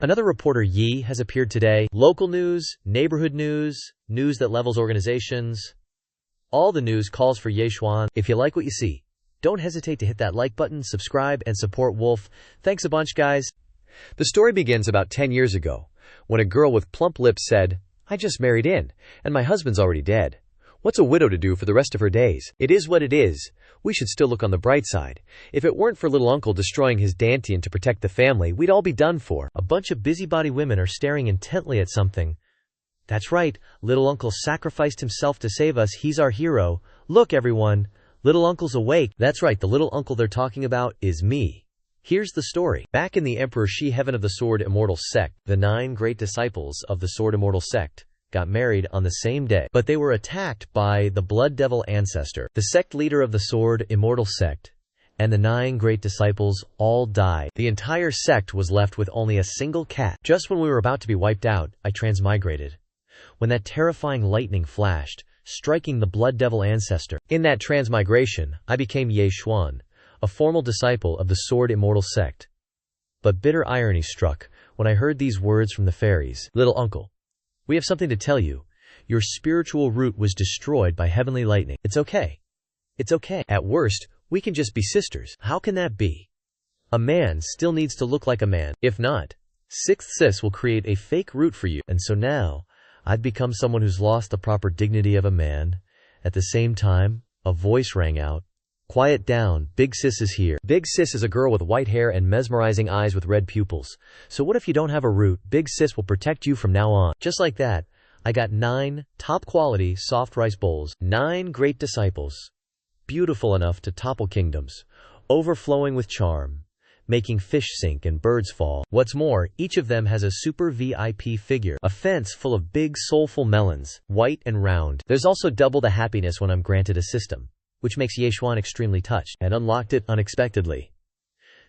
Another reporter Yi has appeared today. Local news, neighborhood news, news that levels organizations. All the news calls for Ye Xuan. If you like what you see, don't hesitate to hit that like button, subscribe, and support Wolf. Thanks a bunch, guys. The story begins about 10 years ago, when a girl with plump lips said, "I just married in, and my husband's already dead. What's a widow to do for the rest of her days? It is what it is. We should still look on the bright side. If it weren't for little uncle destroying his dantian to protect the family, we'd all be done for." A bunch of busybody women are staring intently at something. That's right, little uncle sacrificed himself to save us. He's our hero. Look, everyone, little uncle's awake. That's right, the little uncle they're talking about is me. Here's the story. Back in the Emperor Shi Heaven of the Sword Immortal sect, the 9 great disciples of the Sword Immortal sect got married on the same day, but they were attacked by the Blood Devil ancestor. The sect leader of the Sword Immortal sect and the 9 great disciples all died. The entire sect was left with only a single cat. Just when we were about to be wiped out, I transmigrated. When that terrifying lightning flashed, striking the Blood Devil ancestor. In that transmigration, I became Ye Xuan, a formal disciple of the Sword Immortal sect. But bitter irony struck when I heard these words from the fairies. "Little uncle, we have something to tell you. Your spiritual root was destroyed by heavenly lightning. It's okay. It's okay. At worst, we can just be sisters." How can that be? A man still needs to look like a man. If not, Sixth Sis will create a fake root for you. And so now, I've become someone who's lost the proper dignity of a man. At the same time, a voice rang out. "Quiet down, Big Sis is here." Big Sis is a girl with white hair and mesmerizing eyes with red pupils. So what if you don't have a root? Big Sis will protect you from now on. Just like that, I got 9 top-quality soft rice bowls. 9 great disciples. Beautiful enough to topple kingdoms. Overflowing with charm. Making fish sink and birds fall. What's more, each of them has a super VIP figure. A fence full of big soulful melons, white and round. There's also double the happiness when I'm granted a system, which makes Ye Xuan extremely touched, and unlocked it unexpectedly.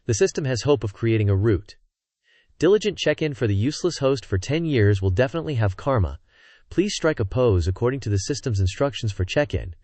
The system has hope of creating a root. Diligent check-in for the useless host for 10 years will definitely have karma. Please strike a pose according to the system's instructions for check-in.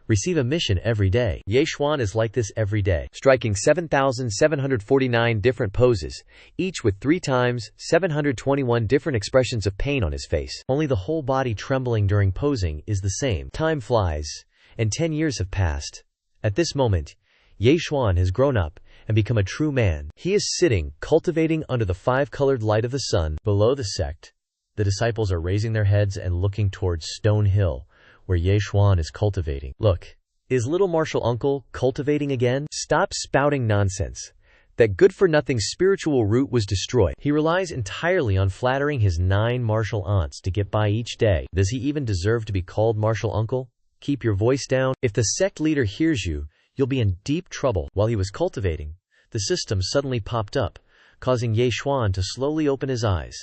Receive a mission every day. Ye Xuan is like this every day, striking 7,749 different poses, each with 3 times 721 different expressions of pain on his face. Only the whole body trembling during posing is the same. Time flies, and 10 years have passed. At this moment, Ye Xuan has grown up and become a true man. He is sitting, cultivating under the 5-colored light of the sun. Below the sect, the disciples are raising their heads and looking towards Stone Hill, where Ye Xuan is cultivating. Look, is little martial uncle cultivating again? Stop spouting nonsense. That good-for-nothing spiritual root was destroyed. He relies entirely on flattering his 9 martial aunts to get by each day. Does he even deserve to be called martial uncle? Keep your voice down. If the sect leader hears you, you'll be in deep trouble. While he was cultivating, the system suddenly popped up, causing Ye Xuan to slowly open his eyes.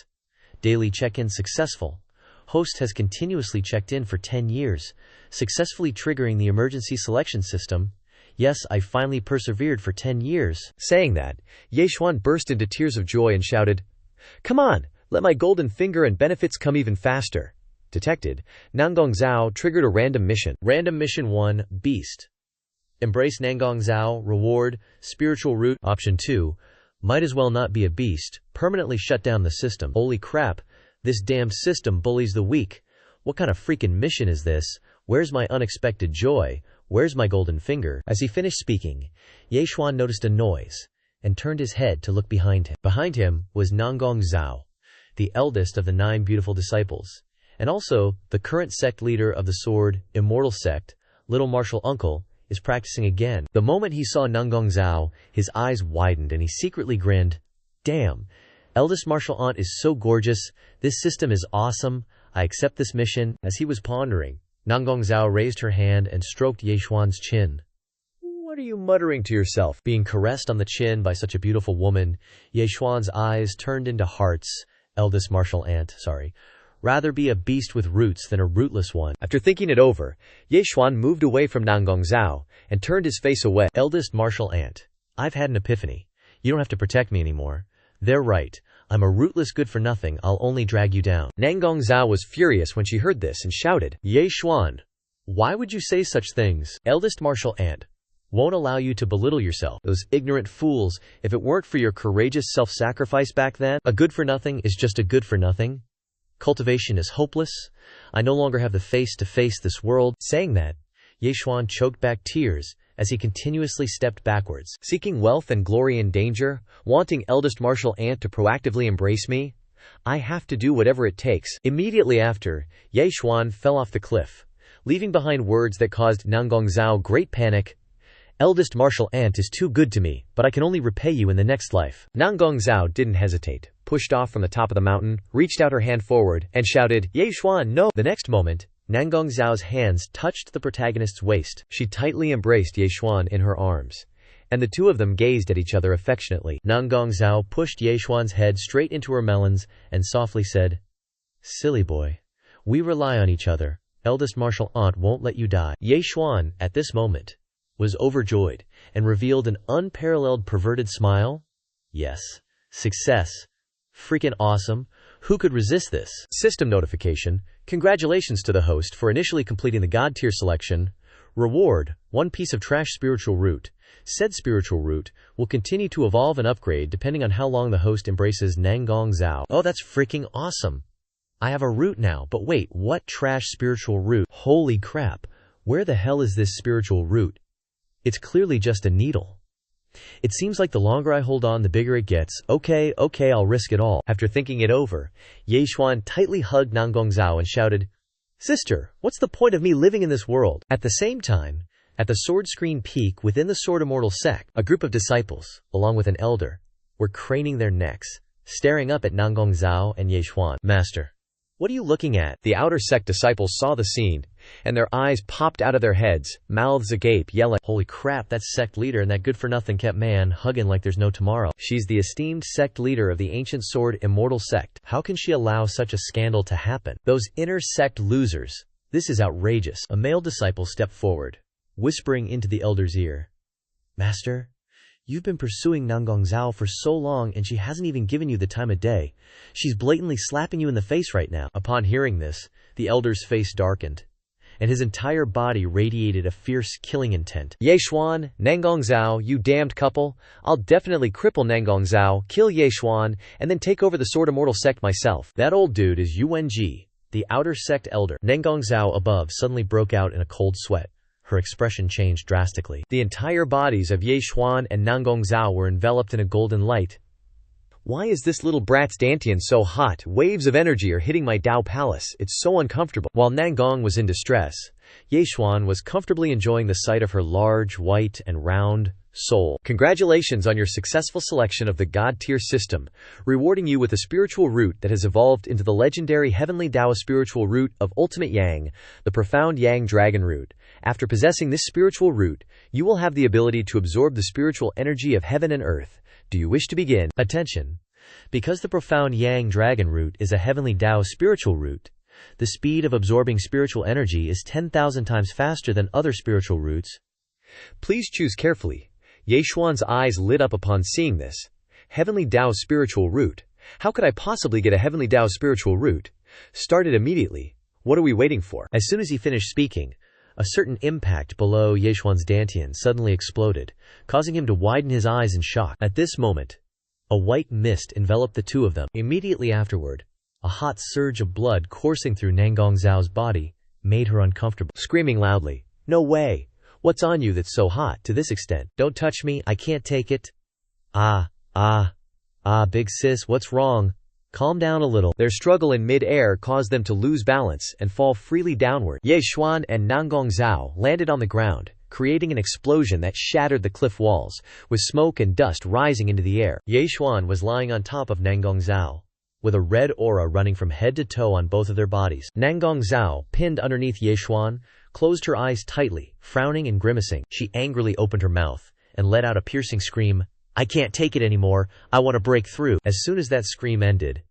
Daily check-in successful. Host has continuously checked in for 10 years, successfully triggering the emergency selection system. Yes, I finally persevered for 10 years. Saying that, Ye Xuan burst into tears of joy and shouted, "Come on, let my golden finger and benefits come even faster." Detected, Nangong Zhao triggered a random mission. Random mission 1, Beast. Embrace Nangong Zhao, reward, spiritual root. Option 2, might as well not be a beast, permanently shut down the system. Holy crap, this damned system bullies the weak. What kind of freaking mission is this? Where's my unexpected joy? Where's my golden finger? As he finished speaking, Ye Xuan noticed a noise and turned his head to look behind him. Behind him was Nangong Zhao, the eldest of the 9 beautiful disciples, and also the current sect leader of the Sword Immortal sect. Little martial uncle is practicing again. The moment he saw Nangong Zhao, his eyes widened and he secretly grinned. Damn, eldest martial aunt is so gorgeous. This system is awesome. I accept this mission. As he was pondering, Nangong Zhao raised her hand and stroked Ye Xuan's chin. What are you muttering to yourself? Being caressed on the chin by such a beautiful woman, Ye Xuan's eyes turned into hearts. Eldest martial aunt, rather be a beast with roots than a rootless one. After thinking it over, Ye Xuan moved away from Nangong Zhao and turned his face away. Eldest martial aunt, I've had an epiphany. You don't have to protect me anymore. They're right. I'm a rootless good-for-nothing. I'll only drag you down. Nangong Zhao was furious when she heard this and shouted, Ye Xuan, why would you say such things? Eldest martial aunt, won't allow you to belittle yourself. Those ignorant fools, if it weren't for your courageous self-sacrifice back then, a good for nothing is just a good for nothing. Cultivation is hopeless. I no longer have the face to face this world. Saying that, Yeshuan choked back tears as he continuously stepped backwards. Seeking wealth and glory in danger, wanting eldest martial aunt to proactively embrace me, I have to do whatever it takes. Immediately after, Yeshuan fell off the cliff, leaving behind words that caused Nangong Zhao great panic. Eldest martial aunt is too good to me, but I can only repay you in the next life. Nangong Zhao didn't hesitate, pushed off from the top of the mountain, reached out her hand forward, and shouted, Yeshuan, no! The next moment, Nangong Zhao's hands touched the protagonist's waist. She tightly embraced Yeshuan in her arms, and the two of them gazed at each other affectionately. Nangong Zhao pushed Yeshuan's head straight into her melons and softly said, Silly boy. We rely on each other. Eldest martial aunt won't let you die. Yeshuan, at this moment, was overjoyed and revealed an unparalleled perverted smile. Yes. Success. Freaking awesome. Who could resist this? System notification. Congratulations to the host for initially completing the God tier selection. Reward, 1 piece of trash spiritual root. Said spiritual root will continue to evolve and upgrade depending on how long the host embraces Nangong Zhao. Oh, that's freaking awesome. I have a root now, but wait, what trash spiritual root? Holy crap. Where the hell is this spiritual root? It's clearly just a needle. It seems like the longer I hold on, the bigger it gets. Okay, I'll risk it all. After thinking it over, Yeshuan tightly hugged Nangong Zhao and shouted, Sister, what's the point of me living in this world? At the same time, at the sword screen peak within the Sword Immortal sect, a group of disciples, along with an elder, were craning their necks, staring up at Nangong Zhao and Yeshuan. Master, what are you looking at? The outer sect disciples saw the scene, and their eyes popped out of their heads, mouths agape, yelling, Holy crap, that's sect leader and that good-for-nothing kept man hugging like there's no tomorrow. She's the esteemed sect leader of the ancient Sword Immortal sect. How can she allow such a scandal to happen? Those inner sect losers. This is outrageous. A male disciple stepped forward, whispering into the elder's ear, Master, you've been pursuing Nangong Zhao for so long and she hasn't even given you the time of day. She's blatantly slapping you in the face right now. Upon hearing this, the elder's face darkened, and his entire body radiated a fierce killing intent. Yeshuan, Nangong Zhao, you damned couple. I'll definitely cripple Nangong Zhao, kill Yeshuan, and then take over the Sword Immortal sect myself. That old dude is UNG, the outer sect elder. Nangong Zhao above suddenly broke out in a cold sweat. Her expression changed drastically. The entire bodies of Yeshuan and Nangong Zhao were enveloped in a golden light. Why is this little brat's dantian so hot? Waves of energy are hitting my Dao palace. It's so uncomfortable. While Nangong was in distress, Yeshuan was comfortably enjoying the sight of her large, white, and round soul. Congratulations on your successful selection of the God tier system, rewarding you with a spiritual root that has evolved into the legendary Heavenly Dao spiritual root of Ultimate Yang, the Profound Yang Dragon root. After possessing this spiritual root, you will have the ability to absorb the spiritual energy of heaven and earth. Do you wish to begin? Attention! Because the Profound Yang Dragon root is a Heavenly Dao spiritual root, the speed of absorbing spiritual energy is 10,000 times faster than other spiritual roots. Please choose carefully. Yeshuan's eyes lit up upon seeing this. Heavenly Dao spiritual root. How could I possibly get a Heavenly Dao spiritual root? Start it immediately. What are we waiting for? As soon as he finished speaking, a certain impact below Yeshuan's dantian suddenly exploded, causing him to widen his eyes in shock. At this moment, a white mist enveloped the two of them. Immediately afterward, a hot surge of blood coursing through Nangong Zhao's body made her uncomfortable. Screaming loudly, No way! What's on you that's so hot to this extent? Don't touch me, I can't take it. Big sis, what's wrong? Calm down a little. Their struggle in mid-air caused them to lose balance and fall freely downward. Yeshuan and Nangong Zhao landed on the ground, creating an explosion that shattered the cliff walls, with smoke and dust rising into the air. Yeshuan was lying on top of Nangong Zhao, with a red aura running from head to toe on both of their bodies. Nangong Zhao, pinned underneath Yeshuan, closed her eyes tightly, frowning and grimacing. She angrily opened her mouth and let out a piercing scream. I can't take it anymore. I want to break through. As soon as that scream ended,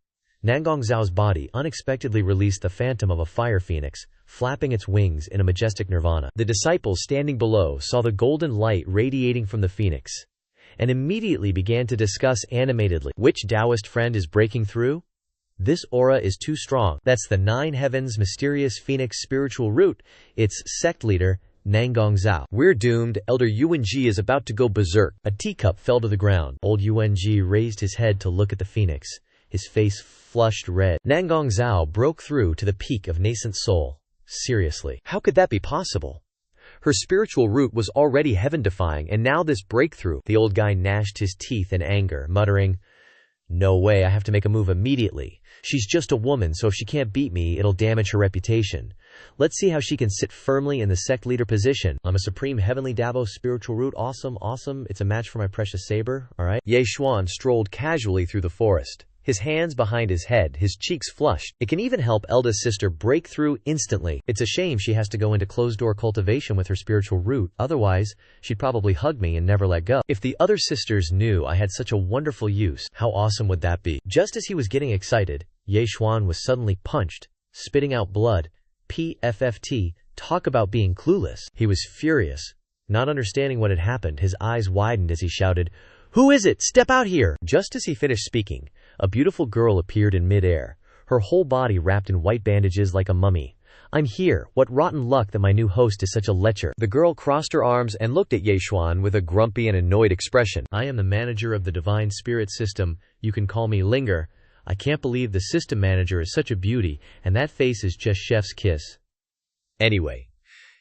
Nangong Zhao's body unexpectedly released the phantom of a fire phoenix, flapping its wings in a majestic nirvana. The disciples standing below saw the golden light radiating from the phoenix, and immediately began to discuss animatedly, which Taoist friend is breaking through? This aura is too strong. That's the 9 heavens mysterious phoenix spiritual root. Its sect leader, Nangong Zhao. We're doomed. Elder Yuan is about to go berserk. A teacup fell to the ground. Old Yuan raised his head to look at the phoenix. His face flushed red. Nangong Zhao broke through to the peak of nascent soul. Seriously, how could that be possible? Her spiritual root was already heaven-defying, and now this breakthrough. The old guy gnashed his teeth in anger, muttering, "No way, I have to make a move immediately. She's just a woman, so if she can't beat me, it'll damage her reputation. Let's see how she can sit firmly in the sect leader position. I'm a supreme heavenly Dabo spiritual root. Awesome. It's a match for my precious saber, alright?" Ye Xuan strolled casually through the forest, his hands behind his head, his cheeks flushed. It can even help Elda's sister break through instantly. It's a shame she has to go into closed-door cultivation with her spiritual root, otherwise, she'd probably hug me and never let go. If the other sisters knew I had such a wonderful use, how awesome would that be? Just as he was getting excited, Ye Xuan was suddenly punched, spitting out blood. PFFT, talk about being clueless. He was furious. Not understanding what had happened, his eyes widened as he shouted, "Who is it? Step out here!" Just as he finished speaking, a beautiful girl appeared in mid-air, her whole body wrapped in white bandages like a mummy. "I'm here. What rotten luck that my new host is such a lecher." The girl crossed her arms and looked at Ye Xuan with a grumpy and annoyed expression. "I am the manager of the Divine Spirit System. You can call me Linger. I can't believe the system manager is such a beauty, and that face is just chef's kiss." "Anyway,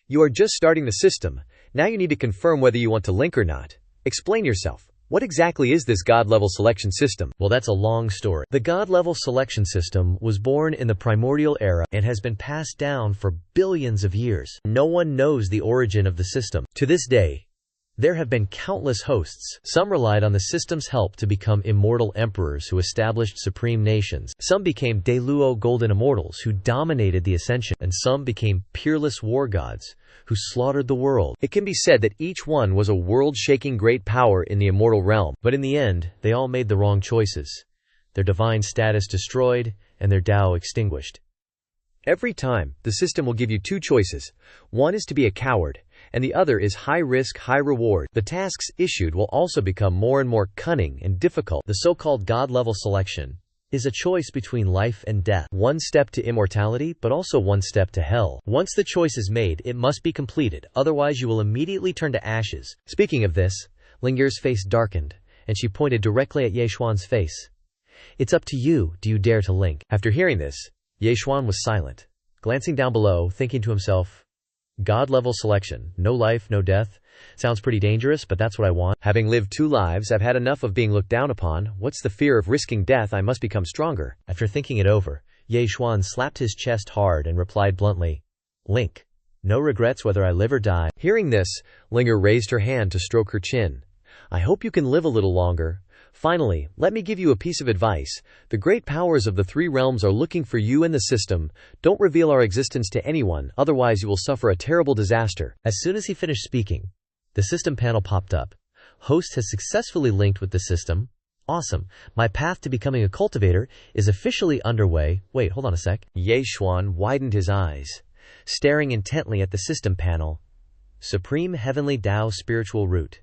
you are just starting the system. Now you need to confirm whether you want to link or not. Explain yourself. What exactly is this God-level selection system?" Well, that's a long story. The God-level selection system was born in the primordial era and has been passed down for billions of years. No one knows the origin of the system. To this day, there have been countless hosts. Some relied on the system's help to become immortal emperors who established supreme nations. Some became Deluo golden immortals who dominated the ascension, and some became peerless war gods who slaughtered the world. It can be said that each one was a world-shaking great power in the immortal realm, but in the end, they all made the wrong choices. Their divine status destroyed, and their Tao extinguished. Every time, the system will give you two choices. One is to be a coward, and the other is high risk, high reward. The tasks issued will also become more and more cunning and difficult. The so-called God-level selection is a choice between life and death. One step to immortality, but also one step to hell. Once the choice is made, it must be completed, otherwise you will immediately turn to ashes. Speaking of this, Linger's face darkened, and she pointed directly at Ye Xuan's face. "It's up to you. Do you dare to link?" After hearing this, Ye Xuan was silent, glancing down below, thinking to himself, God-level selection, no life, no death. Sounds pretty dangerous, but that's what I want. Having lived 2 lives, I've had enough of being looked down upon. What's the fear of risking death? I must become stronger. After thinking it over, Ye Xuan slapped his chest hard and replied bluntly, "Link. No regrets whether I live or die." Hearing this, Linger raised her hand to stroke her chin. "I hope you can live a little longer. Finally, let me give you a piece of advice. The great powers of the 3 realms are looking for you and the system. Don't reveal our existence to anyone, otherwise you will suffer a terrible disaster." As soon as he finished speaking, the system panel popped up. "Host has successfully linked with the system. Awesome. My path to becoming a cultivator is officially underway." Wait, hold on a sec. Ye Xuan widened his eyes, staring intently at the system panel. Supreme Heavenly Tao Spiritual Root.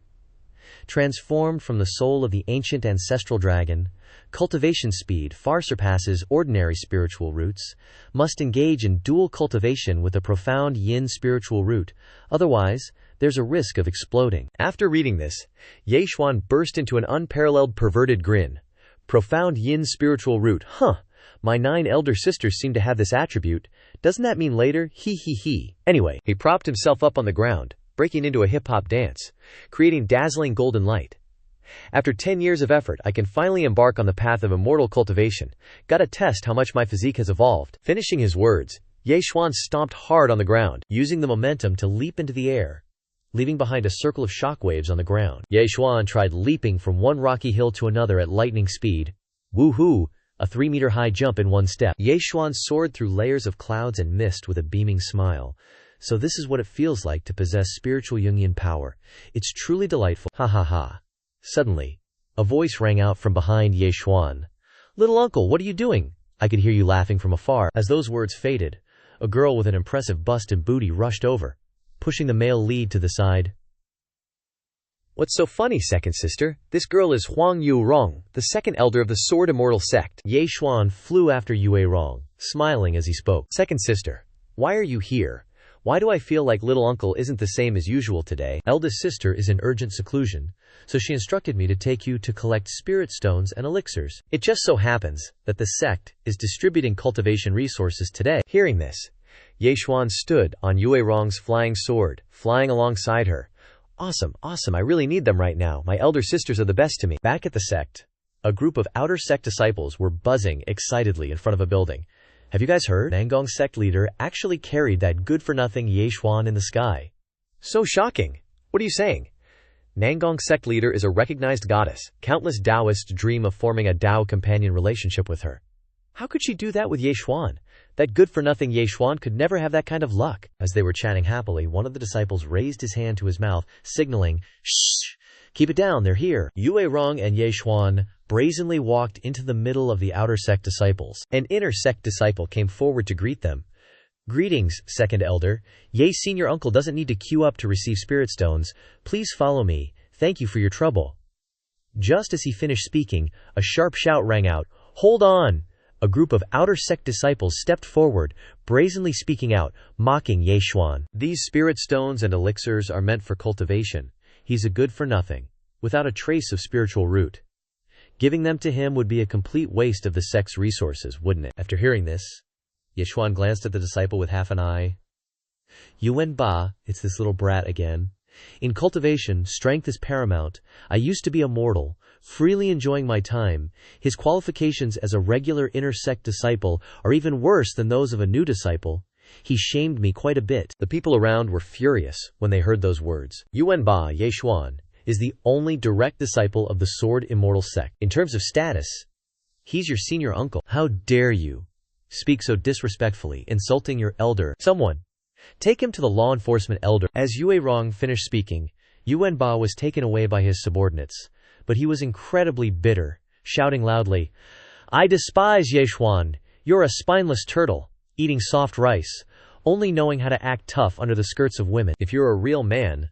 Transformed from the soul of the ancient ancestral dragon, cultivation speed far surpasses ordinary spiritual roots, must engage in dual cultivation with a profound yin spiritual root, otherwise, there's a risk of exploding. After reading this, Ye Xuan burst into an unparalleled perverted grin. Profound yin spiritual root, huh? My 9 elder sisters seem to have this attribute. Doesn't that mean later? He. Anyway, he propped himself up on the ground, breaking into a hip-hop dance, creating dazzling golden light. After 10 years of effort, I can finally embark on the path of immortal cultivation. Gotta test how much my physique has evolved. Finishing his words, Ye Xuan stomped hard on the ground, using the momentum to leap into the air, leaving behind a circle of shockwaves on the ground. Ye Xuan tried leaping from one rocky hill to another at lightning speed. Woohoo! A 3-meter-high jump in one step. Ye Xuan soared through layers of clouds and mist with a beaming smile. So this is what it feels like to possess spiritual Jungian power. It's truly delightful. Ha ha ha. Suddenly, a voice rang out from behind Ye Xuan. "Little uncle, what are you doing?" I could hear you laughing from afar. As those words faded, a girl with an impressive bust and booty rushed over, pushing the male lead to the side. "What's so funny, second sister? This girl is Huang Yu Rong, the second elder of the Sword Immortal sect." Ye Xuan flew after Yue Rong, smiling as he spoke. "Second sister, why are you here? Why do I feel like little uncle isn't the same as usual today? Eldest sister is in urgent seclusion, so she instructed me to take you to collect spirit stones and elixirs. It just so happens that the sect is distributing cultivation resources today. Hearing this, Yechuan stood on Yue Rong's flying sword, flying alongside her. Awesome, awesome, I really need them right now. My elder sisters are the best to me. Back at the sect, a group of outer sect disciples were buzzing excitedly in front of a building. Have you guys heard? Nangong sect leader actually carried that good-for-nothing Yechuan in the sky. So shocking. What are you saying? Nangong sect leader is a recognized goddess. Countless Taoists dream of forming a Tao companion relationship with her. How could she do that with Yechuan? That good-for-nothing Yechuan could never have that kind of luck. As they were chatting happily, one of the disciples raised his hand to his mouth, signaling, "Shh! Keep it down, they're here." Yue Rong and Yechuan brazenly walked into the middle of the outer sect disciples. An inner sect disciple came forward to greet them. "Greetings, second elder. Ye senior uncle doesn't need to queue up to receive spirit stones. Please follow me. Thank you for your trouble." Just as he finished speaking, a sharp shout rang out, "Hold on!" A group of outer sect disciples stepped forward, brazenly speaking out, mocking Yechuan. "These spirit stones and elixirs are meant for cultivation. He's a good-for-nothing, without a trace of spiritual root. Giving them to him would be a complete waste of the sect's resources, wouldn't it?" After hearing this, Yechuan glanced at the disciple with half an eye. "Yuan Ba, it's this little brat again. In cultivation, strength is paramount. I used to be a mortal, freely enjoying my time. His qualifications as a regular inner sect disciple are even worse than those of a new disciple. He shamed me quite a bit." The people around were furious when they heard those words. Yuan Ba, Yechuan, is the only direct disciple of the Sword Immortal sect. In terms of status, he's your senior uncle. How dare you speak so disrespectfully, insulting your elder? Someone take him to the law enforcement elder. As Yue Rong finished speaking, Yuan Ba was taken away by his subordinates, but he was incredibly bitter, shouting loudly, "I despise Yechuan. You're a spineless turtle, eating soft rice, only knowing how to act tough under the skirts of women. If you're a real man,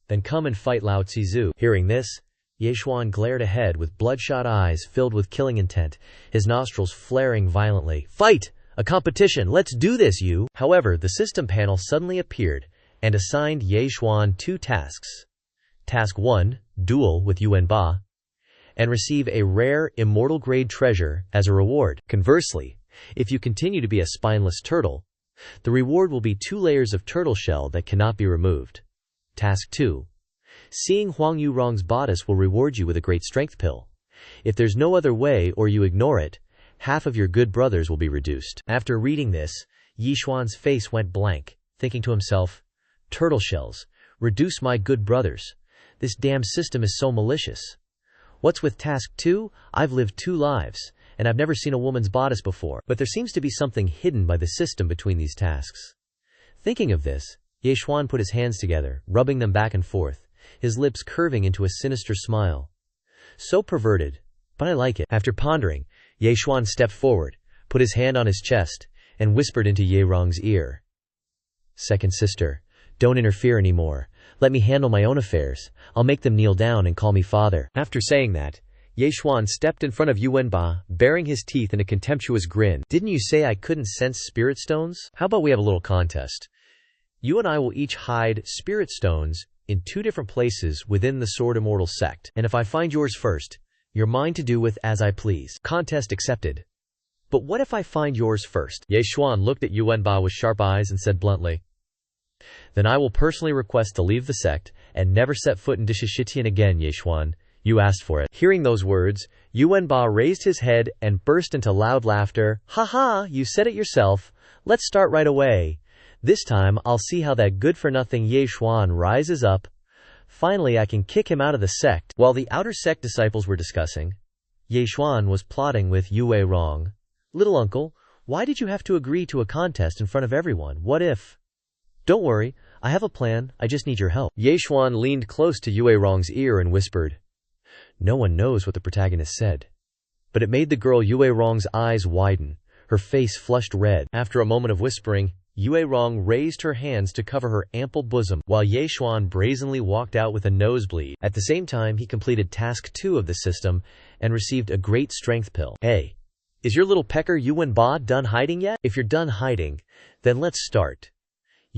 then come and fight Lao Tzu." Hearing this, Yechuan glared ahead with bloodshot eyes filled with killing intent, his nostrils flaring violently. "Fight! A competition! Let's do this, you!" However, the system panel suddenly appeared and assigned Yechuan 2 tasks. Task 1, duel with Yuan Ba, and receive a rare, immortal-grade treasure as a reward. Conversely, if you continue to be a spineless turtle, the reward will be 2 layers of turtle shell that cannot be removed. Task 2. Seeing Huang Yurong's bodice will reward you with a great strength pill. If there's no other way or you ignore it, half of your good brothers will be reduced. After reading this, Yechuan's face went blank, thinking to himself, "Turtle shells, reduce my good brothers. This damn system is so malicious. What's with task 2? I've lived 2 lives, and I've never seen a woman's bodice before. But there seems to be something hidden by the system between these tasks." Thinking of this, Yechuan put his hands together, rubbing them back and forth, his lips curving into a sinister smile. So perverted, but I like it. After pondering, Yechuan stepped forward, put his hand on his chest, and whispered into Ye Rong's ear. "Second sister, don't interfere anymore. Let me handle my own affairs. I'll make them kneel down and call me father." After saying that, Yechuan stepped in front of Yuan Ba, baring his teeth in a contemptuous grin. "Didn't you say I couldn't sense spirit stones? How about we have a little contest? You and I will each hide spirit stones in 2 different places within the Sword Immortal sect, and if I find yours first, you're mine to do with as I please." Contest accepted. "But what if I find yours first?" Yechuan looked at Yuan Ba with sharp eyes and said bluntly, "Then I will personally request to leave the sect and never set foot in Dishishitian again, Yechuan. You asked for it." Hearing those words, Yuan Ba raised his head and burst into loud laughter. "Ha ha, you said it yourself. Let's start right away. This time I'll see how that good-for-nothing Yechuan rises up. Finally I can kick him out of the sect." While the outer sect disciples were discussing, Yechuan was plotting with Yue Rong. "Little uncle, why did you have to agree to a contest in front of everyone? What if—" "Don't worry, I have a plan, I just need your help." Yechuan leaned close to Yue Rong's ear and whispered. No one knows what the protagonist said, but it made the girl Yue Rong's eyes widen, her face flushed red. After a moment of whispering, Yue Rong raised her hands to cover her ample bosom, while Yechuan brazenly walked out with a nosebleed. At the same time, he completed task 2 of the system and received a great strength pill. "Hey, is your little pecker Yuan Ba done hiding yet? If you're done hiding, then let's start."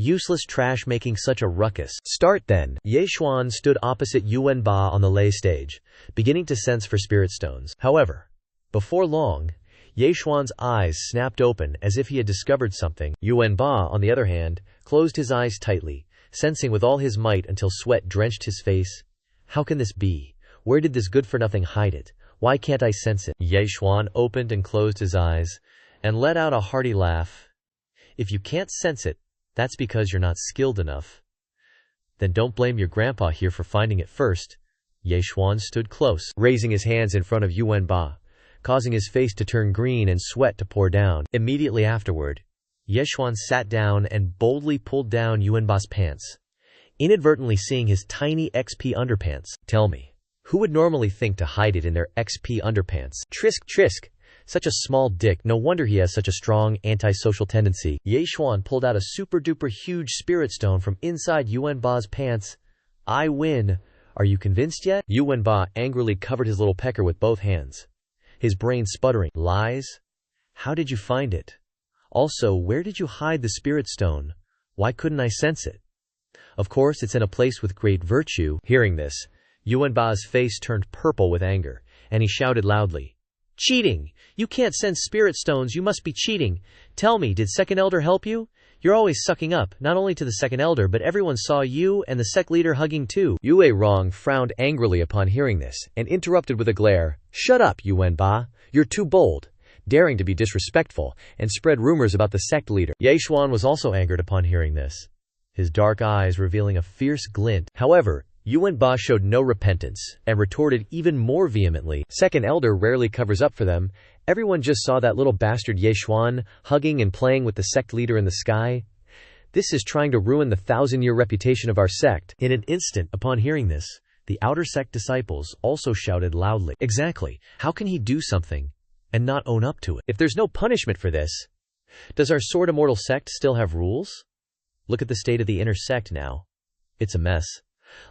Useless trash making such a ruckus. Start then. Ye Xuan stood opposite Yuan Ba on the lay stage, beginning to sense for spirit stones. However, before long, Ye Xuan's eyes snapped open as if he had discovered something. Yuan Ba, on the other hand, closed his eyes tightly, sensing with all his might until sweat drenched his face. How can this be? Where did this good-for-nothing hide it? Why can't I sense it? Ye Xuan opened and closed his eyes, and let out a hearty laugh. If you can't sense it, that's because you're not skilled enough. Then don't blame your grandpa here for finding it first. Ye Xuan stood close, raising his hands in front of Yuan Ba, causing his face to turn green and sweat to pour down. Immediately afterward, Ye Xuan sat down and boldly pulled down Yuan Ba's pants, inadvertently seeing his tiny XP underpants. Tell me, who would normally think to hide it in their XP underpants? Trisk, trisk. Such a small dick, no wonder he has such a strong antisocial tendency. Ye Xuan pulled out a super-duper huge spirit stone from inside Yuan Ba's pants. I win. Are you convinced yet? Yuan Ba angrily covered his little pecker with both hands, his brain sputtering. Lies? How did you find it? Also, where did you hide the spirit stone? Why couldn't I sense it? Of course, it's in a place with great virtue. Hearing this, Yuan Ba's face turned purple with anger, and he shouted loudly, Cheating! You can't sense spirit stones, you must be cheating. Tell me, did Second Elder help you? You're always sucking up, not only to the Second Elder, but everyone saw you and the sect leader hugging too. Yue Rong frowned angrily upon hearing this, and interrupted with a glare. Shut up, Yuan Ba. You're too bold, daring to be disrespectful, and spread rumors about the sect leader. Ye Xuan was also angered upon hearing this, his dark eyes revealing a fierce glint. However, Yuan Ba showed no repentance, and retorted even more vehemently. Second Elder rarely covers up for them. Everyone just saw that little bastard Ye Xuan hugging and playing with the sect leader in the sky. This is trying to ruin the 1,000-year reputation of our sect. In an instant, upon hearing this, the outer sect disciples also shouted loudly. Exactly. How can he do something and not own up to it? If there's no punishment for this, does our Sword Immortal sect still have rules? Look at the state of the inner sect now. It's a mess.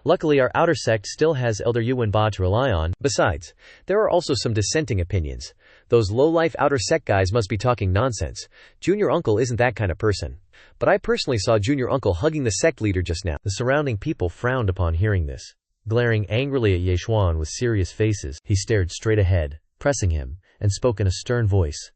Luckily, our outer sect still has Elder Yuan Ba to rely on. Besides, there are also some dissenting opinions. Those low-life outer sect guys must be talking nonsense. Junior Uncle isn't that kind of person. But I personally saw Junior Uncle hugging the sect leader just now. The surrounding people frowned upon hearing this. Glaring angrily at Ye Xuan with serious faces, he stared straight ahead, pressing him, and spoke in a stern voice.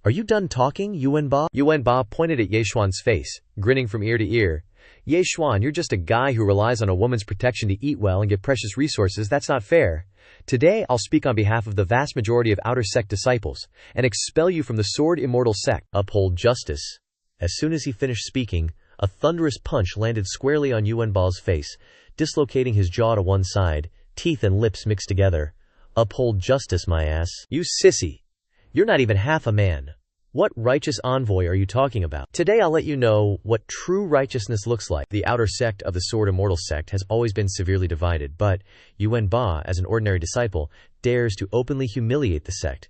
Are you done talking, Yuan Ba? Yuan Ba pointed at Ye Xuan's face, grinning from ear to ear. Ye Xuan, you're just a guy who relies on a woman's protection to eat well and get precious resources. That's not fair. Today, I'll speak on behalf of the vast majority of outer sect disciples, and expel you from the Sword Immortal sect. Uphold justice. As soon as he finished speaking, a thunderous punch landed squarely on Yuan Ba's face, dislocating his jaw to one side, teeth and lips mixed together. Uphold justice, my ass. You sissy. You're not even half a man. What righteous envoy are you talking about? Today I'll let you know what true righteousness looks like. The outer sect of the Sword Immortal sect has always been severely divided, but Yuan Ba, as an ordinary disciple, dares to openly humiliate the sect.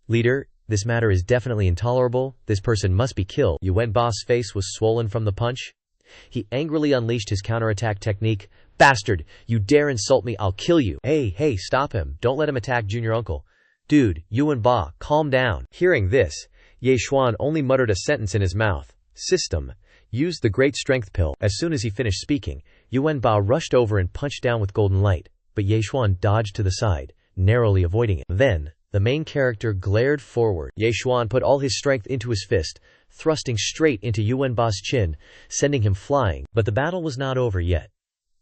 Leader, this matter is definitely intolerable. This person must be killed. Yuan Ba's face was swollen from the punch. He angrily unleashed his counterattack technique. Bastard, you dare insult me, I'll kill you. Hey, stop him. Don't let him attack Junior Uncle. Dude, Yuan Ba, calm down. Hearing this, Ye Xuan only muttered a sentence in his mouth. System. Used the great strength pill. As soon as he finished speaking, Yuan Ba rushed over and punched down with golden light, but Ye Xuan dodged to the side, narrowly avoiding it. Then, the main character glared forward. Ye Xuan put all his strength into his fist, thrusting straight into Yuan Ba's chin, sending him flying. But the battle was not over yet.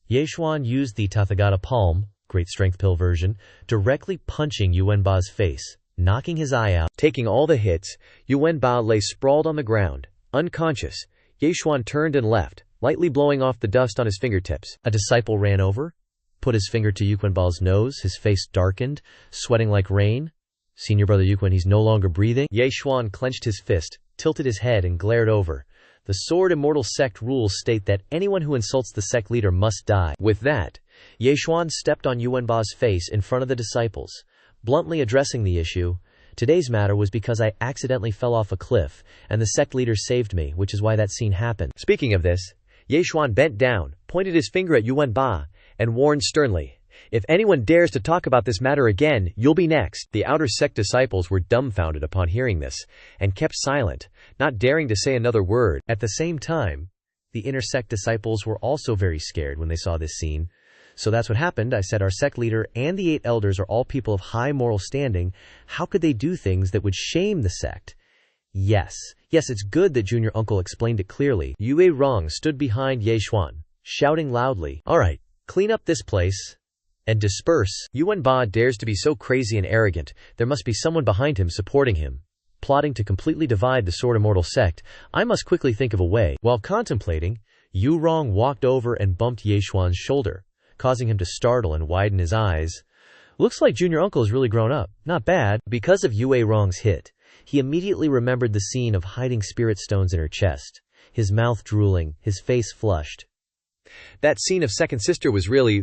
Ye Xuan used the Tathagata palm, great strength pill version, directly punching Yuan Ba's face, knocking his eye out. Taking all the hits, Yuan Ba lay sprawled on the ground, unconscious. Ye Xuan turned and left, lightly blowing off the dust on his fingertips. A disciple ran over, put his finger to Yuan Ba's nose, his face darkened, sweating like rain. Senior brother Yuan, he's no longer breathing. Ye Xuan clenched his fist, tilted his head and glared over. The Sword Immortal sect rules state that anyone who insults the sect leader must die. With that, Ye Xuan stepped on Yuan Ba's face in front of the disciples, bluntly addressing the issue. Today's matter was because I accidentally fell off a cliff, and the sect leader saved me, which is why that scene happened. Speaking of this, Ye Xuan bent down, pointed his finger at Yuan Ba, and warned sternly, if anyone dares to talk about this matter again, you'll be next. The outer sect disciples were dumbfounded upon hearing this, and kept silent, not daring to say another word. At the same time, The inner sect disciples were also very scared when they saw this scene. So that's what happened. I said our sect leader and the 8 elders are all people of high moral standing. How could they do things that would shame the sect? Yes, it's good that Junior Uncle explained it clearly. Yue Rong stood behind Ye Xuan, shouting loudly, "Alright, clean up this place and disperse. Yuan Ba dares to be so crazy and arrogant. There must be someone behind him supporting him, plotting to completely divide the Sword Immortal sect. I must quickly think of a way." While contemplating, Yu Rong walked over and bumped Ye Xuan's shoulder, causing him to startle and widen his eyes. Looks like Junior Uncle has really grown up. Not bad. Because of Yue Rong's hit, he immediately remembered the scene of hiding spirit stones in her chest, his mouth drooling, his face flushed. That scene of second sister was really,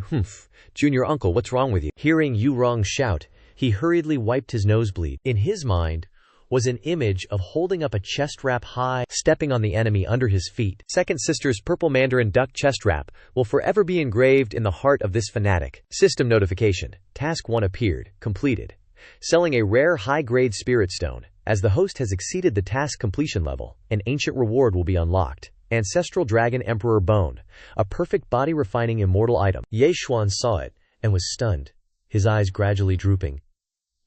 Junior Uncle, what's wrong with you? Hearing Yu Rong shout, he hurriedly wiped his nosebleed. In his mind was an image of holding up a chest wrap high, stepping on the enemy under his feet. Second sister's purple mandarin duck chest wrap will forever be engraved in the heart of this fanatic. System notification. Task 1 appeared. Completed. Selling a rare high-grade spirit stone. As the host has exceeded the task completion level, an ancient reward will be unlocked. Ancestral Dragon Emperor Bone. A perfect body-refining immortal item. Ye Xuan saw it and was stunned, his eyes gradually drooping.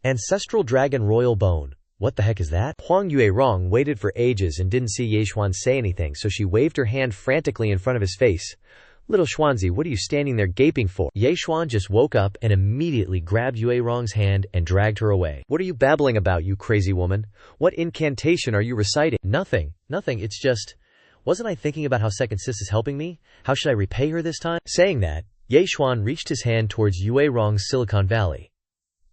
Ancestral Dragon Royal Bone. What the heck is that? Huang Yue Rong waited for ages and didn't see Ye Xuan say anything, so she waved her hand frantically in front of his face. "Little Xuanzi, what are you standing there gaping for?" Ye Xuan just woke up and immediately grabbed Yue Rong's hand and dragged her away. "What are you babbling about, you crazy woman? What incantation are you reciting?" Nothing, it's just, wasn't I thinking about how second sis is helping me? How should I repay her this time? Saying that, Ye Xuan reached his hand towards Yue Rong's Silicon Valley.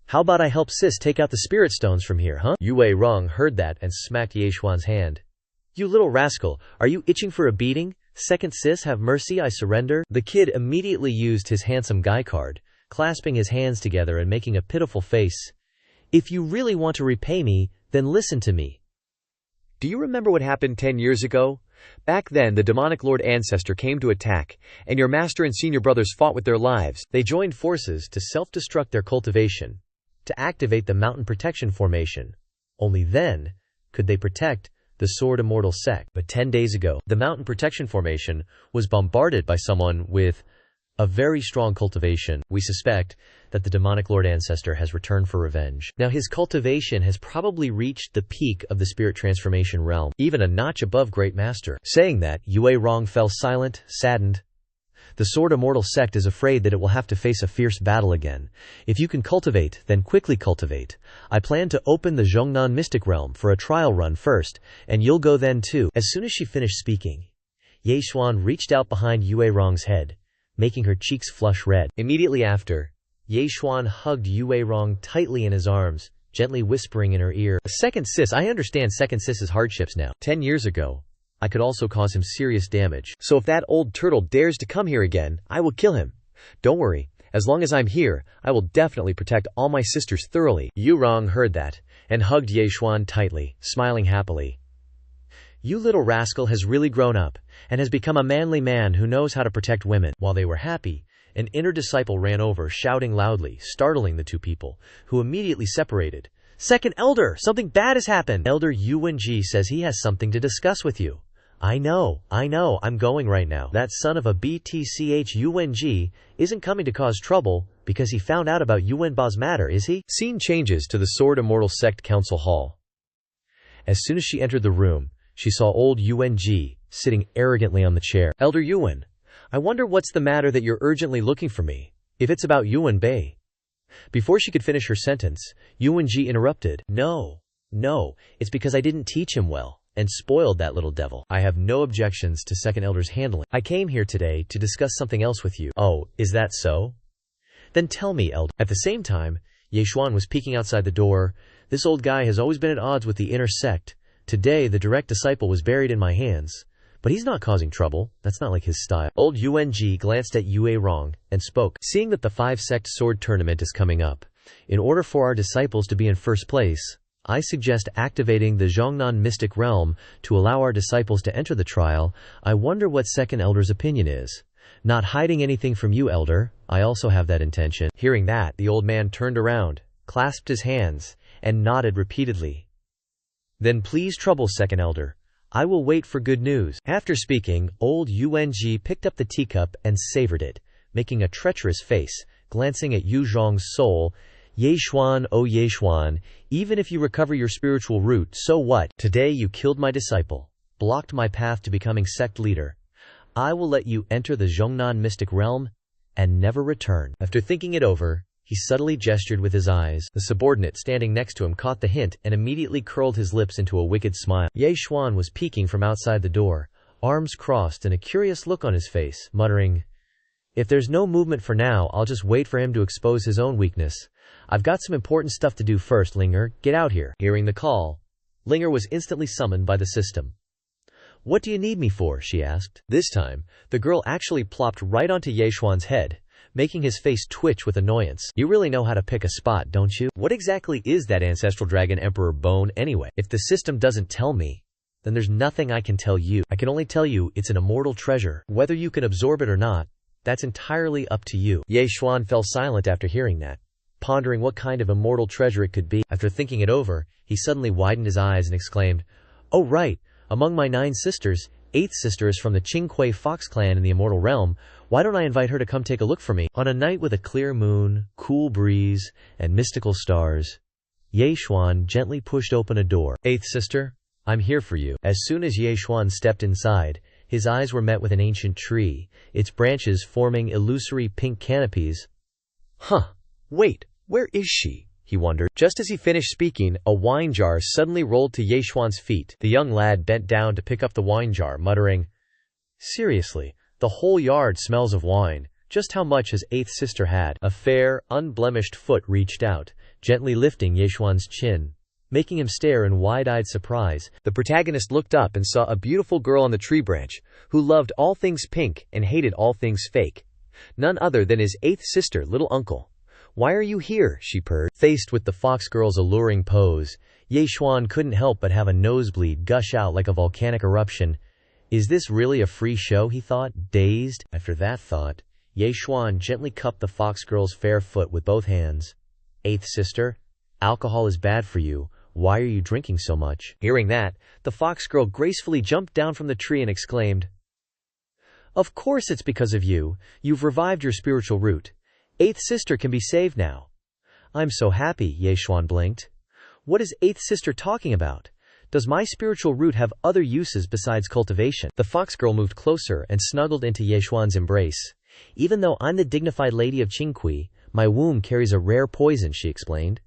"How about I help sis take out the spirit stones from here, huh?" Yue Rong heard that and smacked Ye Xuan's hand. "You little rascal, are you itching for a beating? Second sis, have mercy, I surrender." The kid immediately used his handsome guy card, clasping his hands together and making a pitiful face. "If you really want to repay me, then listen to me. Do you remember what happened 10 years ago? Back then, the demonic lord ancestor came to attack, and your master and senior brothers fought with their lives. They joined forces to self-destruct their cultivation, to activate the mountain protection formation. Only then could they protect the Sword Immortal sect. But 10 days ago, the mountain protection formation was bombarded by someone with a very strong cultivation. We suspect that the demonic lord ancestor has returned for revenge. Now his cultivation has probably reached the peak of the spirit transformation realm, even a notch above Great Master." Saying that, Yue Rong fell silent, saddened. The Sword Immortal sect is afraid that it will have to face a fierce battle again. If you can cultivate, then quickly cultivate. I plan to open the Zhongnan Mystic Realm for a trial run first, and you'll go then too. As soon as she finished speaking, Ye Xuan reached out behind Yue Rong's head, making her cheeks flush red. Immediately after, Ye Xuan hugged Yue Rong tightly in his arms, gently whispering in her ear, "Second sis, I understand second sis's hardships now. 10 years ago, I could also cause him serious damage. So if that old turtle dares to come here again, I will kill him. Don't worry, as long as I'm here, I will definitely protect all my sisters thoroughly." Yu Rong heard that, and hugged Ye Xuan tightly, smiling happily. "You little rascal has really grown up, and has become a manly man who knows how to protect women." While they were happy, an inner disciple ran over, shouting loudly, startling the two people, who immediately separated. "Second Elder, something bad has happened. Elder Yuwenji says he has something to discuss with you." I know, I'm going right now. That son of a BTCH Yuwenji isn't coming to cause trouble because he found out about Yuwenba's matter, is he? Scene changes to the Sword Immortal Sect Council Hall. As soon as she entered the room, she saw old Yuwenji sitting arrogantly on the chair. "Elder Yuwen, I wonder what's the matter that you're urgently looking for me, if it's about Yuwenbei." Before she could finish her sentence, Yuwenji interrupted. No, it's because I didn't teach him well and spoiled that little devil. I have no objections to Second Elder's handling. I came here today to discuss something else with you. Oh, is that so? Then tell me, Elder. At the same time, Ye Xuan was peeking outside the door. This old guy has always been at odds with the inner sect. Today, the direct disciple was buried in my hands. But he's not causing trouble. That's not like his style. Old Yuwenji glanced at Yue Rong and spoke. Seeing that the 5-sect sword tournament is coming up, in order for our disciples to be in first place, I suggest activating the Zhongnan Mystic Realm to allow our disciples to enter the trial. I wonder what Second Elder's opinion is. Not hiding anything from you, Elder. I also have that intention. Hearing that, the old man turned around, clasped his hands, and nodded repeatedly. Then please trouble Second Elder. I will wait for good news." After speaking, old Yung picked up the teacup and savored it, making a treacherous face, glancing at Yu Zhong's soul. "Yeishuan, oh Yeishuan, even if you recover your spiritual root, so what? Today you killed my disciple, blocked my path to becoming sect leader. I will let you enter the Zhongnan mystic realm and never return." After thinking it over, he subtly gestured with his eyes. The subordinate standing next to him caught the hint and immediately curled his lips into a wicked smile. Ye Xuan was peeking from outside the door, arms crossed and a curious look on his face, muttering, "If there's no movement for now, I'll just wait for him to expose his own weakness. I've got some important stuff to do first, Linger. Get out here." Hearing the call, Linger was instantly summoned by the system. "What do you need me for?" she asked. This time, the girl actually plopped right onto Ye Xuan's head, making his face twitch with annoyance. "You really know how to pick a spot, don't you? What exactly is that ancestral dragon emperor bone anyway? If the system doesn't tell me, then there's nothing I can tell you. I can only tell you it's an immortal treasure. Whether you can absorb it or not, that's entirely up to you." Ye Xuan fell silent after hearing that, pondering what kind of immortal treasure it could be. After thinking it over, he suddenly widened his eyes and exclaimed, "Oh right, among my 9 sisters, 8th sister is from the Qingque Fox clan in the immortal realm. Why don't I invite her to come take a look for me?" On a night with a clear moon, cool breeze, and mystical stars, Ye Xuan gently pushed open a door. "8th sister, I'm here for you." As soon as Ye Xuan stepped inside, his eyes were met with an ancient tree, its branches forming illusory pink canopies. Wait, where is she?" he wondered. Just as he finished speaking, a wine jar suddenly rolled to Ye Xuan's feet. The young lad bent down to pick up the wine jar, muttering, "Seriously, the whole yard smells of wine. Just how much has 8th sister had?" A fair, unblemished foot reached out, gently lifting Ye Xuan's chin, making him stare in wide-eyed surprise. The protagonist looked up and saw a beautiful girl on the tree branch, who loved all things pink and hated all things fake. None other than his 8th sister, little uncle. "Why are you here?" she purred. Faced with the fox girl's alluring pose, Ye Xuan couldn't help but have a nosebleed gush out like a volcanic eruption. Is this really a free show, he thought, dazed. After that thought, Ye Xuan gently cupped the fox girl's fair foot with both hands. "8th sister, alcohol is bad for you. Why are you drinking so much?" Hearing that, the fox girl gracefully jumped down from the tree and exclaimed, "Of course it's because of you. You've revived your spiritual root. 8th sister can be saved now." "I'm so happy," Ye Xuan blinked. "What is 8th sister talking about? Does my spiritual root have other uses besides cultivation?" The fox girl moved closer and snuggled into Ye Xuan's embrace. "Even though I'm the dignified lady of Qingque, my womb carries a rare poison," she explained.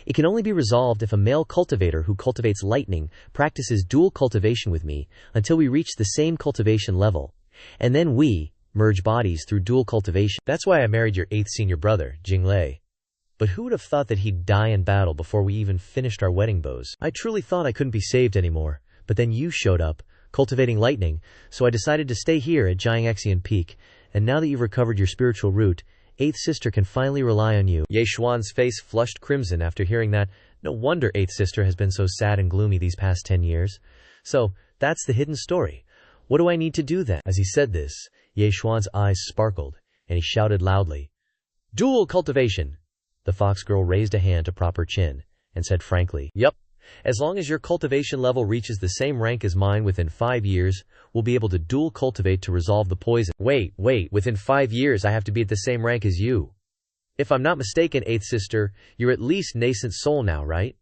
"It can only be resolved if a male cultivator who cultivates lightning practices dual cultivation with me until we reach the same cultivation level. And then we merge bodies through dual cultivation. That's why I married your 8th senior brother, Jinglei. But who would have thought that he'd die in battle before we even finished our wedding bows? I truly thought I couldn't be saved anymore, but then you showed up, cultivating lightning, so I decided to stay here at Jiangxian Peak, and now that you've recovered your spiritual root, 8th sister can finally rely on you." Ye Xuan's face flushed crimson after hearing that. No wonder 8th sister has been so sad and gloomy these past 10 years. So, that's the hidden story. What do I need to do then? As he said this, Ye Xuan's eyes sparkled, and he shouted loudly, "Dual cultivation!" The fox girl raised a hand to prop her chin, and said frankly, "Yup, as long as your cultivation level reaches the same rank as mine within 5 years, we'll be able to dual cultivate to resolve the poison." Wait, within 5 years I have to be at the same rank as you. If I'm not mistaken, 8th sister, you're at least nascent soul now, right?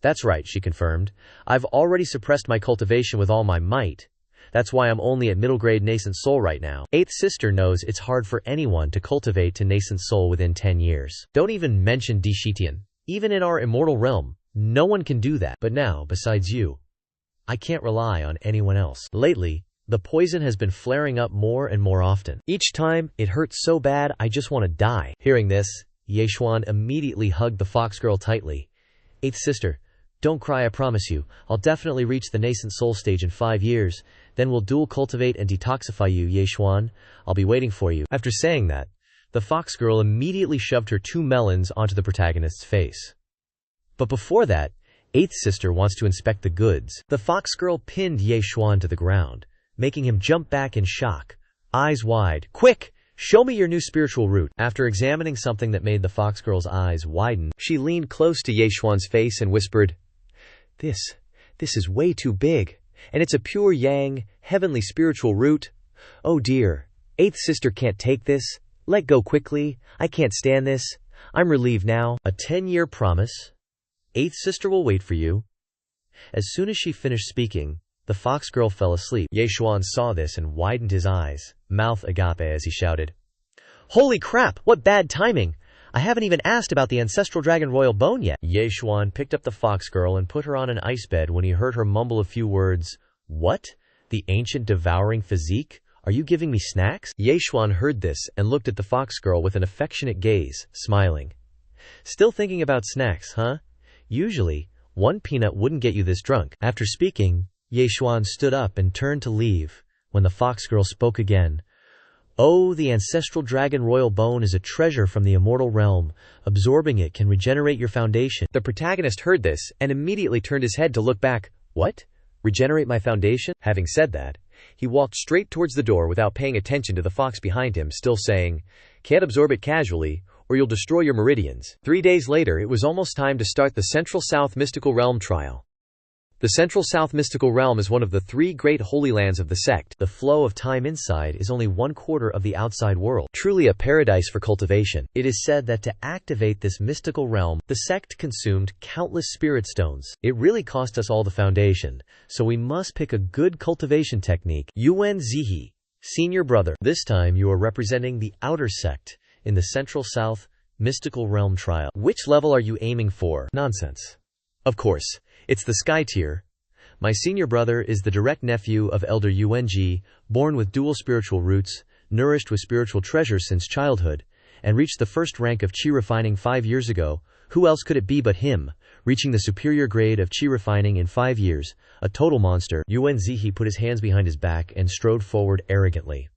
That's right, she confirmed. I've already suppressed my cultivation with all my might. That's why I'm only at middle grade nascent soul right now. 8th sister knows it's hard for anyone to cultivate to nascent soul within 10 years. Don't even mention Dishitian. Even in our immortal realm, no one can do that. But now, besides you, I can't rely on anyone else. Lately, the poison has been flaring up more and more often. Each time, it hurts so bad I just want to die. Hearing this, Ye Xuan immediately hugged the fox girl tightly. 8th sister, don't cry, I promise you. I'll definitely reach the nascent soul stage in 5 years. Then we'll dual cultivate and detoxify you, Ye Xuan. I'll be waiting for you. After saying that, the fox girl immediately shoved her 2 melons onto the protagonist's face. But before that, 8th sister wants to inspect the goods. The fox girl pinned Ye Xuan to the ground, making him jump back in shock, eyes wide. "Quick! Show me your new spiritual root." After examining something that made the fox girl's eyes widen, she leaned close to Ye Xuan's face and whispered, This is way too big. and it's a pure yang, heavenly spiritual root. Oh dear, 8th sister can't take this. Let go quickly. I can't stand this. I'm relieved now. A 10-year promise. 8th sister will wait for you. As soon as she finished speaking, the fox girl fell asleep. Yeshuan saw this and widened his eyes, mouth agape, as he shouted, "Holy crap, what bad timing! I haven't even asked about the ancestral dragon royal bone yet." Yeshuan picked up the fox girl and put her on an ice bed when he heard her mumble a few words. "What? The ancient devouring physique? Are you giving me snacks?" Yeshuan heard this and looked at the fox girl with an affectionate gaze, smiling. "Still thinking about snacks, huh? Usually, one peanut wouldn't get you this drunk." After speaking, Yeshuan stood up and turned to leave, when the fox girl spoke again. "Oh, the ancestral dragon royal bone is a treasure from the immortal realm. Absorbing it can regenerate your foundation." The protagonist heard this and immediately turned his head to look back. What? Regenerate my foundation? Having said that, he walked straight towards the door without paying attention to the fox behind him, still saying, "Can't absorb it casually, or you'll destroy your meridians." 3 days later, it was almost time to start the Central South Mystical Realm trial. The Central South Mystical Realm is one of the 3 great holy lands of the sect. The flow of time inside is only 1/4 of the outside world. Truly a paradise for cultivation. It is said that to activate this mystical realm, the sect consumed countless spirit stones. It really cost us all the foundation, so we must pick a good cultivation technique. Yuan Zihi, senior brother. This time you are representing the outer sect in the Central South Mystical Realm trial. Which level are you aiming for? Nonsense. Of course, it's the sky tier. My senior brother is the direct nephew of Elder UNG, born with dual spiritual roots, nourished with spiritual treasures since childhood, and reached the first rank of chi refining 5 years ago. Who else could it be but him, reaching the superior grade of chi refining in 5 years, a total monster. He put his hands behind his back and strode forward arrogantly.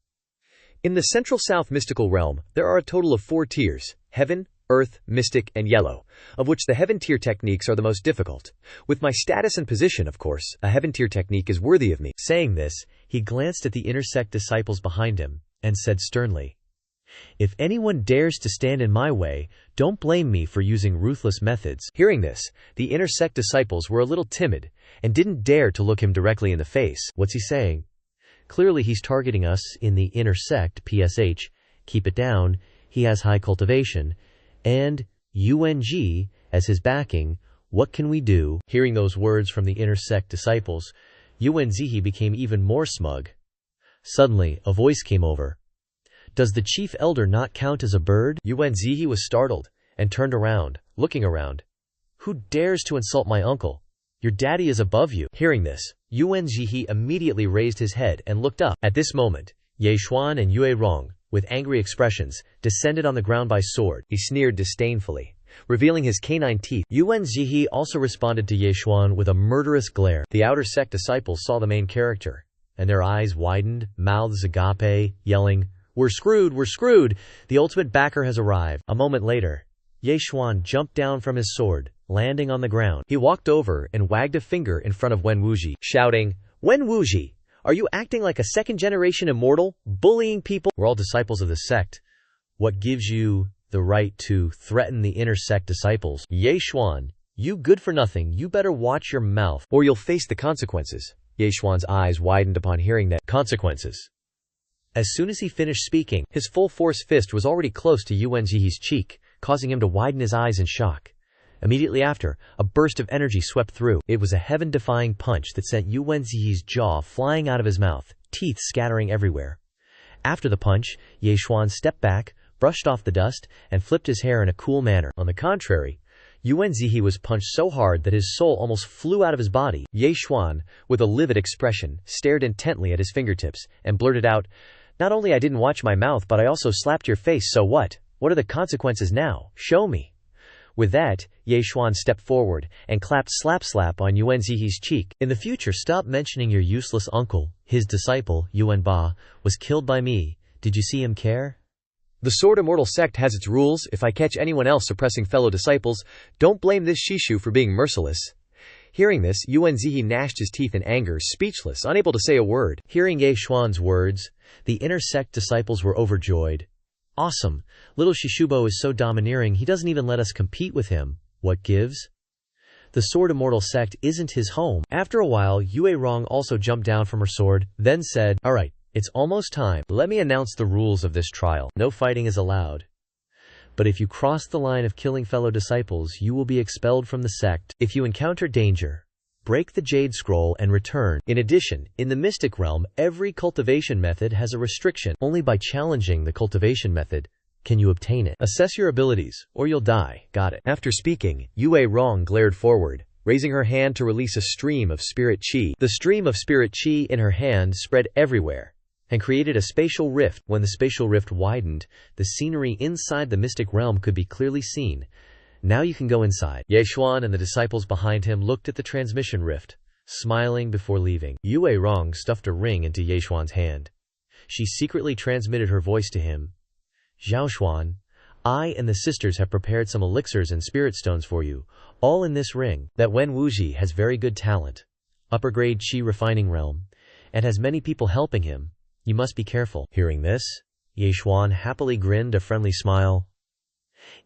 In the Central South Mystical Realm, there are a total of 4 tiers: Heaven, Earth, Mystic, and Yellow, of which the Heaven tier techniques are the most difficult. With my status and position, of course, a Heaven tier technique is worthy of me. Saying this, he glanced at the intersect disciples behind him, and said sternly, "If anyone dares to stand in my way, don't blame me for using ruthless methods." Hearing this, the intersect disciples were a little timid, and didn't dare to look him directly in the face. What's he saying? Clearly he's targeting us in the intersect, PSH. Keep it down, he has high cultivation, and UNG as his backing. What can we do? Hearing those words from the intersect disciples, UNZhi became even more smug. Suddenly, a voice came over. "Does the chief elder not count as a bird?" UNZhi was startled, and turned around, looking around. "Who dares to insult my uncle? Your daddy is above you." Hearing this, UNZhi immediately raised his head and looked up. At this moment, Yeshuan and Yue Rong, with angry expressions, descended on the ground by sword. He sneered disdainfully, revealing his canine teeth. UNZhi also responded to Yeshuan with a murderous glare. The outer sect disciples saw the main character, and their eyes widened, mouths agape, yelling, "We're screwed, we're screwed! The ultimate backer has arrived." A moment later, Yeshuan jumped down from his sword, landing on the ground. He walked over and wagged a finger in front of Wen Wuji, shouting, "Wen Wuji! Are you acting like a second-generation immortal, bullying people? We're all disciples of the sect. What gives you the right to threaten the intersect disciples? Yeshuan, you good for nothing, you better watch your mouth, or you'll face the consequences." Yeshuan's eyes widened upon hearing that. Consequences. As soon as he finished speaking, his full-force fist was already close to Yuanzihi's cheek, causing him to widen his eyes in shock. Immediately after, a burst of energy swept through. It was a heaven-defying punch that sent Yuanzihi's jaw flying out of his mouth, teeth scattering everywhere. After the punch, Yeshuan stepped back, brushed off the dust, and flipped his hair in a cool manner. On the contrary, Yuanzihi was punched so hard that his soul almost flew out of his body. Yeshuan, with a livid expression, stared intently at his fingertips, and blurted out, "Not only I didn't watch my mouth, but I also slapped your face, so what? What are the consequences now? Show me." With that, Yeshuan stepped forward and clapped slap-slap on Yuanzihi's cheek. "In the future, stop mentioning your useless uncle. His disciple, Yuan Ba, was killed by me. Did you see him care?" The Sword Immortal sect has its rules. If I catch anyone else suppressing fellow disciples, don't blame this Shishu for being merciless. Hearing this, Yuanzihi gnashed his teeth in anger, speechless, unable to say a word. Hearing Yeshuan's words, the intersect disciples were overjoyed. "Awesome! Little Shishubo is so domineering he doesn't even let us compete with him. What gives?" The Sword Immortal sect isn't his home. After a while, Yue Rong also jumped down from her sword, then said, "Alright, it's almost time. Let me announce the rules of this trial. No fighting is allowed. But if you cross the line of killing fellow disciples, you will be expelled from the sect. If you encounter danger, break the Jade Scroll and return. In addition, in the Mystic Realm, every cultivation method has a restriction. Only by challenging the cultivation method can you obtain it. Assess your abilities, or you'll die. Got it." After speaking, Yue Rong glared forward, raising her hand to release a stream of spirit chi. The stream of spirit chi in her hand spread everywhere and created a spatial rift. When the spatial rift widened, the scenery inside the Mystic Realm could be clearly seen. "Now you can go inside." Yeshuan and the disciples behind him looked at the transmission rift, smiling before leaving. Yue Rong stuffed a ring into Yeshuan's hand. She secretly transmitted her voice to him. "Zhaoshuan, I and the sisters have prepared some elixirs and spirit stones for you, all in this ring. That Wen Wuji has very good talent, upper grade chi refining realm, and has many people helping him. You must be careful." Hearing this, Yeshuan happily grinned a friendly smile.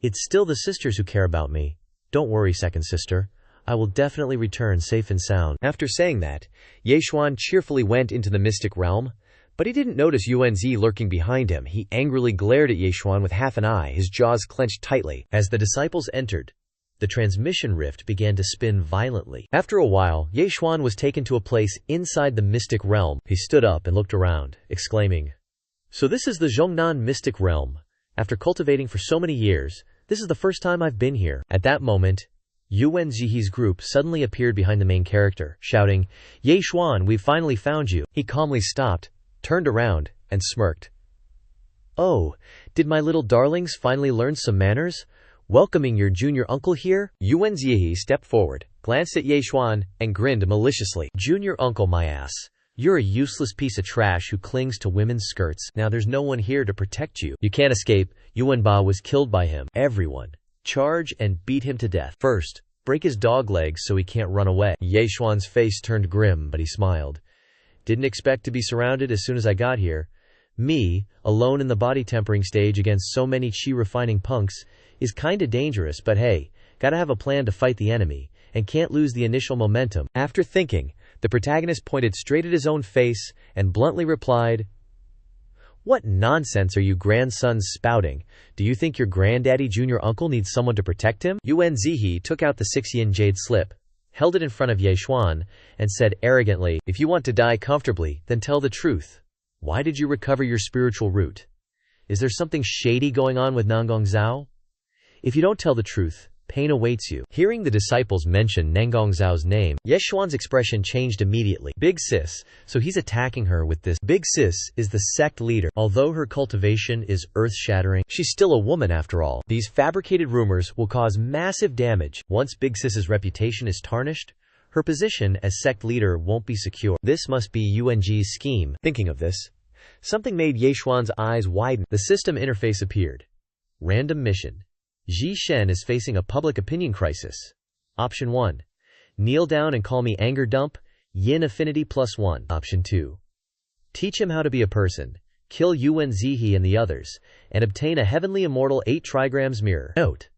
"It's still the sisters who care about me. Don't worry, second sister. I will definitely return safe and sound." After saying that, Yeshuan cheerfully went into the Mystic Realm, but he didn't notice Yuanzi lurking behind him. He angrily glared at Yeshuan with half an eye, his jaws clenched tightly. As the disciples entered, the transmission rift began to spin violently. After a while, Yeshuan was taken to a place inside the Mystic Realm. He stood up and looked around, exclaiming, "So this is the Zhongnan Mystic Realm. After cultivating for so many years, this is the first time I've been here." At that moment, Yuan Zihi's group suddenly appeared behind the main character, shouting, "Yeshuan, we've finally found you." He calmly stopped, turned around, and smirked. "Oh, did my little darlings finally learn some manners? Welcoming your junior uncle here?" Yuan Zihi stepped forward, glanced at Yeshuan, and grinned maliciously. "Junior uncle, my ass. You're a useless piece of trash who clings to women's skirts. Now there's no one here to protect you. You can't escape. Yuan Ba was killed by him. Everyone, charge and beat him to death. First, break his dog legs so he can't run away." Yeshuan's face turned grim, but he smiled. "Didn't expect to be surrounded as soon as I got here. Me, alone in the body tempering stage against so many chi refining punks, is kinda dangerous, but hey, gotta have a plan to fight the enemy, and can't lose the initial momentum." After thinking, the protagonist pointed straight at his own face and bluntly replied, "What nonsense are you grandsons spouting? Do you think your granddaddy junior uncle needs someone to protect him?" Yuan Zihi took out the 6-yin jade slip, held it in front of Yeshuan, and said arrogantly, "If you want to die comfortably, then tell the truth. Why did you recover your spiritual root? Is there something shady going on with Nangong Zhao? If you don't tell the truth, pain awaits you." Hearing the disciples mention Nangong Zhao's name, Yeshuan's expression changed immediately. Big sis, so he's attacking her with this. Big sis is the sect leader. Although her cultivation is earth-shattering, she's still a woman after all. These fabricated rumors will cause massive damage. Once Big Sis's reputation is tarnished, her position as sect leader won't be secure. This must be UNG's scheme. Thinking of this, something made Yeshuan's eyes widen. The system interface appeared. Random mission. Ji Shen is facing a public opinion crisis. Option 1. Kneel down and call me anger dump, yin affinity +1. Option 2. Teach him how to be a person, kill Yuan Zihi and the others, and obtain a Heavenly Immortal 8 trigrams mirror. Note: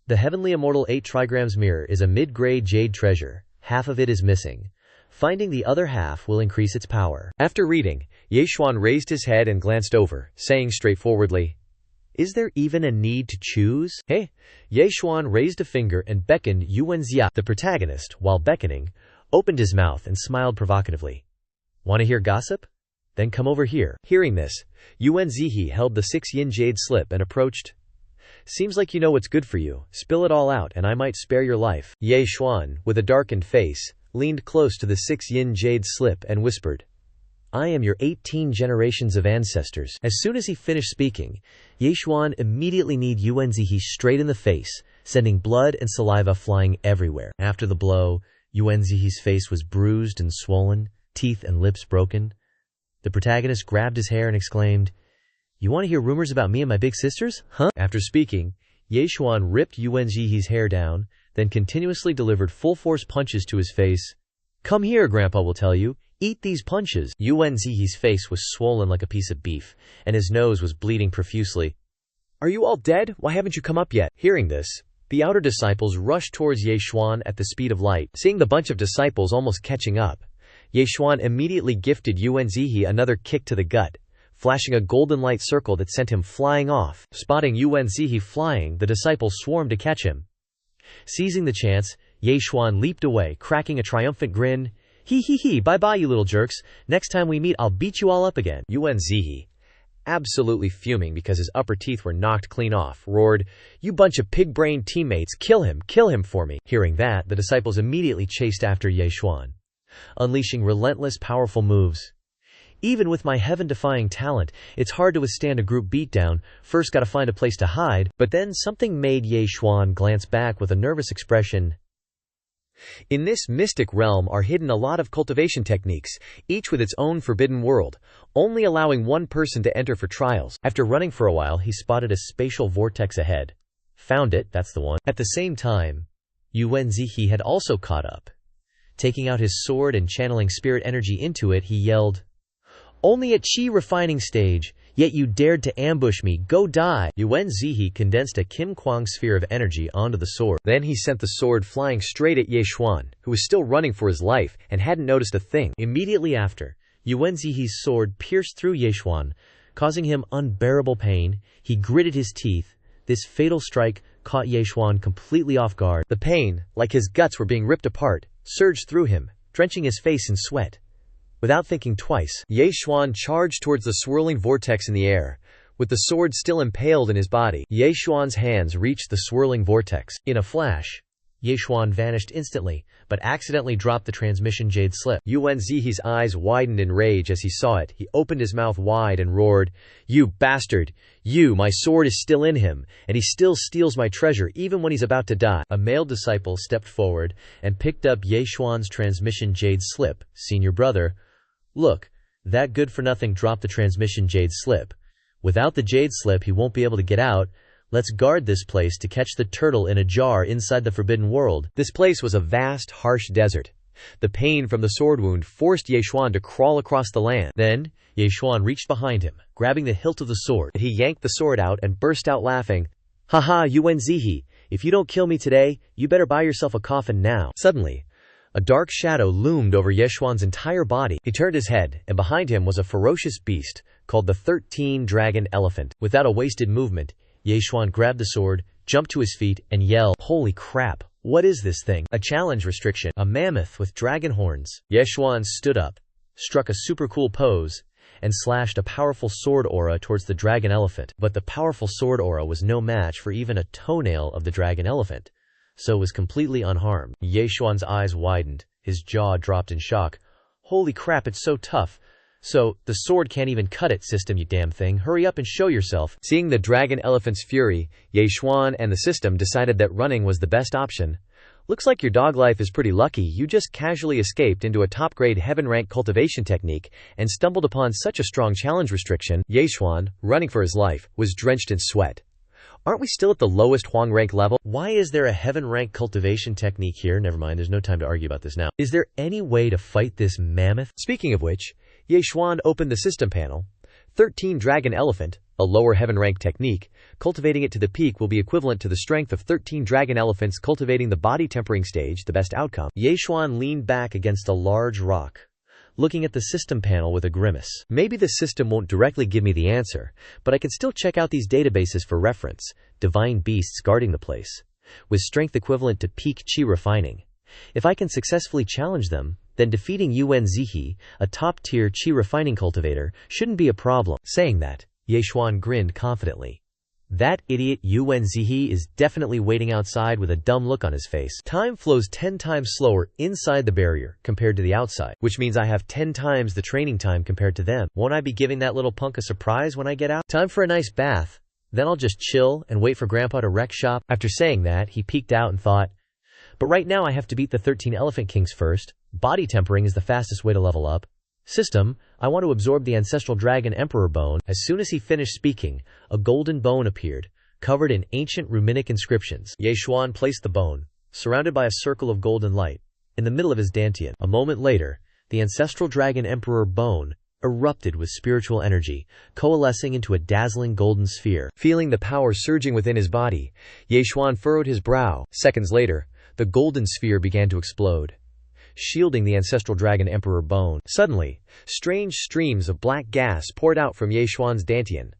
the Heavenly Immortal 8 trigrams mirror is a mid-grade jade treasure. Half of it is missing. Finding the other half will increase its power. After reading, Yeshuan raised his head and glanced over, saying straightforwardly, "Is there even a need to choose?" Hey! Yeshuan raised a finger and beckoned Yuan Zia. The protagonist, while beckoning, opened his mouth and smiled provocatively. "Want to hear gossip? Then come over here." Hearing this, Yuan Zihi held the 6-yin jade slip and approached. "Seems like you know what's good for you. Spill it all out and I might spare your life." Yeshuan, with a darkened face, leaned close to the 6-yin jade slip and whispered, "I am your 18 generations of ancestors." As soon as he finished speaking, Yeshuan immediately kneed Yuan Zihi straight in the face, sending blood and saliva flying everywhere. After the blow, Yuan Zihi's face was bruised and swollen, teeth and lips broken. The protagonist grabbed his hair and exclaimed, "You want to hear rumors about me and my big sisters? Huh?" After speaking, Yeshuan ripped Yuan Zihi's hair down, then continuously delivered full-force punches to his face. "Come here, Grandpa will tell you. Eat these punches." Yuan Zihi's face was swollen like a piece of beef, and his nose was bleeding profusely. "Are you all dead? Why haven't you come up yet?" Hearing this, The outer disciples rushed towards Ye Xuan at the speed of light. Seeing the bunch of disciples almost catching up, Ye Xuan immediately gifted Yuan Zihi another kick to the gut, flashing a golden light circle that sent him flying off. Spotting Yuan Zihi flying, the disciples swarmed to catch him. Seizing the chance, Ye Xuan leaped away, cracking a triumphant grin. Hee hee hee, bye-bye you little jerks. Next time we meet I'll beat you all up again. Yuan Zihi, absolutely fuming because his upper teeth were knocked clean off, roared, "You bunch of pig-brained teammates, kill him for me." Hearing that, the disciples immediately chased after Ye Xuan, unleashing relentless, powerful moves. Even with my heaven-defying talent, it's hard to withstand a group beatdown. First gotta find a place to hide, but then something made Ye Xuan glance back with a nervous expression. In this mystic realm are hidden a lot of cultivation techniques, each with its own forbidden world, only allowing one person to enter for trials. After running for a while, he spotted a spatial vortex ahead. Found it, that's the one. At the same time, Yuan Zihi had also caught up. Taking out his sword and channeling spirit energy into it, he yelled, "Only at Qi refining stage, yet you dared to ambush me, go die!" Yuan Zihi condensed a Kim Kwang sphere of energy onto the sword. Then he sent the sword flying straight at Ye Xuan, who was still running for his life and hadn't noticed a thing. Immediately after, Yuan Zihi's sword pierced through Ye Xuan, causing him unbearable pain. He gritted his teeth. This fatal strike caught Ye Xuan completely off guard. The pain, like his guts were being ripped apart, surged through him, drenching his face in sweat. Without thinking twice, Ye Xuan charged towards the swirling vortex in the air, with the sword still impaled in his body. Ye Xuan's hands reached the swirling vortex. In a flash, Ye Xuan vanished instantly, but accidentally dropped the transmission jade slip. Yuan Zihi's eyes widened in rage as he saw it. He opened his mouth wide and roared, "You bastard! My sword is still in him, and he still steals my treasure even when he's about to die." A male disciple stepped forward and picked up Ye Xuan's transmission jade slip. "Senior brother, look, that good-for-nothing dropped the transmission jade slip. Without the jade slip, he won't be able to get out. Let's guard this place to catch the turtle in a jar inside the forbidden world." This place was a vast, harsh desert. The pain from the sword wound forced Ye Xuan to crawl across the land. Then, Ye Xuan reached behind him, grabbing the hilt of the sword. He yanked the sword out and burst out laughing. "Haha, Yuan Zihi, if you don't kill me today, you better buy yourself a coffin now." Suddenly, a dark shadow loomed over Ye Xuan's entire body. He turned his head, and behind him was a ferocious beast called the 13 Dragon Elephant. Without a wasted movement, Ye Xuan grabbed the sword, jumped to his feet, and yelled, "Holy crap, what is this thing? A challenge restriction, a mammoth with dragon horns." Ye Xuan stood up, struck a super cool pose, and slashed a powerful sword aura towards the dragon elephant. But the powerful sword aura was no match for even a toenail of the dragon elephant, so it was completely unharmed. Ye Xuan's eyes widened, his jaw dropped in shock. "Holy crap, it's so tough. So, the sword can't even cut it, system, you damn thing. Hurry up and show yourself." Seeing the dragon elephant's fury, Ye Xuan and the system decided that running was the best option. "Looks like your dog life is pretty lucky. You just casually escaped into a top-grade heaven-rank cultivation technique and stumbled upon such a strong challenge restriction." Ye Xuan, running for his life, was drenched in sweat. Aren't we still at the lowest Huang rank level? Why is there a heaven rank cultivation technique here? Never mind, there's no time to argue about this now. Is there any way to fight this mammoth? Speaking of which, Ye Xuan opened the system panel. 13 Dragon Elephant, a lower heaven rank technique. Cultivating it to the peak will be equivalent to the strength of 13 dragon elephants cultivating the body tempering stage, the best outcome. Ye Xuan leaned back against a large rock, looking at the system panel with a grimace. Maybe the system won't directly give me the answer, but I can still check out these databases for reference. Divine beasts guarding the place, with strength equivalent to peak Qi refining. If I can successfully challenge them, then defeating Yuan Zihi, a top-tier Qi refining cultivator, shouldn't be a problem. Saying that, Ye Xuan grinned confidently. That idiot Yuan Zihi is definitely waiting outside with a dumb look on his face. Time flows 10 times slower inside the barrier compared to the outside, which means I have 10 times the training time compared to them. Won't I be giving that little punk a surprise when I get out? Time for a nice bath. Then I'll just chill and wait for Grandpa to wreck shop. After saying that, he peeked out and thought, but right now I have to beat the 13 Elephant Kings first. Body tempering is the fastest way to level up. System, I want to absorb the ancestral dragon emperor bone. As soon as he finished speaking, a golden bone appeared, covered in ancient runic inscriptions. Ye Xuan placed the bone, surrounded by a circle of golden light, in the middle of his dantian. A moment later, the ancestral dragon emperor bone erupted with spiritual energy, coalescing into a dazzling golden sphere. Feeling the power surging within his body, Yeshuan furrowed his brow. Seconds later, the golden sphere began to explode, shielding the ancestral dragon Emperor Bone. Suddenly, strange streams of black gas poured out from Yeshuan's dantian.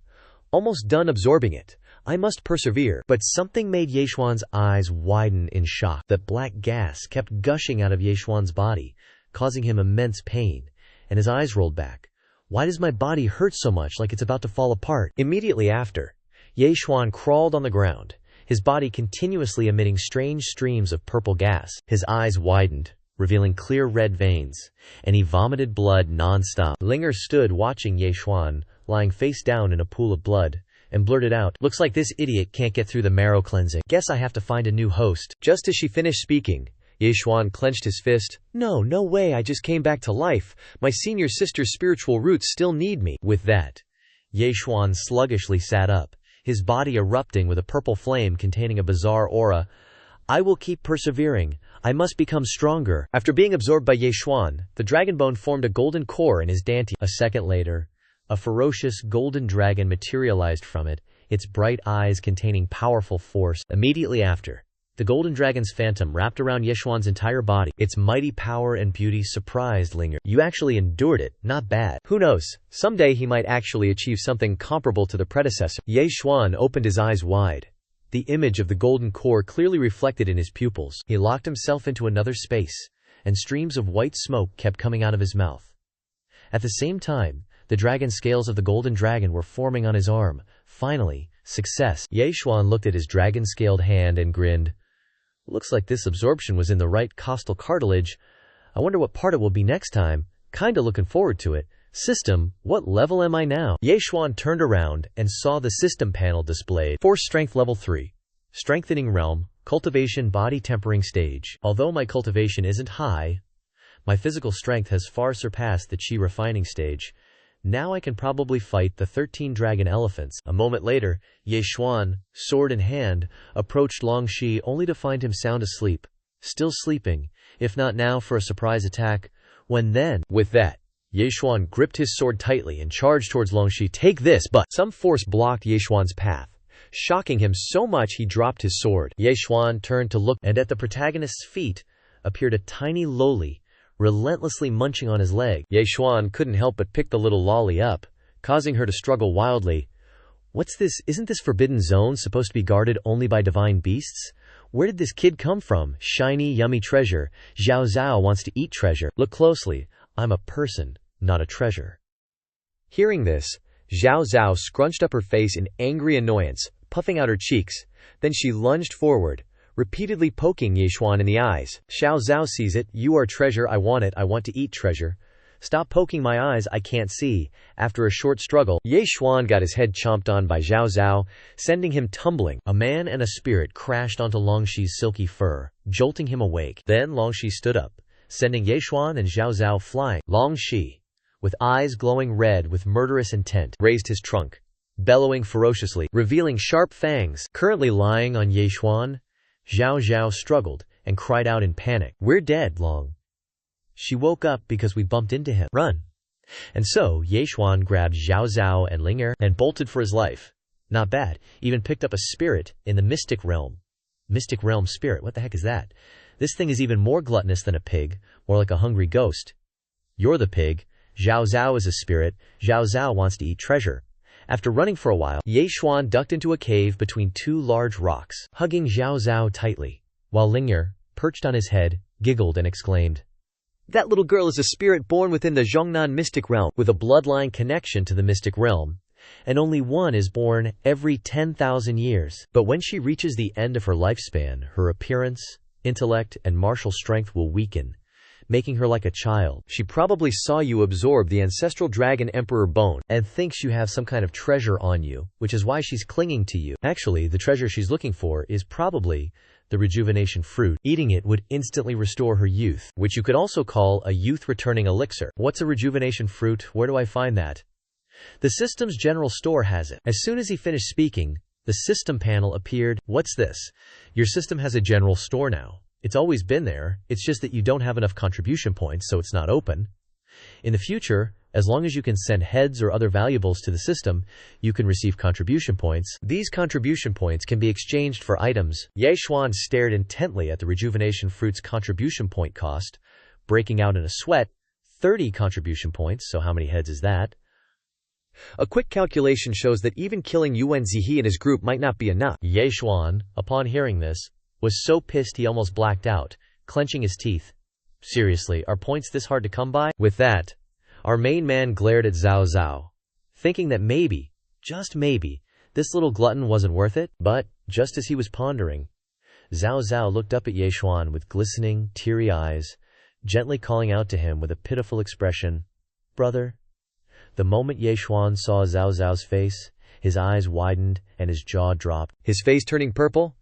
Almost done absorbing it, I must persevere. But something made Yeshuan's eyes widen in shock. That black gas kept gushing out of Yeshuan's body, causing him immense pain, and his eyes rolled back. Why does my body hurt so much, like it's about to fall apart? Immediately after, Yeshuan crawled on the ground, his body continuously emitting strange streams of purple gas. His eyes widened, revealing clear red veins, and he vomited blood non-stop. Linger stood watching Yeshuan, lying face down in a pool of blood, and blurted out, "Looks like this idiot can't get through the marrow cleansing. Guess I have to find a new host." Just as she finished speaking, Yeshuan clenched his fist. No way, I just came back to life. My senior sister's spiritual roots still need me." With that, Yeshuan sluggishly sat up, his body erupting with a purple flame containing a bizarre aura. "I will keep persevering. I must become stronger." After being absorbed by Yeshuan, the dragon bone formed a golden core in his dantian. A second later, a ferocious golden dragon materialized from it, its bright eyes containing powerful force. Immediately after, the golden dragon's phantom wrapped around Yeshuan's entire body. Its mighty power and beauty surprised Linger. "You actually endured it, not bad. Who knows, someday he might actually achieve something comparable to the predecessor." Yeshuan opened his eyes wide, the image of the golden core clearly reflected in his pupils. He locked himself into another space, and streams of white smoke kept coming out of his mouth. At the same time, the dragon scales of the golden dragon were forming on his arm. Finally, success. Yeshuan looked at his dragon-scaled hand and grinned. "Looks like this absorption was in the right costal cartilage. I wonder what part it will be next time. Kinda looking forward to it. System, what level am I now?" Yeshuan turned around and saw the system panel displayed. Force strength level 3. Strengthening realm, cultivation body tempering stage. Although my cultivation isn't high, my physical strength has far surpassed the chi refining stage. Now I can probably fight the 13 dragon elephants. A moment later, Yeshuan, sword in hand, approached Longxi only to find him sound asleep. Still sleeping, if not now for a surprise attack, when then. With that, Yeshuan gripped his sword tightly and charged towards Longxi. "Take this!" But some force blocked Yeshuan's path, shocking him so much he dropped his sword. Yeshuan turned to look, and at the protagonist's feet appeared a tiny loli, relentlessly munching on his leg. Yeshuan couldn't help but pick the little lolly up, causing her to struggle wildly. "What's this? Isn't this forbidden zone supposed to be guarded only by divine beasts? Where did this kid come from? Shiny, yummy treasure. Zhao Zhao wants to eat treasure. Look closely. I'm a person, not a treasure." Hearing this, Zhao Zhao scrunched up her face in angry annoyance, puffing out her cheeks. Then she lunged forward, repeatedly poking Yeshuan in the eyes. "Zhao Zhao sees it. You are treasure. I want it. I want to eat treasure. Stop poking my eyes. I can't see." After a short struggle, Yeshuan got his head chomped on by Zhao Zhao, sending him tumbling. A man and a spirit crashed onto Longxi's silky fur, jolting him awake. Then Longxi stood up, sending Yeshuan and Zhao Zhao flying. Longxi, with eyes glowing red with murderous intent, raised his trunk, bellowing ferociously, revealing sharp fangs. Currently lying on Yeshuan, Zhao Zhao struggled and cried out in panic, "We're dead, Long. She woke up because we bumped into him. Run!" And so Yeshuan grabbed Zhao Zhao and Linger and bolted for his life. Not bad. Even picked up a spirit in the mystic realm. Mystic realm spirit, what the heck is that? This thing is even more gluttonous than a pig, more like a hungry ghost. You're the pig. Zhao Zhao is a spirit. Zhao Zhao wants to eat treasure. After running for a while, Yeshuan ducked into a cave between two large rocks, hugging Zhao Zhao tightly, while Linger, perched on his head, giggled and exclaimed, "That little girl is a spirit born within the Zhongnan mystic realm, with a bloodline connection to the mystic realm, and only one is born every 10,000 years. But when she reaches the end of her lifespan, her appearance, intellect, and martial strength will weaken, making her like a child. She probably saw you absorb the ancestral dragon Emperor Bone and thinks you have some kind of treasure on you, which is why she's clinging to you. Actually, the treasure she's looking for is probably the rejuvenation fruit. Eating it would instantly restore her youth, which you could also call a youth-returning elixir. What's a rejuvenation fruit? Where do I find that? The system's general store has it." As soon as he finished speaking, the system panel appeared. "What's this? Your system has a general store now. It's always been there, it's just that you don't have enough contribution points, so it's not open. In the future, As long as you can send heads or other valuables to the system, you can receive contribution points. These contribution points can be exchanged for items. Ye Xuan stared intently at the rejuvenation fruit's contribution point cost, breaking out in a sweat. 30 contribution points, so how many heads is that? A quick calculation shows that even killing Yuan Zihe and his group might not be enough. Ye Xuan, upon hearing this, was so pissed he almost blacked out, clenching his teeth. Seriously, are points this hard to come by? With that, our main man glared at Zhao Zhao, thinking that maybe, just maybe, this little glutton wasn't worth it. But, just as he was pondering, Zhao Zhao looked up at Ye Xuan with glistening, teary eyes, gently calling out to him with a pitiful expression, "Brother." The moment Ye Xuan saw Zhao Zhao's face, his eyes widened and his jaw dropped. His face turning purple?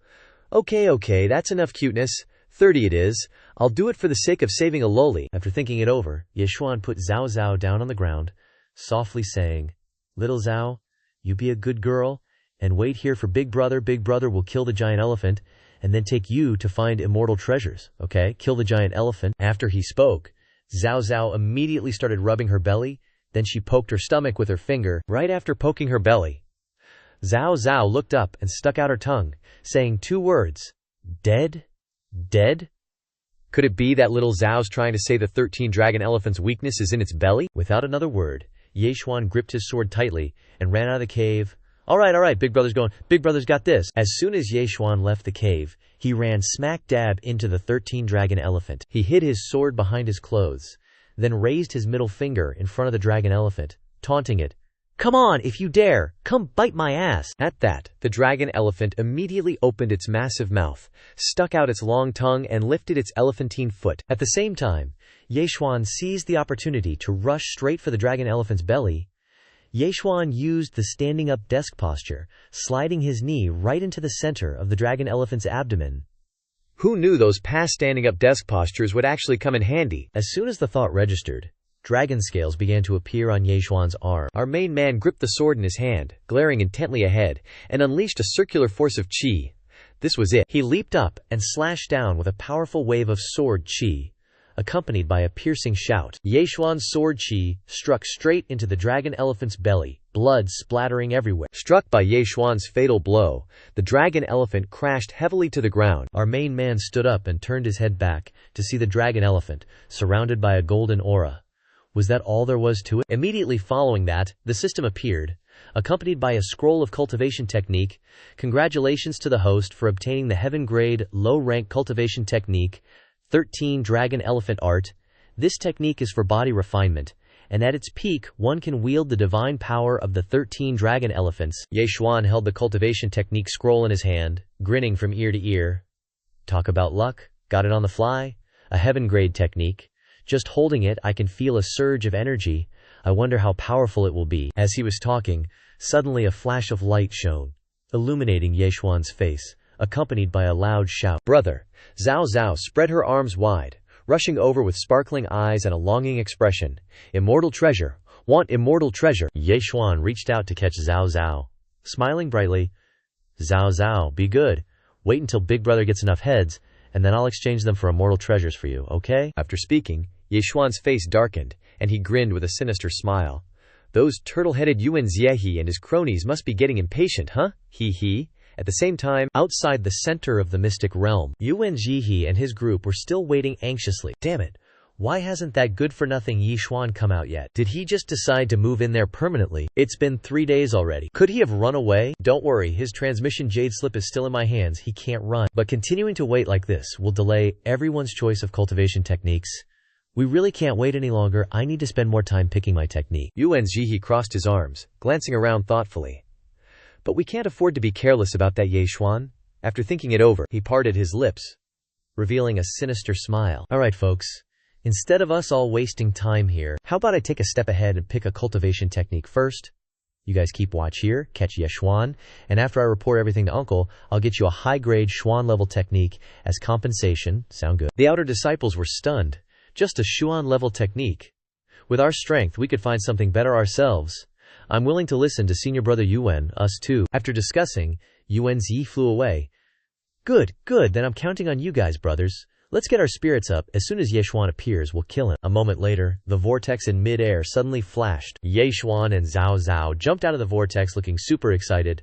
Okay, that's enough cuteness. 30 it is. I'll do it for the sake of saving a loli. After thinking it over, Ye Xuan put Zhao Zhao down on the ground, softly saying, "Little Zhao, you be a good girl, and wait here for Big Brother. Big Brother will kill the giant elephant, and then take you to find immortal treasures, okay? Kill the giant elephant." After he spoke, Zhao Zhao immediately started rubbing her belly, then she poked her stomach with her finger. Right after poking her belly, Zhao Zhao looked up and stuck out her tongue, saying 2 words, "Dead? Dead?" Could it be that little Zhao's trying to say the 13 dragon elephant's weakness is in its belly? Without another word, Ye Xuan gripped his sword tightly and ran out of the cave. All right, Big Brother's going. Big Brother's got this. As soon as Ye Xuan left the cave, he ran smack dab into the 13 dragon elephant. He hid his sword behind his clothes, then raised his middle finger in front of the dragon elephant, taunting it. "Come on, if you dare, come bite my ass." At that, the dragon elephant immediately opened its massive mouth, stuck out its long tongue and lifted its elephantine foot. At the same time, Ye Xuan seized the opportunity to rush straight for the dragon elephant's belly. Ye Xuan used the standing up desk posture, sliding his knee right into the center of the dragon elephant's abdomen. Who knew those past standing up desk postures would actually come in handy? As soon as the thought registered, dragon scales began to appear on Ye Xuan's arm. Our main man gripped the sword in his hand, glaring intently ahead, and unleashed a circular force of qi. This was it. He leaped up and slashed down with a powerful wave of sword qi, accompanied by a piercing shout. Ye Xuan's sword qi struck straight into the dragon elephant's belly, blood splattering everywhere. Struck by Ye Xuan's fatal blow, the dragon elephant crashed heavily to the ground. Our main man stood up and turned his head back to see the dragon elephant, surrounded by a golden aura. Was that all there was to it? Immediately following that, the system appeared, accompanied by a scroll of cultivation technique. Congratulations to the host for obtaining the heaven-grade, low-rank cultivation technique, 13 Dragon Elephant Art. This technique is for body refinement, and at its peak, one can wield the divine power of the 13 dragon elephants. Ye Xuan held the cultivation technique scroll in his hand, grinning from ear to ear. Talk about luck, got it on the fly, a heaven-grade technique. Just holding it, I can feel a surge of energy. I wonder how powerful it will be. As he was talking, suddenly a flash of light shone, illuminating Ye Xuan's face, accompanied by a loud shout. "Brother!" Zhao Zhao spread her arms wide, rushing over with sparkling eyes and a longing expression. "Immortal treasure! Want immortal treasure!" Ye Xuan reached out to catch Zhao Zhao, smiling brightly. "Zhao Zhao, be good. Wait until Big Brother gets enough heads, and then I'll exchange them for immortal treasures for you, okay?" After speaking, Ye Xuan's face darkened, and he grinned with a sinister smile. "Those turtle-headed Yuan Zihe and his cronies must be getting impatient, huh? He. At the same time, outside the center of the mystic realm, Yuan Zihe and his group were still waiting anxiously. Damn it, why hasn't that good-for-nothing Ye Xuan come out yet? Did he just decide to move in there permanently? It's been 3 days already. Could he have run away? Don't worry, his transmission jade slip is still in my hands, he can't run. But continuing to wait like this will delay everyone's choice of cultivation techniques. We really can't wait any longer. I need to spend more time picking my technique. Yuan Zihe crossed his arms, glancing around thoughtfully. But we can't afford to be careless about that, Ye Xuan. After thinking it over, he parted his lips, revealing a sinister smile. All right, folks. Instead of us all wasting time here, how about I take a step ahead and pick a cultivation technique first? You guys keep watch here, catch Ye Xuan, and after I report everything to Uncle, I'll get you a high-grade Xuan level technique as compensation. Sound good? The outer disciples were stunned. Just a Xuan level technique. With our strength, we could find something better ourselves. I'm willing to listen to senior brother Yuan, us too. After discussing, Yuan Zi flew away. Good, then I'm counting on you guys, brothers. Let's get our spirits up. As soon as Yeshuan appears, we'll kill him. A moment later, the vortex in mid-air suddenly flashed. Yeshuan and Zhao Zhao jumped out of the vortex looking super excited.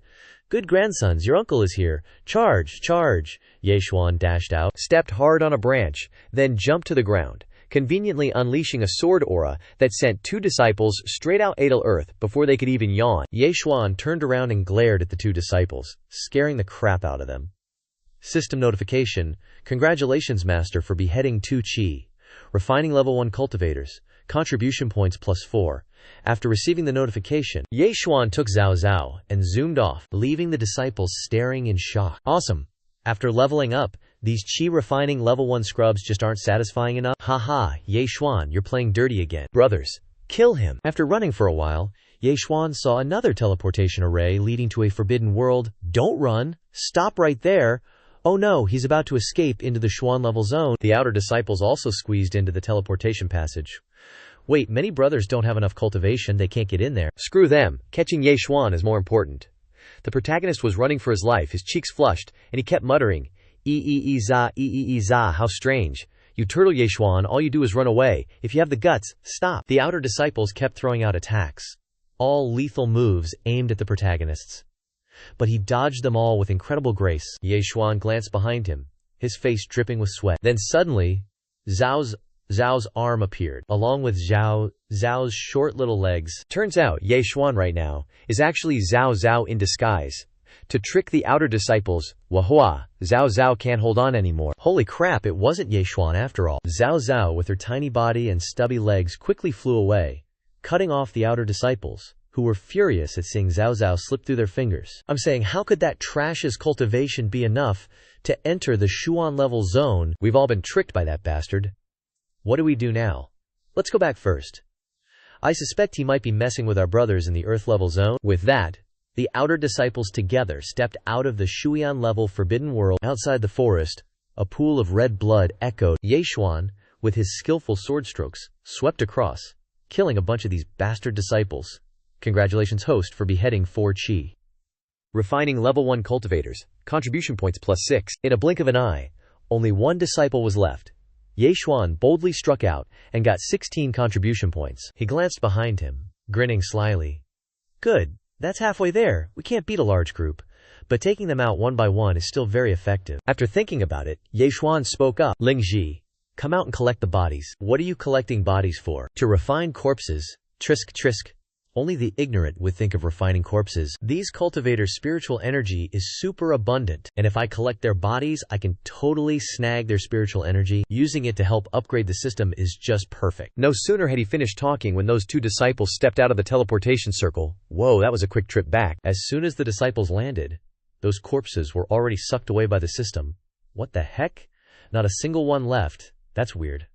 Good grandsons, your uncle is here. Charge, charge. Yeshuan dashed out, stepped hard on a branch, then jumped to the ground, conveniently unleashing a sword aura that sent 2 disciples straight out Adel Earth before they could even yawn. Yeshuan turned around and glared at the 2 disciples, scaring the crap out of them. System notification. Congratulations, Master, for beheading 2 Chi. Refining level 1 cultivators. Contribution points +4. After receiving the notification, Yeshuan took Zhao Zhao and zoomed off, leaving the disciples staring in shock. Awesome. After leveling up, these Chi refining level 1 scrubs just aren't satisfying enough? Haha, Yeshuan, you're playing dirty again. Brothers, kill him. After running for a while, Yeshuan saw another teleportation array leading to a forbidden world. Don't run. Stop right there. Oh no, he's about to escape into the Xuan level zone. The outer disciples also squeezed into the teleportation passage. Wait, many brothers don't have enough cultivation, they can't get in there. Screw them, catching Yeshuan is more important. The protagonist was running for his life, his cheeks flushed, and he kept muttering, "Ee-ee-za, how strange. You turtle Yeshuan, all you do is run away. If you have the guts, stop." The outer disciples kept throwing out attacks, all lethal moves aimed at the protagonists. But he dodged them all with incredible grace. Yeshuan glanced behind him, his face dripping with sweat. Then suddenly, Zhao's arm appeared, along with Zhao's short little legs. Turns out, Yeshuan right now is actually Zhao Zhao in disguise. To trick the outer disciples, wahua, Zhao Zhao can't hold on anymore. Holy crap, it wasn't Yeshuan after all. Zhao Zhao, with her tiny body and stubby legs, quickly flew away, cutting off the outer disciples, who were furious at seeing Zhao Zhao slip through their fingers. I'm saying, how could that trash's cultivation be enough to enter the Xuan level zone? We've all been tricked by that bastard. What do we do now? Let's go back first. I suspect he might be messing with our brothers in the Earth level zone. With that, the outer disciples together stepped out of the Shuyan level forbidden world. Outside the forest, a pool of red blood echoed. Yeshuan, with his skillful sword strokes, swept across, killing a bunch of these bastard disciples. Congratulations, host, for beheading 4 Chi. Refining level 1 cultivators, contribution points +6. In a blink of an eye, only 1 disciple was left. Yeshuan boldly struck out and got 16 contribution points. He glanced behind him, grinning slyly. Good, that's halfway there. We can't beat a large group, but taking them out one by one is still very effective. After thinking about it, Yeshuan spoke up. Lingji, come out and collect the bodies. What are you collecting bodies for? To refine corpses. Trisk trisk. Only the ignorant would think of refining corpses. These cultivators' spiritual energy is super abundant, and if I collect their bodies, I can totally snag their spiritual energy. Using it to help upgrade the system is just perfect. No sooner had he finished talking when those 2 disciples stepped out of the teleportation circle. Whoa, that was a quick trip back. As soon as the disciples landed, those corpses were already sucked away by the system. What the heck? Not a single one left. That's weird.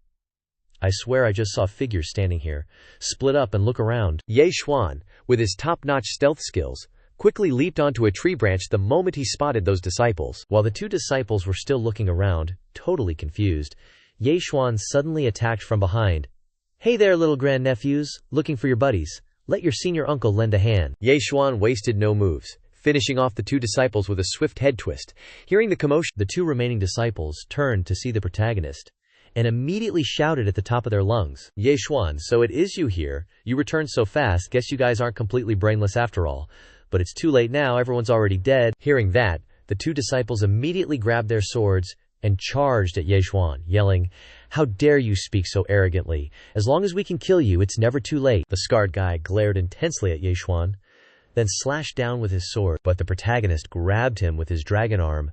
I swear I just saw figures standing here. Split up and look around. Yeshuan, with his top-notch stealth skills, quickly leaped onto a tree branch the moment he spotted those disciples. While the 2 disciples were still looking around, totally confused, Yeshuan suddenly attacked from behind. Hey there, little grandnephews, looking for your buddies. Let your senior uncle lend a hand. Yeshuan wasted no moves, finishing off the 2 disciples with a swift head twist. Hearing the commotion, the 2 remaining disciples turned to see the protagonist and immediately shouted at the top of their lungs. Yeshuan, so it is you here. You returned so fast, guess you guys aren't completely brainless after all. But it's too late now, everyone's already dead. Hearing that, the 2 disciples immediately grabbed their swords and charged at Yeshuan, yelling, "How dare you speak so arrogantly? As long as we can kill you, it's never too late." The scarred guy glared intensely at Yeshuan, then slashed down with his sword, but the protagonist grabbed him with his dragon arm.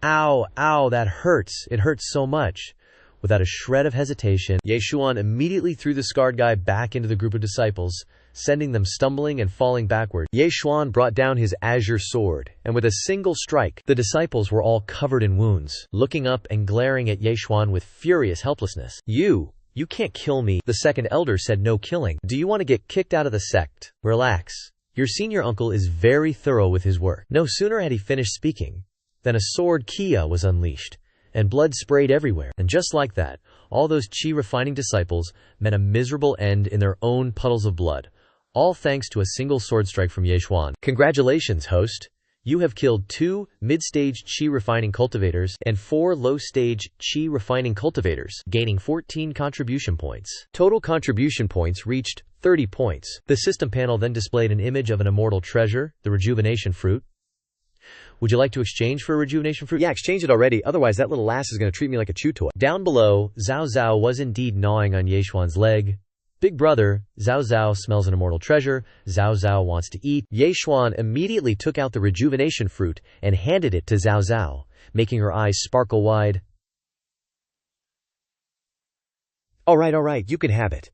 Ow, ow, that hurts. It hurts so much. Without a shred of hesitation, Yeshuan immediately threw the scarred guy back into the group of disciples, sending them stumbling and falling backward. Yeshuan brought down his azure sword, and with a single strike, the disciples were all covered in wounds, looking up and glaring at Yeshuan with furious helplessness. You can't kill me. The second elder said no killing. Do you want to get kicked out of the sect? Relax. Your senior uncle is very thorough with his work. No sooner had he finished speaking than a sword Kia was unleashed, and blood sprayed everywhere. And just like that, all those Chi refining disciples met a miserable end in their own puddles of blood, all thanks to a single sword strike from Yeshuan. Congratulations, host. You have killed 2 mid-stage Qi refining cultivators and 4 low-stage Qi refining cultivators, gaining 14 contribution points. Total contribution points reached 30 points. The system panel then displayed an image of an immortal treasure, the rejuvenation fruit. Would you like to exchange for a rejuvenation fruit? Yeah, exchange it already, otherwise that little ass is going to treat me like a chew toy. Down below, Zhao Zhao was indeed gnawing on Yeshuan's leg. Big brother, Zhao Zhao smells an immortal treasure. Zhao Zhao wants to eat. Yeshuan immediately took out the rejuvenation fruit and handed it to Zhao Zhao, making her eyes sparkle wide. All right, you can have it.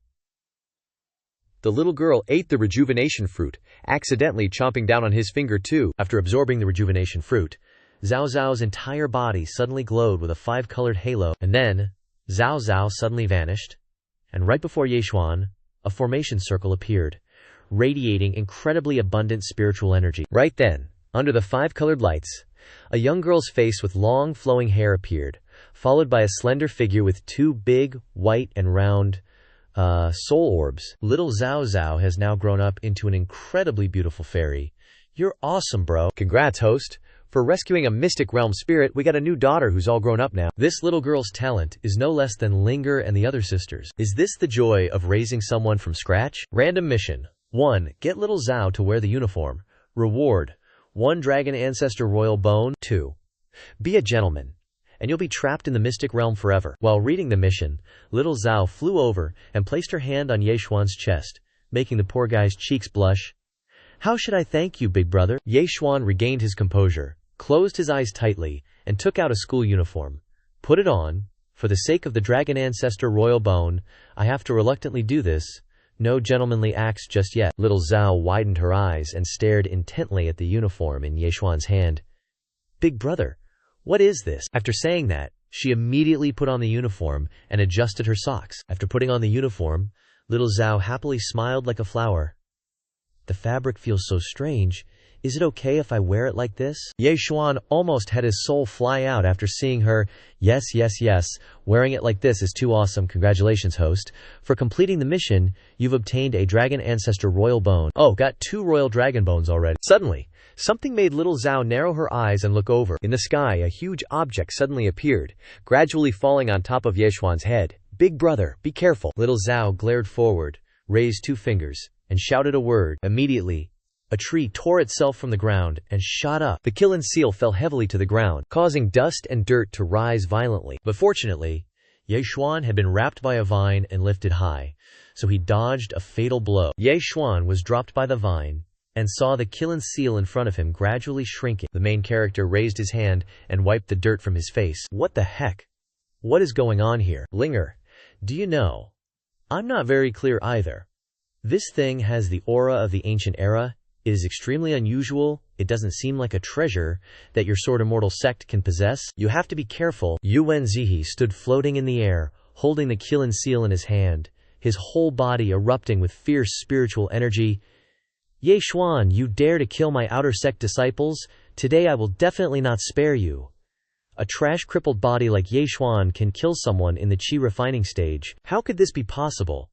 The little girl ate the rejuvenation fruit, accidentally chomping down on his finger too. After absorbing the rejuvenation fruit, Zhao Zhao's entire body suddenly glowed with a 5-colored halo, and then Zhao Zhao suddenly vanished. And right before Yeshuan, a formation circle appeared, radiating incredibly abundant spiritual energy. Right then, under the 5-colored lights, a young girl's face with long flowing hair appeared, followed by a slender figure with 2 big, white and round, soul orbs. Little Zhao Zhao has now grown up into an incredibly beautiful fairy. You're awesome, bro. Congrats, host. For rescuing a mystic realm spirit, we got a new daughter who's all grown up now. This little girl's talent is no less than Linger and the other sisters. Is this the joy of raising someone from scratch? Random mission. 1. Get little Zhao to wear the uniform. Reward. 1 dragon ancestor royal bone. 2. Be a gentleman, and you'll be trapped in the mystic realm forever. While reading the mission, little Zhao flew over and placed her hand on Yeshuan's chest, making the poor guy's cheeks blush. How should I thank you, big brother? Yeshuan regained his composure, closed his eyes tightly, and took out a school uniform. Put it on. For the sake of the dragon ancestor royal bone, I have to reluctantly do this. No gentlemanly acts just yet. Little Zhao widened her eyes and stared intently at the uniform in Yeshuan's hand. Big brother, what is this? After saying that, she immediately put on the uniform and adjusted her socks. After putting on the uniform, little Zhao happily smiled like a flower. The fabric feels so strange. Is it okay if I wear it like this? Yeshuan almost had his soul fly out after seeing her. Yes. Wearing it like this is too awesome. Congratulations, host. For completing the mission, you've obtained a dragon ancestor royal bone. Oh, got 2 royal dragon bones already. Suddenly, something made little Zhao narrow her eyes and look over. In the sky, a huge object suddenly appeared, gradually falling on top of Yeshuan's head. Big brother, be careful. Little Zhao glared forward, raised 2 fingers, and shouted a word. Immediately, a tree tore itself from the ground and shot up. The kiln seal fell heavily to the ground, causing dust and dirt to rise violently. But fortunately, Yeshuan had been wrapped by a vine and lifted high, so he dodged a fatal blow. Yeshuan was dropped by the vine and saw the kiln seal in front of him gradually shrinking. The main character raised his hand and wiped the dirt from his face. What the heck? What is going on here? Linger, do you know? I'm not very clear either. This thing has the aura of the ancient era. It is extremely unusual. It doesn't seem like a treasure that your sword immortal sect can possess. You have to be careful. Yuan Zihi stood floating in the air, holding the kiln seal in his hand, his whole body erupting with fierce spiritual energy. Yeshuan, you dare to kill my outer sect disciples? Today I will definitely not spare you. A trash-crippled body like Yeshuan can kill someone in the Qi refining stage. How could this be possible?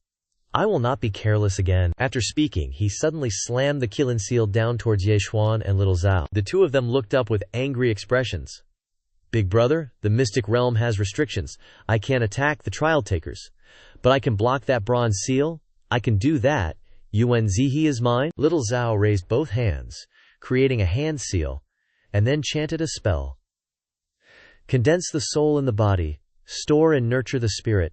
I will not be careless again. After speaking, he suddenly slammed the kiln seal down towards Yeshuan and little Zhao. The 2 of them looked up with angry expressions. Big brother, the mystic realm has restrictions. I can't attack the trial takers. But I can block that bronze seal. I can do that. Yuan Zihi is mine. Little Zhao raised both hands, creating a hand seal, and then chanted a spell. Condense the soul in the body. Store and nurture the spirit.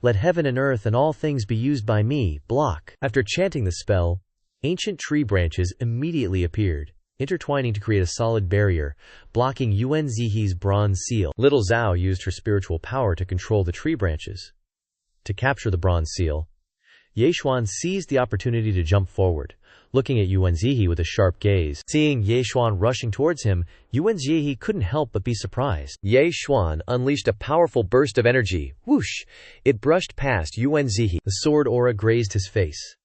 Let heaven and earth and all things be used by me. Block. After chanting the spell, ancient tree branches immediately appeared, intertwining to create a solid barrier, blocking Yuan Zihi's bronze seal. Little Zhao used her spiritual power to control the tree branches. To capture the bronze seal, Yeshuan seized the opportunity to jump forward, looking at Yuan Zihi with a sharp gaze. Seeing Yeshuan rushing towards him, Yuan Zihi couldn't help but be surprised. Yeshuan unleashed a powerful burst of energy. Whoosh! It brushed past Yuan Zihi. The sword aura grazed his face,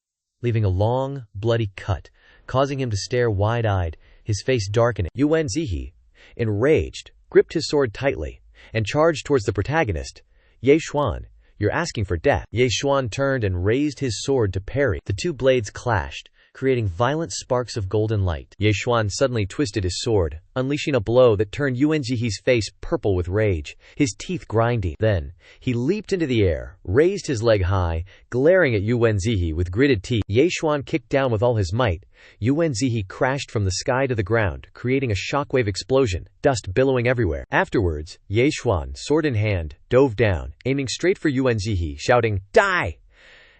leaving a long, bloody cut, causing him to stare wide-eyed, his face darkening. Yuan Zihi, enraged, gripped his sword tightly, and charged towards the protagonist. Yeshuan, you're asking for death. Yeshuan turned and raised his sword to parry. The 2 blades clashed, creating violent sparks of golden light. Ye Xuan suddenly twisted his sword, unleashing a blow that turned Yuan Zihi's face purple with rage, his teeth grinding. Then, he leaped into the air, raised his leg high, glaring at Yuan Zihi with gritted teeth. Ye Xuan kicked down with all his might. Yuan Zihi crashed from the sky to the ground, creating a shockwave explosion, dust billowing everywhere. Afterwards, Ye Xuan, sword in hand, dove down, aiming straight for Yuan Zihi, shouting, "Die!"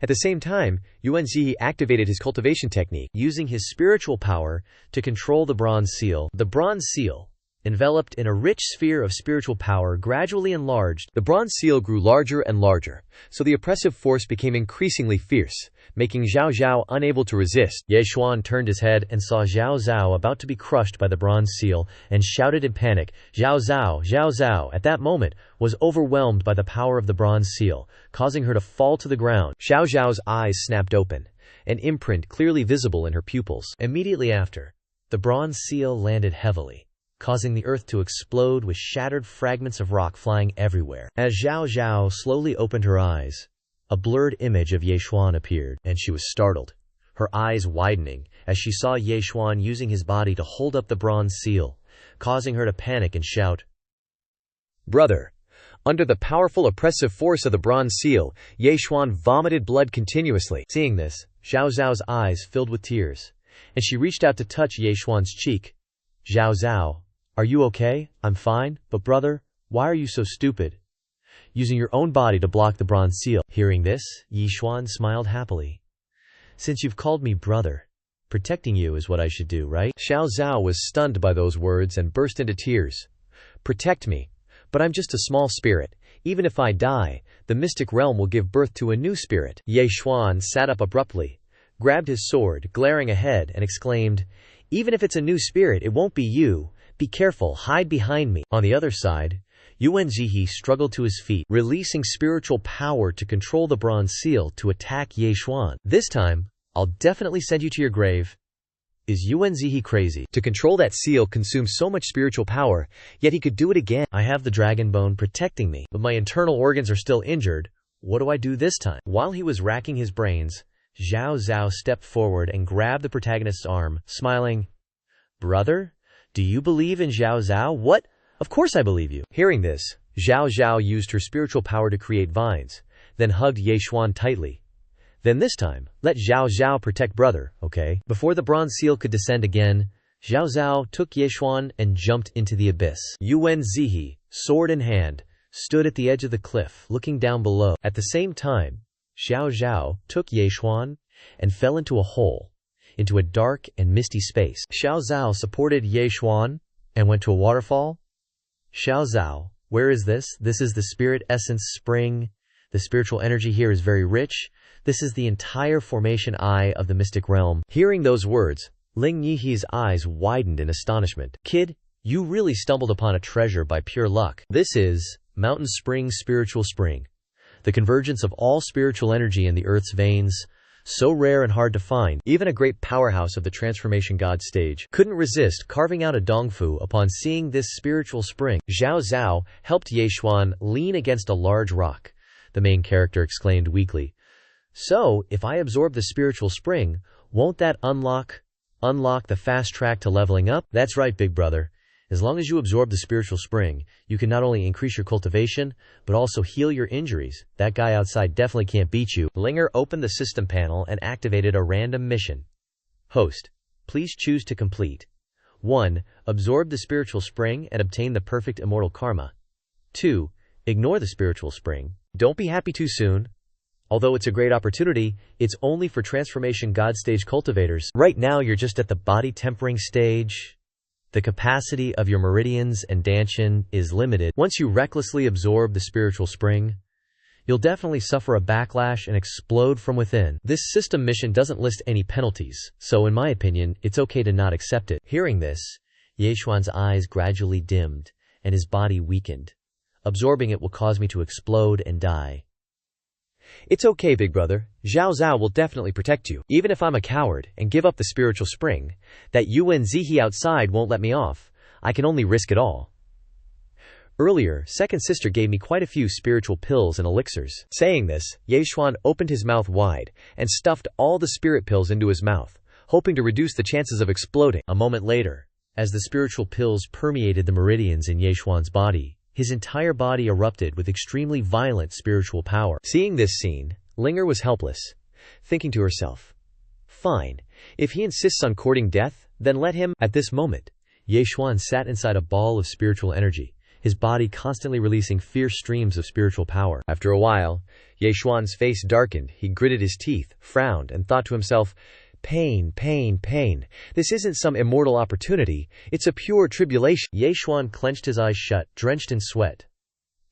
At the same time, Yuan Zihi activated his cultivation technique, using his spiritual power to control the bronze seal. The bronze seal, enveloped in a rich sphere of spiritual power, gradually enlarged. The bronze seal grew larger and larger, so the oppressive force became increasingly fierce, making Zhao Zhao unable to resist. Ye Xuan turned his head and saw Zhao Zhao about to be crushed by the bronze seal, and shouted in panic, "Zhao Zhao, Zhao Zhao!" At that moment, was overwhelmed by the power of the bronze seal, causing her to fall to the ground. Zhao Zhao's eyes snapped open, an imprint clearly visible in her pupils. Immediately after, the bronze seal landed heavily, causing the earth to explode with shattered fragments of rock flying everywhere. As Zhao Zhao slowly opened her eyes, a blurred image of Ye Xuan appeared, and she was startled, her eyes widening as she saw Ye Xuan using his body to hold up the bronze seal, causing her to panic and shout, "Brother!" Under the powerful oppressive force of the bronze seal, Ye Xuan vomited blood continuously. Seeing this, Zhao Zhao's eyes filled with tears, and she reached out to touch Ye Xuan's cheek. "Zhao Zhao, are you okay?" "I'm fine, but brother, why are you so stupid? Using your own body to block the bronze seal." Hearing this, Ye Xuan smiled happily. "Since you've called me brother, protecting you is what I should do, right?" Zhao Zhao was stunned by those words and burst into tears. "Protect me? But I'm just a small spirit. Even if I die, the mystic realm will give birth to a new spirit." Ye Xuan sat up abruptly, grabbed his sword, glaring ahead, and exclaimed, "Even if it's a new spirit, it won't be you. Be careful, hide behind me." On the other side, Yuan Zihi struggled to his feet, releasing spiritual power to control the bronze seal to attack Ye Xuan. "This time, I'll definitely send you to your grave." Is Yuan Zihi crazy? To control that seal consumed so much spiritual power, yet he could do it again. "I have the dragon bone protecting me, but my internal organs are still injured. What do I do this time?" While he was racking his brains, Zhao Zhao stepped forward and grabbed the protagonist's arm, smiling. "Brother, do you believe in Zhao Zhao?" "What? Of course I believe you." Hearing this, Zhao Zhao used her spiritual power to create vines, then hugged Ye Xuan tightly. "Then this time, let Zhao Zhao protect brother, okay?" Before the bronze seal could descend again, Zhao Zhao took Ye Xuan and jumped into the abyss. Yuan Zihi, sword in hand, stood at the edge of the cliff, looking down below. At the same time, Zhao Zhao took Ye Xuan and fell into a hole, into a dark and misty space. Zhao Zhao supported Ye Xuan and went to a waterfall. "Zhao Zhao, where is this?" "This is the spirit essence spring. The spiritual energy here is very rich. This is the entire formation eye of the mystic realm." Hearing those words, Ling Yihi's eyes widened in astonishment. "Kid, you really stumbled upon a treasure by pure luck. This is Mountain Spring Spiritual Spring, the convergence of all spiritual energy in the earth's veins, so rare and hard to find. Even a great powerhouse of the transformation god stage couldn't resist carving out a dongfu upon seeing this spiritual spring." Zhao Zhao helped Ye Xuan lean against a large rock. The main character exclaimed weakly, "So, if I absorb the spiritual spring, won't that unlock the fast track to leveling up?" "That's right, big brother. As long as you absorb the spiritual spring, you can not only increase your cultivation, but also heal your injuries. That guy outside definitely can't beat you." Linger opened the system panel and activated a random mission. "Host, please choose to complete. 1. Absorb the spiritual spring and obtain the perfect immortal karma. 2. Ignore the spiritual spring. Don't be happy too soon. Although it's a great opportunity, it's only for transformation god stage cultivators. Right now you're just at the body tempering stage. The capacity of your meridians and dantian is limited. Once you recklessly absorb the spiritual spring, you'll definitely suffer a backlash and explode from within. This system mission doesn't list any penalties, so in my opinion, it's okay to not accept it." Hearing this, Ye Xuan's eyes gradually dimmed, and his body weakened. "Absorbing it will cause me to explode and die." "It's okay, big brother. Zhao Zhao will definitely protect you. Even if I'm a coward and give up the spiritual spring, that Yuan Zihi outside won't let me off. I can only risk it all. Earlier, second sister gave me quite a few spiritual pills and elixirs." Saying this, Ye Xuan opened his mouth wide and stuffed all the spirit pills into his mouth, hoping to reduce the chances of exploding. A moment later, as the spiritual pills permeated the meridians in Yeshuan's body, his entire body erupted with extremely violent spiritual power. Seeing this scene, Linger was helpless, thinking to herself, "Fine, if he insists on courting death, then let him." At this moment, Yeshuan sat inside a ball of spiritual energy, his body constantly releasing fierce streams of spiritual power. After a while, Yeshuan's face darkened, he gritted his teeth, frowned, and thought to himself, "Pain, pain, pain. This isn't some immortal opportunity, it's a pure tribulation." Yeshuan clenched his eyes shut, drenched in sweat.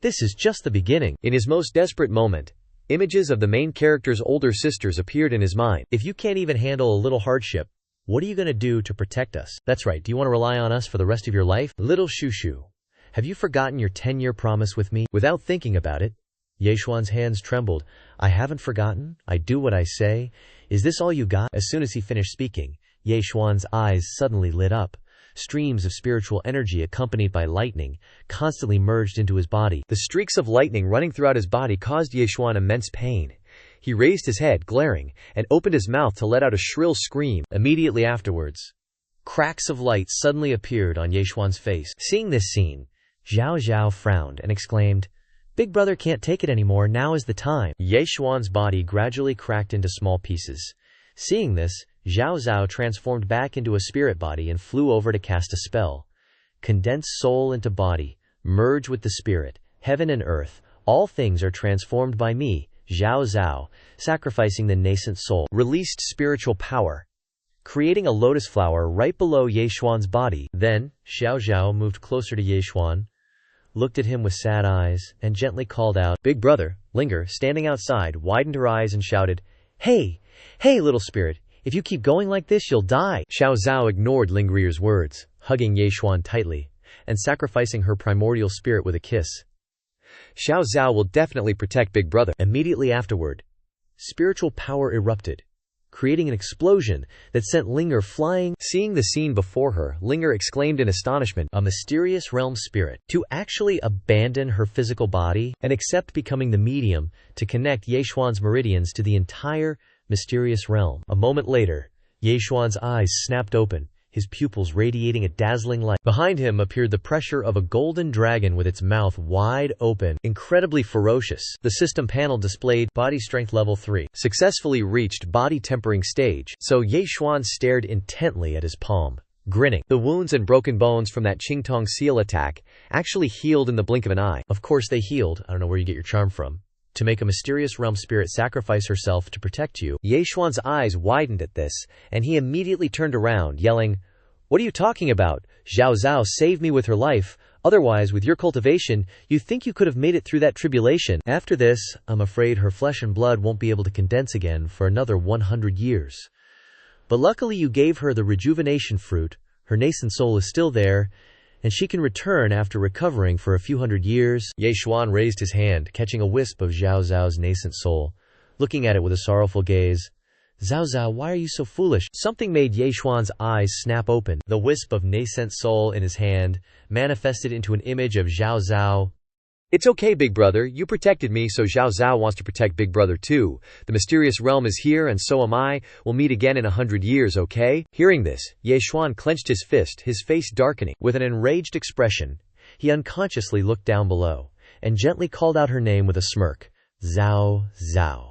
This is just the beginning. In his most desperate moment, images of the main character's older sisters appeared in his mind. If you can't even handle a little hardship, what are you going to do to protect us? That's right, do you want to rely on us for the rest of your life? Little Shushu, have you forgotten your 10-year promise with me? Without thinking about it, Yeshuan's hands trembled. I haven't forgotten. I do what I say. Is this all you got? As soon as he finished speaking, Yeshuan's eyes suddenly lit up. Streams of spiritual energy accompanied by lightning constantly merged into his body. The streaks of lightning running throughout his body caused Yeshuan immense pain. He raised his head, glaring, and opened his mouth to let out a shrill scream. Immediately afterwards, cracks of light suddenly appeared on Yeshuan's face. Seeing this scene, Zhao Zhao frowned and exclaimed, "Big brother can't take it anymore, now is the time." Yeshuan's body gradually cracked into small pieces. Seeing this, Zhao Zhao transformed back into a spirit body and flew over to cast a spell. Condense soul into body, merge with the spirit, heaven and earth, all things are transformed by me, Zhao Zhao, sacrificing the nascent soul. Released spiritual power, creating a lotus flower right below Yeshuan's body. Then, Xiao Zhao moved closer to Yeshuan, looked at him with sad eyes, and gently called out, "Big brother." Linger, standing outside, widened her eyes and shouted, "Hey! Hey, little spirit! If you keep going like this, you'll die!" Xiao Zhao ignored Lingerier's words, hugging Yeshuan tightly, and sacrificing her primordial spirit with a kiss. "Xiao Zhao will definitely protect Big brother." Immediately afterward, spiritual power erupted, creating an explosion that sent Linger flying. Seeing the scene before her, Linger exclaimed in astonishment, a mysterious realm spirit, to actually abandon her physical body and accept becoming the medium to connect Yeshuan's meridians to the entire mysterious realm. A moment later, Yeshuan's eyes snapped open, his pupils radiating a dazzling light. Behind him appeared the pressure of a golden dragon with its mouth wide open, incredibly ferocious. The system panel displayed body strength level 3. Successfully reached body tempering stage, so Yeshuan stared intently at his palm, grinning. The wounds and broken bones from that Qingtong seal attack actually healed in the blink of an eye. Of course they healed. I don't know where you get your charm from. To make a mysterious realm spirit sacrifice herself to protect you. Yeshuan's eyes widened at this, and he immediately turned around, yelling, "What are you talking about? Zhao Zhao saved me with her life. Otherwise, with your cultivation, you think you could have made it through that tribulation." After this, I'm afraid her flesh and blood won't be able to condense again for another 100 years. But luckily you gave her the rejuvenation fruit. Her nascent soul is still there, and she can return after recovering for a few hundred years. Yeshuan raised his hand, catching a wisp of Zhao Zhao's nascent soul, looking at it with a sorrowful gaze. Zhao Zhao, why are you so foolish? Something made Yeshuan's eyes snap open. The wisp of nascent soul in his hand manifested into an image of Zhao Zhao. "It's okay, Big brother, you protected me, so Zhao Zhao wants to protect Big brother too. The mysterious realm is here and so am I. We'll meet again in 100 years, okay?" Hearing this, Yeshuan clenched his fist, his face darkening. With an enraged expression, he unconsciously looked down below, and gently called out her name with a smirk, Zhao Zhao.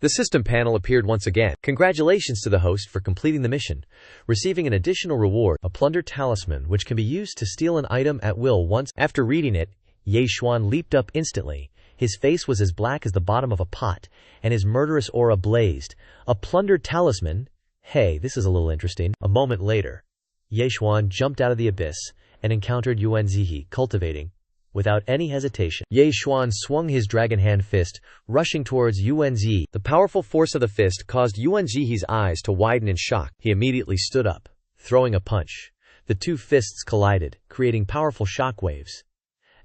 The system panel appeared once again. Congratulations to the host for completing the mission, receiving an additional reward, a plunder talisman which can be used to steal an item at will once. After reading it, Yeshuan leaped up instantly. His face was as black as the bottom of a pot, and his murderous aura blazed. A plundered talisman? Hey, this is a little interesting. A moment later, Yeshuan jumped out of the abyss and encountered Yuan Zihi, cultivating. Without any hesitation, Yeshuan swung his dragon hand fist, rushing towards Yuan Zihi. The powerful force of the fist caused Yuan Zihi's eyes to widen in shock. He immediately stood up, throwing a punch. The two fists collided, creating powerful shock waves.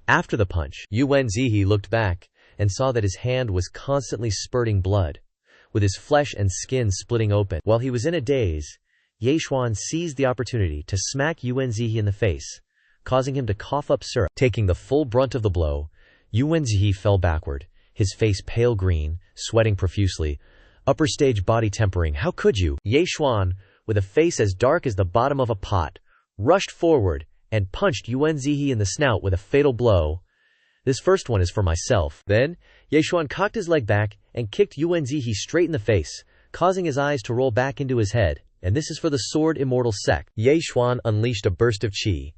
After the punch, Yuan Zihi looked back and saw that his hand was constantly spurting blood, with his flesh and skin splitting open. While he was in a daze, Yeshuan seized the opportunity to smack Yuan Zihi in the face, causing him to cough up syrup. Taking the full brunt of the blow, Yuan Zihi fell backward, his face pale green, sweating profusely. Upper stage body tempering. How could you? Yeshuan, with a face as dark as the bottom of a pot, rushed forward and punched Yuan Zihe in the snout with a fatal blow. This first one is for myself. Then, Yeshuan cocked his leg back and kicked Yuan Zihe straight in the face, causing his eyes to roll back into his head. And this is for the Sword Immortal Sect. Yeshuan unleashed a burst of qi,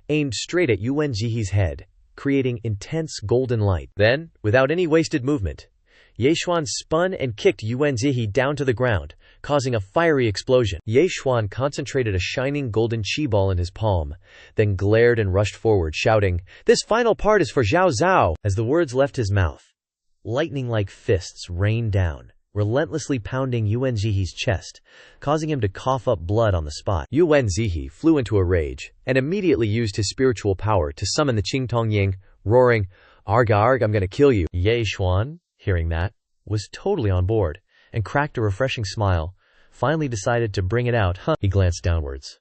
aimed straight at Yuan Zihe's head, creating intense golden light. Then, without any wasted movement, Yeshuan spun and kicked Yuan Zihe down to the ground, causing a fiery explosion. Yeshuan concentrated a shining golden qi ball in his palm, then glared and rushed forward, shouting, "This final part is for Zhao Zhao!" As the words left his mouth, lightning-like fists rained down, relentlessly pounding Yuan Zihe's chest, causing him to cough up blood on the spot. Yuan Zihe flew into a rage, and immediately used his spiritual power to summon the Qingtong Ying, roaring, "Arg arg, I'm gonna kill you!" Yeshuan, hearing that, was totally on board, and cracked a refreshing smile, finally decided to bring it out. He glanced downwards.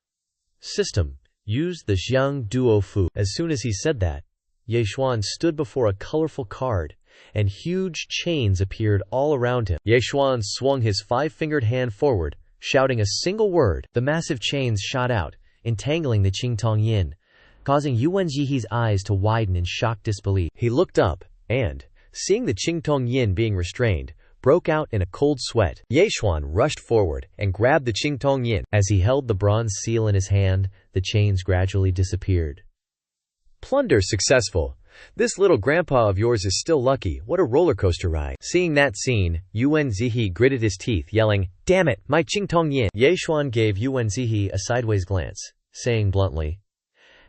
System, use the Xiang Duo Fu. As soon as he said that, Yeshuan stood before a colorful card, and huge chains appeared all around him. Yeshuan swung his five-fingered hand forward, shouting a single word. The massive chains shot out, entangling the Qingtong Yin, causing Yuan Zihe's eyes to widen in shocked disbelief. He looked up, and, seeing the Qingtong Yin being restrained, broke out in a cold sweat. Yeshuan rushed forward and grabbed the Qingtong Yin. As he held the bronze seal in his hand, the chains gradually disappeared. Plunder successful. This little grandpa of yours is still lucky. What a roller coaster ride. Seeing that scene, Yuan Zihe gritted his teeth, yelling, "Damn it, my Qingtong Yin!" Yeshuan gave Yuan Zihe a sideways glance, saying bluntly,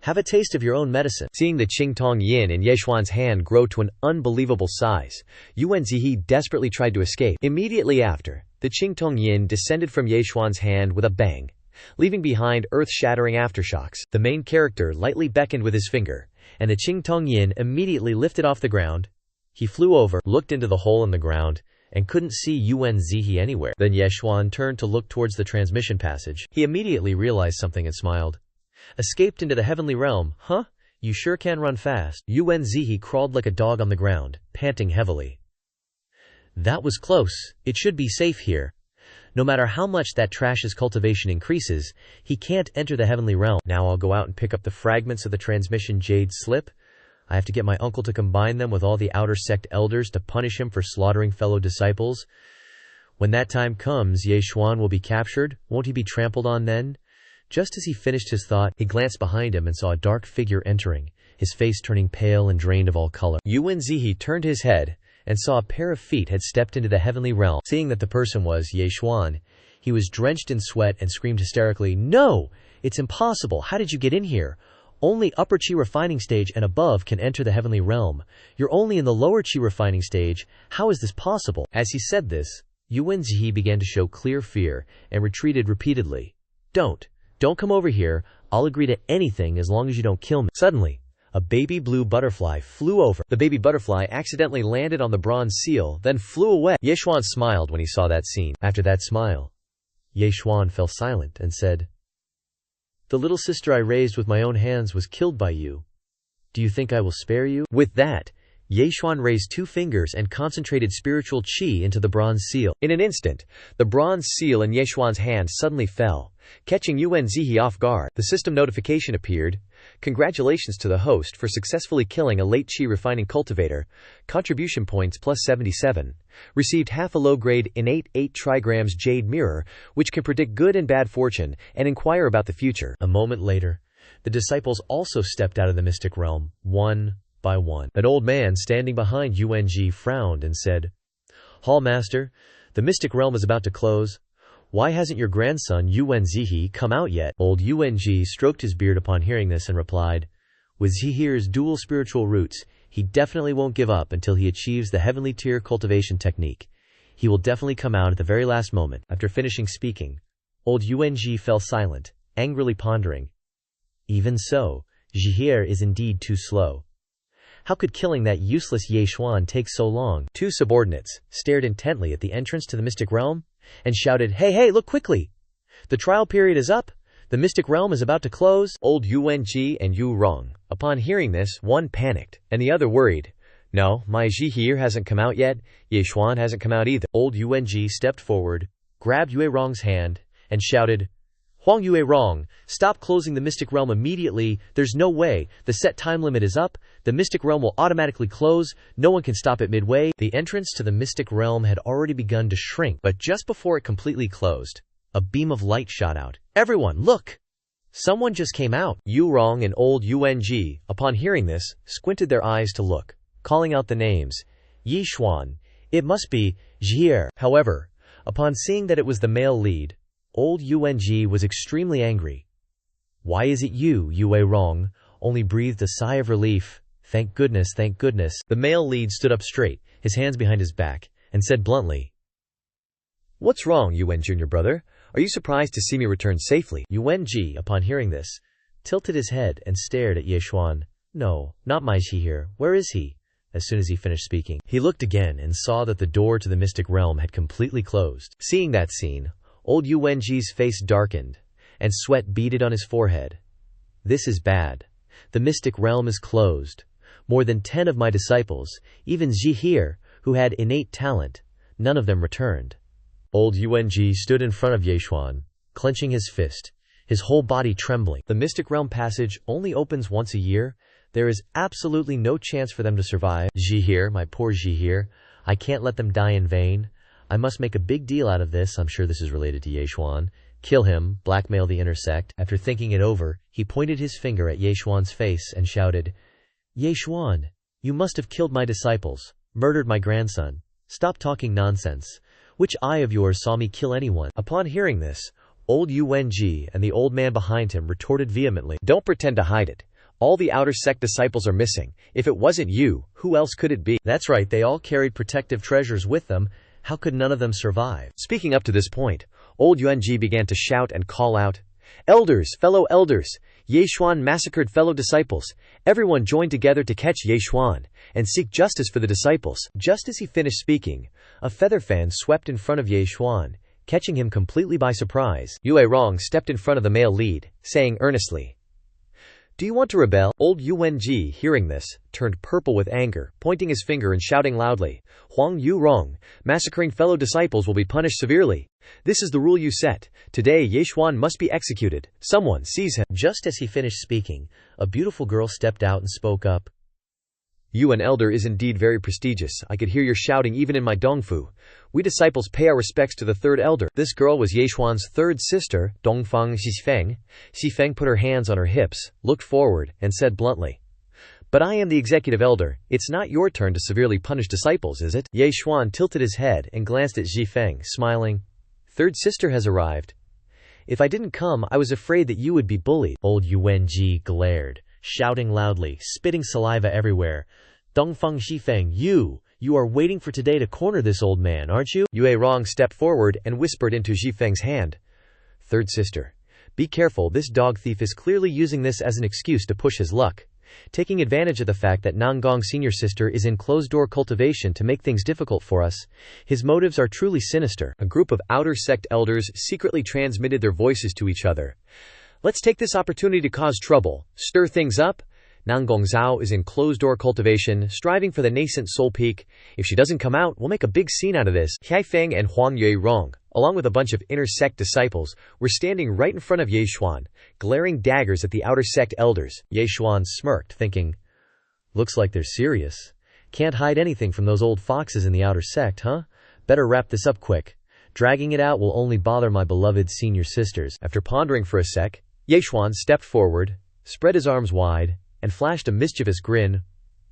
"Have a taste of your own medicine." Seeing the Qingtong Yin in Yeshuan's hand grow to an unbelievable size, Yuan Zihe desperately tried to escape. Immediately after, the Qingtong Yin descended from Yeshuan's hand with a bang, leaving behind earth-shattering aftershocks. The main character lightly beckoned with his finger, and the Qingtong Yin immediately lifted off the ground. He flew over, looked into the hole in the ground, and couldn't see Yuan Zihe anywhere. Then Yeshuan turned to look towards the transmission passage. He immediately realized something and smiled. "Escaped into the heavenly realm, huh? You sure can run fast." Yuan Zihe crawled like a dog on the ground, panting heavily. "That was close. It should be safe here. No matter how much that trash's cultivation increases, he can't enter the heavenly realm. Now I'll go out and pick up the fragments of the transmission jade slip. I have to get my uncle to combine them with all the outer sect elders to punish him for slaughtering fellow disciples. When that time comes, Yeshuan will be captured. Won't he be trampled on then?" Just as he finished his thought, he glanced behind him and saw a dark figure entering, his face turning pale and drained of all color. Yuan Zihe turned his head and saw a pair of feet had stepped into the heavenly realm. Seeing that the person was Yeshuan, he was drenched in sweat and screamed hysterically, "No! It's impossible! How did you get in here? Only upper chi refining stage and above can enter the heavenly realm. You're only in the lower chi refining stage. How is this possible?" As he said this, Yuan Zihe began to show clear fear and retreated repeatedly. Don't come over here. I'll agree to anything as long as you don't kill me." Suddenly, a baby blue butterfly flew over. The baby butterfly accidentally landed on the bronze seal, then flew away. Yeshuan smiled when he saw that scene. After that smile, Yeshuan fell silent and said, "The little sister I raised with my own hands was killed by you. Do you think I will spare you?" With that, Yeshuan raised two fingers and concentrated spiritual qi into the bronze seal. In an instant, the bronze seal in Yeshuan's hand suddenly fell, catching Yuan Zihe off guard. The system notification appeared. "Congratulations to the host for successfully killing a late qi refining cultivator. Contribution points plus 77. Received half a low-grade innate 8 trigrams jade mirror, which can predict good and bad fortune and inquire about the future." A moment later, the disciples also stepped out of the mystic realm, one by one. An old man standing behind Yuan Zihe frowned and said, "Hall Master, the mystic realm is about to close. Why hasn't your grandson Yuan Zihe come out yet?" Old Yuan Zihe stroked his beard upon hearing this and replied, "With Zihe's dual spiritual roots, he definitely won't give up until he achieves the heavenly tier cultivation technique. He will definitely come out at the very last moment." After finishing speaking, old Yuan Zihe fell silent, angrily pondering. Even so, Zihe is indeed too slow. How could killing that useless Yeshuan take so long? Two subordinates stared intently at the entrance to the mystic realm and shouted, Hey, look quickly! The trial period is up. The mystic realm is about to close." Old Yuan Ji and Yu Rong, upon hearing this, one panicked, and the other worried. "No, my Ji here hasn't come out yet. Yeshuan hasn't come out either." Old Yuan Ji stepped forward, grabbed Yue Rong's hand, and shouted, Huang Yue wrong. Stop closing the Mystic Realm immediately. There's no way. The set time limit is up. The Mystic Realm will automatically close. No one can stop it midway. The entrance to the Mystic Realm had already begun to shrink, but just before it completely closed, a beam of light shot out. Everyone, look! Someone just came out. Yu Rong and old UNG, upon hearing this, squinted their eyes to look, calling out the names. Yi Xuan. It must be Jier. However, upon seeing that it was the male lead, old UNG was extremely angry. Why is it you, Yue Rong? Only breathed a sigh of relief. Thank goodness, thank goodness. The male lead stood up straight, his hands behind his back, and said bluntly, What's wrong, Yuen Jr. brother? Are you surprised to see me return safely? Yuen Ji, upon hearing this, tilted his head and stared at Ye Xuan. No, not my Ji here. Where is he? As soon as he finished speaking, he looked again and saw that the door to the Mystic Realm had completely closed. Seeing that scene, old Yuen Ji's face darkened, and sweat beaded on his forehead. This is bad. The Mystic Realm is closed. More than 10 of my disciples, even Ji here, who had innate talent, none of them returned. Old UNG stood in front of Ye Xuan, clenching his fist, his whole body trembling. The Mystic Realm passage only opens once a year. There is absolutely no chance for them to survive. Ji here, my poor Ji here. I can't let them die in vain. I must make a big deal out of this. I'm sure this is related to Ye Xuan. Kill him, blackmail the inner sect. After thinking it over, he pointed his finger at Ye Xuan's face and shouted, Ye Xuan, you must have killed my disciples, murdered my grandson. Stop talking nonsense. Which eye of yours saw me kill anyone? Upon hearing this, old UNG and the old man behind him retorted vehemently, Don't pretend to hide it. All the outer sect disciples are missing. If it wasn't you, who else could it be? That's right, they all carried protective treasures with them. How could none of them survive? Speaking up to this point, old UNG began to shout and call out, Elders, fellow elders, Ye Xuan massacred fellow disciples. Everyone joined together to catch Ye Xuan and seek justice for the disciples. Just as he finished speaking, a feather fan swept in front of Ye Xuan, catching him completely by surprise. Yue Rong stepped in front of the male lead, saying earnestly, Do you want to rebel? Old UNG, hearing this, turned purple with anger, pointing his finger and shouting loudly, Huang Yu Rong, massacring fellow disciples will be punished severely. This is the rule you set. Today Ye Xuan must be executed. Someone seize him. Just as he finished speaking, a beautiful girl stepped out and spoke up. You an elder is indeed very prestigious. I could hear your shouting even in my Dongfu. We disciples pay our respects to the third elder. This girl was Ye Xuan's third sister, Dongfang Xifeng. Xifeng put her hands on her hips, looked forward, and said bluntly, But I am the executive elder. It's not your turn to severely punish disciples, is it? Ye Xuan tilted his head and glanced at Xifeng, smiling. Third sister has arrived. If I didn't come, I was afraid that you would be bullied. Old UNG glared, shouting loudly, spitting saliva everywhere. Dongfang Xifeng, you are waiting for today to corner this old man, aren't you? Yue Rong stepped forward and whispered into Xifeng's hand. Third sister, be careful, this dog thief is clearly using this as an excuse to push his luck. Taking advantage of the fact that Nanggong senior sister is in closed-door cultivation to make things difficult for us. His motives are truly sinister. A group of outer sect elders secretly transmitted their voices to each other. Let's take this opportunity to cause trouble, stir things up. Nanggong Zhao is in closed-door cultivation, striving for the nascent soul peak. If she doesn't come out, we'll make a big scene out of this. Haifeng and Huang Yue Rong, along with a bunch of inner sect disciples, were standing right in front of Ye Xuan, glaring daggers at the outer sect elders. Ye Xuan smirked, thinking, Looks like they're serious. Can't hide anything from those old foxes in the outer sect, huh? Better wrap this up quick. Dragging it out will only bother my beloved senior sisters. After pondering for a sec, Ye Xuan stepped forward, spread his arms wide, and flashed a mischievous grin.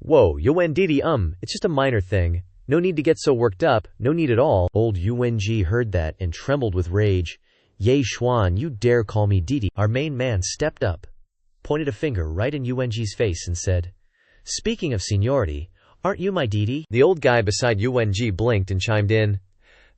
Whoa, Yuen Didi, it's just a minor thing. No need to get so worked up, no need at all. Old UNG heard that and trembled with rage. Ye Xuan, you dare call me Didi? Our main man stepped up, pointed a finger right in UNG's face and said, Speaking of seniority, aren't you my Didi? The old guy beside UNG blinked and chimed in.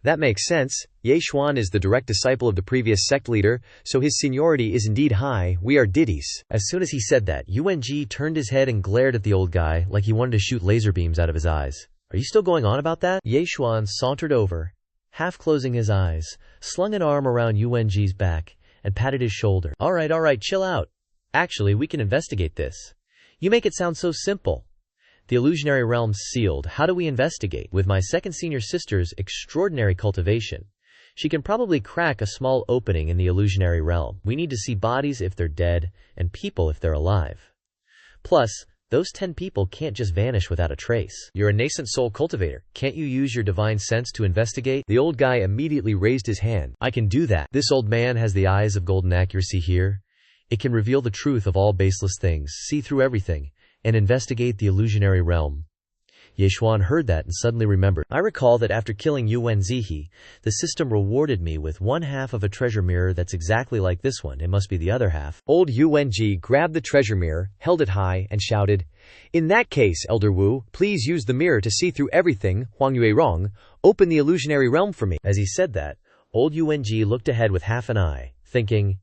That makes sense. Ye Xuan is the direct disciple of the previous sect leader, so his seniority is indeed high. We are Didis. As soon as he said that, UNG turned his head and glared at the old guy like he wanted to shoot laser beams out of his eyes. Are you still going on about that? Ye Xuan sauntered over, half closing his eyes, slung an arm around UNG's back, and patted his shoulder. All right, chill out. Actually, we can investigate this. You make it sound so simple. The illusionary realm's sealed. How do we investigate? With my second senior sister's extraordinary cultivation. She can probably crack a small opening in the illusionary realm. We need to see bodies if they're dead, and people if they're alive. Plus, those 10 people can't just vanish without a trace. You're a nascent soul cultivator. Can't you use your divine sense to investigate? The old guy immediately raised his hand. I can do that. This old man has the eyes of golden accuracy here. It can reveal the truth of all baseless things, see through everything, and investigate the illusionary realm. Yeshuan heard that and suddenly remembered. I recall that after killing Yuan Zihi, the system rewarded me with 1/2 of a treasure mirror that's exactly like this one. It must be the other half. Old Yuan grabbed the treasure mirror, held it high, and shouted, "In that case, Elder Wu, please use the mirror to see through everything. Huang Yue Rong, open the illusionary realm for me." As he said that, old Yuan looked ahead with half an eye, thinking,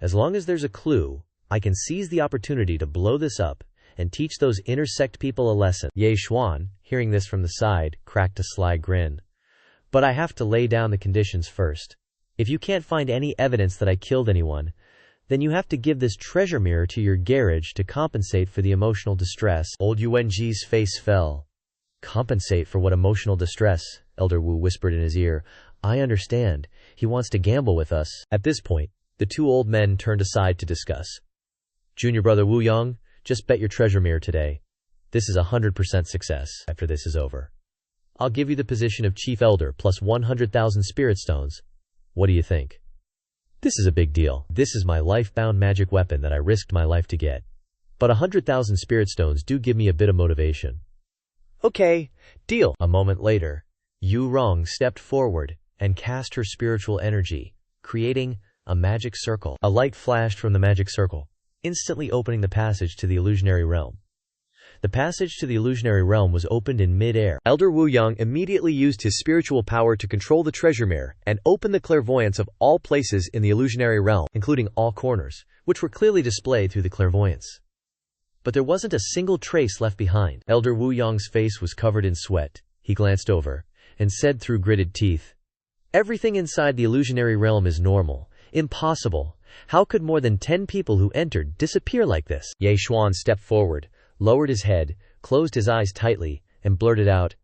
as long as there's a clue, I can seize the opportunity to blow this up and teach those intersect people a lesson. Ye Xuan, hearing this from the side, cracked a sly grin. But I have to lay down the conditions first. If you can't find any evidence that I killed anyone, then you have to give this treasure mirror to your garage to compensate for the emotional distress. Old Yuan-ji's face fell. Compensate for what emotional distress? Elder Wu whispered in his ear. I understand. He wants to gamble with us. At this point, the two old men turned aside to discuss. Junior brother Wu Yang, just bet your treasure mirror today. This is 100% success after this is over. I'll give you the position of Chief Elder plus 100,000 Spirit Stones. What do you think? This is a big deal. This is my life-bound magic weapon that I risked my life to get. But 100,000 Spirit Stones do give me a bit of motivation. Okay, deal. A moment later, Yu Rong stepped forward and cast her spiritual energy, creating a magic circle. A light flashed from the magic circle, instantly opening the passage to the illusionary realm. The passage to the illusionary realm was opened in mid-air. Elder Wu Yang immediately used his spiritual power to control the treasure mirror and open the clairvoyance of all places in the illusionary realm, including all corners, which were clearly displayed through the clairvoyance. But there wasn't a single trace left behind. Elder Wu Yang's face was covered in sweat. He glanced over and said through gritted teeth, "Everything inside the illusionary realm is normal. Impossible. How could more than 10 people who entered disappear like this?" Ye Xuan stepped forward, lowered his head, closed his eyes tightly, and blurted out,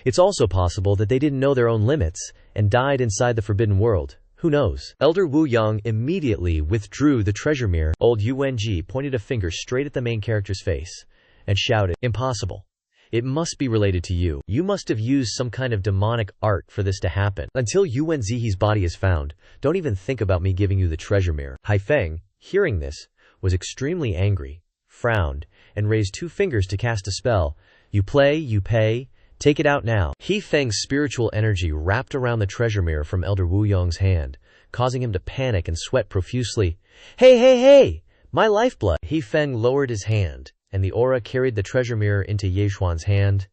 "It's also possible that they didn't know their own limits and died inside the forbidden world. Who knows?" Elder Wu Yang immediately withdrew the treasure mirror. Old Yuan pointed a finger straight at the main character's face and shouted, "Impossible. It must be related to you. You must have used some kind of demonic art for this to happen. Until Yuan Zihi's body is found, don't even think about me giving you the treasure mirror." Haifeng, hearing this, was extremely angry, frowned, and raised 2 fingers to cast a spell. You play, you pay. Take it out now. Haifeng's spiritual energy wrapped around the treasure mirror from Elder Wu Yang's hand, causing him to panic and sweat profusely. Hey, hey, hey! My lifeblood! Haifeng lowered his hand, and the aura carried the treasure mirror into Yeshuan's hand.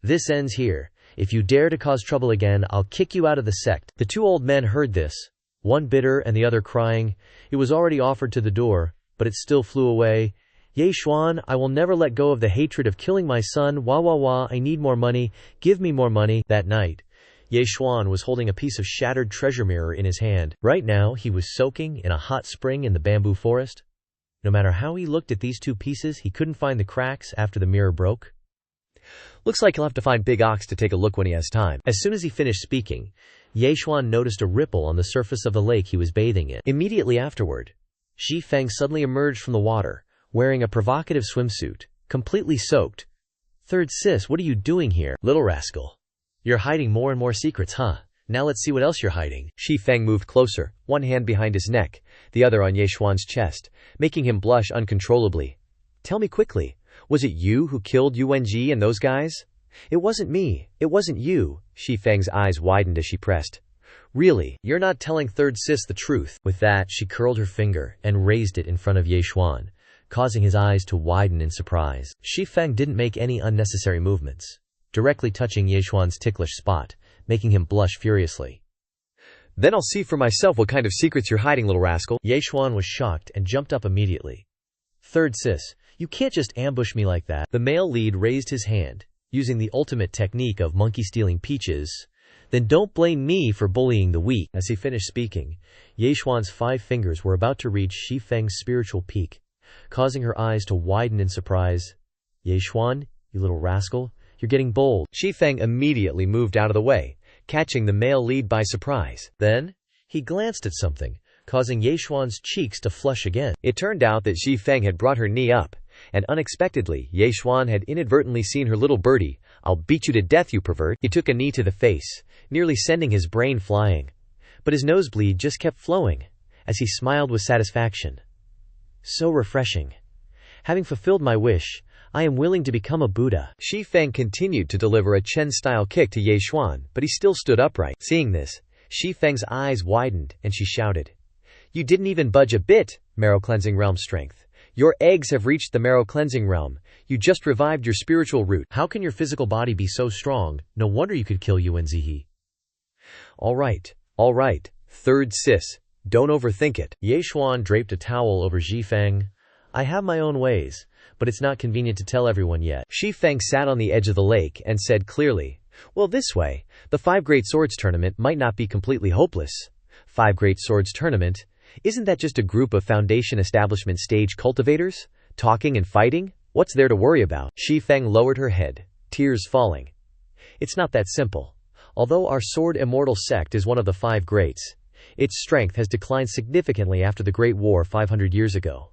This ends here. If you dare to cause trouble again, I'll kick you out of the sect. The 2 old men heard this, one bitter and the other crying. It was already offered to the door, but it still flew away. Yeshuan, I will never let go of the hatred of killing my son. Wah wah wah, I need more money. Give me more money. That night, Yeshuan was holding a piece of shattered treasure mirror in his hand. Right now, he was soaking in a hot spring in the bamboo forest. No matter how he looked at these 2 pieces, he couldn't find the cracks after the mirror broke. Looks like he'll have to find Big Ox to take a look when he has time. As soon as he finished speaking, Yeshuan noticed a ripple on the surface of the lake he was bathing in. Immediately afterward, Shi Feng suddenly emerged from the water, wearing a provocative swimsuit, completely soaked. Third sis, what are you doing here? Little rascal. You're hiding more and more secrets, huh? Now let's see what else you're hiding. Shi Feng moved closer, one hand behind his neck, the other on Yeshuan's chest, making him blush uncontrollably. Tell me quickly, was it you who killed Yuan and those guys? It wasn't me. It wasn't you. Shi Feng's eyes widened as she pressed. Really? You're not telling third sis the truth. With that, she curled her finger and raised it in front of Yeshuan, causing his eyes to widen in surprise. Shi Feng didn't make any unnecessary movements, directly touching Yeshuan's ticklish spot, making him blush furiously. Then I'll see for myself what kind of secrets you're hiding, little rascal. Yeshuan was shocked and jumped up immediately. Third sis, you can't just ambush me like that. The male lead raised his hand, using the ultimate technique of monkey stealing peaches. Then don't blame me for bullying the weak. As he finished speaking, Yeshuan's 5 fingers were about to reach Shi Feng's spiritual peak, causing her eyes to widen in surprise. Yeshuan, you little rascal, you're getting bold. Shi Feng immediately moved out of the way, catching the male lead by surprise. Then, he glanced at something, causing Ye Xuan's cheeks to flush again. It turned out that Xi Feng had brought her knee up, and unexpectedly, Ye Xuan had inadvertently seen her little birdie. "I'll beat you to death, you pervert." He took a knee to the face, nearly sending his brain flying. But his nosebleed just kept flowing, as he smiled with satisfaction. "So refreshing. Having fulfilled my wish, I am willing to become a Buddha." Xi Feng continued to deliver a Chen-style kick to Ye Xuan, but he still stood upright. Seeing this, Xi Feng's eyes widened, and she shouted, "You didn't even budge a bit, Marrow Cleansing Realm strength. Your eggs have reached the Marrow Cleansing Realm. You just revived your spiritual root. How can your physical body be so strong? No wonder you could kill Yuan Zihe." All right, third sis. Don't overthink it." Ye Xuan draped a towel over Xi Feng. "I have my own ways, but it's not convenient to tell everyone yet." Xi Feng sat on the edge of the lake and said clearly, "Well, this way, the Five Great Swords tournament might not be completely hopeless." Five Great Swords tournament? Isn't that just a group of Foundation Establishment stage cultivators? Talking and fighting? What's there to worry about? Xi Feng lowered her head, tears falling. "It's not that simple. Although our Sword Immortal sect is one of the five greats, its strength has declined significantly after the Great War 500 years ago.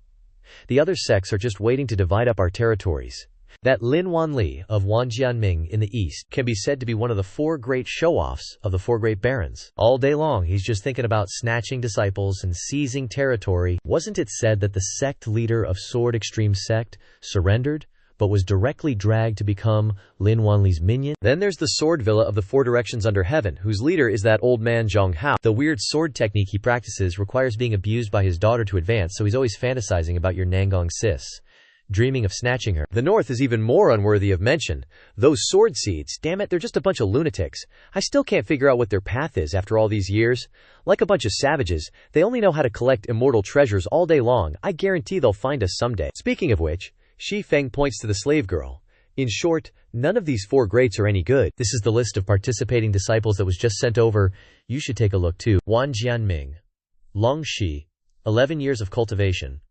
The other sects are just waiting to divide up our territories. That Lin Wanli of Wanjianming in the east can be said to be one of the four great show-offs of the four great barons. All day long he's just thinking about snatching disciples and seizing territory. Wasn't it said that the sect leader of Sword Extreme Sect surrendered, but was directly dragged to become Lin Wanli's minion? Then there's the Sword Villa of the Four Directions Under Heaven, whose leader is that old man Zhang Hao. The weird sword technique he practices requires being abused by his daughter to advance, so he's always fantasizing about your Nangong sis, dreaming of snatching her. The North is even more unworthy of mention. Those sword seeds, damn it, they're just a bunch of lunatics. I still can't figure out what their path is after all these years. Like a bunch of savages, they only know how to collect immortal treasures all day long. I guarantee they'll find us someday." Speaking of which, Xi Feng points to the slave girl. "In short, none of these four greats are any good." This is the list of participating disciples that was just sent over. You should take a look too. Wan Jianming. Long Shi. 11 years of cultivation.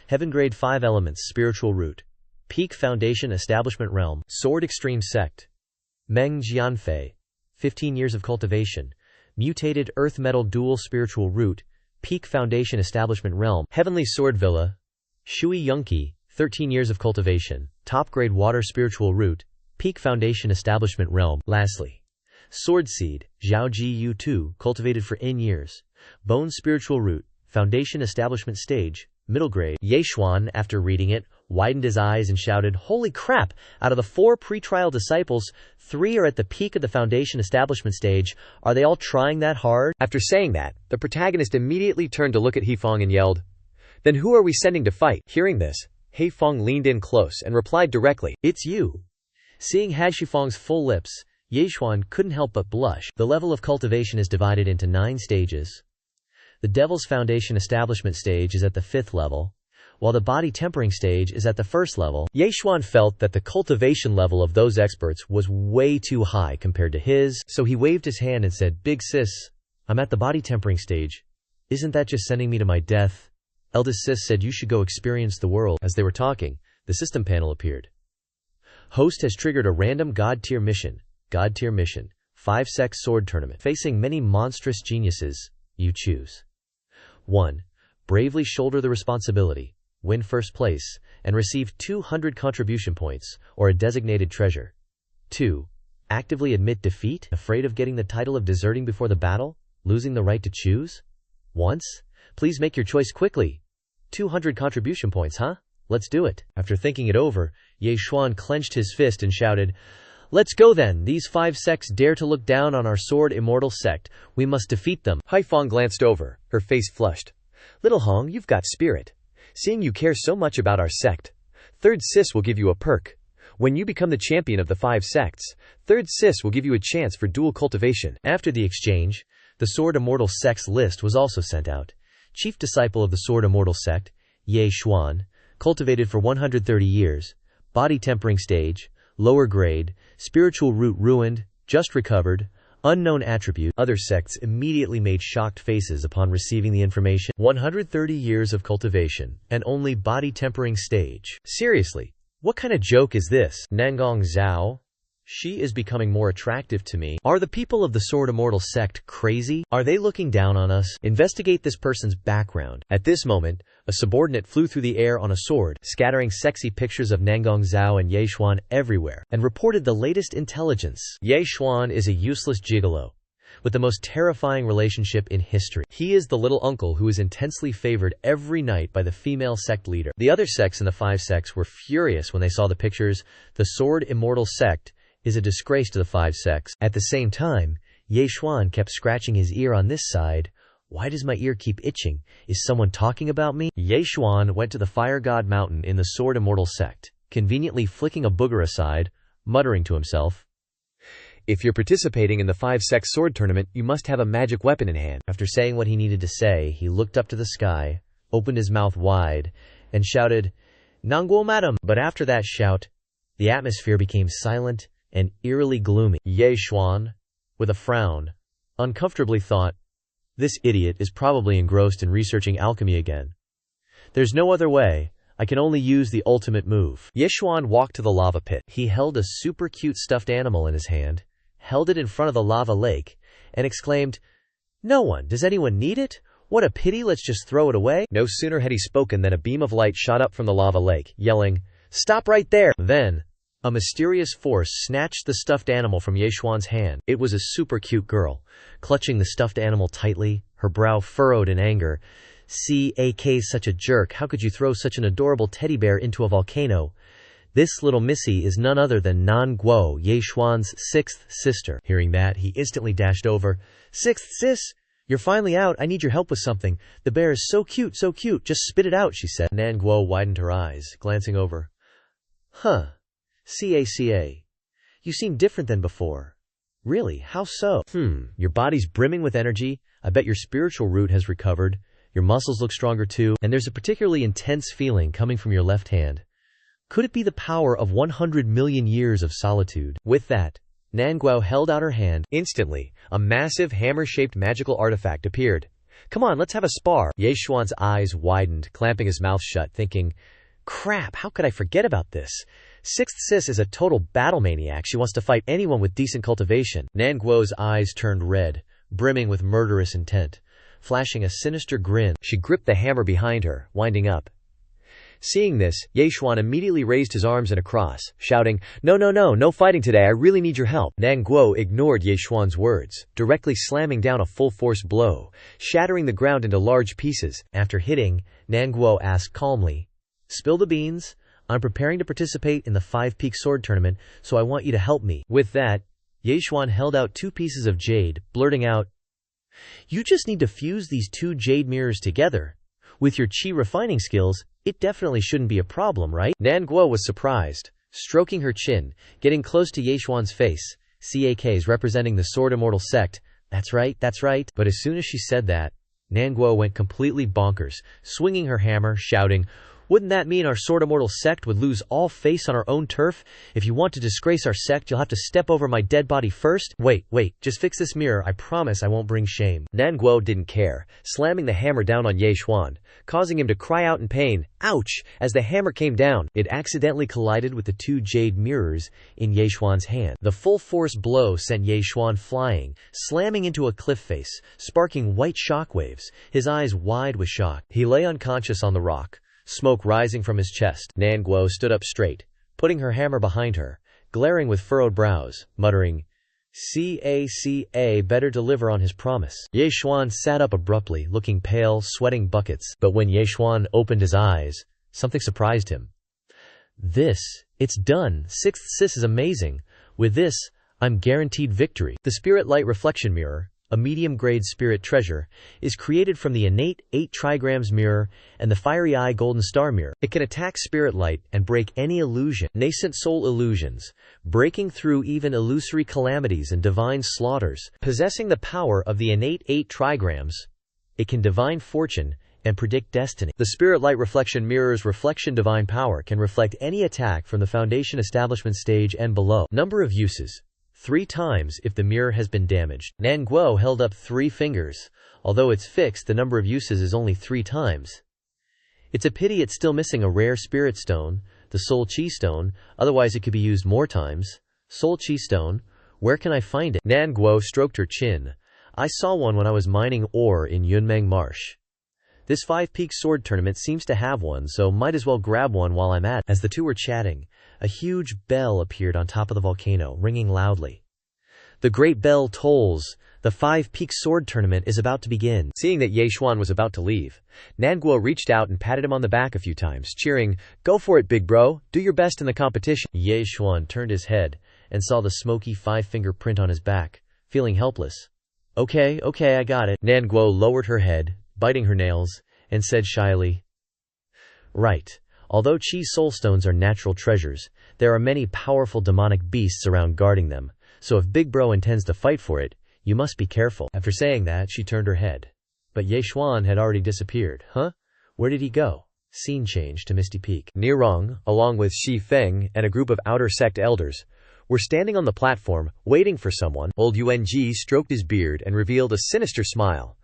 Heaven grade 5 elements spiritual root. Peak Foundation Establishment Realm. Sword Extreme Sect. Meng Jianfei. 15 years of cultivation. Mutated Earth Metal Dual Spiritual Root. Peak Foundation Establishment Realm. Heavenly Sword Villa. Shui Yunqi. 13 years of cultivation. Top grade water spiritual root. Peak Foundation Establishment Realm. Lastly, Sword Seed, Zhao Ji Yu 2, cultivated for N years. Bone spiritual root. Foundation Establishment Stage. Middle grade. Ye Xuan, after reading it, widened his eyes and shouted, "Holy crap! Out of the 4 pre-trial disciples, 3 are at the peak of the Foundation Establishment Stage. Are they all trying that hard?" After saying that, the protagonist immediately turned to look at Hefeng and yelled, "Then who are we sending to fight?" Hearing this, Hefeng leaned in close and replied directly, "It's you." Seeing Hashifeng's full lips, Ye Xuan couldn't help but blush. The level of cultivation is divided into 9 stages. The Devil's Foundation Establishment Stage is at the 5th level, while the Body Tempering Stage is at the 1st level. Ye Xuan felt that the cultivation level of those experts was way too high compared to his, so he waved his hand and said, "Big sis, I'm at the Body Tempering Stage. Isn't that just sending me to my death?" Eldest sis said, "You should go experience the world." As they were talking, the system panel appeared. Host has triggered a random God tier mission. God tier mission. 5 sex sword tournament. Facing many monstrous geniuses. You choose. 1. Bravely shoulder the responsibility, win first place, and receive 200 contribution points, or a designated treasure. 2. Actively admit defeat, afraid of getting the title of deserting before the battle, losing the right to choose? Once? Please make your choice quickly. 200 contribution points, huh? Let's do it. After thinking it over, Ye Xuan clenched his fist and shouted, "Let's go then. These 5 sects dare to look down on our Sword Immortal sect. We must defeat them." Haifeng glanced over, her face flushed. "Little Hong, you've got spirit. Seeing you care so much about our sect, Third Sis will give you a perk. When you become the champion of the 5 sects, Third Sis will give you a chance for dual cultivation." After the exchange, the Sword Immortal sect's list was also sent out. Chief disciple of the Sword Immortal sect, Ye Xuan, cultivated for 130 years, body tempering stage, lower grade, spiritual root ruined, just recovered, unknown attribute. Other sects immediately made shocked faces upon receiving the information. 130 years of cultivation, and only body tempering stage. Seriously, what kind of joke is this? Nangong Zhao? She is becoming more attractive to me. Are the people of the Sword Immortal sect crazy? Are they looking down on us? Investigate this person's background. At this moment, a subordinate flew through the air on a sword, scattering sexy pictures of Nangong Zhao and Ye Xuan everywhere, and reported the latest intelligence. Ye Xuan is a useless gigolo with the most terrifying relationship in history. He is the little uncle who is intensely favored every night by the female sect leader. The other sects in the 5 sects were furious when they saw the pictures. The Sword Immortal sect is a disgrace to the 5 sects. At the same time, Ye Xuan kept scratching his ear on this side. Why does my ear keep itching? Is someone talking about me? Ye Xuan went to the Fire God Mountain in the Sword Immortal sect, conveniently flicking a booger aside, muttering to himself, If you're participating in the 5 sect sword tournament, you must have a magic weapon in hand. After saying what he needed to say, he looked up to the sky, opened his mouth wide, and shouted, Nangguo madam! But after that shout, the atmosphere became silent and eerily gloomy. Ye Xuan, with a frown, uncomfortably thought, this idiot is probably engrossed in researching alchemy again. There's no other way. I can only use the ultimate move. Ye Xuan walked to the lava pit. He held a super cute stuffed animal in his hand, held it in front of the lava lake, and exclaimed, No one, does anyone need it? What a pity, let's just throw it away. No sooner had he spoken than a beam of light shot up from the lava lake, yelling, Stop right there! Then, a mysterious force snatched the stuffed animal from Ye Xuan's hand. It was a super cute girl, clutching the stuffed animal tightly, her brow furrowed in anger. CAK's such a jerk, how could you throw such an adorable teddy bear into a volcano? This little missy is none other than Nan Guo, Ye Xuan's 6th sister. Hearing that, he instantly dashed over. 6th sis, you're finally out, I need your help with something. The bear is so cute, just spit it out, she said. Nan Guo widened her eyes, glancing over. Huh. Caca. You seem different than before. Really, how so? Your body's brimming with energy, I bet your spiritual root has recovered, your muscles look stronger too, and there's a particularly intense feeling coming from your left hand. Could it be the power of 100 million years of solitude? With that, Nanguo held out her hand. Instantly, a massive hammer-shaped magical artifact appeared. Come on, let's have a spar. Ye Xuan's eyes widened, clamping his mouth shut, thinking, Crap, how could I forget about this? 6th sis is a total battle maniac. She wants to fight anyone with decent cultivation. Nanguo's eyes turned red, brimming with murderous intent. Flashing a sinister grin, she gripped the hammer behind her, winding up. Seeing this, Ye Xuan immediately raised his arms in a cross, shouting, No fighting today, I really need your help. Nanguo ignored Ye Xuan's words, directly slamming down a full-force blow, shattering the ground into large pieces. After hitting, Nanguo asked calmly, Spill the beans? I'm preparing to participate in the 5-peak sword tournament, so I want you to help me. With that, Ye Xuan held out 2 pieces of jade, blurting out, You just need to fuse these 2 jade mirrors together. With your chi refining skills, it definitely shouldn't be a problem, right? Nanguo was surprised, stroking her chin, getting close to Ye Xuan's face. CAKs representing the Sword Immortal sect. That's right. But as soon as she said that, Nanguo went completely bonkers, swinging her hammer, shouting, Wouldn't that mean our Sword Immortal sect would lose all face on our own turf? If you want to disgrace our sect, you'll have to step over my dead body first. Wait, just fix this mirror, I promise I won't bring shame. Nanguo didn't care, slamming the hammer down on Ye Xuan, causing him to cry out in pain, Ouch! As the hammer came down, it accidentally collided with the 2 jade mirrors in Ye Xuan's hand. The full-force blow sent Ye Xuan flying, slamming into a cliff face, sparking white shockwaves, his eyes wide with shock. He lay unconscious on the rock, smoke rising from his chest. Nanguo stood up straight, putting her hammer behind her, glaring with furrowed brows, muttering, Caca better deliver on his promise. Ye Xuan sat up abruptly, looking pale, sweating buckets. But when Ye Xuan opened his eyes, something surprised him. It's done. 6th sis is amazing. With this, I'm guaranteed victory. The Spirit Light Reflection Mirror, a medium-grade spirit treasure, is created from the innate 8 trigrams mirror and the Fiery Eye Golden Star mirror. It can attack spirit light and break any illusion, nascent soul illusions, breaking through even illusory calamities and divine slaughters. Possessing the power of the innate 8 trigrams, it can divine fortune and predict destiny. The Spirit Light Reflection Mirror's reflection divine power can reflect any attack from the Foundation Establishment stage and below. Number of uses: 3 times if the mirror has been damaged. Nanguo held up 3 fingers. Although it's fixed, the number of uses is only 3 times. It's a pity it's still missing a rare spirit stone, the Soul Chi Stone, otherwise it could be used more times. Soul Chi Stone? Where can I find it? Nan Guo stroked her chin. I saw one when I was mining ore in Yunmeng Marsh. This 5-peak sword tournament seems to have one, so might as well grab one while I'm at it. As the two were chatting, a huge bell appeared on top of the volcano, ringing loudly. The great bell tolls. The 5-peak sword tournament is about to begin. Seeing that Ye Xuan was about to leave, Nan Guo reached out and patted him on the back a few times, cheering, "Go for it, big bro. Do your best in the competition." Ye Xuan turned his head and saw the smoky 5-finger print on his back, feeling helpless. Okay, I got it. Nan Guo lowered her head, biting her nails, and said shyly, "Right. Although Chi's soul stones are natural treasures, there are many powerful demonic beasts around guarding them, so if Big Bro intends to fight for it, you must be careful." After saying that, she turned her head. But Ye Xuan had already disappeared. Huh? Where did he go? Scene change to Misty Peak. Nirong, along with Xi Feng and a group of outer sect elders, were standing on the platform, waiting for someone. Old Yuan stroked his beard and revealed a sinister smile.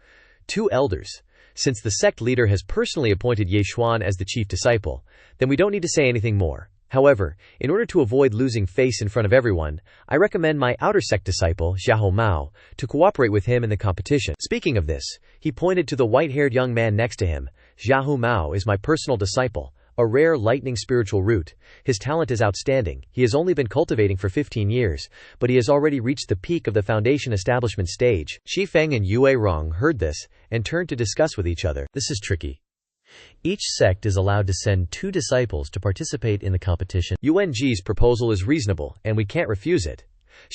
Two elders. Since the sect leader has personally appointed Ye Xuan as the chief disciple, then we don't need to say anything more. However, in order to avoid losing face in front of everyone, I recommend my outer sect disciple, Xiahou Mao, to cooperate with him in the competition. Speaking of this, he pointed to the white-haired young man next to him. Xiahou Mao is my personal disciple, a rare lightning spiritual root. His talent is outstanding. He has only been cultivating for 15 years, but he has already reached the peak of the foundation establishment stage. Xi Feng and Yue Rong heard this and turned to discuss with each other. This is tricky. Each sect is allowed to send 2 disciples to participate in the competition. Yuanji's proposal is reasonable, and we can't refuse it.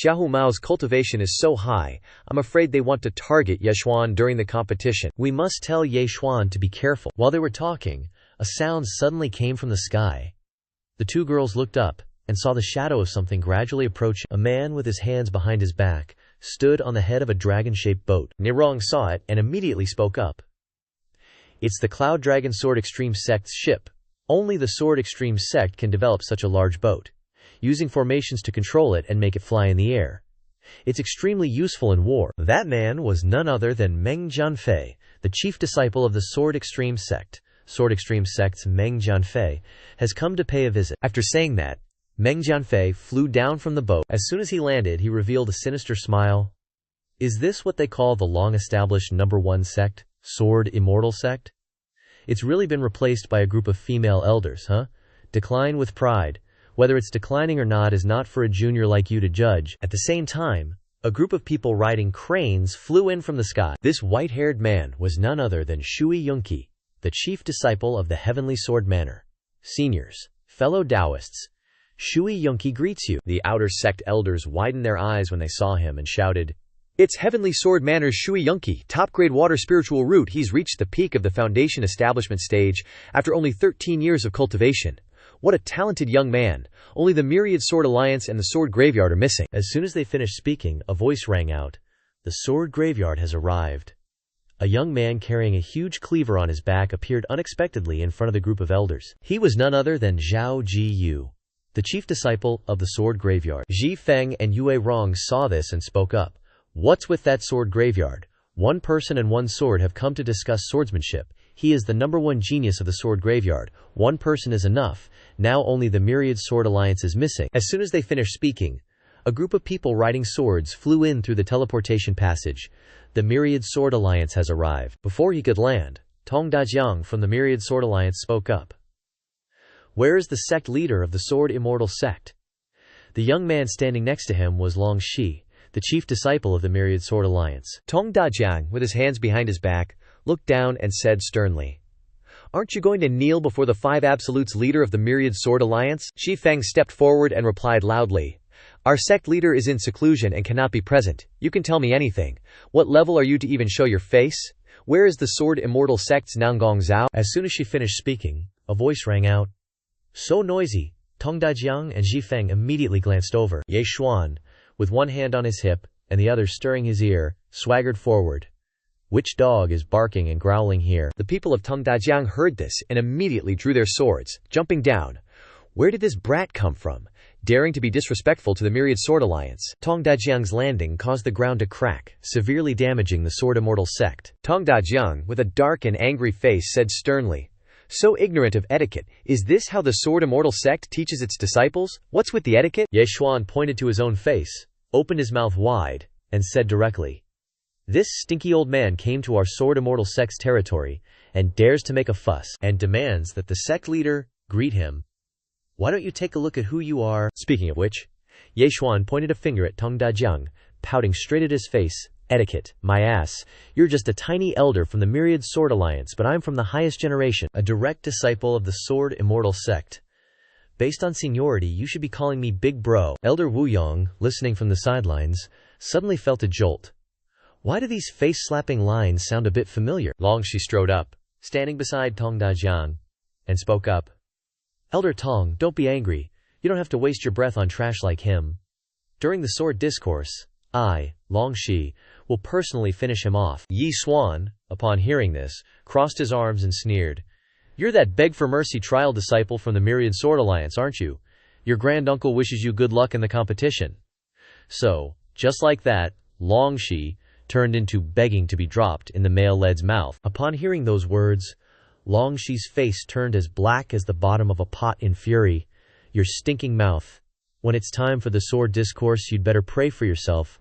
Xiahou Mao's cultivation is so high, I'm afraid they want to target Ye Xuan during the competition. We must tell Ye Xuan to be careful. While they were talking, a sound suddenly came from the sky. The 2 girls looked up and saw the shadow of something gradually approaching. A man with his hands behind his back stood on the head of a dragon-shaped boat. Nirong saw it and immediately spoke up. It's the Cloud Dragon Sword Extreme Sect's ship. Only the Sword Extreme Sect can develop such a large boat, using formations to control it and make it fly in the air. It's extremely useful in war. That man was none other than Meng Jianfei, the chief disciple of the Sword Extreme Sect. Sword Extreme Sect's Meng Jianfei has come to pay a visit. After saying that, Meng Jianfei flew down from the boat. As soon as he landed, he revealed a sinister smile. Is this what they call the long-established number 1 sect, Sword Immortal Sect? It's really been replaced by a group of female elders, huh? Decline with pride. Whether it's declining or not is not for a junior like you to judge. At the same time, a group of people riding cranes flew in from the sky. This white-haired man was none other than Shui Yunqi, the chief disciple of the Heavenly Sword Manor. Seniors, fellow Taoists, Shui Yunqi greets you. The outer sect elders widened their eyes when they saw him and shouted, "It's Heavenly Sword Manor's Shui Yunqi, top-grade water spiritual root. He's reached the peak of the foundation establishment stage after only 13 years of cultivation. What a talented young man. Only the Myriad Sword Alliance and the Sword Graveyard are missing." As soon as they finished speaking, a voice rang out. The Sword Graveyard has arrived. A young man carrying a huge cleaver on his back appeared unexpectedly in front of the group of elders. He was none other than Zhao Jiyu, the chief disciple of the Sword Graveyard. Xi Feng and Yue Rong saw this and spoke up. What's with that sword graveyard? 1 person and 1 sword have come to discuss swordsmanship. He is the number 1 genius of the sword graveyard. 1 person is enough. Now only the Myriad Sword Alliance is missing. As soon as they finished speaking, a group of people riding swords flew in through the teleportation passage. The Myriad Sword Alliance has arrived. Before he could land, Tong Dajiang from the Myriad Sword Alliance spoke up. Where is the sect leader of the Sword Immortal Sect? The young man standing next to him was Long Shi, the chief disciple of the Myriad Sword Alliance. Tong Dajiang, with his hands behind his back, looked down and said sternly, "Aren't you going to kneel before the 5 Absolutes leader of the Myriad Sword Alliance?" Xi Feng stepped forward and replied loudly, "Our sect leader is in seclusion and cannot be present. You can tell me anything. What level are you to even show your face? Where is the Sword Immortal Sect's Nanggong Zhao?" As soon as she finished speaking, a voice rang out. So noisy, Tong Dajiang and Xi Feng immediately glanced over. Ye Xuan, with one hand on his hip and the other stirring his ear, swaggered forward. Which dog is barking and growling here? The people of Tong Dajiang heard this and immediately drew their swords, jumping down. Where did this brat come from, daring to be disrespectful to the Myriad Sword Alliance? Tong Dajiang's landing caused the ground to crack, severely damaging the Sword Immortal Sect. Tong Dajiang, with a dark and angry face, said sternly, So ignorant of etiquette. Is this how the Sword Immortal sect teaches its disciples? What's with the etiquette? Ye Xuan pointed to his own face, opened his mouth wide, and said directly, "This stinky old man came to our Sword Immortal sect's territory and dares to make a fuss and demands that the sect leader greet him. Why don't you take a look at who you are?" Speaking of which, Ye Xuan pointed a finger at Tong Dajiang, pouting straight at his face. "Etiquette, my ass. You're just a tiny elder from the Myriad Sword Alliance, but I'm from the highest generation, a direct disciple of the Sword Immortal sect. Based on seniority, you should be calling me Big Bro." Elder Wu Yong, listening from the sidelines, suddenly felt a jolt. Why do these face-slapping lines sound a bit familiar? Longxi strode up, standing beside Tong Dajiang, and spoke up. "Elder Tong, don't be angry. You don't have to waste your breath on trash like him. During the sword discourse, I, Longxi, will personally finish him off." Yi Xuan, upon hearing this, crossed his arms and sneered. "You're that beg-for-mercy trial disciple from the Myriad Sword Alliance, aren't you? Your granduncle wishes you good luck in the competition." So, just like that, Longxi turned into begging to be dropped in the male led's mouth. Upon hearing those words, Longxi's face turned as black as the bottom of a pot in fury. "Your stinking mouth. When it's time for the sword discourse, you'd better pray for yourself.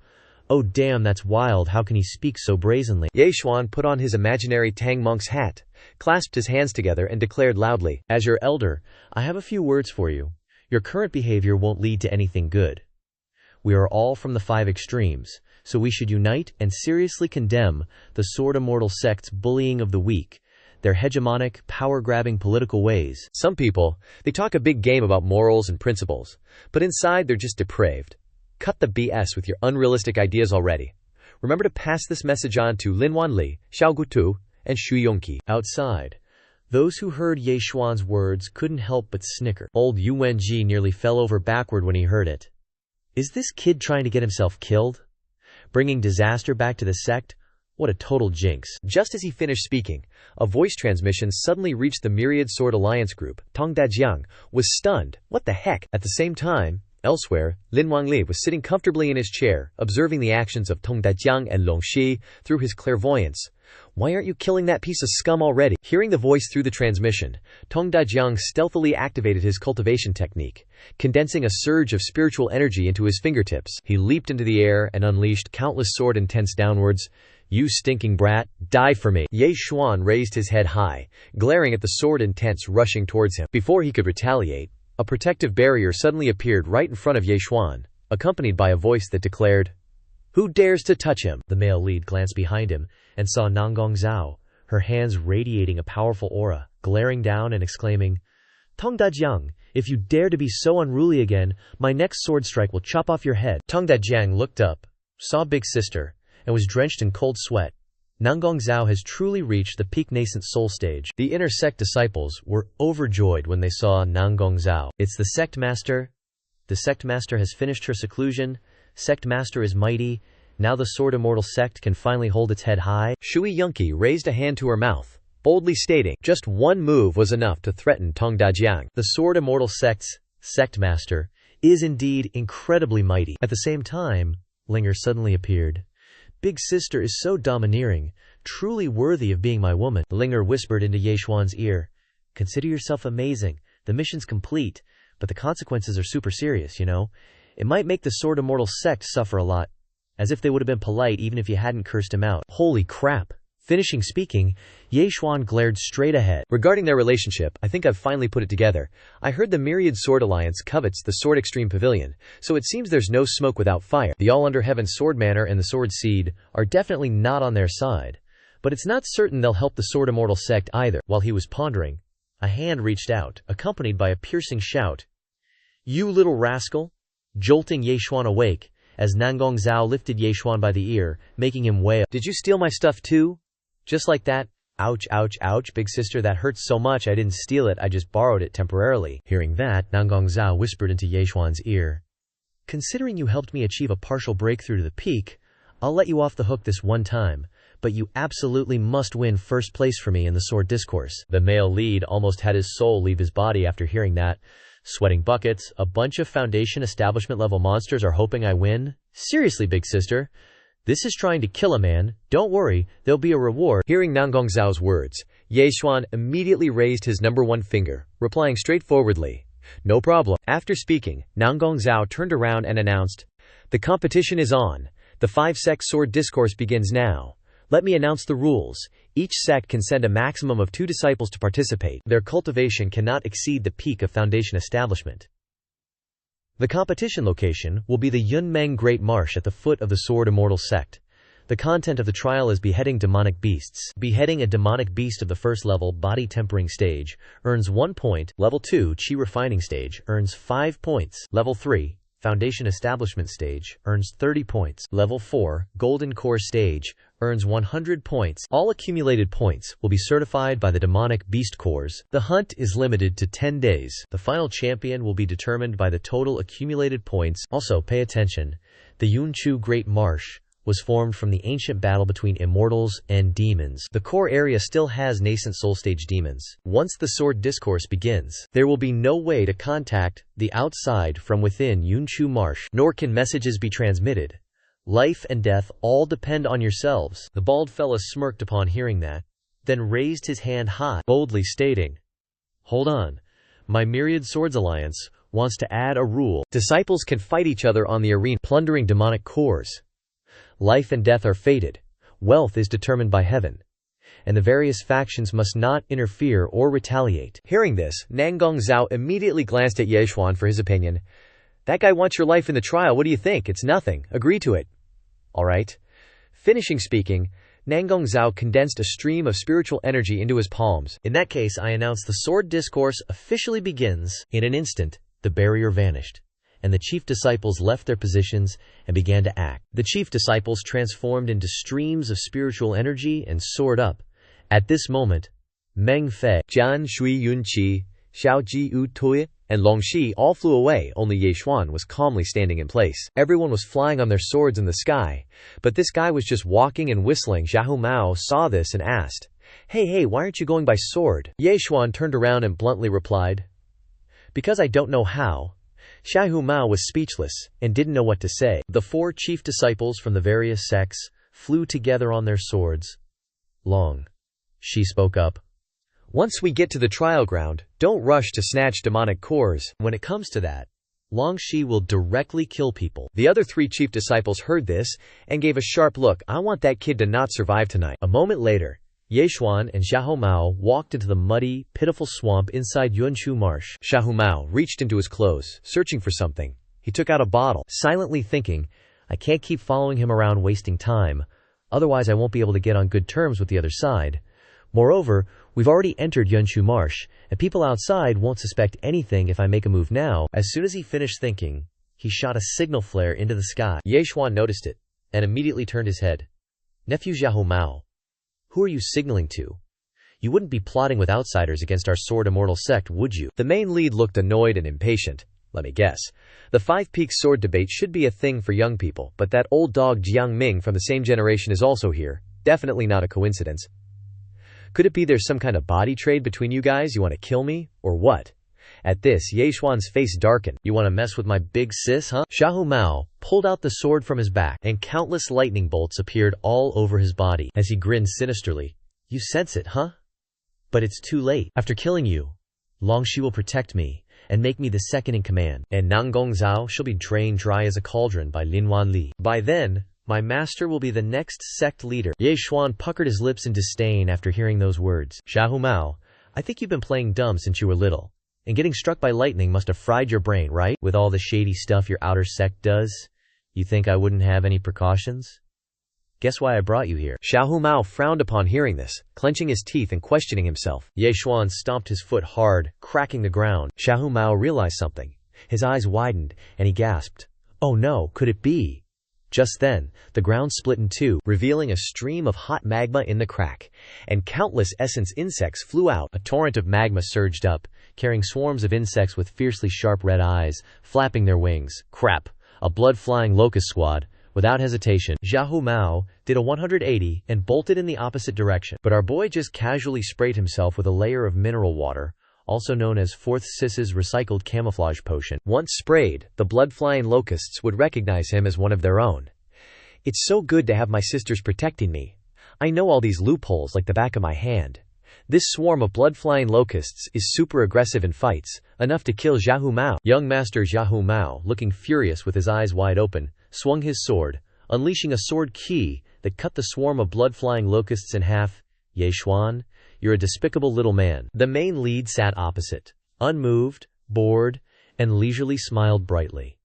Oh damn, that's wild. How can he speak so brazenly?" Ye Xuan put on his imaginary Tang monk's hat, clasped his hands together and declared loudly, "As your elder, I have a few words for you. Your current behavior won't lead to anything good. We are all from the 5 extremes, so we should unite and seriously condemn the Sword Immortal sect's bullying of the weak, their hegemonic, power-grabbing political ways. Some people, they talk a big game about morals and principles, but inside they're just depraved. Cut the BS with your unrealistic ideas already. Remember to pass this message on to Linwan Li, Xiao Gutu, and Shu Yongqi." Outside, those who heard Ye Xuan's words couldn't help but snicker. Old Yu Wenji nearly fell over backward when he heard it. Is this kid trying to get himself killed? Bringing disaster back to the sect? What a total jinx. Just as he finished speaking, a voice transmission suddenly reached the Myriad Sword Alliance group. Tong Dajiang was stunned. What the heck? At the same time, elsewhere, Lin Wangli was sitting comfortably in his chair, observing the actions of Tong Dajiang and Longxi through his clairvoyance. "Why aren't you killing that piece of scum already?" Hearing the voice through the transmission, Tong Dajiang stealthily activated his cultivation technique, condensing a surge of spiritual energy into his fingertips. He leaped into the air and unleashed countless sword intents downwards. "You stinking brat, die for me!" Ye Xuan raised his head high, glaring at the sword intents rushing towards him. Before he could retaliate, a protective barrier suddenly appeared right in front of Ye Xuan, accompanied by a voice that declared, "Who dares to touch him?" The male lead glanced behind him and saw Nanggong Zhao, her hands radiating a powerful aura, glaring down and exclaiming, "Tong Dajiang, if you dare to be so unruly again, my next sword strike will chop off your head." Tong Dajiang looked up, saw Big Sister, and was drenched in cold sweat. Nanggong Zhao has truly reached the peak nascent soul stage. The inner sect disciples were overjoyed when they saw Nanggong Zhao. "It's the sect master. The sect master has finished her seclusion. Sect master is mighty. Now the Sword Immortal sect can finally hold its head high." Shui Yunqi raised a hand to her mouth, boldly stating, just one move was enough to threaten Tong Dajiang. The Sword Immortal sect's sect master is indeed incredibly mighty. At the same time, Linger suddenly appeared. "Big Sister is so domineering, truly worthy of being my woman." Linger whispered into Ye Xuan's ear, "Consider yourself amazing. The mission's complete, but the consequences are super serious, you know? It might make the Sword Immortal sect suffer a lot. As if they would have been polite even if you hadn't cursed him out." Holy crap. Finishing speaking, Ye Xuan glared straight ahead. "Regarding their relationship, I think I've finally put it together. I heard the Myriad Sword Alliance covets the Sword Extreme Pavilion, so it seems there's no smoke without fire. The All Under Heaven Sword Manor and the Sword Seed are definitely not on their side, but it's not certain they'll help the Sword Immortal sect either." While he was pondering, a hand reached out, accompanied by a piercing shout. "You little rascal!" jolting Ye Xuan awake, as Nanggong Zhao lifted Ye Xuan by the ear, making him wail. "Did you steal my stuff too?" Just like that. "Ouch, ouch, ouch, Big Sister, that hurts so much. I didn't steal it, I just borrowed it temporarily." Hearing that, Nanggong Zhao whispered into Ye Xuan's ear, "Considering you helped me achieve a partial breakthrough to the peak, I'll let you off the hook this one time, but you absolutely must win first place for me in the sword discourse." The male lead almost had his soul leave his body after hearing that. Sweating buckets, a bunch of Foundation establishment level monsters are hoping I win? Seriously, Big Sister? This is trying to kill a man. Don't worry, there'll be a reward. Hearing Nanggong Zhao's words, Xuan immediately raised his number one finger, replying straightforwardly, "No problem." After speaking, Nanggong Zhao turned around and announced, "The competition is on. The 5-sect sword discourse begins now. Let me announce the rules. Each sect can send a maximum of 2 disciples to participate. Their cultivation cannot exceed the peak of foundation establishment. The competition location will be the Yunmeng Great Marsh at the foot of the Sword Immortal sect. The content of the trial is beheading demonic beasts. Beheading a demonic beast of the first level body tempering stage earns 1 point. Level 2 Chi refining stage earns 5 points. Level 3 Foundation Establishment stage earns 30 points. Level 4 Golden Core stage earns 100 points. All accumulated points will be certified by the demonic beast cores. The hunt is limited to 10 days. The final champion will be determined by the total accumulated points. Also, pay attention. The Yunchu Great Marsh was formed from the ancient battle between immortals and demons. The core area still has nascent soul stage demons. Once the sword discourse begins, there will be no way to contact the outside from within Yunchu Marsh, nor can messages be transmitted. Life and death all depend on yourselves. The bald fella smirked upon hearing that, then raised his hand high, boldly stating, "Hold on. My Myriad Swords Alliance wants to add a rule. Disciples can fight each other on the arena, plundering demonic cores. Life and death are fated. Wealth is determined by heaven. And the various factions must not interfere or retaliate." Hearing this, Nanggong Zhao immediately glanced at Xuan for his opinion. "That guy wants your life in the trial. What do you think? It's nothing. Agree to it." "All right." Finishing speaking, Nanggong Zhao condensed a stream of spiritual energy into his palms. "In that case, I announce the sword discourse officially begins." In an instant, the barrier vanished, and the chief disciples left their positions and began to act. The chief disciples transformed into streams of spiritual energy and soared up. At this moment, Meng Fei, Jian Shui Yunqi, Xiao Ji U Tui, and Long Shi all flew away. Only Xuan was calmly standing in place. Everyone was flying on their swords in the sky, but this guy was just walking and whistling. Xiahou Mao saw this and asked, Hey, why aren't you going by sword?" Xuan turned around and bluntly replied, "Because I don't know how." Xiahou Mao was speechless and didn't know what to say. The 4 chief disciples from the various sects flew together on their swords. "Long," she spoke up, "once we get to the trial ground, don't rush to snatch demonic cores. When it comes to that, Long Shi will directly kill people." The other 3 chief disciples heard this and gave a sharp look. "I want that kid to not survive tonight." A moment later, Xuan and Xiahou Mao walked into the muddy, pitiful swamp inside Yunchu Marsh. Xiahou Mao reached into his clothes, searching for something. He took out a bottle, silently thinking, "I can't keep following him around wasting time. Otherwise I won't be able to get on good terms with the other side. Moreover, we've already entered Yunchu Marsh, and people outside won't suspect anything if I make a move now." As soon as he finished thinking, he shot a signal flare into the sky. Xuan noticed it, and immediately turned his head. "Nephew Xiahou Mao, who are you signaling to? You wouldn't be plotting with outsiders against our Sword Immortal sect, would you?" The main lead looked annoyed and impatient. "Let me guess. The 5 Peaks sword debate should be a thing for young people, but that old dog Jiang Ming from the same generation is also here. Definitely not a coincidence. Could it be there's some kind of body trade between you guys? You want to kill me? Or what?" At this, Xuan's face darkened. "You want to mess with my big sis, huh?" Xiahou Mao pulled out the sword from his back, and countless lightning bolts appeared all over his body. As he grinned sinisterly, "You sense it, huh? But it's too late. After killing you, Long Shi will protect me and make me the second in command. And Nanggong Zhao shall be drained dry as a cauldron by Lin Wanli. By then, my master will be the next sect leader." Xuan puckered his lips in disdain after hearing those words. "Xiahou Mao, I think you've been playing dumb since you were little. And getting struck by lightning must have fried your brain, right? With all the shady stuff your outer sect does, you think I wouldn't have any precautions? Guess why I brought you here?" Xiahou Mao frowned upon hearing this, clenching his teeth and questioning himself. Xuan stomped his foot hard, cracking the ground. Xiahou Mao realized something. His eyes widened, and he gasped, "Oh no, could it be?" Just then, the ground split in two, revealing a stream of hot magma in the crack, and countless essence insects flew out. A torrent of magma surged up, carrying swarms of insects with fiercely sharp red eyes, flapping their wings. Crap! A blood-flying locust squad. Without hesitation, Xiahou Mao did a 180 and bolted in the opposite direction. But our boy just casually sprayed himself with a layer of mineral water, also known as 4th Sis's recycled camouflage potion. Once sprayed, the blood-flying locusts would recognize him as one of their own. "It's so good to have my sisters protecting me. I know all these loopholes like the back of my hand." This swarm of blood-flying locusts is super aggressive in fights, enough to kill Xiahou Mao. Young Master Xiahou Mao, looking furious with his eyes wide open, swung his sword, unleashing a sword key that cut the swarm of blood-flying locusts in half. Ye Xuan, you're a despicable little man. The main lead sat opposite, unmoved, bored, and leisurely smiled brightly.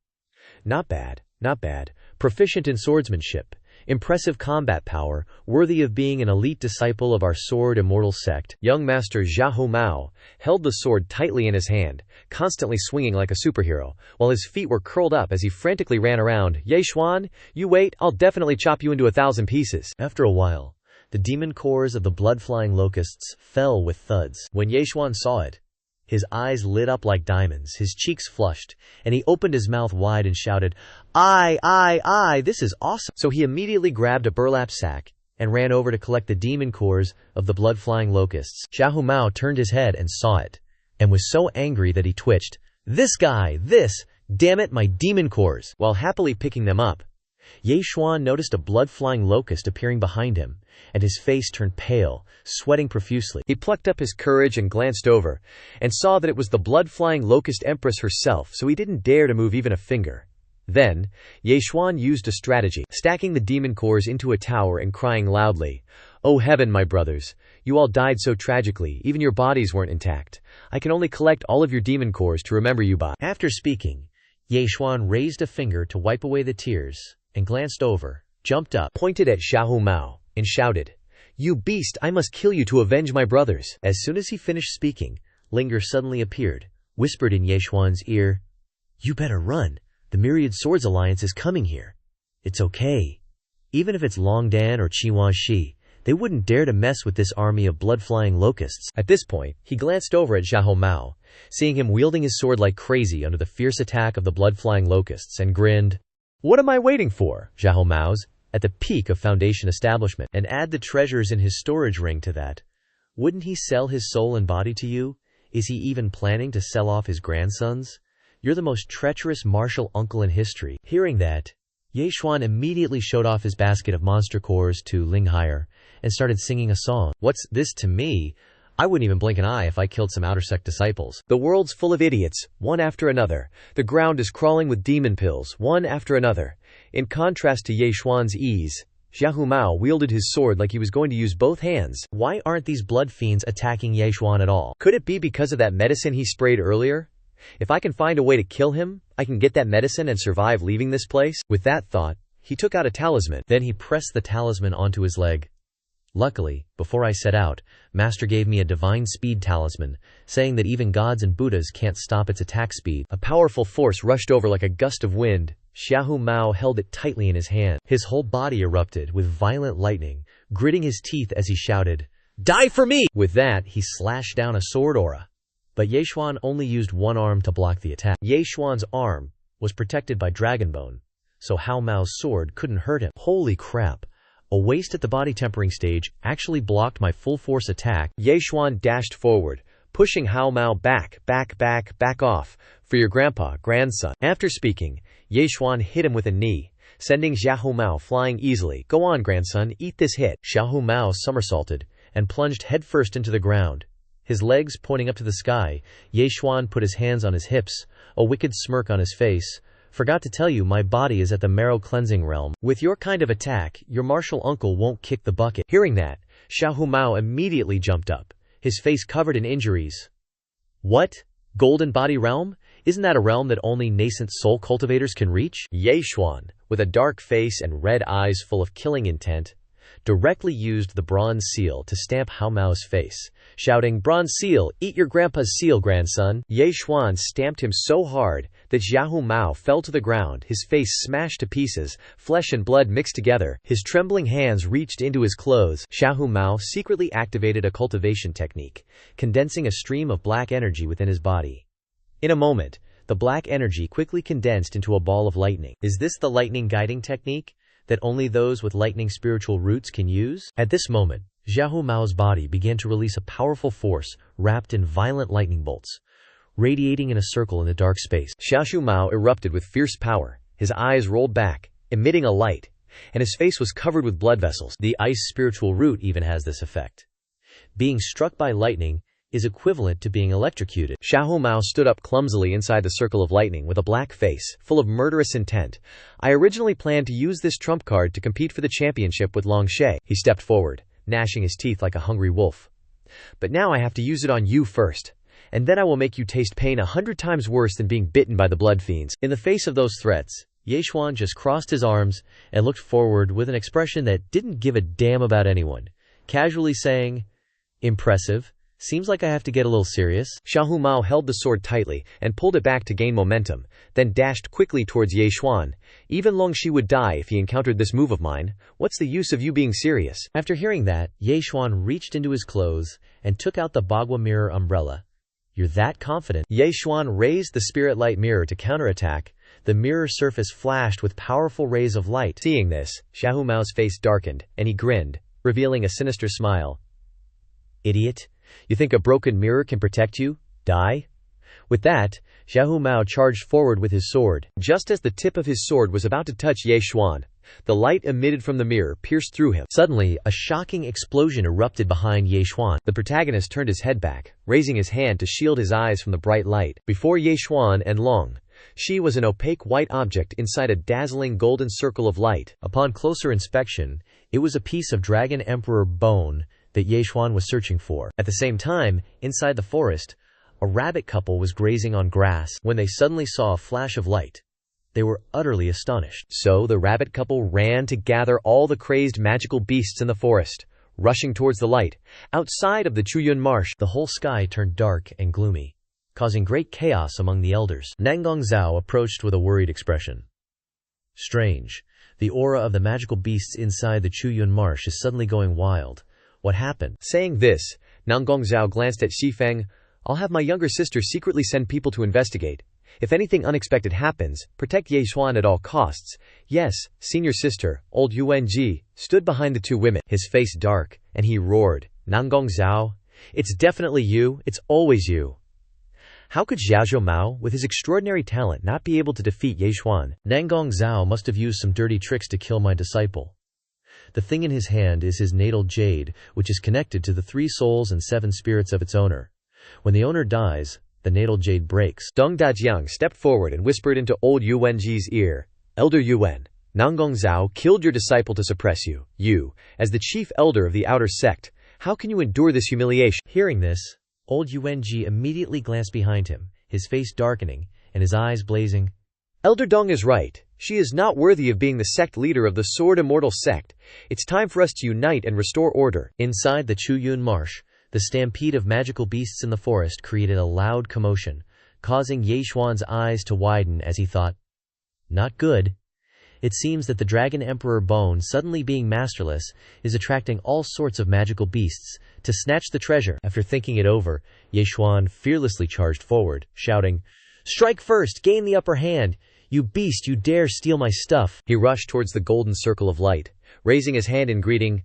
Not bad, not bad. Proficient in swordsmanship. Impressive combat power, worthy of being an elite disciple of our sword immortal sect. Young Master Xiahou Mao held the sword tightly in his hand, constantly swinging like a superhero, while his feet were curled up as he frantically ran around. Ye Xuan, you wait, I'll definitely chop you into 1,000 pieces. After a while, the demon cores of the blood-flying locusts fell with thuds. When Ye Xuan saw it, his eyes lit up like diamonds, his cheeks flushed, and he opened his mouth wide and shouted, I, this is awesome. So he immediately grabbed a burlap sack and ran over to collect the demon cores of the blood-flying locusts. Xiahou Mao turned his head and saw it, and was so angry that he twitched. This guy, damn it, my demon cores. While happily picking them up, Ye Xuan noticed a blood-flying locust appearing behind him, and his face turned pale, sweating profusely. He plucked up his courage and glanced over, and saw that it was the blood-flying locust empress herself, so he didn't dare to move even a finger. Then, Ye Xuan used a strategy, stacking the demon cores into a tower and crying loudly, "Oh heaven, my brothers, you all died so tragically, even your bodies weren't intact. I can only collect all of your demon cores to remember you by." After speaking, Ye Xuan raised a finger to wipe away the tears, and glanced over, jumped up, pointed at Xiahou Mao, and shouted, "You beast, I must kill you to avenge my brothers." As soon as he finished speaking, Linger suddenly appeared, whispered in Ye Xuan's ear, "You better run. The Myriad Swords Alliance is coming here. It's okay. Even if it's Long Dan or Chihuahua Shi, they wouldn't dare to mess with this army of blood-flying locusts." At this point, he glanced over at Xiahou Mao, seeing him wielding his sword like crazy under the fierce attack of the blood-flying locusts, and grinned. "What am I waiting for? Xiahou Mao's at the peak of Foundation establishment. And add the treasures in his storage ring to that. Wouldn't he sell his soul and body to you? Is he even planning to sell off his grandsons? You're the most treacherous martial uncle in history." Hearing that, Ye Xuan immediately showed off his basket of monster cores to Ling Haier and started singing a song. "What's this to me? I wouldn't even blink an eye if I killed some outer sect disciples. The world's full of idiots, one after another. The ground is crawling with demon pills, one after another." In contrast to Ye Xuan's ease, Xiahou Mao wielded his sword like he was going to use both hands. Why aren't these blood fiends attacking Ye Xuan at all? Could it be because of that medicine he sprayed earlier? If I can find a way to kill him, I can get that medicine and survive leaving this place. With that thought, he took out a talisman. Then he pressed the talisman onto his leg. Luckily, before I set out, Master gave me a divine speed talisman, saying that even gods and Buddhas can't stop its attack speed. A powerful force rushed over like a gust of wind. Xiahou Mao held it tightly in his hand. His whole body erupted with violent lightning, gritting his teeth as he shouted, "Die for me!" With that, he slashed down a sword aura. But Ye Xuan only used one arm to block the attack. Ye Xuan's arm was protected by dragon bone, so Hao Mao's sword couldn't hurt him. Holy crap! A waste at the body tempering stage actually blocked my full force attack. Ye Xuan dashed forward, pushing Hao Mao back off, for your grandson. After speaking, Ye Xuan hit him with a knee, sending Xiahou Mao flying easily. "Go on, grandson, eat this hit." Xiahou Mao somersaulted and plunged headfirst into the ground. His legs pointing up to the sky, Ye Xuan put his hands on his hips, a wicked smirk on his face. "Forgot to tell you, my body is at the marrow cleansing realm. With your kind of attack, your martial uncle won't kick the bucket." Hearing that, Xiahou Mao immediately jumped up, his face covered in injuries. "What? Golden body realm? Isn't that a realm that only nascent soul cultivators can reach?" Ye Xuan, with a dark face and red eyes full of killing intent, directly used the bronze seal to stamp Hao Mao's face, shouting, "Bronze seal, eat your grandpa's seal, grandson." Ye Xuan stamped him so hard that Xiahou Mao fell to the ground, his face smashed to pieces, flesh and blood mixed together. His trembling hands reached into his clothes. Xiahou Mao secretly activated a cultivation technique, condensing a stream of black energy within his body. In a moment, the black energy quickly condensed into a ball of lightning. Is this the lightning guiding technique that only those with lightning spiritual roots can use? At this moment, Xiahou Mao's body began to release a powerful force wrapped in violent lightning bolts, radiating in a circle in the dark space. Xiahou Mao erupted with fierce power, his eyes rolled back, emitting a light, and his face was covered with blood vessels. The ice spiritual root even has this effect. Being struck by lightning is equivalent to being electrocuted. Xiahou Mao stood up clumsily inside the circle of lightning with a black face, full of murderous intent. I originally planned to use this trump card to compete for the championship with Long Shay. He stepped forward, gnashing his teeth like a hungry wolf. But now I have to use it on you first. And then I will make you taste pain 100 times worse than being bitten by the blood fiends. In the face of those threats, Yechuan just crossed his arms and looked forward with an expression that didn't give a damn about anyone, casually saying, "Impressive. Seems like I have to get a little serious." Xiahou Mao held the sword tightly and pulled it back to gain momentum, then dashed quickly towards Yechuan. Even Long Shi would die if he encountered this move of mine. What's the use of you being serious? After hearing that, Yechuan reached into his clothes and took out the Bagua mirror umbrella. You're that confident? Yechuan raised the spirit light mirror to counterattack. The mirror surface flashed with powerful rays of light. Seeing this, Xiahou Mao's face darkened, and he grinned, revealing a sinister smile. Idiot. You think a broken mirror can protect you? Die? With that, Xiahou Mao charged forward with his sword. Just as the tip of his sword was about to touch Yechuan, the light emitted from the mirror pierced through him. Suddenly, a shocking explosion erupted behind Yechuan. The protagonist turned his head back, raising his hand to shield his eyes from the bright light. Before Yechuan and Long Shi was an opaque white object inside a dazzling golden circle of light. Upon closer inspection, it was a piece of Dragon Emperor bone that Yechuan was searching for. At the same time, inside the forest, a rabbit couple was grazing on grass. When they suddenly saw a flash of light, they were utterly astonished. So the rabbit couple ran to gather all the crazed magical beasts in the forest, rushing towards the light. Outside of the Chuyun marsh, the whole sky turned dark and gloomy, causing great chaos among the elders. Nangong Zhao approached with a worried expression. Strange. The aura of the magical beasts inside the Chuyun marsh is suddenly going wild. What happened? Saying this, Nangong Zhao glanced at Xifeng. I'll have my younger sister secretly send people to investigate. If anything unexpected happens, protect Yechuan at all costs. Yes, senior sister, old Yuanji, stood behind the two women, his face dark, and he roared, Nangong Zhao, it's definitely you, it's always you. How could Xiahou Mao, with his extraordinary talent, not be able to defeat Yechuan? Nangong Zhao must have used some dirty tricks to kill my disciple. The thing in his hand is his natal jade, which is connected to the 3 souls and 7 spirits of its owner. When the owner dies, the natal jade breaks. Dong Dajiang stepped forward and whispered into old Yuanji's ear, Elder Yuan, Nangong Zhao killed your disciple to suppress you. You, as the chief elder of the outer sect, how can you endure this humiliation? Hearing this, old Yuanji immediately glanced behind him, his face darkening, and his eyes blazing. Elder Dong is right. She is not worthy of being the sect leader of the Sword Immortal sect. It's time for us to unite and restore order. Inside the Chuyun marsh, the stampede of magical beasts in the forest created a loud commotion, causing Yechuan's eyes to widen as he thought, not good. It seems that the Dragon Emperor bone, suddenly being masterless, is attracting all sorts of magical beasts to snatch the treasure. After thinking it over, Yechuan fearlessly charged forward, shouting, Strike first, gain the upper hand. You beast, you dare steal my stuff. He rushed towards the golden circle of light, raising his hand in greeting.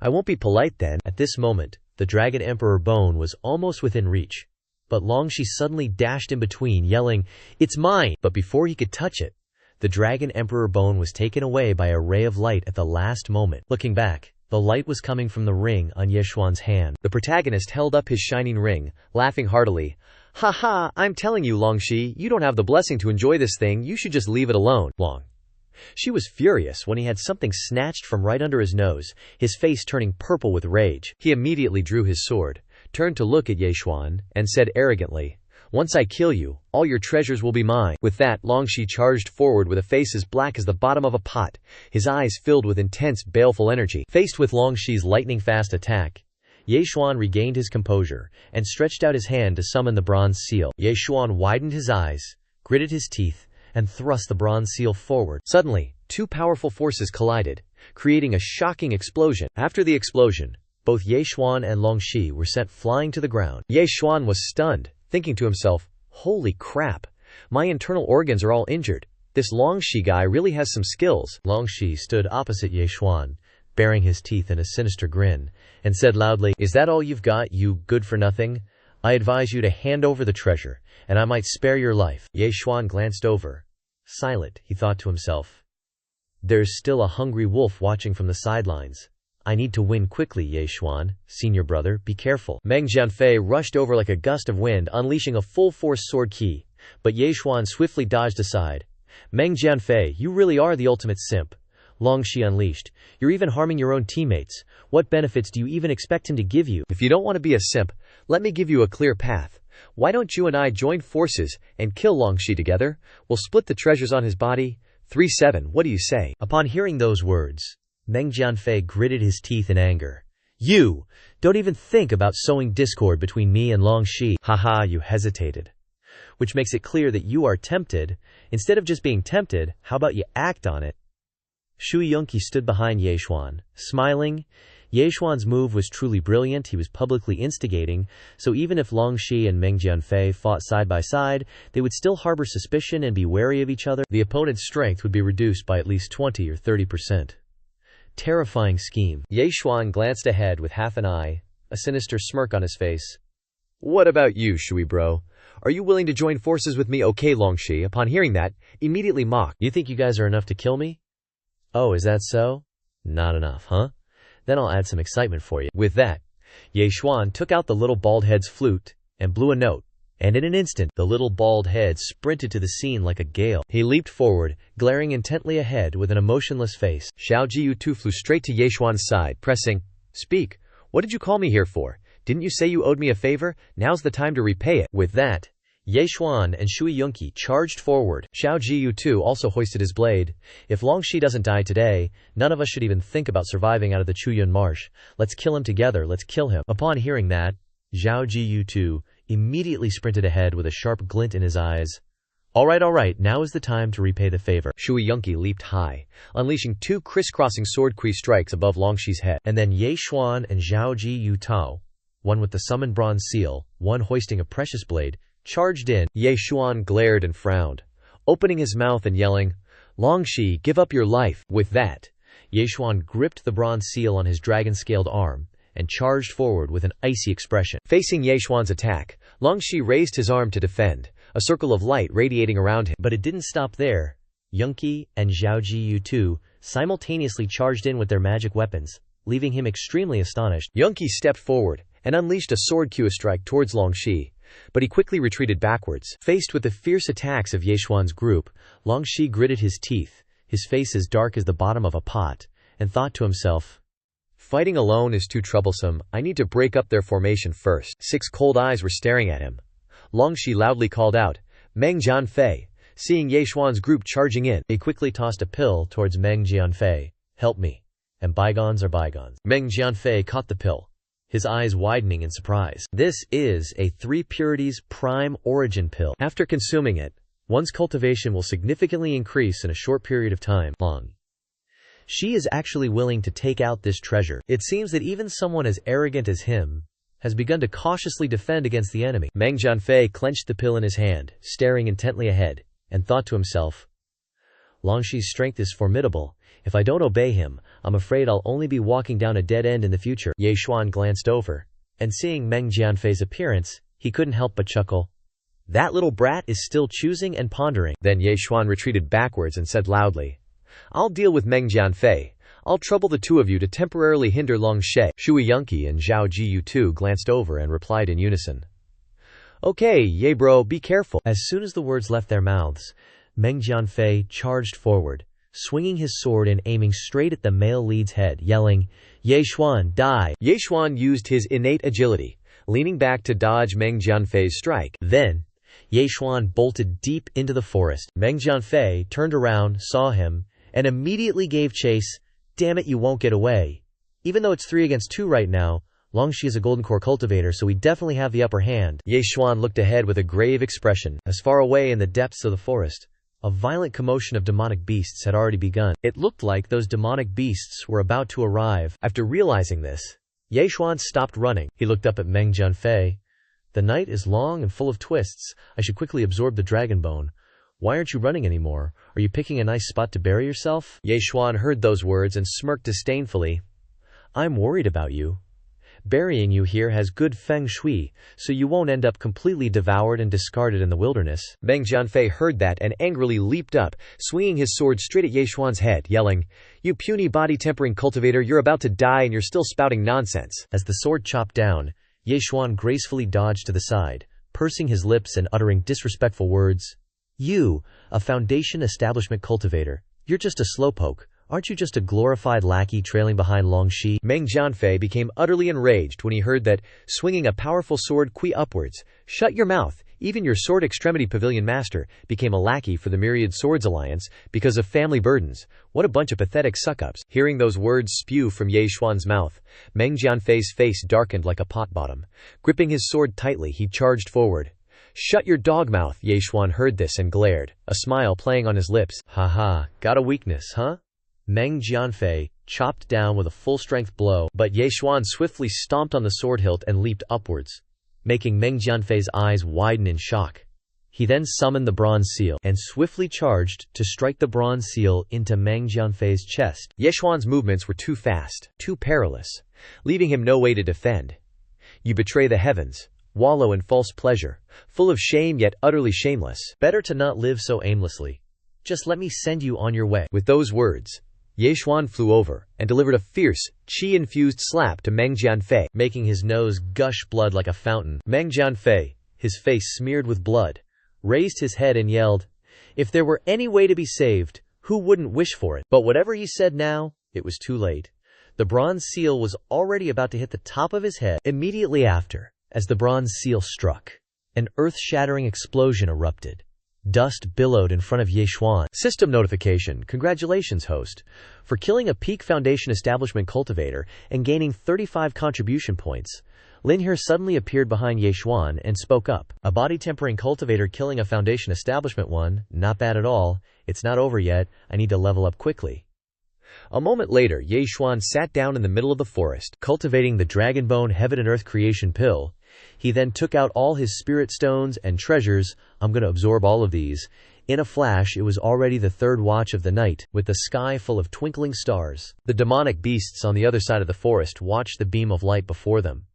I won't be polite then. At this moment, the Dragon Emperor bone was almost within reach, but Long Shi suddenly dashed in between, yelling, It's mine! But before he could touch it, the Dragon Emperor bone was taken away by a ray of light at the last moment. Looking back, the light was coming from the ring on Yechuan's hand. The protagonist held up his shining ring, laughing heartily. Ha ha, I'm telling you, Long Shi, you don't have the blessing to enjoy this thing, you should just leave it alone. Long Shi was furious when he had something snatched from right under his nose, his face turning purple with rage. He immediately drew his sword, turned to look at Yechuan, and said arrogantly, Once I kill you, all your treasures will be mine. With that, Long Shi charged forward with a face as black as the bottom of a pot, his eyes filled with intense, baleful energy. Faced with Long Shi's lightning-fast attack, Yechuan regained his composure and stretched out his hand to summon the bronze seal. Yechuan widened his eyes, gritted his teeth, and thrust the bronze seal forward. Suddenly, 2 powerful forces collided, creating a shocking explosion. After the explosion, both Yechuan and Long Shi were sent flying to the ground. Yechuan was stunned, thinking to himself, Holy crap, my internal organs are all injured. This Long Shi guy really has some skills. Long Shi stood opposite Yechuan, baring his teeth in a sinister grin, and said loudly, Is that all you've got, you good-for-nothing? I advise you to hand over the treasure, and I might spare your life. Yechuan glanced over. Silent, he thought to himself. There's still a hungry wolf watching from the sidelines. I need to win quickly, Ye Xuan. Senior brother, be careful. Meng Jianfei rushed over like a gust of wind, unleashing a full-force sword ki, but Ye Xuan swiftly dodged aside. Meng Jianfei, you really are the ultimate simp. Long Shi unleashed. You're even harming your own teammates. What benefits do you even expect him to give you? If you don't want to be a simp, let me give you a clear path. Why don't you and I join forces and kill Long Shi together? We'll split the treasures on his body. 3-7, what do you say? Upon hearing those words, Meng Jianfei gritted his teeth in anger. You! Don't even think about sowing discord between me and Long Shi. Haha, you hesitated. Which makes it clear that you are tempted. Instead of just being tempted, how about you act on it? Shui Yunqi stood behind Ye Xuan, smiling. Ye Xuan's move was truly brilliant. He was publicly instigating, so even if Long Shi and Meng Jianfei fought side by side, they would still harbor suspicion and be wary of each other. The opponent's strength would be reduced by at least 20 or 30%. Terrifying scheme. Ye Xuan glanced ahead with half an eye, a sinister smirk on his face. What about you, Shui bro? Are you willing to join forces with me? Okay, Long Shi, upon hearing that, immediately mocked. You think you guys are enough to kill me? Oh, is that so? Not enough, huh? Then I'll add some excitement for you. With that, Ye Xuan took out the little bald head's flute and blew a note, and in an instant, the little bald head sprinted to the scene like a gale. He leaped forward, glaring intently ahead with an emotionless face. Xiao Jiyu flew straight to Ye Xuan's side, pressing, Speak, what did you call me here for? Didn't you say you owed me a favor? Now's the time to repay it. With that, Ye Xuan and Shui Yunqi charged forward. Xiao Jiyu also hoisted his blade. If Long Shi doesn't die today, none of us should even think about surviving out of the Chuyun Marsh. Let's kill him together, let's kill him. Upon hearing that, Zhao Jiyu immediately sprinted ahead with a sharp glint in his eyes. All right, now is the time to repay the favor. Shui Yunqi leaped high, unleashing two crisscrossing sword kui strikes above Long Shi's head. And then Ye Xuan and Zhao Jiyu, one with the summoned bronze seal, one hoisting a precious blade, charged in. Ye Xuan glared and frowned, opening his mouth and yelling, Long Shi, give up your life. With that, Ye Xuan gripped the bronze seal on his dragon-scaled arm and charged forward with an icy expression. Facing Ye Xuan's attack, Long Shi raised his arm to defend, a circle of light radiating around him. But it didn't stop there. Yunqi and Zhao Jiyu simultaneously charged in with their magic weapons, leaving him extremely astonished. Yunqi stepped forward and unleashed a sword Q strike towards Long Shi, but he quickly retreated backwards. Faced with the fierce attacks of Ye Xuan's group, Long Shi gritted his teeth, his face as dark as the bottom of a pot, and thought to himself, Fighting alone is too troublesome. I need to break up their formation first. 6 cold eyes were staring at him. Long Shi loudly called out, Meng Jianfei. Seeing Ye Xuan's group charging in, he quickly tossed a pill towards Meng Jianfei. Help me. And bygones are bygones. Meng Jianfei caught the pill, his eyes widening in surprise. This is a 3 purities prime origin pill. After consuming it, one's cultivation will significantly increase in a short period of time. She is actually willing to take out this treasure. It seems that even someone as arrogant as him has begun to cautiously defend against the enemy. Meng Jianfei clenched the pill in his hand, staring intently ahead, and thought to himself, Long Shi's strength is formidable. If I don't obey him, I'm afraid I'll only be walking down a dead end in the future. Ye Xuan glanced over, and seeing Meng Jianfei's appearance, he couldn't help but chuckle. That little brat is still choosing and pondering. Then Ye Xuan retreated backwards and said loudly, I'll deal with Meng Jianfei. I'll trouble the two of you to temporarily hinder Long Shi. Shui Yunqi and Zhao Jiyu glanced over and replied in unison, Okay, Ye bro, be careful. As soon as the words left their mouths, Meng Jianfei charged forward, swinging his sword and aiming straight at the male lead's head, yelling, Ye Xuan, die! Ye Xuan used his innate agility, leaning back to dodge Meng Jianfei's strike. Then, Ye Xuan bolted deep into the forest. Meng Jianfei turned around, saw him, and immediately gave chase. Damn it, you won't get away. Even though it's 3 against 2 right now, Long Shi is a golden core cultivator, so we definitely have the upper hand. Ye Xuan looked ahead with a grave expression. As far away in the depths of the forest, a violent commotion of demonic beasts had already begun. It looked like those demonic beasts were about to arrive. After realizing this, Ye Xuan stopped running. He looked up at Meng Jianfei. The night is long and full of twists. I should quickly absorb the dragon bone. Why aren't you running anymore? Are you picking a nice spot to bury yourself? Ye Xuan heard those words and smirked disdainfully. I'm worried about you. Burying you here has good feng shui, so you won't end up completely devoured and discarded in the wilderness. Meng Jianfei heard that and angrily leaped up, swinging his sword straight at Ye Xuan's head, yelling, "You puny body-tempering cultivator, you're about to die and you're still spouting nonsense." As the sword chopped down, Ye Xuan gracefully dodged to the side, pursing his lips and uttering disrespectful words. "You, a Foundation establishment cultivator, you're just a slowpoke. Aren't you just a glorified lackey trailing behind Longxi?" Meng Jianfei became utterly enraged when he heard that, swinging a powerful sword upwards. "Shut your mouth! Even your Sword Extremity Pavilion master became a lackey for the Myriad Swords Alliance because of family burdens. What a bunch of pathetic suck-ups." Hearing those words spew from Ye Xuan's mouth, Meng Jianfei's face darkened like a pot bottom. Gripping his sword tightly, he charged forward. "Shut your dog mouth!" Ye Xuan heard this and glared, a smile playing on his lips. "Ha, got a weakness, huh?" Meng Jianfei chopped down with a full-strength blow, but Ye Xuan swiftly stomped on the sword hilt and leaped upwards, making Meng Jianfei's eyes widen in shock. He then summoned the bronze seal and swiftly charged to strike the bronze seal into Meng Jianfei's chest. Ye Xuan's movements were too fast, too perilous, leaving him no way to defend. "You betray the heavens, wallow in false pleasure, full of shame yet utterly shameless. Better to not live so aimlessly. Just let me send you on your way." With those words, Ye Xuan flew over and delivered a fierce, qi-infused slap to Meng Jianfei, making his nose gush blood like a fountain. Meng Jianfei, his face smeared with blood, raised his head and yelled, "If there were any way to be saved, who wouldn't wish for it?" But whatever he said now, it was too late. The bronze seal was already about to hit the top of his head. Immediately after, as the bronze seal struck, an earth-shattering explosion erupted. Dust billowed in front of Ye Xuan. System notification. Congratulations, host, for killing a peak Foundation establishment cultivator and gaining 35 contribution points. Lin He suddenly appeared behind Ye Xuan and spoke up. "A body-tempering cultivator killing a Foundation establishment one, not bad at all. It's not over yet, I need to level up quickly." A moment later, Ye Xuan sat down in the middle of the forest, cultivating the Dragonbone Heaven and Earth Creation Pill. He then took out all his spirit stones and treasures. "I'm gonna absorb all of these." In a flash, it was already the third watch of the night, with the sky full of twinkling stars. The demonic beasts on the other side of the forest watched the beam of light before them.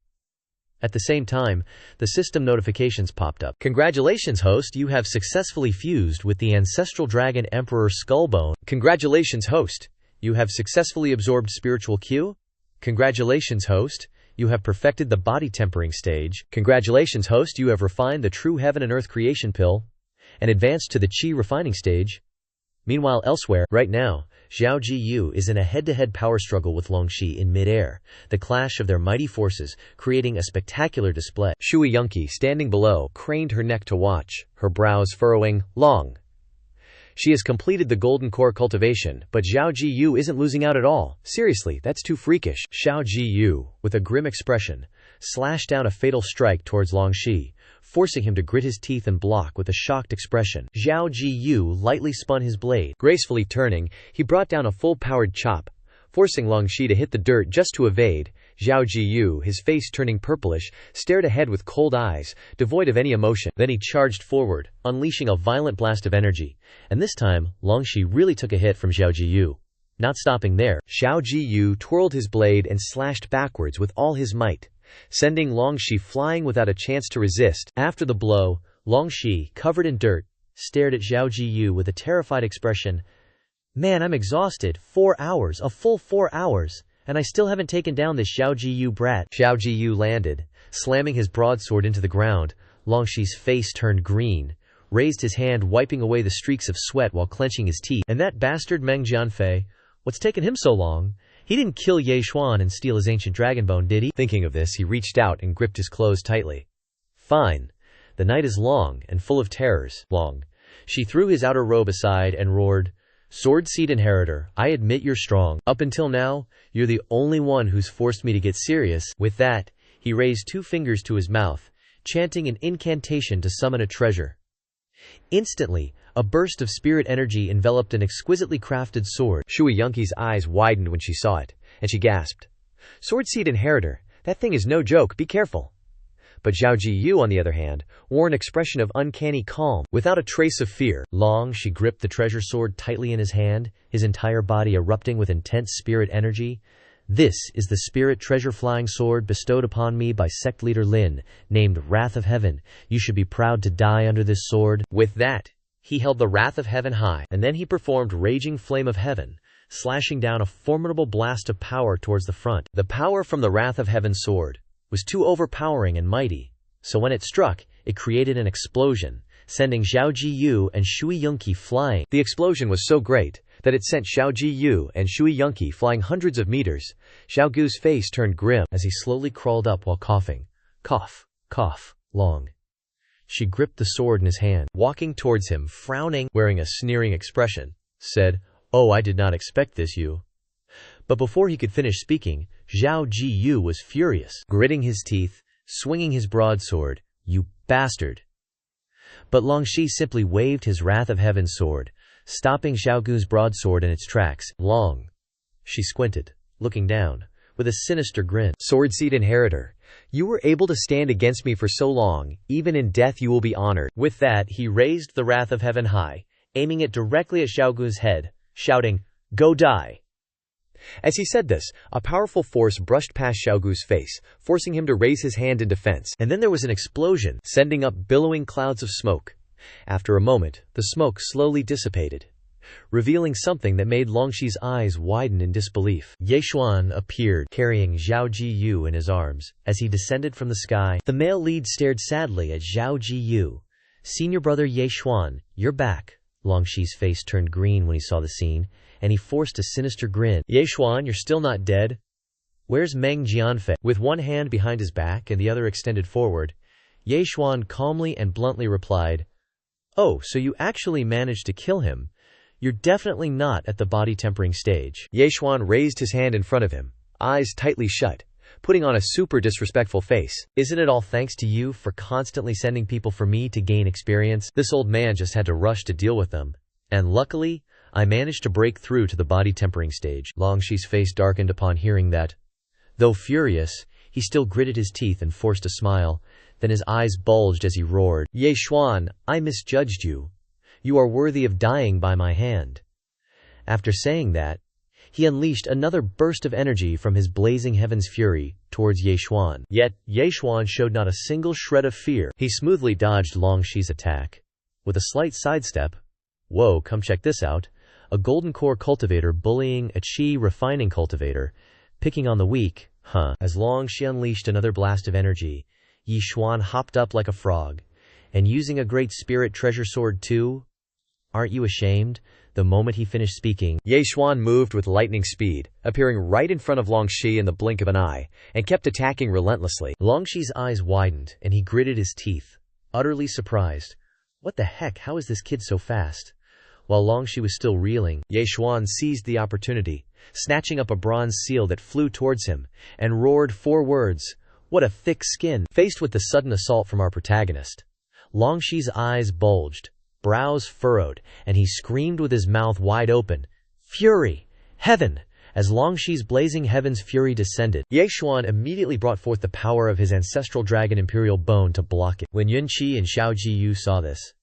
At the same time, the system notifications popped up. "Congratulations, host, you have successfully fused with the ancestral dragon Emperor Skullbone." "Congratulations, host, you have successfully absorbed spiritual Q." "Congratulations, host, you have perfected the body tempering stage." "Congratulations, host, you have refined the true heaven and earth creation pill and advanced to the chi refining stage." Meanwhile, elsewhere, right now, Xiao Jiyu is in a head-to-head power struggle with Longxi in mid-air, the clash of their mighty forces creating a spectacular display. Shui Yunqi, standing below, craned her neck to watch, her brows furrowing. "Long. She has completed the golden core cultivation, but Xiao Jiyu isn't losing out at all. Seriously, that's too freakish." Xiao Jiyu, with a grim expression, slashed down a fatal strike towards Longxi, forcing him to grit his teeth and block with a shocked expression. Xiao Jiyu lightly spun his blade. Gracefully turning, he brought down a full-powered chop, forcing Longxi to hit the dirt just to evade. Xiao Jiyu, his face turning purplish, stared ahead with cold eyes, devoid of any emotion. Then he charged forward, unleashing a violent blast of energy, and this time, Longxi really took a hit from Xiao Jiyu. Not stopping there, Xiao Jiyu twirled his blade and slashed backwards with all his might, sending Longxi flying without a chance to resist. After the blow, Longxi, covered in dirt, stared at Xiao Jiyu with a terrified expression. "Man, I'm exhausted. 4 hours, a full 4 hours. And I still haven't taken down this Xiao Jiyu brat." Xiao Jiyu landed, slamming his broadsword into the ground. Longxi's face turned green, raised his hand wiping away the streaks of sweat while clenching his teeth. "And that bastard Meng Jianfei, what's taken him so long? He didn't kill Ye Xuan and steal his ancient dragonbone, did he?" Thinking of this, he reached out and gripped his clothes tightly. "Fine. The night is long and full of terrors." Long. She threw his outer robe aside and roared, "Sword Seed Inheritor, I admit you're strong. Up until now, you're the only one who's forced me to get serious." With that, he raised 2 fingers to his mouth, chanting an incantation to summon a treasure. Instantly, a burst of spirit energy enveloped an exquisitely crafted sword. Shui Yunqi's eyes widened when she saw it, and she gasped, "Sword Seed Inheritor, that thing is no joke, be careful." But Xiao Jiyu, on the other hand, wore an expression of uncanny calm, without a trace of fear. She gripped the treasure sword tightly in his hand, his entire body erupting with intense spirit energy. This is the spirit treasure flying sword bestowed upon me by sect leader Lin, named Wrath of Heaven. You should be proud to die under this sword." With that, he held the Wrath of Heaven high, and then he performed Raging Flame of Heaven, slashing down a formidable blast of power towards the front. The power from the Wrath of Heaven sword was too overpowering and mighty, so when it struck, it created an explosion, sending Zhao Jiyu and Shui Yunqi flying. The explosion was so great that it sent Zhao Jiyu and Shui Yunqi flying hundreds of meters. Zhao Gu's face turned grim as he slowly crawled up while coughing. Cough, cough, long. She gripped the sword in his hand, walking towards him, frowning, wearing a sneering expression, said, "Oh, I did not expect this, you." But before he could finish speaking, Zhao Jiyu was furious, gritting his teeth, swinging his broadsword. "You bastard." But Longxi simply waved his Wrath of Heaven sword, stopping Zhao Gu's broadsword in its tracks. "Long." She squinted, looking down, with a sinister grin. "Swordseed inheritor, you were able to stand against me for so long, even in death you will be honored." With that, he raised the Wrath of Heaven high, aiming it directly at Zhao Gu's head, shouting, "Go die." As he said this, a powerful force brushed past Zhao Gu's face, forcing him to raise his hand in defense. And then there was an explosion, sending up billowing clouds of smoke. After a moment, the smoke slowly dissipated, revealing something that made Longxi's eyes widen in disbelief. Yeshuan appeared, carrying Zhao Jiyu in his arms. As he descended from the sky, the male lead stared sadly at Zhao Jiyu. "Senior brother Yeshuan, you're back." Longxi's face turned green when he saw the scene, and he forced a sinister grin. "Yeshuan, you're still not dead? Where's Meng Jianfei?" With one hand behind his back and the other extended forward, Yeshuan calmly and bluntly replied, "Oh, so you actually managed to kill him? You're definitely not at the body tempering stage." Yeshuan raised his hand in front of him, eyes tightly shut, putting on a super disrespectful face. "Isn't it all thanks to you for constantly sending people for me to gain experience? This old man just had to rush to deal with them. And luckily, I managed to break through to the body tempering stage." Longxi's face darkened upon hearing that. Though furious, he still gritted his teeth and forced a smile. Then his eyes bulged as he roared, "Yeshuan, I misjudged you. You are worthy of dying by my hand." After saying that, he unleashed another burst of energy from his blazing heaven's fury towards Yeshuan. Yet, Yeshuan showed not a single shred of fear. He smoothly dodged Longxi's attack. With a slight sidestep, "Whoa, come check this out." A golden core cultivator bullying a chi refining cultivator, picking on the weak, huh? As Longxi unleashed another blast of energy, Yeshuan hopped up like a frog. "And using a great spirit treasure sword too? Aren't you ashamed?" The moment he finished speaking, Yeshuan moved with lightning speed, appearing right in front of Longxi in the blink of an eye, and kept attacking relentlessly. Longxi's eyes widened, and he gritted his teeth, utterly surprised. What the heck, how is this kid so fast? While Longxi was still reeling, Yeshuan seized the opportunity, snatching up a bronze seal that flew towards him, and roared 4 words, "What a thick skin!" Faced with the sudden assault from our protagonist, Longxi's eyes bulged, brows furrowed, and he screamed with his mouth wide open, "Fury! Heaven!" As Longxi's blazing heaven's fury descended, Yeshuan immediately brought forth the power of his ancestral dragon Imperial Bone to block it. When Yunqi and Zhao Jiyu saw this,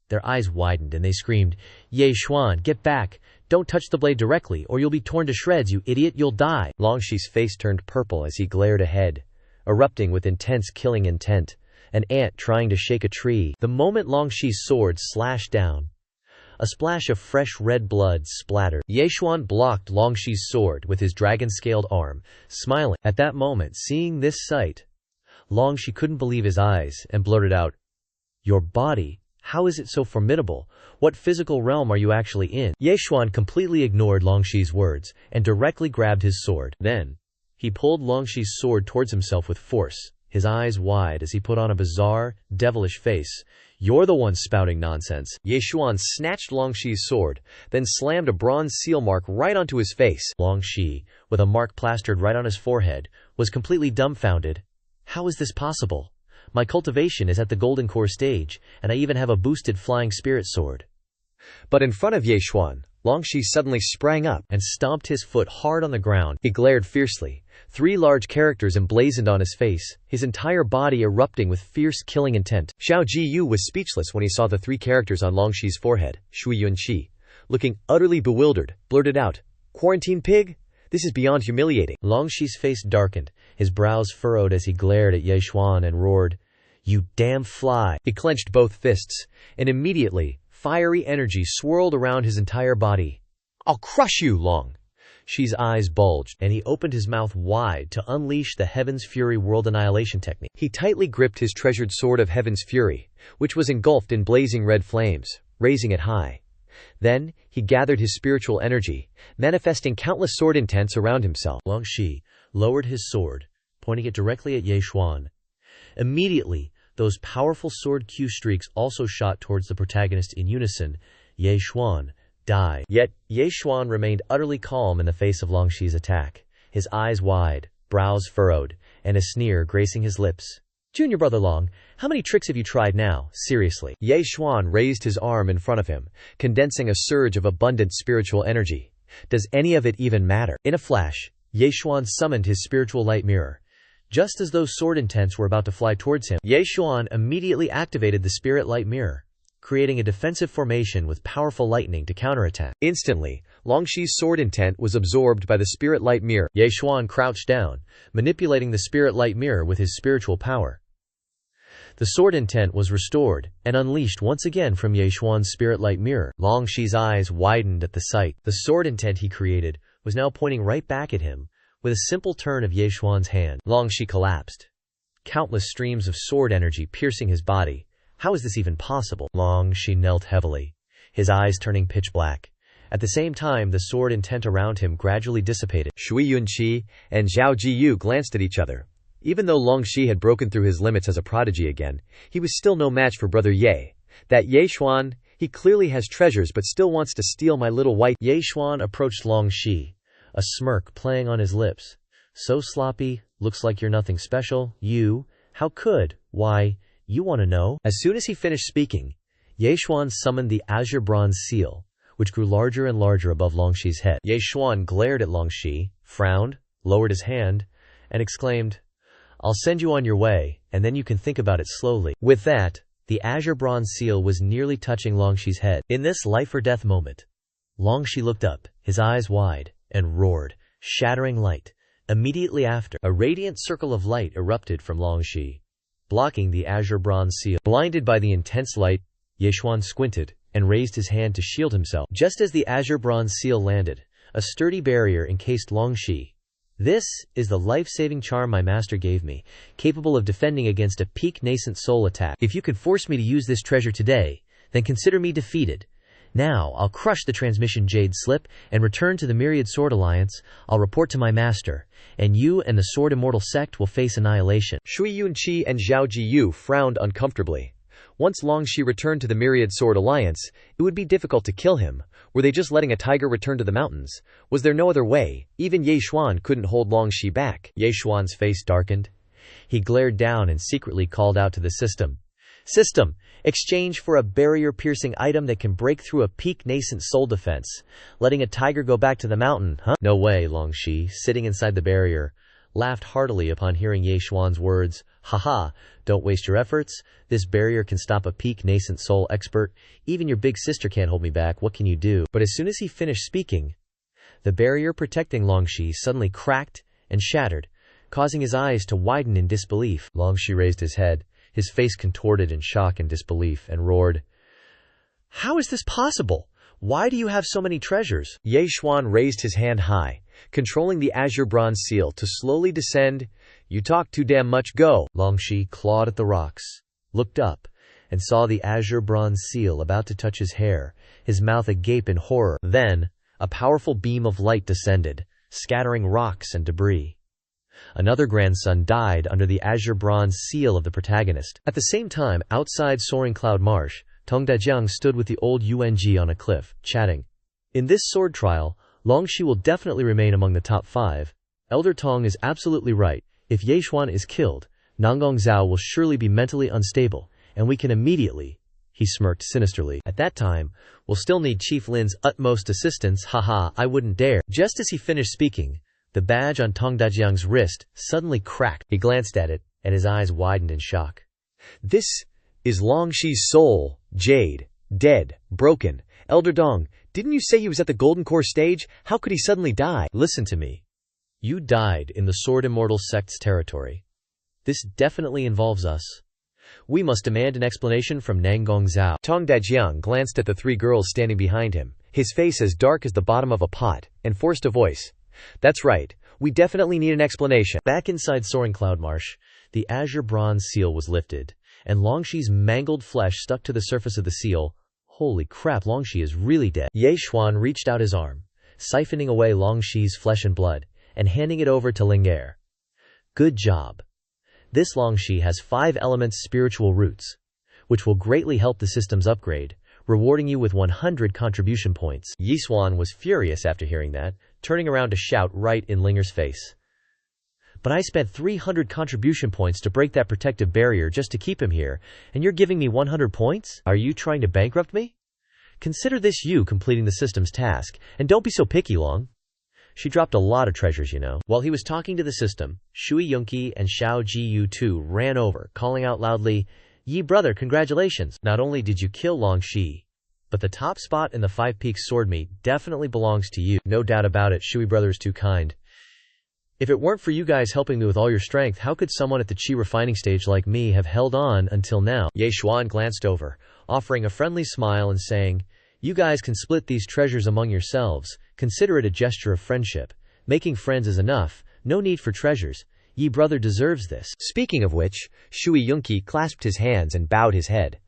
their eyes widened and they screamed, "Yeshuan, get back! Don't touch the blade directly or you'll be torn to shreds, you idiot, you'll die!" Longxi's face turned purple as he glared ahead, erupting with intense killing intent, an ant trying to shake a tree. The moment Longxi's sword slashed down, a splash of fresh red blood splattered. Yeshuan blocked Longxi's sword with his dragon-scaled arm, smiling. At that moment, seeing this sight, Longxi couldn't believe his eyes and blurted out, "Your body? How is it so formidable? What physical realm are you actually in?" Yeshuan completely ignored Longxi's words and directly grabbed his sword. Then, he pulled Longxi's sword towards himself with force, his eyes wide as he put on a bizarre, devilish face. "You're the one spouting nonsense." Yeshuan snatched Longxi's sword, then slammed a bronze seal mark right onto his face. Longxi, with a mark plastered right on his forehead, was completely dumbfounded. "How is this possible? My cultivation is at the golden core stage, and I even have a boosted flying spirit sword." But in front of Yeshuan, Longxi suddenly sprang up and stomped his foot hard on the ground. He glared fiercely, 3 large characters emblazoned on his face, his entire body erupting with fierce killing intent. Zhao Jiyu was speechless when he saw the 3 characters on Longxi's forehead. Shui Yunqi, looking utterly bewildered, blurted out, "Quarantine pig? This is beyond humiliating. Long Shi's face darkened, his brows furrowed as he glared at Ye Xuan and roared, "You damn fly!" He clenched both fists, and immediately, fiery energy swirled around his entire body. "I'll crush you, Long!" Shi's eyes bulged, and he opened his mouth wide to unleash the Heaven's Fury World Annihilation technique. He tightly gripped his treasured sword of Heaven's Fury, which was engulfed in blazing red flames, raising it high. Then, he gathered his spiritual energy, manifesting countless sword intents around himself. Long Shi lowered his sword, pointing it directly at Ye Xuan. Immediately, those powerful sword Q streaks also shot towards the protagonist in unison. Ye Xuan died. Yet, Ye Xuan remained utterly calm in the face of Long Shi's attack, his eyes wide, brows furrowed, and a sneer gracing his lips. "Junior brother Long, how many tricks have you tried now, seriously?" Ye Xuan raised his arm in front of him, condensing a surge of abundant spiritual energy. "Does any of it even matter?" In a flash, Ye Xuan summoned his spiritual light mirror. Just as those sword intents were about to fly towards him, Ye Xuan immediately activated the spirit light mirror, creating a defensive formation with powerful lightning to counterattack. Instantly, Long Shi's sword intent was absorbed by the spirit light mirror. Ye Xuan crouched down, manipulating the spirit light mirror with his spiritual power. The sword intent was restored and unleashed once again from Ye Xuan's spirit light mirror. Long Shi's eyes widened at the sight. The sword intent he created was now pointing right back at him, with a simple turn of Ye Xuan's hand. Long Shi collapsed, countless streams of sword energy piercing his body. How is this even possible? Long Shi knelt heavily, his eyes turning pitch black. At the same time, the sword intent around him gradually dissipated. Shui Yunqi and Zhao Jiyu glanced at each other. Even though Long Shi had broken through his limits as a prodigy again, he was still no match for brother Ye. That Ye Xuan, he clearly has treasures but still wants to steal my little white. Ye Xuan approached Long Shi, a smirk playing on his lips. "So sloppy, looks like you're nothing special. You, how could, why, you want to know?" As soon as he finished speaking, Ye Xuan summoned the azure bronze seal, which grew larger and larger above Long Shi's head. Ye Xuan glared at Long Shi, frowned, lowered his hand, and exclaimed, "I'll send you on your way, and then you can think about it slowly." With that, the azure bronze seal was nearly touching Long Shi's head. In this life-or-death moment, Long Shi looked up, his eyes wide, and roared, shattering light. Immediately after, a radiant circle of light erupted from Long Shi, blocking the azure bronze seal. Blinded by the intense light, Ye Xuan squinted and raised his hand to shield himself. Just as the azure bronze seal landed, a sturdy barrier encased Long Shi. "This is the life-saving charm my master gave me, capable of defending against a peak nascent soul attack. If you could force me to use this treasure today, then consider me defeated. Now, I'll crush the transmission jade slip and return to the Myriad Sword Alliance. I'll report to my master, and you and the Sword Immortal sect will face annihilation." Shui Yunqi and Zhao Jiyu frowned uncomfortably. Once Long Shi returned to the Myriad Sword Alliance, it would be difficult to kill him. Were they just letting a tiger return to the mountains? Was there no other way? Even Ye Xuan couldn't hold Long Shi back. Ye Xuan's face darkened. He glared down and secretly called out to the system. "System, exchange for a barrier-piercing item that can break through a peak nascent soul defense. Letting a tiger go back to the mountain, huh?" "No way," Long Shi, sitting inside the barrier, laughed heartily upon hearing Ye Xuan's words. "Haha, don't waste your efforts. This barrier can stop a peak nascent soul expert. Even your big sister can't hold me back. What can you do?" But as soon as he finished speaking, the barrier protecting Long Shi suddenly cracked and shattered, causing his eyes to widen in disbelief. Long Shi raised his head, his face contorted in shock and disbelief, and roared, "How is this possible? Why do you have so many treasures?" Ye Xuan raised his hand high, controlling the azure bronze seal to slowly descend. "You talk too damn much, go." Long Shi clawed at the rocks, looked up, and saw the azure bronze seal about to touch his hair, his mouth agape in horror. Then, a powerful beam of light descended, scattering rocks and debris. Another grandson died under the azure bronze seal of the protagonist. At the same time, outside Soaring Cloud Marsh, Tong Dajiang stood with the old Yuanji on a cliff, chatting. In this sword trial, Long Shi will definitely remain among the top 5. Elder Tong is absolutely right. If Ye Xuan is killed, Nanggong Zhao will surely be mentally unstable, and we can immediately... He smirked sinisterly. At that time, we'll still need Chief Lin's utmost assistance. Haha, I wouldn't dare. Just as he finished speaking, the badge on Tong Dajiang's wrist suddenly cracked. He glanced at it, and his eyes widened in shock. "This is Long Shi's soul, jade, dead, broken. Elder Dong, didn't you say he was at the Golden Core stage? How could he suddenly die?" "Listen to me. You died in the Sword Immortal sect's territory. This definitely involves us. We must demand an explanation from Nangong Zhao. Tong Dajiang glanced at the three girls standing behind him, his face as dark as the bottom of a pot, and forced a voice. That's right. We definitely need an explanation. Back inside Soaring Cloud Marsh, the azure bronze seal was lifted, and Longxi's mangled flesh stuck to the surface of the seal. Holy crap, Longxi is really dead. Ye Xuan reached out his arm, siphoning away Longxi's flesh and blood, and handing it over to Ling'er. Good job. This Longxi has 5 elements spiritual roots, which will greatly help the system's upgrade, rewarding you with 100 contribution points. Yi Xuan was furious after hearing that, turning around to shout right in Ling'er's face. But I spent 300 contribution points to break that protective barrier just to keep him here, and you're giving me 100 points? Are you trying to bankrupt me? Consider this you completing the system's task, and don't be so picky, Long. She dropped a lot of treasures, you know. While he was talking to the system, Shui Yunqi and Xiao Jiyu too ran over, calling out loudly, Yi brother, congratulations! Not only did you kill Longxi, but the top spot in the 5 Peaks sword meet definitely belongs to you. No doubt about it, Shui brother is too kind. If it weren't for you guys helping me with all your strength, how could someone at the Qi refining stage like me have held on until now? Ye Xuan glanced over, offering a friendly smile and saying, You guys can split these treasures among yourselves. Consider it a gesture of friendship. Making friends is enough. No need for treasures. Yi brother deserves this. Speaking of which, Shui Yunqi clasped his hands and bowed his head.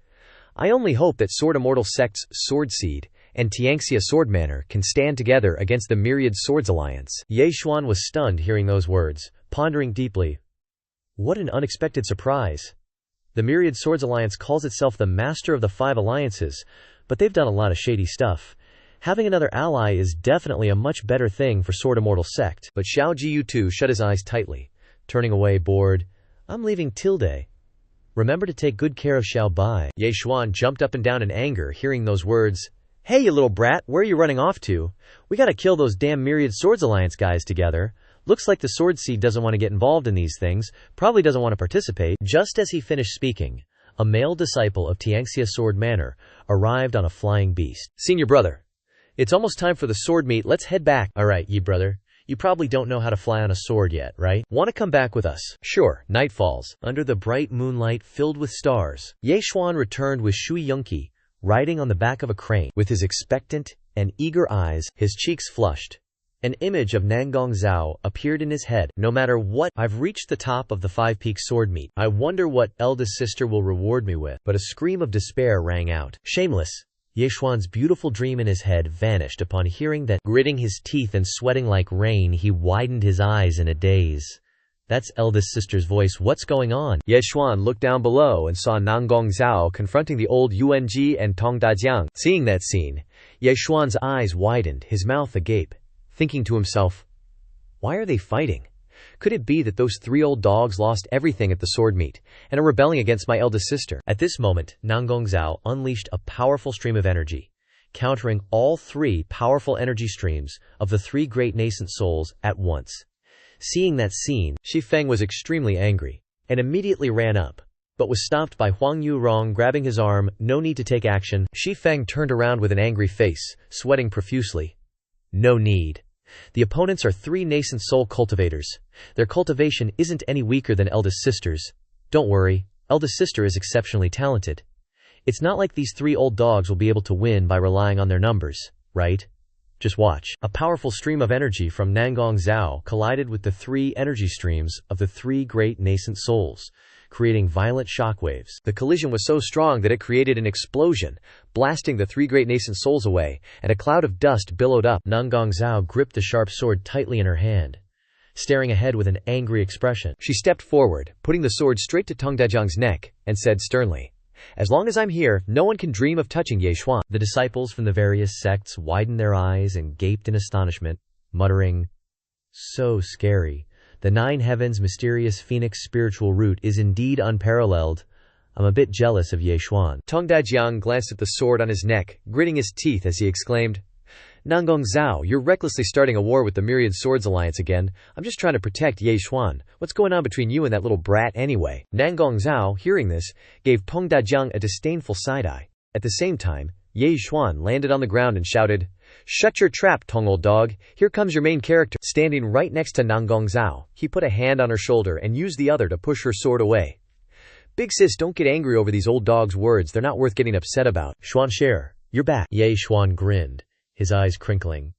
I only hope that Sword Immortal Sect's Sword Seed and Tianxia Sword Manor can stand together against the Myriad Swords Alliance. Ye Xuan was stunned hearing those words, pondering deeply. What an unexpected surprise. The Myriad Swords Alliance calls itself the master of the 5 alliances, but they've done a lot of shady stuff. Having another ally is definitely a much better thing for Sword Immortal Sect. But Xiao Jiyu too shut his eyes tightly, turning away bored. I'm leaving Tilde. Remember to take good care of Xiao Bai. Ye Xuan jumped up and down in anger hearing those words. Hey, you little brat, where are you running off to? We gotta kill those damn Myriad Swords Alliance guys together. Looks like the Sword Seed doesn't want to get involved in these things, probably doesn't want to participate. Just as he finished speaking, a male disciple of Tianxia Sword Manor arrived on a flying beast. Senior brother, it's almost time for the sword meet, let's head back. Alright, Yi brother. You probably don't know how to fly on a sword yet, right? Want to come back with us? Sure. Night falls. Under the bright moonlight filled with stars, Ye Xuan returned with Shui Yunqi, riding on the back of a crane. With his expectant and eager eyes, his cheeks flushed. An image of Nangong Zhao appeared in his head. No matter what, I've reached the top of the 5 Peaks sword meet. I wonder what eldest sister will reward me with. But a scream of despair rang out. Shameless. Ye Xuan's beautiful dream in his head vanished upon hearing that. Gritting his teeth and sweating like rain, he widened his eyes in a daze. That's eldest sister's voice. What's going on? Ye Xuan looked down below and saw Nangong Zhao confronting the old Yuanji and Tong Dajiang. Seeing that scene, Ye Xuan's eyes widened, his mouth agape, thinking to himself, why are they fighting? Could it be that those 3 old dogs lost everything at the sword meet and are rebelling against my eldest sister? At this moment, Nangong Zhao unleashed a powerful stream of energy, countering all 3 powerful energy streams of the 3 great nascent souls at once. Seeing that scene, Shi Feng was extremely angry and immediately ran up, but was stopped by Huang Yurong grabbing his arm. No need to take action. Shi Feng turned around with an angry face, sweating profusely. No need. The opponents are 3 nascent soul cultivators. Their cultivation isn't any weaker than eldest sister's. Don't worry, eldest sister is exceptionally talented. It's not like these 3 old dogs will be able to win by relying on their numbers, right? Just watch. A powerful stream of energy from Nangong Zhao collided with the 3 energy streams of the 3 great nascent souls, creating violent shockwaves. The collision was so strong that it created an explosion, blasting the 3 great nascent souls away, and a cloud of dust billowed up. Nangong Zhao gripped the sharp sword tightly in her hand, staring ahead with an angry expression. She stepped forward, putting the sword straight to Tong Dajiang's neck, and said sternly, as long as I'm here, no one can dream of touching Ye Xuan. The disciples from the various sects widened their eyes and gaped in astonishment, muttering, so scary. The 9 heavens mysterious phoenix spiritual root is indeed unparalleled. I'm a bit jealous of Ye Xuan. Tong Dajiang glanced at the sword on his neck, gritting his teeth as he exclaimed, Nangong Zhao, you're recklessly starting a war with the Myriad Swords Alliance again. I'm just trying to protect Ye Xuan. What's going on between you and that little brat anyway? Nangong Zhao, hearing this, gave Tong Dajiang a disdainful side-eye. At the same time, Ye Xuan landed on the ground and shouted, Shut your trap, Tong old dog. Here comes your main character. Standing right next to Nanggong Zhao, he put a hand on her shoulder and used the other to push her sword away. Big sis, don't get angry over these old dog's words. They're not worth getting upset about. Xuan Sher, you're back. Ye Xuan grinned, his eyes crinkling.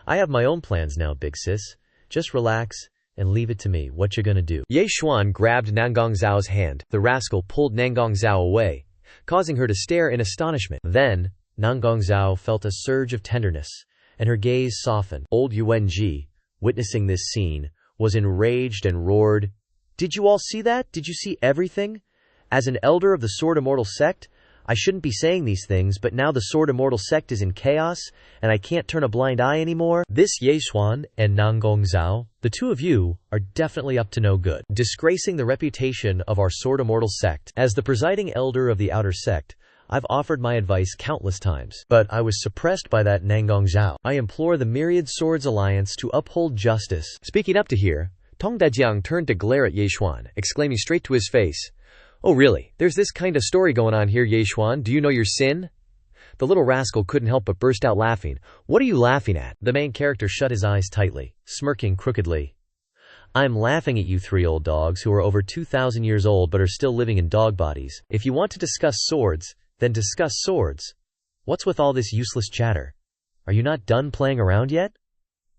I have my own plans now, big sis. Just relax and leave it to me. What you gonna do? Ye Xuan grabbed Nanggong Zhao's hand. The rascal pulled Nanggong Zhao away, causing her to stare in astonishment. Then, Nanggong Zhao felt a surge of tenderness, and her gaze softened. Old Yuan-ji, witnessing this scene, was enraged and roared, "Did you all see that? Did you see everything? As an elder of the Sword Immortal sect, I shouldn't be saying these things, but now the Sword Immortal sect is in chaos, and I can't turn a blind eye anymore. This Ye Xuan and Nanggong Zhao, the two of you, are definitely up to no good, disgracing the reputation of our Sword Immortal sect. As the presiding elder of the outer sect, I've offered my advice countless times, but I was suppressed by that Nanggong Zhao. I implore the Myriad Swords Alliance to uphold justice." Speaking up to here, Tong Dajiang turned to glare at Ye Xuan, exclaiming straight to his face, "Oh really? There's this kind of story going on here, Ye Xuan. Do you know your sin?" The little rascal couldn't help but burst out laughing. "What are you laughing at?" The main character shut his eyes tightly, smirking crookedly. "I'm laughing at you three old dogs who are over 2,000 years old but are still living in dog bodies. If you want to discuss swords, then discuss swords. What's with all this useless chatter? Are you not done playing around yet?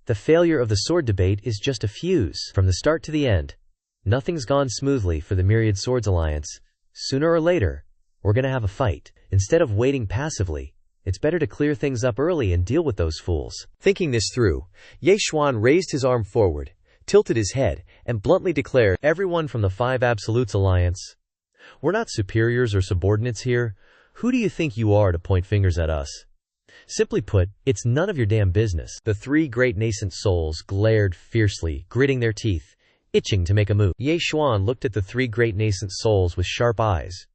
The failure of the sword debate is just a fuse. From the start to the end, nothing's gone smoothly for the Myriad Swords Alliance. Sooner or later, we're gonna have a fight. Instead of waiting passively, it's better to clear things up early and deal with those fools." Thinking this through, Ye Xuan raised his arm forward, tilted his head, and bluntly declared, "Everyone from the Five Absolutes Alliance, we're not superiors or subordinates here. Who do you think you are to point fingers at us? Simply put, it's none of your damn business." The three great nascent souls glared fiercely, gritting their teeth, itching to make a move. Ye Xuan looked at the three great nascent souls with sharp eyes.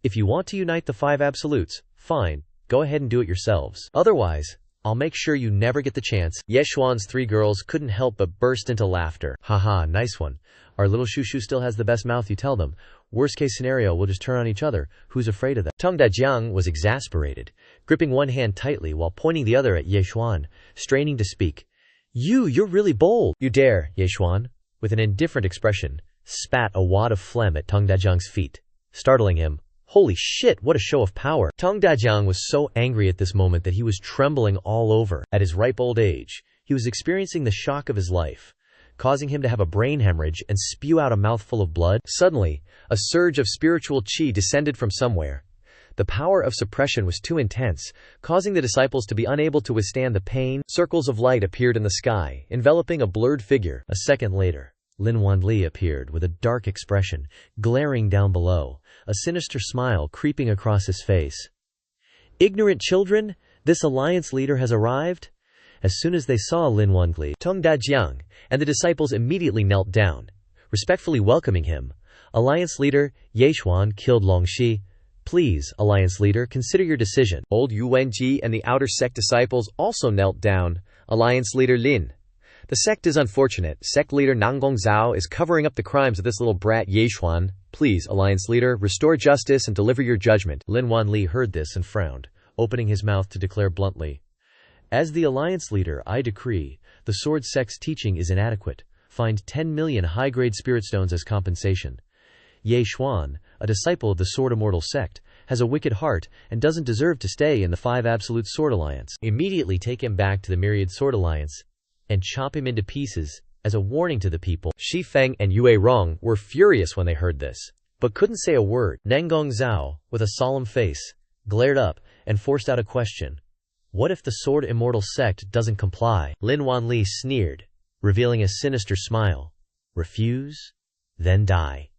"If you want to unite the Five Absolutes, fine, go ahead and do it yourselves. Otherwise, I'll make sure you never get the chance." Ye Xuan's three girls couldn't help but burst into laughter. "Haha, nice one. Our little Shushu still has the best mouth, you tell them. Worst case scenario, we'll just turn on each other. Who's afraid of that?" Tong Dajiang was exasperated, gripping one hand tightly while pointing the other at Ye Xuan, straining to speak. You're really bold." "You dare," Ye Xuan, with an indifferent expression, spat a wad of phlegm at Tong Dajiang's feet, startling him. Holy shit, what a show of power. Tong Dajiang was so angry at this moment that he was trembling all over. At his ripe old age, he was experiencing the shock of his life, causing him to have a brain hemorrhage and spew out a mouthful of blood. Suddenly, a surge of spiritual qi descended from somewhere. The power of suppression was too intense, causing the disciples to be unable to withstand the pain. Circles of light appeared in the sky, enveloping a blurred figure. A second later, Lin Wanli appeared with a dark expression, glaring down below, a sinister smile creeping across his face. "Ignorant children, this alliance leader has arrived." As soon as they saw Lin Wanli, Tong Dajiang and the disciples immediately knelt down, respectfully welcoming him. "Alliance leader, Ye Xuan killed Longxi. Please, Alliance leader, consider your decision." Old Yuan-ji and the outer sect disciples also knelt down. "Alliance leader Lin. The sect is unfortunate. Sect leader Nanggong Zhao is covering up the crimes of this little brat Ye Xuan. Please, Alliance leader, restore justice and deliver your judgment." Lin Wanli heard this and frowned, opening his mouth to declare bluntly, "As the Alliance leader, I decree, the Sword Sect's teaching is inadequate. Find 10 million high-grade spirit stones as compensation. Ye Xuan, a disciple of the Sword Immortal sect, has a wicked heart and doesn't deserve to stay in the Five Absolute Sword Alliance. Immediately take him back to the Myriad Sword Alliance and chop him into pieces as a warning to the people." Shi Feng and Yue Rong were furious when they heard this, but couldn't say a word. Nanggong Zhao, with a solemn face, glared up and forced out a question. "What if the Sword Immortal sect doesn't comply?" Lin Wanli sneered, revealing a sinister smile. "Refuse? Then die.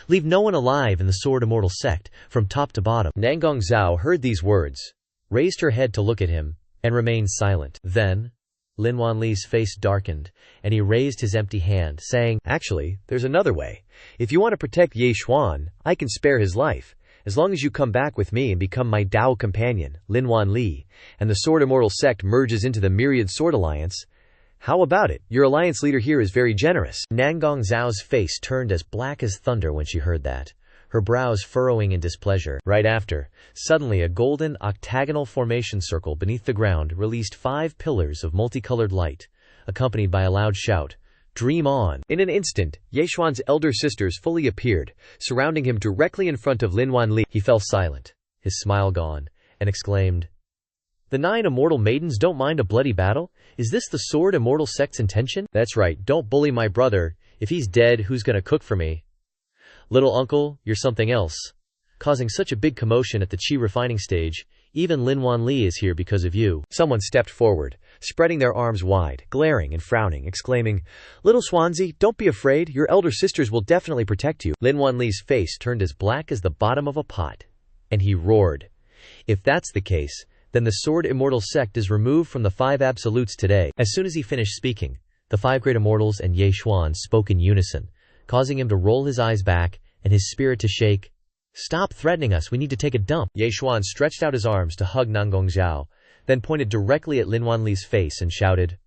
Leave no one alive in the Sword Immortal sect, from top to bottom." Nanggong Zhao heard these words, raised her head to look at him, and remained silent. Then, Lin Wanli's face darkened, and he raised his empty hand, saying, "Actually, there's another way. If you want to protect Ye Xuan, I can spare his life, as long as you come back with me and become my Dao companion, Lin Wanli, and the Sword Immortal sect merges into the Myriad Sword Alliance. How about it? Your alliance leader here is very generous." Nanggong Zhao's face turned as black as thunder when she heard that. her brows furrowing in displeasure. Right after, suddenly a golden octagonal formation circle beneath the ground released 5 pillars of multicolored light, accompanied by a loud shout, "Dream on!" In an instant, Yeshuan's elder sisters fully appeared, surrounding him directly in front of Lin Wanli. He fell silent, his smile gone, and exclaimed, "The 9 immortal maidens don't mind a bloody battle? Is this the Sword Immortal sect's intention?" "That's right, don't bully my brother. If he's dead, who's gonna cook for me?" "Little uncle, you're something else. Causing such a big commotion at the chi refining stage, even Lin Wanli is here because of you." Someone stepped forward, spreading their arms wide, glaring and frowning, exclaiming, "Little Swansea, don't be afraid, your elder sisters will definitely protect you." Lin Wanli's face turned as black as the bottom of a pot, and he roared, "If that's the case, then the Sword Immortal sect is removed from the 5 absolutes today." As soon as he finished speaking, the 5 great immortals and Yeshuan spoke in unison, causing him to roll his eyes back and his spirit to shake. "Stop threatening us, we need to take a dump." Yeshuan stretched out his arms to hug Nangong Zhao, then pointed directly at Lin Wanli's face and shouted,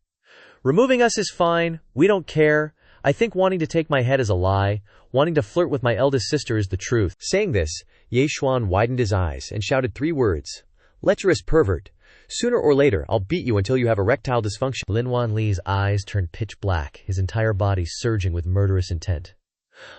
"Removing us is fine, we don't care. I think wanting to take my head is a lie. Wanting to flirt with my eldest sister is the truth." Saying this, Yeshuan widened his eyes and shouted 3 words, "Lecherous pervert. Sooner or later, I'll beat you until you have erectile dysfunction." Lin Wanli's eyes turned pitch black, his entire body surging with murderous intent.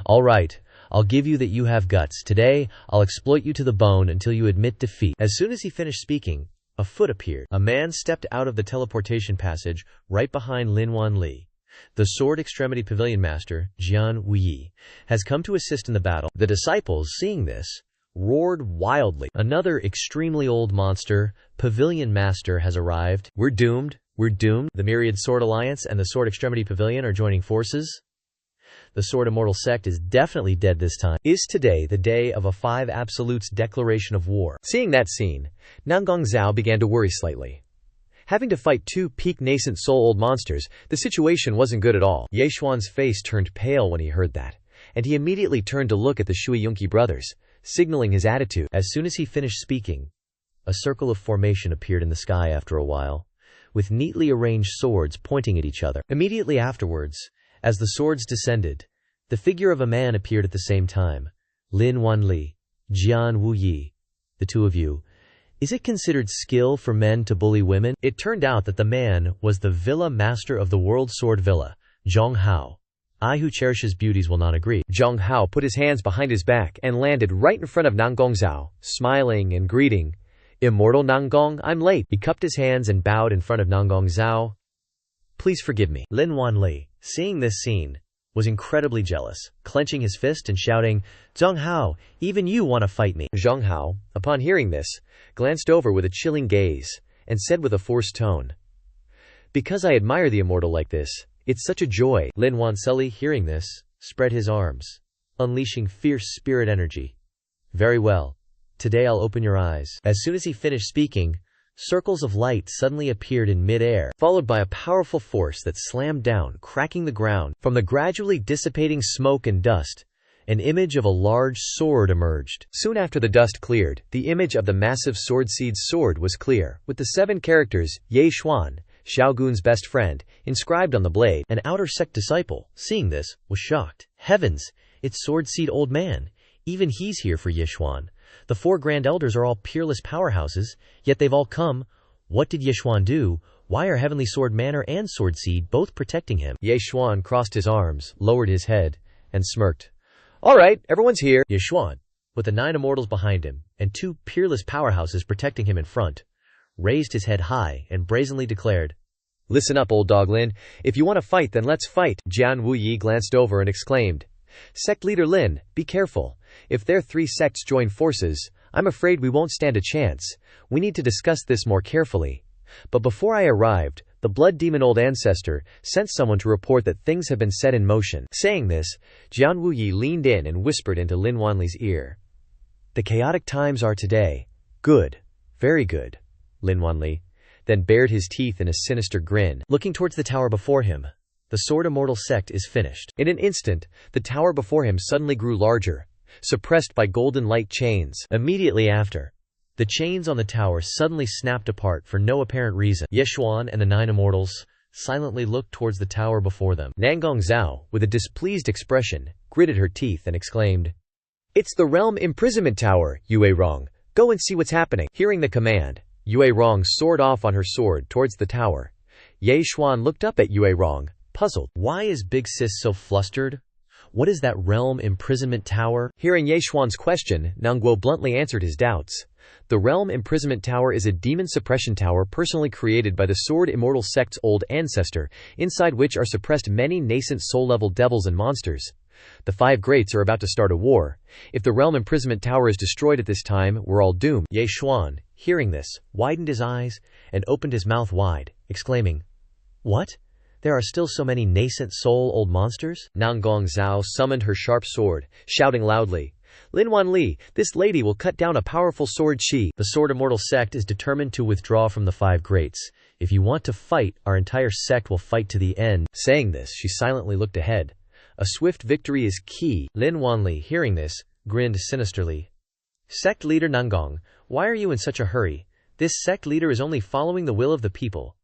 "All right, I'll give you that you have guts. Today, I'll exploit you to the bone until you admit defeat." As soon as he finished speaking, a foot appeared. A man stepped out of the teleportation passage right behind Lin Wanli. The Sword Extremity Pavilion Master, Jian Wuyi, has come to assist in the battle. The disciples, seeing this, roared wildly. "Another extremely old monster, Pavilion Master, has arrived. We're doomed, we're doomed. The Myriad Sword Alliance and the Sword Extremity Pavilion are joining forces. The Sword Immortal sect is definitely dead this time. Is today the day of a 5 absolutes declaration of war?" Seeing that scene, Nangong Zhao began to worry slightly. Having to fight 2 peak nascent soul-old monsters, the situation wasn't good at all. Yeshuan's face turned pale when he heard that, and he immediately turned to look at the Shui Yunqi brothers, signaling his attitude. As soon as he finished speaking, a circle of formation appeared in the sky after a while, with neatly arranged swords pointing at each other. Immediately afterwards, as the swords descended, the figure of a man appeared at the same time. "Lin Wanli, Jian Wuyi, the 2 of you. Is it considered skill for men to bully women?" It turned out that the man was the Villa Master of the World Sword Villa, Zhong Hao. "I who cherishes beauties will not agree." Zhong Hao put his hands behind his back and landed right in front of Nangong Zhao, smiling and greeting, "Immortal Nangong, I'm late." He cupped his hands and bowed in front of Nangong Zhao. "Please forgive me." Lin Wanli, seeing this scene, was incredibly jealous, clenching his fist and shouting, "Zhong Hao, even you want to fight me." Zhong Hao, upon hearing this, glanced over with a chilling gaze, and said with a forced tone, "Because I admire the immortal like this, it's such a joy." Lin Wanli, hearing this, spread his arms, unleashing fierce spirit energy. "Very well. Today I'll open your eyes." As soon as he finished speaking, circles of light suddenly appeared in mid-air, followed by a powerful force that slammed down, cracking the ground. From the gradually dissipating smoke and dust, an image of a large sword emerged. Soon after the dust cleared, the image of the massive sword seed's sword was clear, with the 7 characters, Ye Xuan, Xiaogun's best friend, inscribed on the blade. An outer sect disciple, seeing this, was shocked. "Heavens, it's Sword Seed Old Man. Even he's here for Yeshuan. The 4 Grand Elders are all peerless powerhouses, yet they've all come. What did Yeshuan do? Why are Heavenly Sword Manor and Sword Seed both protecting him?" Yeshuan crossed his arms, lowered his head, and smirked. "All right, everyone's here." Yeshuan, with the 9 immortals behind him, and 2 peerless powerhouses protecting him in front, raised his head high and brazenly declared, "Listen up, old dog Lin. If you want to fight, then let's fight." Jian Wuyi glanced over and exclaimed, "Sect leader Lin, be careful. If their 3 sects join forces, I'm afraid we won't stand a chance. We need to discuss this more carefully. But before I arrived, the blood demon old ancestor sent someone to report that things have been set in motion." Saying this, Jian Wuyi leaned in and whispered into Lin Wanli's ear, "The chaotic times are today. Good. Very good." Lin Wanli then bared his teeth in a sinister grin, looking towards the tower before him. "The Sword Immortal sect is finished." In an instant, the tower before him suddenly grew larger, suppressed by golden light chains. Immediately after, the chains on the tower suddenly snapped apart for no apparent reason. Yeshuan and the 9 immortals silently looked towards the tower before them. Nangong Zhao, with a displeased expression, gritted her teeth and exclaimed, It's the realm imprisonment tower, Yue Rong. Go and see what's happening. Hearing the command, Yue Rong soared off on her sword towards the tower. Ye Xuan looked up at Yue Rong, puzzled. Why is Big Sis so flustered? What is that realm imprisonment tower? Hearing Ye Xuan's question, Nangguo bluntly answered his doubts. The Realm Imprisonment Tower is a demon suppression tower personally created by the Sword Immortal Sect's old ancestor, inside which are suppressed many nascent soul-level devils and monsters. The Five Greats are about to start a war. If the Realm Imprisonment Tower is destroyed at this time, we're all doomed. Ye Xuan, hearing this, widened his eyes and opened his mouth wide, exclaiming, "What? There are still so many nascent soul-old monsters?" Nanggong Zhao summoned her sharp sword, shouting loudly, "Lin Wanli, this lady will cut down a powerful sword chi." The Sword Immortal Sect is determined to withdraw from the Five Greats. If you want to fight, our entire sect will fight to the end. Saying this, she silently looked ahead. A swift victory is key. Lin Wanli, hearing this, grinned sinisterly. Sect leader Nanggong, why are you in such a hurry? This sect leader is only following the will of the people.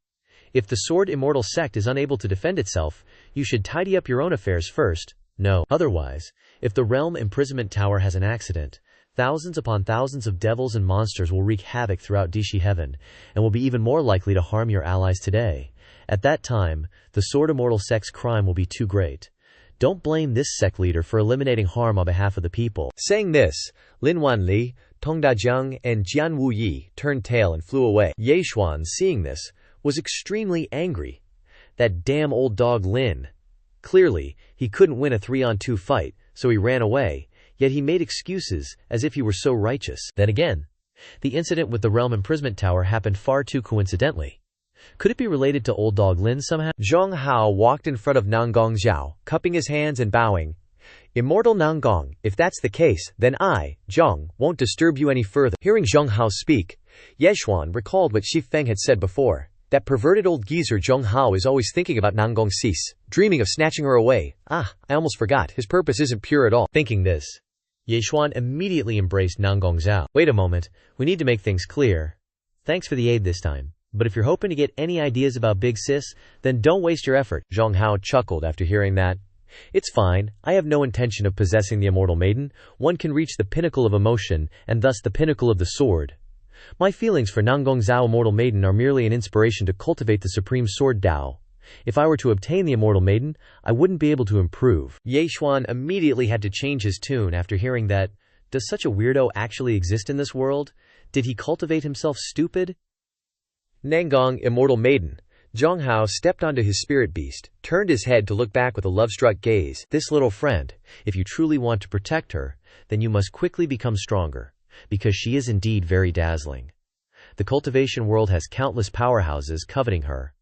If the Sword Immortal Sect is unable to defend itself, you should tidy up your own affairs first. No. Otherwise, if the Realm Imprisonment Tower has an accident, thousands upon thousands of devils and monsters will wreak havoc throughout Dishi Heaven, and will be even more likely to harm your allies today. At that time, the Sword Immortal Sect's crime will be too great. Don't blame this sect leader for eliminating harm on behalf of the people. Saying this, Lin Wanli, Tong Dajiang, and Jian Wuyi turned tail and flew away. Ye Xuan, seeing this, was extremely angry. That damn old dog Lin. Clearly, he couldn't win a 3-on-2 fight, so he ran away, yet he made excuses, as if he were so righteous. Then again, the incident with the Realm Imprisonment Tower happened far too coincidentally. Could it be related to old dog Lin somehow? Zhong Hao walked in front of Nanggong Zhao, cupping his hands and bowing. Immortal Nanggong, if that's the case, then I, Zhong, won't disturb you any further. Hearing Zhong Hao speak, Ye Xuan recalled what Xi Feng had said before. That perverted old geezer Zhong Hao is always thinking about Nanggong Sis, dreaming of snatching her away. I almost forgot, his purpose isn't pure at all. Thinking this, Ye Xuan immediately embraced Nanggong Zhao. Wait a moment, we need to make things clear. Thanks for the aid this time, but if you're hoping to get any ideas about Big Sis, then don't waste your effort. Zhong Hao chuckled after hearing that. It's fine, I have no intention of possessing the Immortal Maiden. One can reach the pinnacle of emotion, and thus the pinnacle of the sword. My feelings for Nanggong Zhao Immortal Maiden are merely an inspiration to cultivate the Supreme Sword Dao. If I were to obtain the Immortal Maiden, I wouldn't be able to improve. Ye Xuan immediately had to change his tune after hearing that. Does such a weirdo actually exist in this world? Did he cultivate himself stupid? Nanggong Immortal Maiden. Zhong Hao stepped onto his spirit beast, turned his head to look back with a love-struck gaze. This little friend, if you truly want to protect her, then you must quickly become stronger, because she is indeed very dazzling. The cultivation world has countless powerhouses coveting her.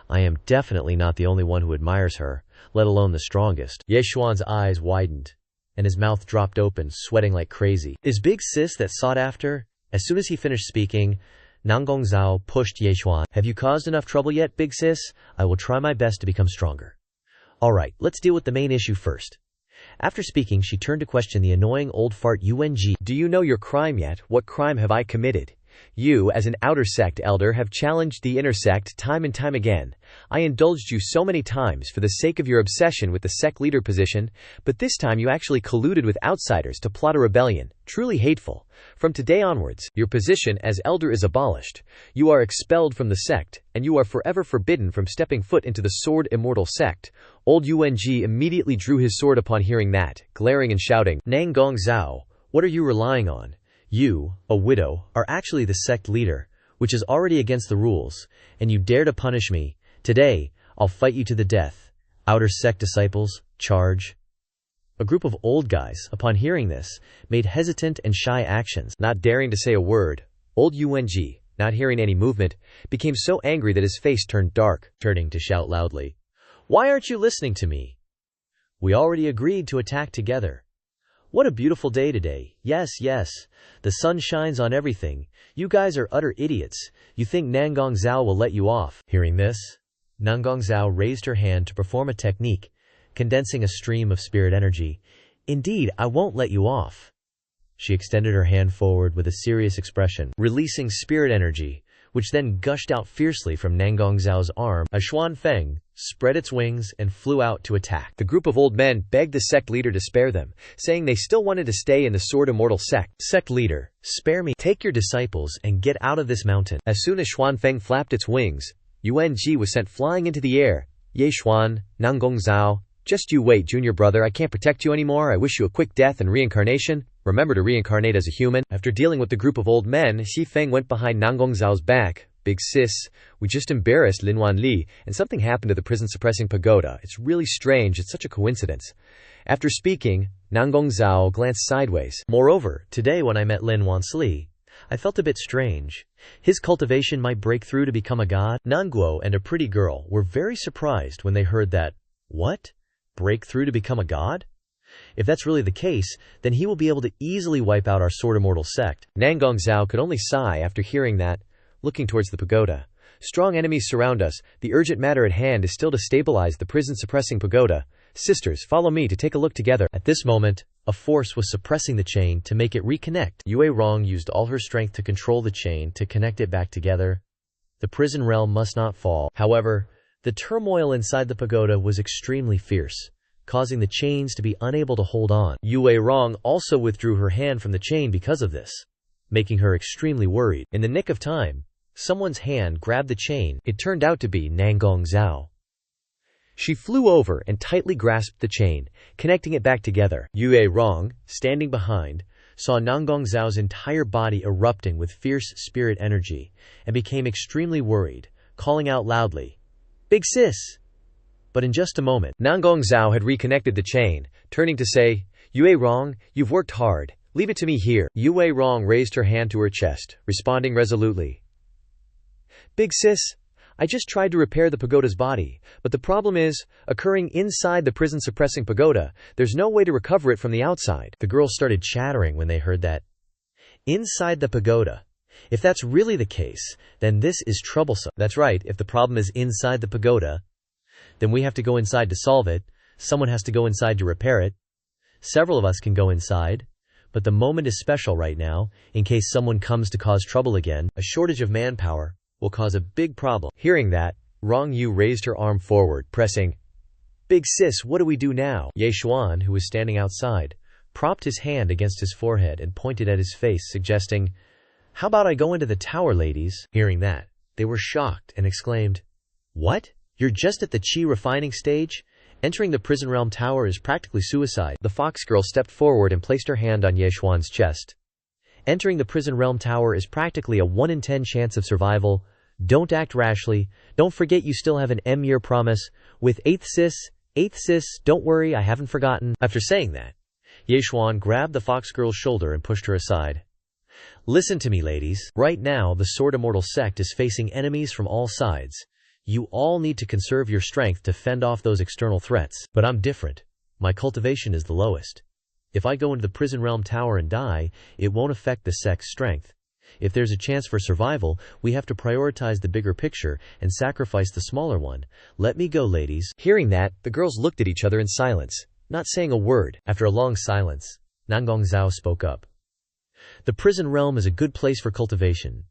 I am definitely not the only one who admires her, let alone the strongest. Ye Xuan's eyes widened, and his mouth dropped open, sweating like crazy. Is Big Sis that sought after? As soon as he finished speaking, Nanggong Zhao pushed Ye Xuan. Have you caused enough trouble yet, Big Sis? I will try my best to become stronger. Alright, let's deal with the main issue first. After speaking, she turned to question the annoying old fart UNG. Do you know your crime yet? What crime have I committed? You, as an outer sect elder, have challenged the inner sect time and time again. I indulged you so many times for the sake of your obsession with the sect leader position, but this time you actually colluded with outsiders to plot a rebellion. Truly hateful. From today onwards, your position as elder is abolished. You are expelled from the sect, and you are forever forbidden from stepping foot into the Sword Immortal Sect. Old UNG immediately drew his sword upon hearing that, glaring and shouting, Nanggong Zhao, what are you relying on? You, a widow, are actually the sect leader, which is already against the rules, and you dare to punish me. Today, I'll fight you to the death. Outer sect disciples, charge. A group of old guys, upon hearing this, made hesitant and shy actions, not daring to say a word. Old UNG, not hearing any movement, became so angry that his face turned dark, turning to shout loudly, Why aren't you listening to me? We already agreed to attack together. What a beautiful day today. Yes, the sun shines on everything. You guys are utter idiots. You think Nanggong Zhao will let you off. Hearing this, Nanggong Zhao raised her hand to perform a technique, condensing a stream of spirit energy. Indeed, I won't let you off. She extended her hand forward with a serious expression, releasing spirit energy, which then gushed out fiercely from Nangong Zhao's arm. A Xuan Feng spread its wings and flew out to attack. The group of old men begged the sect leader to spare them, saying they still wanted to stay in the Sword Immortal sect. Sect leader, spare me. Take your disciples and get out of this mountain. As soon as Xuan Feng flapped its wings, Yuan Ji was sent flying into the air. Ye Xuan, Nangong Zhao, just you wait, junior brother, I can't protect you anymore. I wish you a quick death and reincarnation. Remember to reincarnate as a human. After dealing with the group of old men, Xi Feng went behind Nangong Zhao's back. Big sis, we just embarrassed Lin Wan Li, and something happened to the prison-suppressing pagoda. It's really strange, it's such a coincidence. After speaking, Nangong Zhao glanced sideways. Moreover, today when I met Lin Wan Li, I felt a bit strange. His cultivation might break through to become a god. Nanguo and a pretty girl were very surprised when they heard that. What? Break through to become a god? If that's really the case, then he will be able to easily wipe out our Sword Immortal sect. Nangong Zhao could only sigh after hearing that, looking towards the pagoda. Strong enemies surround us. The urgent matter at hand is still to stabilize the prison-suppressing pagoda. Sisters, follow me to take a look together. At this moment, a force was suppressing the chain to make it reconnect. Yue Rong used all her strength to control the chain to connect it back together. The prison realm must not fall. However, the turmoil inside the pagoda was extremely fierce, causing the chains to be unable to hold on. Yue Rong also withdrew her hand from the chain because of this, making her extremely worried. In the nick of time, someone's hand grabbed the chain. It turned out to be Nangong Zhao. She flew over and tightly grasped the chain, connecting it back together. Yue Rong, standing behind, saw Nangong Zhao's entire body erupting with fierce spirit energy and became extremely worried, calling out loudly, "Big sis!" But in just a moment, Nangong Zhao had reconnected the chain, turning to say, "Yue Rong, you've worked hard. Leave it to me here." Yue Rong raised her hand to her chest, responding resolutely. "Big sis, I just tried to repair the pagoda's body, but the problem is, occurring inside the prison-suppressing pagoda, there's no way to recover it from the outside." The girls started chattering when they heard that. Inside the pagoda. If that's really the case, then this is troublesome. That's right, if the problem is inside the pagoda, then we have to go inside to solve it. Someone has to go inside to repair it. Several of us can go inside. But the moment is special right now, in case someone comes to cause trouble again. A shortage of manpower will cause a big problem. Hearing that, Rong Yu raised her arm forward, pressing, "Big sis, what do we do now?" Ye Xuan, who was standing outside, propped his hand against his forehead and pointed at his face, suggesting, "How about I go into the tower, ladies?" Hearing that, they were shocked and exclaimed, "What? You're just at the chi refining stage? Entering the prison realm tower is practically suicide." The fox girl stepped forward and placed her hand on Ye Xuan's chest. "Entering the prison realm tower is practically a 1 in 10 chance of survival. Don't act rashly. Don't forget you still have an M-year promise. With 8th sis, don't worry, I haven't forgotten." After saying that, Ye Xuan grabbed the fox girl's shoulder and pushed her aside. "Listen to me, ladies. Right now, the Sword Immortal sect is facing enemies from all sides. You all need to conserve your strength to fend off those external threats. But I'm different. My cultivation is the lowest. If I go into the prison realm tower and die, it won't affect the sect's strength. If there's a chance for survival, we have to prioritize the bigger picture and sacrifice the smaller one. Let me go, ladies." Hearing that, the girls looked at each other in silence, not saying a word. After a long silence, Nangong Zhao spoke up. "The prison realm is a good place for cultivation.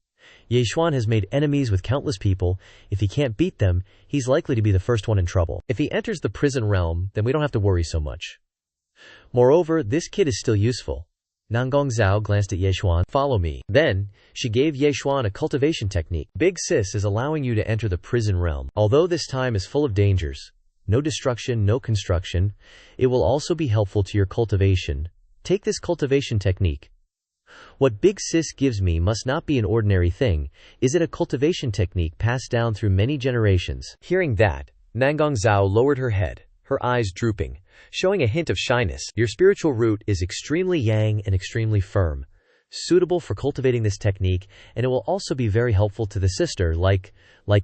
Ye Xuan has made enemies with countless people. If he can't beat them, he's likely to be the first one in trouble. If he enters the prison realm, then we don't have to worry so much. Moreover, this kid is still useful." Nangong Zhao glanced at Ye Xuan. "Follow me." Then, she gave Ye Xuan a cultivation technique. "Big sis is allowing you to enter the prison realm. Although this time is full of dangers, no destruction, no construction, it will also be helpful to your cultivation. Take this cultivation technique. What Big Sis gives me must not be an ordinary thing. Is it a cultivation technique passed down through many generations?" Hearing that, Nangong Zhao lowered her head, her eyes drooping, showing a hint of shyness. "Your spiritual root is extremely yang and extremely firm, suitable for cultivating this technique, and it will also be very helpful to the sister, like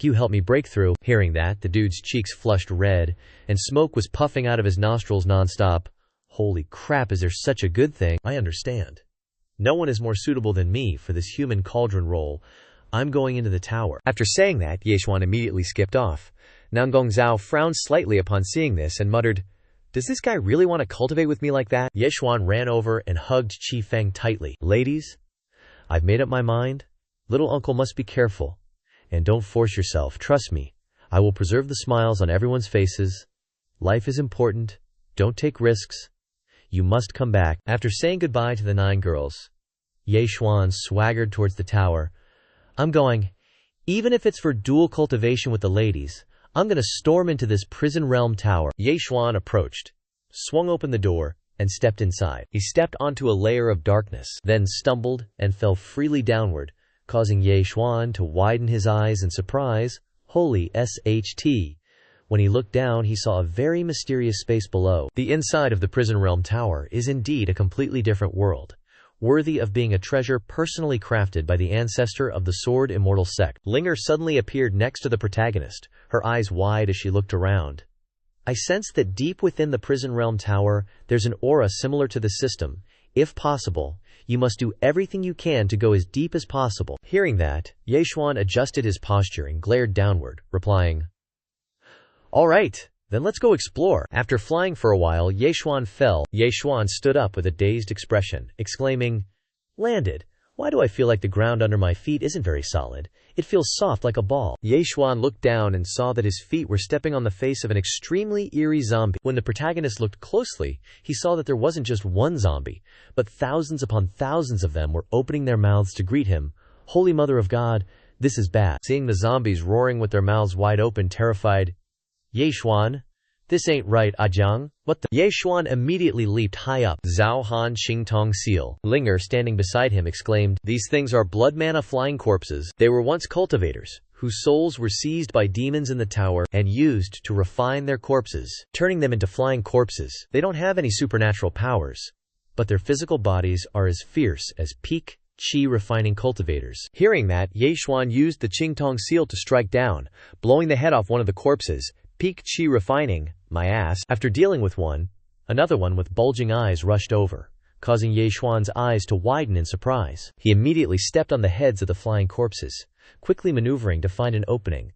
you helped me break through." Hearing that, the dude's cheeks flushed red, and smoke was puffing out of his nostrils nonstop. "Holy crap, is there such a good thing? I understand. No one is more suitable than me for this human cauldron role. I'm going into the tower." After saying that, Ye Xuan immediately skipped off. Nangong Zhao frowned slightly upon seeing this and muttered, "Does this guy really want to cultivate with me like that?" Ye Xuan ran over and hugged Qi Feng tightly. "Ladies, I've made up my mind. Little uncle must be careful. And don't force yourself, trust me. I will preserve the smiles on everyone's faces. Life is important. Don't take risks. You must come back. After saying goodbye to the 9 girls, Ye Xuan swaggered towards the tower. I'm going. Even if it's for dual cultivation with the ladies, I'm gonna storm into this prison realm tower. Ye Xuan approached, swung open the door, and stepped inside. He stepped onto a layer of darkness, then stumbled and fell freely downward, causing Ye Xuan to widen his eyes in surprise. Holy SHT. When he looked down, he saw a very mysterious space below. The inside of the prison realm tower is indeed a completely different world, worthy of being a treasure personally crafted by the ancestor of the Sword Immortal sect. Linger suddenly appeared next to the protagonist, her eyes wide as she looked around. I sense that deep within the prison realm tower, there's an aura similar to the system. If possible, you must do everything you can to go as deep as possible. Hearing that, Ye Xuan adjusted his posture and glared downward, replying, All right, then let's go explore. After flying for a while, Ye Xuan fell. Ye Xuan stood up with a dazed expression, exclaiming, Landed. Why do I feel like the ground under my feet isn't very solid? It feels soft like a ball. Ye Xuan looked down and saw that his feet were stepping on the face of an extremely eerie zombie. When the protagonist looked closely, he saw that there wasn't just one zombie, but thousands upon thousands of them were opening their mouths to greet him. Holy Mother of God, this is bad. Seeing the zombies roaring with their mouths wide open, terrified, Ye Xuan, this ain't right, Ajang. What the? Ye Xuan immediately leaped high up. Zhao Han Xingtong Seal. Linger, standing beside him, exclaimed, These things are blood mana flying corpses. They were once cultivators, whose souls were seized by demons in the tower and used to refine their corpses, turning them into flying corpses. They don't have any supernatural powers, but their physical bodies are as fierce as peak chi refining cultivators. Hearing that, Ye Xuan used the Qingtong Seal to strike down, blowing the head off one of the corpses. Peak chi refining, my ass. After dealing with one, another one with bulging eyes rushed over, causing Ye Xuan's eyes to widen in surprise. He immediately stepped on the heads of the flying corpses, quickly maneuvering to find an opening.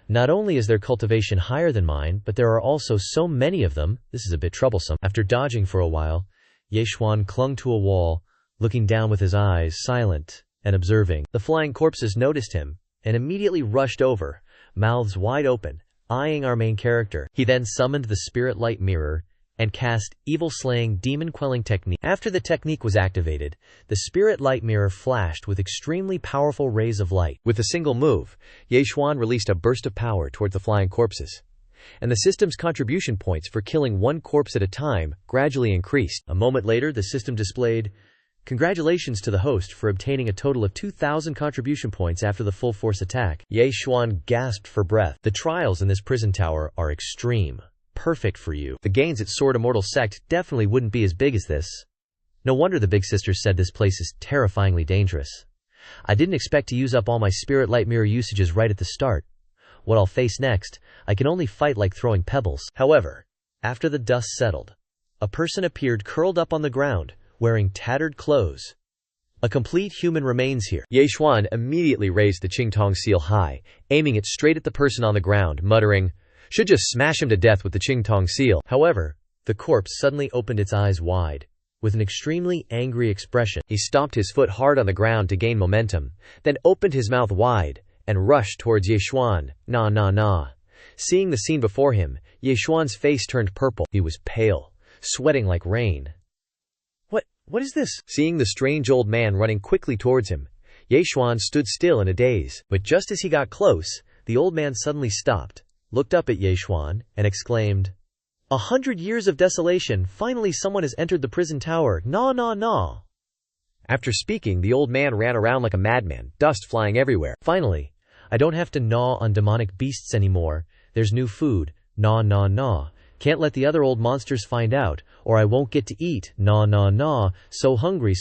Not only is their cultivation higher than mine, but there are also so many of them, this is a bit troublesome. After dodging for a while, Ye Xuan clung to a wall, looking down with his eyes silent and observing. The flying corpses noticed him and immediately rushed over, mouths wide open, eyeing our main character. He then summoned the spirit light mirror and cast evil-slaying, demon-quelling technique. After the technique was activated, the spirit light mirror flashed with extremely powerful rays of light. With a single move, Ye Xuan released a burst of power towards the flying corpses, and the system's contribution points for killing one corpse at a time gradually increased. A moment later, the system displayed, Congratulations to the host for obtaining a total of 2,000 contribution points after the full force attack. Ye Xuan gasped for breath. The trials in this prison tower are extreme. Perfect for you. The gains at Sword Immortal sect definitely wouldn't be as big as this. No wonder the big sisters said this place is terrifyingly dangerous. I didn't expect to use up all my spirit light mirror usages right at the start. What I'll face next, I can only fight like throwing pebbles. However, after the dust settled, a person appeared curled up on the ground, wearing tattered clothes. A complete human remains here. Ye Xuan immediately raised the Qingtong Seal high, aiming it straight at the person on the ground, muttering, Should just smash him to death with the Qingtong Seal. However, the corpse suddenly opened its eyes wide, with an extremely angry expression. He stomped his foot hard on the ground to gain momentum, then opened his mouth wide and rushed towards Ye Xuan. Nah nah nah. Seeing the scene before him, Ye Xuan's face turned purple. He was pale, sweating like rain. What is this? Seeing the strange old man running quickly towards him, Ye Xuan stood still in a daze. But just as he got close, the old man suddenly stopped, looked up at Ye Xuan, and exclaimed, 100 years of desolation, finally someone has entered the prison tower, nah nah nah. After speaking, the old man ran around like a madman, dust flying everywhere. Finally, I don't have to gnaw on demonic beasts anymore, there's new food, nah nah nah. Can't let the other old monsters find out, or I won't get to eat, nah nah nah, so hungry,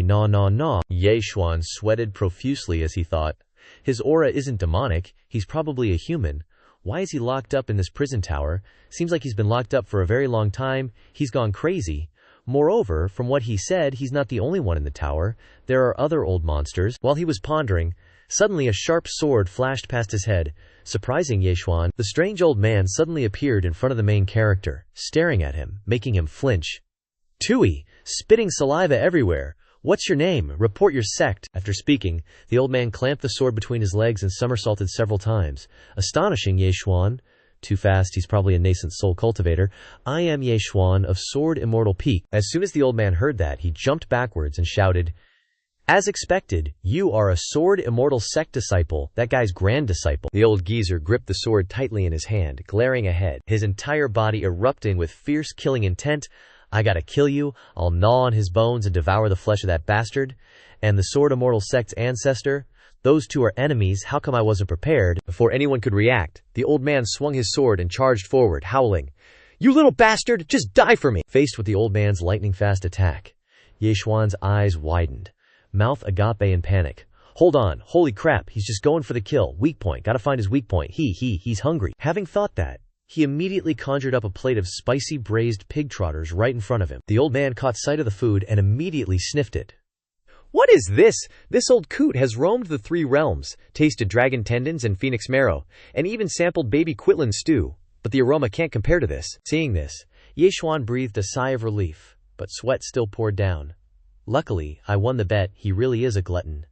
nah nah nah. Ye Xuan sweated profusely as he thought, his aura isn't demonic, he's probably a human. Why is he locked up in this prison tower? Seems like he's been locked up for a very long time, he's gone crazy. Moreover, from what he said, he's not the only one in the tower, there are other old monsters. While he was pondering, suddenly a sharp sword flashed past his head. Surprising Ye Xuan, the strange old man suddenly appeared in front of the main character, staring at him, making him flinch. Tui, spitting saliva everywhere. What's your name? Report your sect. After speaking, the old man clamped the sword between his legs and somersaulted several times. Astonishing, Ye Xuan. Too fast, he's probably a nascent soul cultivator. I am Ye Xuan of Sword Immortal Peak. As soon as the old man heard that, he jumped backwards and shouted, As expected, you are a Sword Immortal sect disciple, that guy's grand disciple. The old geezer gripped the sword tightly in his hand, glaring ahead, his entire body erupting with fierce killing intent. I gotta kill you, I'll gnaw on his bones and devour the flesh of that bastard. And the Sword Immortal sect's ancestor? Those two are enemies, how come I wasn't prepared? Before anyone could react, the old man swung his sword and charged forward, howling, You little bastard, just die for me! Faced with the old man's lightning-fast attack, Ye Xuan's eyes widened, mouth agape in panic. Hold on, holy crap, he's just going for the kill. Weak point, gotta find his weak point. He's hungry. Having thought that, he immediately conjured up a plate of spicy braised pig trotters right in front of him. The old man caught sight of the food and immediately sniffed it. What is this? This old coot has roamed the 3 realms, tasted dragon tendons and phoenix marrow, and even sampled baby quitlin stew, but the aroma can't compare to this. Seeing this, Ye Xuan breathed a sigh of relief, but sweat still poured down. Luckily, I won the bet, he really is a glutton.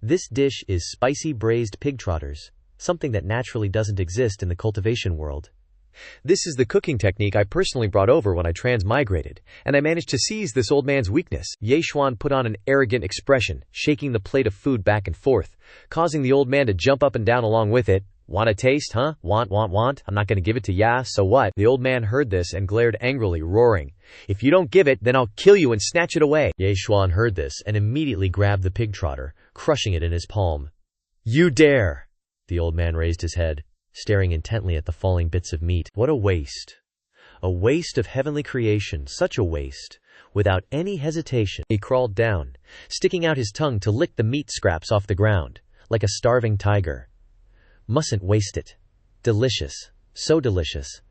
This dish is spicy braised pig trotters, something that naturally doesn't exist in the cultivation world. This is the cooking technique I personally brought over when I transmigrated, and I managed to seize this old man's weakness. Ye Xuan put on an arrogant expression, shaking the plate of food back and forth, causing the old man to jump up and down along with it. Want a taste, huh? Want? I'm not gonna give it to ya, so what? The old man heard this and glared angrily, roaring, If you don't give it, then I'll kill you and snatch it away. Ye Xuan heard this and immediately grabbed the pig trotter, crushing it in his palm. You dare! The old man raised his head, staring intently at the falling bits of meat. What a waste. A waste of heavenly creation, such a waste. Without any hesitation, he crawled down, sticking out his tongue to lick the meat scraps off the ground, like a starving tiger. Mustn't waste it. Delicious. So delicious.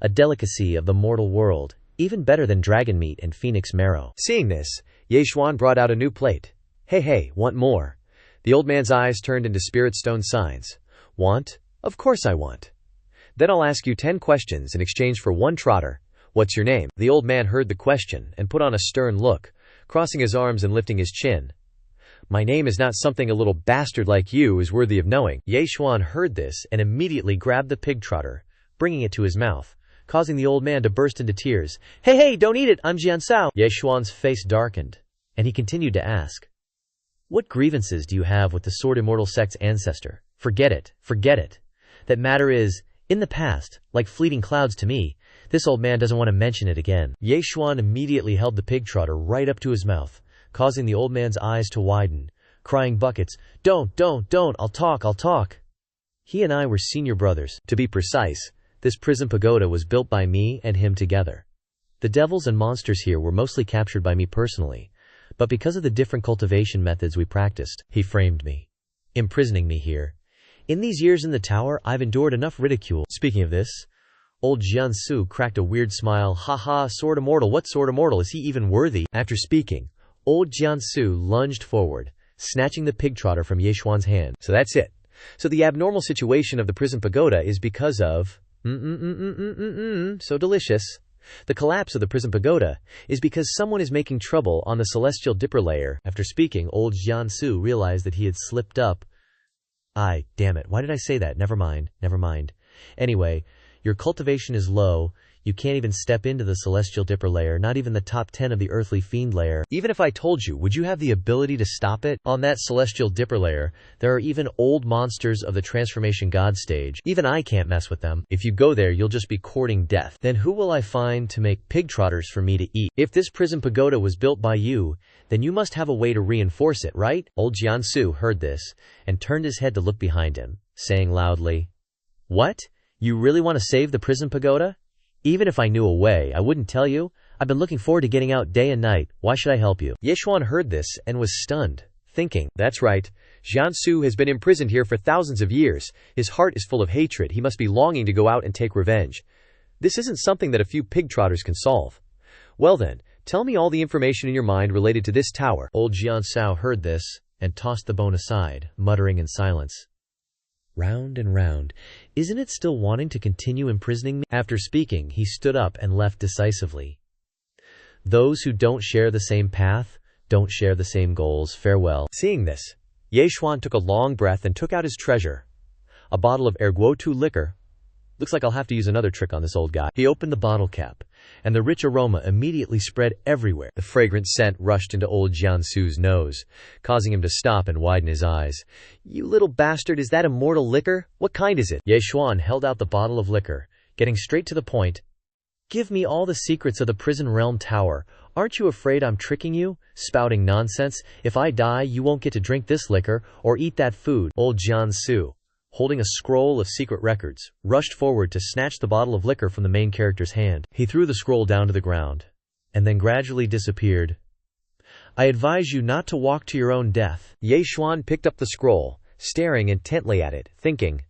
A delicacy of the mortal world, even better than dragon meat and phoenix marrow. Seeing this, Ye Xuan brought out a new plate. Hey, want more? The old man's eyes turned into spirit stone signs. Want? Of course I want. Then I'll ask you 10 questions in exchange for 1 trotter. What's your name? The old man heard the question and put on a stern look, crossing his arms and lifting his chin. My name is not something a little bastard like you is worthy of knowing. Ye Xuan heard this and immediately grabbed the pig trotter, bringing it to his mouth, causing the old man to burst into tears. Hey, don't eat it, I'm Jiansao. Ye Xuan's face darkened, and he continued to ask, What grievances do you have with the Sword Immortal sect's ancestor? Forget it. That matter is, in the past, like fleeting clouds to me. This old man doesn't want to mention it again. Ye Xuan immediately held the pig trotter right up to his mouth, causing the old man's eyes to widen, crying buckets, Don't, I'll talk. He and I were senior brothers. To be precise, this prison pagoda was built by me and him together. The devils and monsters here were mostly captured by me personally, but because of the different cultivation methods we practiced, he framed me, imprisoning me here. In these years in the tower, I've endured enough ridicule. Speaking of this, old Jiansu cracked a weird smile. Sword Immortal, what Sword Immortal? Is he even worthy? After speaking, old Jiansu lunged forward, snatching the pig trotter from Ye Xuan's hand. So that's it. So the abnormal situation of the prison pagoda is because of... so delicious. The collapse of the prison pagoda is because someone is making trouble on the celestial dipper layer. After speaking, old Jiansu realized that he had slipped up. Damn it, why did I say that? Never mind. Anyway, your cultivation is low, you can't even step into the celestial dipper layer, not even the top 10 of the earthly fiend layer. Even if I told you, would you have the ability to stop it? On that celestial dipper layer, there are even old monsters of the transformation god stage. Even I can't mess with them. If you go there, you'll just be courting death. Then who will I find to make pig trotters for me to eat? If this prison pagoda was built by you, then you must have a way to reinforce it, right? Old Jiansu heard this and turned his head to look behind him, saying loudly, What? You really want to save the prison pagoda? Even if I knew a way, I wouldn't tell you. I've been looking forward to getting out day and night. Why should I help you? Ye Xuan heard this and was stunned, thinking, That's right. Jiansu has been imprisoned here for thousands of years. His heart is full of hatred. He must be longing to go out and take revenge. This isn't something that a few pig trotters can solve. Well then, tell me all the information in your mind related to this tower. Old Jiansao heard this and tossed the bone aside, muttering in silence. Round and round. Isn't it still wanting to continue imprisoning me? After speaking, he stood up and left decisively. Those who don't share the same path don't share the same goals, farewell. Seeing this, Ye Xuan took a long breath and took out his treasure, a bottle of erguo-tu liquor. Looks like I'll have to use another trick on this old guy. He opened the bottle cap, and the rich aroma immediately spread everywhere. The fragrant scent rushed into old Jiansu's nose, causing him to stop and widen his eyes. You little bastard, is that immortal liquor? What kind is it? Ye Xuan held out the bottle of liquor, getting straight to the point. Give me all the secrets of the prison realm tower. Aren't you afraid I'm tricking you? Spouting nonsense. If I die, you won't get to drink this liquor or eat that food. Old Jiansu, holding a scroll of secret records, rushed forward to snatch the bottle of liquor from the main character's hand. He threw the scroll down to the ground, and then gradually disappeared. I advise you not to walk to your own death. Ye Xuan picked up the scroll, staring intently at it, thinking,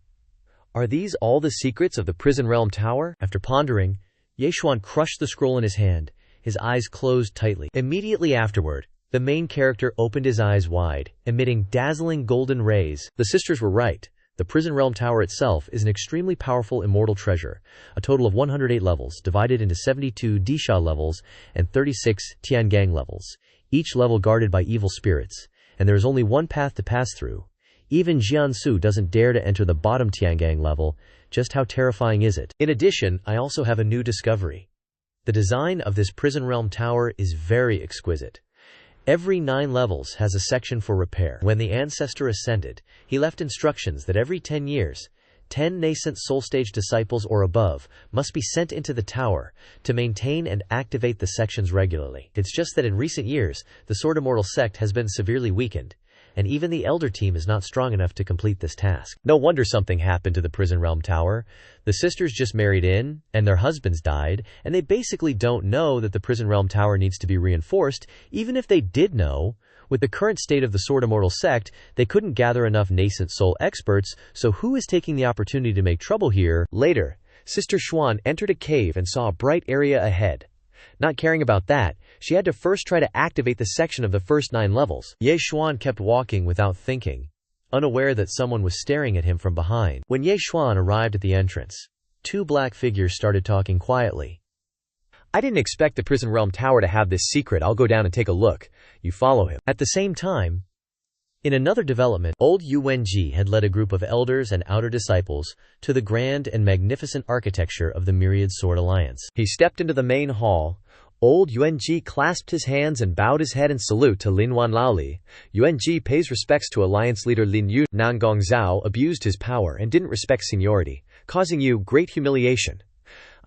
are these all the secrets of the prison realm tower? After pondering, Ye Xuan crushed the scroll in his hand, his eyes closed tightly. Immediately afterward, the main character opened his eyes wide, emitting dazzling golden rays. The sisters were right. The prison realm tower itself is an extremely powerful immortal treasure, a total of 108 levels, divided into 72 Disha levels and 36 Tiangang levels, each level guarded by evil spirits, and there is only one path to pass through. Even Jiansu doesn't dare to enter the bottom Tiangang level. Just how terrifying is it? In addition, I also have a new discovery. The design of this prison realm tower is very exquisite. Every 9 levels has a section for repair. When the ancestor ascended, he left instructions that every 10 years, 10 nascent soul stage disciples or above must be sent into the tower to maintain and activate the sections regularly. It's just that in recent years, the Sword Immortal sect has been severely weakened, and even the elder team is not strong enough to complete this task. No wonder something happened to the prison realm tower. The sisters just married in, and their husbands died, and they basically don't know that the prison realm tower needs to be reinforced. Even if they did know, with the current state of the Sword Immortal sect, they couldn't gather enough nascent soul experts, so who is taking the opportunity to make trouble here? Later, Sister Xuan entered a cave and saw a bright area ahead. Not caring about that, she had to first try to activate the section of the first 9 levels. Ye Xuan kept walking without thinking, unaware that someone was staring at him from behind. When Ye Xuan arrived at the entrance, 2 black figures started talking quietly. I didn't expect the prison realm tower to have this secret. I'll go down and take a look. You follow him. At the same time, in another development, old Yuanji had led a group of elders and outer disciples to the grand and magnificent architecture of the Myriad Sword Alliance. He stepped into the main hall. Old Yuanji clasped his hands and bowed his head in salute to Lin Wanlaoli. Yuanji pays respects to Alliance leader Lin Yu. Nan Gongzhao abused his power and didn't respect seniority, causing you great humiliation.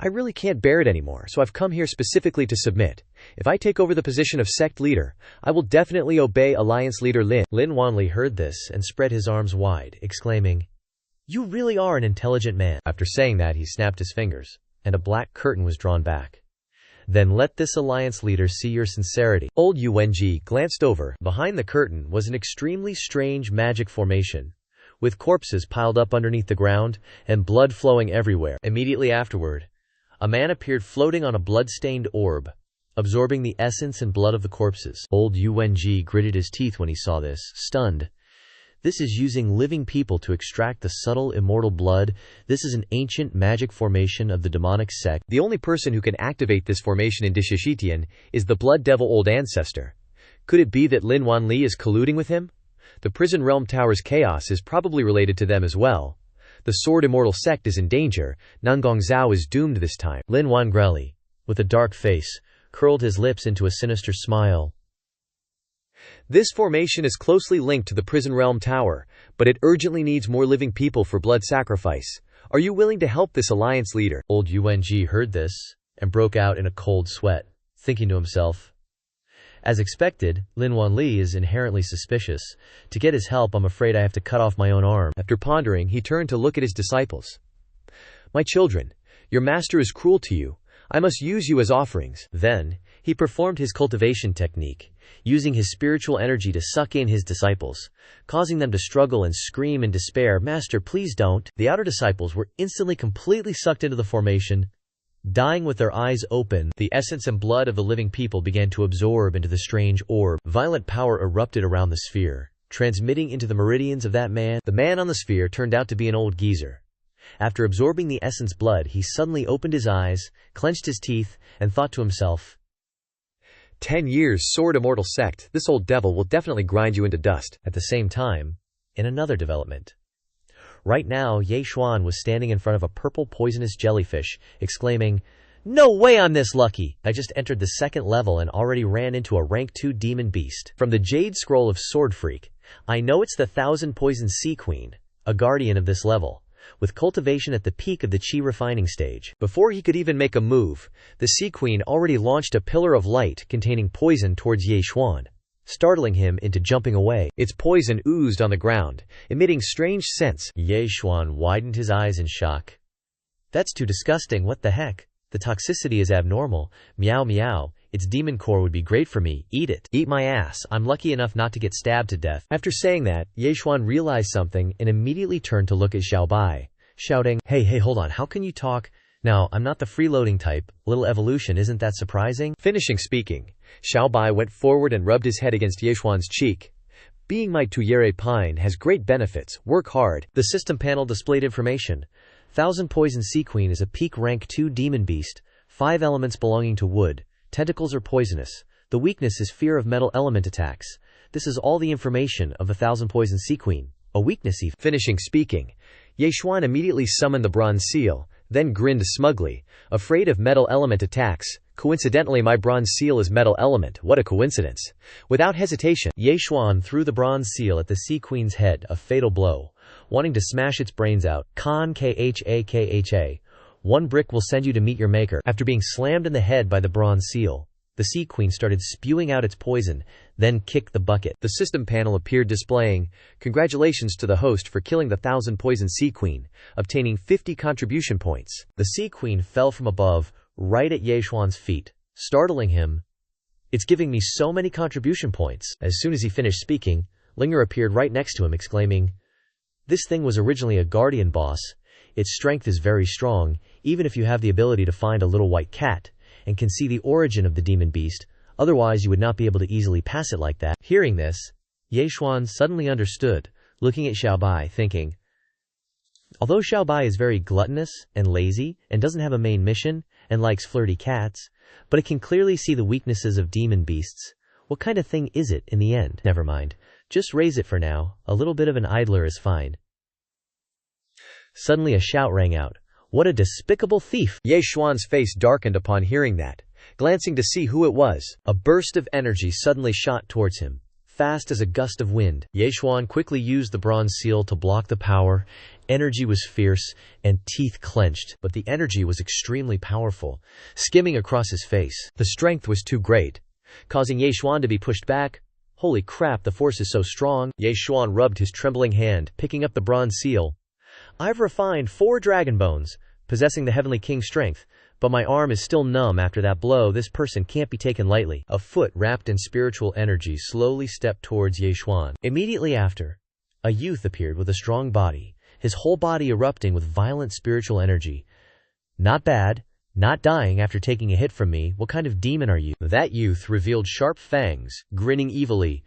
I really can't bear it anymore, so I've come here specifically to submit. If I take over the position of sect leader, I will definitely obey Alliance leader Lin. Lin Wanli heard this and spread his arms wide, exclaiming, You really are an intelligent man. After saying that, he snapped his fingers, and a black curtain was drawn back. Then let this alliance leader see your sincerity. Old Yuanji glanced over. Behind the curtain was an extremely strange magic formation, with corpses piled up underneath the ground and blood flowing everywhere. Immediately afterward, a man appeared floating on a blood-stained orb, absorbing the essence and blood of the corpses. Old Yuanji gritted his teeth when he saw this, stunned. This is using living people to extract the subtle immortal blood. This is an ancient magic formation of the demonic sect. The only person who can activate this formation in Dishishitian is the blood devil old ancestor. Could it be that Lin Wanli is colluding with him? The prison realm tower's chaos is probably related to them as well. The Sword Immortal sect is in danger. Nangong Zhao is doomed this time. Lin Wangreli, with a dark face, curled his lips into a sinister smile. This formation is closely linked to the prison realm tower, but it urgently needs more living people for blood sacrifice. Are you willing to help this alliance leader? Old Yuanji heard this and broke out in a cold sweat, thinking to himself, as expected, Lin Wanli is inherently suspicious. To get his help, I'm afraid I have to cut off my own arm. After pondering, he turned to look at his disciples. My children, your master is cruel to you. I must use you as offerings. Then, he performed his cultivation technique, using his spiritual energy to suck in his disciples, causing them to struggle and scream in despair, Master, please don't. The outer disciples were instantly completely sucked into the formation, dying with their eyes open. The essence and blood of the living people began to absorb into the strange orb. Violent power erupted around the sphere, transmitting into the meridians of that man. The man on the sphere turned out to be an old geezer. After absorbing the essence blood, he suddenly opened his eyes, clenched his teeth, and thought to himself, 10 years, sword immortal sect. This old devil will definitely grind you into dust. At the same time, in another development. Right now, Ye Xuan was standing in front of a purple poisonous jellyfish, exclaiming, "No way I'm this lucky! I just entered the second level and already ran into a rank 2 demon beast. From the Jade Scroll of Sword Freak, I know it's the 1000 Poison Sea Queen, a guardian of this level, with cultivation at the peak of the chi refining stage." Before he could even make a move, the Sea Queen already launched a pillar of light containing poison towards Ye Xuan, startling him into jumping away. Its poison oozed on the ground, emitting strange scents. Ye Xuan widened his eyes in shock. "That's too disgusting, what the heck? The toxicity is abnormal. Meow meow, its demon core would be great for me, eat it. Eat my ass, I'm lucky enough not to get stabbed to death." After saying that, Ye Xuan realized something and immediately turned to look at Xiao Bai, shouting, Hey, hold on, how can you talk? Now, I'm not the freeloading type, little evolution, isn't that surprising? Finishing speaking, Xiao Bai went forward and rubbed his head against Ye Xuan's cheek. "Being my Tuyere Pine has great benefits, work hard." The system panel displayed information. 1000 Poison Sea Queen is a peak rank 2 demon beast, 5 elements belonging to wood, tentacles are poisonous. The weakness is fear of metal element attacks. This is all the information of the 1000 Poison Sea Queen. A weakness even. Finishing speaking, Ye Xuan immediately summoned the bronze seal, then grinned smugly, afraid of metal element attacks. "Coincidentally, my bronze seal is metal element, what a coincidence." Without hesitation, Ye Xuan threw the bronze seal at the Sea Queen's head, a fatal blow, wanting to smash its brains out. Kha. One brick will send you to meet your maker. After being slammed in the head by the bronze seal, the Sea Queen started spewing out its poison, then kicked the bucket. The system panel appeared displaying, "Congratulations to the host for killing the 1000 Poison Sea Queen, obtaining 50 contribution points." The Sea Queen fell from above, right at Ye Xuan's feet, startling him. "It's giving me so many contribution points." As soon as he finished speaking, Linger appeared right next to him, exclaiming, "This thing was originally a guardian boss. Its strength is very strong, even if you have the ability to find a little white cat, and can see the origin of the demon beast, otherwise you would not be able to easily pass it like that." Hearing this, Ye Xuan suddenly understood, looking at Xiao Bai, thinking, although Xiao Bai is very gluttonous and lazy and doesn't have a main mission and likes flirty cats, but it can clearly see the weaknesses of demon beasts. What kind of thing is it in the end? Never mind. Just raise it for now. A little bit of an idler is fine. Suddenly a shout rang out. "What a despicable thief!" Ye Xuan's face darkened upon hearing that. Glancing to see who it was, a burst of energy suddenly shot towards him, fast as a gust of wind. Ye Xuan quickly used the bronze seal to block the power. Energy was fierce, and teeth clenched, but the energy was extremely powerful, skimming across his face. The strength was too great, causing Ye Xuan to be pushed back. Holy crap, the force is so strong. Ye Xuan rubbed his trembling hand, picking up the bronze seal. "I've refined 4 dragon bones, possessing the Heavenly King's strength, but my arm is still numb after that blow. This person can't be taken lightly." A foot wrapped in spiritual energy slowly stepped towards Ye Xuan. Immediately after, a youth appeared with a strong body, his whole body erupting with violent spiritual energy. "Not bad, not dying after taking a hit from me. What kind of demon are you?" That youth revealed sharp fangs, grinning evilly.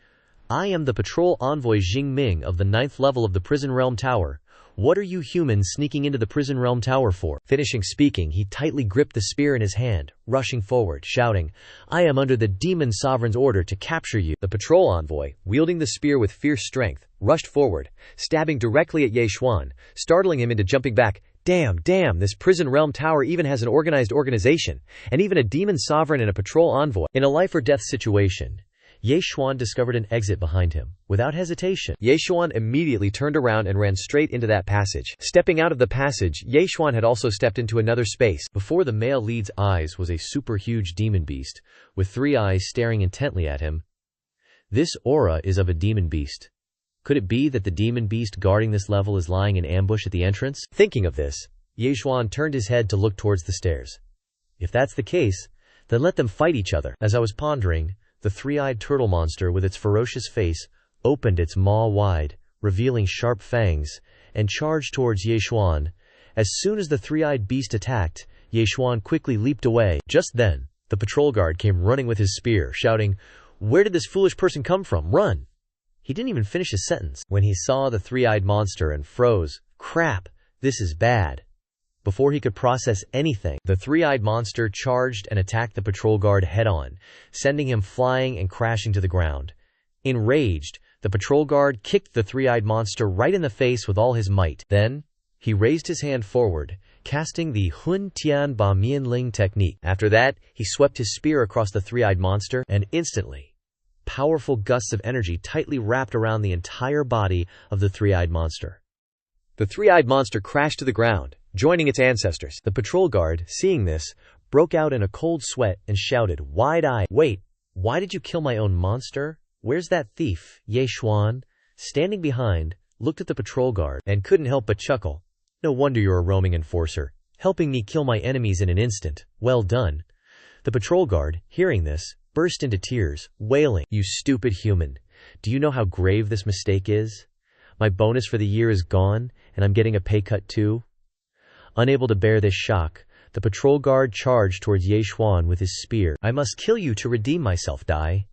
"I am the patrol envoy Jing Ming of the 9th level of the Prison Realm Tower. What are you humans sneaking into the Prison Realm Tower for?" Finishing speaking, he tightly gripped the spear in his hand, rushing forward, shouting, "I am under the Demon Sovereign's order to capture you." The patrol envoy, wielding the spear with fierce strength, rushed forward, stabbing directly at Ye Xuan, startling him into jumping back. Damn, this Prison Realm Tower even has an organized organization, and even a Demon Sovereign and a patrol envoy. In a life-or-death situation, Ye Xuan discovered an exit behind him. Without hesitation, Ye Xuan immediately turned around and ran straight into that passage. Stepping out of the passage, Ye Xuan had also stepped into another space. Before the male lead's eyes was a super huge demon beast, with 3 eyes staring intently at him. This aura is of a demon beast. Could it be that the demon beast guarding this level is lying in ambush at the entrance? Thinking of this, Ye Xuan turned his head to look towards the stairs. If that's the case, then let them fight each other. As I was pondering, the 3-eyed turtle monster with its ferocious face opened its maw wide, revealing sharp fangs, and charged towards Ye Xuan. As soon as the 3-eyed beast attacked, Ye Xuan quickly leaped away. Just then, the patrol guard came running with his spear, shouting, "Where did this foolish person come from? Run!" He didn't even finish his sentence when he saw the 3-eyed monster and froze. "Crap, this is bad." Before he could process anything, the three-eyed monster charged and attacked the patrol guard head-on, sending him flying and crashing to the ground. Enraged, the patrol guard kicked the three-eyed monster right in the face with all his might. Then, he raised his hand forward, casting the Hun Tian Ba Mian Ling technique. After that, he swept his spear across the three-eyed monster, and instantly, powerful gusts of energy tightly wrapped around the entire body of the three-eyed monster. The three-eyed monster crashed to the ground, joining its ancestors. The patrol guard, seeing this, broke out in a cold sweat and shouted, wide-eyed, "Wait, why did you kill my own monster? Where's that thief?" Ye Xuan, standing behind, looked at the patrol guard and couldn't help but chuckle. "No wonder you're a roaming enforcer, helping me kill my enemies in an instant. Well done." The patrol guard, hearing this, burst into tears, wailing, "You stupid human. Do you know how grave this mistake is? My bonus for the year is gone, and I'm getting a pay cut too." Unable to bear this shock, the patrol guard charged towards Ye Xuan with his spear. "I must kill you to redeem myself, die."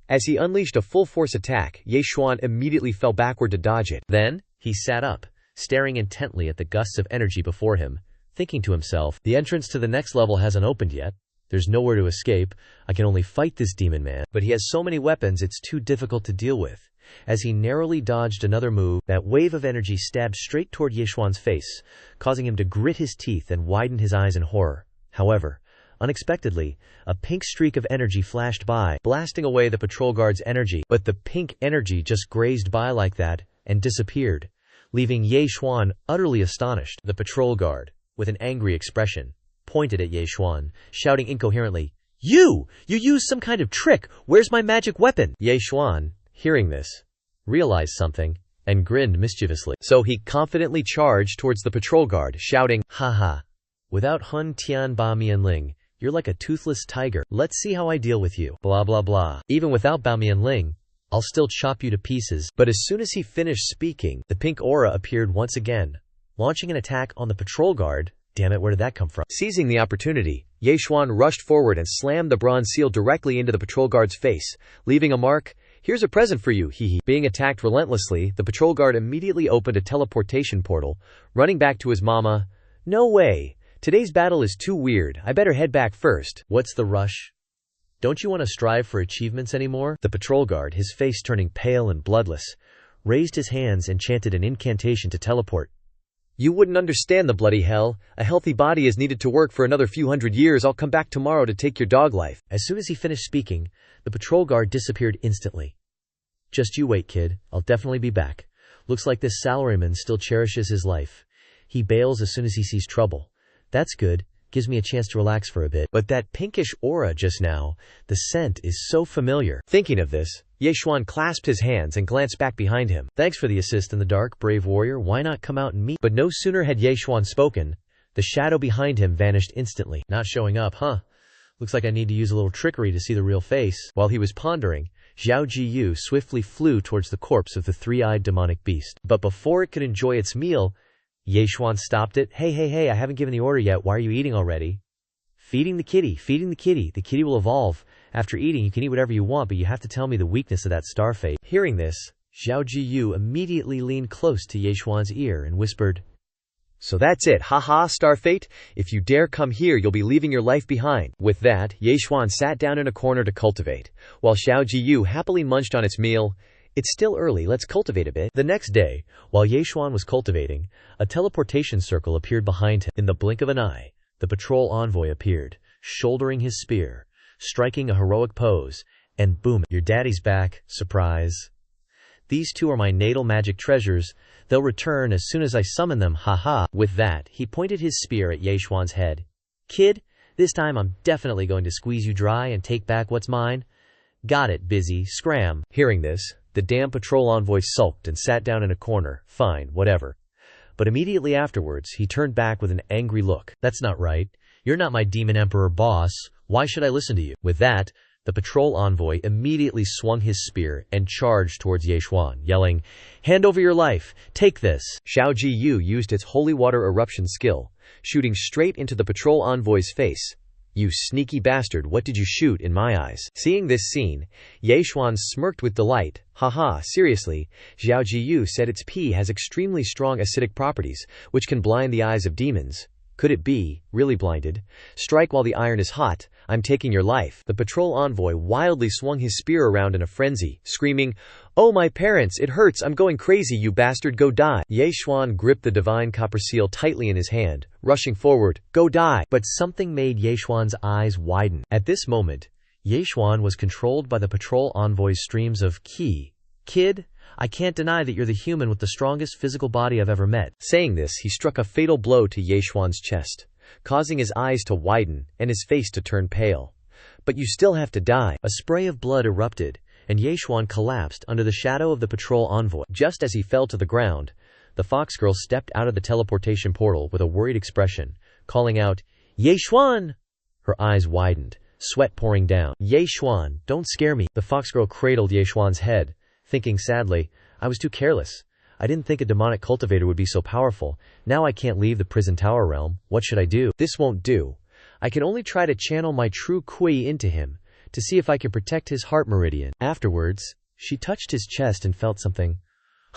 As he unleashed a full-force attack, Ye Xuan immediately fell backward to dodge it. Then, he sat up, staring intently at the gusts of energy before him, thinking to himself, "The entrance to the next level hasn't opened yet. There's nowhere to escape. I can only fight this demon man. But he has so many weapons it's too difficult to deal with." As he narrowly dodged another move, that wave of energy stabbed straight toward Ye Xuan's face, causing him to grit his teeth and widen his eyes in horror. However, unexpectedly, a pink streak of energy flashed by, blasting away the patrol guard's energy. But the pink energy just grazed by like that and disappeared, leaving Ye Xuan utterly astonished. The patrol guard, with an angry expression, pointed at Ye Xuan, shouting incoherently, You used some kind of trick! Where's my magic weapon?" Ye Xuan, hearing this, realized something, and grinned mischievously. So he confidently charged towards the patrol guard, shouting, "Ha ha! Without Hun Tian Ba Mian Ling, you're like a toothless tiger. Let's see how I deal with you. Blah blah blah. Even without Ba Mian Ling, I'll still chop you to pieces." But as soon as he finished speaking, the pink aura appeared once again, launching an attack on the patrol guard. Damn it, where did that come from? Seizing the opportunity, Ye Xuan rushed forward and slammed the bronze seal directly into the patrol guard's face, leaving a mark. "Here's a present for you, hee." Being attacked relentlessly, the patrol guard immediately opened a teleportation portal, running back to his mama. "No way. Today's battle is too weird. I better head back first." "What's the rush? Don't you want to strive for achievements anymore?" The patrol guard, his face turning pale and bloodless, raised his hands and chanted an incantation to teleport. "You wouldn't understand the bloody hell. A healthy body is needed to work for another few hundred years. I'll come back tomorrow to take your dog life." As soon as he finished speaking, the patrol guard disappeared instantly. "Just you wait, kid. I'll definitely be back. Looks like this salaryman still cherishes his life. He bails as soon as he sees trouble. That's good. Gives me a chance to relax for a bit. But that pinkish aura just now, the scent is so familiar." Thinking of this, Ye Xuan clasped his hands and glanced back behind him. "Thanks for the assist in the dark, brave warrior. Why not come out and meet?" But no sooner had Ye Xuan spoken, the shadow behind him vanished instantly. "Not showing up, huh? Looks like I need to use a little trickery to see the real face." While he was pondering, Zhao Jiyu swiftly flew towards the corpse of the three-eyed demonic beast. But before it could enjoy its meal, Ye Xuan stopped it. Hey, I haven't given the order yet. Why are you eating already?" Feeding the kitty. The kitty will evolve. After eating, you can eat whatever you want, but you have to tell me the weakness of that starfate." Hearing this, Zhao Jiyu immediately leaned close to Ye Xuan's ear and whispered, "So that's it, haha, Starfate. If you dare come here, you'll be leaving your life behind." With that, Ye Xuan sat down in a corner to cultivate, while Zhao Jiyu happily munched on its meal. "It's still early, let's cultivate a bit." The next day, while Ye Xuan was cultivating, a teleportation circle appeared behind him. In the blink of an eye, the patrol envoy appeared, shouldering his spear, striking a heroic pose, and boom, your daddy's back, surprise. "These two are my natal magic treasures. They'll return as soon as I summon them, haha." With that, he pointed his spear at Ye Xuan's head. "Kid, this time I'm definitely going to squeeze you dry and take back what's mine. Got it, busy, scram." Hearing this, the damn patrol envoy sulked and sat down in a corner. Fine, whatever. But immediately afterwards, he turned back with an angry look. "That's not right. You're not my demon emperor boss. Why should I listen to you?" With that, the patrol envoy immediately swung his spear and charged towards Ye Xuan, yelling, "Hand over your life! Take this!" Zhao Jiyu used its holy water eruption skill, shooting straight into the patrol envoy's face. "You sneaky bastard, what did you shoot in my eyes?" Seeing this scene, Ye Xuan smirked with delight. "Haha, seriously, Zhao Jiyu said its pee has extremely strong acidic properties, which can blind the eyes of demons. Could it be, really blinded? Strike while the iron is hot, I'm taking your life. The patrol envoy wildly swung his spear around in a frenzy, screaming, "Oh my parents, it hurts, I'm going crazy, you bastard, go die." Ye Xuan gripped the divine copper seal tightly in his hand, rushing forward, "Go die." But something made Ye Xuan's eyes widen. At this moment, Ye Xuan was controlled by the patrol envoy's streams of ki. "Kid, I can't deny that you're the human with the strongest physical body I've ever met." Saying this, he struck a fatal blow to Ye Xuan's chest, causing his eyes to widen and his face to turn pale. "But you still have to die." A spray of blood erupted, and Ye Xuan collapsed under the shadow of the patrol envoy. Just as he fell to the ground, the fox girl stepped out of the teleportation portal with a worried expression, calling out, "Ye Xuan!" Her eyes widened, sweat pouring down. "Ye Xuan, don't scare me." The fox girl cradled Ye Xuan's head, thinking sadly, "I was too careless. I didn't think a demonic cultivator would be so powerful. Now I can't leave the prison tower realm. What should I do? This won't do. I can only try to channel my true Kui into him, to see if I can protect his heart meridian." Afterwards, she touched his chest and felt something.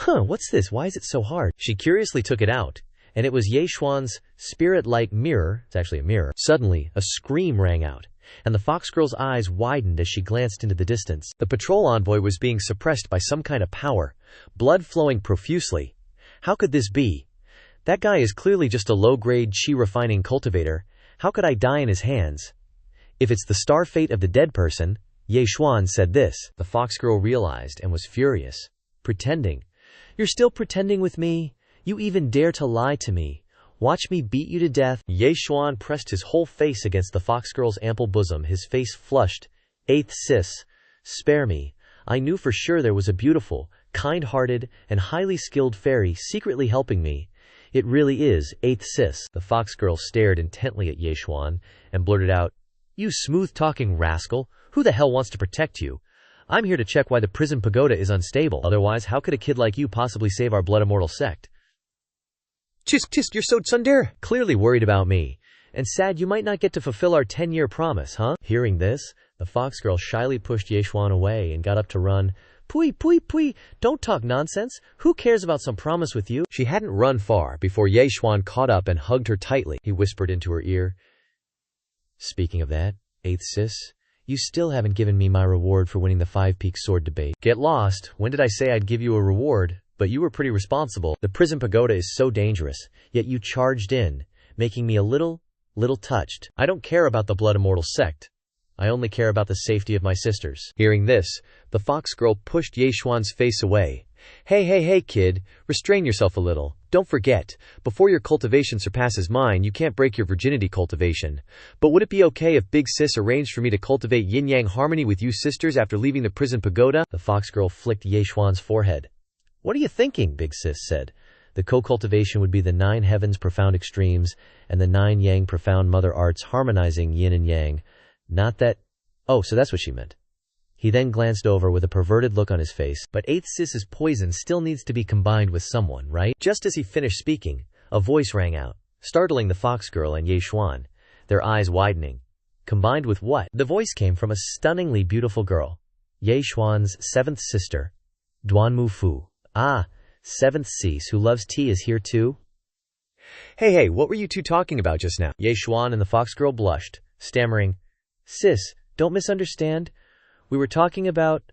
What's this? Why is it so hard? She curiously took it out, and it was Ye Xuan's spirit-like mirror. It's actually a mirror. Suddenly, a scream rang out, and the fox girl's eyes widened as she glanced into the distance. The patrol envoy was being suppressed by some kind of power, blood flowing profusely. How could this be? That guy is clearly just a low-grade chi-refining cultivator. How could I die in his hands? If it's the star fate of the dead person, Ye Xuan said this. The fox girl realized and was furious. "Pretending? You're still pretending with me? You even dare to lie to me? Watch me beat you to death." Ye Xuan pressed his whole face against the fox girl's ample bosom, his face flushed. "Eighth sis, spare me. I knew for sure there was a beautiful, kind-hearted, and highly skilled fairy secretly helping me. It really is, eighth sis." The fox girl stared intently at Ye Xuan and blurted out, "You smooth-talking rascal, who the hell wants to protect you? I'm here to check why the prison pagoda is unstable. Otherwise, how could a kid like you possibly save our blood immortal sect?" Tisk, you're so tsundere. Clearly worried about me, and sad you might not get to fulfill our 10-year promise, huh? Hearing this, the fox girl shyly pushed Ye Xuan away and got up to run. Pui, don't talk nonsense. Who cares about some promise with you?" She hadn't run far before Ye Xuan caught up and hugged her tightly. He whispered into her ear, "Speaking of that, eighth sis, you still haven't given me my reward for winning the 5-peak sword debate." "Get lost. When did I say I'd give you a reward? But you were pretty responsible. The prison pagoda is so dangerous, yet you charged in, making me a little touched. I don't care about the blood immortal sect. I only care about the safety of my sisters." Hearing this, the fox girl pushed Ye Xuan's face away. Hey, kid, restrain yourself a little. Don't forget, before your cultivation surpasses mine, you can't break your virginity cultivation. But would it be okay if Big Sis arranged for me to cultivate yin-yang harmony with you sisters after leaving the prison pagoda?" The fox girl flicked Ye Xuan's forehead. "What are you thinking?" Big Sis said. "The co-cultivation would be the 9 heavens profound extremes and the 9 yang profound mother arts harmonizing yin and yang. Not that—" "Oh, so that's what she meant." He then glanced over with a perverted look on his face. "But eighth sis's poison still needs to be combined with someone, right?" Just as he finished speaking, a voice rang out, startling the fox girl and Ye Xuan, their eyes widening. "Combined with what?" The voice came from a stunningly beautiful girl, Ye Xuan's 7th sister, Duanmu Fu. "Ah, 7th sis who loves tea is here too?" Hey, what were you two talking about just now?" Ye Xuan and the fox girl blushed, stammering, "Sis, don't misunderstand. We were talking about,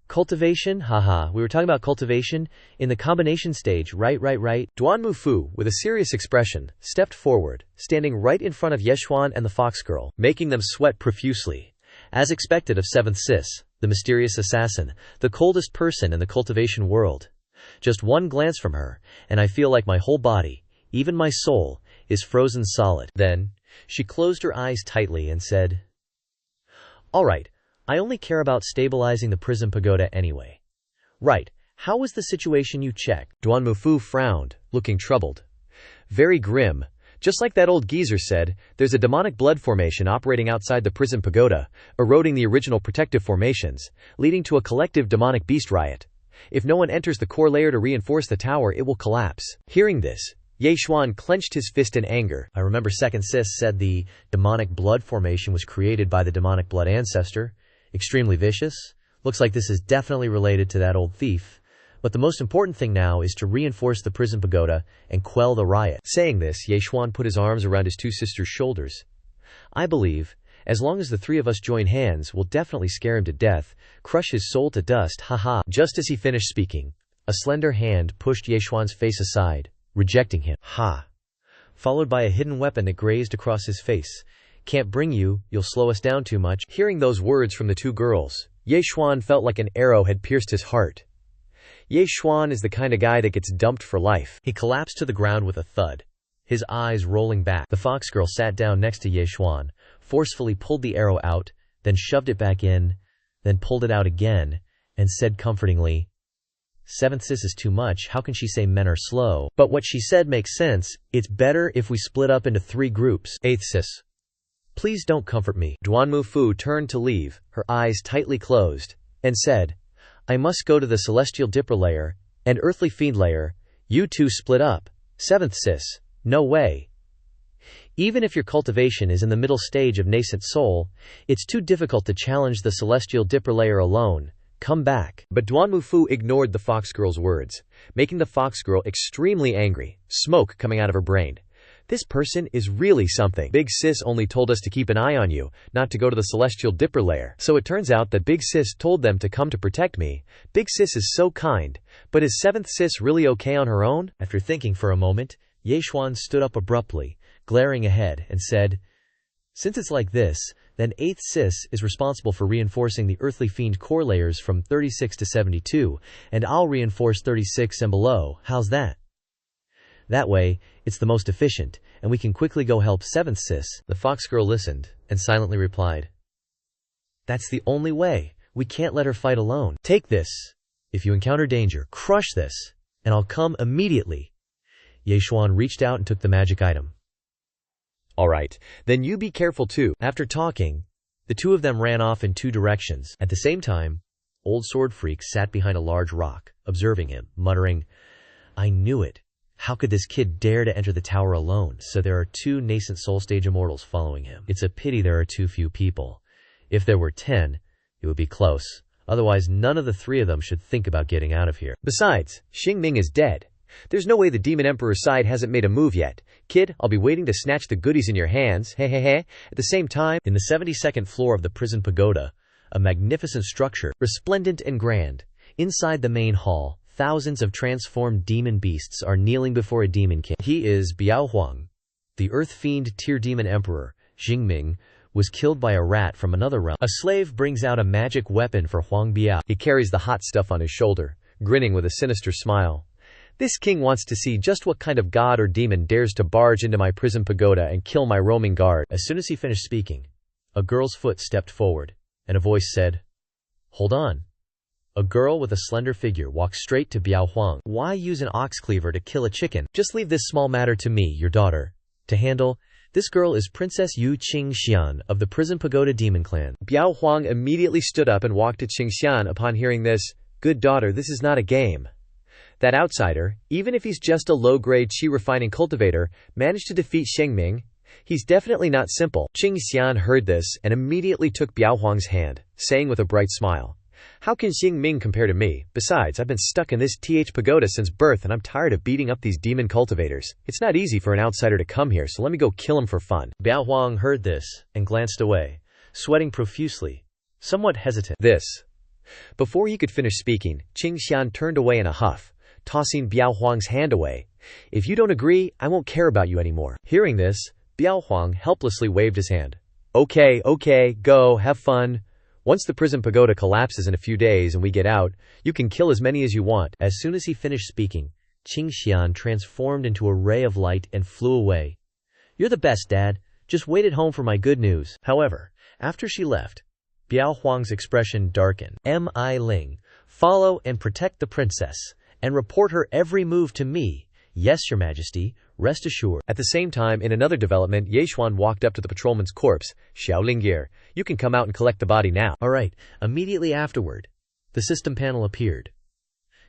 cultivation, haha. We were talking about cultivation in the combination stage, right. Duanmu Fu, with a serious expression, stepped forward, standing right in front of Ye Xuan and the fox girl, making them sweat profusely. As expected of 7th sis, the mysterious assassin, the coldest person in the cultivation world. Just one glance from her, and I feel like my whole body, even my soul, is frozen solid. Then, she closed her eyes tightly and said, "All right. I only care about stabilizing the prison pagoda anyway." "Right. How was the situation you checked?" Duanmu Fu frowned, looking troubled. "Very grim. Just like that old geezer said, there's a demonic blood formation operating outside the prison pagoda, eroding the original protective formations, leading to a collective demonic beast riot. If no one enters the core layer to reinforce the tower, it will collapse." Hearing this, Ye Xuan clenched his fist in anger. "I remember 2nd sis said the demonic blood formation was created by the demonic blood ancestor. Extremely vicious. Looks like this is definitely related to that old thief. But the most important thing now is to reinforce the prison pagoda and quell the riot. Saying this, Ye Xuan put his arms around his two sisters' shoulders. I believe, as long as the three of us join hands, we'll definitely scare him to death, crush his soul to dust, haha. Just as he finished speaking, a slender hand pushed Ye Xuan's face aside, rejecting him. Ha! Followed by a hidden weapon that grazed across his face. Can't bring you, you'll slow us down too much. Hearing those words from the two girls, Ye Xuan felt like an arrow had pierced his heart. Ye Xuan is the kind of guy that gets dumped for life. He collapsed to the ground with a thud, his eyes rolling back. The fox girl sat down next to Ye Xuan, forcefully pulled the arrow out, then shoved it back in, then pulled it out again, and said comfortingly, "Seventh sis is too much, how can she say men are slow? But what she said makes sense, it's better if we split up into 3 groups. Eighth sis, please don't comfort me." Duanmu Fu turned to leave, her eyes tightly closed, and said, "I must go to the celestial dipper layer, and earthly fiend layer, you two split up. Seventh sis, no way. Even if your cultivation is in the middle stage of nascent soul, it's too difficult to challenge the celestial dipper layer alone. Come back." But Duanmu Fu ignored the fox girl's words, making the fox girl extremely angry, smoke coming out of her brain. This person is really something. Big Sis only told us to keep an eye on you, not to go to the celestial dipper layer. So it turns out that Big Sis told them to come to protect me. Big Sis is so kind, but is Seventh Sis really okay on her own? After thinking for a moment, Ye Xuan stood up abruptly, glaring ahead, and said, "Since it's like this, then Eighth Sis is responsible for reinforcing the earthly fiend core layers from 36 to 72, and I'll reinforce 36 and below. How's that? That way, it's the most efficient, and we can quickly go help Seventh Sis." The fox girl listened, and silently replied, "That's the only way. We can't let her fight alone. Take this. If you encounter danger, crush this, and I'll come immediately." Ye Xuan reached out and took the magic item. "All right, then you be careful too." After talking, the two of them ran off in 2 directions. At the same time, Old Sword Freak sat behind a large rock, observing him, muttering, "I knew it. How could this kid dare to enter the tower alone?" So there are 2 nascent soul stage immortals following him. It's a pity there are too few people. If there were 10, it would be close. Otherwise, none of the 3 of them should think about getting out of here. Besides, Xingming is dead. There's no way the Demon Emperor's side hasn't made a move yet. Kid, I'll be waiting to snatch the goodies in your hands, At the same time, in the 72nd floor of the prison pagoda, a magnificent structure, resplendent and grand. Inside the main hall, thousands of transformed demon beasts are kneeling before a demon king. He is Biao Huang. The earth fiend tier demon emperor, Xingming, was killed by a rat from another realm. A slave brings out a magic weapon for Huang Biao. He carries the hot stuff on his shoulder, grinning with a sinister smile. This king wants to see just what kind of god or demon dares to barge into my prison pagoda and kill my roaming guard. As soon as he finished speaking, a girl's foot stepped forward, and a voice said, "Hold on." A girl with a slender figure walked straight to Biao Huang. "Why use an ox cleaver to kill a chicken? Just leave this small matter to me, your daughter, to handle. This girl is Princess Yu Qingxian of the Prison Pagoda Demon Clan." Biao Huang immediately stood up and walked to Qingxian upon hearing this. "Good daughter, this is not a game." That outsider, even if he's just a low-grade qi refining cultivator, managed to defeat Xingming. He's definitely not simple. Qingxian heard this and immediately took Biao Huang's hand, saying with a bright smile, "How can Xingming compare to me? Besides, I've been stuck in this pagoda since birth and I'm tired of beating up these demon cultivators. It's not easy for an outsider to come here, so let me go kill him for fun." Biao Huang heard this and glanced away, sweating profusely, somewhat hesitant. Before he could finish speaking, Qingxian turned away in a huff, tossing Biao Huang's hand away. "If you don't agree, I won't care about you anymore." Hearing this, Biao Huang helplessly waved his hand. Okay, go, have fun. Once the prison pagoda collapses in a few days and we get out, you can kill as many as you want." As soon as he finished speaking, Qingxian transformed into a ray of light and flew away. "You're the best, Dad. Just wait at home for my good news." However, after she left, Biao Huang's expression darkened. "Mi Ling, follow and protect the princess, and report her every move to me. Yes, your majesty, rest assured." At the same time, in another development, Ye Xuan walked up to the patrolman's corpse. "Xiaolingir, you can come out and collect the body now." All right. Immediately afterward, the system panel appeared.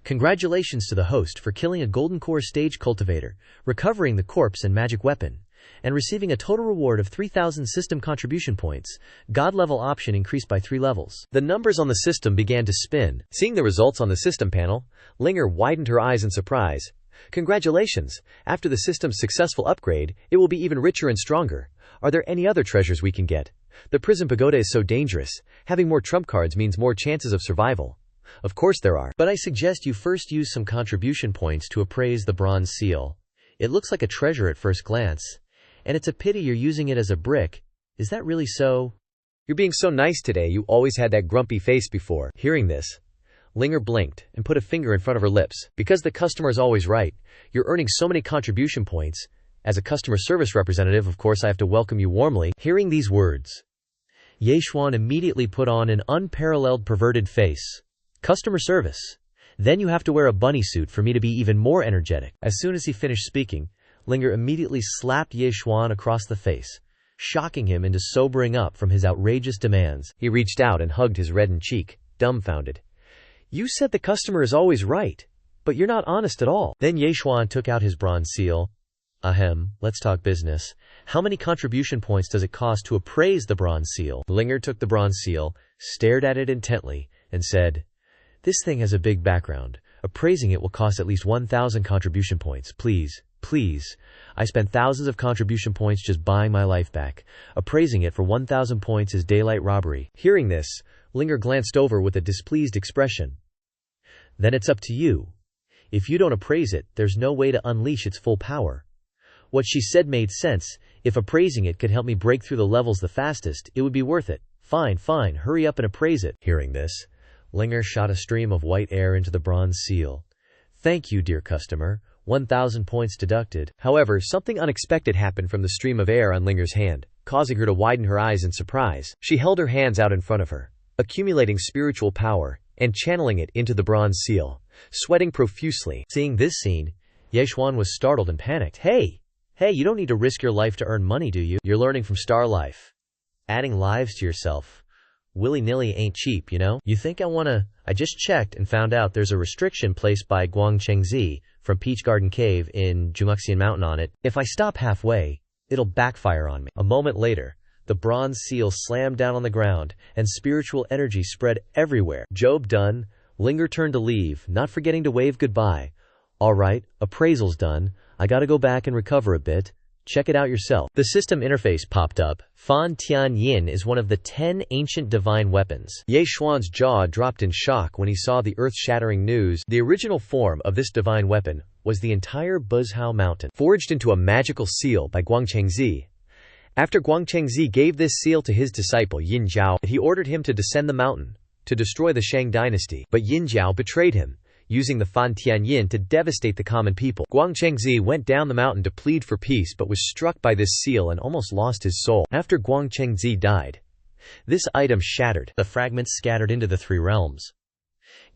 "Congratulations to the host for killing a golden core stage cultivator, recovering the corpse and magic weapon. and receiving a total reward of 3,000 system contribution points. God level option increased by 3 levels. The numbers on the system began to spin. Seeing the results on the system panel, Linger widened her eyes in surprise. Congratulations! After the system's successful upgrade, it will be even richer and stronger. Are there any other treasures we can get? The prison pagoda is so dangerous. Having more trump cards means more chances of survival. Of course there are. But I suggest you first use some contribution points to appraise the bronze seal. It looks like a treasure at first glance. And it's a pity you're using it as a brick. Is that really so? You're being so nice today. You always had that grumpy face before. Hearing this, Linger blinked and put a finger in front of her lips. Because the customer is always right. You're earning so many contribution points. As a customer service representative, of course, I have to welcome you warmly. Hearing these words, Yeshuan immediately put on an unparalleled perverted face. Customer service. Then you have to wear a bunny suit for me to be even more energetic. As soon as he finished speaking, Linger immediately slapped Yeshuan across the face, shocking him into sobering up from his outrageous demands. He reached out and hugged his reddened cheek, dumbfounded. You said the customer is always right, but you're not honest at all. Then Yeshuan took out his bronze seal. Ahem, let's talk business. How many contribution points does it cost to appraise the bronze seal? Linger took the bronze seal, stared at it intently, and said, This thing has a big background. Appraising it will cost at least 1,000 contribution points. Please. I spent thousands of contribution points just buying my life back. Appraising it for 1,000 points is daylight robbery. Hearing this, Linger glanced over with a displeased expression. Then it's up to you. If you don't appraise it, there's no way to unleash its full power. What she said made sense. If appraising it could help me break through the levels the fastest, it would be worth it. Fine, hurry up and appraise it. Hearing this, Linger shot a stream of white air into the bronze seal. Thank you, dear customer. 1,000 points deducted. However, something unexpected happened from the stream of air on Linger's hand, causing her to widen her eyes in surprise. She held her hands out in front of her, accumulating spiritual power, and channeling it into the bronze seal, sweating profusely. Seeing this scene, Yeshuan was startled and panicked. Hey, you don't need to risk your life to earn money, do you? You're learning from Star Life. Adding lives to yourself willy-nilly ain't cheap, you know? You think I just checked and found out there's a restriction placed by Guangchengzi from Peach Garden Cave in Jumuxian Mountain on it. If I stop halfway, it'll backfire on me. A moment later, the bronze seal slammed down on the ground, and spiritual energy spread everywhere. Job done, Linger turned to leave, not forgetting to wave goodbye. Alright, appraisal's done. I gotta go back and recover a bit. Check it out yourself. The system interface popped up. Fan Tian Yin is one of the 10 ancient divine weapons. Yeshuan's jaw dropped in shock when he saw the earth-shattering news. The original form of this divine weapon was the entire Buzhao mountain, forged into a magical seal by Guangchengzi. After Guangchengzi gave this seal to his disciple Yin Zhao, he ordered him to descend the mountain to destroy the Shang dynasty. But Yin Zhao betrayed him, using the Fan Tian Yin to devastate the common people. Guangchengzi went down the mountain to plead for peace but was struck by this seal and almost lost his soul. After Guangchengzi died, this item shattered. The fragments scattered into the 3 realms.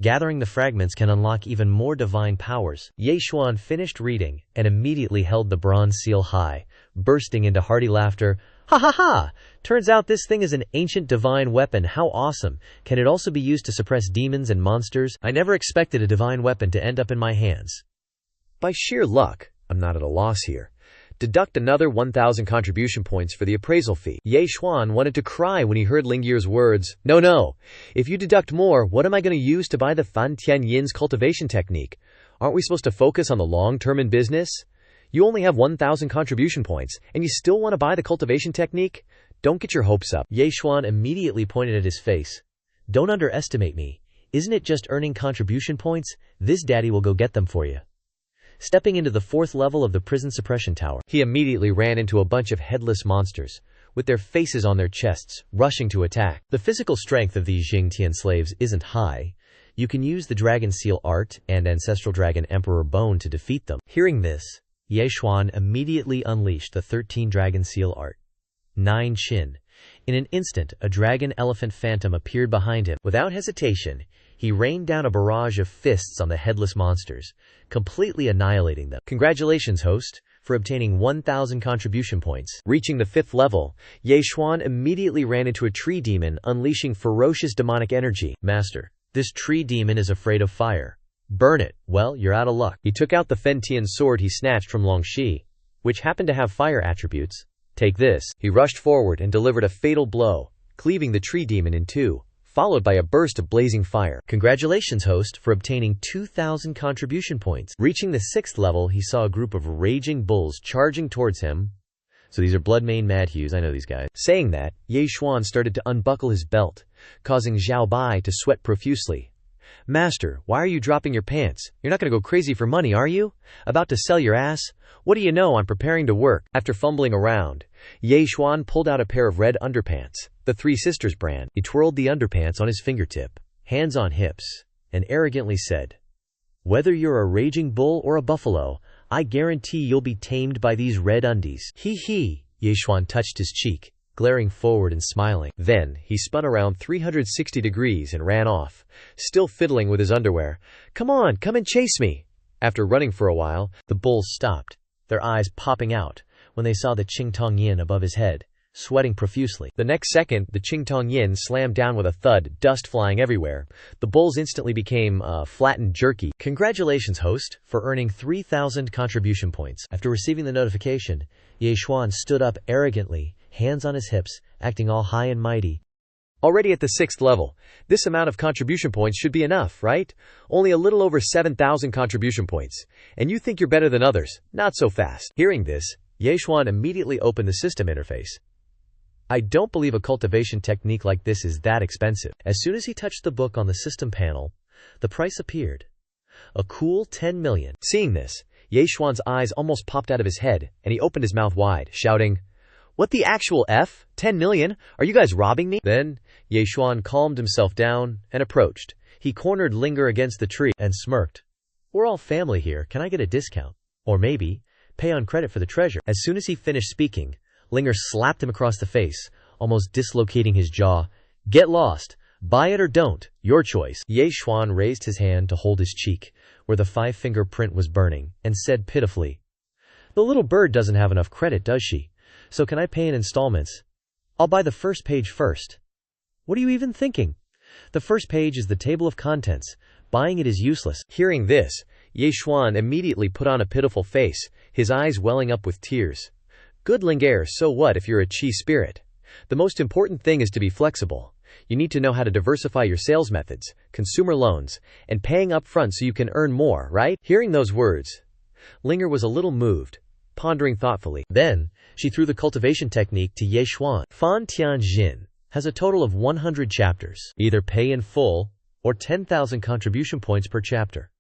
Gathering the fragments can unlock even more divine powers. Yeshuan finished reading and immediately held the bronze seal high, bursting into hearty laughter. Ha ha ha! Turns out this thing is an ancient divine weapon. How awesome! Can it also be used to suppress demons and monsters? I never expected a divine weapon to end up in my hands. By sheer luck, I'm not at a loss here. Deduct another 1,000 contribution points for the appraisal fee. Yeshuan wanted to cry when he heard Lingyear's words. No. If you deduct more, what am I going to use to buy the Fan Tian Yin's cultivation technique? Aren't we supposed to focus on the long term in business? You only have 1,000 contribution points, and you still want to buy the cultivation technique? Don't get your hopes up. Yeshuan immediately pointed at his face. Don't underestimate me. Isn't it just earning contribution points? This daddy will go get them for you. Stepping into the 4th level of the prison suppression tower, he immediately ran into a bunch of headless monsters, with their faces on their chests, rushing to attack. The physical strength of these Jingtian slaves isn't high. You can use the Dragon Seal art and Ancestral Dragon Emperor Bone to defeat them. Hearing this, Yeshuan immediately unleashed the 13 Dragon Seal art. 9 Chin. In an instant, a dragon elephant phantom appeared behind him. Without hesitation, he rained down a barrage of fists on the headless monsters, completely annihilating them. Congratulations, host, for obtaining 1,000 contribution points. Reaching the 5th level, Yeshuan immediately ran into a tree demon, unleashing ferocious demonic energy. Master, this tree demon is afraid of fire. Burn it. Well, you're out of luck. He took out the Fentian sword he snatched from Longxi, which happened to have fire attributes. Take this. He rushed forward and delivered a fatal blow, cleaving the tree demon in two, followed by a burst of blazing fire. Congratulations, host, for obtaining 2,000 contribution points. Reaching the 6th level, he saw a group of raging bulls charging towards him. So these are Bloodmane Madhues, I know these guys. Saying that, Ye Xuan started to unbuckle his belt, causing Zhao Bai to sweat profusely. Master, why are you dropping your pants? You're not going to go crazy for money, are you? About to sell your ass? What do you know, I'm preparing to work. After fumbling around, Ye Xuan pulled out a pair of red underpants, the Three Sisters brand. He twirled the underpants on his fingertip, hands on hips, and arrogantly said, "Whether you're a raging bull or a buffalo, I guarantee you'll be tamed by these red undies." Hee hee. Ye Xuan touched his cheek, glaring forward and smiling. Then, he spun around 360 degrees and ran off, still fiddling with his underwear. "Come on, come and chase me." After running for a while, the bulls stopped, their eyes popping out when they saw the Qingtong Yin above his head, sweating profusely. The next second, the Qingtong Yin slammed down with a thud, dust flying everywhere. The bulls instantly became flattened jerky. Congratulations, host, for earning 3,000 contribution points. After receiving the notification, Ye Xuan stood up arrogantly, hands on his hips, acting all high and mighty. Already at the 6th level, this amount of contribution points should be enough, right? Only a little over 7,000 contribution points. And you think you're better than others? Not so fast. Hearing this, Ye Xuan immediately opened the system interface. I don't believe a cultivation technique like this is that expensive. As soon as he touched the book on the system panel, the price appeared. A cool 10 million. Seeing this, Ye Xuan's eyes almost popped out of his head, and he opened his mouth wide, shouting, "What the actual F? 10 million? Are you guys robbing me?" Then, Ye Xuan calmed himself down and approached. He cornered Linger against the tree and smirked. "We're all family here, can I get a discount? Or maybe, pay on credit for the treasure." As soon as he finished speaking, Linger slapped him across the face, almost dislocating his jaw. "Get lost. Buy it or don't. Your choice." Ye Xuan raised his hand to hold his cheek, where the 5-finger print was burning, and said pitifully, "The little bird doesn't have enough credit, does she? So can I pay in installments? I'll buy the first page first." "What are you even thinking? The first page is the table of contents. Buying it is useless." Hearing this, Ye Xuan immediately put on a pitiful face, his eyes welling up with tears. "Good Linger, so what if you're a chi spirit? The most important thing is to be flexible. You need to know how to diversify your sales methods, consumer loans, and paying up front so you can earn more, right?" Hearing those words, Linger was a little moved, pondering thoughtfully. Then, she threw the cultivation technique to Ye Xuan. Fan Tianjin has a total of 100 chapters. Either pay in full, or 10,000 contribution points per chapter.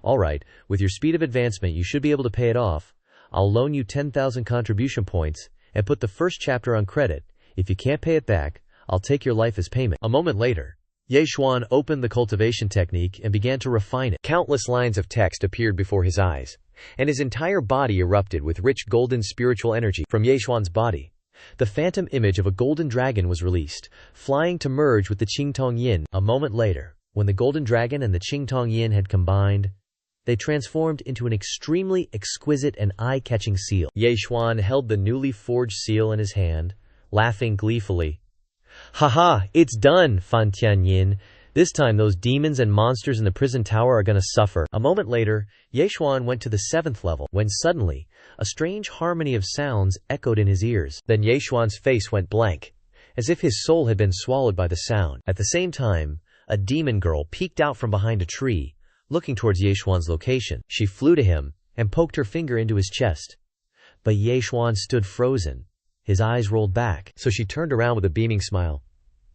Alright, with your speed of advancement you should be able to pay it off. I'll loan you 10,000 contribution points, and put the first chapter on credit. If you can't pay it back, I'll take your life as payment. A moment later, Ye Xuan opened the cultivation technique and began to refine it. Countless lines of text appeared before his eyes, and his entire body erupted with rich golden spiritual energy. From Ye Xuan's body, the phantom image of a golden dragon was released, flying to merge with the Qingtong Yin. A moment later, when the golden dragon and the Qingtong Yin had combined, they transformed into an extremely exquisite and eye-catching seal. Ye Xuan held the newly forged seal in his hand, laughing gleefully. "Haha, it's done, Fan Tianyin. This time those demons and monsters in the prison tower are gonna suffer." A moment later, Ye Xuan went to the 7th level, when suddenly, a strange harmony of sounds echoed in his ears. Then Ye Xuan's face went blank, as if his soul had been swallowed by the sound. At the same time, a demon girl peeked out from behind a tree, looking towards Ye Xuan's location. She flew to him and poked her finger into his chest. But Ye Xuan stood frozen, his eyes rolled back. So she turned around with a beaming smile.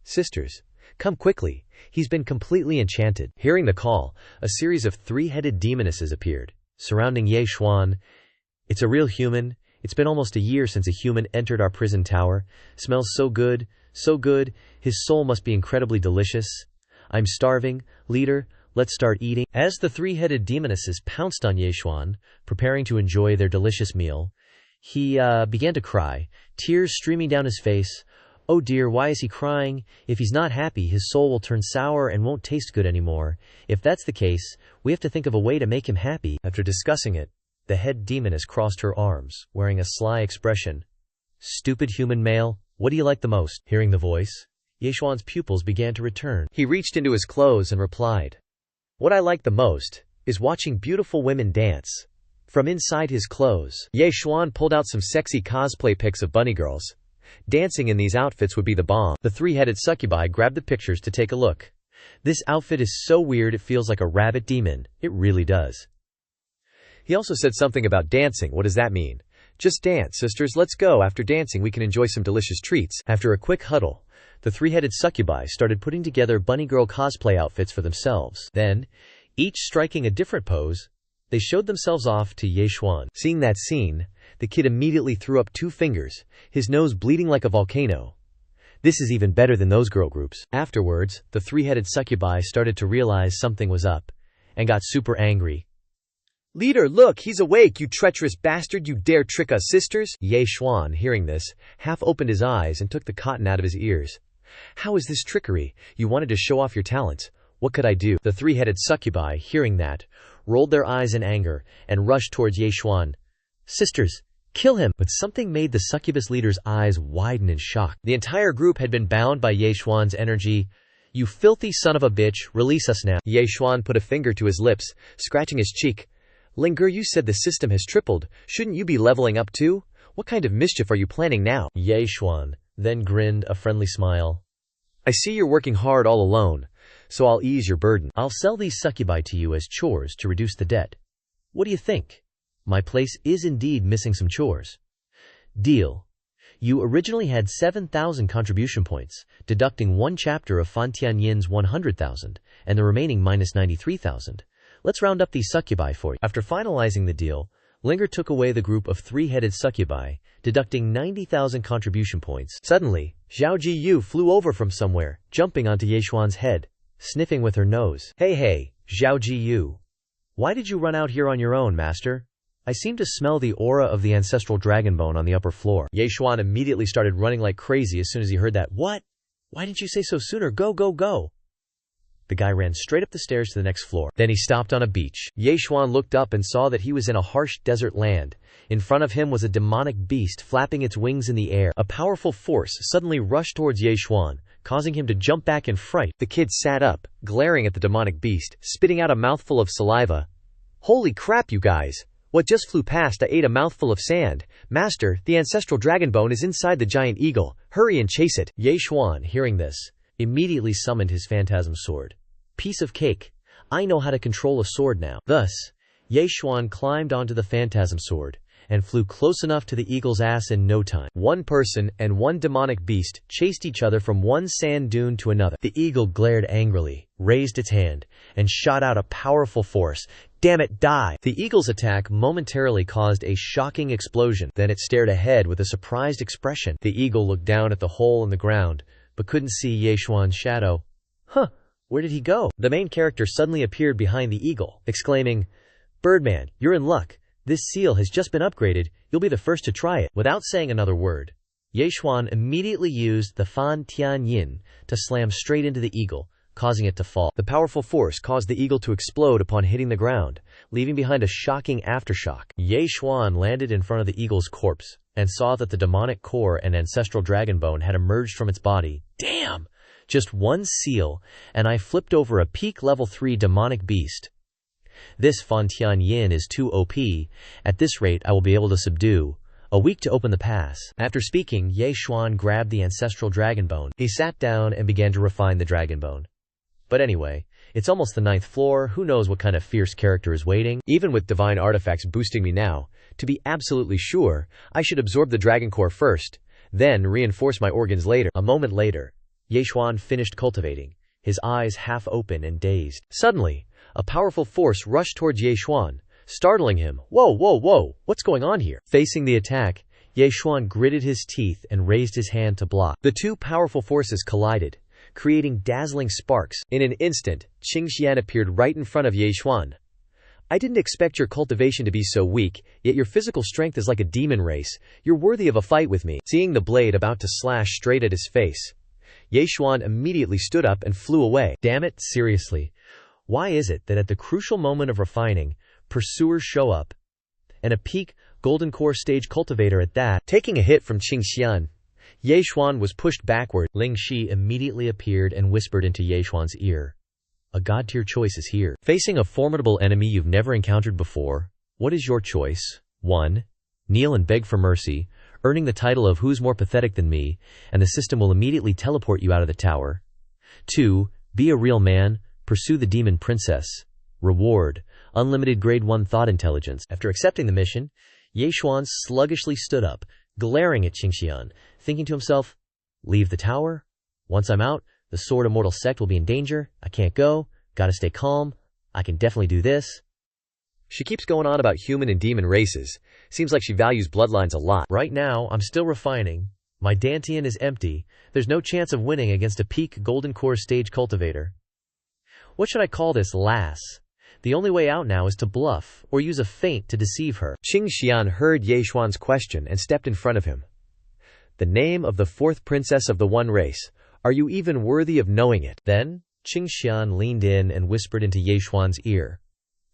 "Sisters, come quickly. He's been completely enchanted." Hearing the call, a series of 3-headed demonesses appeared, surrounding Ye Xuan. "It's a real human. It's been almost a year since a human entered our prison tower. Smells so good, so good. His soul must be incredibly delicious. I'm starving. Leader, let's start eating." As the 3-headed demonesses pounced on Ye Xuan, preparing to enjoy their delicious meal, he began to cry, tears streaming down his face. Oh dear, why is he crying? If he's not happy, his soul will turn sour and won't taste good anymore. If that's the case, we have to think of a way to make him happy. After discussing it, the head demoness crossed her arms, wearing a sly expression. "Stupid human male, what do you like the most?" Hearing the voice, Ye Xuan's pupils began to return. He reached into his clothes and replied, "What I like the most is watching beautiful women dance. from inside his clothes. Ye Xuan pulled out some sexy cosplay pics of bunny girls. Dancing in these outfits would be the bomb. The three-headed succubi grabbed the pictures to take a look. This outfit is so weird it feels like a rabbit demon. It really does. He also said something about dancing. What does that mean? Just dance, sisters, let's go. After dancing we can enjoy some delicious treats. After a quick huddle, the three-headed succubi started putting together bunny girl cosplay outfits for themselves. Then, each striking a different pose, they showed themselves off to Ye Xuan. Seeing that scene, the kid immediately threw up 2 fingers, his nose bleeding like a volcano. This is even better than those girl groups. Afterwards, the three-headed succubi started to realize something was up, and got super angry. Leader, look, he's awake, you treacherous bastard, you dare trick us sisters? Ye Xuan, hearing this, half opened his eyes and took the cotton out of his ears. How is this trickery? You wanted to show off your talents. What could I do? The three-headed succubi, hearing that, rolled their eyes in anger and rushed towards Ye Xuan. Sisters, kill him! But something made the succubus leader's eyes widen in shock. The entire group had been bound by Ye Xuan's energy. You filthy son of a bitch, release us now. Ye Xuan put a finger to his lips, scratching his cheek. Linger, you said the system has tripled. Shouldn't you be leveling up too? What kind of mischief are you planning now? Ye Xuan then grinned a friendly smile. I see you're working hard all alone, so I'll ease your burden. I'll sell these succubi to you as chores to reduce the debt. What do you think? My place is indeed missing some chores. Deal. You originally had 7,000 contribution points, deducting 1 chapter of Fan Tianyin's 100,000, and the remaining minus 93,000. Let's round up these succubi for you. After finalizing the deal, Linger took away the group of 3-headed succubi, deducting 90,000 contribution points. Suddenly, Zhao Jiyu flew over from somewhere, jumping onto Ye Xuan's head, sniffing with her nose. Hey, Zhao Jiyu. Why did you run out here on your own, master? I seem to smell the aura of the ancestral dragon bone on the upper floor. Ye Xuan immediately started running like crazy as soon as he heard that. What? Why didn't you say so sooner? Go, go, go. The guy ran straight up the stairs to the next floor. Then he stopped on a beach. Ye Xuan looked up and saw that he was in a harsh desert land. In front of him was a demonic beast flapping its wings in the air. A powerful force suddenly rushed towards Ye Xuan, causing him to jump back in fright. The kid sat up, glaring at the demonic beast, spitting out a mouthful of saliva. Holy crap, you guys! What just flew past? I ate a mouthful of sand. Master, the ancestral dragon bone is inside the giant eagle. Hurry and chase it. Ye Xuan, hearing this, immediately summoned his phantasm sword. Piece of cake. I know how to control a sword now. Thus, Ye Xuan climbed onto the phantasm sword and flew close enough to the eagle's ass in no time. One person and one demonic beast chased each other from one sand dune to another. The eagle glared angrily, raised its hand, and shot out a powerful force. Damn it, die! The eagle's attack momentarily caused a shocking explosion. Then it stared ahead with a surprised expression. The eagle looked down at the hole in the ground, but couldn't see Ye Xuan's shadow. Huh, where did he go? The main character suddenly appeared behind the eagle, exclaiming, Birdman, you're in luck. This seal has just been upgraded. You'll be the first to try it. Without saying another word, Ye Xuan immediately used the Fan Tianyin to slam straight into the eagle, causing it to fall. The powerful force caused the eagle to explode upon hitting the ground, leaving behind a shocking aftershock. Ye Xuan landed in front of the eagle's corpse and saw that the demonic core and ancestral dragon bone had emerged from its body. Damn! Just one seal, and I flipped over a peak level 3 demonic beast. This Fan Tianyin is too OP. At this rate I will be able to subdue. A week to open the pass. After speaking, Ye Xuan grabbed the ancestral dragon bone. He sat down and began to refine the dragon bone. But anyway, it's almost the 9th floor, who knows what kind of fierce character is waiting? Even with divine artifacts boosting me now, to be absolutely sure, I should absorb the dragon core first, then reinforce my organs later. A moment later, Ye Xuan finished cultivating, his eyes half open and dazed. Suddenly, a powerful force rushed towards Ye Xuan, startling him. Whoa, what's going on here? Facing the attack, Ye Xuan gritted his teeth and raised his hand to block. The two powerful forces collided, creating dazzling sparks. In an instant, Qingxian appeared right in front of Ye Xuan. I didn't expect your cultivation to be so weak, yet your physical strength is like a demon race. You're worthy of a fight with me. Seeing the blade about to slash straight at his face, Ye Xuan immediately stood up and flew away. Damn it, seriously. Why is it that at the crucial moment of refining, pursuers show up, and a peak, golden core stage cultivator at that? Taking a hit from Qingxian, Ye Xuan was pushed backward. Ling Shi immediately appeared and whispered into Ye Xuan's ear. A god-tier choice is here. Facing a formidable enemy you've never encountered before, What is your choice? 1. Kneel and beg for mercy, earning the title of Who's More Pathetic Than Me, and the system will immediately teleport you out of the tower. 2. Be a real man, pursue the demon princess. Reward: unlimited grade 1 thought intelligence. After accepting the mission, Yechuan sluggishly stood up, glaring at Qingxian, thinking to himself, leave the tower? Once I'm out, the Sword Immortal sect will be in danger. I can't go. Gotta stay calm. I can definitely do this. She keeps going on about human and demon races. Seems like she values bloodlines a lot. Right now, I'm still refining. My Dantian is empty. There's no chance of winning against a peak Golden Core stage cultivator. What should I call this, lass? The only way out now is to bluff, or use a feint to deceive her. Qingxian heard Yechuan's question and stepped in front of him. The name of the 4th princess of the One Race. Are you even worthy of knowing it? Then, Qingxian leaned in and whispered into Yechuan's ear.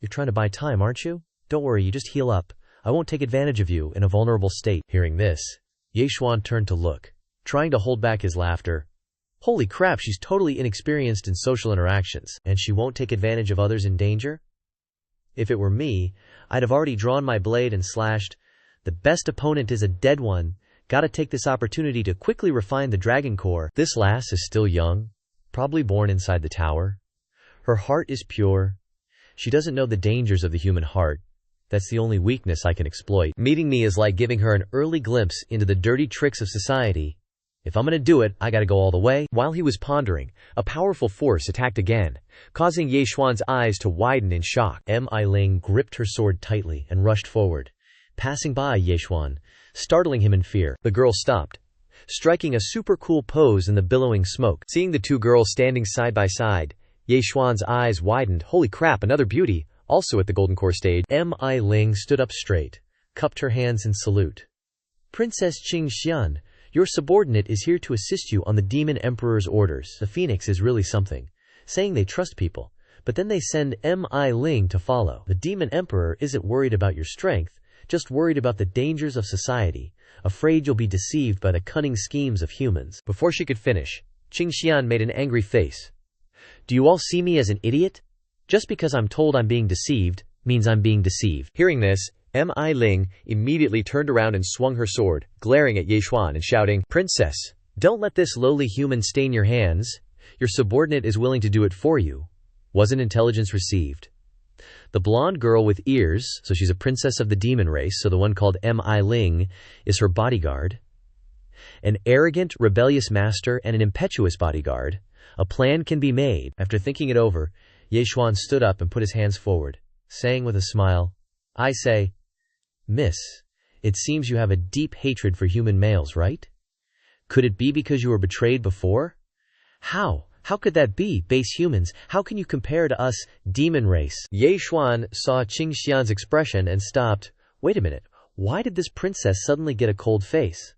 You're trying to buy time, aren't you? Don't worry, you just heal up. I won't take advantage of you in a vulnerable state. Hearing this, Yechuan turned to look, trying to hold back his laughter. Holy crap, she's totally inexperienced in social interactions, and she won't take advantage of others in danger? If it were me, I'd have already drawn my blade and slashed. The best opponent is a dead one. Gotta take this opportunity to quickly refine the dragon core. This lass is still young, probably born inside the tower. Her heart is pure. She doesn't know the dangers of the human heart. That's the only weakness I can exploit. Meeting me is like giving her an early glimpse into the dirty tricks of society. If I'm gonna do it, I gotta go all the way. While he was pondering, a powerful force attacked again, causing Yechuan's eyes to widen in shock. Mi Ling gripped her sword tightly and rushed forward, passing by Yechuan, startling him in fear. The girl stopped, striking a super cool pose in the billowing smoke. Seeing the two girls standing side by side, Yechuan's eyes widened. Holy crap, another beauty, also at the Golden Core stage. Mi Ling stood up straight, cupped her hands in salute. Princess Qingxian, your subordinate is here to assist you on the Demon Emperor's orders. The Phoenix is really something, saying they trust people, but then they send Mi Ling to follow. The Demon Emperor isn't worried about your strength, just worried about the dangers of society, afraid you'll be deceived by the cunning schemes of humans. Before she could finish, Qingxian made an angry face. Do you all see me as an idiot? Just because I'm told I'm being deceived, means I'm being deceived. Hearing this, Mi Ling immediately turned around and swung her sword, glaring at Yechuan and shouting, Princess, don't let this lowly human stain your hands. Your subordinate is willing to do it for you. Wasn't intelligence received? The blonde girl with ears, so she's a princess of the demon race, so the one called Mi Ling, is her bodyguard. An arrogant, rebellious master and an impetuous bodyguard. A plan can be made. After thinking it over, Yechuan stood up and put his hands forward, saying with a smile, I say, Miss, it seems you have a deep hatred for human males, right? Could it be because you were betrayed before? How? How could that be, base humans? How can you compare to us, demon race? Yechuan saw Qingxian's expression and stopped. Wait a minute, why did this princess suddenly get a cold face?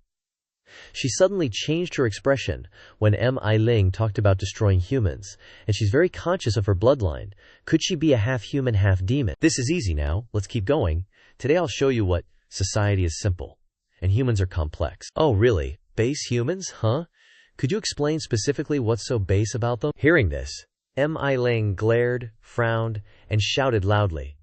She suddenly changed her expression when Mi Ling talked about destroying humans, and she's very conscious of her bloodline. Could she be a half-human, half-demon? This is easy now, let's keep going. Today I'll show you what society is simple, and humans are complex. Oh really? Base humans, huh? Could you explain specifically what's so base about them? Hearing this, Mi Ling glared, frowned, and shouted loudly.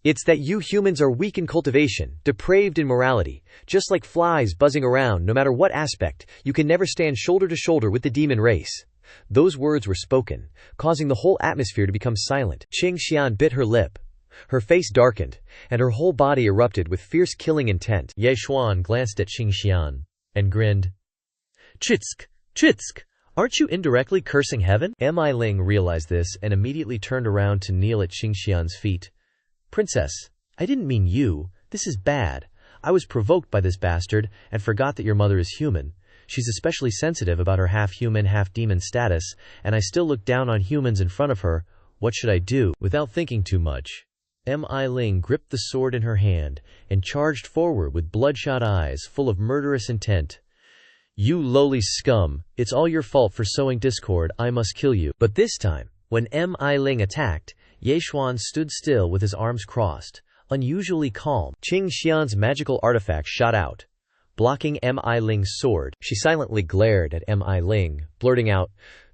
It's that you humans are weak in cultivation, depraved in morality, just like flies buzzing around. No matter what aspect, you can never stand shoulder to shoulder with the demon race. Those words were spoken, causing the whole atmosphere to become silent. Qingxian bit her lip. Her face darkened, and her whole body erupted with fierce killing intent. Yechuan glanced at Qingxian and grinned. Chitsk! Chitsk! Aren't you indirectly cursing heaven? Mi Ling realized this and immediately turned around to kneel at Qingxian's feet. Princess, I didn't mean you. This is bad. I was provoked by this bastard and forgot that your mother is human. She's especially sensitive about her half-human, half-demon status, and I still look down on humans in front of her. What should I do? Without thinking too much, Mi Ling gripped the sword in her hand and charged forward with bloodshot eyes full of murderous intent. You lowly scum, it's all your fault for sowing discord. I must kill you. But this time, when Mi Ling attacked, Yechuan stood still with his arms crossed, unusually calm. Qingxian's magical artifact shot out, blocking Mi Ling's sword. She silently glared at Mi Ling, blurting out,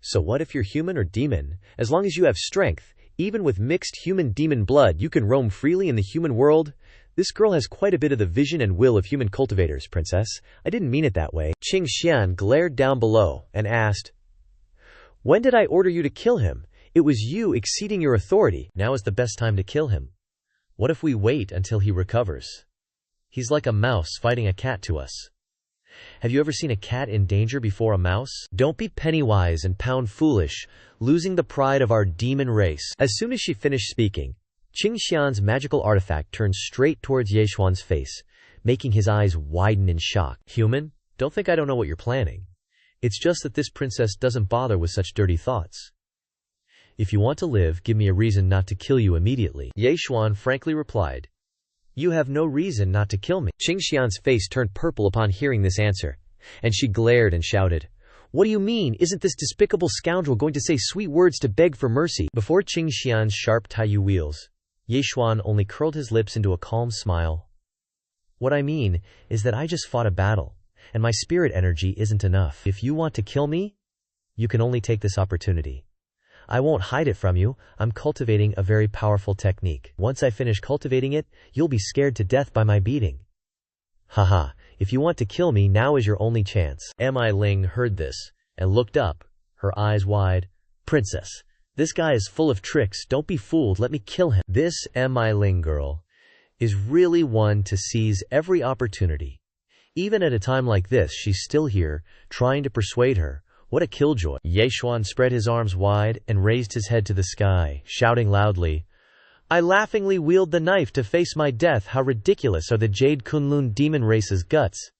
So what if you're human or demon? As long as you have strength, Even with mixed human-demon blood you can roam freely in the human world? This girl has quite a bit of the vision and will of human cultivators, princess. I didn't mean it that way. Qing Xian glared down below and asked, "When did I order you to kill him? It was you exceeding your authority." Now is the best time to kill him. What if we wait until he recovers? He's like a mouse fighting a cat to us. Have you ever seen a cat in danger before a mouse? Don't be penny-wise and pound-foolish, losing the pride of our demon race. As soon as she finished speaking, Qing Xian's magical artifact turned straight towards Yeishuan's face, making his eyes widen in shock. Human, don't think I don't know what you're planning. It's just that this princess doesn't bother with such dirty thoughts. If you want to live, give me a reason not to kill you immediately. Yeishuan frankly replied, You have no reason not to kill me. Qing Xian's face turned purple upon hearing this answer, and she glared and shouted, "What do you mean? Isn't this despicable scoundrel going to say sweet words to beg for mercy?" Before Qing Xian's sharp taiyu wheels, Yeishuan only curled his lips into a calm smile. What I mean is that I just fought a battle, and my spirit energy isn't enough. If you want to kill me, you can only take this opportunity. I won't hide it from you. I'm cultivating a very powerful technique. Once I finish cultivating it, you'll be scared to death by my beating. Haha, if you want to kill me, now is your only chance. Mi Ling heard this and looked up, her eyes wide. Princess, this guy is full of tricks. Don't be fooled. Let me kill him. This Mi Ling girl is really one to seize every opportunity. Even at a time like this, she's still here, trying to persuade her. What a killjoy. Yeishuan spread his arms wide and raised his head to the sky, shouting loudly, I laughingly wield the knife to face my death. How ridiculous are the Jade Kunlun demon race's guts.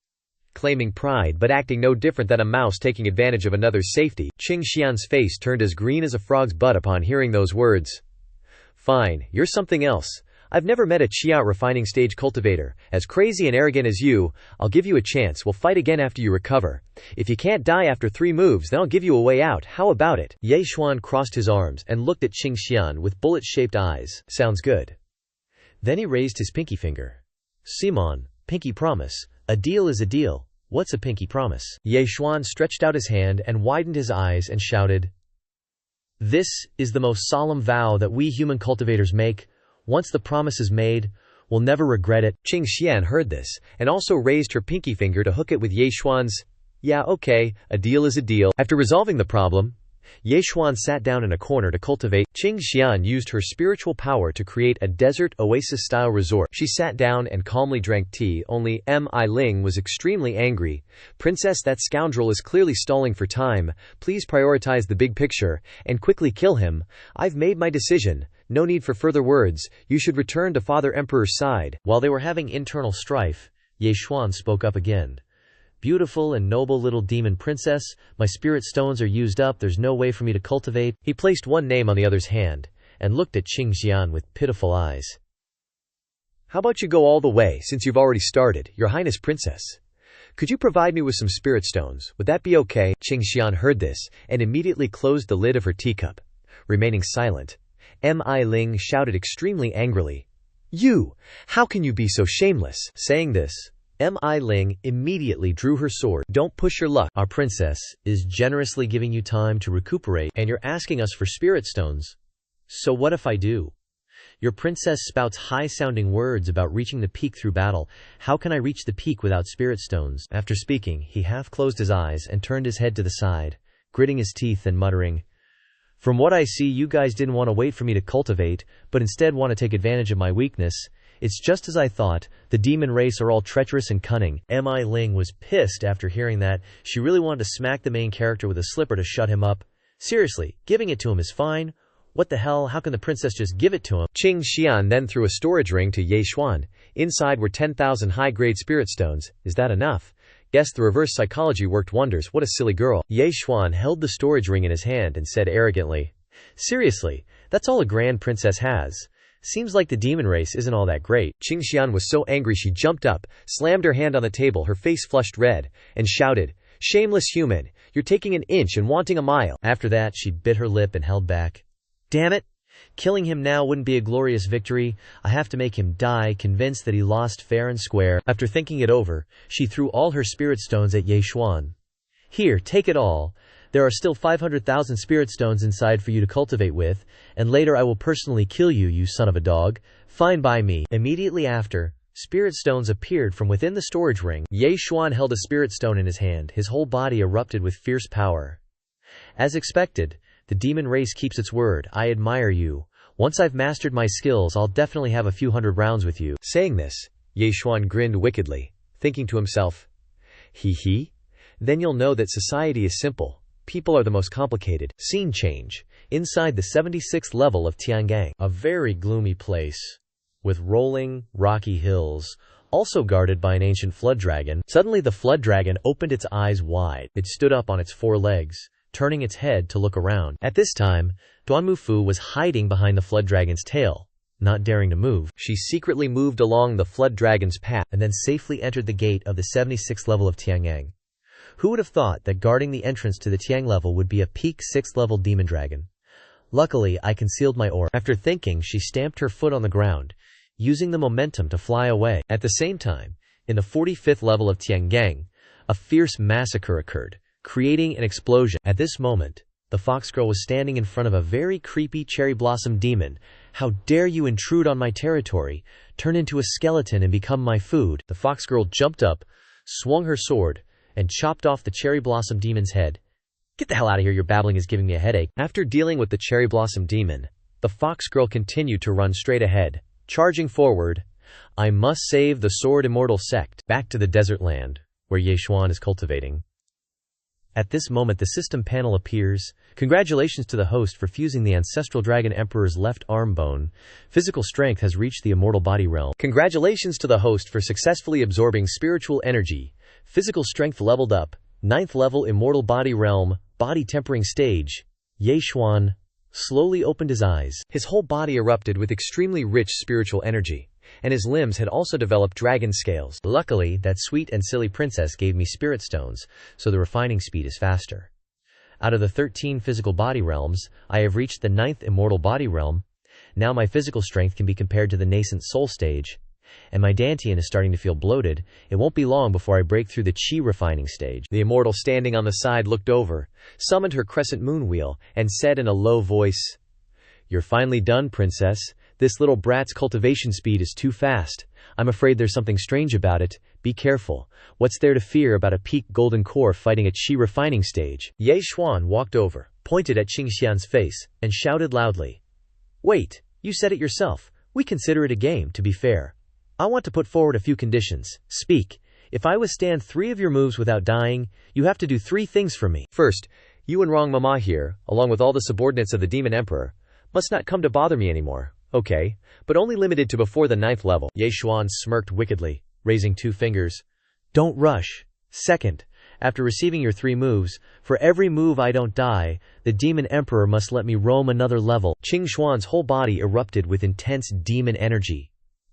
Claiming pride but acting no different than a mouse taking advantage of another's safety, Qing Xian's face turned as green as a frog's butt upon hearing those words. Fine, you're something else. I've never met a Qiao refining stage cultivator. As crazy and arrogant as you, I'll give you a chance. We'll fight again after you recover. If you can't die after 3 moves, then I'll give you a way out. How about it? Yeishuan crossed his arms and looked at Qing Xian with bullet-shaped eyes. Sounds good. Then he raised his pinky finger. Simon, pinky promise. A deal is a deal. What's a pinky promise? Yeishuan stretched out his hand and widened his eyes and shouted, This is the most solemn vow that we human cultivators make. Once the promise is made, we'll never regret it. Qing Xian heard this, and also raised her pinky finger to hook it with Yeishuan's. Yeah, okay, a deal is a deal. After resolving the problem, Yeishuan sat down in a corner to cultivate. Qing Xian used her spiritual power to create a desert oasis-style resort. She sat down and calmly drank tea, only Mi Ling was extremely angry. Princess, that scoundrel is clearly stalling for time. Please prioritize the big picture, and quickly kill him. I've made my decision. No need for further words. You should return to Father Emperor's side. While they were having internal strife, Yeishuan spoke up again. Beautiful and noble little demon princess, my spirit stones are used up. There's no way for me to cultivate. He placed one name on the other's hand and looked at Qing Xian with pitiful eyes. How about you go all the way, since you've already started, Your Highness Princess? Could you provide me with some spirit stones? Would that be okay? Qing Xian heard this and immediately closed the lid of her teacup. Remaining silent, Mi Ling shouted extremely angrily, You! How can you be so shameless? Saying this, Mi Ling immediately drew her sword. Don't push your luck. Our princess is generously giving you time to recuperate, and you're asking us for spirit stones. So what if I do? Your princess spouts high-sounding words about reaching the peak through battle. How can I reach the peak without spirit stones? After speaking, he half closed his eyes and turned his head to the side, gritting his teeth and muttering, From what I see, you guys didn't want to wait for me to cultivate, but instead want to take advantage of my weakness. It's just as I thought. The demon race are all treacherous and cunning. Mi Ling was pissed after hearing that. She really wanted to smack the main character with a slipper to shut him up. Seriously, giving it to him is fine. What the hell? How can the princess just give it to him? Qing Xian then threw a storage ring to Yeishuan. Inside were 10,000 high-grade spirit stones. Is that enough? Guess the reverse psychology worked wonders. What a silly girl. Yeishuan held the storage ring in his hand and said arrogantly, Seriously, that's all a grand princess has. Seems like the demon race isn't all that great. Qing Xian was so angry she jumped up, slammed her hand on the table, her face flushed red, and shouted, Shameless human, you're taking an inch and wanting a mile. After that, she bit her lip and held back. Damn it! Killing him now wouldn't be a glorious victory. I have to make him die, convinced that he lost fair and square. After thinking it over, she threw all her spirit stones at Yeishuan. Here, take it all. There are still 500,000 spirit stones inside for you to cultivate with, and later I will personally kill you, you son of a dog. Fine by me." Immediately after, spirit stones appeared from within the storage ring. Ye Xuan held a spirit stone in his hand, his whole body erupted with fierce power. As expected, the demon race keeps its word. "I admire you. Once I've mastered my skills, I'll definitely have a few hundred rounds with you." Saying this, Ye Xuan grinned wickedly, thinking to himself, "Hee. Then you'll know that society is simple. People are the most complicated." Scene change. Inside the 76th level of Tiangang. A very gloomy place, with rolling, rocky hills, also guarded by an ancient flood dragon. Suddenly the flood dragon opened its eyes wide. It stood up on its 4 legs, turning its head to look around. At this time, Duanmufu was hiding behind the flood dragon's tail, not daring to move. She secretly moved along the flood dragon's path and then safely entered the gate of the 76th level of Tiangang. Who would have thought that guarding the entrance to the Tiang level would be a peak 6th level demon dragon? Luckily, I concealed my aura. After thinking, she stamped her foot on the ground, using the momentum to fly away. At the same time, in the 45th level of Tiangang, a fierce massacre occurred, creating an explosion. At this moment, the fox girl was standing in front of a very creepy cherry blossom demon. "How dare you intrude on my territory, turn into a skeleton and become my food." The fox girl jumped up, swung her sword, and chopped off the cherry blossom demon's head. "Get the hell out of here, your babbling is giving me a headache." After dealing with the cherry blossom demon, the fox girl continued to run straight ahead, charging forward. "I must save the Sword Immortal sect." Back to the desert land, where Ye Xuan is cultivating. At this moment the system panel appears. "Congratulations to the host for fusing the ancestral dragon emperor's left arm bone. Physical strength has reached the immortal body realm." Congratulations to the host for successfully absorbing spiritual energy. Physical strength leveled up. 9th level immortal body realm, body tempering stage. Ye Xuan slowly opened his eyes. His whole body erupted with extremely rich spiritual energy, and his limbs had also developed dragon scales. Luckily, that sweet and silly princess gave me spirit stones, so the refining speed is faster. Out of the 13 physical body realms, I have reached the 9th immortal body realm. Now my physical strength can be compared to the nascent soul stage, and my dantian is starting to feel bloated. It won't be long before I break through the chi refining stage. The immortal standing on the side looked over, summoned her crescent moon wheel, and said in a low voice, "You're finally done, princess. This little brat's cultivation speed is too fast. I'm afraid there's something strange about it. Be careful. What's there to fear about a peak golden core fighting a chi refining stage?" Ye Xuan walked over, pointed at Qingxian's face, and shouted loudly, "Wait, you said it yourself. We consider it a game, to be fair. I want to put forward a few conditions. Speak. If I withstand 3 of your moves without dying, you have to do 3 things for me. First, you and Rong Mama here, along with all the subordinates of the Demon Emperor, must not come to bother me anymore. Okay, but only limited to before the 9th level." Ye Xuan smirked wickedly, raising 2 fingers. "Don't rush. Second, after receiving your 3 moves, for every move I don't die, the Demon Emperor must let me roam another level." Qing Xuan's whole body erupted with intense demon energy.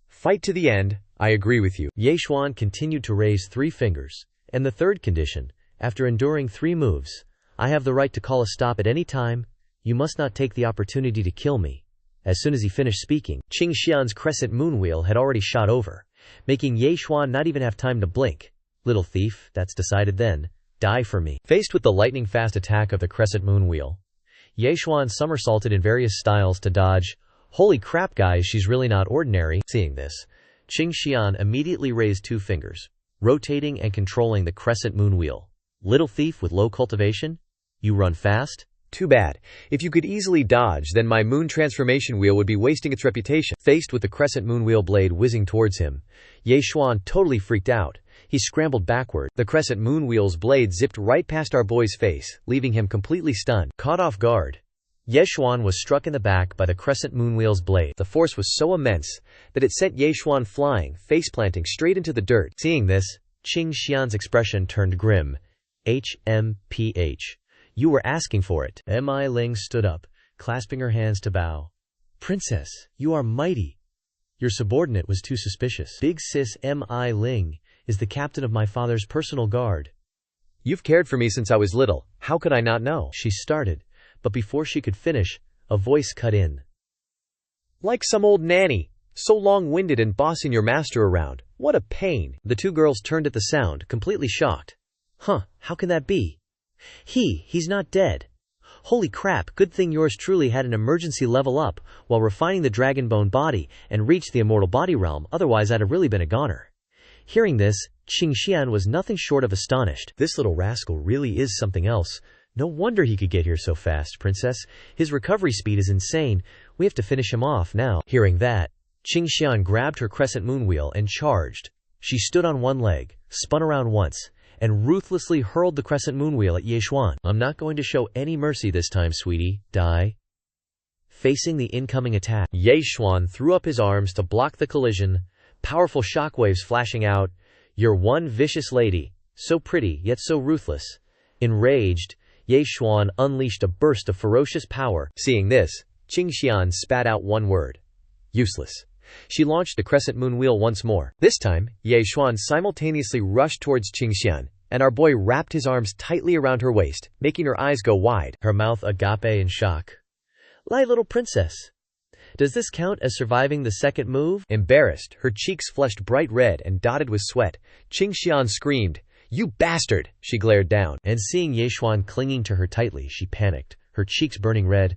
"Fight to the end. I agree with you." Ye Xuan continued to raise 3 fingers. "And the third condition, after enduring 3 moves, I have the right to call a stop at any time. You must not take the opportunity to kill me." As soon as he finished speaking, Qing Xian's crescent moon wheel had already shot over, making Ye Xuan not even have time to blink. "Little thief, that's decided then. Die for me." Faced with the lightning-fast attack of the crescent moon wheel, Ye Xuan somersaulted in various styles to dodge. "Holy crap guys, she's really not ordinary." Seeing this, Qing Xian immediately raised 2 fingers, rotating and controlling the crescent moon wheel. "Little thief with low cultivation? You run fast? Too bad. If you could easily dodge, then my moon transformation wheel would be wasting its reputation." Faced with the crescent moon wheel blade whizzing towards him, Ye Xuan totally freaked out. He scrambled backward. The crescent moon wheel's blade zipped right past our boy's face, leaving him completely stunned. Caught off guard, Ye Xuan was struck in the back by the crescent moon wheel's blade. The force was so immense that it sent Ye Xuan flying, face-planting straight into the dirt. Seeing this, Qing Xian's expression turned grim. "HMPH. You were asking for it." Mi Ling stood up, clasping her hands to bow. "Princess, you are mighty. Your subordinate was too suspicious. Big sis Mi Ling is the captain of my father's personal guard. You've cared for me since I was little. How could I not know?" She started, but before she could finish, a voice cut in. "Like some old nanny, so long-winded and bossing your master around. What a pain." The 2 girls turned at the sound, completely shocked. "Huh, how can that be? He's not dead. Holy crap, good thing yours truly had an emergency level up while refining the dragon bone body and reached the immortal body realm, otherwise I'd have really been a goner. Hearing this, Qingxian was nothing short of astonished. This little rascal really is something else. No wonder he could get here so fast, princess. His recovery speed is insane. We have to finish him off now. Hearing that, Qingxian grabbed her crescent moon wheel and charged. She stood on one leg, spun around once, and ruthlessly hurled the crescent moon wheel at Yexuan. I'm not going to show any mercy this time, sweetie. Die. Facing the incoming attack, Yexuan threw up his arms to block the collision, powerful shockwaves flashing out. You're one vicious lady, so pretty yet so ruthless. Enraged, Yexuan unleashed a burst of ferocious power. Seeing this, Qingxian spat out one word. Useless. She launched the crescent moon wheel once more. This time, Yexuan simultaneously rushed towards Qingxian, and our boy wrapped his arms tightly around her waist, making her eyes go wide, her mouth agape in shock. Lie, little princess. Does this count as surviving the second move? Embarrassed, her cheeks flushed bright red and dotted with sweat, Qingxian screamed, You bastard! She glared down, and seeing Yexuan clinging to her tightly, she panicked, her cheeks burning red.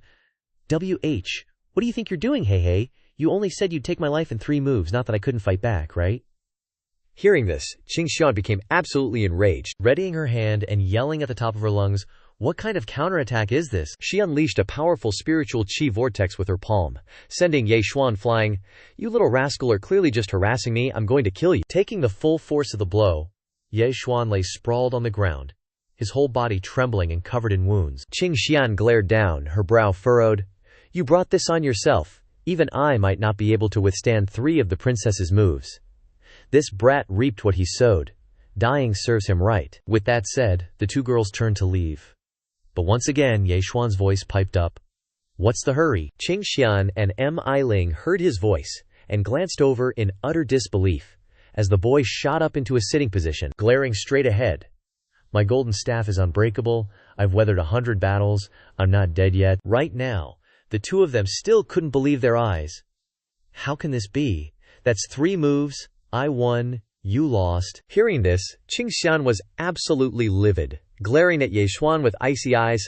WH, what do you think you're doing, hey? You only said you'd take my life in 3 moves, not that I couldn't fight back, right? Hearing this, Qingxian became absolutely enraged. Readying her hand and yelling at the top of her lungs, what kind of counterattack is this? She unleashed a powerful spiritual chi vortex with her palm, sending Yexuan flying. You little rascal are clearly just harassing me, I'm going to kill you. Taking the full force of the blow, Yexuan lay sprawled on the ground, his whole body trembling and covered in wounds. Qingxian glared down, her brow furrowed. You brought this on yourself. Even I might not be able to withstand 3 of the princess's moves. This brat reaped what he sowed. Dying serves him right. With that said, the 2 girls turned to leave. But once again, Yexuan's voice piped up. What's the hurry? Qingxian and Mi Ling heard his voice and glanced over in utter disbelief as the boy shot up into a sitting position, glaring straight ahead. My golden staff is unbreakable. I've weathered 100 battles. I'm not dead yet. Right now, the 2 of them still couldn't believe their eyes. How can this be? That's 3 moves. I won. You lost. Hearing this, Qingxian was absolutely livid, glaring at Yexuan with icy eyes.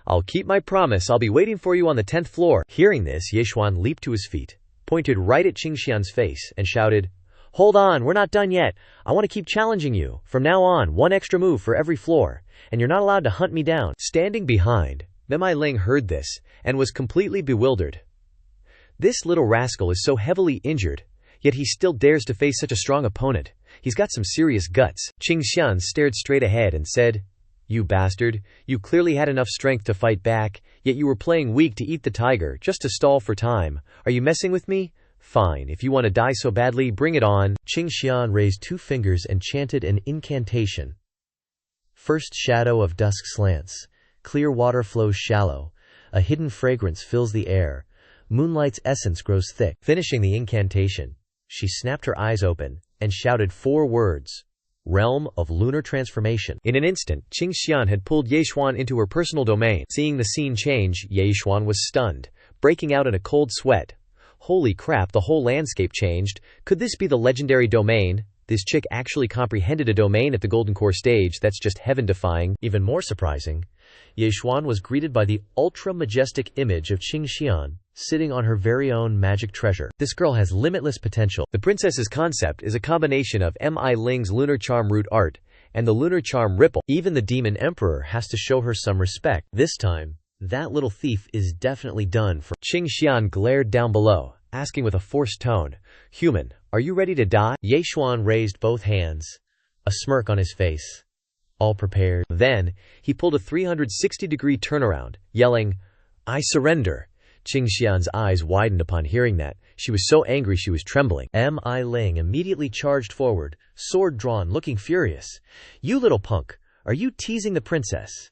I'll keep my promise. I'll be waiting for you on the 10th floor. Hearing this, Yexuan leaped to his feet, pointed right at Qingxian's face, and shouted, Hold on, we're not done yet. I want to keep challenging you. From now on, 1 extra move for every floor, and you're not allowed to hunt me down. Standing behind, Mi Ling heard this and was completely bewildered. This little rascal is so heavily injured, yet he still dares to face such a strong opponent. He's got some serious guts. Qingxian stared straight ahead and said, You bastard, you clearly had enough strength to fight back, yet you were playing weak to eat the tiger, just to stall for time. Are you messing with me? Fine, if you want to die so badly, bring it on. Qingxian raised 2 fingers and chanted an incantation. First shadow of dusk slants. Clear water flows shallow. A hidden fragrance fills the air. Moonlight's essence grows thick. Finishing the incantation, she snapped her eyes open and shouted 4 words. Realm of lunar transformation. In an instant, Qingxian had pulled Yexuan into her personal domain. Seeing the scene change, Yexuan was stunned, breaking out in a cold sweat. Holy crap, the whole landscape changed. Could this be the legendary domain? This chick actually comprehended a domain at the Golden Core stage. That's just heaven-defying. Even more surprising, Yexuan was greeted by the ultra-majestic image of Qingxian, sitting on her very own magic treasure. This girl has limitless potential. The princess's concept is a combination of Mi Ling's lunar charm root art and the lunar charm ripple. Even the demon emperor has to show her some respect. This time, that little thief is definitely done for. Qingxian glared down below, asking with a forced tone, Human, are you ready to die? Yexuan raised both hands, a smirk on his face. All prepared. Then, he pulled a 360-degree turnaround, yelling, I surrender. Qingxian's eyes widened upon hearing that. She was so angry she was trembling. Mi Ling immediately charged forward, sword drawn, looking furious. You little punk, are you teasing the princess?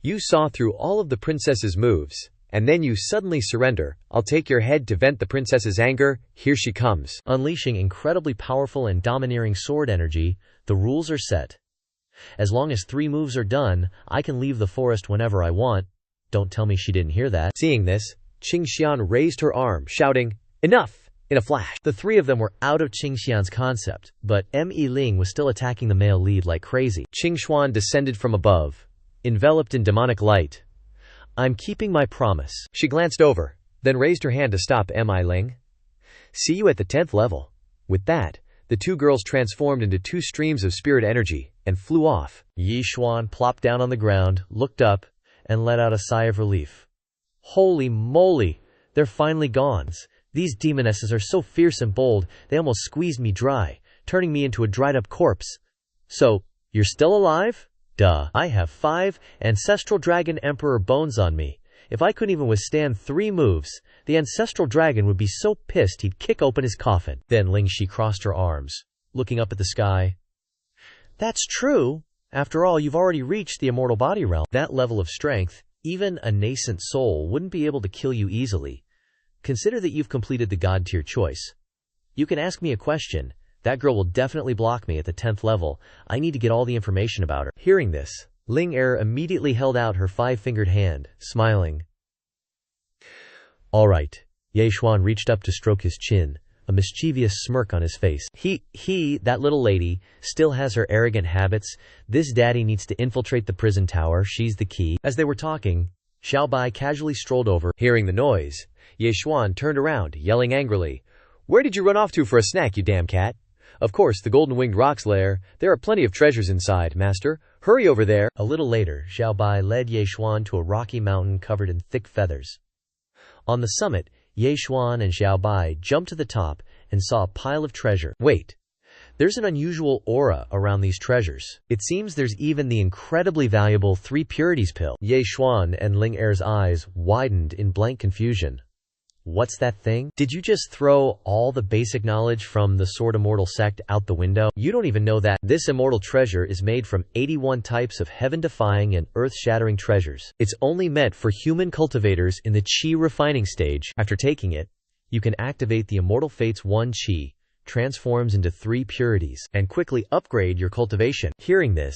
You saw through all of the princess's moves, and then you suddenly surrender. I'll take your head to vent the princess's anger. Here she comes. Unleashing incredibly powerful and domineering sword energy, the rules are set. As long as 3 moves are done, I can leave the forest whenever I want. Don't tell me she didn't hear that. Seeing this, Qingxian raised her arm, shouting, Enough! In a flash. The 3 of them were out of Qingxian's concept, but Mi Ling was still attacking the male lead like crazy. Qingxian descended from above, enveloped in demonic light. I'm keeping my promise. She glanced over, then raised her hand to stop. Am I Ling? See you at the 10th level. With that, the two girls transformed into two streams of spirit energy and flew off. Yi Xuan plopped down on the ground, looked up, and let out a sigh of relief. Holy moly, they're finally gone. These demonesses are so fierce and bold, they almost squeezed me dry, turning me into a dried-up corpse. So, you're still alive? Duh. I have 5 ancestral dragon emperor bones on me. If I couldn't even withstand 3 moves, the ancestral dragon would be so pissed he'd kick open his coffin. Then Ling Shi crossed her arms, looking up at the sky. That's true. After all, you've already reached the immortal body realm. That level of strength, even a nascent soul wouldn't be able to kill you easily. Consider that you've completed the god tier choice. You can ask me a question. That girl will definitely block me at the 10th level. I need to get all the information about her. Hearing this, Ling Er immediately held out her 5-fingered hand, smiling. All right. Ye Xuan reached up to stroke his chin, a mischievous smirk on his face. That little lady, still has her arrogant habits. This daddy needs to infiltrate the prison tower. She's the key. As they were talking, Xiao Bai casually strolled over. Hearing the noise, Ye Xuan turned around, yelling angrily, "Where did you run off to for a snack, you damn cat? Of course, the golden-winged rock's lair. There are plenty of treasures inside, master. Hurry over there." A little later, Xiao Bai led Ye Xuan to a rocky mountain covered in thick feathers. On the summit, Ye Xuan and Xiao Bai jumped to the top and saw a pile of treasure. Wait, there's an unusual aura around these treasures. It seems there's even the incredibly valuable 3 purities pill. Ye Xuan and Ling Er's eyes widened in blank confusion. What's that thing? Did you just throw all the basic knowledge from the Sword Immortal sect out the window? You don't even know that this immortal treasure is made from 81 types of heaven-defying and earth-shattering treasures. It's only meant for human cultivators in the Qi refining stage. After taking it, you can activate the Immortal Fate's 1 Qi, transforms into 3 purities, and quickly upgrade your cultivation. Hearing this,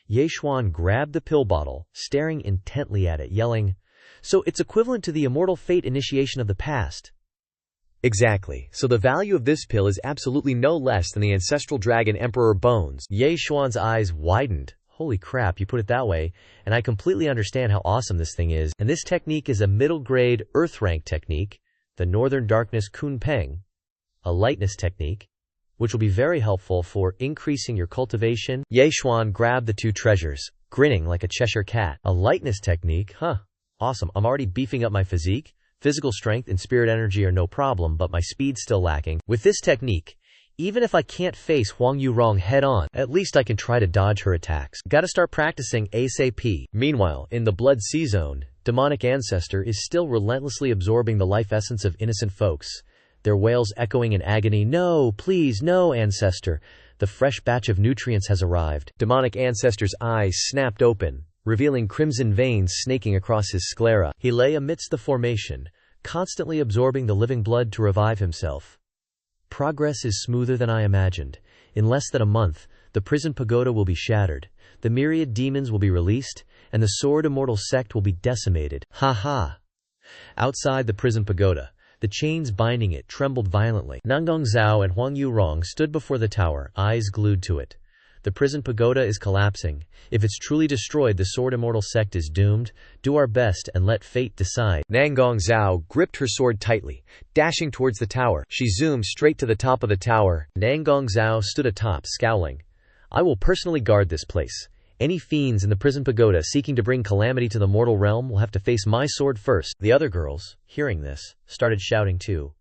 Ye Xuan grabbed the pill bottle, staring intently at it, yelling, "So it's equivalent to the Immortal Fate initiation of the past." Exactly. So the value of this pill is absolutely no less than the Ancestral Dragon Emperor Bones. Ye Xuan's eyes widened. Holy crap, you put it that way, and I completely understand how awesome this thing is. And this technique is a middle-grade Earth rank technique, the Northern Darkness Kun Peng, a lightness technique, which will be very helpful for increasing your cultivation. Ye Xuan grabbed the 2 treasures, grinning like a Cheshire cat. A lightness technique, huh? Awesome. I'm already beefing up my physique. Physical strength and spirit energy are no problem, but my speed's still lacking. With this technique, even if I can't face Huang Yurong head-on, at least I can try to dodge her attacks. Gotta start practicing ASAP. Meanwhile, in the Blood Sea Zone, demonic ancestor is still relentlessly absorbing the life essence of innocent folks, their wails echoing in agony. "No, please, no, ancestor." The fresh batch of nutrients has arrived. Demonic ancestor's eyes snapped open, revealing crimson veins snaking across his sclera. He lay amidst the formation, constantly absorbing the living blood to revive himself. Progress is smoother than I imagined. In less than a month, the prison pagoda will be shattered, the myriad demons will be released, and the Sword Immortal sect will be decimated. Ha ha! Outside the prison pagoda, the chains binding it trembled violently. Nangong Zhao and Huang Yurong stood before the tower, eyes glued to it. The prison pagoda is collapsing. If it's truly destroyed, the Sword Immortal sect is doomed. Do our best and let fate decide. Nangong Zhao gripped her sword tightly, dashing towards the tower. She zoomed straight to the top of the tower. Nangong Zhao stood atop, scowling. "I will personally guard this place. Any fiends in the prison pagoda seeking to bring calamity to the mortal realm will have to face my sword first." The other girls, hearing this, started shouting too.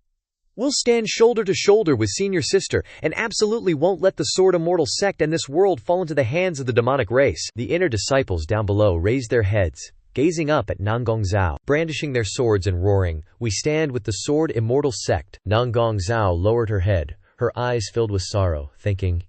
"We'll stand shoulder to shoulder with senior sister and absolutely won't let the Sword Immortal sect and this world fall into the hands of the demonic race." The inner disciples down below raised their heads, gazing up at Nangong Zhao, brandishing their swords and roaring, "We stand with the Sword Immortal sect." Nangong Zhao lowered her head, her eyes filled with sorrow, thinking,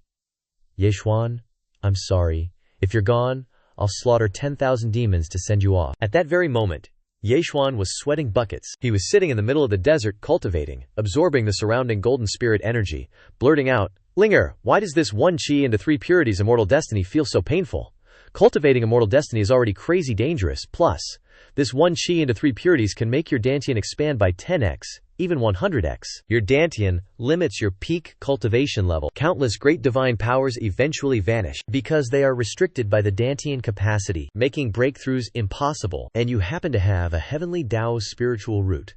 "Ye Xuan, I'm sorry. If you're gone, I'll slaughter 10,000 demons to send you off." At that very moment, Ye Xuan was sweating buckets. He was sitting in the middle of the desert, cultivating, absorbing the surrounding golden spirit energy, blurting out, "Linger, why does this 1 Qi into 3 purities immortal destiny feel so painful? Cultivating immortal destiny is already crazy dangerous, plus, This one chi into 3 purities can make your dantian expand by 10x, even 100x. Your dantian limits your peak cultivation level. Countless great divine powers eventually vanish because they are restricted by the dantian capacity, making breakthroughs impossible, and you happen to have a heavenly Tao spiritual root,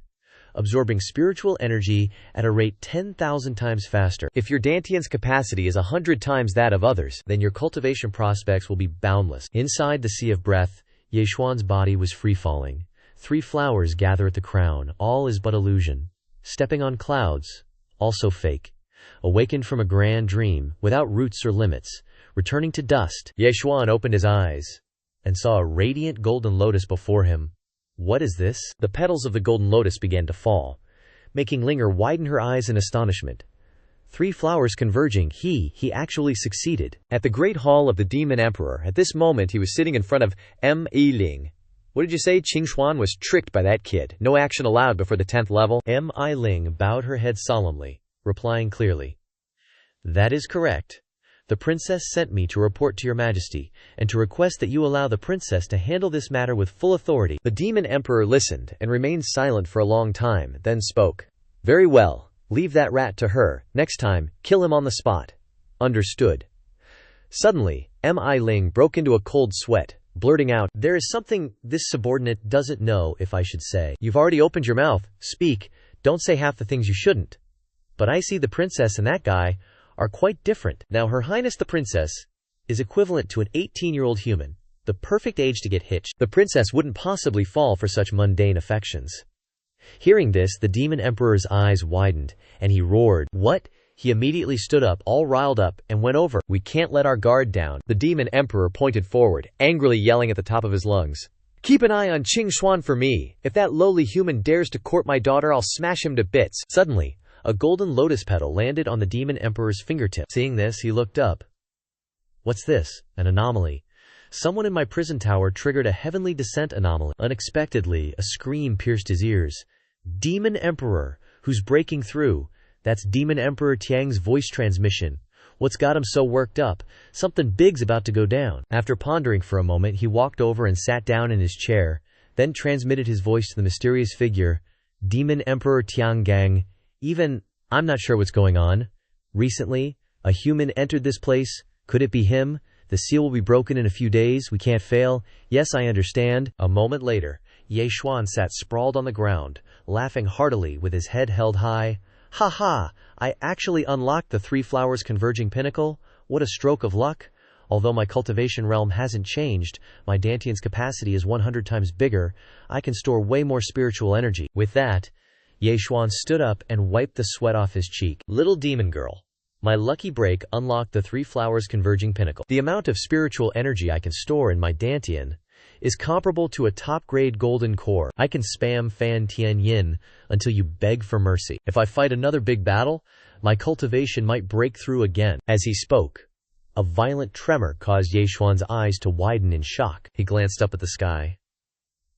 absorbing spiritual energy at a rate 10,000 times faster. If your dantian's capacity is 100 times that of others, then your cultivation prospects will be boundless. Inside the sea of breath, Yeshuan's body was free-falling. 3 flowers gather at the crown, all is but illusion. Stepping on clouds, also fake. Awakened from a grand dream, without roots or limits, returning to dust, Yeshuan opened his eyes and saw a radiant golden lotus before him. What is this? The petals of the golden lotus began to fall, making Linger widen her eyes in astonishment. 3 flowers converging, he actually succeeded. At the great hall of the Demon Emperor, at this moment he was sitting in front of M.E. Ling. What did you say? Qingxuan was tricked by that kid. No action allowed before the 10th level. M.I. Ling bowed her head solemnly, replying clearly, "That is correct. The princess sent me to report to your majesty, and to request that you allow the princess to handle this matter with full authority." The Demon Emperor listened, and remained silent for a long time, then spoke. "Very well. Leave that rat to her. Next time, kill him on the spot." "Understood." Suddenly, M.I. Ling broke into a cold sweat, blurting out, "There is something this subordinate doesn't know, if I should say." "You've already opened your mouth. Speak. Don't say half the things you shouldn't. But I see the princess and that guy are quite different. Now Her Highness the Princess is equivalent to an 18-year-old human, the perfect age to get hitched. The princess wouldn't possibly fall for such mundane affections." Hearing this, the Demon Emperor's eyes widened, and he roared, "What?" He immediately stood up, all riled up, and went over. "We can't let our guard down." The Demon Emperor pointed forward, angrily yelling at the top of his lungs, "Keep an eye on Qingxuan for me. If that lowly human dares to court my daughter, I'll smash him to bits." Suddenly, a golden lotus petal landed on the Demon Emperor's fingertip. Seeing this, he looked up. "What's this? An anomaly. Someone in my prison tower triggered a heavenly descent anomaly." Unexpectedly, a scream pierced his ears. "Demon Emperor, who's breaking through? That's Demon Emperor Tiang's voice transmission. What's got him so worked up? Something big's about to go down." After pondering for a moment, he walked over and sat down in his chair, then transmitted his voice to the mysterious figure, "Demon Emperor Tianggang. I'm not sure what's going on. Recently, a human entered this place. Could it be him? The seal will be broken in a few days. We can't fail. Yes, I understand." A moment later, Yeshuan sat sprawled on the ground, laughing heartily with his head held high. "Ha ha! I actually unlocked the 3 flowers converging pinnacle. What a stroke of luck! Although my cultivation realm hasn't changed, my dantian's capacity is 100 times bigger. I can store way more spiritual energy." With that, Yeshuan stood up and wiped the sweat off his cheek. "Little demon girl, my lucky break unlocked the 3 flowers converging pinnacle. The amount of spiritual energy I can store in my dantian is comparable to a top-grade golden core. I can spam Fan Tian Yin until you beg for mercy. If I fight another big battle, my cultivation might break through again." As he spoke, a violent tremor caused Yeshuan's eyes to widen in shock. He glanced up at the sky.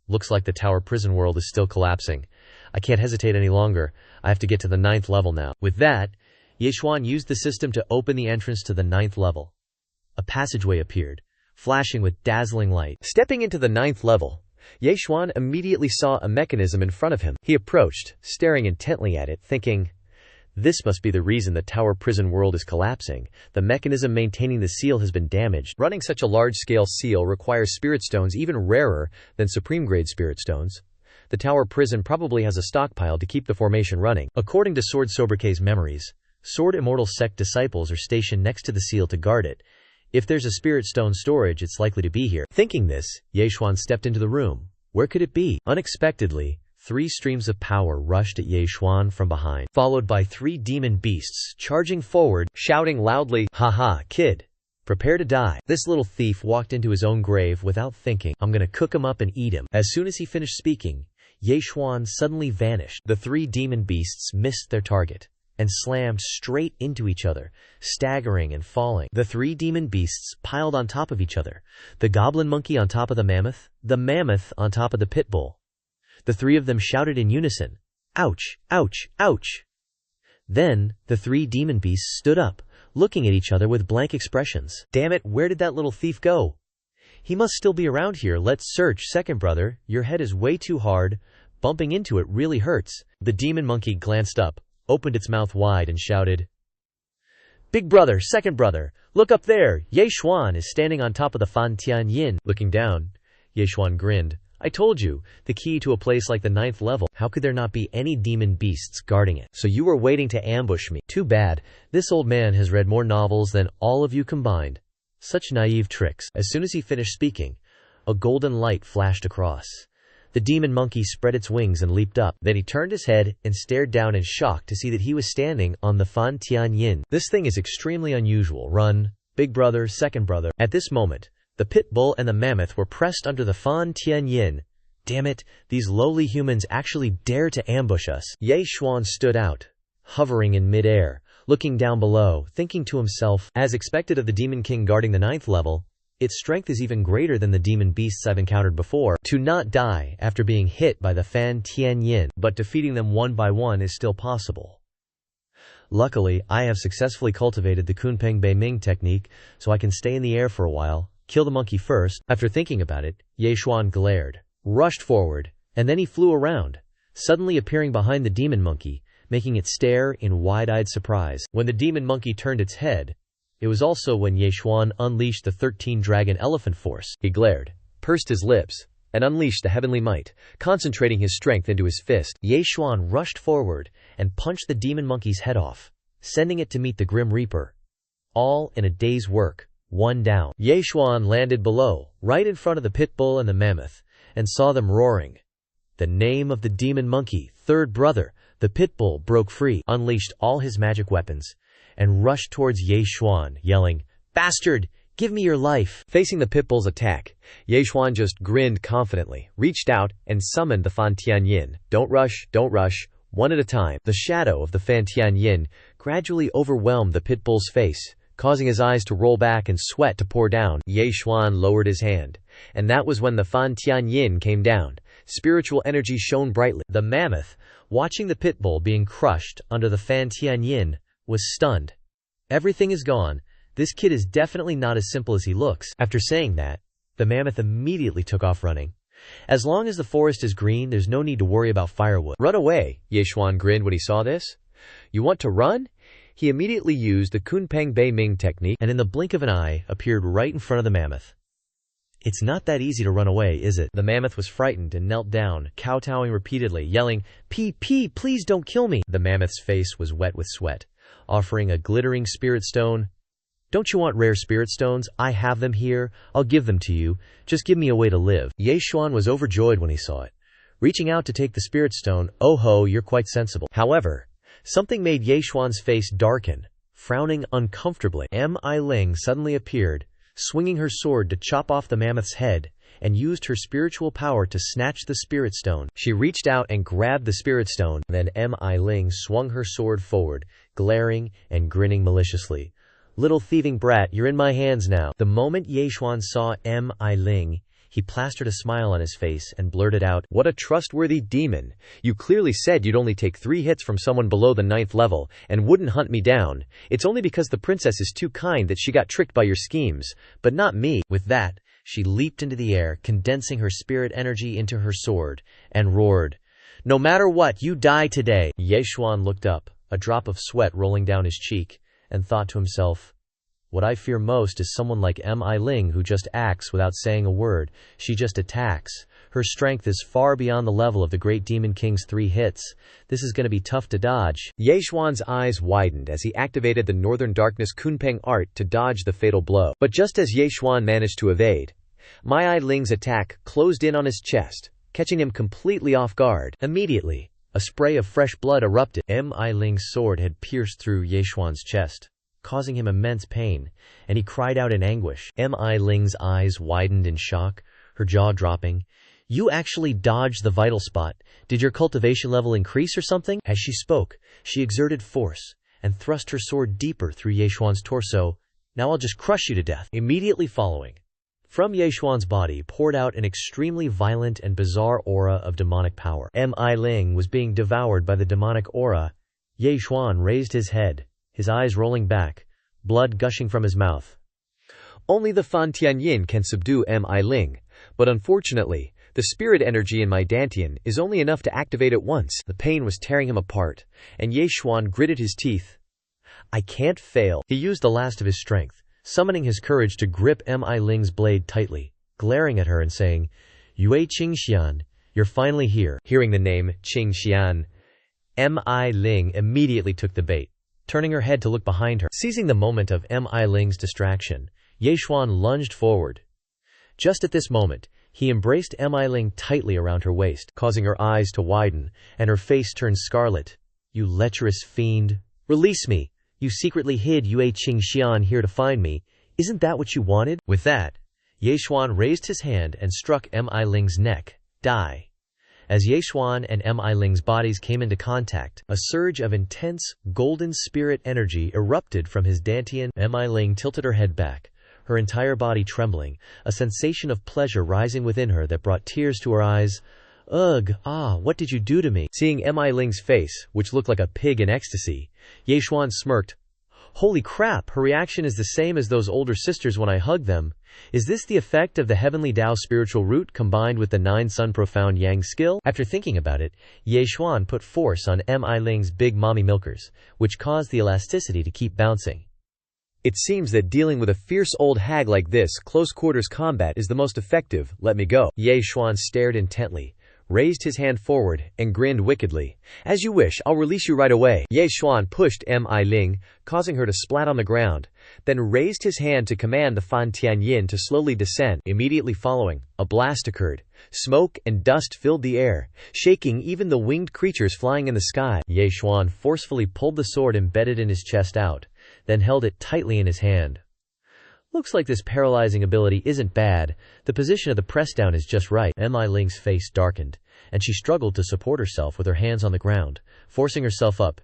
"Looks like the tower prison world is still collapsing. I can't hesitate any longer. I have to get to the 9th level now." With that, Yeshuan used the system to open the entrance to the 9th level. A passageway appeared, flashing with dazzling light. Stepping into the 9th level, Yeshuan immediately saw a mechanism in front of him. He approached, staring intently at it, thinking, "This must be the reason the tower prison world is collapsing. The mechanism maintaining the seal has been damaged." Running such a large-scale seal requires spirit stones even rarer than supreme-grade spirit stones. The tower prison probably has a stockpile to keep the formation running. According to Sword Sobriquet's memories, Sword Immortal sect disciples are stationed next to the seal to guard it. If there's a spirit stone storage, it's likely to be here. Thinking this, Yeshuan stepped into the room. Where could it be? Unexpectedly, 3 streams of power rushed at Yeshuan from behind, followed by 3 demon beasts charging forward, shouting loudly, "Ha ha, kid! Prepare to die." This little thief walked into his own grave without thinking. "I'm gonna cook him up and eat him." As soon as he finished speaking, Yeshuan suddenly vanished. The 3 demon beasts missed their target and slammed straight into each other, staggering and falling. The 3 demon beasts piled on top of each other, the goblin monkey on top of the mammoth on top of the pit bull. The 3 of them shouted in unison, "Ouch, ouch, ouch." Then, the 3 demon beasts stood up, looking at each other with blank expressions. "Damn it, where did that little thief go?" He must still be around here. Let's search. Second brother, your head is way too hard. Bumping into it really hurts. The demon monkey glanced up, opened its mouth wide and shouted, Big brother, second brother, look up there. Ye Xuan is standing on top of the Fan Tian Yin. Looking down, Ye Xuan grinned. I told you, the key to a place like the 9th level. How could there not be any demon beasts guarding it? So you were waiting to ambush me. Too bad. This old man has read more novels than all of you combined. Such naive tricks. As soon as he finished speaking, a golden light flashed across. The demon monkey spread its wings and leaped up. Then he turned his head and stared down in shock to see that he was standing on the Fan Tian Yin. This thing is extremely unusual. Run, big brother, second brother. At this moment, the pit bull and the mammoth were pressed under the Fan Tian Yin. Damn it, these lowly humans actually dare to ambush us. Ye Xuan stood out, hovering in midair, looking down below, thinking to himself, as expected of the demon king guarding the 9th level, its strength is even greater than the demon beasts I've encountered before. To not die after being hit by the Fan Tian Yin, but defeating them one by one is still possible. Luckily, I have successfully cultivated the Kunpeng Bei Ming technique, so I can stay in the air for a while. Kill the monkey first. After thinking about it, Ye Xuan glared, rushed forward, and then he flew around, suddenly appearing behind the demon monkey, making it stare in wide-eyed surprise. When the demon monkey turned its head, it was also when Ye Xuan unleashed the 13-dragon elephant force. He glared, pursed his lips, and unleashed the heavenly might, concentrating his strength into his fist. Ye Xuan rushed forward and punched the demon monkey's head off, sending it to meet the Grim Reaper. All in a day's work. One down. Ye Xuan landed below, right in front of the pit bull and the mammoth, and saw them roaring. The name of the demon monkey, third brother, the pit bull, broke free, unleashed all his magic weapons, and rushed towards Ye Xuan, yelling, Bastard! Give me your life! Facing the pit bull's attack, Ye Xuan just grinned confidently, reached out, and summoned the Fan Tian Yin. Don't rush, one at a time. The shadow of the Fan Tian Yin gradually overwhelmed the pit bull's face, causing his eyes to roll back and sweat to pour down. Ye Xuan lowered his hand, and that was when the Fan Tian Yin came down. Spiritual energy shone brightly. The mammoth, watching the pit bull being crushed under the Fan Tian Yin, was stunned. Everything is gone. This kid is definitely not as simple as he looks. After saying that, the mammoth immediately took off running. As long as the forest is green, there's no need to worry about firewood. Run away, Ye Xuan grinned when he saw this. You want to run? He immediately used the Kunpeng Bei Ming technique and in the blink of an eye appeared right in front of the mammoth. It's not that easy to run away, is it? The mammoth was frightened and knelt down, kowtowing repeatedly, yelling, P, please don't kill me. The mammoth's face was wet with sweat, offering a glittering spirit stone. Don't you want rare spirit stones? I have them here. I'll give them to you. Just give me a way to live. Ye Xuan was overjoyed when he saw it, reaching out to take the spirit stone. Oh ho, you're quite sensible. However, something made Ye Xuan's face darken, frowning uncomfortably. Mi Ling suddenly appeared, swinging her sword to chop off the mammoth's head, and used her spiritual power to snatch the spirit stone. She reached out and grabbed the spirit stone. Then Mi Ling swung her sword forward, glaring and grinning maliciously. Little thieving brat, you're in my hands now. The moment Ye Xuan saw Mi Ling, he plastered a smile on his face and blurted out, What a trustworthy demon! You clearly said you'd only take 3 hits from someone below the 9th level, and wouldn't hunt me down. It's only because the princess is too kind that she got tricked by your schemes, but not me. With that, she leaped into the air, condensing her spirit energy into her sword, and roared, No matter what, you die today. Ye Xuan looked up, a drop of sweat rolling down his cheek, and thought to himself, What I fear most is someone like Mi Ling who just acts without saying a word. She just attacks. Her strength is far beyond the level of the great demon king's 3 hits. This is going to be tough to dodge. Ye Xuan's eyes widened as he activated the Northern Darkness Kunpeng art to dodge the fatal blow. But just as Ye Xuan managed to evade, Mi Ling's attack closed in on his chest, catching him completely off guard. Immediately, a spray of fresh blood erupted. Mi Ling's sword had pierced through Ye Xuan's chest, causing him immense pain, and he cried out in anguish. Mi Ling's eyes widened in shock, her jaw dropping. You actually dodged the vital spot. Did your cultivation level increase or something? As she spoke, she exerted force and thrust her sword deeper through Ye Xuan's torso. Now I'll just crush you to death. Immediately following, from Ye Xuan's body poured out an extremely violent and bizarre aura of demonic power. Mi Ling was being devoured by the demonic aura. Ye Xuan raised his head, his eyes rolling back, blood gushing from his mouth. Only the Fan Tianyin can subdue Mi Ling, but unfortunately, the spirit energy in my dantian is only enough to activate it once. The pain was tearing him apart, and Ye Xuan gritted his teeth. I can't fail. He used the last of his strength, summoning his courage to grip Mi Ling's blade tightly, glaring at her and saying, Yue Qingxian, you're finally here. Hearing the name Qingxian, Mi Ling immediately took the bait, turning her head to look behind her. Seizing the moment of Mi Ling's distraction, Ye Xuan lunged forward. Just at this moment, he embraced Mi Ling tightly around her waist, causing her eyes to widen, and her face turned scarlet. You lecherous fiend! Release me! You secretly hid Yue Qingxian here to find me. Isn't that what you wanted? With that, Ye Xuan raised his hand and struck Mi Ling's neck. Die! As Ye Xuan and Mi Ling's bodies came into contact, a surge of intense, golden spirit energy erupted from his dantian. Mi Ling tilted her head back, her entire body trembling, a sensation of pleasure rising within her that brought tears to her eyes. Ugh, what did you do to me? Seeing Mi Ling's face, which looked like a pig in ecstasy, Ye Xuan smirked. Holy crap, her reaction is the same as those older sisters when I hug them. Is this the effect of the heavenly Tao spiritual root combined with the 9 Sun profound Yang skill? After thinking about it, Ye Xuan put force on Mi Ling's big mommy milkers, which caused the elasticity to keep bouncing. It seems that dealing with a fierce old hag like this, close quarters combat is the most effective. Let me go. Ye Xuan stared intently, raised his hand forward, and grinned wickedly. As you wish, I'll release you right away. Ye Xuan pushed Mi Ling, causing her to splat on the ground, then raised his hand to command the Fan Tianyin to slowly descend. Immediately following, a blast occurred. Smoke and dust filled the air, shaking even the winged creatures flying in the sky. Ye Xuan forcefully pulled the sword embedded in his chest out, then held it tightly in his hand. Looks like this paralyzing ability isn't bad. The position of the press down is just right. Mi Ling's face darkened, and she struggled to support herself with her hands on the ground, forcing herself up.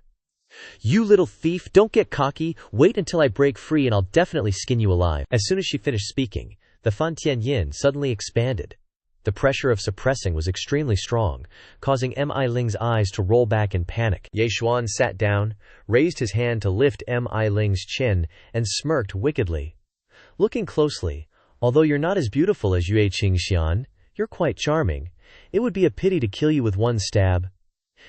You little thief, don't get cocky. Wait until I break free and I'll definitely skin you alive. As soon as she finished speaking, the Fan Tianyin suddenly expanded. The pressure of suppressing was extremely strong, causing Mi Ling's eyes to roll back in panic. Ye Xuan sat down, raised his hand to lift Mi Ling's chin, and smirked wickedly. Looking closely, although you're not as beautiful as Yue Qingxian, you're quite charming. It would be a pity to kill you with one stab.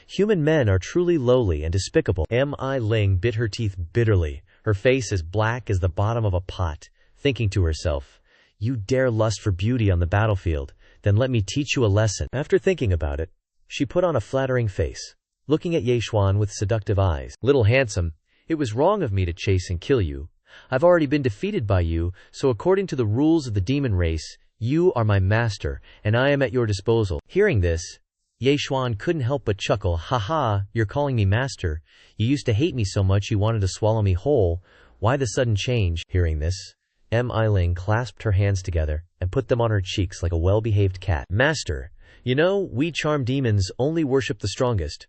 Human men are truly lowly and despicable. Mi Ling bit her teeth bitterly, her face as black as the bottom of a pot, thinking to herself, You dare lust for beauty on the battlefield, then let me teach you a lesson. After thinking about it, she put on a flattering face, looking at Ye Xuan with seductive eyes. Little handsome, it was wrong of me to chase and kill you. I've already been defeated by you, so according to the rules of the demon race, you are my master, and I am at your disposal. Hearing this, Ye Xuan couldn't help but chuckle. Haha, you're calling me master. You used to hate me so much you wanted to swallow me whole. Why the sudden change? Hearing this, Mi Ling clasped her hands together and put them on her cheeks like a well-behaved cat. Master, you know, we charm demons only worship the strongest.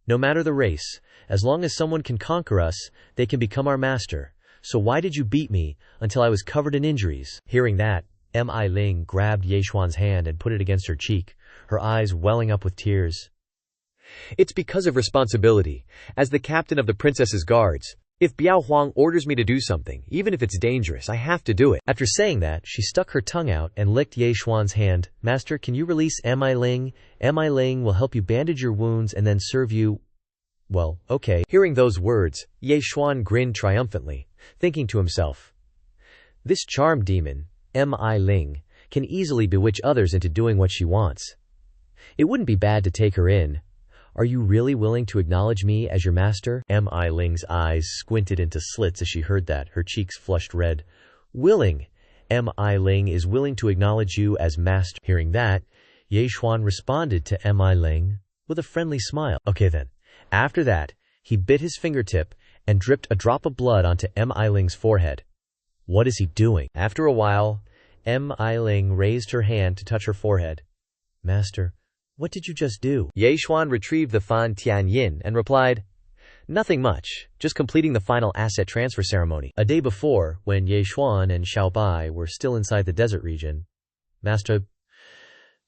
No matter the race, as long as someone can conquer us, they can become our master. So why did you beat me until I was covered in injuries? Hearing that, Mi Ling grabbed Ye Xuan's hand and put it against her cheek, her eyes welling up with tears. It's because of responsibility. As the captain of the princess's guards, if Biao Huang orders me to do something, even if it's dangerous, I have to do it. After saying that, she stuck her tongue out and licked Ye Xuan's hand. Master, can you release Mi Ling? Mi Ling will help you bandage your wounds and then serve you. Well, okay. Hearing those words, Ye Xuan grinned triumphantly, thinking to himself, This charm demon, Mi Ling, can easily bewitch others into doing what she wants. It wouldn't be bad to take her in. Are you really willing to acknowledge me as your master? Mi Ling's eyes squinted into slits as she heard that, her cheeks flushed red. Willing. Mi Ling is willing to acknowledge you as master. Hearing that, Ye Xuan responded to Mi Ling with a friendly smile. Okay then. After that, he bit his fingertip and dripped a drop of blood onto Mi Ling's forehead. What is he doing? After a while, Mi Ling raised her hand to touch her forehead. Master, what did you just do? Ye Xuan retrieved the Fan Tianyin and replied, Nothing much, just completing the final asset transfer ceremony. A day before, when Ye Xuan and Xiao Bai were still inside the desert region. Master,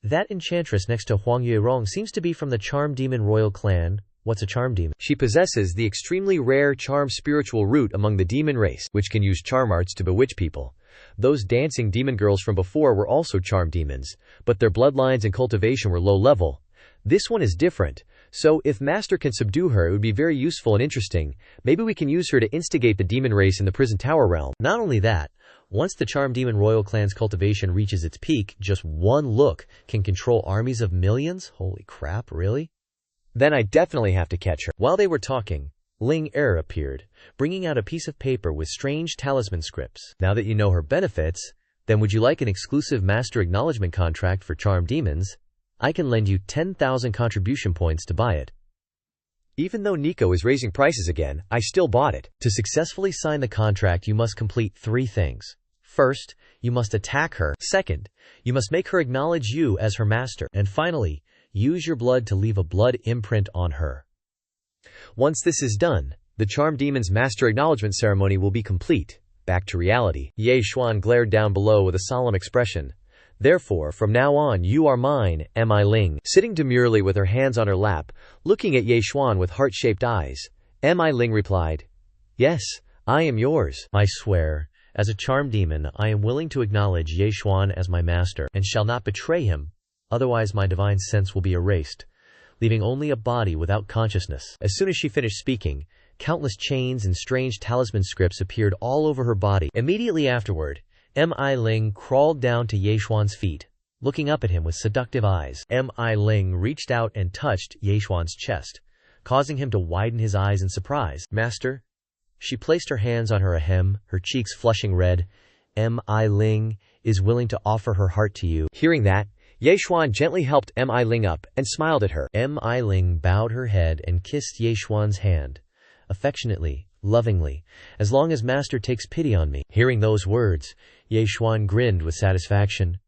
that enchantress next to Huang Yuerong seems to be from the charm demon royal clan. What's a charm demon? She possesses the extremely rare charm spiritual root among the demon race, which can use charm arts to bewitch people. Those dancing demon girls from before were also charm demons, but their bloodlines and cultivation were low level. This one is different, so if Master can subdue her, it would be very useful and interesting. Maybe we can use her to instigate the demon race in the prison tower realm. Not only that, once the charm demon royal clan's cultivation reaches its peak, just one look can control armies of millions? Holy crap, really? Then I definitely have to catch her. While they were talking, Ling Er appeared, bringing out a piece of paper with strange talisman scripts. Now that you know her benefits, then would you like an exclusive master acknowledgement contract for charm demons? I can lend you 10,000 contribution points to buy it. Even though Nico is raising prices again, I still bought it. To successfully sign the contract, you must complete 3 things. First, you must attack her. Second, you must make her acknowledge you as her master. And finally, use your blood to leave a blood imprint on her. Once this is done, the charm demon's master acknowledgement ceremony will be complete. Back to reality. Ye Xuan glared down below with a solemn expression. Therefore, from now on, you are mine, Mi Ling. Sitting demurely with her hands on her lap, looking at Ye Xuan with heart-shaped eyes, Mi Ling replied, Yes, I am yours. I swear, as a charm demon, I am willing to acknowledge Ye Xuan as my master, and shall not betray him. Otherwise my divine sense will be erased, leaving only a body without consciousness. As soon as she finished speaking, countless chains and strange talisman scripts appeared all over her body. Immediately afterward, Mi Ling crawled down to Ye Xuan's feet, looking up at him with seductive eyes. Mi Ling reached out and touched Ye Xuan's chest, causing him to widen his eyes in surprise. Master? She placed her hands on her ahem, her cheeks flushing red. Mi Ling is willing to offer her heart to you. Hearing that, Ye Xuan gently helped Mi Ling up and smiled at her. Mi Ling bowed her head and kissed Ye Xuan's hand, affectionately, lovingly, as long as Master takes pity on me. Hearing those words, Ye Xuan grinned with satisfaction.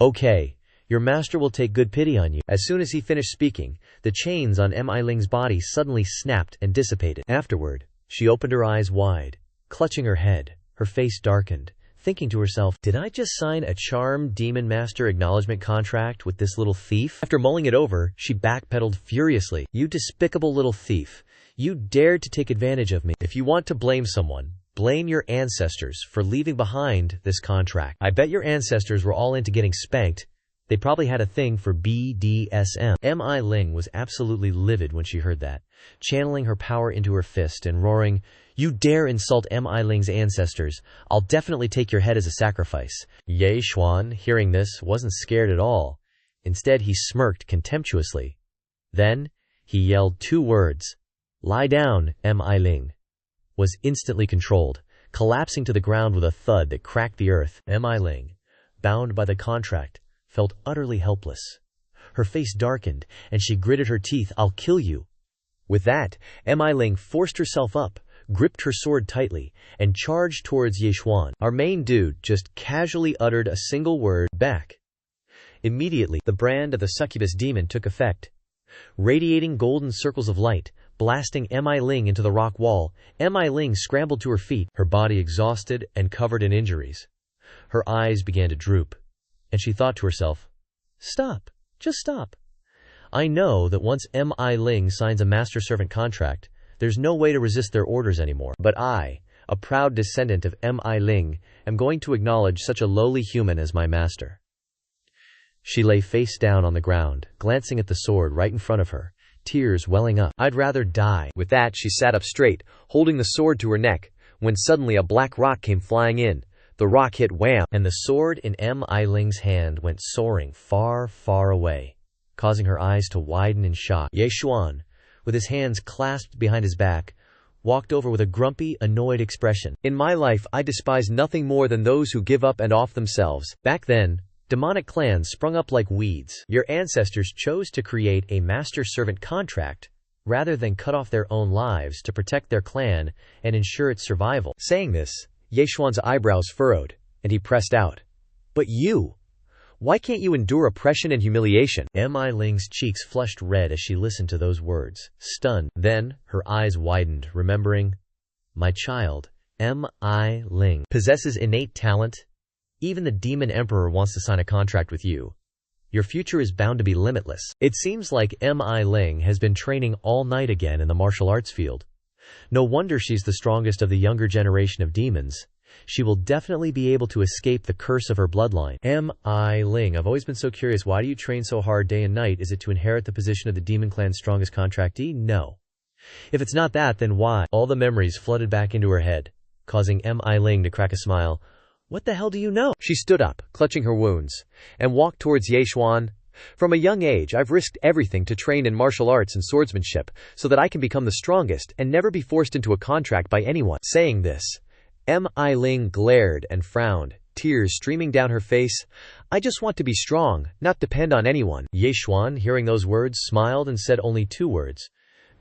Okay, your master will take good pity on you. As soon as he finished speaking, the chains on Mi Ling's body suddenly snapped and dissipated. Afterward, she opened her eyes wide, clutching her head, her face darkened, thinking to herself, did I just sign a charm demon master acknowledgement contract with this little thief? After mulling it over, she backpedaled furiously. You despicable little thief. You dared to take advantage of me. If you want to blame someone, blame your ancestors for leaving behind this contract. I bet your ancestors were all into getting spanked. They probably had a thing for BDSM. Mi Ling was absolutely livid when she heard that, channeling her power into her fist and roaring, You dare insult Mi Ling's ancestors. I'll definitely take your head as a sacrifice. Ye Xuan, hearing this, wasn't scared at all. Instead, he smirked contemptuously. Then, he yelled 2 words. Lie down, Mi Ling. Was instantly controlled, collapsing to the ground with a thud that cracked the earth. Mi Ling, bound by the contract, felt utterly helpless. Her face darkened, and she gritted her teeth. I'll kill you. With that, Mi Ling forced herself up, gripped her sword tightly, and charged towards Ye Xuan. Our main dude just casually uttered a single word, back. Immediately, the brand of the succubus demon took effect. Radiating golden circles of light, blasting Mi Ling into the rock wall, Mi Ling scrambled to her feet, her body exhausted and covered in injuries. Her eyes began to droop, and she thought to herself, Stop, just stop. I know that once Mi Ling signs a master-servant contract, there's no way to resist their orders anymore. But I, a proud descendant of Mi Ling, am going to acknowledge such a lowly human as my master. She lay face down on the ground, glancing at the sword right in front of her, tears welling up. I'd rather die. With that, she sat up straight, holding the sword to her neck, when suddenly a black rock came flying in. The rock hit wham, and the sword in Mi Ling's hand went soaring far, far away, causing her eyes to widen in shock. Ye Xuan, with his hands clasped behind his back, walked over with a grumpy, annoyed expression. In my life, I despise nothing more than those who give up and off themselves. Back then, demonic clans sprung up like weeds. Your ancestors chose to create a master-servant contract rather than cut off their own lives to protect their clan and ensure its survival. Saying this, Ye Xuan's eyebrows furrowed, and he pressed out. But you! Why can't you endure oppression and humiliation? Mi Ling's cheeks flushed red as she listened to those words, stunned. Then, her eyes widened, remembering, My child, Mi Ling, possesses innate talent. Even the Demon Emperor wants to sign a contract with you. Your future is bound to be limitless. It seems like Mi Ling has been training all night again in the martial arts field. No wonder she's the strongest of the younger generation of demons. She will definitely be able to escape the curse of her bloodline. Mi Ling, I've always been so curious, why do you train so hard day and night? Is it to inherit the position of the demon clan's strongest contractee? No. If it's not that, then why? All the memories flooded back into her head, causing Mi Ling to crack a smile. What the hell do you know? She stood up, clutching her wounds, and walked towards Ye Xuan. From a young age, I've risked everything to train in martial arts and swordsmanship, so that I can become the strongest and never be forced into a contract by anyone. Saying this, Mi Ling glared and frowned, tears streaming down her face. I just want to be strong, not depend on anyone. Ye Xuan, hearing those words, smiled and said only 2 words.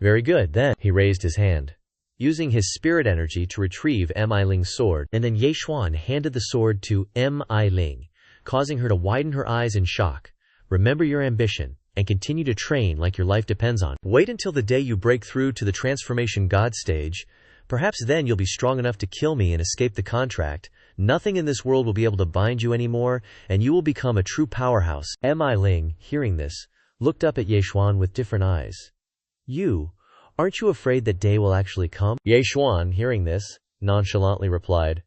Very good, then. He raised his hand, using his spirit energy to retrieve Mi Ling's sword, and then Ye Xuan handed the sword to Mi Ling, causing her to widen her eyes in shock. Remember your ambition, and continue to train like your life depends on. Wait until the day you break through to the transformation god stage. Perhaps then you'll be strong enough to kill me and escape the contract. Nothing in this world will be able to bind you anymore, and you will become a true powerhouse. Mi Ling, hearing this, looked up at Ye Xuan with different eyes. Aren't you afraid that day will actually come? Ye Xuan, hearing this, nonchalantly replied,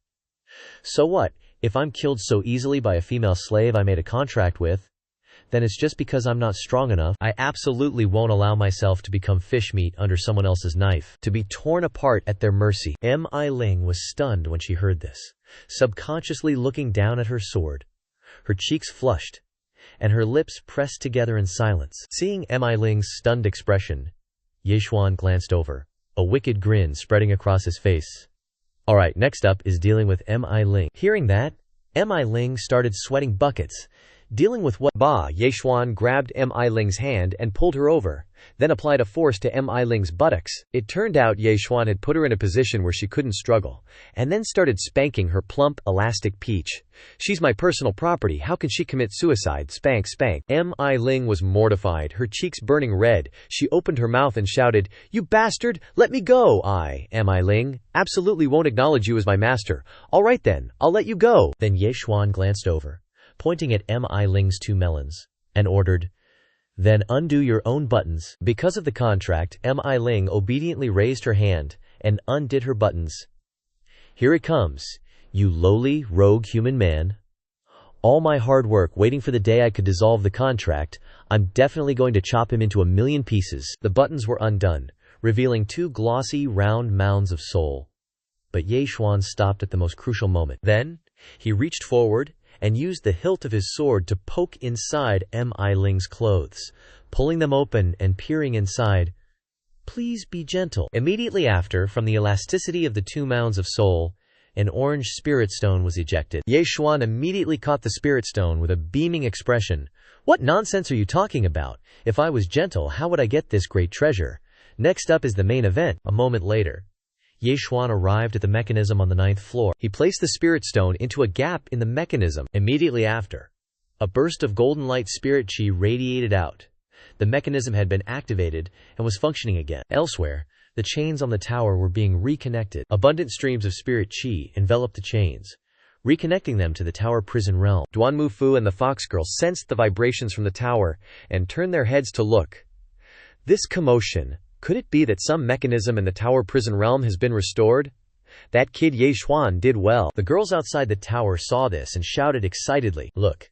So what, if I'm killed so easily by a female slave I made a contract with? Then it's just because I'm not strong enough. I absolutely won't allow myself to become fish meat under someone else's knife, to be torn apart at their mercy. Mi Ling was stunned when she heard this, subconsciously looking down at her sword. Her cheeks flushed, and her lips pressed together in silence. Seeing Mi Ling's stunned expression, Ye Xuan glanced over, a wicked grin spreading across his face. Alright, next up is dealing with Mi Ling. Hearing that, Mi Ling started sweating buckets. Dealing with what? Ye Xuan grabbed Mi Ling's hand and pulled her over, then applied a force to Mi Ling's buttocks. It turned out Ye Xuan had put her in a position where she couldn't struggle, and then started spanking her plump, elastic peach. She's my personal property, how can she commit suicide? Spank, spank. Mi Ling was mortified, her cheeks burning red. She opened her mouth and shouted, You bastard, let me go! Mi Ling, absolutely won't acknowledge you as my master. Alright then, I'll let you go. Then Ye Xuan glanced over, pointing at Mi Ling's 2 melons, and ordered, Then undo your own buttons. Because of the contract, Mi Ling obediently raised her hand and undid her buttons. Here it comes, you lowly, rogue human man. All my hard work waiting for the day I could dissolve the contract, I'm definitely going to chop him into a million pieces. The buttons were undone, revealing 2 glossy, round mounds of soul. But Ye Xuan stopped at the most crucial moment. Then, he reached forward and used the hilt of his sword to poke inside Mi Ling's clothes, pulling them open and peering inside. Please be gentle. Immediately after, from the elasticity of the 2 mounds of soul, an orange spirit stone was ejected. Ye Xuan immediately caught the spirit stone with a beaming expression. What nonsense are you talking about? If I was gentle, how would I get this great treasure? Next up is the main event. A moment later, Ye Xuan arrived at the mechanism on the 9th floor. He placed the spirit stone into a gap in the mechanism. Immediately after, a burst of golden light spirit chi radiated out. The mechanism had been activated and was functioning again. Elsewhere, the chains on the tower were being reconnected. Abundant streams of spirit chi enveloped the chains, reconnecting them to the tower prison realm. Duan Mufu and the fox girl sensed the vibrations from the tower and turned their heads to look. This commotion, could it be that some mechanism in the tower prison realm has been restored? That kid Ye Xuan did well. The girls outside the tower saw this and shouted excitedly, Look!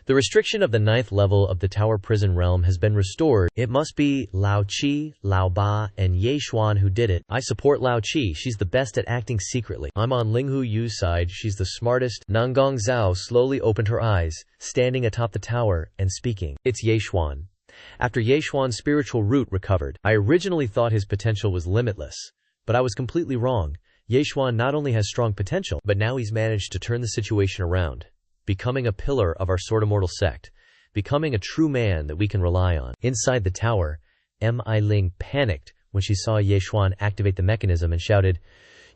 The restriction of the 9th level of the tower prison realm has been restored. It must be Lao Qi, Lao Ba, and Ye Xuan who did it. I support Lao Qi, she's the best at acting secretly. I'm on Linghu Yu's side, she's the smartest. Nanggong Zhao slowly opened her eyes, standing atop the tower, and speaking. It's Ye Xuan. After Ye Xuan's spiritual root recovered, I originally thought his potential was limitless. But I was completely wrong. Ye Xuan not only has strong potential, but now he's managed to turn the situation around, becoming a pillar of our Sword Immortal sect, becoming a true man that we can rely on. Inside the tower, Mi Ling panicked when she saw Ye Xuan activate the mechanism and shouted,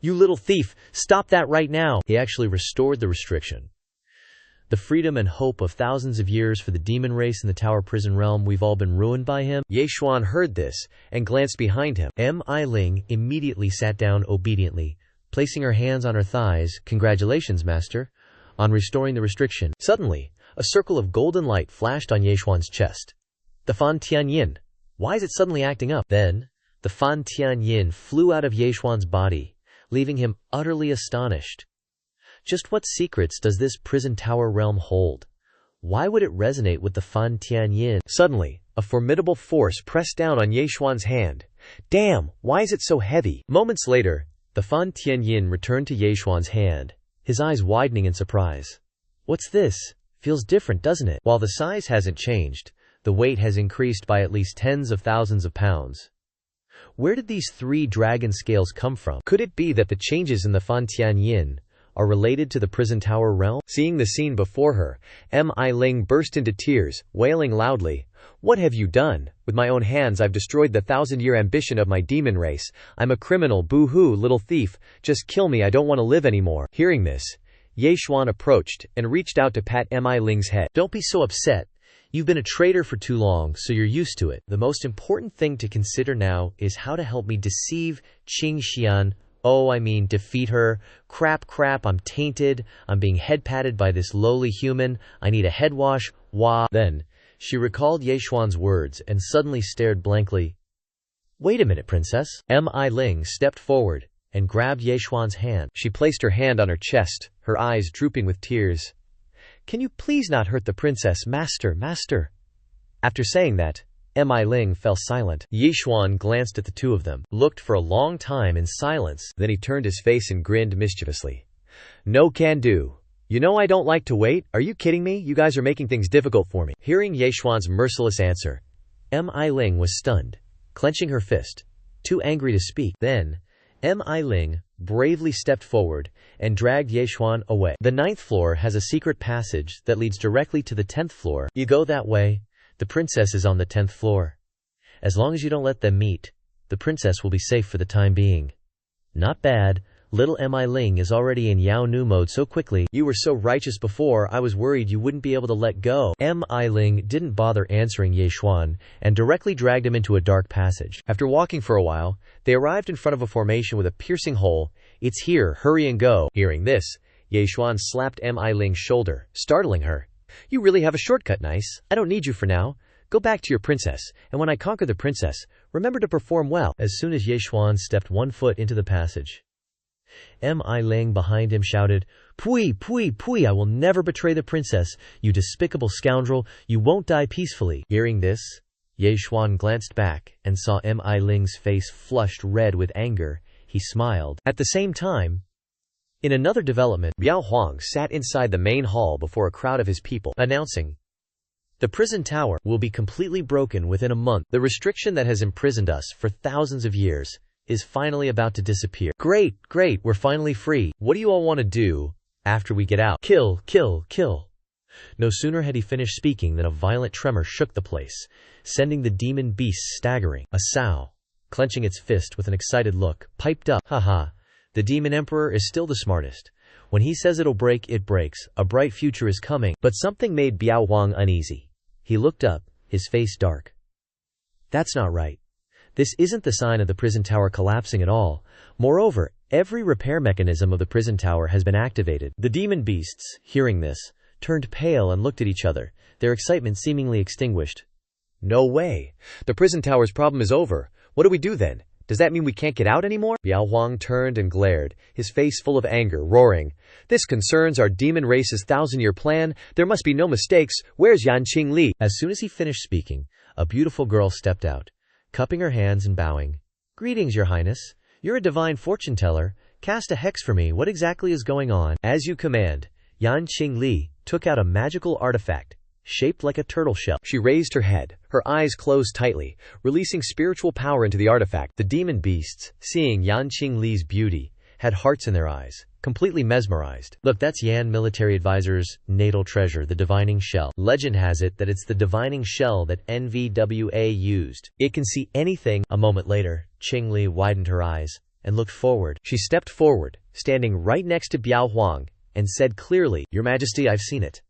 You little thief, stop that right now! He actually restored the restriction. The freedom and hope of thousands of years for the demon race in the tower prison realm, we've all been ruined by him. Ye Xuan heard this and glanced behind him. Mi Ling immediately sat down obediently, placing her hands on her thighs. Congratulations, master, on restoring the restriction. Suddenly, A circle of golden light flashed on Yeshuan's chest. The Fan Tianyin. Why is it suddenly acting up? Then, the Fan Tianyin flew out of Yeshuan's body, leaving him utterly astonished. Just what secrets does this prison tower realm hold? Why would it resonate with the Fan Tianyin? Suddenly, a formidable force pressed down on Yeshuan's hand. Damn, why is it so heavy? Moments later, the Fan Tianyin returned to Yeshuan's hand, his eyes widening in surprise. What's this? Feels different, doesn't it? While the size hasn't changed, the weight has increased by at least tens of thousands of pounds. Where did these 3 dragon scales come from? Could it be that the changes in the Fan Tianyin are related to the prison tower realm? Seeing the scene before her, Mi Ling burst into tears, wailing loudly. What have you done? With my own hands I've destroyed the 1,000-year ambition of my demon race. I'm a criminal, boo-hoo, little thief. Just kill me, I don't want to live anymore. Hearing this, Yeshuan approached and reached out to pat Mi Ling's head. Don't be so upset. You've been a traitor for too long, so you're used to it. The most important thing to consider now is how to help me deceive Qing Xian. Defeat her. Crap, I'm tainted. I'm being head-patted by this lowly human. I need a head wash. Wah. Then, she recalled Yeshuan's words and suddenly stared blankly. Wait a minute, princess. Mi Ling stepped forward and grabbed Yeshuan's hand. She placed her hand on her chest, her eyes drooping with tears. Can you please not hurt the princess, master? After saying that, Mi Ling fell silent. Yeshuan glanced at the two of them, looked for a long time in silence, then he turned his face and grinned mischievously. No can do. You know I don't like to wait. Are you kidding me? You guys are making things difficult for me. Hearing Yeshuan's merciless answer, Mi Ling was stunned, clenching her fist, too angry to speak. Then, Mi Ling bravely stepped forward and dragged Yeshuan away. The 9th floor has a secret passage that leads directly to the 10th floor. You go that way. The princess is on the 10th floor. As long as you don't let them meet, the princess will be safe for the time being. Not bad. Little Mi Ling is already in Yao Nu mode so quickly. You were so righteous before, I was worried you wouldn't be able to let go. Mi Ling didn't bother answering Yeshuan and directly dragged him into a dark passage. After walking for a while, they arrived in front of a formation with a piercing hole. It's here, hurry and go. Hearing this, Yeshuan slapped Mi Ling's shoulder, startling her. You really have a shortcut, nice. I don't need you for now. Go back to your princess, and when I conquer the princess, remember to perform well. As soon as Yeshuan stepped one foot into the passage, Mi Ling behind him shouted, Pui, I will never betray the princess, you despicable scoundrel, you won't die peacefully. Hearing this, Yeshuan glanced back and saw Mi Ling's face flushed red with anger. He smiled. At the same time, in another development, Biao Huang sat inside the main hall before a crowd of his people, announcing, the prison tower will be completely broken within a month. The restriction that has imprisoned us for thousands of years is finally about to disappear. Great, we're finally free. What do you all want to do after we get out? Kill. No sooner had he finished speaking than a violent tremor shook the place, sending the demon beasts staggering. A sow, clenching its fist with an excited look, piped up, haha. The demon emperor is still the smartest. When he says it'll break, it breaks. A bright future is coming. But something made Biao Huang uneasy. He looked up, his face dark. That's not right. This isn't the sign of the prison tower collapsing at all. Moreover, every repair mechanism of the prison tower has been activated. The demon beasts, hearing this, turned pale and looked at each other, their excitement seemingly extinguished. No way. The prison tower's problem is over. What do we do then? Does that mean we can't get out anymore? Biao Huang turned and glared, his face full of anger, roaring. This concerns our demon race's 1,000-year plan. There must be no mistakes. Where's Yan Qingli? As soon as he finished speaking, a beautiful girl stepped out, cupping her hands and bowing. Greetings, your highness. You're a divine fortune teller. Cast a hex for me. What exactly is going on? As you command. Yan Qingli took out a magical artifact, shaped like a turtle shell. She raised her head, her eyes closed tightly, releasing spiritual power into the artifact. The demon beasts, seeing Yan Qingli's beauty, had hearts in their eyes, completely mesmerized. Look, that's Yan Military Advisor's natal treasure, the divining shell. Legend has it that it's the divining shell that NVWA used. It can see anything. A moment later, Qingli widened her eyes and looked forward. She stepped forward, standing right next to Biao Huang, and said clearly, Your Majesty, I've seen it.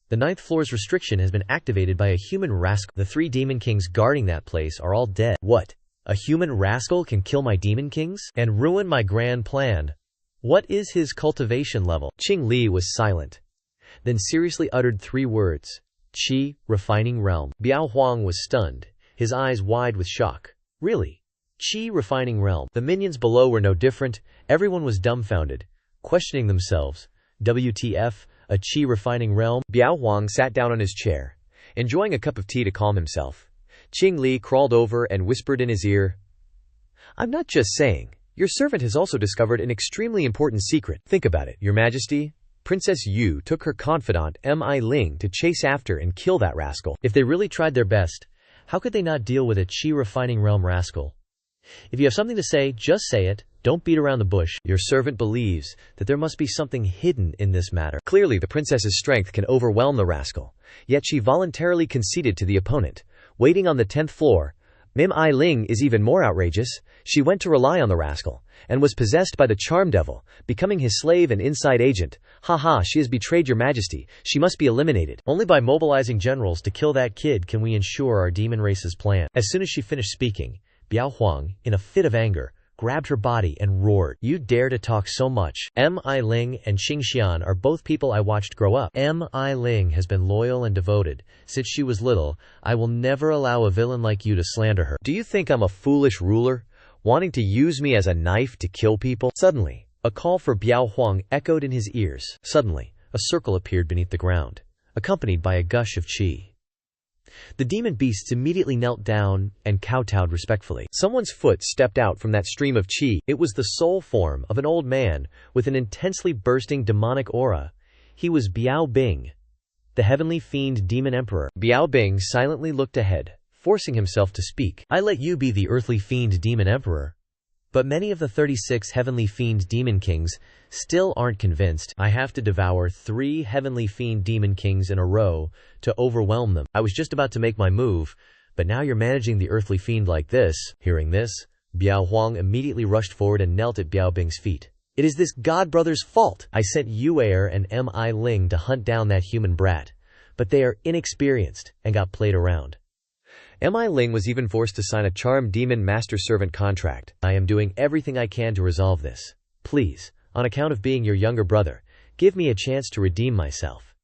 The 9th floor's restriction has been activated by a human rascal. The 3 demon kings guarding that place are all dead. What? A human rascal can kill my demon kings? And ruin my grand plan? What is his cultivation level? Qingli was silent. then seriously uttered 3 words. Qi, refining realm. Biao Huang was stunned, his eyes wide with shock. Really? Qi, refining realm. The minions below were no different. Everyone was dumbfounded, questioning themselves. WTF, a Qi refining realm? Biao Huang sat down on his chair, enjoying a cup of tea to calm himself. Qing Li crawled over and whispered in his ear, "I'm not just saying. Your servant has also discovered an extremely important secret. Think about it, Your Majesty. Princess Yu took her confidant Mi Ling to chase after and kill that rascal." If they really tried their best, how could they not deal with a Qi refining realm rascal? If you have something to say, just say it. Don't beat around the bush. Your servant believes that there must be something hidden in this matter. Clearly the princess's strength can overwhelm the rascal, yet she voluntarily conceded to the opponent. Waiting on the 10th floor, Mi Ling is even more outrageous. She went to rely on the rascal, and was possessed by the charm devil, becoming his slave and inside agent. Haha, she has betrayed Your Majesty. She must be eliminated. Only by mobilizing generals to kill that kid can we ensure our demon race's plan. As soon as she finished speaking, Biao Huang, in a fit of anger, grabbed her body and roared, "You dare to talk so much? Mi Ling and Xingxian are both people I watched grow up. Mi Ling has been loyal and devoted since she was little. I will never allow a villain like you to slander her." Do you think I'm a foolish ruler, wanting to use me as a knife to kill people? Suddenly, a call for Biao Huang echoed in his ears. Suddenly, a circle appeared beneath the ground, accompanied by a gush of qi. The demon beasts immediately knelt down and kowtowed respectfully. Someone's foot stepped out from that stream of qi. It was the soul form of an old man with an intensely bursting demonic aura. He was Biao Bing, the heavenly fiend demon emperor. Biao Bing silently looked ahead, forcing himself to speak. "I let you be the earthly fiend demon emperor. But many of the 36 heavenly fiend demon kings still aren't convinced. I have to devour 3 heavenly fiend demon kings in a row to overwhelm them. I was just about to make my move, but now you're managing the earthly fiend like this." Hearing this, Biao Huang immediately rushed forward and knelt at Biao Bing's feet. "It is this god brother's fault. I sent Yu Er and Mi Ling to hunt down that human brat, but they are inexperienced and got played around. Mi Ling was even forced to sign a charm demon master-servant contract. I am doing everything I can to resolve this. Please, on account of being your younger brother, give me a chance to redeem myself."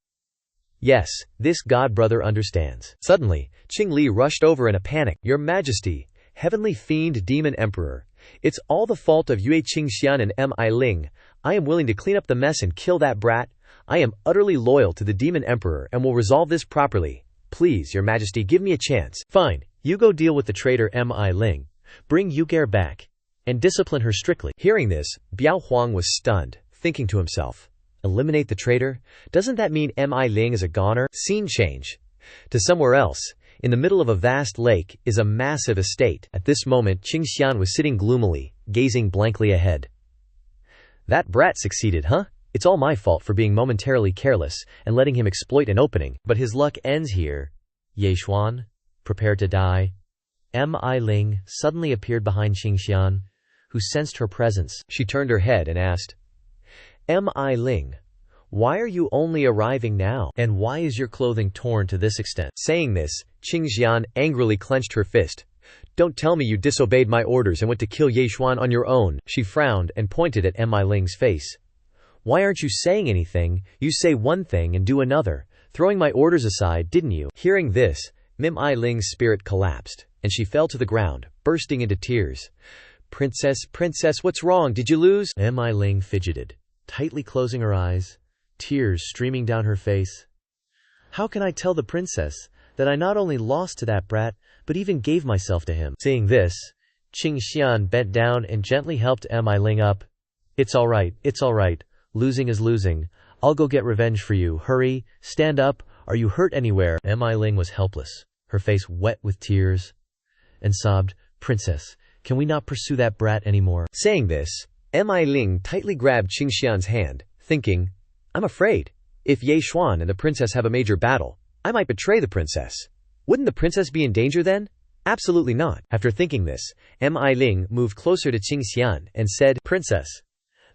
"Yes, this god brother understands." Suddenly, Qing Li rushed over in a panic. "Your Majesty, heavenly fiend demon emperor, it's all the fault of Yue Qingxian and Mi Ling. I am willing to clean up the mess and kill that brat. I am utterly loyal to the demon emperor and will resolve this properly. Please, Your Majesty, give me a chance." "Fine, you go deal with the traitor Mi Ling. Bring Yuger back and discipline her strictly." Hearing this, Biao Huang was stunned, thinking to himself, "Eliminate the traitor? Doesn't that mean Mi Ling is a goner?" Scene change to somewhere else. In the middle of a vast lake is a massive estate. At this moment, Qingxian was sitting gloomily, gazing blankly ahead. "That brat succeeded, huh? It's all my fault for being momentarily careless and letting him exploit an opening." But his luck ends here. Ye Xuan, prepare to die. Mi Ling suddenly appeared behind Qingxian, who sensed her presence. She turned her head and asked, "Mi Ling, why are you only arriving now? And why is your clothing torn to this extent?" Saying this, Qingxian angrily clenched her fist. "Don't tell me you disobeyed my orders and went to kill Ye Xuan on your own." She frowned and pointed at Mi Ling's face. "Why aren't you saying anything? You say one thing and do another, throwing my orders aside, didn't you?" Hearing this, Mi Ling's spirit collapsed, and she fell to the ground, bursting into tears. Princess, what's wrong? Did you lose?" Mi Ling fidgeted, tightly closing her eyes, tears streaming down her face. "How can I tell the princess that I not only lost to that brat, but even gave myself to him?" Seeing this, Qingxian bent down and gently helped Mi Ling up. It's all right. Losing is losing. I'll go get revenge for you. Hurry, stand up. Are you hurt anywhere?" Mi Ling was helpless, her face wet with tears, and sobbed, "Princess, can we not pursue that brat anymore?" Saying this, Mi Ling tightly grabbed Qingxian's hand, thinking, "I'm afraid. If Ye Xuan and the princess have a major battle, I might betray the princess. Wouldn't the princess be in danger then? Absolutely not." After thinking this, Mi Ling moved closer to Qingxian and said, "Princess,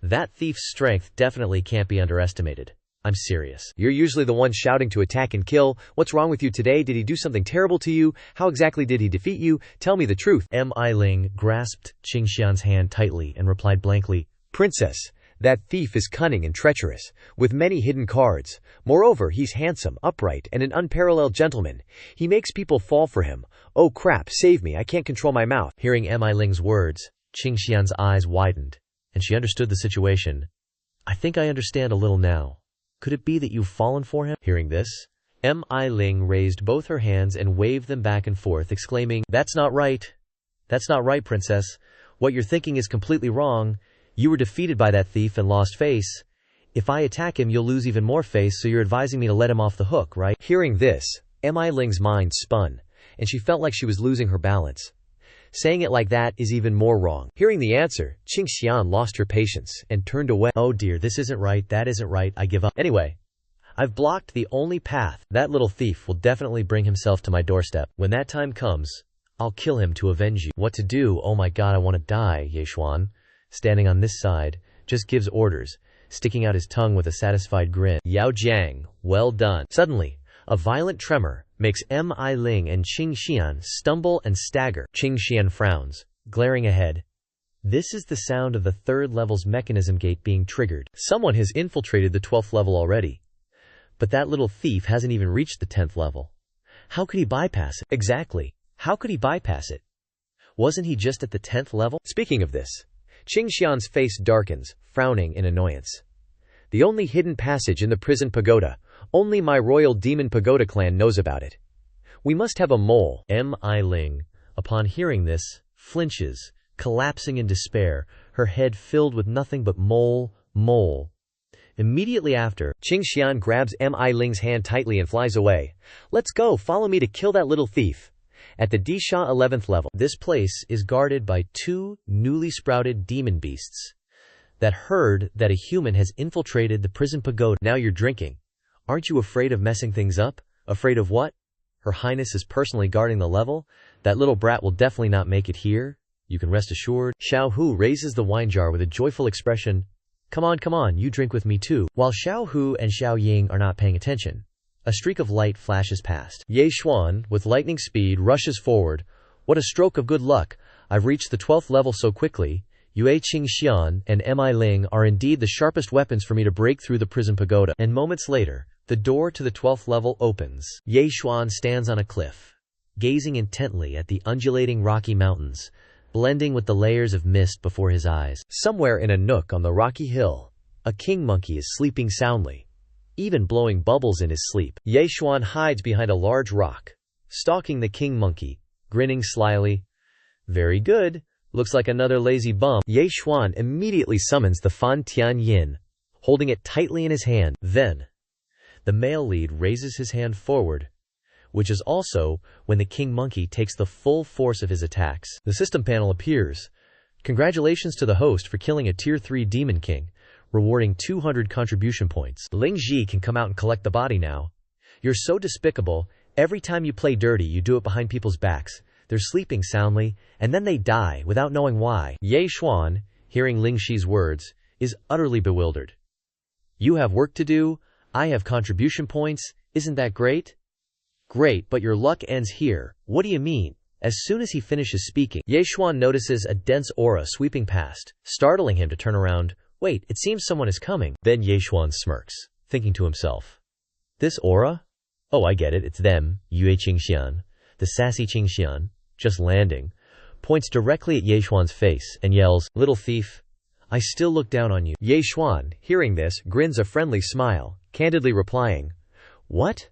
that thief's strength definitely can't be underestimated. I'm serious." "You're usually the one shouting to attack and kill. What's wrong with you today? Did he do something terrible to you? How exactly did he defeat you? Tell me the truth." Mi Ling grasped Qingxian's hand tightly and replied blankly, "Princess, That thief is cunning and treacherous, with many hidden cards. Moreover, he's handsome, upright, and an unparalleled gentleman. He makes people fall for him. Oh crap, save me, I can't control my mouth. Hearing Mi Ling's words, Qing Xian's eyes widened, and she understood the situation. I think I understand a little now. Could it be that you've fallen for him? Hearing this, Mi Ling raised both her hands and waved them back and forth, exclaiming, That's not right. That's not right, princess. What you're thinking is completely wrong. You were defeated by that thief and lost face. If I attack him, you'll lose even more face, so you're advising me to let him off the hook, right? Hearing this, Mi Ling's mind spun, and she felt like she was losing her balance. Saying it like that is even more wrong. Hearing the answer, Qing Xian lost her patience and turned away. Oh dear, this isn't right, that isn't right, I give up. Anyway, I've blocked the only path. That little thief will definitely bring himself to my doorstep. When that time comes, I'll kill him to avenge you. What to do? Oh my god, I want to die. Ye Xuan, standing on this side, just gives orders, sticking out his tongue with a satisfied grin. Yao Jiang, well done. Suddenly, a violent tremor makes Mi Ling and Qing Xian stumble and stagger. Qing Xian frowns, glaring ahead. This is the sound of the 3rd level's mechanism gate being triggered. Someone has infiltrated the 12th level already. But that little thief hasn't even reached the 10th level. How could he bypass it? Exactly. How could he bypass it? Wasn't he just at the 10th level? Speaking of this, Qing Xian's face darkens, frowning in annoyance. The only hidden passage in the prison pagoda. Only my royal demon pagoda clan knows about it. We must have a mole. Mi Ling, upon hearing this, flinches, collapsing in despair, her head filled with nothing but mole. Immediately after, Qing Xian grabs Mi Ling's hand tightly and flies away. Let's go, follow me to kill that little thief. At the Disha 11th level, this place is guarded by 2 newly sprouted demon beasts that heard that a human has infiltrated the prison pagoda. Now you're drinking. Aren't you afraid of messing things up? Afraid of what? Her Highness is personally guarding the level? That little brat will definitely not make it here. You can rest assured. Xiao Hu raises the wine jar with a joyful expression. Come on, you drink with me too. While Xiao Hu and Xiao Ying are not paying attention, a streak of light flashes past. Ye Xuan, with lightning speed, rushes forward. What a stroke of good luck. I've reached the 12th level so quickly. Yue Qing Xian and Mi Ling are indeed the sharpest weapons for me to break through the prison pagoda. And moments later, the door to the 12th level opens. Ye Xuan stands on a cliff, gazing intently at the undulating rocky mountains, blending with the layers of mist before his eyes. Somewhere in a nook on the rocky hill, a king monkey is sleeping soundly, even blowing bubbles in his sleep. Ye Xuan hides behind a large rock, stalking the king monkey, grinning slyly. Very good. Looks like another lazy bum. Ye Xuan immediately summons the Fan Tian Yin, holding it tightly in his hand. Then, the male lead raises his hand forward, which is also when the king monkey takes the full force of his attacks. The system panel appears. Congratulations to the host for killing a tier 3 demon king, rewarding 200 contribution points. Ling Ji can come out and collect the body now. You're so despicable. Every time you play dirty, you do it behind people's backs. They're sleeping soundly, and then they die without knowing why. Ye Xuan, hearing Ling Shi's words, is utterly bewildered. You have work to do. I have contribution points. Isn't that great? Great, but your luck ends here. What do you mean? As soon as he finishes speaking, Ye Xuan notices a dense aura sweeping past, startling him to turn around. Wait, it seems someone is coming. Then Ye Xuan smirks, thinking to himself, this aura? Oh, I get it, it's them, Yue Qingxian, the sassy Qingxian, just landing, points directly at Ye Xuan's face and yells, little thief, I still look down on you. Ye Xuan, hearing this, grins a friendly smile, candidly replying, what?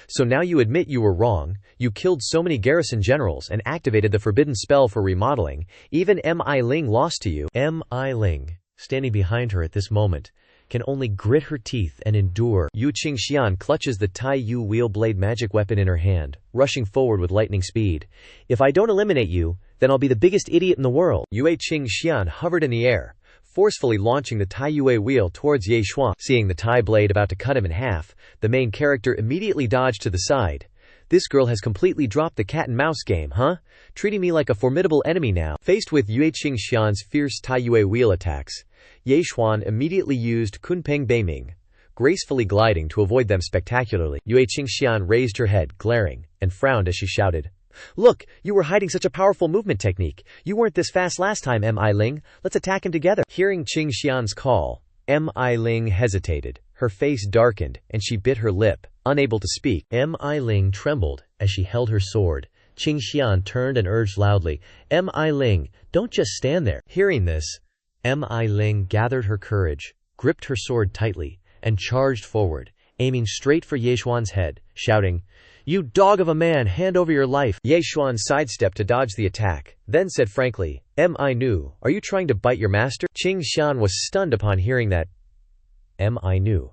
So now you admit you were wrong, you killed so many garrison generals and activated the forbidden spell for remodeling, even Mi Ling lost to you. Mi Ling, standing behind her at this moment, can only grit her teeth and endure. Yu Qingxian clutches the Tai Yu wheel blade magic weapon in her hand, rushing forward with lightning speed. If I don't eliminate you, then I'll be the biggest idiot in the world. Yue Qingxian hovered in the air, forcefully launching the Tai Yue wheel towards Ye Xuan. Seeing the Tai blade about to cut him in half, the main character immediately dodged to the side. This girl has completely dropped the cat and mouse game, huh? Treating me like a formidable enemy now. Faced with Yue Qingxian's fierce Tai Yue wheel attacks, Ye Xuan immediately used Kunpeng Beiming, gracefully gliding to avoid them spectacularly. Yue Qingxian raised her head, glaring, and frowned as she shouted, look, you were hiding such a powerful movement technique. You weren't this fast last time, Mi Ling. Let's attack him together. Hearing Qingxian's call, Mi Ling hesitated. Her face darkened, and she bit her lip, unable to speak. Mi Ling trembled as she held her sword. Qing Xian turned and urged loudly, Mi Ling, don't just stand there. Hearing this, Mi Ling gathered her courage, gripped her sword tightly, and charged forward, aiming straight for Yeshuan's head, shouting, "You dog of a man, hand over your life!" Yeshuan sidestepped to dodge the attack, then said frankly, Mi Nu, are you trying to bite your master? Qing Xian was stunned upon hearing that. Mi Nu.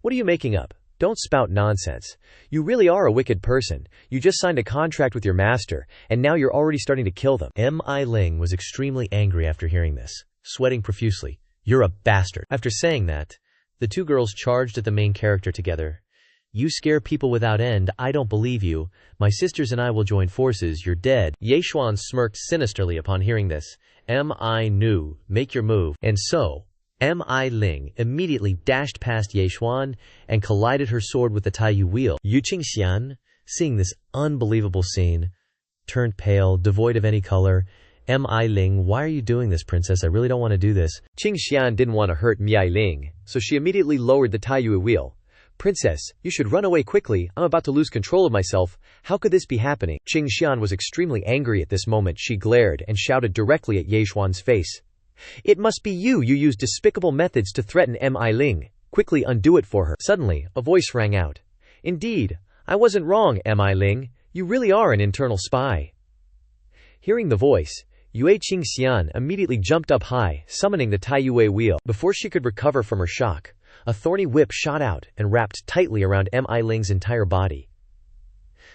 What are you making up? Don't spout nonsense. You really are a wicked person. You just signed a contract with your master, and now you're already starting to kill them. Mi Ling was extremely angry after hearing this, sweating profusely. You're a bastard. After saying that, the two girls charged at the main character together. You scare people without end, I don't believe you. My sisters and I will join forces, you're dead. Yeshuan smirked sinisterly upon hearing this. Mi Nu, make your move. And so, Mi Ling immediately dashed past Yeshuan and collided her sword with the Taiyu wheel. Yu Qingxian, seeing this unbelievable scene, turned pale, devoid of any color. Mi Ling, why are you doing this, princess? I really don't want to do this. Qing Xian didn't want to hurt Mi Ling, so she immediately lowered the Taiyu wheel. Princess, you should run away quickly. I'm about to lose control of myself. How could this be happening? Qing Xian was extremely angry at this moment. She glared and shouted directly at Yeshuan's face. It must be you. You used despicable methods to threaten Mi Ling. Quickly undo it for her. Suddenly, a voice rang out. Indeed, I wasn't wrong, Mi Ling. You really are an internal spy. Hearing the voice, Yue Qingxian immediately jumped up high, summoning the Taiyue wheel. Before she could recover from her shock, a thorny whip shot out and wrapped tightly around Mi Ling's entire body.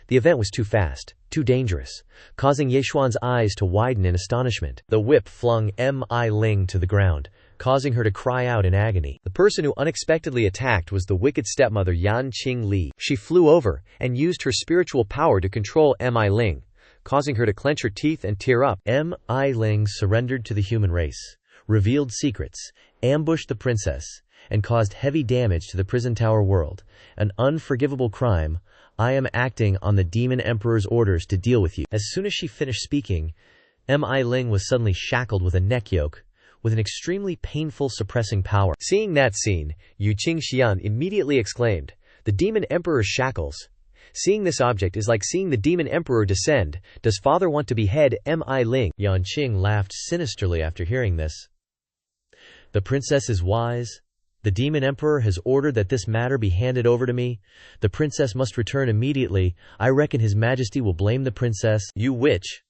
The event was too fast, too dangerous, causing Yeshuan's eyes to widen in astonishment. The whip flung Mi Ling to the ground, causing her to cry out in agony. The person who unexpectedly attacked was the wicked stepmother Yan Qing Li. She flew over and used her spiritual power to control Mi Ling, causing her to clench her teeth and tear up. Mi Ling surrendered to the human race, revealed secrets, ambushed the princess, and caused heavy damage to the prison tower world. An unforgivable crime. I am acting on the Demon Emperor's orders to deal with you. As soon as she finished speaking, Mi Ling was suddenly shackled with a neck yoke, with an extremely painful suppressing power. Seeing that scene, Yu Qingxian immediately exclaimed, "The Demon Emperor's shackles. Seeing this object is like seeing the Demon Emperor descend. Does father want to behead Mi Ling?" Yan Qing laughed sinisterly after hearing this. The princess is wise. The Demon Emperor has ordered that this matter be handed over to me. The princess must return immediately. I reckon His Majesty will blame the princess. You witch!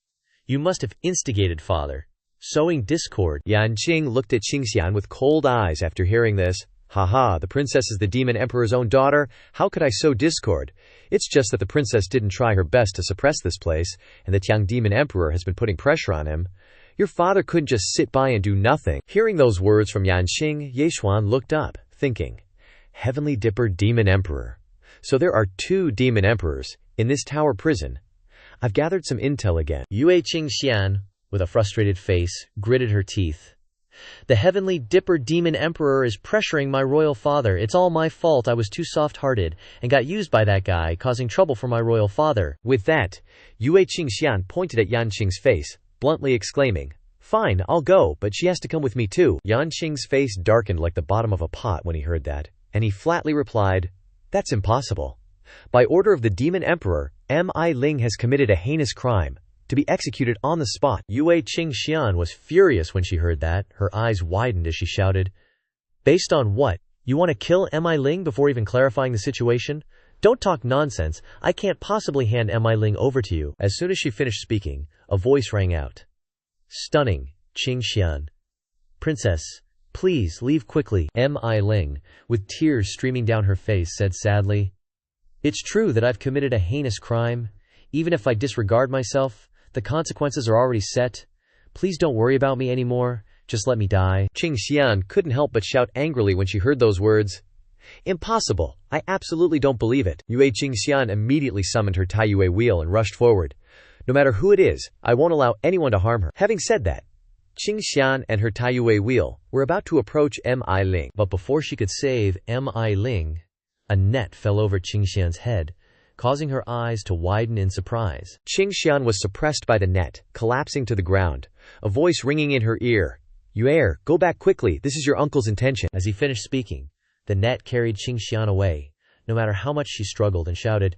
You must have instigated father, sowing discord. Yan Qing looked at Qingxian with cold eyes after hearing this. Haha, the princess is the Demon Emperor's own daughter. How could I sow discord? It's just that the princess didn't try her best to suppress this place, and the Tiang Demon Emperor has been putting pressure on him. Your father couldn't just sit by and do nothing. Hearing those words from Yan Qing, Yeshuan looked up, thinking, Heavenly Dipper Demon Emperor. So there are two Demon Emperors in this tower prison. I've gathered some intel again. Yue Qingxian, with a frustrated face, gritted her teeth. The Heavenly Dipper Demon Emperor is pressuring my royal father. It's all my fault. I was too soft-hearted and got used by that guy, causing trouble for my royal father. With that, Yue Qingxian pointed at Yan Qing's face, bluntly exclaiming, Fine, I'll go, but she has to come with me too. Yan Qing's face darkened like the bottom of a pot when he heard that, and he flatly replied, That's impossible. By order of the Demon Emperor, Mi Ling has committed a heinous crime, to be executed on the spot. Yue Qingxian was furious when she heard that. Her eyes widened as she shouted, Based on what? You want to kill Mi Ling before even clarifying the situation? Don't talk nonsense. I can't possibly hand Mi Ling over to you. As soon as she finished speaking, a voice rang out. Stunning, Qingxian. Princess, please leave quickly. Mi Ling, with tears streaming down her face, said sadly, It's true that I've committed a heinous crime. Even if I disregard myself, the consequences are already set. Please don't worry about me anymore. Just let me die. Qingxian couldn't help but shout angrily when she heard those words. Impossible. I absolutely don't believe it. Yue Qingxian immediately summoned her Taiyue wheel and rushed forward. No matter who it is, I won't allow anyone to harm her. Having said that, Qingxian and her Taiyue wheel were about to approach Mi Ling. But before she could save Mi Ling, a net fell over Qingxian's head, causing her eyes to widen in surprise. Qingxian was suppressed by the net, collapsing to the ground, a voice ringing in her ear. You heir, go back quickly, this is your uncle's intention. As he finished speaking, the net carried Qingxian away, no matter how much she struggled, and shouted,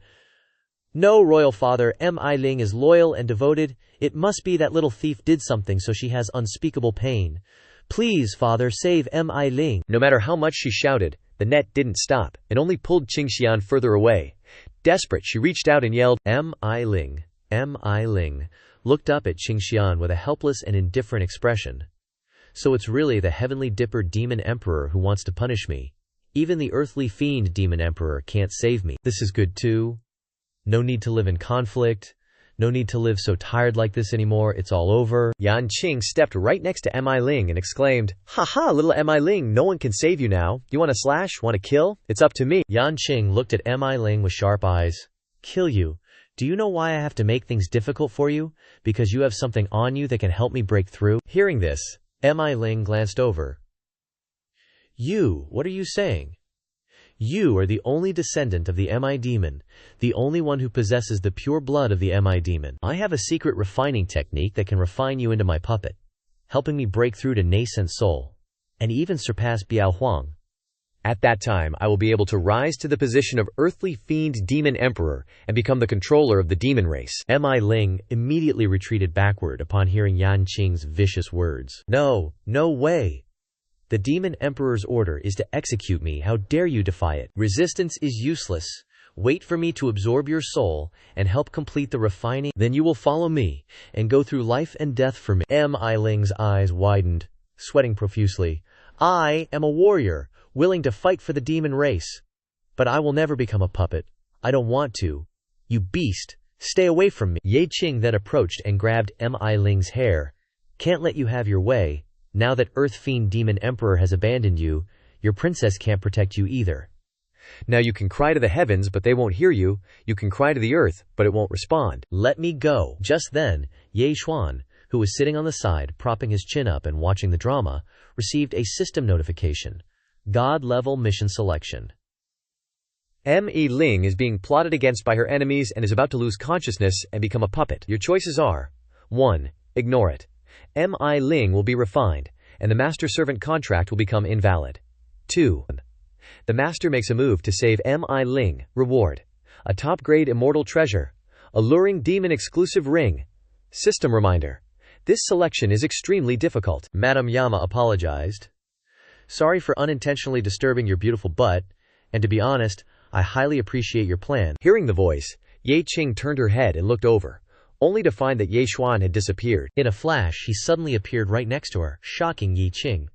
"No, royal father, Mi Ling is loyal and devoted. It must be that little thief did something so she has unspeakable pain. Please, father, save Mi Ling." No matter how much she shouted, the net didn't stop, and only pulled Qingxian further away. Desperate, she reached out and yelled, "Mi Ling." Mi Ling looked up at Qingxian with a helpless and indifferent expression. "So it's really the heavenly dipper demon emperor who wants to punish me. Even the earthly fiend demon emperor can't save me. This is good too. No need to live in conflict. No need to live so tired like this anymore. It's all over." Yan Qing stepped right next to Mi Ling and exclaimed, "Ha, little Mi Ling, no one can save you now. You want to slash? Want to kill? It's up to me." Yan Qing looked at Mi Ling with sharp eyes. "Kill you? Do you know why I have to make things difficult for you? Because you have something on you that can help me break through?" Hearing this, Mi Ling glanced over. What are you saying? You are the only descendant of the Mi demon, the only one who possesses the pure blood of the Mi demon. I have a secret refining technique that can refine you into my puppet, helping me break through to nascent soul, and even surpass Biao Huang. At that time, I will be able to rise to the position of earthly fiend demon emperor and become the controller of the demon race. Mi Ling immediately retreated backward upon hearing Yan Qing's vicious words. No way. The demon emperor's order is to execute me. How dare you defy it? Resistance is useless. Wait for me to absorb your soul and help complete the refining. Then you will follow me and go through life and death for me. Mi Ling's eyes widened, sweating profusely. I am a warrior, willing to fight for the demon race. But I will never become a puppet. I don't want to. You beast, stay away from me. Ye Qing then approached and grabbed Mi Ling's hair. Can't let you have your way. Now that Earth Fiend Demon Emperor has abandoned you, your princess can't protect you either. Now you can cry to the heavens, but they won't hear you. You can cry to the earth, but it won't respond. Let me go. Just then, Ye Xuan, who was sitting on the side, propping his chin up and watching the drama, received a system notification. God-level mission selection. Mi Ling is being plotted against by her enemies and is about to lose consciousness and become a puppet. Your choices are: 1. Ignore it. Mi Ling will be refined, and the master-servant contract will become invalid. 2. The master makes a move to save Mi Ling. Reward: a top-grade immortal treasure. Alluring demon-exclusive ring. System reminder: this selection is extremely difficult. Madame Yama apologized. Sorry for unintentionally disturbing your beautiful butt, and to be honest, I highly appreciate your plan. Hearing the voice, Ye Qing turned her head and looked over, only to find that Ye Xuan had disappeared. In a flash, he suddenly appeared right next to her, shocking Ye Qing.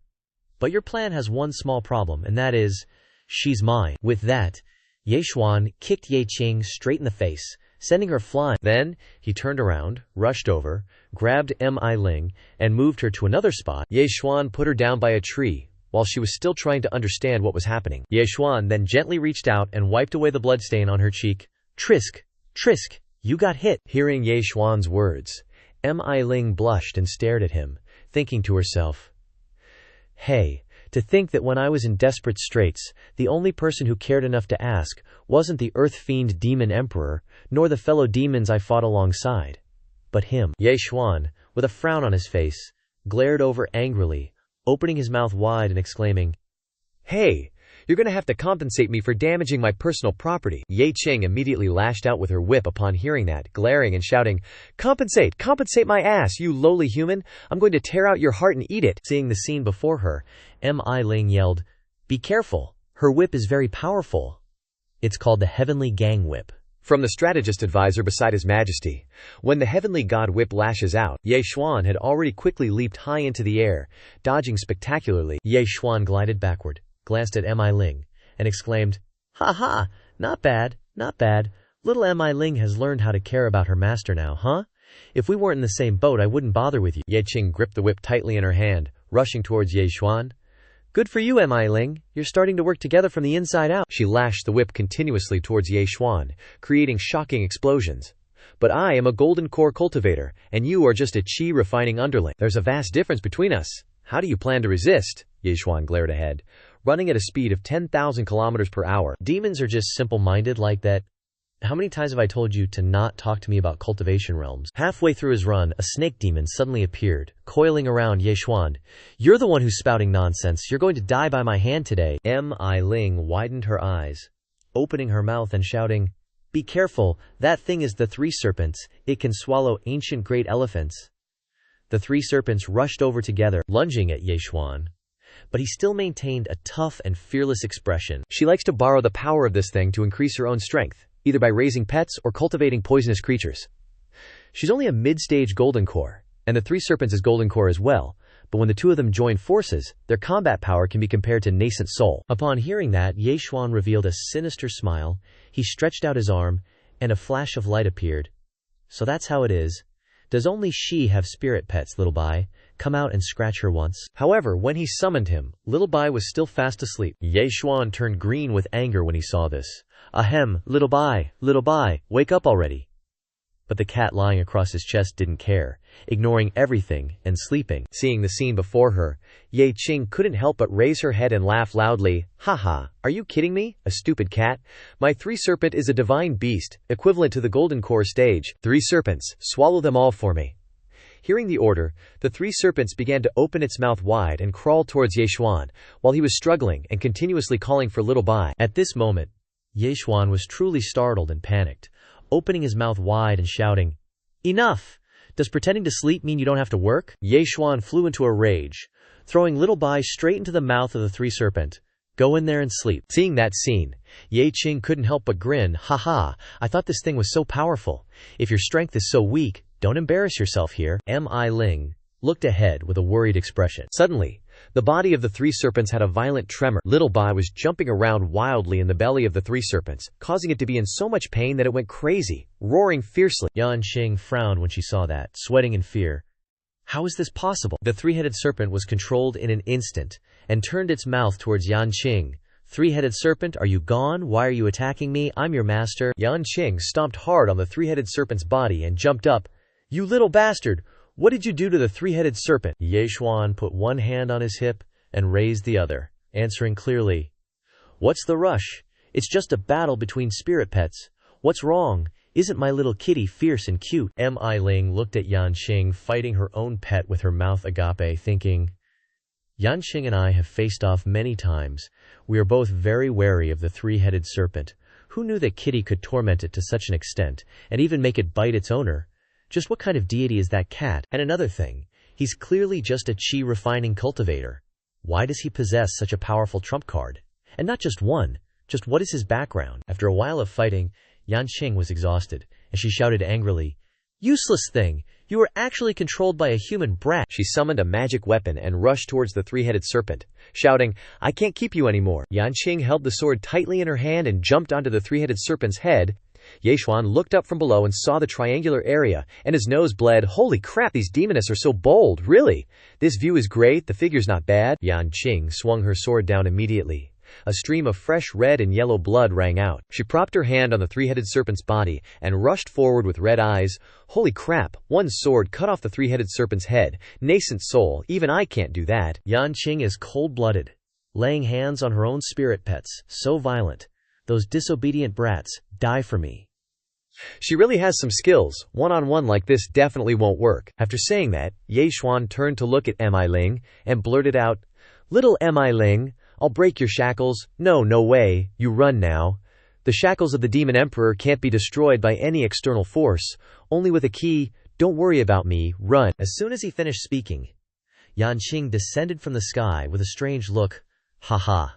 But your plan has one small problem, and that is, she's mine. With that, Ye Xuan kicked Ye Qing straight in the face, sending her flying. Then, he turned around, rushed over, grabbed Mi Ling, and moved her to another spot. Ye Xuan put her down by a tree, while she was still trying to understand what was happening. Ye Xuan then gently reached out and wiped away the bloodstain on her cheek. Trisk, you got hit. Hearing Ye Xuan's words, Mi Ling blushed and stared at him, thinking to herself, hey, to think that when I was in desperate straits, the only person who cared enough to ask wasn't the Earth Fiend Demon Emperor, nor the fellow demons I fought alongside, but him. Ye Xuan, with a frown on his face, glared over angrily, opening his mouth wide and exclaiming, hey, you're gonna have to compensate me for damaging my personal property. Ye Qing immediately lashed out with her whip upon hearing that, glaring and shouting, compensate my ass, you lowly human. I'm going to tear out your heart and eat it. Seeing the scene before her, Mi Ling yelled, be careful, her whip is very powerful. It's called the Heavenly Gang Whip. From the strategist advisor beside His Majesty. When the heavenly god whip lashes out, Ye Xuan had already quickly leaped high into the air, dodging spectacularly. Ye Xuan glided backward, glanced at Mi Ling, and exclaimed, ha, not bad. Little Mi Ling has learned how to care about her master now, huh? If we weren't in the same boat, I wouldn't bother with you. Ye Qing gripped the whip tightly in her hand, rushing towards Ye Xuan. Good for you, Mi Ling. You're starting to work together from the inside out. She lashed the whip continuously towards Ye Xuan, creating shocking explosions. But I am a golden core cultivator, and you are just a chi refining underling. There's a vast difference between us. How do you plan to resist? Ye Xuan glared ahead, running at a speed of 10,000 kilometers per hour. Demons are just simple-minded like that. How many times have I told you to not talk to me about cultivation realms? Halfway through his run, a snake demon suddenly appeared, coiling around Ye Xuan. You're the one who's spouting nonsense. You're going to die by my hand today. Mi Ling widened her eyes, opening her mouth and shouting, Be careful, that thing is the three serpents. It can swallow ancient great elephants. The three serpents rushed over together, lunging at Ye Xuan. But he still maintained a tough and fearless expression. She likes to borrow the power of this thing to increase her own strength, either by raising pets or cultivating poisonous creatures. She's only a mid-stage golden core, and the three serpents is golden core as well, but when the two of them join forces, their combat power can be compared to nascent soul. Upon hearing that, Ye Xuan revealed a sinister smile. He stretched out his arm, and a flash of light appeared. So that's how it is. Does only she have spirit pets, Little Bai? Come out and scratch her once. However, when he summoned him, Little Bai was still fast asleep. Ye Xuan turned green with anger when he saw this. Ahem, Little Bai, wake up already. But the cat lying across his chest didn't care, ignoring everything and sleeping. Seeing the scene before her, Ye Qing couldn't help but raise her head and laugh loudly. Haha, are you kidding me? A stupid cat? My three serpent is a divine beast, equivalent to the golden core stage. Three serpents, swallow them all for me. Hearing the order, the three serpents began to open its mouth wide and crawl towards Ye Xuan, while he was struggling and continuously calling for Little Bai. At this moment, Ye Xuan was truly startled and panicked, opening his mouth wide and shouting, Enough! Does pretending to sleep mean you don't have to work? Ye Xuan flew into a rage, throwing Little Bai straight into the mouth of the three serpent. Go in there and sleep. Seeing that scene, Ye Qing couldn't help but grin. Haha, I thought this thing was so powerful. If your strength is so weak, don't embarrass yourself here. Mi Ling looked ahead with a worried expression. Suddenly, the body of the three serpents had a violent tremor. Little Bai was jumping around wildly in the belly of the three serpents, causing it to be in so much pain that it went crazy, roaring fiercely. Yanqing frowned when she saw that, sweating in fear. How is this possible? The three-headed serpent was controlled in an instant, and turned its mouth towards Yanqing. Three-headed serpent, are you gone? Why are you attacking me? I'm your master. Yanqing stomped hard on the three-headed serpent's body and jumped up. You little bastard! What did you do to the three-headed serpent? Ye Xuan put one hand on his hip and raised the other, answering clearly. What's the rush? It's just a battle between spirit pets. What's wrong? Isn't my little kitty fierce and cute? Mi Ling looked at Yanqing fighting her own pet with her mouth agape, thinking, Yanqing and I have faced off many times. We are both very wary of the three-headed serpent. Who knew that Kitty could torment it to such an extent, and even make it bite its owner? Just what kind of deity is that cat? And another thing, he's clearly just a chi refining cultivator. Why does he possess such a powerful trump card? And not just one, just what is his background? After a while of fighting, Yanqing was exhausted, and she shouted angrily, Useless thing! You were actually controlled by a human brat. She summoned a magic weapon and rushed towards the three-headed serpent, shouting, I can't keep you anymore. Yanqing held the sword tightly in her hand and jumped onto the three-headed serpent's head. Ye Xuan looked up from below and saw the triangular area, and his nose bled. Holy crap, these demonists are so bold, really! This view is great, the figure's not bad. Yanqing swung her sword down immediately. A stream of fresh red and yellow blood rang out. She propped her hand on the three-headed serpent's body and rushed forward with red eyes. Holy crap, one sword cut off the three-headed serpent's head. Nascent soul, even I can't do that. Yanqing is cold-blooded, laying hands on her own spirit pets, so violent. Those disobedient brats, die for me. She really has some skills. One-on-one like this definitely won't work. After saying that, Ye Xuan turned to look at Mi Ling and blurted out, Little Mi Ling, I'll break your shackles. No way, you run now. The shackles of the Demon Emperor can't be destroyed by any external force, only with a key. Don't worry about me, run. As soon as he finished speaking, Yanqing descended from the sky with a strange look. Haha,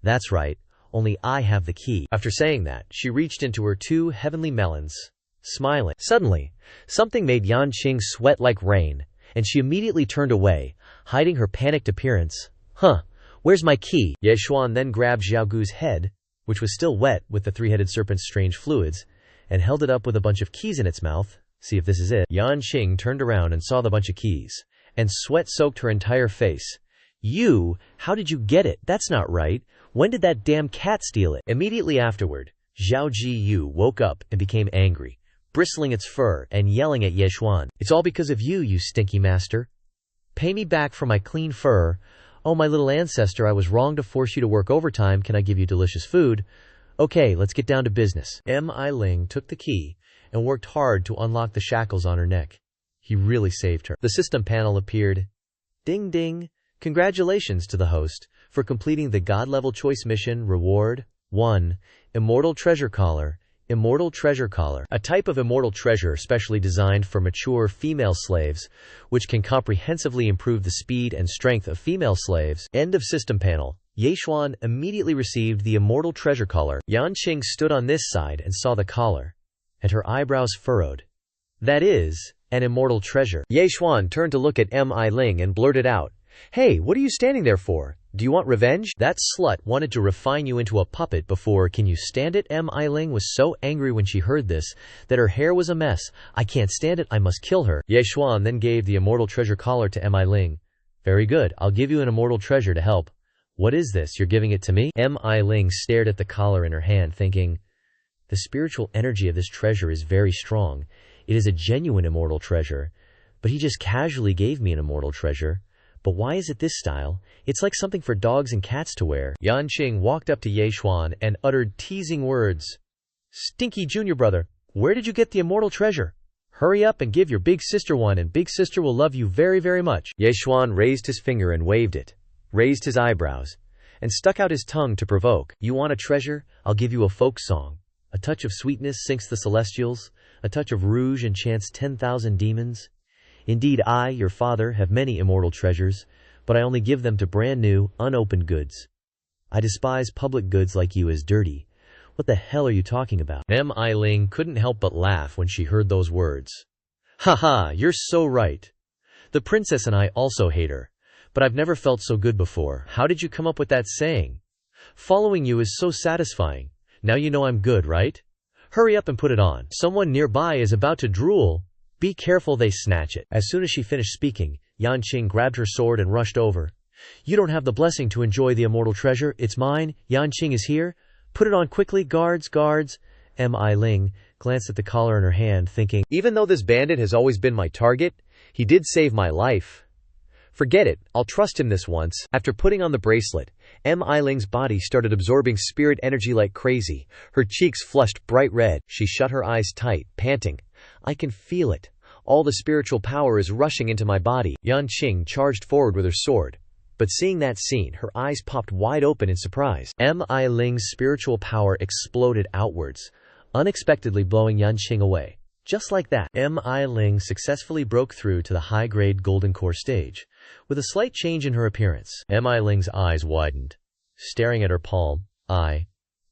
that's right, only I have the key. After saying that, she reached into her two heavenly melons, smiling. Suddenly, something made Yanqing sweat like rain, and she immediately turned away, hiding her panicked appearance. Where's my key? Ye Xuan then grabbed Xiaogu's head, which was still wet with the three-headed serpent's strange fluids, and held it up with a bunch of keys in its mouth. See if this is it. Yanqing turned around and saw the bunch of keys, and sweat soaked her entire face. How did you get it? That's not right. When did that damn cat steal it? Immediately afterward, Zhao Ji woke up and became angry, bristling its fur and yelling at Ye Xuan. It's all because of you, you stinky master. Pay me back for my clean fur. Oh, my little ancestor, I was wrong to force you to work overtime. Can I give you delicious food? Okay, let's get down to business. Mi Ling took the key and worked hard to unlock the shackles on her neck. He really saved her. The system panel appeared. Ding ding. Congratulations to the host for completing the God-level choice mission. Reward 1. Immortal Treasure Collar. Immortal Treasure Collar. A type of immortal treasure specially designed for mature female slaves, which can comprehensively improve the speed and strength of female slaves. End of system panel. Yechuan immediately received the immortal treasure collar. Yanqing stood on this side and saw the collar, and her eyebrows furrowed. That is, an immortal treasure. Yechuan turned to look at Mi Ling and blurted out, "Hey, what are you standing there for? Do you want revenge? That slut wanted to refine you into a puppet before. Can you stand it?" Mi Ling was so angry when she heard this that her hair was a mess. "I can't stand it. I must kill her." Yechuan then gave the immortal treasure collar to Mi Ling. "Very good. I'll give you an immortal treasure to help." "What is this? You're giving it to me?" Mi Ling stared at the collar in her hand, thinking, the spiritual energy of this treasure is very strong. It is a genuine immortal treasure, but he just casually gave me an immortal treasure. But why is it this style? It's like something for dogs and cats to wear. Yanqing walked up to Yechuan and uttered teasing words. "Stinky junior brother, where did you get the immortal treasure? Hurry up and give your big sister one, and big sister will love you very, very much." Yechuan raised his finger and waved it, raised his eyebrows, and stuck out his tongue to provoke. "You want a treasure? I'll give you a folk song. A touch of sweetness sinks the celestials. A touch of rouge enchants 10,000 demons. Indeed, I, your father, have many immortal treasures, but I only give them to brand new, unopened goods. I despise public goods like you as dirty. What the hell are you talking about?" Mi Ling couldn't help but laugh when she heard those words. "Haha, you're so right. The princess and I also hate her, but I've never felt so good before. How did you come up with that saying? Following you is so satisfying. Now you know I'm good, right? Hurry up and put it on. Someone nearby is about to drool. Be careful they snatch it." As soon as she finished speaking, Yanqing grabbed her sword and rushed over. "You don't have the blessing to enjoy the immortal treasure. It's mine. Yanqing is here. Put it on quickly, guards, guards." Mi Ling glanced at the collar in her hand, thinking, even though this bandit has always been my target, he did save my life. Forget it, I'll trust him this once. After putting on the bracelet, Mi Ling's body started absorbing spirit energy like crazy. Her cheeks flushed bright red. She shut her eyes tight, panting. "I can feel it. All the spiritual power is rushing into my body." Yanqing charged forward with her sword, but seeing that scene, her eyes popped wide open in surprise. Mi Ling's spiritual power exploded outwards, unexpectedly blowing Yanqing away. Just like that, Mi Ling successfully broke through to the high-grade golden core stage, with a slight change in her appearance. Mi Ling's eyes widened, staring at her palm. I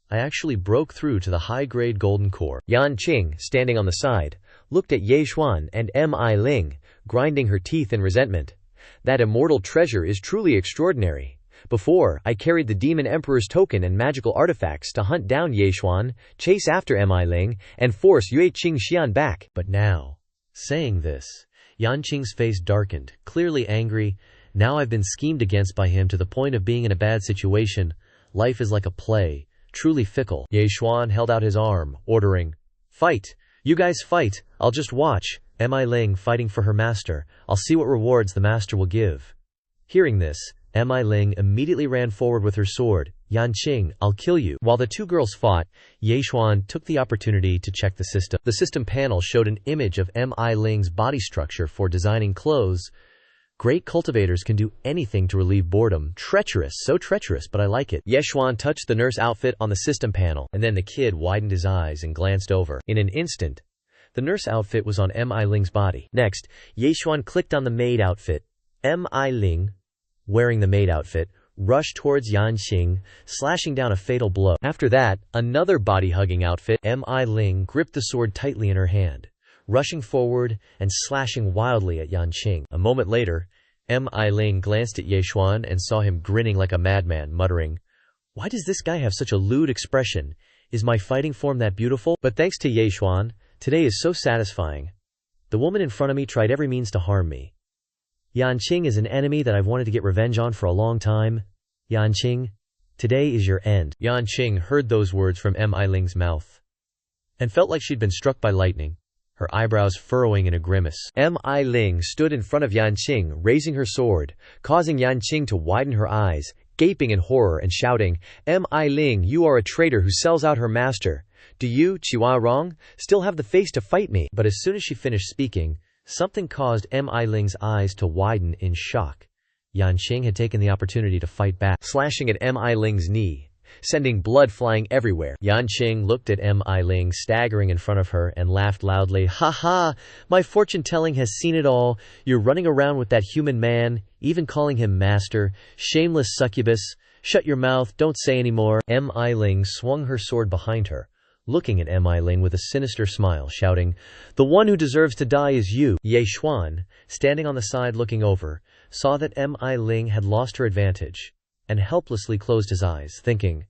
actually broke through to the high-grade golden core. Yanqing, standing on the side, looked at Yechuan and Mi Ling, grinding her teeth in resentment. That immortal treasure is truly extraordinary. Before, I carried the Demon Emperor's token and magical artifacts to hunt down Yechuan, chase after Mi Ling, and force Yueqing Xian back. But now, saying this, Yanqing's face darkened, clearly angry. Now I've been schemed against by him to the point of being in a bad situation. Life is like a play, truly fickle. Yechuan held out his arm, ordering, "Fight! You guys fight! I'll just watch. Mi Ling fighting for her master. I'll see what rewards the master will give." Hearing this, Mi Ling immediately ran forward with her sword. "Yanqing, I'll kill you." While the two girls fought, Yechuan took the opportunity to check the system. The system panel showed an image of Mi Ling's body structure for designing clothes. Great cultivators can do anything to relieve boredom. Treacherous, so treacherous, but I like it. Yechuan touched the nurse outfit on the system panel, and then the kid widened his eyes and glanced over. In an instant, the nurse outfit was on Mi Ling's body. Next, Yechuan clicked on the maid outfit. Mi Ling, wearing the maid outfit, rushed towards Yanqing, slashing down a fatal blow. After that, another body-hugging outfit. Mi Ling gripped the sword tightly in her hand, rushing forward and slashing wildly at Yanqing. A moment later, Mi Ling glanced at Yechuan and saw him grinning like a madman, muttering, "Why does this guy have such a lewd expression? Is my fighting form that beautiful? But thanks to Yechuan, today is so satisfying. The woman in front of me tried every means to harm me. Yanqing is an enemy that I've wanted to get revenge on for a long time. Yanqing, today is your end." Yanqing heard those words from Mi Ling's mouth and felt like she'd been struck by lightning, her eyebrows furrowing in a grimace. Mi Ling stood in front of Yanqing, raising her sword, causing Yanqing to widen her eyes, gaping in horror and shouting, "Mi Ling, you are a traitor who sells out her master. Do you, Chihuahua Rong, still have the face to fight me?" But as soon as she finished speaking, something caused Mi Ling's eyes to widen in shock. Yanqing had taken the opportunity to fight back, slashing at Mi Ling's knee, sending blood flying everywhere. Yanqing looked at Mi Ling staggering in front of her and laughed loudly. "Ha ha! My fortune-telling has seen it all. You're running around with that human man, even calling him master. Shameless succubus. Shut your mouth, don't say any more." Mi Ling swung her sword behind her, looking at Mi Ling with a sinister smile, shouting, "The one who deserves to die is you." Ye Xuan, standing on the side looking over, saw that Mi Ling had lost her advantage, and helplessly closed his eyes, thinking,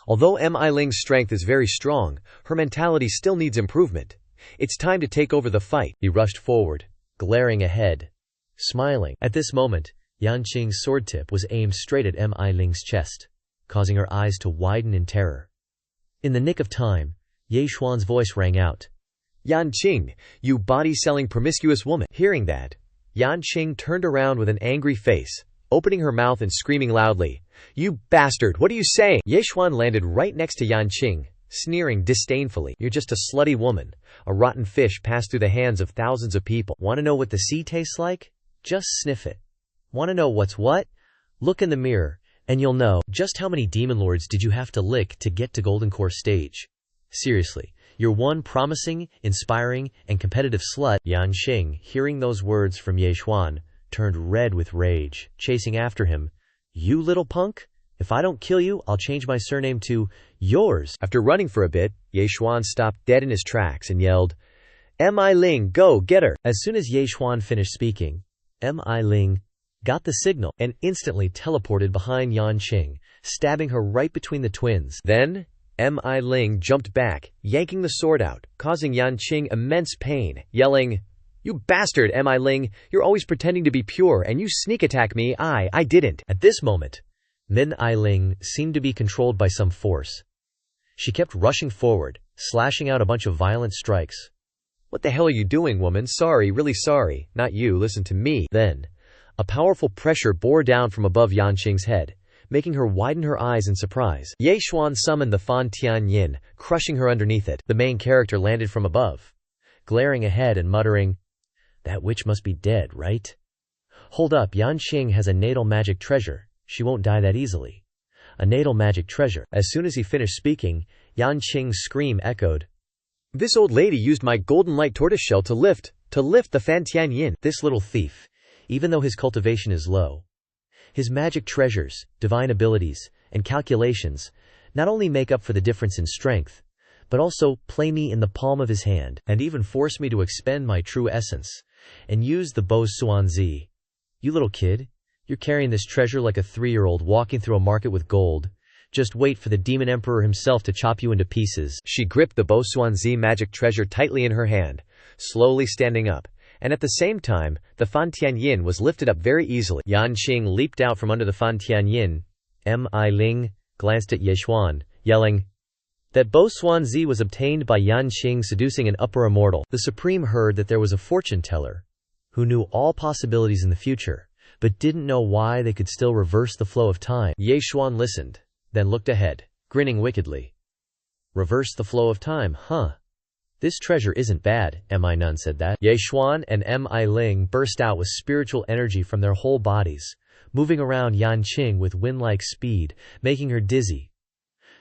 although Mi Ling's strength is very strong, her mentality still needs improvement. It's time to take over the fight. He rushed forward, glaring ahead, smiling. At this moment, Yanqing's sword tip was aimed straight at Mi Ling's chest, causing her eyes to widen in terror. In the nick of time, Ye Xuan's voice rang out, "Yanqing, you body-selling promiscuous woman." Hearing that, Yanqing turned around with an angry face, opening her mouth and screaming loudly, "You bastard, what are you saying?" Ye Xuan landed right next to Yanqing, sneering disdainfully, "You're just a slutty woman, a rotten fish passed through the hands of thousands of people. Want to know what the sea tastes like? Just sniff it. Want to know what's what? Look in the mirror, and you'll know. Just how many demon lords did you have to lick to get to Golden Core stage? Seriously, you're one promising, inspiring, and competitive slut." Yanqing, hearing those words from Ye Xuan, turned red with rage, chasing after him. "You little punk! If I don't kill you, I'll change my surname to yours." After running for a bit, Ye Xuan stopped dead in his tracks and yelled, "Mi Ling, go, get her!" As soon as Ye Xuan finished speaking, Mi Ling got the signal and instantly teleported behind Yanqing, stabbing her right between the twins. Then, Mi Ling jumped back, yanking the sword out, causing Yanqing immense pain, yelling, "You bastard, Mi Ling! You're always pretending to be pure, and you sneak attack me. I didn't." At this moment, Mi Ling seemed to be controlled by some force. She kept rushing forward, slashing out a bunch of violent strikes. "What the hell are you doing, woman? Sorry, really sorry. Not you, listen to me." Then, a powerful pressure bore down from above Yanqing's head, making her widen her eyes in surprise. Ye Xuan summoned the Fan Tianyin, crushing her underneath it. The main character landed from above, glaring ahead and muttering, "That witch must be dead, right? Hold up, Yanqing has a natal magic treasure. She won't die that easily. A natal magic treasure." As soon as he finished speaking, Yanqing's scream echoed, "This old lady used my golden light tortoiseshell to lift the Fan Tianyin." This little thief, even though his cultivation is low, his magic treasures, divine abilities, and calculations not only make up for the difference in strength, but also play me in the palm of his hand, and even force me to expend my true essence, and use the Bo Xuanzi. You little kid, you're carrying this treasure like a 3-year-old walking through a market with gold. Just wait for the demon emperor himself to chop you into pieces. She gripped the Bo Xuanzi magic treasure tightly in her hand, slowly standing up, and at the same time, the Fan Tianyin was lifted up very easily. Yanqing leaped out from under the Fan Tianyin. Mi Ling glanced at Ye Xuan, yelling, "That Bo Xuanzi was obtained by Yanqing seducing an upper immortal." The Supreme heard that there was a fortune teller who knew all possibilities in the future, but didn't know why they could still reverse the flow of time. Ye Xuan listened, then looked ahead, grinning wickedly. "Reverse the flow of time, huh? This treasure isn't bad." Mi Nun said that. Ye Xuan and Mi Ling burst out with spiritual energy from their whole bodies, moving around Yanqing with wind-like speed, making her dizzy.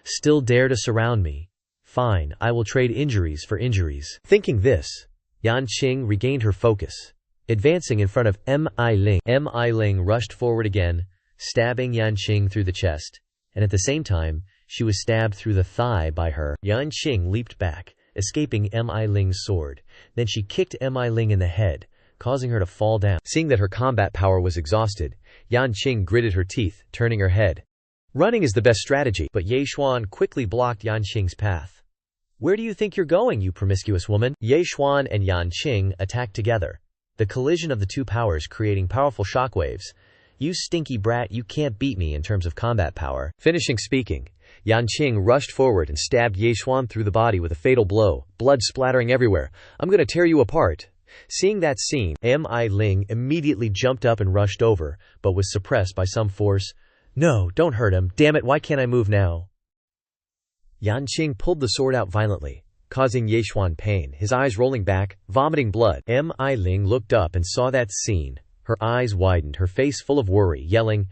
"Still dare to surround me? Fine, I will trade injuries for injuries." Thinking this, Yanqing regained her focus, advancing in front of Mi Ling. Mi Ling rushed forward again, stabbing Yanqing through the chest, and at the same time, she was stabbed through the thigh by her. Yanqing leaped back, escaping Mi Ling's sword. Then she kicked Mi Ling in the head, causing her to fall down. Seeing that her combat power was exhausted, Yanqing gritted her teeth, turning her head. Running is the best strategy. But Ye Xuan quickly blocked Yanqing's path. "Where do you think you're going, you promiscuous woman?" Ye Xuan and Yanqing attacked together, the collision of the two powers creating powerful shockwaves. "You stinky brat, you can't beat me in terms of combat power." Finishing speaking, Yanqing rushed forward and stabbed Ye Xuan through the body with a fatal blow, blood splattering everywhere. "I'm gonna tear you apart." Seeing that scene, Mi Ling immediately jumped up and rushed over, but was suppressed by some force. No, don't hurt him. Damn it, why can't I move now? Yanqing pulled the sword out violently, causing Yechuan pain, his eyes rolling back, vomiting blood. Mi Ling looked up and saw that scene. Her eyes widened, her face full of worry, yelling,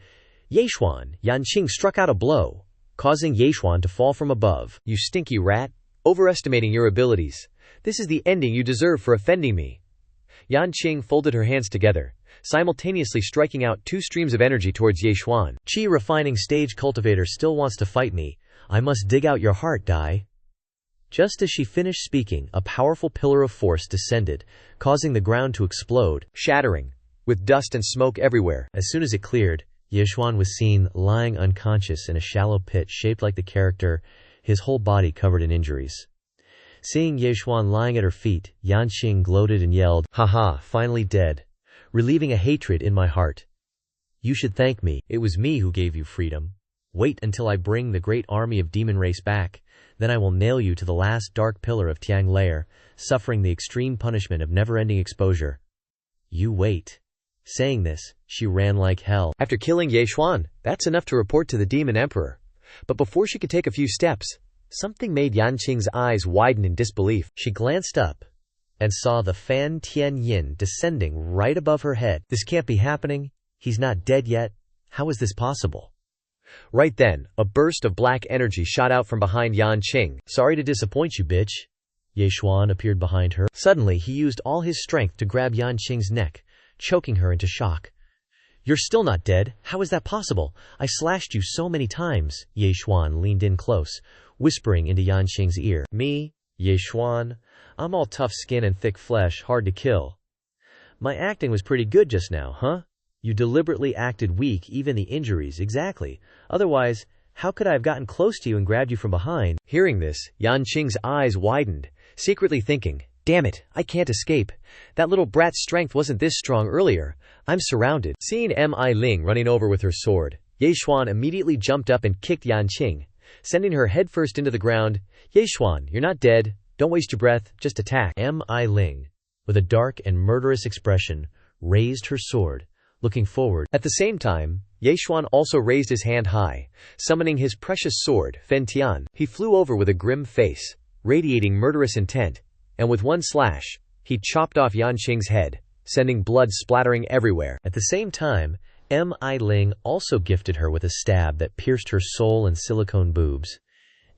Yechuan! Yanqing struck out a blow, causing Yechuan to fall from above. You stinky rat! Overestimating your abilities. This is the ending you deserve for offending me. Yanqing folded her hands together, simultaneously striking out two streams of energy towards Yechuan. Chi refining stage cultivator still wants to fight me. I must dig out your heart, Dai. Just as she finished speaking, a powerful pillar of force descended, causing the ground to explode, shattering, with dust and smoke everywhere. As soon as it cleared, Yechuan was seen lying unconscious in a shallow pit shaped like the character, his whole body covered in injuries. Seeing Yechuan lying at her feet, Yanqing gloated and yelled, Haha, finally dead, relieving a hatred in my heart. You should thank me. It was me who gave you freedom. Wait until I bring the great army of demon race back, then I will nail you to the last dark pillar of Tiang Lair, suffering the extreme punishment of never-ending exposure. You wait. Saying this, she ran like hell. After killing Yechuan, that's enough to report to the Demon Emperor. But before she could take a few steps, something made Yanqing's eyes widen in disbelief. She glanced up and saw the Fan Tianyin descending right above her head. This can't be happening. He's not dead yet. How is this possible? Right then, a burst of black energy shot out from behind Yanqing. Sorry to disappoint you, bitch. Yechuan appeared behind her. Suddenly, he used all his strength to grab Yanqing's neck, choking her into shock. You're still not dead. How is that possible? I slashed you so many times. Yechuan leaned in close, whispering into Yanqing's ear. Me, Yechuan, I'm all tough skin and thick flesh, hard to kill. My acting was pretty good just now, huh? You deliberately acted weak, even the injuries, exactly. Otherwise, how could I have gotten close to you and grabbed you from behind? Hearing this, Yanqing's eyes widened, secretly thinking, damn it, I can't escape. That little brat's strength wasn't this strong earlier. I'm surrounded. Seeing Mi Ling running over with her sword, Yechuan immediately jumped up and kicked Yanqing, sending her headfirst into the ground. Yechuan, you're not dead. Don't waste your breath, just attack. Mi Ling, with a dark and murderous expression, raised her sword, looking forward. At the same time, Yechuan also raised his hand high, summoning his precious sword, Fen Tian. He flew over with a grim face, radiating murderous intent, and with one slash, he chopped off Yanqing's head, sending blood splattering everywhere. At the same time, Mi Ling also gifted her with a stab that pierced her soul and silicone boobs.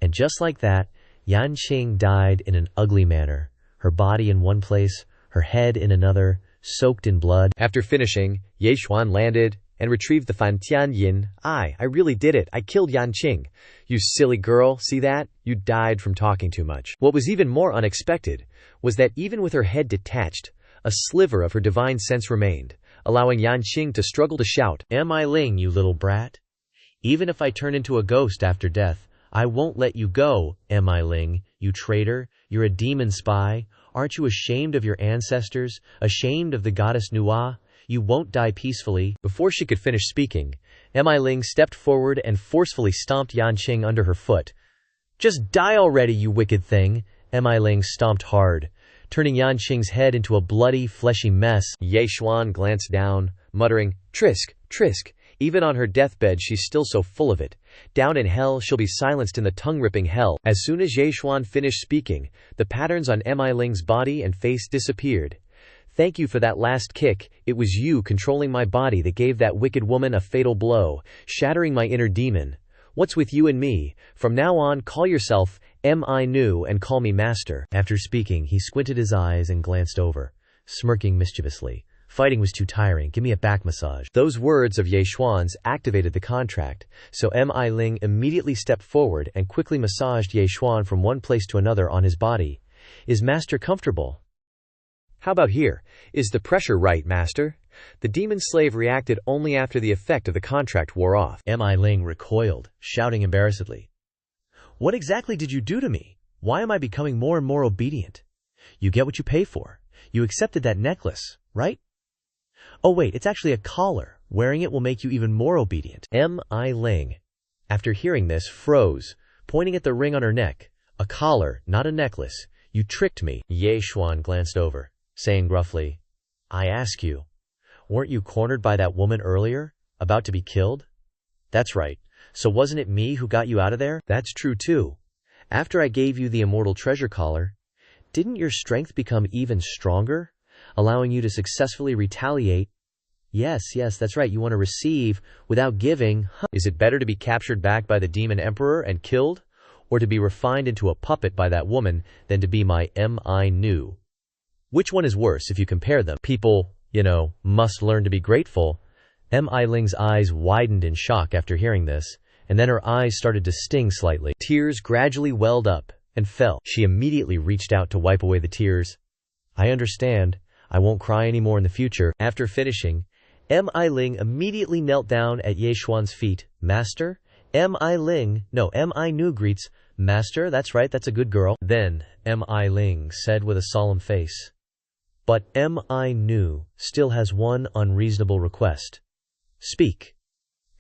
And just like that, Yanqing died in an ugly manner, her body in one place, her head in another, soaked in blood. After finishing, Yechuan landed and retrieved the Fan Tianyin. I really did it. I killed Yanqing. You silly girl, see that? You died from talking too much. What was even more unexpected was that even with her head detached, a sliver of her divine sense remained, allowing Yanqing to struggle to shout, Mi Ling, you little brat. Even if I turn into a ghost after death, I won't let you go, Mi Ling, you traitor. You're a demon spy. Aren't you ashamed of your ancestors? Ashamed of the goddess Nua? You won't die peacefully. Before she could finish speaking, Mi Ling stepped forward and forcefully stomped Yanqing under her foot. Just die already, you wicked thing. Mi Ling stomped hard, turning Yanqing's head into a bloody, fleshy mess. Yechuan glanced down, muttering, Trisk, Trisk. Even on her deathbed she's still so full of it. Down in hell she'll be silenced in the tongue-ripping hell. As soon as Yechuan finished speaking, the patterns on Mi Ling's body and face disappeared. Thank you for that last kick. It was you controlling my body that gave that wicked woman a fatal blow, shattering my inner demon. What's with you and me? From now on, call yourself Mi Nu and call me master. After speaking, he squinted his eyes and glanced over, smirking mischievously. Fighting was too tiring. Give me a back massage. Those words of Yechuan's activated the contract, so Mi Ling immediately stepped forward and quickly massaged Yechuan from one place to another on his body. Is master comfortable? How about here? Is the pressure right, master? The demon slave reacted only after the effect of the contract wore off. Mi Ling recoiled, shouting embarrassedly. What exactly did you do to me? Why am I becoming more and more obedient? You get what you pay for. You accepted that necklace, right? Oh wait, it's actually a collar. Wearing it will make you even more obedient. Mi Ling, after hearing this, froze, pointing at the ring on her neck. A collar, not a necklace. You tricked me. Yechuan glanced over, saying gruffly, I ask you, weren't you cornered by that woman earlier, about to be killed? That's right. So wasn't it me who got you out of there? That's true too. After I gave you the immortal treasure collar, didn't your strength become even stronger, allowing you to successfully retaliate? Yes, that's right. You want to receive without giving. Is it better to be captured back by the demon emperor and killed, or to be refined into a puppet by that woman than to be my M.I. new? Which one is worse if you compare them? People, must learn to be grateful. M.I. Ling's eyes widened in shock after hearing this, and then her eyes started to sting slightly. Tears gradually welled up and fell. She immediately reached out to wipe away the tears. I understand. I won't cry anymore in the future. After finishing, M.I. Ling immediately knelt down at Ye Xuan's feet. Master? M.I. Nu greets, Master, that's right, that's a good girl. Then M.I. Ling said with a solemn face, but M.I. Nu still has one unreasonable request. Speak.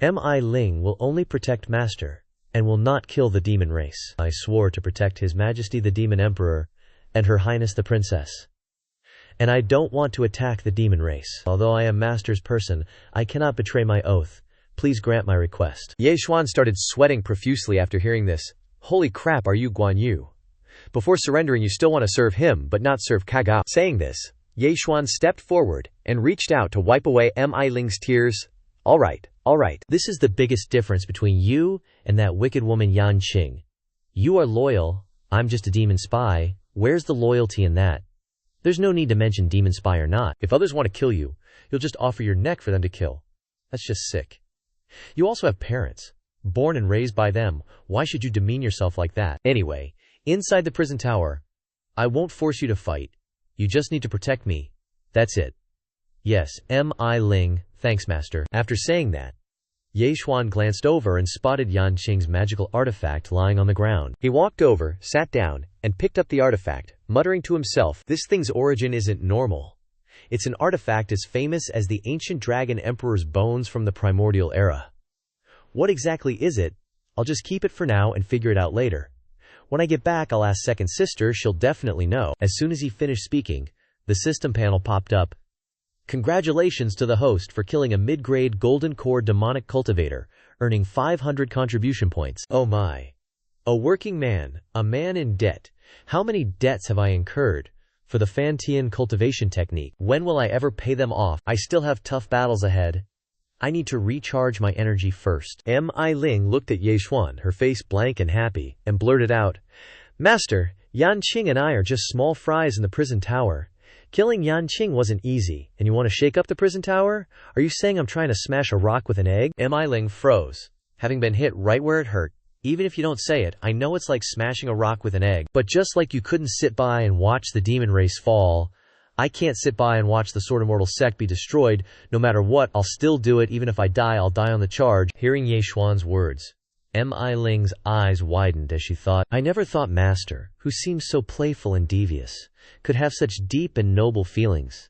M.I. Ling will only protect Master, and will not kill the demon race. I swore to protect His Majesty the Demon Emperor, and Her Highness the Princess. And I don't want to attack the demon race. Although I am Master's person, I cannot betray my oath. Please grant my request. Ye Xuan started sweating profusely after hearing this. Holy crap, are you Guan Yu? Before surrendering you still want to serve him but not serve Kaga. Saying this, Ye Xuan stepped forward and reached out to wipe away M.I. Ling's tears. All right. This is the biggest difference between you and that wicked woman Yan Qing. You are loyal, I'm just a demon spy. Where's the loyalty in that? There's no need to mention demon spy or not. If others want to kill you, you'll just offer your neck for them to kill. That's just sick. You also have parents, born and raised by them. Why should you demean yourself like that? Anyway, inside the prison tower, I won't force you to fight. You just need to protect me. That's it. Yes, M.I. Ling, thanks Master. After saying that, Ye Xuan glanced over and spotted Yan Qing's magical artifact lying on the ground. He walked over, sat down, and picked up the artifact, muttering to himself, this thing's origin isn't normal. It's an artifact as famous as the ancient dragon emperor's bones from the primordial era. What exactly is it? I'll just keep it for now and figure it out later. When I get back, I'll ask second sister, she'll definitely know. As soon as he finished speaking, the system panel popped up. Congratulations to the host for killing a mid-grade golden core demonic cultivator, earning 500 contribution points. Oh my. A working man, a man in debt. How many debts have I incurred for the Fantian cultivation technique? When will I ever pay them off? I still have tough battles ahead. I need to recharge my energy first. M.I. Ling looked at Ye Xuan, her face blank and happy, and blurted out, Master, Yan Qing and I are just small fries in the prison tower. Killing Yan Qing wasn't easy, and you want to shake up the prison tower? Are you saying I'm trying to smash a rock with an egg? M.I. Ling froze, having been hit right where it hurt. Even if you don't say it, I know it's like smashing a rock with an egg. But just like you couldn't sit by and watch the demon race fall, I can't sit by and watch the Sword Immortal sect be destroyed. No matter what, I'll still do it. Even if I die, I'll die on the charge. Hearing Ye Xuan's words, M.I. Ling's eyes widened as she thought, I never thought Master, who seems so playful and devious, could have such deep and noble feelings.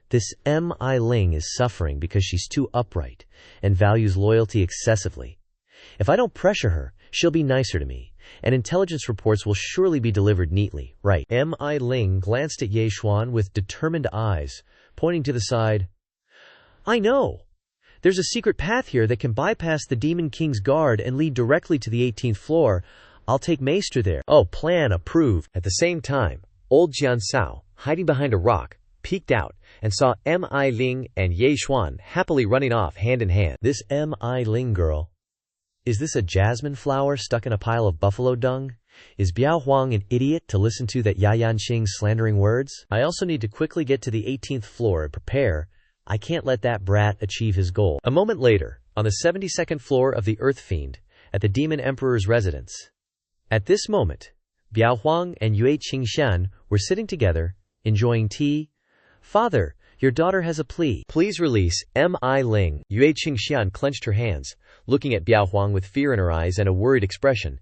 This M.I. Ling is suffering because she's too upright and values loyalty excessively. If I don't pressure her, she'll be nicer to me, and intelligence reports will surely be delivered neatly, right? M.I. Ling glanced at Ye Xuan with determined eyes, pointing to the side. I know. There's a secret path here that can bypass the Demon King's guard and lead directly to the 18th floor. I'll take Maester there. Oh, plan approved. At the same time, old Jian Sao, hiding behind a rock, peeked out and saw M.I. Ling and Ye Xuan happily running off hand in hand. This M.I. Ling girl. Is this a jasmine flower stuck in a pile of buffalo dung? Is Biao Huang an idiot to listen to that Yan Qing's slandering words? I also need to quickly get to the 18th floor and prepare. I can't let that brat achieve his goal. A moment later, on the 72nd floor of the Earth Fiend, at the Demon Emperor's residence. At this moment, Biao Huang and Yue Qingshan were sitting together, enjoying tea. Father, your daughter has a plea. Please release M.I. Ling. Yue Qingshan clenched her hands, looking at Biao Huang with fear in her eyes and a worried expression.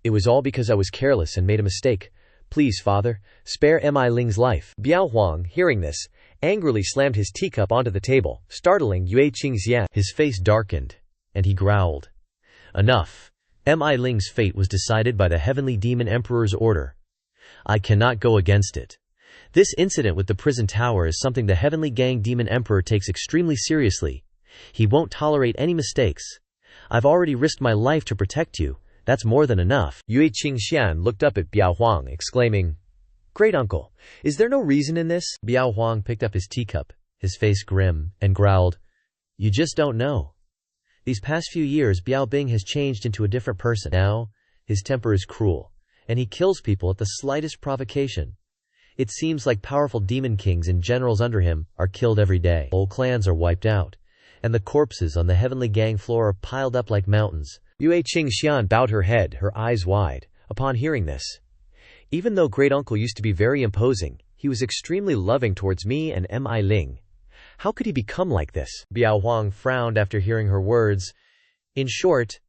It was all because I was careless and made a mistake. Please, father, spare M.I. Ling's life. Biao Huang, hearing this, angrily slammed his teacup onto the table, startling Yue Qingshan. His face darkened, and he growled. Enough. M.I. Ling's fate was decided by the Heavenly Demon Emperor's order. I cannot go against it. This incident with the prison tower is something the Heavenly Gang Demon Emperor takes extremely seriously. He won't tolerate any mistakes. I've already risked my life to protect you. That's more than enough. Yue Qingxian looked up at Biao Huang, exclaiming, "Great uncle, is there no reason in this?" Biao Huang picked up his teacup, his face grim, and growled, "You just don't know. These past few years, Biao Bing has changed into a different person. Now, his temper is cruel, and he kills people at the slightest provocation. It seems like powerful demon kings and generals under him are killed every day. Whole clans are wiped out, and the corpses on the heavenly gang floor are piled up like mountains." Yue Qingxian bowed her head, her eyes wide, upon hearing this. Even though great uncle used to be very imposing, he was extremely loving towards me and Mi Ling. How could he become like this? Biao Huang frowned after hearing her words. In short,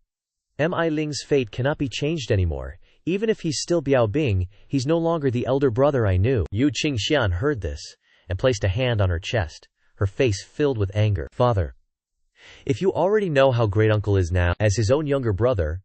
Mi Ling's fate cannot be changed anymore. Even if he's still Biao Bing, he's no longer the elder brother I knew. Yu Qingxian heard this and placed a hand on her chest, her face filled with anger. Father, if you already know how great uncle is now, as his own younger brother,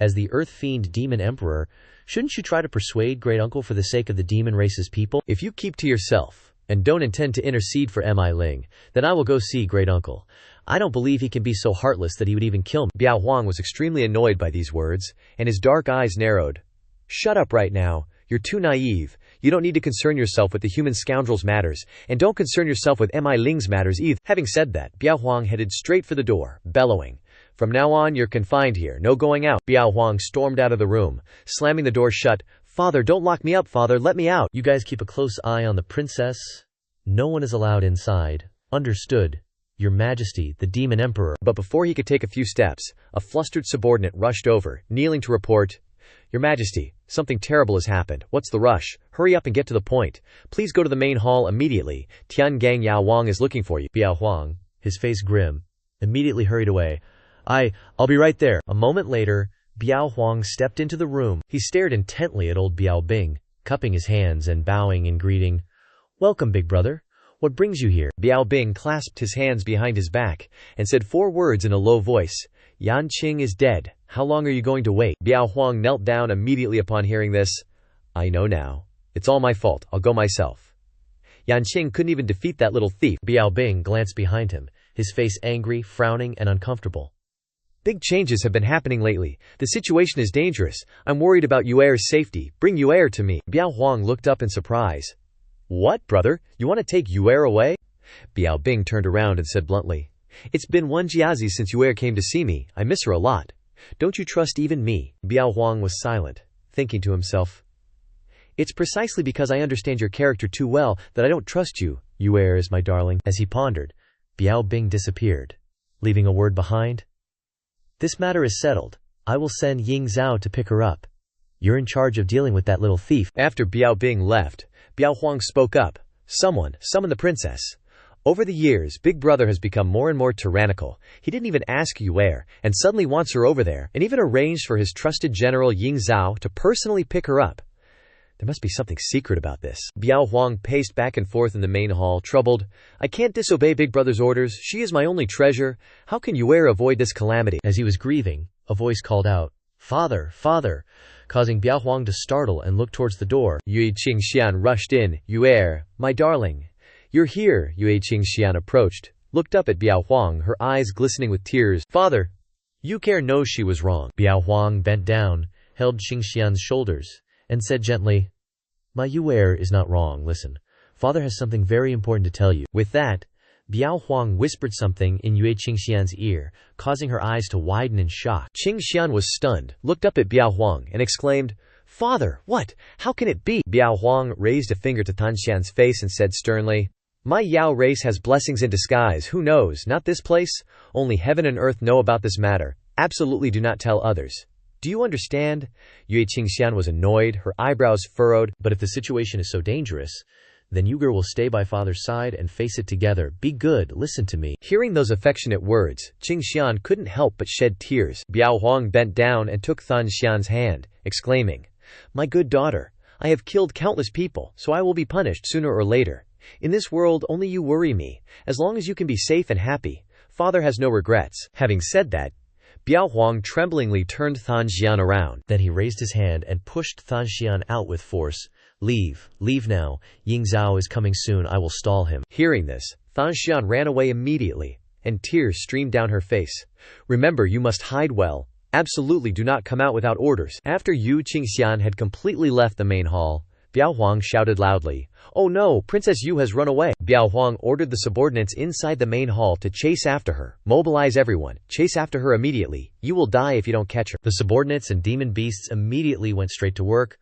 as the earth fiend demon emperor, shouldn't you try to persuade great uncle for the sake of the demon race's people? If you keep to yourself and don't intend to intercede for Mi Ling, then I will go see great uncle. I don't believe he can be so heartless that he would even kill me. Biao Huang was extremely annoyed by these words, and his dark eyes narrowed. Shut up right now. You're too naive. You don't need to concern yourself with the human scoundrel's matters, and don't concern yourself with Mi Ling's matters either. Having said that, Biao Huang headed straight for the door, bellowing, "From now on, you're confined here. No going out." Biao Huang stormed out of the room, slamming the door shut. "Father, don't lock me up, father. Let me out." You guys keep a close eye on the princess. No one is allowed inside. Understood? Your Majesty, the demon emperor. But before he could take a few steps, a flustered subordinate rushed over, kneeling to report, "Your Majesty, something terrible has happened. What's the rush? Hurry up and get to the point. Please go to the main hall immediately. Tian Gang Yao Wang is looking for you." Biao Huang, his face grim, immediately hurried away. I'll be right there." A moment later, Biao Huang stepped into the room. He stared intently at old Biao Bing, cupping his hands and bowing in greeting. "Welcome, big brother. What brings you here?" Biao Bing clasped his hands behind his back and said 4 words in a low voice. "Yan Qing is dead. How long are you going to wait?" Biao Huang knelt down immediately upon hearing this. "I know now. It's all my fault. I'll go myself." Yan Qing couldn't even defeat that little thief. Biao Bing glanced behind him, his face angry, frowning, and uncomfortable. "Big changes have been happening lately. The situation is dangerous. I'm worried about Yuer's safety. Bring Yuer to me." Biao Huang looked up in surprise. "What, brother? You want to take Yuer away?" Biao Bing turned around and said bluntly, "It's been 1 jiazi since Yuer came to see me. I miss her a lot. Don't you trust even me?" Biao Huang was silent, thinking to himself, "It's precisely because I understand your character too well that I don't trust you. Yuer is my darling." As he pondered, Biao Bing disappeared, leaving a word behind. "This matter is settled. I will send Ying Zhao to pick her up. You're in charge of dealing with that little thief." After Biao Bing left, Biao Huang spoke up. "Someone, summon the princess." Over the years, Big Brother has become more and more tyrannical. He didn't even ask Yuer, and suddenly wants her over there, and even arranged for his trusted general Ying Zhao to personally pick her up. There must be something secret about this. Biao Huang paced back and forth in the main hall, troubled. "I can't disobey Big Brother's orders. She is my only treasure. How can Yuer avoid this calamity?" As he was grieving, a voice called out, "Father, father," causing Biao Huang to startle and look towards the door. Yue Qingxian rushed in. "Yuer, my darling. You're here." Yue Qingxian approached, looked up at Biao Huang, her eyes glistening with tears. "Father, Yuer knows she was wrong." Biao Huang bent down, held Qingxian's shoulders, and said gently, "My Yuer is not wrong. Listen, father has something very important to tell you." With that, Biao Huang whispered something in Yue Qingxian's ear, causing her eyes to widen in shock. Qingxian was stunned, looked up at Biao Huang, and exclaimed, "Father, what? How can it be?" Biao Huang raised a finger to Tanxian's face and said sternly, "My Yao race has blessings in disguise. Who knows? Not this place. Only heaven and earth know about this matter. Absolutely do not tell others. Do you understand?" Yue Qingxian was annoyed, her eyebrows furrowed. "But if the situation is so dangerous, then Yuger will stay by father's side and face it together. Be good, listen to me." Hearing those affectionate words, Qingxian couldn't help but shed tears. Biao Huang bent down and took Tanxian's hand, exclaiming, "My good daughter, I have killed countless people, so I will be punished sooner or later. In this world, only you worry me. As long as you can be safe and happy, father has no regrets." Having said that, Biao Huang tremblingly turned Tanxian around. Then he raised his hand and pushed Tanxian out with force. Leave now. Ying Zhao is coming soon. I will stall him." Hearing this, Tanxian ran away immediately, and tears streamed down her face. Remember, you must hide well. Absolutely do not come out without orders. After Yu Qingxian had completely left the main hall, Biao Huang shouted loudly, "Oh no, Princess Yu has run away!" Biao Huang ordered the subordinates inside the main hall to chase after her. Mobilize everyone. Chase after her immediately. You will die if you don't catch her. The subordinates and demon beasts immediately went straight to work.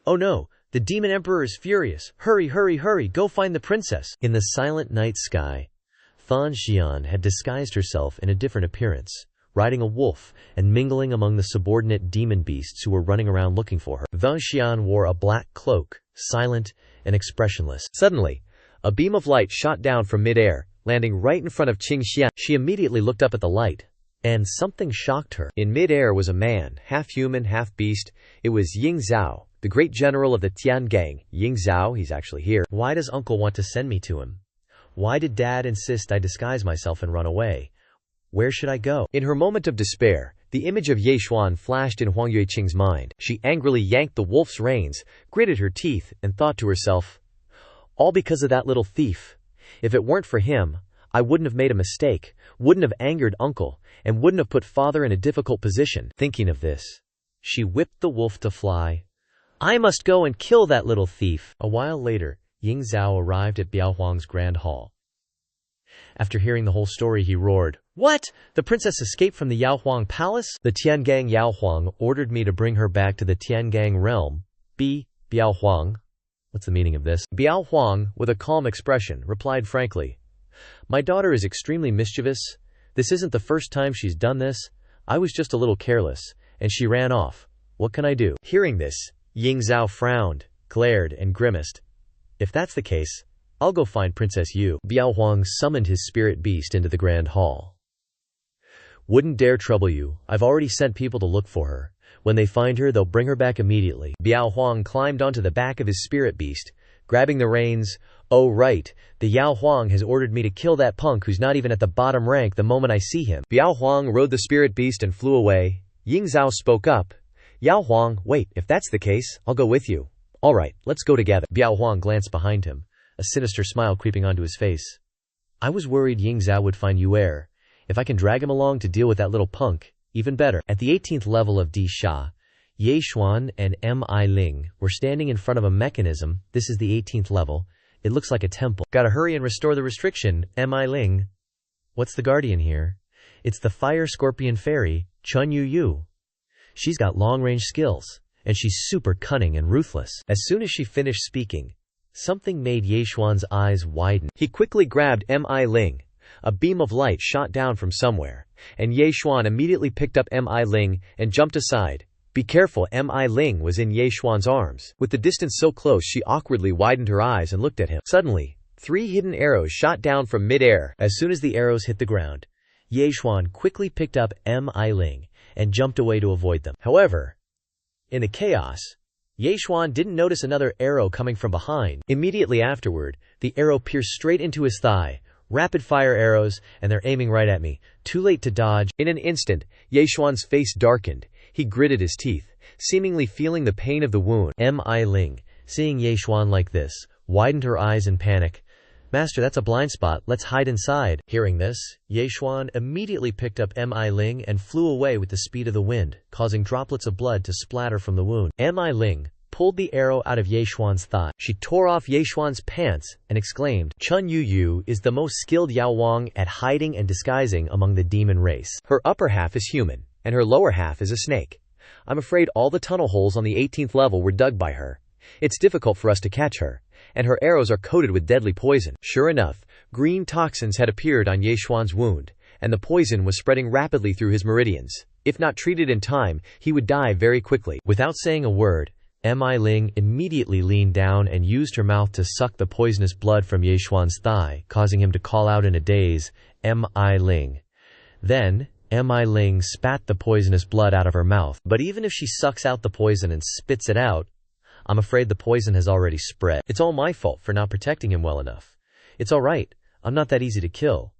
Oh no, the demon emperor is furious. Hurry, hurry, hurry, go find the princess. In the silent night sky, Fan Xian had disguised herself in a different appearance, riding a wolf and mingling among the subordinate demon beasts who were running around looking for her. Fan Xian wore a black cloak, silent and expressionless. Suddenly, a beam of light shot down from mid-air, landing right in front of Qingxian. She immediately looked up at the light, and something shocked her. In mid-air was a man, half human, half beast. It was Ying Zhao, the great general of the Tian Gang. Ying Zhao, he's actually here. Why does uncle want to send me to him? Why did dad insist I disguise myself and run away? Where should I go? In her moment of despair, the image of Ye Xuan flashed in Huang Yueqing's mind. She angrily yanked the wolf's reins, gritted her teeth, and thought to herself, all because of that little thief. If it weren't for him, I wouldn't have made a mistake, wouldn't have angered uncle, and wouldn't have put father in a difficult position. Thinking of this, she whipped the wolf to fly. I must go and kill that little thief. A while later, Ying Zhao arrived at Biao Huang's grand hall. After hearing the whole story, he roared, "What? The princess escaped from the Yao Huang palace? The Tiangang Yao Huang ordered me to bring her back to the Tiangang realm. Biao Huang." What's the meaning of this? Biao Huang, with a calm expression, replied frankly, "My daughter is extremely mischievous. This isn't the first time she's done this. I was just a little careless, and she ran off. What can I do?" Hearing this, Ying Zhao frowned, glared, and grimaced. "If that's the case, I'll go find Princess Yu." Biao Huang summoned his spirit beast into the grand hall. "Wouldn't dare trouble you. I've already sent people to look for her. When they find her, they'll bring her back immediately." Biao Huang climbed onto the back of his spirit beast, grabbing the reins. "Oh right, the Yao Huang has ordered me to kill that punk who's not even at the bottom rank the moment I see him." Biao Huang rode the spirit beast and flew away. Ying Zhao spoke up. "Yao Huang, wait, if that's the case, I'll go with you." "All right, let's go together." Biao Huang glanced behind him, a sinister smile creeping onto his face. "I was worried Ying Zhao would find Yu Er. If I can drag him along to deal with that little punk, even better." At the 18th level of Di Sha, Ye Xuan and Mi Ling were standing in front of a mechanism. This is the 18th level. It looks like a temple. "Gotta hurry and restore the restriction, Mi Ling." "What's the guardian here?" "It's the fire scorpion fairy, Chun Yu Yu. She's got long-range skills, and she's super cunning and ruthless." As soon as she finished speaking, something made Ye Xuan's eyes widen. He quickly grabbed Mi Ling. A beam of light shot down from somewhere, and Ye Xuan immediately picked up Mi Ling and jumped aside. "Be careful." Mi Ling was in Ye Xuan's arms. With the distance so close, she awkwardly widened her eyes and looked at him. Suddenly, 3 hidden arrows shot down from mid-air. As soon as the arrows hit the ground, Ye Xuan quickly picked up Mi Ling and jumped away to avoid them. However, in the chaos, Ye Xuan didn't notice another arrow coming from behind. Immediately afterward, the arrow pierced straight into his thigh. Rapid-fire arrows, and they're aiming right at me. Too late to dodge. In an instant, Ye Xuan's face darkened. He gritted his teeth, seemingly feeling the pain of the wound. Mi Ling, seeing Ye Xuan like this, widened her eyes in panic. "Master, that's a blind spot. Let's hide inside." Hearing this, Ye Xuan immediately picked up Mi Ling and flew away with the speed of the wind, causing droplets of blood to splatter from the wound. Mi Ling pulled the arrow out of Ye Xuan's thigh. She tore off Ye Xuan's pants and exclaimed, "Chun Yu Yu is the most skilled Yao Huang at hiding and disguising among the demon race. Her upper half is human, and her lower half is a snake. I'm afraid all the tunnel holes on the 18th level were dug by her. It's difficult for us to catch her, and her arrows are coated with deadly poison." Sure enough, green toxins had appeared on Ye Xuan's wound, and the poison was spreading rapidly through his meridians. If not treated in time, he would die very quickly. Without saying a word, Mi Ling immediately leaned down and used her mouth to suck the poisonous blood from Ye Xuan's thigh, causing him to call out in a daze, "Mi Ling." Then, Mi Ling spat the poisonous blood out of her mouth. But even if she sucks out the poison and spits it out, I'm afraid the poison has already spread. It's all my fault for not protecting him well enough. It's alright, I'm not that easy to kill.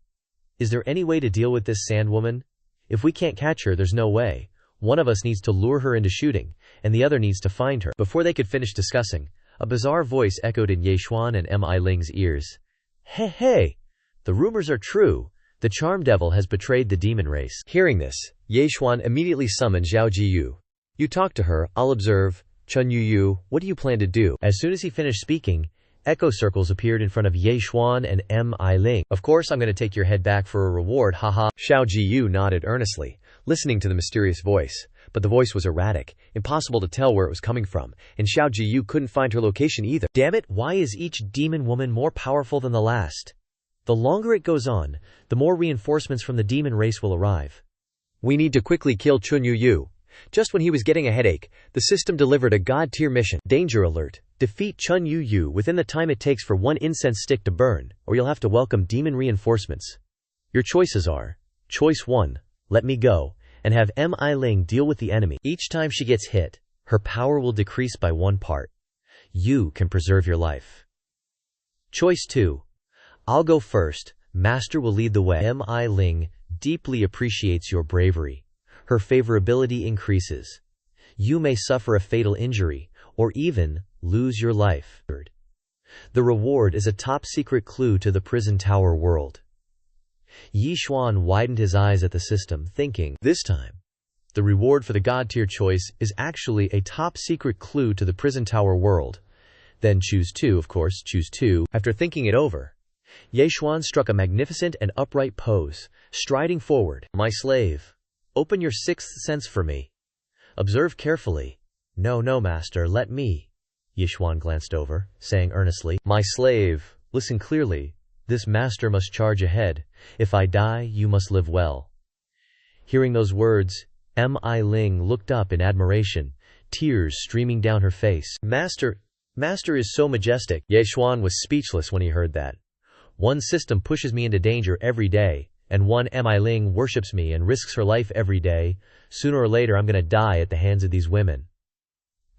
Is there any way to deal with this sandwoman? If we can't catch her, there's no way. One of us needs to lure her into shooting, and the other needs to find her. Before they could finish discussing, a bizarre voice echoed in Ye Xuan and Mi Ling's ears. "Hey, the rumors are true. The charm devil has betrayed the demon race. Hearing this, Yechuan immediately summoned Zhao Jiyu. You talk to her, I'll observe. Chun Yu, what do you plan to do? As soon as he finished speaking, echo circles appeared in front of Yechuan and Mi Ling. Of course I'm going to take your head back for a reward, haha. Zhao Jiyu nodded earnestly, listening to the mysterious voice. But the voice was erratic, impossible to tell where it was coming from, and Zhao Jiyu couldn't find her location either. Damn it, why is each demon woman more powerful than the last? The longer it goes on, the more reinforcements from the demon race will arrive. We need to quickly kill Chun Yu. Just when he was getting a headache, the system delivered a god-tier mission. Danger alert. Defeat Chun Yu within the time it takes for one incense stick to burn, or you'll have to welcome demon reinforcements. Your choices are: Choice 1, let me go, and have Mi Ling deal with the enemy. Each time she gets hit, her power will decrease by 1 part. You can preserve your life. Choice 2, I'll go first, Master will lead the way. Mi Ling deeply appreciates your bravery. Her favorability increases. You may suffer a fatal injury, or even lose your life. The reward is a top-secret clue to the prison tower world. Yechuan widened his eyes at the system, thinking, this time, the reward for the god-tier choice is actually a top-secret clue to the prison tower world. Then choose 2, of course, choose 2. After thinking it over, Yechuan struck a magnificent and upright pose, striding forward. My slave, open your 6th sense for me. Observe carefully. No, master, let me. Yechuan glanced over, saying earnestly, my slave, listen clearly. This master must charge ahead. If I die, you must live well. Hearing those words, Mi Ling looked up in admiration, tears streaming down her face. Master is so majestic. Yechuan was speechless when he heard that. One system pushes me into danger every day, and one Mi Ling worships me and risks her life every day. Sooner or later I'm going to die at the hands of these women.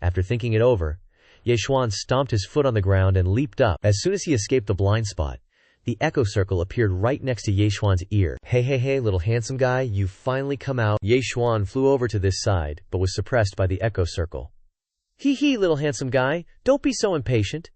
After thinking it over, Yechuan stomped his foot on the ground and leaped up. As soon as he escaped the blind spot, the echo circle appeared right next to Yechuan's ear. Hey, little handsome guy, you've finally come out. Yechuan flew over to this side, but was suppressed by the echo circle. Hee, little handsome guy, don't be so impatient.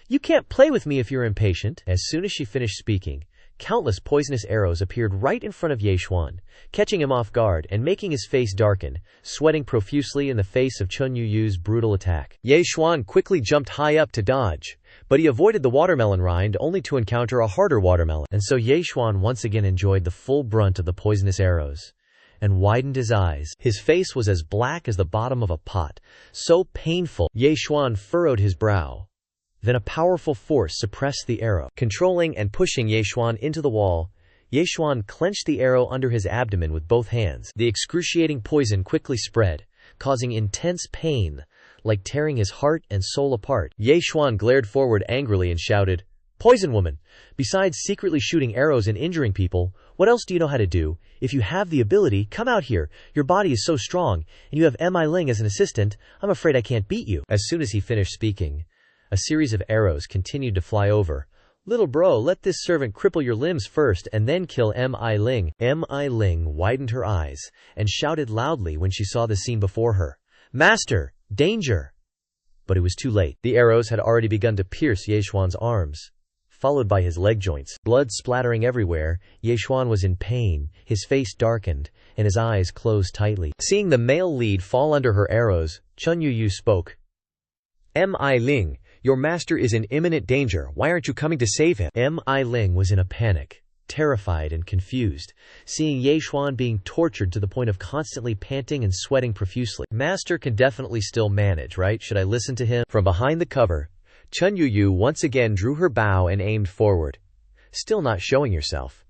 You can't play with me if you're impatient. As soon as she finished speaking, countless poisonous arrows appeared right in front of Yechuan, catching him off guard and making his face darken, sweating profusely in the face of Chun Yu's brutal attack. Yechuan quickly jumped high up to dodge, but he avoided the watermelon rind only to encounter a harder watermelon. And so Yechuan once again enjoyed the full brunt of the poisonous arrows, and widened his eyes. His face was as black as the bottom of a pot, so painful. Yechuan furrowed his brow. Then a powerful force suppressed the arrow. Controlling and pushing Yechuan into the wall, Yechuan clenched the arrow under his abdomen with both hands. The excruciating poison quickly spread, causing intense pain, like tearing his heart and soul apart. Yechuan glared forward angrily and shouted, Poison woman! Besides secretly shooting arrows and injuring people, what else do you know how to do? If you have the ability, come out here. Your body is so strong, and you have Mi Ling as an assistant, I'm afraid I can't beat you. As soon as he finished speaking, a series of arrows continued to fly over. Little bro, let this servant cripple your limbs first and then kill Mi Ling. Mi Ling widened her eyes and shouted loudly when she saw the scene before her. Master, danger! But it was too late. The arrows had already begun to pierce Yechuan's arms, followed by his leg joints. Blood splattering everywhere, Yechuan was in pain, his face darkened, and his eyes closed tightly. Seeing the male lead fall under her arrows, Chun Yu spoke. Mi Ling, your master is in imminent danger. Why aren't you coming to save him? Mi Ling was in a panic, terrified and confused, seeing Yechuan being tortured to the point of constantly panting and sweating profusely. Master can definitely still manage, right? Should I listen to him? From behind the cover, Chun Yu once again drew her bow and aimed forward. Still not showing yourself.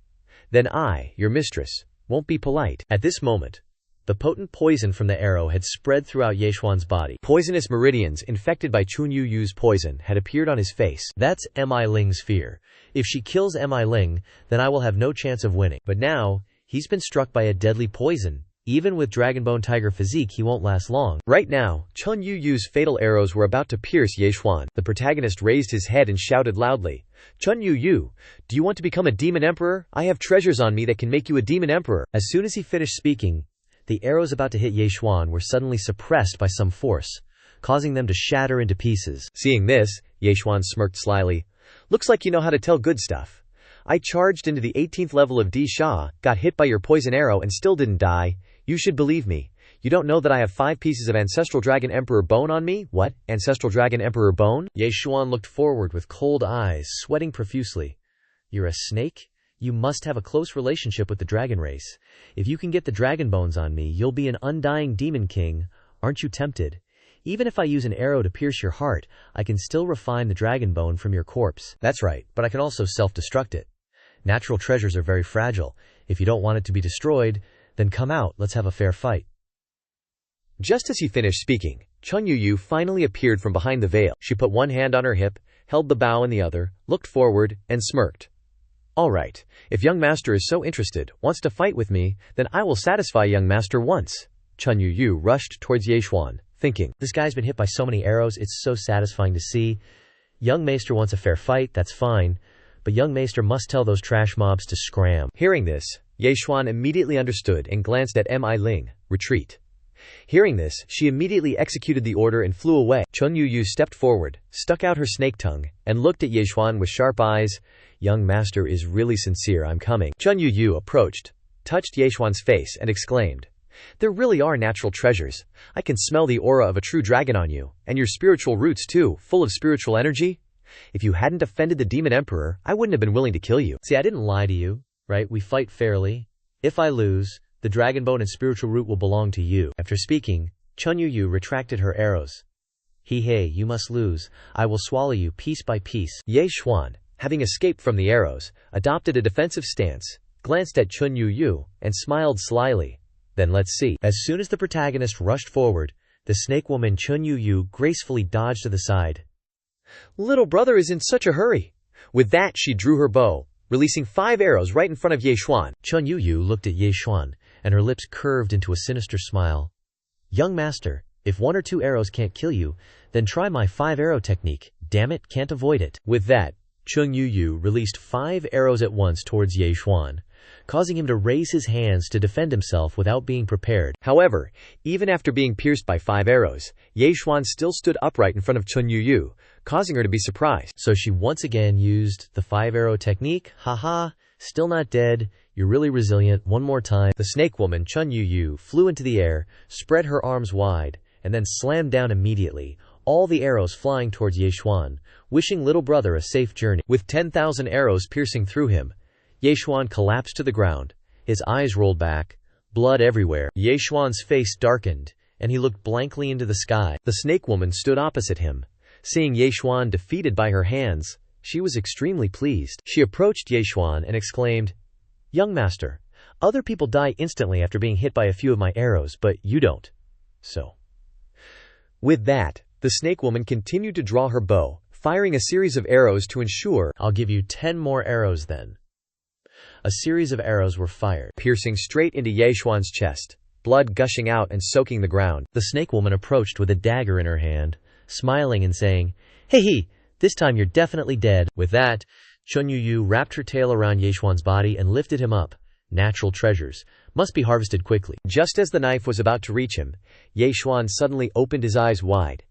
Then I, your mistress, won't be polite. At this moment, the potent poison from the arrow had spread throughout Yechuan's body. Poisonous meridians infected by Chun Yu's poison had appeared on his face. That's Mi Ling's fear. If she kills Mi Ling, then I will have no chance of winning. But now, he's been struck by a deadly poison. Even with Dragonbone Tiger physique, he won't last long. Right now, Chun Yu's fatal arrows were about to pierce Yechuan. The protagonist raised his head and shouted loudly, Chun Yu, do you want to become a demon emperor? I have treasures on me that can make you a demon emperor. As soon as he finished speaking, the arrows about to hit Yechuan were suddenly suppressed by some force, causing them to shatter into pieces. Seeing this, Yechuan smirked slyly. Looks like you know how to tell good stuff. I charged into the 18th level of D Sha, got hit by your poison arrow and still didn't die. You should believe me. You don't know that I have 5 pieces of Ancestral Dragon Emperor bone on me? What? Ancestral Dragon Emperor bone? Ye Xuan looked forward with cold eyes, sweating profusely. You're a snake? You must have a close relationship with the dragon race. If you can get the dragon bones on me, you'll be an undying demon king. Aren't you tempted? Even if I use an arrow to pierce your heart, I can still refine the dragon bone from your corpse. That's right, but I can also self-destruct it. Natural treasures are very fragile. If you don't want it to be destroyed, then come out, let's have a fair fight. Just as he finished speaking, Chun Yu finally appeared from behind the veil. She put one hand on her hip, held the bow in the other, looked forward, and smirked. All right, if young master is so interested, wants to fight with me, then I will satisfy young master once. Chun Yu rushed towards Ye Xuan, thinking, this guy's been hit by so many arrows, it's so satisfying to see. Young maester wants a fair fight, that's fine, but young maester must tell those trash mobs to scram. Hearing this, Ye Xuan immediately understood and glanced at Mi Ling, retreat. Hearing this, she immediately executed the order and flew away. Chun Yu stepped forward, stuck out her snake tongue, and looked at Ye Xuan with sharp eyes. Young master is really sincere, I'm coming. Chun Yu approached, touched Ye Xuan's face, and exclaimed, there really are natural treasures. I can smell the aura of a true dragon on you, and your spiritual roots too, full of spiritual energy. If you hadn't offended the demon emperor, I wouldn't have been willing to kill you. See, I didn't lie to you, right? We fight fairly. If I lose, the dragon bone and spiritual root will belong to you. After speaking, Chun Yu retracted her arrows. Hey, you must lose. I will swallow you piece by piece. Ye Xuan, having escaped from the arrows, adopted a defensive stance, glanced at Chun Yu, and smiled slyly. Then let's see. As soon as the protagonist rushed forward, the snake woman Chun Yu gracefully dodged to the side. Little brother is in such a hurry. With that, she drew her bow, releasing 5 arrows right in front of Ye Xuan. Chun Yu looked at Ye Xuan, and her lips curved into a sinister smile. Young master, if 1 or 2 arrows can't kill you, then try my 5-arrow technique. Damn it, can't avoid it. With that, Chun Yu released 5 arrows at once towards Ye Xuan, causing him to raise his hands to defend himself without being prepared. However, even after being pierced by 5 arrows, Ye Xuan still stood upright in front of Chun Yu, causing her to be surprised. So she once again used the 5-arrow technique. Haha, still not dead. You're really resilient. One more time. The snake woman Chun Yu flew into the air, spread her arms wide, and then slammed down immediately, all the arrows flying towards Ye Xuan, wishing little brother a safe journey. With 10,000 arrows piercing through him, Ye Xuan collapsed to the ground. His eyes rolled back, blood everywhere. Ye Xuan's face darkened, and he looked blankly into the sky. The snake woman stood opposite him. Seeing Ye Xuan defeated by her hands, she was extremely pleased. She approached Ye Xuan and exclaimed, young master, other people die instantly after being hit by a few of my arrows, but you don't. So. With that, the snake woman continued to draw her bow, firing a series of arrows to ensure. I'll give you 10 more arrows then. A series of arrows were fired, piercing straight into Ye Xuan's chest, blood gushing out and soaking the ground. The snake woman approached with a dagger in her hand, smiling and saying, hey, this time you're definitely dead. With that, Chun Yu wrapped her tail around Ye Xuan's body and lifted him up. Natural treasures must be harvested quickly. Just as the knife was about to reach him, Ye Xuan suddenly opened his eyes wide.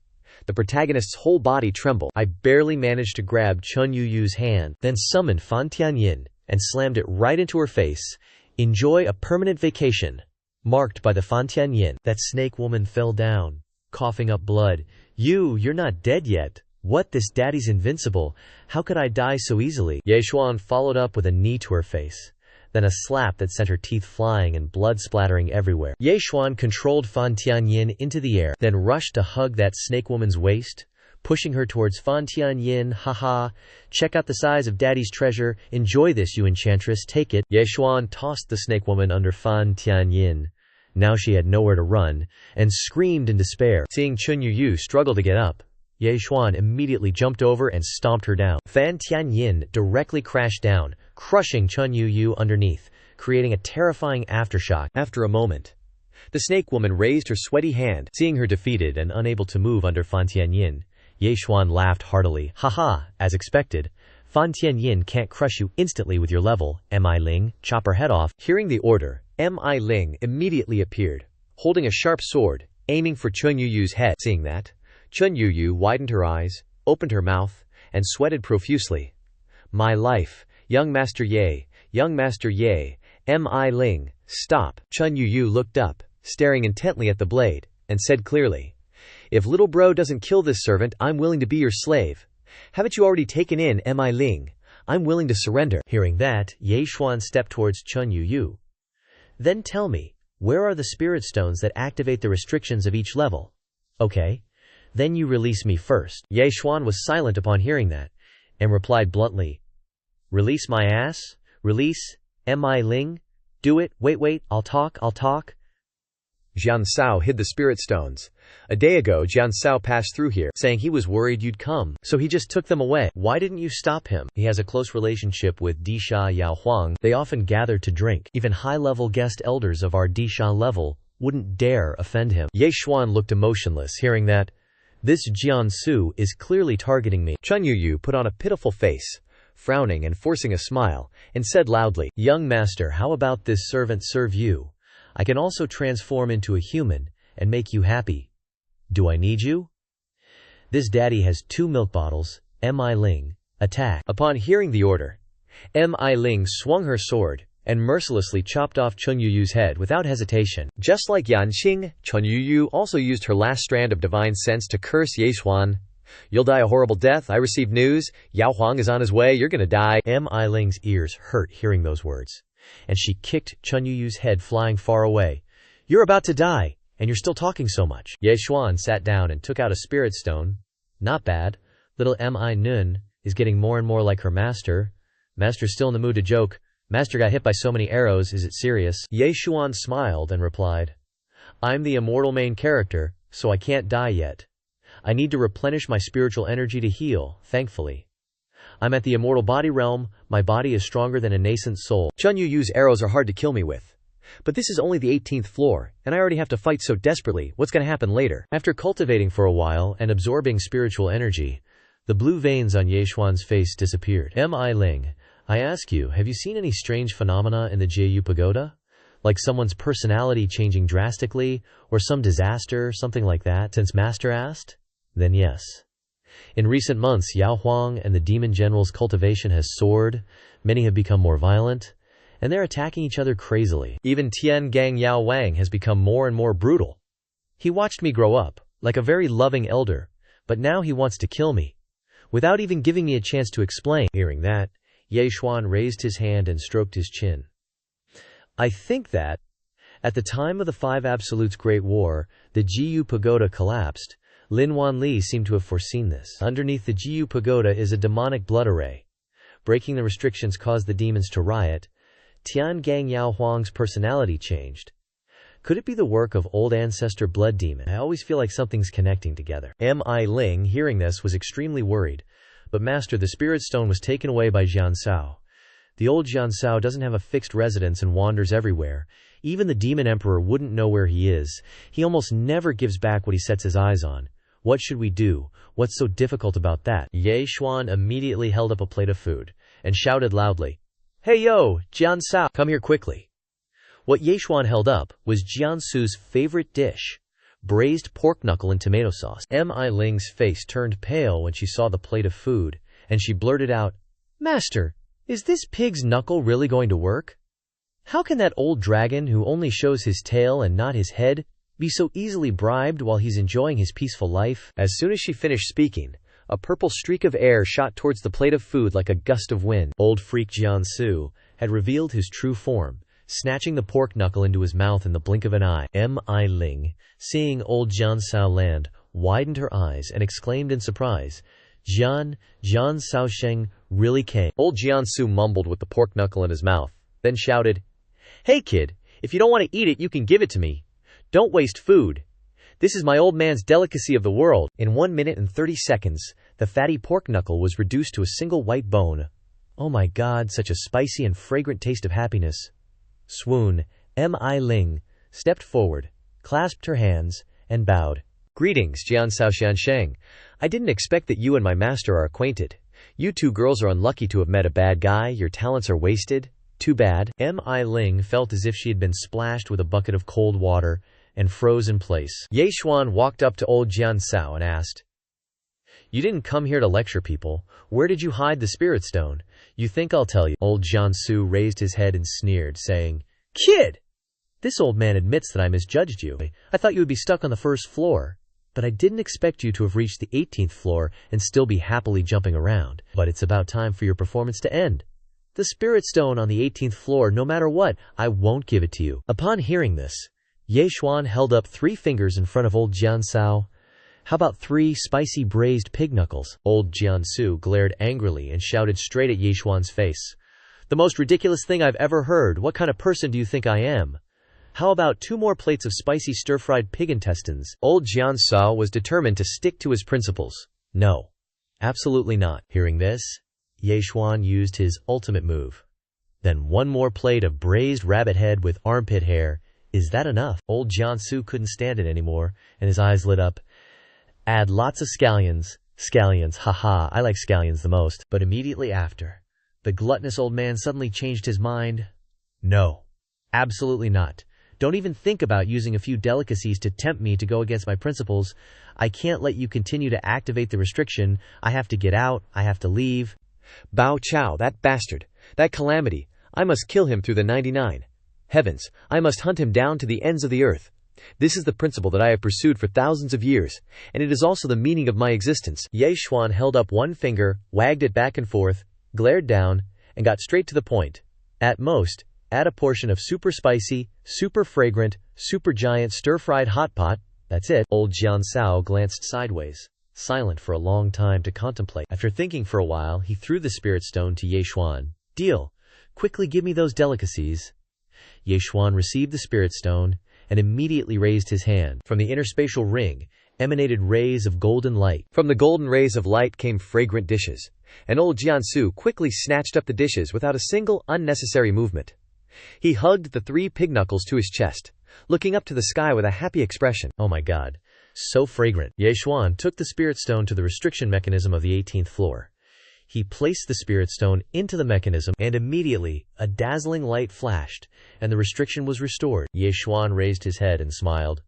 The protagonist's whole body trembled. I barely managed to grab Chun Yu's hand, then summoned Fan Tianyin and slammed it right into her face. Enjoy a permanent vacation. Marked by the Fan Tianyin. That snake woman fell down, coughing up blood. You're not dead yet. What, this daddy's invincible? How could I die so easily? Ye Xuan followed up with a knee to her face, then a slap that sent her teeth flying and blood splattering everywhere. Ye Xuan controlled Fan Tianyin into the air, then rushed to hug that snake woman's waist, pushing her towards Fan Tianyin. Haha, check out the size of daddy's treasure. Enjoy this, you enchantress, take it. Ye Xuan tossed the snake woman under Fan Tianyin. Now she had nowhere to run, and screamed in despair. Seeing Chun Yu struggle to get up, Ye Xuan immediately jumped over and stomped her down. Fan Tianyin directly crashed down, crushing Chun Yu underneath, creating a terrifying aftershock. After a moment, the snake woman raised her sweaty hand. Seeing her defeated and unable to move under Fan Tianyin, Ye Xuan laughed heartily. Haha, as expected, Fan Tianyin can't crush you instantly with your level. Mi Ling, chop her head off. Hearing the order, Mi Ling immediately appeared, holding a sharp sword, aiming for Chun Yu's head. Seeing that, Chun Yu widened her eyes, opened her mouth, and sweated profusely. My life, Young Master Ye, Young Master Ye, M.I. Ling, stop. Chun Yu looked up, staring intently at the blade, and said clearly, if little bro doesn't kill this servant, I'm willing to be your slave. Haven't you already taken in M.I. Ling? I'm willing to surrender. Hearing that, Ye Xuan stepped towards Chun Yu. Then tell me, where are the spirit stones that activate the restrictions of each level? Okay. Then you release me first. Ye Xuan was silent upon hearing that, and replied bluntly, release my ass? Release M.I. Ling? Do it, wait, I'll talk. Jian Sao hid the spirit stones. A day ago Jian Sao passed through here, saying he was worried you'd come, so he just took them away. Why didn't you stop him? He has a close relationship with Disha Yao Huang. They often gather to drink. Even high-level guest elders of our Disha level wouldn't dare offend him. Ye Xuan looked emotionless, hearing that. This Jian Su is clearly targeting me. Chun Yu put on a pitiful face, frowning and forcing a smile, and said loudly, young master, how about this servant serve you? I can also transform into a human and make you happy. Do I need you? This daddy has 2 milk bottles. M.I. Ling, attack. Upon hearing the order, M.I. Ling swung her sword and mercilessly chopped off Chun Yu's head without hesitation. Just like Yanqing, Chun Yu also used her last strand of divine sense to curse Ye Xuan. You'll die a horrible death. I received news. Yao Huang is on his way. You're gonna die. M.I. Ling's ears hurt hearing those words, and she kicked Chun Yu's head flying far away. You're about to die, and you're still talking so much. Ye Xuan sat down and took out a spirit stone. Not bad. Little M.I. Nun is getting more and more like her master. Master's still in the mood to joke. Master got hit by so many arrows, is it serious? Ye Xuan smiled and replied, I'm the immortal main character, so I can't die yet. I need to replenish my spiritual energy to heal, thankfully. I'm at the immortal body realm. My body is stronger than a nascent soul. Chun Yu's arrows are hard to kill me with. But this is only the 18th floor, and I already have to fight so desperately. What's gonna happen later? After cultivating for a while and absorbing spiritual energy, the blue veins on Ye Xuan's face disappeared. M.I. Ling, I ask you, have you seen any strange phenomena in the Jiu Pagoda? Like someone's personality changing drastically, or some disaster, something like that, since Master asked? Then yes. In recent months, Yao Huang and the demon general's cultivation has soared, many have become more violent, and they're attacking each other crazily. Even Tian Gang Yao Wang has become more and more brutal. He watched me grow up, like a very loving elder, but now he wants to kill me, without even giving me a chance to explain. Hearing that, Ye Xuan raised his hand and stroked his chin. I think that, at the time of the 5 Absolutes Great War, the Jiu Pagoda collapsed. Lin Wanli seemed to have foreseen this. Underneath the Jiu Pagoda is a demonic blood array. Breaking the restrictions caused the demons to riot. Tian Gang Yao Huang's personality changed. Could it be the work of old ancestor blood demon? I always feel like something's connecting together. M.I. Ling, hearing this, was extremely worried. But master, the spirit stone was taken away by Jian Sao. The old Jian Sao doesn't have a fixed residence and wanders everywhere. Even the demon emperor wouldn't know where he is. He almost never gives back what he sets his eyes on. What should we do? What's so difficult about that? Ye Xuan immediately held up a plate of food and shouted loudly, Hey yo, Jian Sao, come here quickly. What Ye Xuan held up was Jian Su's favorite dish, braised pork knuckle and tomato sauce. M.I. Ling's face turned pale when she saw the plate of food, and she blurted out, Master, is this pig's knuckle really going to work? How can that old dragon who only shows his tail and not his head be so easily bribed while he's enjoying his peaceful life? As soon as she finished speaking, a purple streak of air shot towards the plate of food like a gust of wind. Old freak Jian Su had revealed his true form, snatching the pork knuckle into his mouth in the blink of an eye. M.I. Ling, seeing old Jian Sao land, widened her eyes and exclaimed in surprise, Jian Sao Sheng really came. Old Jian Su mumbled with the pork knuckle in his mouth, then shouted, Hey kid, if you don't want to eat it, you can give it to me. Don't waste food. This is my old man's delicacy of the world. In 1 minute and 30 seconds, the fatty pork knuckle was reduced to a single white bone. Oh my God, such a spicy and fragrant taste of happiness. Swoon, M.I. Ling stepped forward, clasped her hands, and bowed. Greetings, Jian Sao Xiansheng. I didn't expect that you and my master are acquainted. You 2 girls are unlucky to have met a bad guy. Your talents are wasted. Too bad. M.I. Ling felt as if she had been splashed with a bucket of cold water and froze in place. Ye Xuan walked up to old Jian Sao and asked, You didn't come here to lecture people. Where did you hide the spirit stone? You think I'll tell you? Old Jiansu raised his head and sneered, saying, "Kid! This old man admits that I misjudged you. I thought you would be stuck on the first floor, but I didn't expect you to have reached the 18th floor and still be happily jumping around. But it's about time for your performance to end. The spirit stone on the 18th floor, no matter what, I won't give it to you." Upon hearing this, Ye Xuan held up 3 fingers in front of old Jiansao. "How about 3 spicy braised pig knuckles?" Old Jiansu glared angrily and shouted straight at Ye Xuan's face. "The most ridiculous thing I've ever heard. What kind of person do you think I am? How about 2 more plates of spicy stir-fried pig intestines?" Old Jiansao was determined to stick to his principles. "No, absolutely not." Hearing this, Ye Xuan used his ultimate move. "Then 1 more plate of braised rabbit head with armpit hair. Is that enough?" Old Jiansu couldn't stand it anymore, and his eyes lit up. "Add lots of scallions." "Scallions, haha, I like scallions the most." But immediately after, the gluttonous old man suddenly changed his mind. "No, absolutely not. Don't even think about using a few delicacies to tempt me to go against my principles. I can't let you continue to activate the restriction. I have to get out. I have to leave." "Bao Chao, that bastard, that calamity. I must kill him through the 99. Heavens, I must hunt him down to the ends of the earth. This is the principle that I have pursued for thousands of years, and it is also the meaning of my existence." Ye Xuan held up 1 finger, wagged it back and forth, glared down, and got straight to the point. "At most, add a portion of super spicy, super fragrant, super giant stir-fried hot pot. That's it." Old Jiansao glanced sideways, silent for a long time to contemplate. After thinking for a while, he threw the spirit stone to Ye Xuan. "Deal. Quickly give me those delicacies." Ye Xuan received the spirit stone and immediately raised his hand. From the interspatial ring emanated rays of golden light. From the golden rays of light came fragrant dishes, and old Jiansu quickly snatched up the dishes without a single unnecessary movement. He hugged the 3 pig knuckles to his chest, looking up to the sky with a happy expression. "Oh my god, so fragrant." Ye Xuan took the spirit stone to the restriction mechanism of the 18th floor. He placed the spirit stone into the mechanism, and immediately a dazzling light flashed, and the restriction was restored. Ye Xuan raised his head and smiled.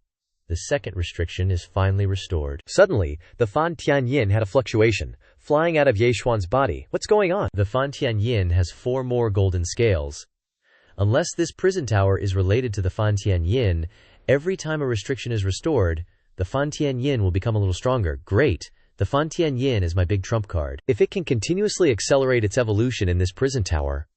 The second restriction is finally restored. Suddenly, the Fan Tianyin had a fluctuation, flying out of Ye Xuan's body. "What's going on?" The Fan Tianyin has 4 more golden scales. Unless this prison tower is related to the Fan Tianyin, every time a restriction is restored, the Fan Tianyin will become a little stronger. Great! The Fan Tianyin is my big trump card. If it can continuously accelerate its evolution in this prison tower,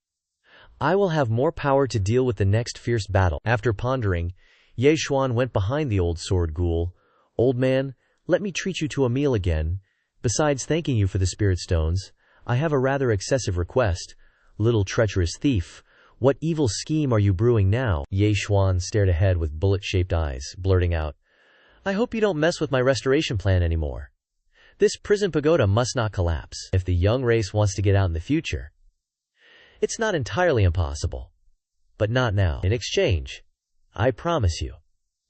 I will have more power to deal with the next fierce battle. After pondering, Ye Xuan went behind the old sword ghoul. "Old man, let me treat you to a meal again. Besides thanking you for the spirit stones, I have a rather excessive request. Little treacherous thief, what evil scheme are you brewing now?" Ye Xuan stared ahead with bullet-shaped eyes, blurting out, "I hope you don't mess with my restoration plan anymore. This prison pagoda must not collapse. If the young race wants to get out in the future, it's not entirely impossible. But not now. In exchange, I promise you,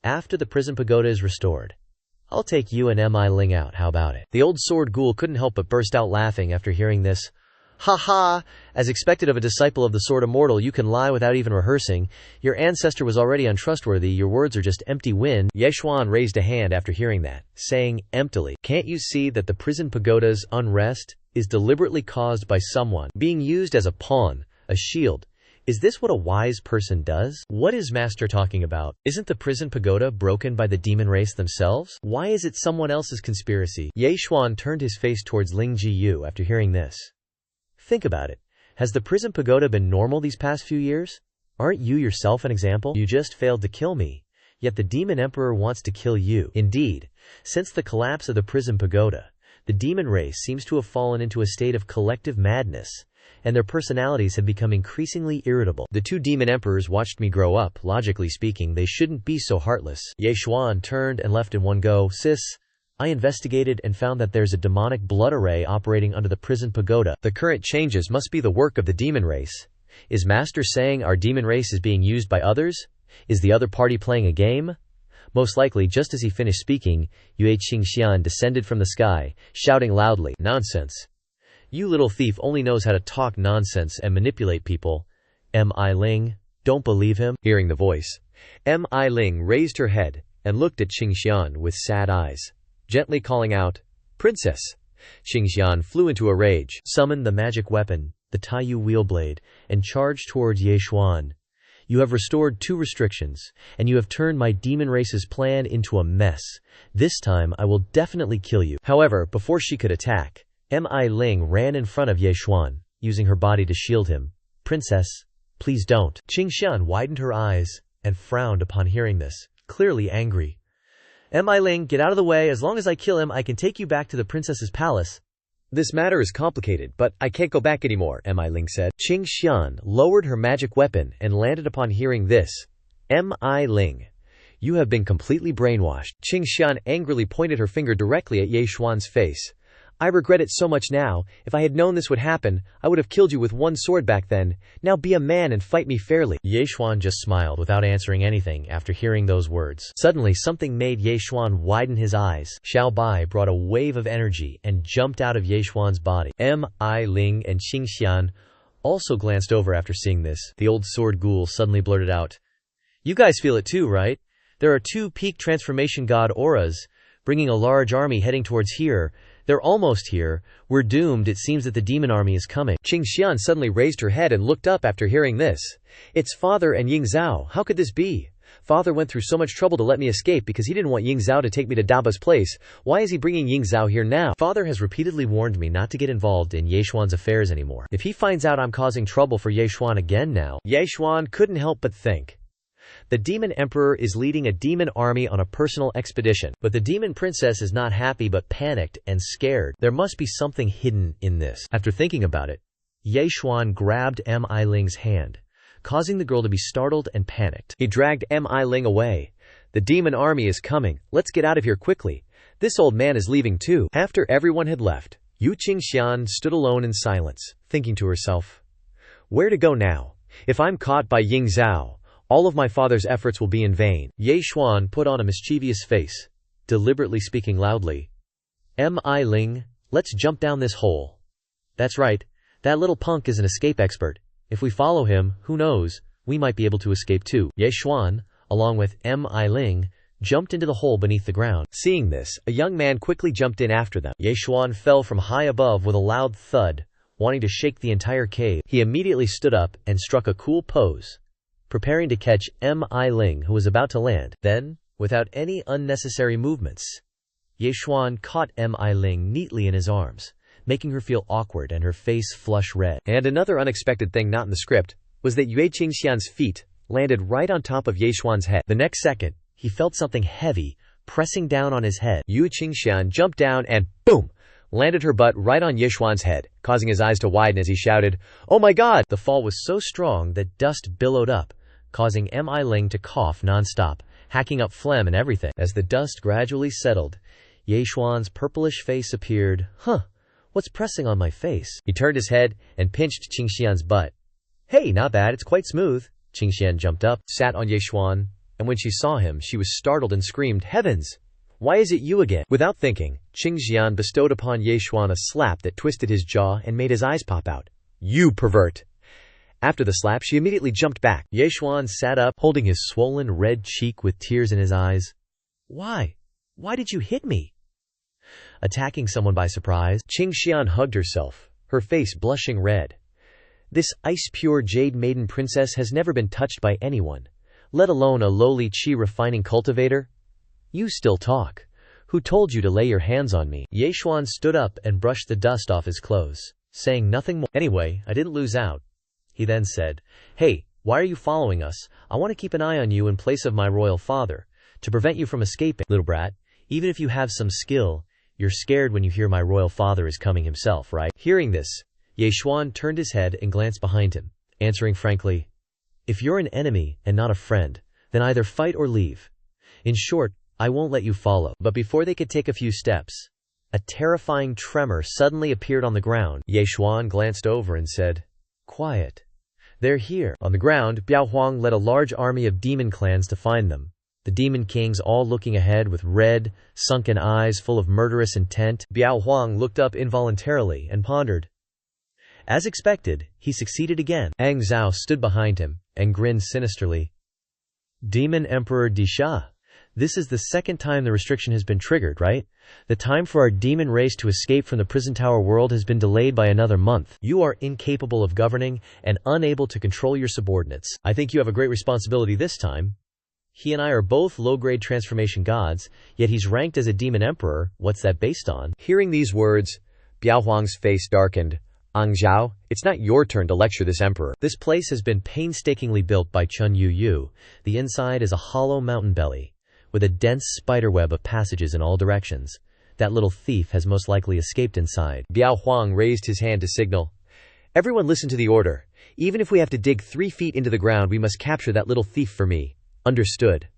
after the prison pagoda is restored, I'll take you and Mi Ling out. How about it?" The old sword ghoul couldn't help but burst out laughing after hearing this. "Ha ha! As expected of a disciple of the sword immortal, you can lie without even rehearsing. Your ancestor was already untrustworthy. Your words are just empty wind." Ye Xuan raised a hand after hearing that, saying emptily, "Can't you see that the prison pagoda's unrest is deliberately caused by someone being used as a pawn, a shield? Is this what a wise person does? What is Master talking about? Isn't the prison pagoda broken by the demon race themselves? Why is it someone else's conspiracy?" Ye Xuan turned his face towards Ling Jiyu after hearing this. "Think about it. Has the prison pagoda been normal these past few years? Aren't you yourself an example? You just failed to kill me, yet the demon emperor wants to kill you. Indeed, since the collapse of the prison pagoda, the demon race seems to have fallen into a state of collective madness, and their personalities have become increasingly irritable. The 2 demon emperors watched me grow up. Logically speaking, they shouldn't be so heartless." Ye Xuan turned and left in one go. "Sis, I investigated and found that there's a demonic blood array operating under the prison pagoda. The current changes must be the work of the demon race. Is Master saying our demon race is being used by others? Is the other party playing a game?" Most likely, just as he finished speaking, Yue Qingxian descended from the sky, shouting loudly, "Nonsense! You little thief only knows how to talk nonsense and manipulate people. Mi Ling, don't believe him?" Hearing the voice, Mi Ling raised her head and looked at Qingxian with sad eyes, gently calling out, "Princess." Qingxian flew into a rage, summoned the magic weapon, the Taiyu wheelblade, and charged towards Ye Xuan. You have restored 2 restrictions, and you have turned my demon race's plan into a mess. This time I will definitely kill you. However, before she could attack, Mi Ling ran in front of Ye Xuan, using her body to shield him. Princess, please don't. Qingxian widened her eyes and frowned upon hearing this, clearly angry. Mi Ling, get out of the way. As long as I kill him, I can take you back to the princess's palace. This matter is complicated, but I can't go back anymore, Mi Ling said. Qingxian lowered her magic weapon and landed upon hearing this. Mi Ling, you have been completely brainwashed. Qingxian angrily pointed her finger directly at Ye Xuan's face. I regret it so much now. If I had known this would happen, I would have killed you with one sword back then. Now be a man and fight me fairly. Ye Xuan just smiled without answering anything after hearing those words. Suddenly, something made Ye Xuan widen his eyes. Xiao Bai brought a wave of energy and jumped out of Ye Xuan's body. Mi Ling and Qingxian also glanced over after seeing this. The old sword ghoul suddenly blurted out, "You guys feel it too, right? There are 2 peak transformation god auras, bringing a large army heading towards here. They're almost here. We're doomed. It seems that the demon army is coming." Qingxian suddenly raised her head and looked up after hearing this. It's Father and Ying Zhao. How could this be? Father went through so much trouble to let me escape because he didn't want Ying Zhao to take me to Daba's place. Why is he bringing Ying Zhao here now? Father has repeatedly warned me not to get involved in Ye Xuan's affairs anymore. If he finds out I'm causing trouble for Ye Xuan again now. Ye Xuan couldn't help but think. The demon emperor is leading a demon army on a personal expedition. But the demon princess is not happy but panicked and scared. There must be something hidden in this. After thinking about it, Ye Xuan grabbed Mi Ling's hand, causing the girl to be startled and panicked. He dragged Mi Ling away. The demon army is coming. Let's get out of here quickly. This old man is leaving too. After everyone had left, Yu Qingxian stood alone in silence, thinking to herself, where to go now? If I'm caught by Ying Zhao, all of my father's efforts will be in vain. Ye Xuan put on a mischievous face, deliberately speaking loudly. Mi Ling, let's jump down this hole. That's right, that little punk is an escape expert. If we follow him, who knows, we might be able to escape too. Ye Xuan, along with Mi Ling, jumped into the hole beneath the ground. Seeing this, a young man quickly jumped in after them. Ye Xuan fell from high above with a loud thud, wanting to shake the entire cave. He immediately stood up and struck a cool pose, preparing to catch Mi Ling, who was about to land. Then, without any unnecessary movements, Ye Xuan caught Mi Ling neatly in his arms, making her feel awkward and her face flush red. And another unexpected thing not in the script was that Yu Qingxian's feet landed right on top of Ye Xuan's head. The next second, he felt something heavy pressing down on his head. Yu Qingxian jumped down and, boom, landed her butt right on Ye Xuan's head, causing his eyes to widen as he shouted, "Oh my God!" The fall was so strong that dust billowed up, causing Mi Ling to cough nonstop, hacking up phlegm and everything. As the dust gradually settled, Ye Xuan's purplish face appeared. What's pressing on my face? He turned his head and pinched Qingxian's butt. Hey, not bad, it's quite smooth. Qingxian jumped up, sat on Ye Xuan, and when she saw him, she was startled and screamed, "Heavens! Why is it you again?" Without thinking, Qingxian bestowed upon Ye Xuan a slap that twisted his jaw and made his eyes pop out. "You pervert!" After the slap, she immediately jumped back. Ye Xuan sat up, holding his swollen red cheek with tears in his eyes. Why? Why did you hit me? Attacking someone by surprise? Qingxian hugged herself, her face blushing red. This ice-pure jade maiden princess has never been touched by anyone, let alone a lowly chi refining cultivator. You still talk. Who told you to lay your hands on me? Ye Xuan stood up and brushed the dust off his clothes, saying nothing more. Anyway, I didn't lose out. He then said, "Hey, why are you following us? I want to keep an eye on you in place of my royal father, to prevent you from escaping. Little brat, even if you have some skill, you're scared when you hear my royal father is coming himself, right?" Hearing this, Ye Xuan turned his head and glanced behind him, answering frankly, "If you're an enemy and not a friend, then either fight or leave. In short, I won't let you follow." But before they could take a few steps, a terrifying tremor suddenly appeared on the ground. Ye Xuan glanced over and said, "Quiet. They're here." On the ground, Biao Huang led a large army of demon clans to find them, the demon kings all looking ahead with red, sunken eyes full of murderous intent. Biao Huang looked up involuntarily and pondered. As expected, he succeeded again. Ang Zhao stood behind him and grinned sinisterly. "Demon Emperor Disha, This is the second time the restriction has been triggered, right? The time for our demon race to escape from the prison tower world has been delayed by another month. You are incapable of governing and unable to control your subordinates. I think you have a great responsibility this time. He and I are both low-grade transformation gods, yet he's ranked as a demon emperor. What's that based on? Hearing these words, Biao Huang's face darkened. Ang Zhao, it's not your turn to lecture this emperor. This place has been painstakingly built by Chun Yu Yu. The inside is a hollow mountain belly, with a dense spiderweb of passages in all directions. That little thief has most likely escaped inside. Biao Huang raised his hand to signal. Everyone listen to the order. Even if we have to dig 3 feet into the ground, we must capture that little thief for me. Understood.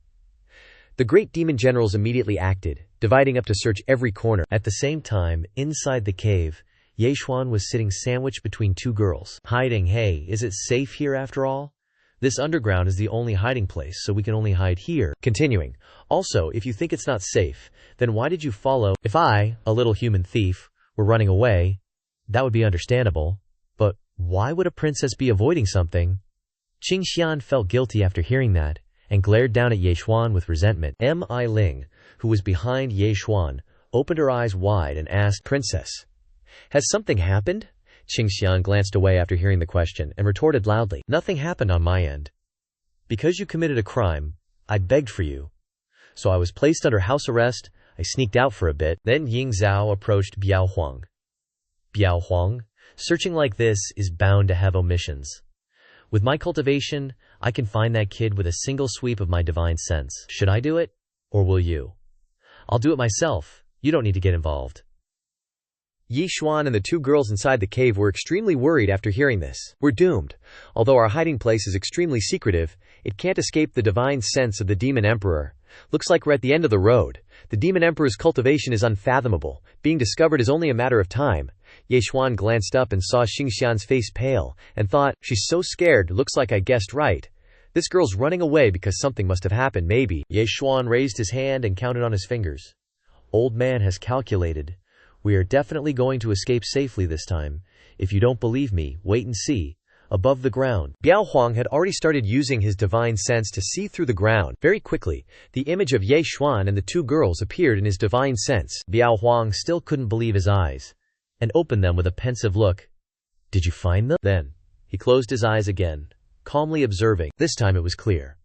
The great demon generals immediately acted, dividing up to search every corner. At the same time, inside the cave, Yeishuan was sitting sandwiched between 2 girls. Hiding, hey, is it safe here after all? This underground is the only hiding place, so we can only hide here. Continuing. Also, if you think it's not safe, then why did you follow? If I, a little human thief, were running away, that would be understandable. But why would a princess be avoiding something? Qingxian felt guilty after hearing that, and glared down at Yeishuan with resentment. Mi Ling, who was behind Yeishuan, opened her eyes wide and asked, Princess, has something happened? Qingxian glanced away after hearing the question and retorted loudly, Nothing happened on my end. Because you committed a crime, I begged for you. So I was placed under house arrest. I sneaked out for a bit. Then Ying Zhao approached Biao Huang. Biao Huang, searching like this is bound to have omissions. With my cultivation, I can find that kid with a single sweep of my divine sense. Should I do it? Or will you? I'll do it myself. You don't need to get involved. Yeishuan and the 2 girls inside the cave were extremely worried after hearing this. We're doomed. Although our hiding place is extremely secretive, it can't escape the divine sense of the demon emperor. Looks like we're at the end of the road. The demon emperor's cultivation is unfathomable. Being discovered is only a matter of time. Yeishuan glanced up and saw Qingxian's face pale, and thought, she's so scared, looks like I guessed right. This girl's running away because something must have happened, maybe. Yeishuan raised his hand and counted on his fingers. Old man has calculated. We are definitely going to escape safely this time. If you don't believe me, wait and see. Above the ground. Biao Huang had already started using his divine sense to see through the ground. Very quickly, the image of Yeishuan and the 2 girls appeared in his divine sense. Biao Huang still couldn't believe his eyes, and opened them with a pensive look. Did you find them? Then, he closed his eyes again, calmly observing. This time it was clear.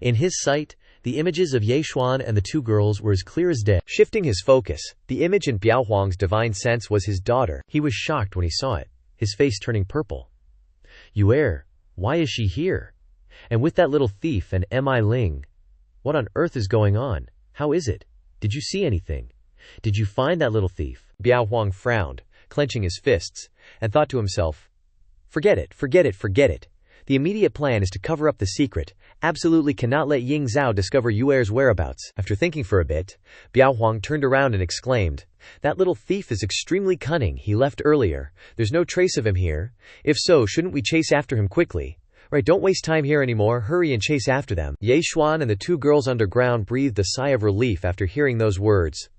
In his sight, the images of Yeishuan and the 2 girls were as clear as day. Shifting his focus, the image in Biao Huang's divine sense was his daughter. He was shocked when he saw it, his face turning purple. Yue, why is she here? And with that little thief and Mi Ling? What on earth is going on? How is it? Did you see anything? Did you find that little thief? Biao Huang frowned, clenching his fists, and thought to himself, Forget it, forget it, forget it. The immediate plan is to cover up the secret. Absolutely cannot let Ying Zhao discover Yuer's whereabouts. After thinking for a bit, Biao Huang turned around and exclaimed, That little thief is extremely cunning. He left earlier. There's no trace of him here. If so, shouldn't we chase after him quickly? Right, don't waste time here anymore. Hurry and chase after them. Yeishuan and the 2 girls underground breathed a sigh of relief after hearing those words.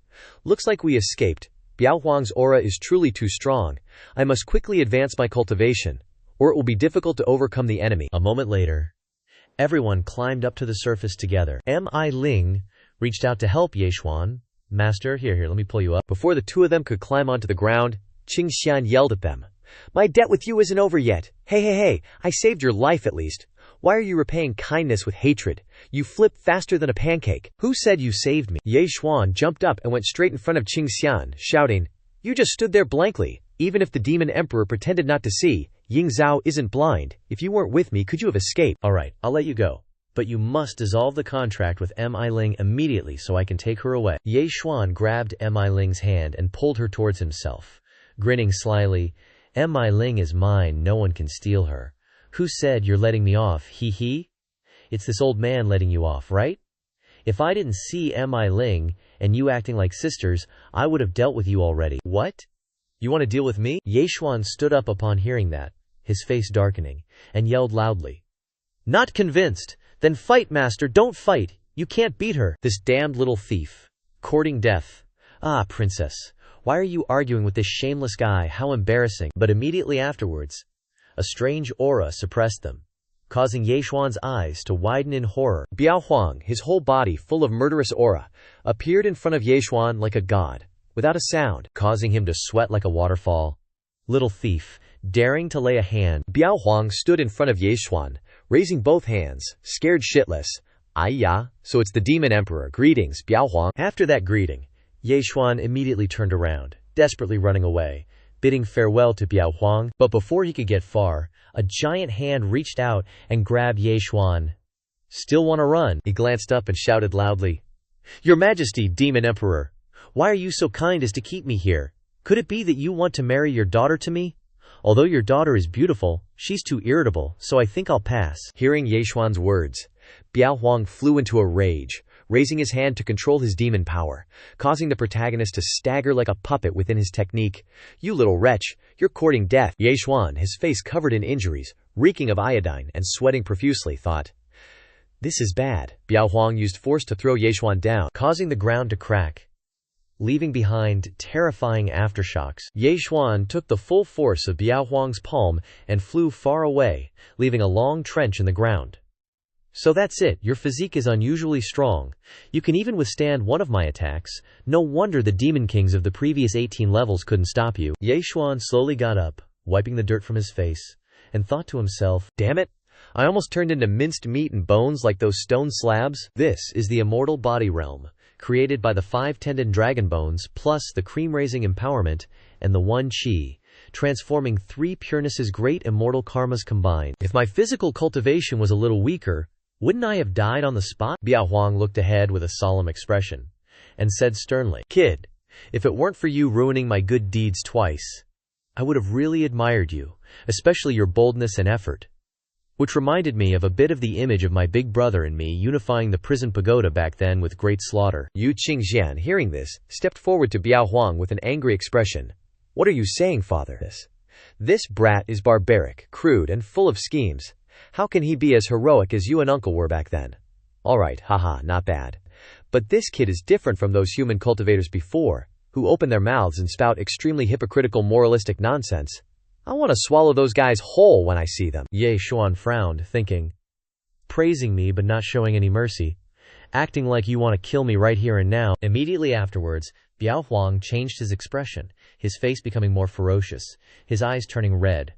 Looks like we escaped. Biao Huang's aura is truly too strong. I must quickly advance my cultivation, or it will be difficult to overcome the enemy. A moment later, everyone climbed up to the surface together. Mi Ling reached out to help Yeishuan. Master, here, let me pull you up. Before the 2 of them could climb onto the ground, Qingxian yelled at them. My debt with you isn't over yet. Hey, I saved your life at least. Why are you repaying kindness with hatred? You flip faster than a pancake. Who said you saved me? Yeishuan jumped up and went straight in front of Qingxian, shouting, You just stood there blankly. Even if the demon emperor pretended not to see, Ying Zhao isn't blind. If you weren't with me, could you have escaped? All right, I'll let you go. But you must dissolve the contract with Mi Ling immediately so I can take her away. Yeishuan grabbed Mi Ling's hand and pulled her towards himself. Grinning slyly, Mi Ling is mine, no one can steal her. Who said you're letting me off, he? It's this old man letting you off, right? If I didn't see Mi Ling, and you acting like sisters, I would have dealt with you already. What? You want to deal with me? Yeishuan stood up upon hearing that, his face darkening, and yelled loudly. Not convinced? Then fight, master, don't fight. You can't beat her. This damned little thief. Courting death. Ah, princess, why are you arguing with this shameless guy? How embarrassing. But immediately afterwards, a strange aura suppressed them. causing Yeshuan's eyes to widen in horror. Biao Huang, his whole body full of murderous aura, appeared in front of Yeshuan like a god, without a sound, causing him to sweat like a waterfall. Little thief, daring to lay a hand. Biao Huang stood in front of Yeshuan, raising both hands, scared shitless. "Aiya, so it's the Demon Emperor. Greetings, Biao Huang." After that greeting, Yeshuan immediately turned around, desperately running away, bidding farewell to Biao Huang. But before he could get far, a giant hand reached out and grabbed Yeshuan. "Still want to run?" He glanced up and shouted loudly, "Your Majesty, Demon Emperor, why are you so kind as to keep me here? Could it be that you want to marry your daughter to me? Although your daughter is beautiful, she's too irritable, so I think I'll pass." Hearing Yeshuan's words, Biao Huang flew into a rage, raising his hand to control his demon power, causing the protagonist to stagger like a puppet within his technique. "You little wretch, you're courting death." Yeshuan, his face covered in injuries, reeking of iodine and sweating profusely, thought, "This is bad." Biao Huang used force to throw Yeshuan down, causing the ground to crack, leaving behind terrifying aftershocks. Yeshuan took the full force of Biao Huang's palm and flew far away, leaving a long trench in the ground. "So that's it, your physique is unusually strong. You can even withstand one of my attacks. No wonder the demon kings of the previous 18 levels couldn't stop you." Yeshuan slowly got up, wiping the dirt from his face, and thought to himself, "Damn it, I almost turned into minced meat and bones like those stone slabs." This is the immortal body realm, created by the 5-tendon dragon bones plus the cream-raising empowerment and the 1 chi, transforming 3 purenesses, great immortal karmas combined. If my physical cultivation was a little weaker, wouldn't I have died on the spot? Biao Huang looked ahead with a solemn expression, and said sternly, "Kid, if it weren't for you ruining my good deeds twice, I would have really admired you, especially your boldness and effort." Which reminded me of a bit of the image of my big brother and me unifying the prison pagoda back then with great slaughter. Yu Qingxian, hearing this, stepped forward to Biao Huang with an angry expression. "What are you saying, father? This brat is barbaric, crude, and full of schemes. How can he be as heroic as you and uncle were back then? Alright, haha, not bad. But this kid is different from those human cultivators before, who open their mouths and spout extremely hypocritical moralistic nonsense. I want to swallow those guys whole when I see them." Yeshuan frowned, thinking, praising me but not showing any mercy, acting like you want to kill me right here and now. Immediately afterwards, Biao Huang changed his expression, his face becoming more ferocious, his eyes turning red.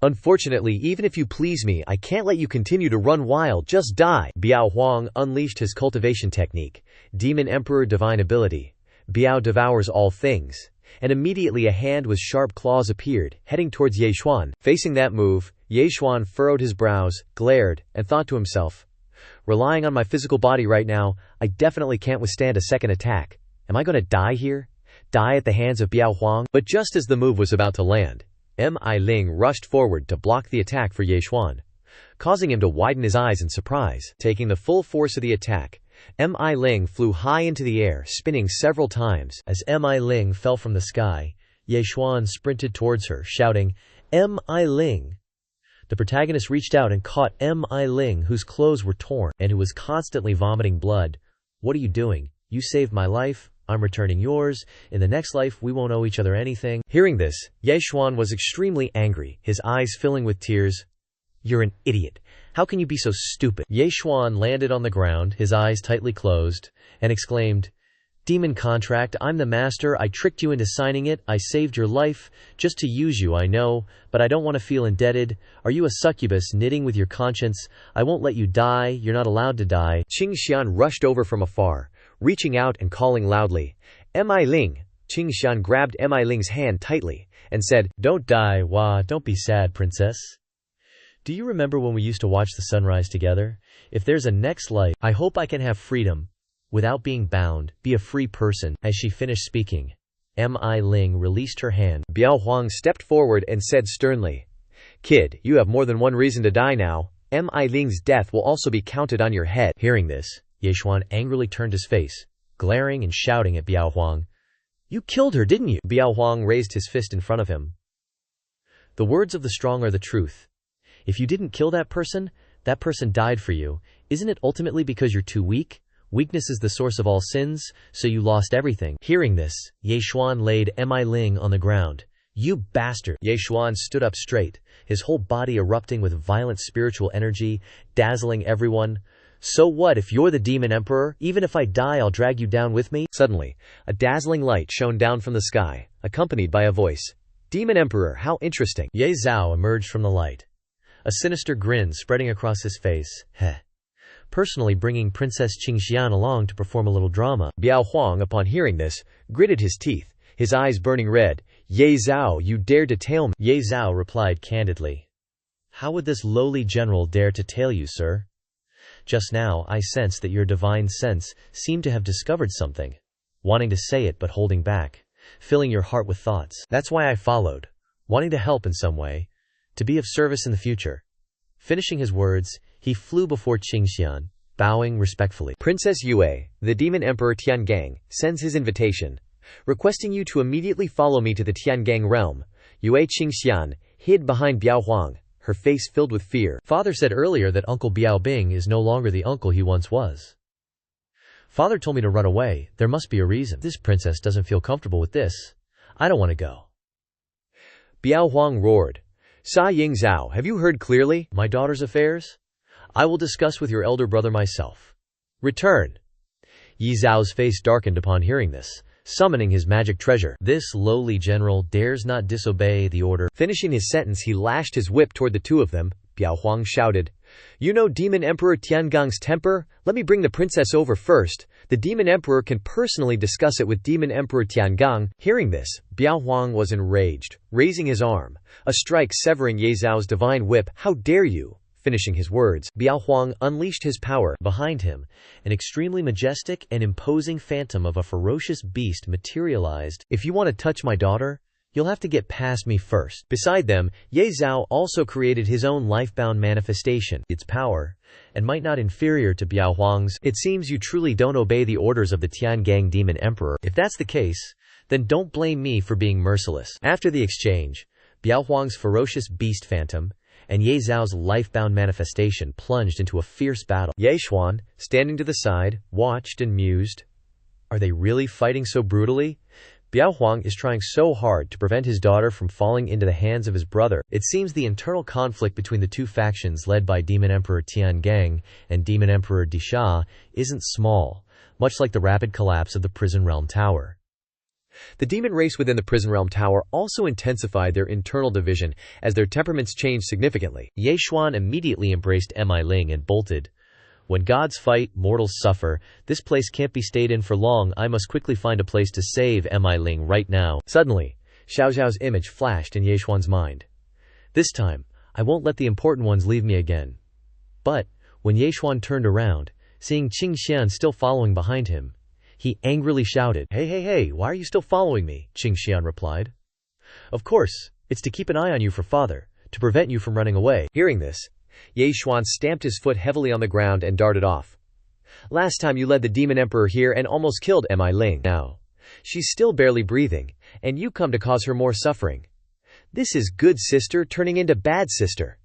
"Unfortunately, even if you please me, I can't let you continue to run wild, just die." Biao Huang unleashed his cultivation technique, Demon Emperor Divine Ability. Biao devours all things. And immediately a hand with sharp claws appeared, heading towards Yeshuan. Facing that move, Yeshuan furrowed his brows, glared, and thought to himself, "Relying on my physical body right now, I definitely can't withstand a second attack. Am I going to die here? Die at the hands of Biao Huang?" But just as the move was about to land, Mi Ling rushed forward to block the attack for Yeshuan, causing him to widen his eyes in surprise. Taking the full force of the attack, Mi Ling flew high into the air, spinning several times. As Mi Ling fell from the sky, Yeshuan sprinted towards her, shouting, "Mi Ling!" The protagonist reached out and caught Mi Ling, whose clothes were torn, and who was constantly vomiting blood. "What are you doing? You saved my life. I'm returning yours. In the next life, we won't owe each other anything." Hearing this, Yeshuan was extremely angry, his eyes filling with tears. "You're an idiot. How can you be so stupid?" Yeshuan landed on the ground, his eyes tightly closed, and exclaimed, "Demon contract, I'm the master. I tricked you into signing it. I saved your life, just to use you, I know, but I don't want to feel indebted. Are you a succubus knitting with your conscience? I won't let you die. You're not allowed to die." Qingxian rushed over from afar, reaching out and calling loudly, "Mi Ling!" Qingxian grabbed Mi Ling's hand tightly, and said, "Don't die, Wah, don't be sad, princess. Do you remember when we used to watch the sunrise together? If there's a next life, I hope I can have freedom, without being bound, be a free person." As she finished speaking, Mi Ling released her hand. Biao Huang stepped forward and said sternly, "Kid, you have more than one reason to die now. Mi Ling's death will also be counted on your head." Hearing this, Yeshuan angrily turned his face, glaring and shouting at Biao Huang, "You killed her, didn't you?" Biao Huang raised his fist in front of him. "The words of the strong are the truth. If you didn't kill that person died for you. Isn't it ultimately because you're too weak? Weakness is the source of all sins, so you lost everything." Hearing this, Yeshuan laid Mi Ling on the ground, You bastard! Ye Xuan stood up straight, his whole body erupting with violent spiritual energy, dazzling everyone. So what if you're the Demon Emperor? Even if I die, I'll drag you down with me? Suddenly, a dazzling light shone down from the sky, accompanied by a voice. Demon Emperor, how interesting. Ye Zhao emerged from the light, a sinister grin spreading across his face. Heh. Personally bringing Princess Qingxian along to perform a little drama. Biao Huang, upon hearing this, gritted his teeth, his eyes burning red. Ye Zhao, you dared to tail me. Ye Zhao replied candidly. How would this lowly general dare to tail you, sir? Just now I sensed that your divine sense seemed to have discovered something, wanting to say it but holding back, filling your heart with thoughts. That's why I followed, wanting to help in some way, to be of service in the future. Finishing his words, he flew before Qingxian, bowing respectfully. Princess Yue, the Demon Emperor Tiangang, sends his invitation, requesting you to immediately follow me to the Tiangang realm. Yue Qingxian hid behind Biao Huang, her face filled with fear. Father said earlier that Uncle Biao Bing is no longer the uncle he once was. Father told me to run away. There must be a reason. This princess doesn't feel comfortable with this. I don't want to go. Biao Huang roared. Sa Ying Zhao, have you heard clearly? My daughter's affairs? I will discuss with your elder brother myself. Return. Yi Zhao's face darkened upon hearing this, summoning his magic treasure. This lowly general dares not disobey the order. Finishing his sentence, he lashed his whip toward the two of them. Biao Huang shouted, You know Demon Emperor Tiangang's temper? Let me bring the princess over first. The Demon Emperor can personally discuss it with Demon Emperor Tiangang. Hearing this, Biao Huang was enraged, raising his arm, a strike severing Ye Zhao's divine whip. How dare you! Finishing his words, Biao Huang unleashed his power. Behind him, an extremely majestic and imposing phantom of a ferocious beast materialized. If you want to touch my daughter, you'll have to get past me first. Beside them, Ye Zhao also created his own life-bound manifestation. Its power, and might not inferior to Biao Huang's. It seems you truly don't obey the orders of the Tiangang Demon Emperor. If that's the case, then don't blame me for being merciless. After the exchange, Biao Huang's ferocious beast phantom and Ye Zhao's life-bound manifestation plunged into a fierce battle. Ye Xuan, standing to the side, watched and mused. Are they really fighting so brutally? Biao Huang is trying so hard to prevent his daughter from falling into the hands of his brother. It seems the internal conflict between the two factions led by Demon Emperor Tiangang and Demon Emperor Disha isn't small, much like the rapid collapse of the Prison Realm Tower. The demon race within the Prison Realm Tower also intensified their internal division as their temperaments changed significantly. Ye Xuan immediately embraced Mi Ling and bolted. When gods fight, mortals suffer. This place can't be stayed in for long. I must quickly find a place to save Mi Ling right now. Suddenly, Xiao Zhao's image flashed in Ye Xuan's mind. This time, I won't let the important ones leave me again. But, when Ye Xuan turned around, seeing Qingxian still following behind him, he angrily shouted, Hey, why are you still following me? Qingxian replied. Of course, it's to keep an eye on you for father, to prevent you from running away. Hearing this, Ye Xuan stamped his foot heavily on the ground and darted off. Last time you led the Demon Emperor here and almost killed Mi Ling. Now, she's still barely breathing, and you come to cause her more suffering. This is good sister turning into bad sister.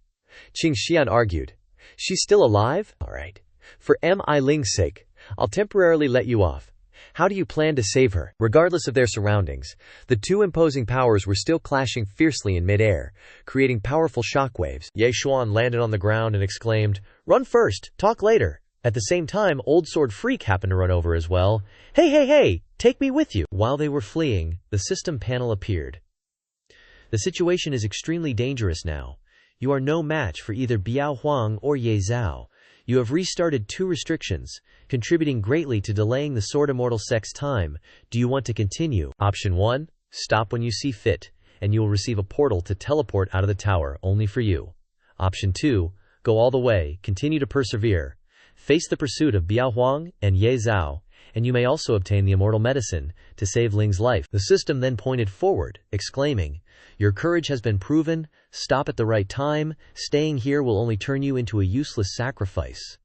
Qingxian argued. She's still alive? All right. For Mi Ling's sake, I'll temporarily let you off. How do you plan to save her? Regardless of their surroundings, the two imposing powers were still clashing fiercely in midair, creating powerful shockwaves. Ye Xuan landed on the ground and exclaimed, Run first, talk later. At the same time, Old Sword Freak happened to run over as well. Hey, take me with you. While they were fleeing, the system panel appeared. The situation is extremely dangerous now. You are no match for either Biao Huang or Ye Zhao. You have restarted 2 restrictions, contributing greatly to delaying the Sword Immortal Sect's time. Do you want to continue? Option 1, stop when you see fit, and you will receive a portal to teleport out of the tower only for you. Option 2, go all the way, continue to persevere. Face the pursuit of Biao Huang and Ye Zhao, and you may also obtain the immortal medicine to save Ling's life. The system then pointed forward, exclaiming, Your courage has been proven. Stop at the right time. Staying here will only turn you into a useless sacrifice.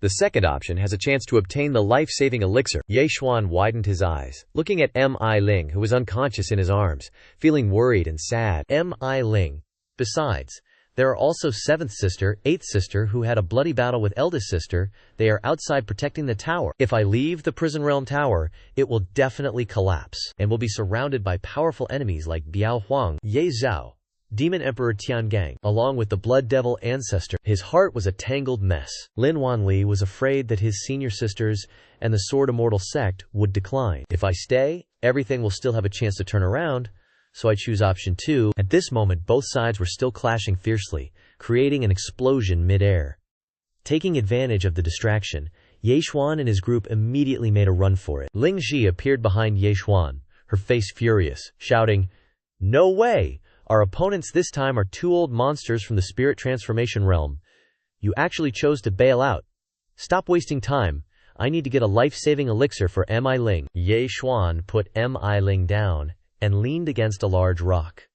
The second option has a chance to obtain the life-saving elixir. Ye Xuan widened his eyes, looking at Mi Ling, who was unconscious in his arms, feeling worried and sad. Mi Ling. Besides, There are also 7th sister, 8th sister who had a bloody battle with eldest sister. They are outside protecting the tower. If I leave the prison realm tower, it will definitely collapse and will be surrounded by powerful enemies like Biao Huang, Ye Zhao, Demon Emperor Tiangang, along with the Blood Devil ancestor. His heart was a tangled mess. Lin Wanli was afraid that his senior sisters and the Sword Immortal sect would decline. If I stay, everything will still have a chance to turn around, so I choose option 2. At this moment, both sides were still clashing fiercely, creating an explosion mid-air. Taking advantage of the distraction, Ye Xuan and his group immediately made a run for it. Ling Ji appeared behind Ye Xuan, her face furious, shouting, "No way! Our opponents this time are 2 old monsters from the spirit transformation realm. You actually chose to bail out. Stop wasting time. I need to get a life-saving elixir for Mi Ling." Ye Xuan put Mi Ling down and leaned against a large rock.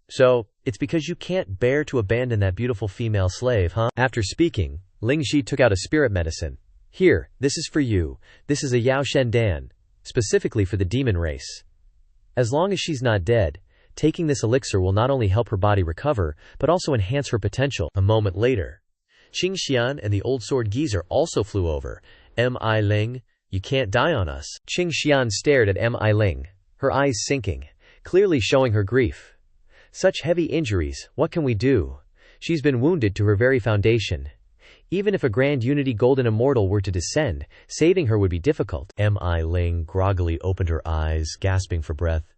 "So, it's because you can't bear to abandon that beautiful female slave, huh?" After speaking, Ling Ji took out a spirit medicine. "Here, this is for you. This is a Yao Shen Dan, specifically for the demon race. As long as she's not dead, taking this elixir will not only help her body recover, but also enhance her potential." A moment later, Qing Xian and the Old Sword Geezer also flew over. "Mi Ling, you can't die on us." Qing Xian stared at Mi Ling, her eyes sinking, clearly showing her grief. "Such heavy injuries, what can we do? She's been wounded to her very foundation. Even if a Grand Unity Golden Immortal were to descend, saving her would be difficult." Mi Ling groggily opened her eyes, gasping for breath.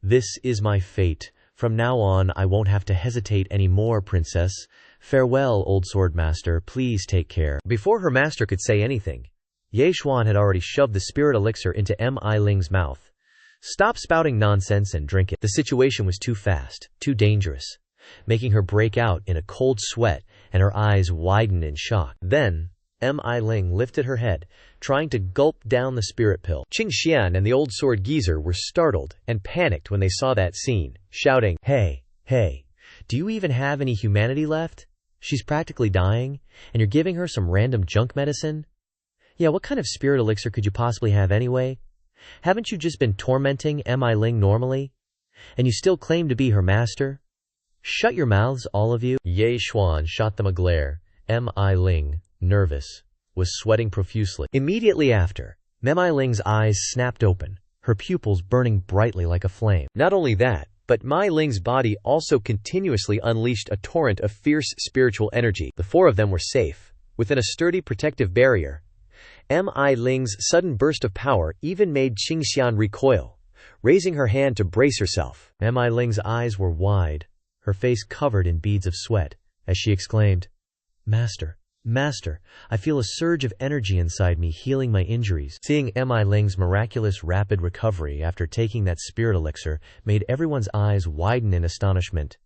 "This is my fate. From now on, I won't have to hesitate anymore, princess. Farewell, old sword master. Please take care." Before her master could say anything, Ye Xuan had already shoved the spirit elixir into Mi Ling's mouth. "Stop spouting nonsense and drink it." The situation was too fast, too dangerous, making her break out in a cold sweat and her eyes widen in shock. Then, Mi Ling lifted her head, trying to gulp down the spirit pill. Qing Xian and the Old Sword Geezer were startled and panicked when they saw that scene, shouting, Hey, do you even have any humanity left? She's practically dying, and you're giving her some random junk medicine? Yeah, what kind of spirit elixir could you possibly have anyway? Haven't you just been tormenting Mi Ling normally? And you still claim to be her master? Shut your mouths, all of you." Ye Xuan shot them a glare. Mi Ling, nervous, was sweating profusely. Immediately after, Mi Ling's eyes snapped open, her pupils burning brightly like a flame. Not only that, but Mi Ling's body also continuously unleashed a torrent of fierce spiritual energy. The 4 of them were safe, within a sturdy protective barrier. Mi Ling's sudden burst of power even made Qing Xian recoil, raising her hand to brace herself. Mi Ling's eyes were wide, her face covered in beads of sweat, as she exclaimed, Master, I feel a surge of energy inside me healing my injuries." Seeing Mi Ling's miraculous rapid recovery after taking that spirit elixir made everyone's eyes widen in astonishment.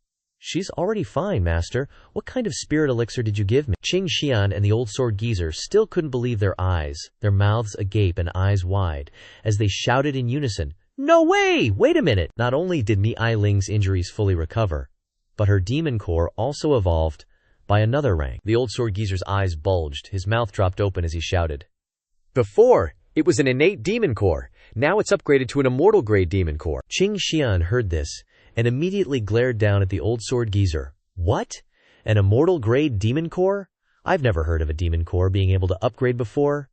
"She's already fine, Master. What kind of spirit elixir did you give me?" Qing Xian and the Old Sword Geezer still couldn't believe their eyes, their mouths agape and eyes wide, as they shouted in unison, "No way! Wait a minute!" Not only did Mi Ling's injuries fully recover, but her demon core also evolved by another rank. The Old Sword Geezer's eyes bulged, his mouth dropped open as he shouted. "Before, it was an innate demon core. Now it's upgraded to an immortal grade demon core." Qing Xian heard this and immediately glared down at the Old Sword Geezer. "What? An immortal grade demon core? I've never heard of a demon core being able to upgrade before."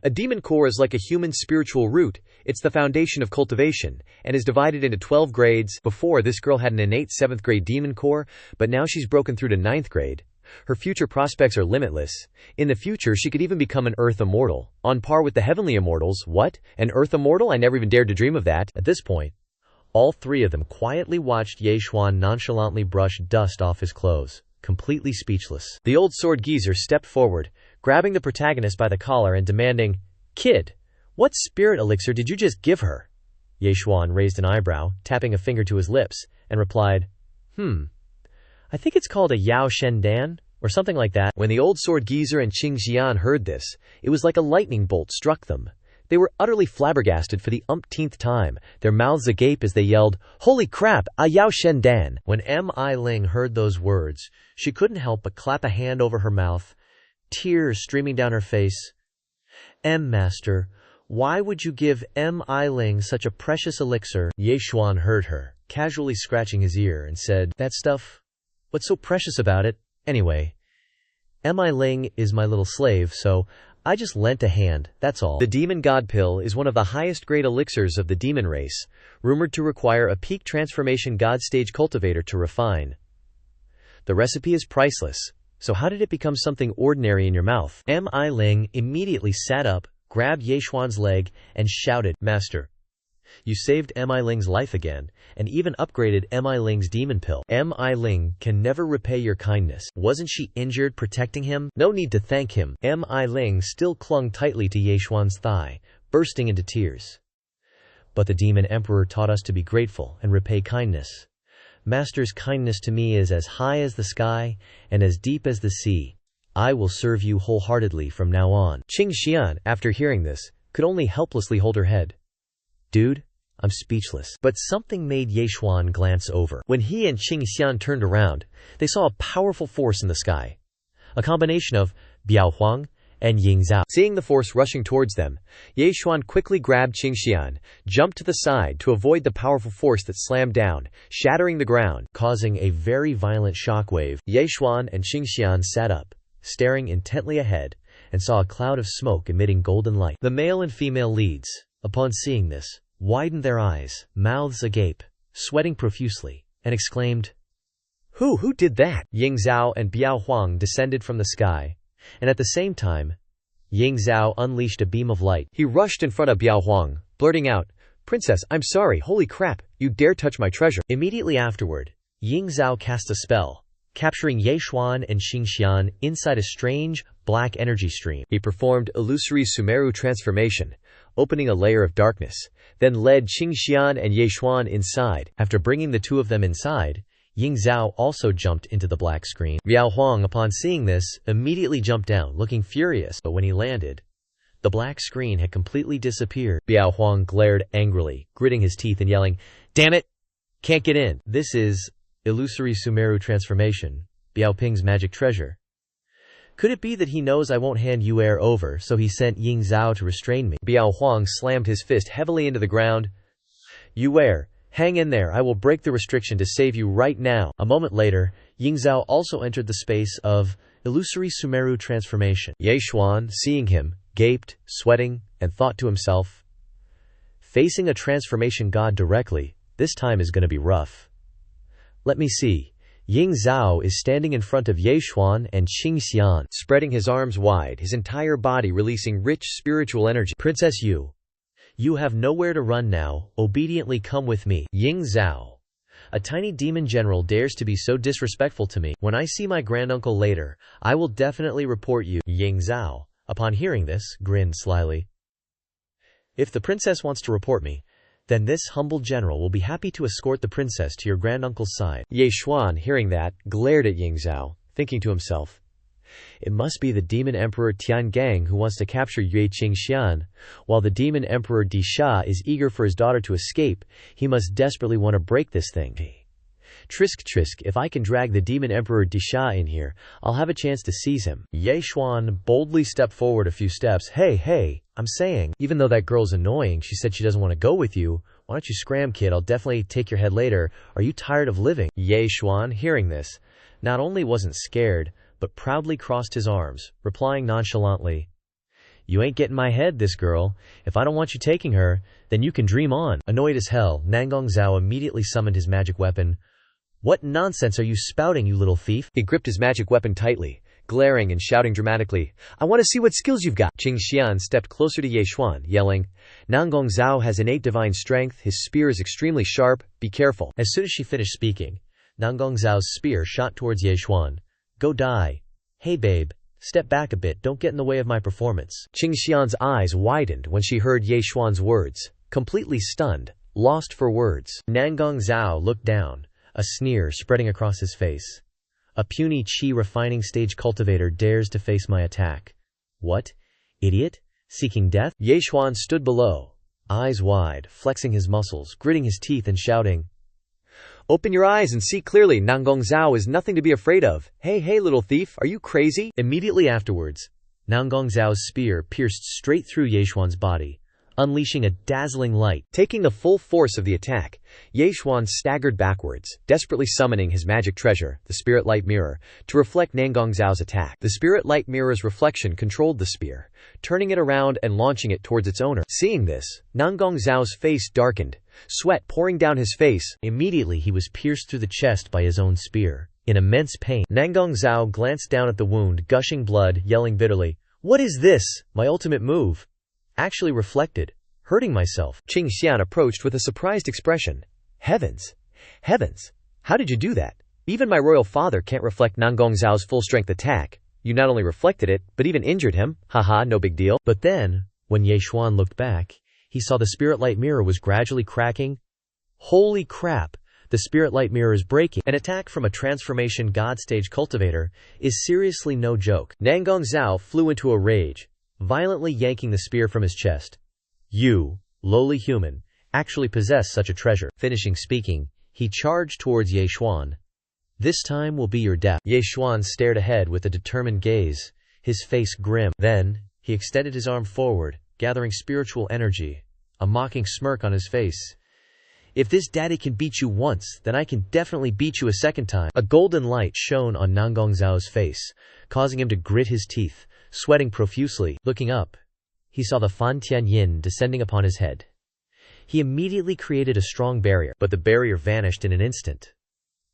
A demon core is like a human spiritual root. It's the foundation of cultivation, and is divided into 12 grades. Before, this girl had an innate 7th grade demon core, but now she's broken through to 9th grade. Her future prospects are limitless. In the future, she could even become an Earth Immortal, on par with the Heavenly Immortals. What? An Earth Immortal? I never even dared to dream of that. At this point, all 3 of them quietly watched Ye Xuan nonchalantly brush dust off his clothes, completely speechless. The Old Sword Geezer stepped forward, grabbing the protagonist by the collar and demanding, "Kid, what spirit elixir did you just give her?" Ye Xuan raised an eyebrow, tapping a finger to his lips, and replied, I think it's called a Yao Shen Dan, or something like that." When the Old Sword Geezer and Qing Xian heard this, it was like a lightning bolt struck them. They were utterly flabbergasted for the umpteenth time, their mouths agape as they yelled, "Holy crap, a Yao Shen Dan!" When Mi Ling heard those words, she couldn't help but clap a hand over her mouth, tears streaming down her face. Master, why would you give Mi Ling such a precious elixir?" Ye Xuan heard her, casually scratching his ear, and said, "That stuff, What's so precious about it, anyway? Mi Ling is my little slave, so I just lent a hand, that's all. The demon god pill is one of the highest grade elixirs of the demon race, rumored to require a peak transformation god stage cultivator to refine. The recipe is priceless, so how did it become something ordinary in your mouth? Mi Ling immediately sat up, grabbed Yechuan's leg, and shouted, "Master, you saved Mi Ling's life again, and even upgraded Mi Ling's demon pill. Mi Ling can never repay your kindness. Wasn't she injured protecting him? No need to thank him." Mi Ling still clung tightly to Yechuan's thigh, bursting into tears. "But the demon emperor taught us to be grateful and repay kindness. Master's kindness to me is as high as the sky and as deep as the sea. I will serve you wholeheartedly from now on." Qing Xian, after hearing this, could only helplessly hold her head. "Dude, I'm speechless." But something made Yechuan glance over. When he and Qing Xian turned around, they saw a powerful force in the sky. A combination of Biao Huang and Ying Zhao. Seeing the force rushing towards them, Yechuan quickly grabbed Qing Xian, jumped to the side to avoid the powerful force that slammed down, shattering the ground, causing a very violent shockwave. Yechuan and Qing Xian sat up, staring intently ahead, and saw a cloud of smoke emitting golden light. The male and female leads, upon seeing this, widened their eyes, mouths agape, sweating profusely, and exclaimed, Who did that?" Ying Zhao and Biao Huang descended from the sky, and at the same time, Ying Zhao unleashed a beam of light. He rushed in front of Biao Huang, blurting out, "Princess, I'm sorry, holy crap, you dare touch my treasure." Immediately afterward, Ying Zhao cast a spell, capturing Yechuan and Qing Xian inside a strange, black energy stream. He performed illusory Sumeru transformation, opening a layer of darkness, then led Qing Xian and Yechuan inside. After bringing the two of them inside, Ying Zhao also jumped into the black screen. Biao Huang, upon seeing this, immediately jumped down, looking furious, but when he landed, the black screen had completely disappeared. Biao Huang glared angrily, gritting his teeth and yelling, "Damn it! Can't get in!" This is illusory Sumeru transformation, Biao Ping's magic treasure. Could it be that he knows I won't hand Yue over, so he sent Ying Zhao to restrain me? Biao Huang slammed his fist heavily into the ground. "Yue, hang in there, I will break the restriction to save you right now." A moment later, Ying Zhao also entered the space of illusory Sumeru transformation. Yechuan, seeing him, gaped, sweating, and thought to himself, "Facing a transformation god directly, this time is going to be rough." Let me see. Ying Zhao is standing in front of Yechuan and Qing Xian, spreading his arms wide, his entire body releasing rich spiritual energy. "Princess Yu, you have nowhere to run now, obediently come with me." Ying Zhao, a tiny demon general, dares to be so disrespectful to me. When I see my granduncle later, I will definitely report you. Ying Zhao, upon hearing this, grinned slyly. If the princess wants to report me, then this humble general will be happy to escort the princess to your granduncle's side. Yechuan, hearing that, glared at Ying Zhao, thinking to himself, "It must be the demon emperor Tiangang who wants to capture Yue Qingxian. While the demon emperor Disha is eager for his daughter to escape, he must desperately want to break this thing. Trisk trisk, if I can drag the demon emperor Disha in here, I'll have a chance to seize him." Yechuan boldly stepped forward a few steps. Hey, I'm saying, even though that girl's annoying, she said she doesn't want to go with you. Why don't you scram, kid? I'll definitely take your head later. Are you tired of living? Yechuan, hearing this, not only wasn't scared, but proudly crossed his arms, replying nonchalantly, "You ain't getting my head, this girl. If I don't want you taking her, then you can dream on." Annoyed as hell, Nangong Zhao immediately summoned his magic weapon. "What nonsense are you spouting, you little thief?" He gripped his magic weapon tightly, glaring and shouting dramatically, "I want to see what skills you've got." Qing Xian stepped closer to Yechuan, yelling, "Nangong Zhao has innate divine strength, his spear is extremely sharp, be careful." As soon as she finished speaking, Nangong Zhao's spear shot towards Yechuan. "Go die. Hey babe, step back a bit, don't get in the way of my performance." Qing Xian's eyes widened when she heard Yechuan's words, completely stunned, lost for words. Nangong Zhao looked down, a sneer spreading across his face. "A puny chi refining stage cultivator dares to face my attack. What? Idiot? Seeking death?" Yechuan stood below, eyes wide, flexing his muscles, gritting his teeth and shouting, "Open your eyes and see clearly, Nangong Zhao is nothing to be afraid of. Hey, little thief, are you crazy?" Immediately afterwards, Nangong Zhao's spear pierced straight through Yechuan's body, unleashing a dazzling light. Taking the full force of the attack, Ye Xuan staggered backwards, desperately summoning his magic treasure, the Spirit Light Mirror, to reflect Nangong Zhao's attack. The Spirit Light Mirror's reflection controlled the spear, turning it around and launching it towards its owner. Seeing this, Nangong Zhao's face darkened, sweat pouring down his face. Immediately he was pierced through the chest by his own spear. In immense pain, Nangong Zhao glanced down at the wound, gushing blood, yelling bitterly, "What is this? My ultimate move actually reflected, hurting myself." Qing Xian approached with a surprised expression. Heavens! Heavens! How did you do that? Even my royal father can't reflect Nangong Zhao's full-strength attack. You not only reflected it, but even injured him. Haha, no big deal. But then, when Ye Xuan looked back, he saw the Spirit Light Mirror was gradually cracking. Holy crap! The Spirit Light Mirror is breaking. An attack from a transformation god stage cultivator is seriously no joke. Nangong Zhao flew into a rage, violently yanking the spear from his chest. "You, lowly human, actually possess such a treasure." Finishing speaking, he charged towards Ye Xuan. "This time will be your death." Ye Xuan stared ahead with a determined gaze, his face grim. Then, he extended his arm forward, gathering spiritual energy, a mocking smirk on his face. "If this daddy can beat you once, then I can definitely beat you a second time." A golden light shone on Nangong Zhao's face, causing him to grit his teeth, sweating profusely. Looking up, he saw the Fan Tian Yin descending upon his head. He immediately created a strong barrier, but the barrier vanished in an instant.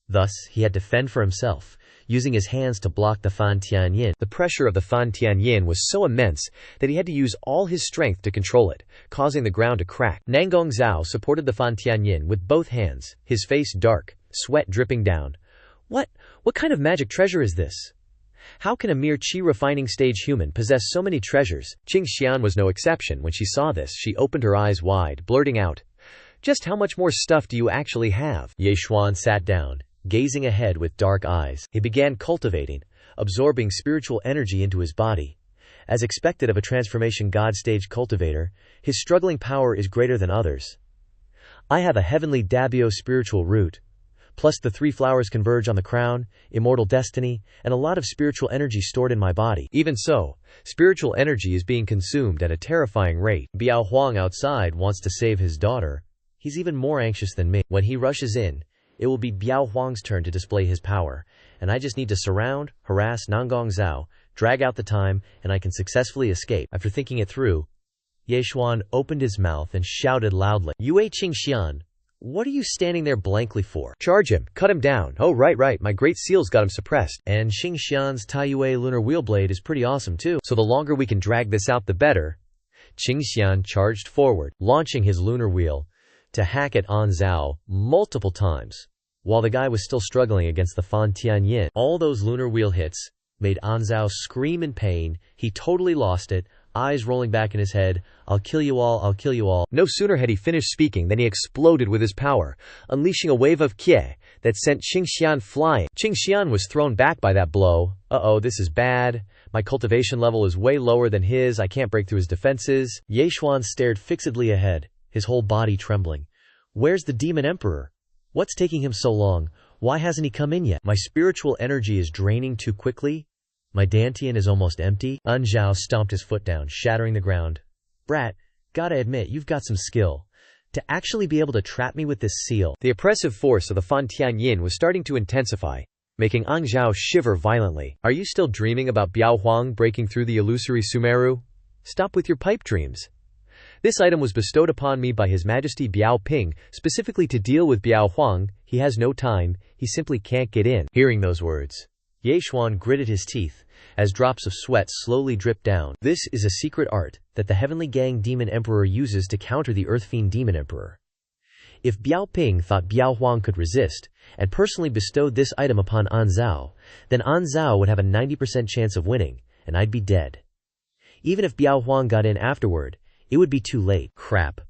Thus, he had to fend for himself, using his hands to block the Fan Tian Yin. The pressure of the Fan Tian Yin was so immense that he had to use all his strength to control it, causing the ground to crack. Nangong Zhao supported the Fan Tian Yin with both hands, his face dark, sweat dripping down. What kind of magic treasure is this? How can a mere qi refining stage human possess so many treasures? Qing Xian was no exception. When she saw this, she opened her eyes wide, blurting out, "Just how much more stuff do you actually have?" Ye Xuan sat down, gazing ahead with dark eyes. He began cultivating, absorbing spiritual energy into his body. As expected of a transformation god stage cultivator, his struggling power is greater than others. "I have a heavenly Dabio spiritual root, plus the 3 flowers converge on the crown, immortal destiny, and a lot of spiritual energy stored in my body." Even so, spiritual energy is being consumed at a terrifying rate. Biao Huang outside wants to save his daughter. He's even more anxious than me. When he rushes in, it will be Biao Huang's turn to display his power, and I just need to surround, harass Nangong Zhao, drag out the time, and I can successfully escape. After thinking it through, Ye Xuan opened his mouth and shouted loudly, "Yue Qingxian, what are you standing there blankly for? Charge him, cut him down." "Oh, right, my great seal's got him suppressed." "And Qingxian's Taiyue lunar wheelblade is pretty awesome too. So the longer we can drag this out, the better." Qingxian charged forward, launching his lunar wheel to hack at An Zhao multiple times, while the guy was still struggling against the Fan Tian Yin. All those lunar wheel hits made An Zhao scream in pain. He totally lost it, eyes rolling back in his head. "I'll kill you all, I'll kill you all." No sooner had he finished speaking than he exploded with his power, unleashing a wave of qie that sent Qing Xian flying. Qing Xian was thrown back by that blow. "Uh-oh, this is bad. My cultivation level is way lower than his. I can't break through his defenses." Ye Xuan stared fixedly ahead, his whole body trembling. "Where's the Demon Emperor? What's taking him so long? Why hasn't he come in yet? My spiritual energy is draining too quickly. My Dantian is almost empty." An Zhao stomped his foot down, shattering the ground. "Brat, gotta admit, you've got some skill. To actually be able to trap me with this seal." The oppressive force of the Fan Tian Yin was starting to intensify, making An Zhao shiver violently. "Are you still dreaming about Biao Huang breaking through the illusory Sumeru? Stop with your pipe dreams. This item was bestowed upon me by His Majesty Biao Ping, specifically to deal with Biao Huang. He has no time, he simply can't get in." Hearing those words, Ye Xuan gritted his teeth, as drops of sweat slowly dripped down. This is a secret art that the Heavenly Gang Demon Emperor uses to counter the Earth Fiend Demon Emperor. If Biao Ping thought Biao Huang could resist, and personally bestowed this item upon An Zhao, then An Zhao would have a 90% chance of winning, and I'd be dead. Even if Biao Huang got in afterward, it would be too late. Crap.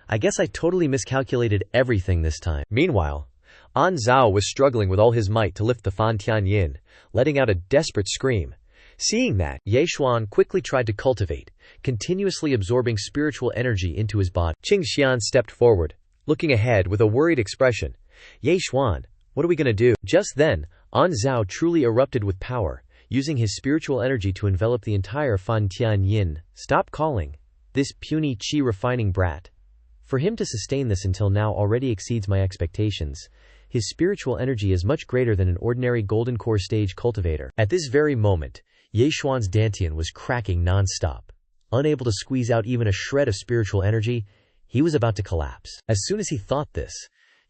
I guess I totally miscalculated everything this time. Meanwhile, An Zhao was struggling with all his might to lift the Fan Tian Yin, letting out a desperate scream. Seeing that, Ye Xuan quickly tried to cultivate, continuously absorbing spiritual energy into his body. Qing Xian stepped forward, looking ahead with a worried expression. "Ye Xuan, what are we going to do?" Just then, An Zhao truly erupted with power, using his spiritual energy to envelop the entire Fan Tian Yin. "Stop calling. This puny chi refining brat. For him to sustain this until now already exceeds my expectations. His spiritual energy is much greater than an ordinary golden core stage cultivator. At this very moment, Ye Xuan's dantian was cracking non-stop. Unable to squeeze out even a shred of spiritual energy, he was about to collapse. As soon as he thought this,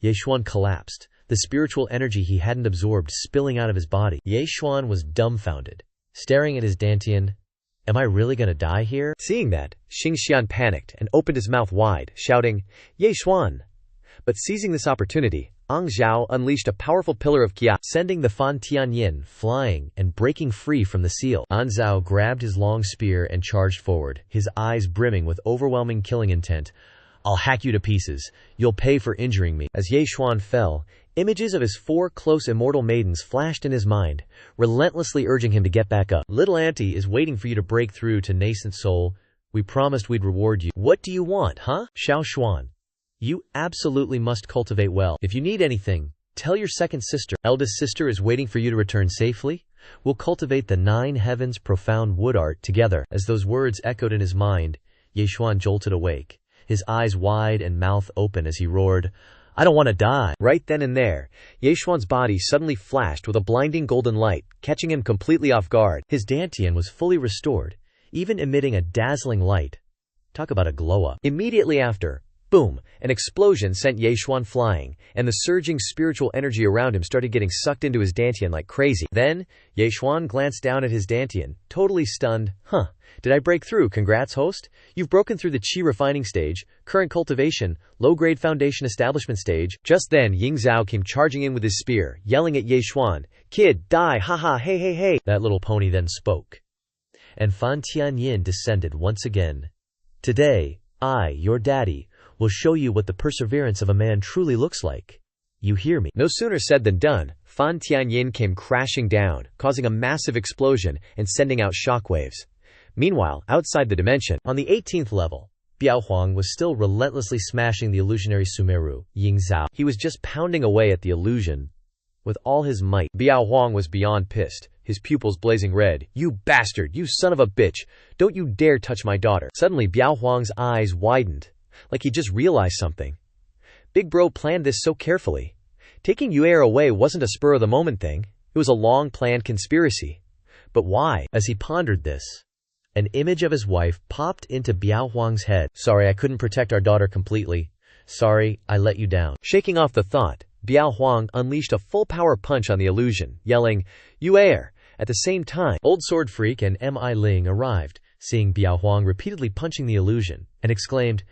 Ye Xuan collapsed, the spiritual energy he hadn't absorbed spilling out of his body. Ye Xuan was dumbfounded, staring at his dantian. Am I really gonna die here? Seeing that, Xingxian panicked and opened his mouth wide, shouting, Ye Xuan! But seizing this opportunity, Ang Zhao unleashed a powerful pillar of Qia, sending the Fan Tianyin flying and breaking free from the seal. An Zhao grabbed his long spear and charged forward, his eyes brimming with overwhelming killing intent. I'll hack you to pieces. You'll pay for injuring me. As Ye Xuan fell, images of his 4 close immortal maidens flashed in his mind, relentlessly urging him to get back up. Little Auntie is waiting for you to break through to nascent soul. We promised we'd reward you. What do you want, huh? Xiao Xuan. You absolutely must cultivate well. If you need anything, tell your second sister. Eldest sister is waiting for you to return safely. We'll cultivate the 9 heavens profound wood art together. As those words echoed in his mind, Ye Xuan jolted awake, his eyes wide and mouth open as he roared, I don't want to die. Right then and there, Ye Xuan's body suddenly flashed with a blinding golden light, catching him completely off guard. His dantian was fully restored, even emitting a dazzling light. Talk about a glow-up. Immediately after, boom, an explosion sent Ye Xuan flying, and the surging spiritual energy around him started getting sucked into his dantian like crazy. Then, Ye Xuan glanced down at his dantian, totally stunned. Huh, did I break through? Congrats, host. You've broken through the chi refining stage, current cultivation, low-grade foundation establishment stage. Just then, Ying Zhao came charging in with his spear, yelling at Ye Xuan, Kid, die, haha, hey, hey, hey. That little pony then spoke. And Fan Tianyin descended once again. Today, I, your daddy, will show you what the perseverance of a man truly looks like. You hear me? No sooner said than done. Fan Tianyin came crashing down, causing a massive explosion and sending out shockwaves. Meanwhile, outside the dimension, on the 18th level, Biao Huang was still relentlessly smashing the illusionary Sumeru, Ying Zhao. He was just pounding away at the illusion with all his might. Biao Huang was beyond pissed, his pupils blazing red. You bastard, you son of a bitch, don't you dare touch my daughter. Suddenly Biao Huang's eyes widened, like he just realized something. Big bro planned this so carefully. Taking Yuer away wasn't a spur-of-the-moment thing. It was a long-planned conspiracy. But why? As he pondered this, an image of his wife popped into Biao Huang's head. Sorry, I couldn't protect our daughter completely. Sorry, I let you down. Shaking off the thought, Biao Huang unleashed a full-power punch on the illusion, yelling, Yuer! At the same time, Old Sword Freak and Mi Ling arrived, seeing Biao Huang repeatedly punching the illusion, and exclaimed,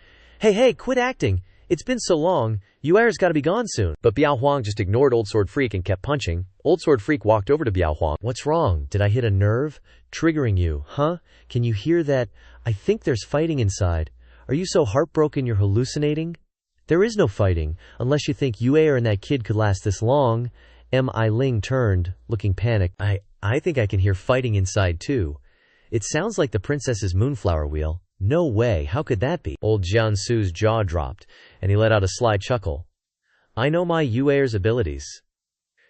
Hey, quit acting. It's been so long. Yuer's gotta be gone soon. But Biao Huang just ignored Old Sword Freak and kept punching. Old Sword Freak walked over to Biao Huang. What's wrong? Did I hit a nerve? Triggering you, huh? Can you hear that? I think there's fighting inside. Are you so heartbroken you're hallucinating? There is no fighting, unless you think Yuer and that kid could last this long. Mi Ling turned, looking panicked. I think I can hear fighting inside too. It sounds like the princess's moonflower wheel. No way, how could that be? Old Jiansu's jaw dropped, and he let out a sly chuckle. I know my Yuer's abilities.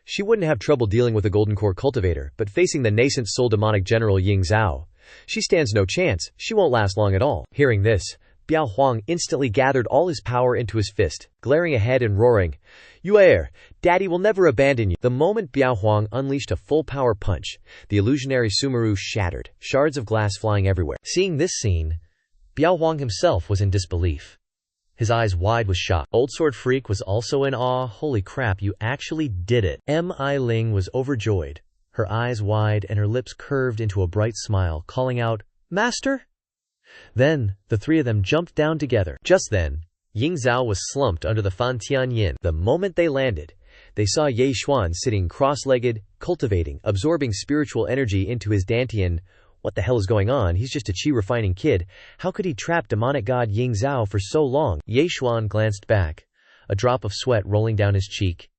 She wouldn't have trouble dealing with a golden core cultivator, but facing the nascent soul demonic general Ying Zhao, she stands no chance. She won't last long at all. Hearing this, Biao Huang instantly gathered all his power into his fist, glaring ahead and roaring, Yuer, Daddy will never abandon you. The moment Biao Huang unleashed a full-power punch, the illusionary Sumeru shattered, shards of glass flying everywhere. Seeing this scene, Biao Huang himself was in disbelief, his eyes wide with shock. Old Sword Freak was also in awe. Holy crap, you actually did it. Mi Ling was overjoyed, her eyes wide and her lips curved into a bright smile, calling out, Master? Then, the three of them jumped down together. Just then, Ying Zhao was slumped under the Fan Tianyin. The moment they landed, they saw Ye Xuan sitting cross-legged, cultivating, absorbing spiritual energy into his dantian. What the hell is going on? He's just a chi-refining kid. How could he trap demonic god Ying Zhao for so long? Ye Xuan glanced back, a drop of sweat rolling down his cheek.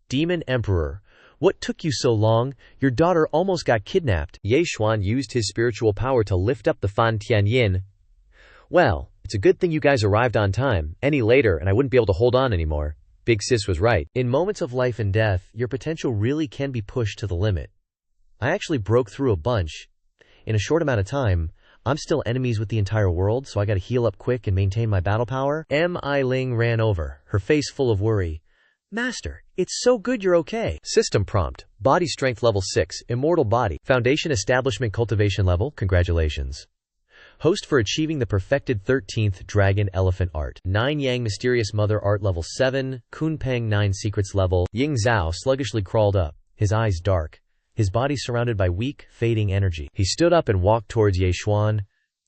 Demon Emperor, what took you so long? Your daughter almost got kidnapped. Ye Xuan used his spiritual power to lift up the Fan Tianyin. Well, it's a good thing you guys arrived on time. Any later and I wouldn't be able to hold on anymore. Big Sis was right. In moments of life and death, your potential really can be pushed to the limit. I actually broke through a bunch. In a short amount of time, I'm still enemies with the entire world, so I gotta heal up quick and maintain my battle power. Mi Ling ran over, her face full of worry. Master, it's so good you're okay. System prompt. Body strength level 6. Immortal body. Foundation establishment cultivation level. Congratulations. Host for achieving the perfected 13th Dragon Elephant Art. 9 Yang Mysterious Mother Art level 7. Kunpeng 9 Secrets level. Ying Zhao sluggishly crawled up, his eyes dark, his body surrounded by weak, fading energy. He stood up and walked towards Ye Xuan.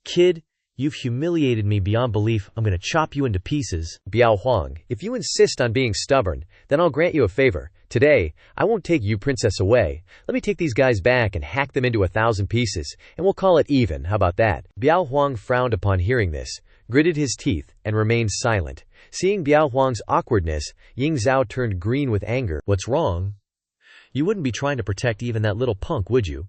Kid, you've humiliated me beyond belief. I'm gonna chop you into pieces. Biao Huang, if you insist on being stubborn, then I'll grant you a favor. Today, I won't take you princess away. Let me take these guys back and hack them into 1,000 pieces, and we'll call it even. How about that? Biao Huang frowned upon hearing this, gritted his teeth, and remained silent. Seeing Biao Huang's awkwardness, Ying Zhao turned green with anger. What's wrong? You wouldn't be trying to protect even that little punk, would you?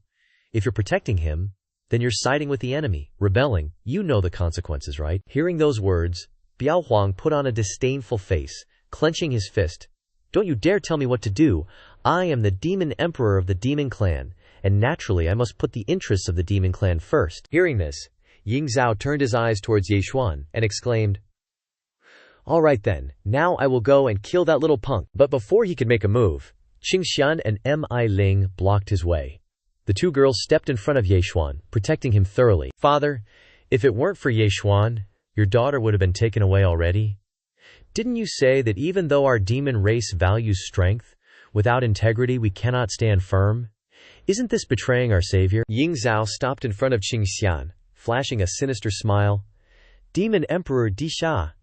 If you're protecting him, then you're siding with the enemy, rebelling. You know the consequences, right? Hearing those words, Biao Huang put on a disdainful face, clenching his fist. Don't you dare tell me what to do. I am the demon emperor of the demon clan, and naturally I must put the interests of the demon clan first. Hearing this, Ying Zhao turned his eyes towards Ye Xuan and exclaimed, All right then, now I will go and kill that little punk. But before he could make a move, Qingxian and Mi Ling blocked his way. The two girls stepped in front of Ye Xuan, protecting him thoroughly. Father, if it weren't for Ye Xuan, your daughter would have been taken away already. Didn't you say that even though our demon race values strength, without integrity we cannot stand firm? Isn't this betraying our savior? Ying Zhao stopped in front of Qingxian, flashing a sinister smile. Demon Emperor Disha,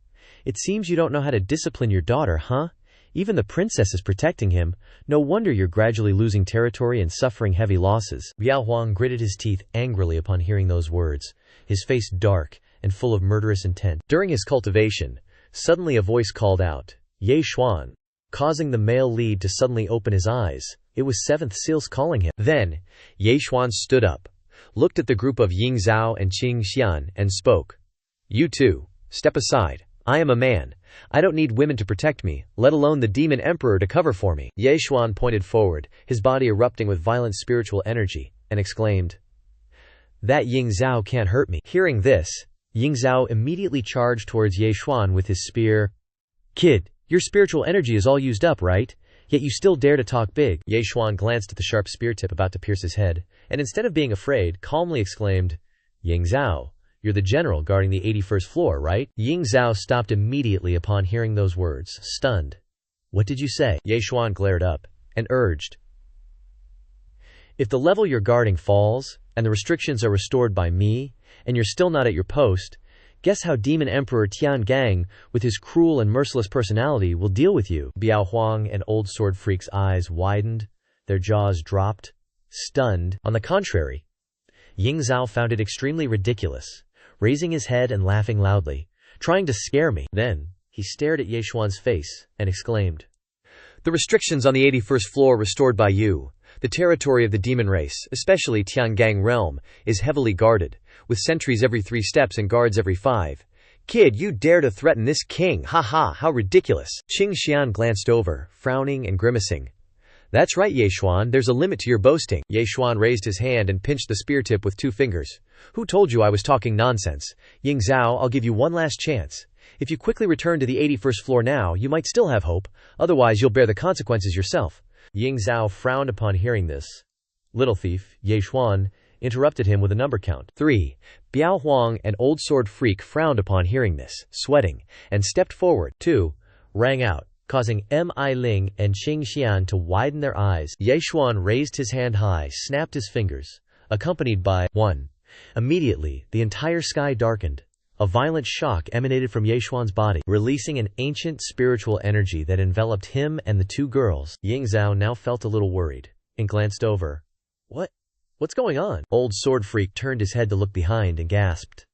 it seems you don't know how to discipline your daughter, huh? Even the princess is protecting him. No wonder you're gradually losing territory and suffering heavy losses. Biao Huang gritted his teeth angrily upon hearing those words, his face dark and full of murderous intent. During his cultivation, suddenly a voice called out, Ye Xuan, causing the male lead to suddenly open his eyes. It was Seventh Seals calling him. Then, Ye Xuan stood up, looked at the group of Ying Zhao and Qingxian, and spoke. You two, step aside. I am a man. I don't need women to protect me, let alone the demon emperor to cover for me. Ye Xuan pointed forward, his body erupting with violent spiritual energy, and exclaimed, That Ying Zhao can't hurt me. Hearing this, Ying Zhao immediately charged towards Ye Xuan with his spear. Kid, your spiritual energy is all used up, right? Yet you still dare to talk big. Ye Xuan glanced at the sharp spear tip about to pierce his head, and instead of being afraid, calmly exclaimed, Ying Zhao, you're the general guarding the 81st floor, right? Ying Zhao stopped immediately upon hearing those words, stunned. What did you say? Ye Xuan glared up, and urged. If the level you're guarding falls, and the restrictions are restored by me, and you're still not at your post, guess how Demon Emperor Tian Gang, with his cruel and merciless personality, will deal with you. Biao Huang and Old Sword Freak's eyes widened, their jaws dropped, stunned. On the contrary, Ying Zhao found it extremely ridiculous, raising his head and laughing loudly, trying to scare me. Then, he stared at Ye Xuan's face, and exclaimed, The restrictions on the 81st floor restored by you. The territory of the demon race, especially Tiangang realm, is heavily guarded, with sentries every 3 steps and guards every 5. Kid, you dare to threaten this king? Ha ha, how ridiculous. Qingxian glanced over, frowning and grimacing. That's right, Ye Xuan, there's a limit to your boasting. Ye Xuan raised his hand and pinched the spear tip with 2 fingers. Who told you I was talking nonsense? Ying Zhao, I'll give you one last chance. If you quickly return to the 81st floor now, you might still have hope, otherwise you'll bear the consequences yourself. Ying Zhao frowned upon hearing this. Little thief, Ye Xuan, interrupted him with a number count. 3. Biao Huang and Old Sword Freak frowned upon hearing this, sweating, and stepped forward. 2. Rang out, causing Mi Ling and Qingxian to widen their eyes. Ye Xuan raised his hand high, snapped his fingers, accompanied by 1. Immediately, the entire sky darkened. A violent shock emanated from Ye Xuan's body, releasing an ancient spiritual energy that enveloped him and the 2 girls. Ying Zhao now felt a little worried, and glanced over. What's going on? Old Sword Freak turned his head to look behind and gasped.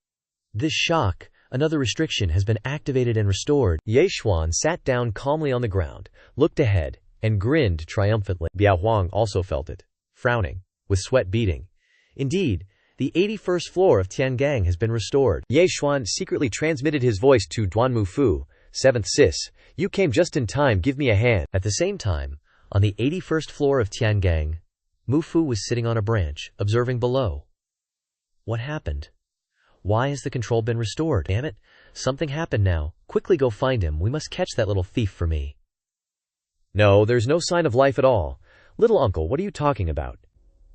This shock, another restriction has been activated and restored. Ye Xuan sat down calmly on the ground, looked ahead, and grinned triumphantly. Biao Huang also felt it, frowning, with sweat beading. Indeed, the 81st floor of Tiangang has been restored. Ye Xuan secretly transmitted his voice to Duanmu Fu. 7th Sis, you came just in time, give me a hand. At the same time, on the 81st floor of Tiangang, Mu Fu was sitting on a branch, observing below. What happened? Why has the control been restored? Damn it. Something happened now. Quickly go find him. We must catch that little thief for me. No, there's no sign of life at all. Little uncle, what are you talking about?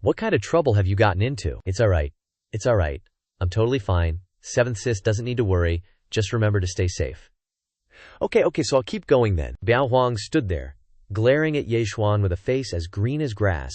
What kind of trouble have you gotten into? It's alright. It's alright. I'm totally fine. Seventh sis doesn't need to worry. Just remember to stay safe. Okay, so I'll keep going then. Biao Huang stood there, glaring at Ye Xuan with a face as green as grass,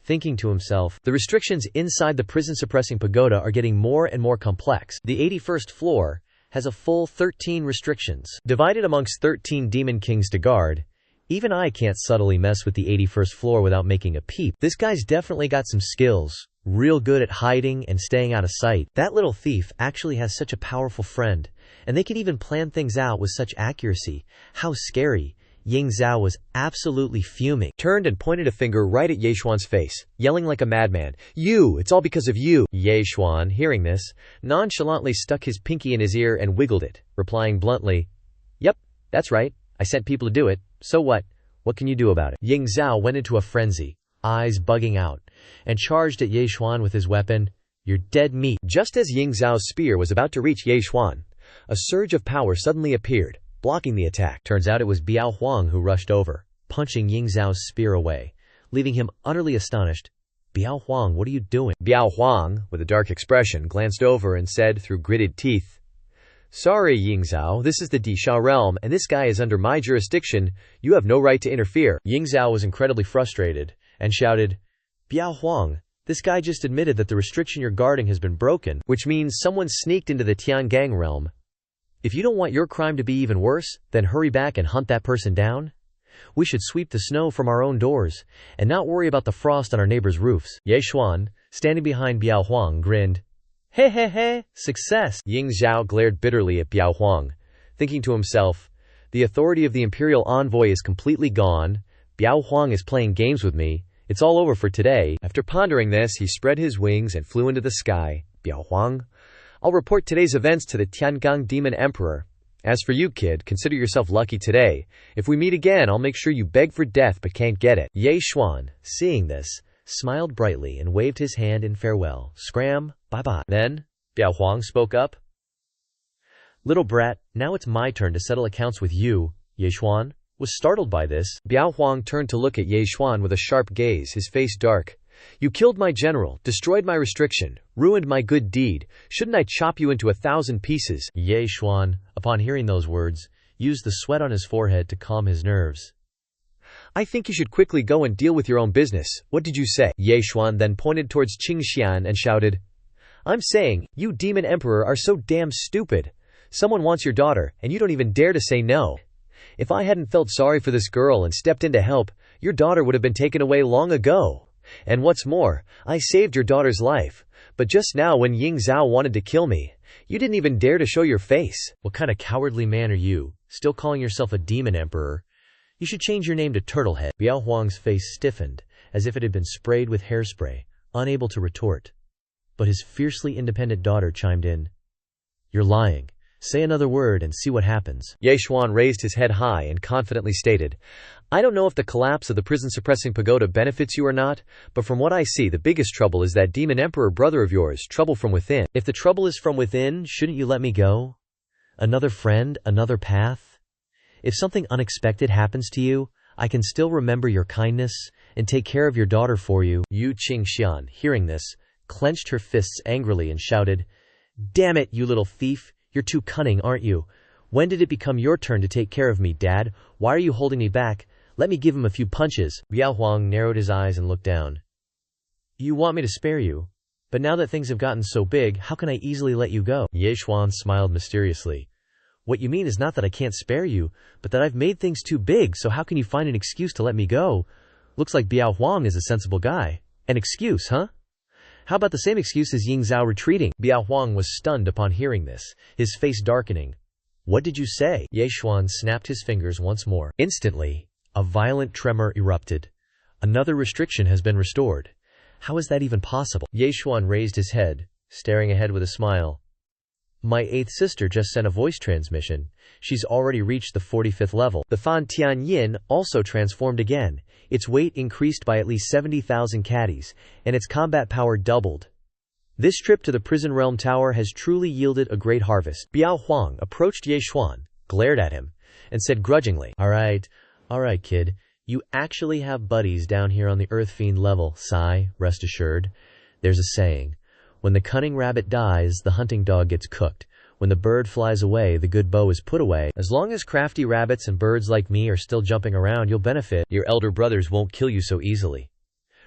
thinking to himself, the restrictions inside the prison-suppressing pagoda are getting more and more complex. The 81st floor has a full 13 restrictions, divided amongst 13 demon kings to guard. Even I can't subtly mess with the 81st floor without making a peep. This guy's definitely got some skills, real good at hiding and staying out of sight. That little thief actually has such a powerful friend, and they can even plan things out with such accuracy. How scary. Ying Zhao was absolutely fuming. Turned and pointed a finger right at Ye Xuan's face, yelling like a madman, "You! It's all because of you!" Ye Xuan, hearing this, nonchalantly stuck his pinky in his ear and wiggled it, replying bluntly, "Yep, that's right. I sent people to do it. So what? What can you do about it?" Ying Zhao went into a frenzy, eyes bugging out, and charged at Ye Xuan with his weapon. "You're dead meat." Just as Ying Zhao's spear was about to reach Ye Xuan, a surge of power suddenly appeared, blocking the attack. Turns out it was Biao Huang who rushed over, punching Ying Zhao's spear away, leaving him utterly astonished. "Biao Huang, what are you doing?" Biao Huang, with a dark expression, glanced over and said through gritted teeth, "Sorry, Ying Zhao, this is the Disha realm, and this guy is under my jurisdiction. You have no right to interfere." Ying Zhao was incredibly frustrated, and shouted, "Biao Huang, this guy just admitted that the restriction you're guarding has been broken, which means someone sneaked into the Tiangang realm. If you don't want your crime to be even worse, then hurry back and hunt that person down. We should sweep the snow from our own doors, and not worry about the frost on our neighbors' roofs." Ye Xuan, standing behind Biao Huang, grinned. "Hey, hey, hey, success!" Ying Zhao glared bitterly at Biao Huang, thinking to himself, the authority of the imperial envoy is completely gone. Biao Huang is playing games with me. It's all over for today. After pondering this, he spread his wings and flew into the sky. "Biao Huang, I'll report today's events to the Tiangang Demon Emperor. As for you, kid, consider yourself lucky today. If we meet again, I'll make sure you beg for death but can't get it." Ye Xuan, seeing this, smiled brightly and waved his hand in farewell. "Scram, bye-bye." Then, Biao Huang spoke up. "Little brat, now it's my turn to settle accounts with you." Ye Xuan was startled by this. Biao Huang turned to look at Ye Xuan with a sharp gaze, his face dark. "You killed my general, destroyed my restriction, ruined my good deed. Shouldn't I chop you into 1,000 pieces?" Ye Xuan, upon hearing those words, used the sweat on his forehead to calm his nerves. "I think you should quickly go and deal with your own business. What did you say?" Ye Xuan then pointed towards Qing Xian and shouted, "I'm saying, you demon emperor are so damn stupid. Someone wants your daughter, and you don't even dare to say no. If I hadn't felt sorry for this girl and stepped in to help, your daughter would have been taken away long ago. And what's more, I saved your daughter's life. But just now when Ying Zhao wanted to kill me, you didn't even dare to show your face." "What kind of cowardly man are you, still calling yourself a demon emperor? You should change your name to Turtlehead." Biao Huang's face stiffened, as if it had been sprayed with hairspray, unable to retort. But his fiercely independent daughter chimed in. "You're lying. Say another word and see what happens." Ye Xuan raised his head high and confidently stated, "I don't know if the collapse of the prison-suppressing pagoda benefits you or not, but from what I see, the biggest trouble is that demon emperor brother of yours, trouble from within." "If the trouble is from within, shouldn't you let me go? Another friend, another path? If something unexpected happens to you, I can still remember your kindness and take care of your daughter for you." Yu Qingxian, hearing this, clenched her fists angrily and shouted, "Damn it, you little thief! You're too cunning, aren't you? When did it become your turn to take care of me, Dad? Why are you holding me back? Let me give him a few punches." Biao Huang narrowed his eyes and looked down. "You want me to spare you? But now that things have gotten so big, how can I easily let you go?" Ye Xuan smiled mysteriously. "What you mean is not that I can't spare you, but that I've made things too big, so how can you find an excuse to let me go? Looks like Biao Huang is a sensible guy. An excuse, huh? How about the same excuse as Ying Zhao retreating?" Biao Huang was stunned upon hearing this, his face darkening. "What did you say?" Ye Xuan snapped his fingers once more. Instantly, a violent tremor erupted. "Another restriction has been restored. How is that even possible?" Ye Xuan raised his head, staring ahead with a smile. "My 8th sister just sent a voice transmission. She's already reached the 45th level. The Fan Tian Yin also transformed again. Its weight increased by at least 70,000 caddies, and its combat power doubled. This trip to the prison realm tower has truly yielded a great harvest. Biao Huang approached Ye Xuan, glared at him, and said grudgingly, Alright, kid. You actually have buddies down here on the Earth Fiend level. Sigh, rest assured. There's a saying. When the cunning rabbit dies, the hunting dog gets cooked. When the bird flies away, the good bow is put away. As long as crafty rabbits and birds like me are still jumping around, you'll benefit. Your elder brothers won't kill you so easily.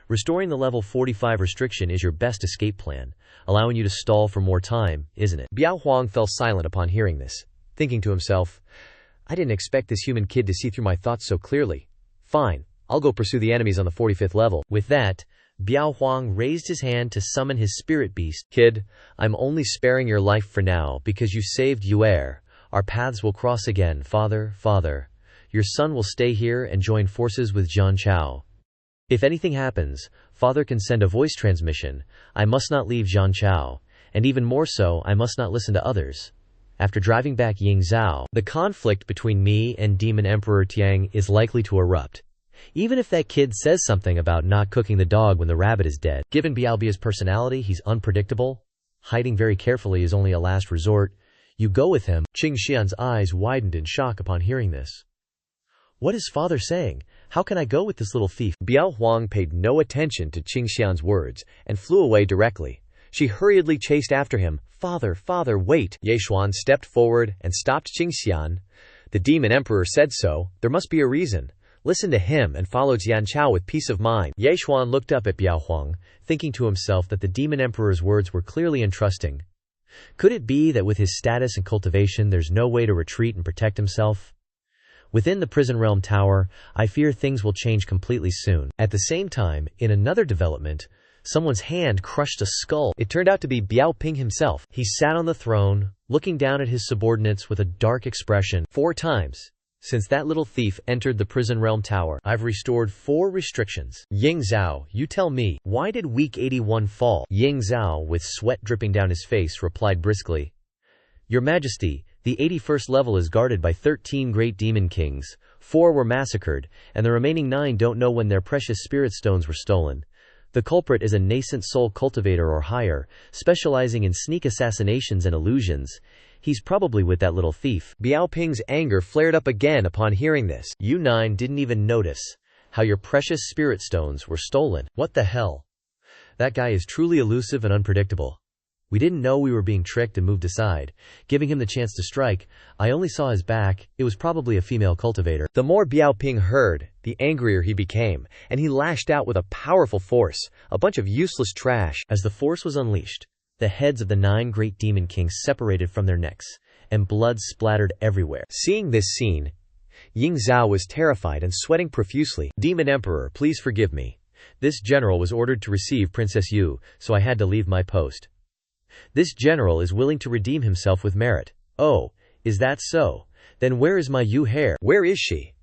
Restoring the level 45 restriction is your best escape plan, allowing you to stall for more time, isn't it? Biao Huang fell silent upon hearing this, thinking to himself, I didn't expect this human kid to see through my thoughts so clearly. Fine, I'll go pursue the enemies on the 45th level. With that, Biao Huang raised his hand to summon his spirit beast. Kid, I'm only sparing your life for now because you saved Yuer. Our paths will cross again, father. Your son will stay here and join forces with Jian Chao. If anything happens, father can send a voice transmission. I must not leave Jian Chao, and even more so, I must not listen to others. After driving back Ying Zhao, the conflict between me and Demon Emperor Tiang is likely to erupt. Even if that kid says something about not cooking the dog when the rabbit is dead. Given Biaobia's personality, he's unpredictable. Hiding very carefully is only a last resort. You go with him. Qing Xian's eyes widened in shock upon hearing this. What is father saying? How can I go with this little thief? Biao Huang paid no attention to Qing Xian's words and flew away directly. She hurriedly chased after him. Father, wait! Ye Xuan stepped forward and stopped Qing Xian. The demon emperor said so. There must be a reason. Listen to him and follow Jian Chao with peace of mind. Ye Xuan looked up at Biao Huang, thinking to himself that the demon emperor's words were clearly entrusting. Could it be that with his status and cultivation there's no way to retreat and protect himself? Within the prison realm tower, I fear things will change completely soon. At the same time, in another development, someone's hand crushed a skull. It turned out to be Biao Ping himself. He sat on the throne, looking down at his subordinates with a dark expression. 4 times. Since that little thief entered the prison realm tower, I've restored 4 restrictions. Ying Zhao, you tell me, why did week 81 fall? Ying Zhao, with sweat dripping down his face, replied briskly, Your Majesty, the 81st level is guarded by 13 great demon kings. 4 were massacred, and the remaining 9 don't know when their precious spirit stones were stolen. The culprit is a nascent soul cultivator or higher, specializing in sneak assassinations and illusions. He's probably with that little thief. Biao Ping's anger flared up again upon hearing this. You 9 didn't even notice how your precious spirit stones were stolen. What the hell? That guy is truly elusive and unpredictable. We didn't know we were being tricked and moved aside, giving him the chance to strike. I only saw his back. It was probably a female cultivator. The more Biao Ping heard, the angrier he became, and he lashed out with a powerful force, a bunch of useless trash. As the force was unleashed, the heads of the 9 great demon kings separated from their necks, and blood splattered everywhere. Seeing this scene, Ying Zhao was terrified and sweating profusely. Demon Emperor, please forgive me. This general was ordered to receive Princess Yu, so I had to leave my post. This general is willing to redeem himself with merit. Oh, is that so? Then where is my Yu hair? Where is she?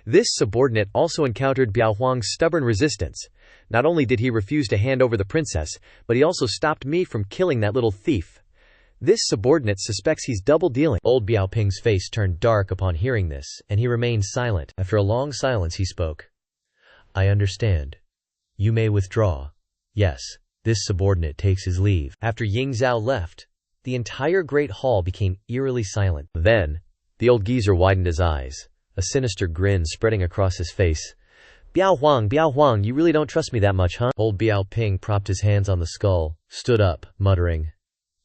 This subordinate also encountered Biao Huang's stubborn resistance. Not only did he refuse to hand over the princess, but he also stopped me from killing that little thief. This subordinate suspects he's double-dealing. Old Biao Ping's face turned dark upon hearing this, and he remained silent. After a long silence he spoke. I understand. You may withdraw. Yes. This subordinate takes his leave. After Ying Zhao left, the entire great hall became eerily silent. Then, the old geezer widened his eyes, a sinister grin spreading across his face. Biao Huang, you really don't trust me that much, huh? Old Biao Ping propped his hands on the skull, stood up, muttering.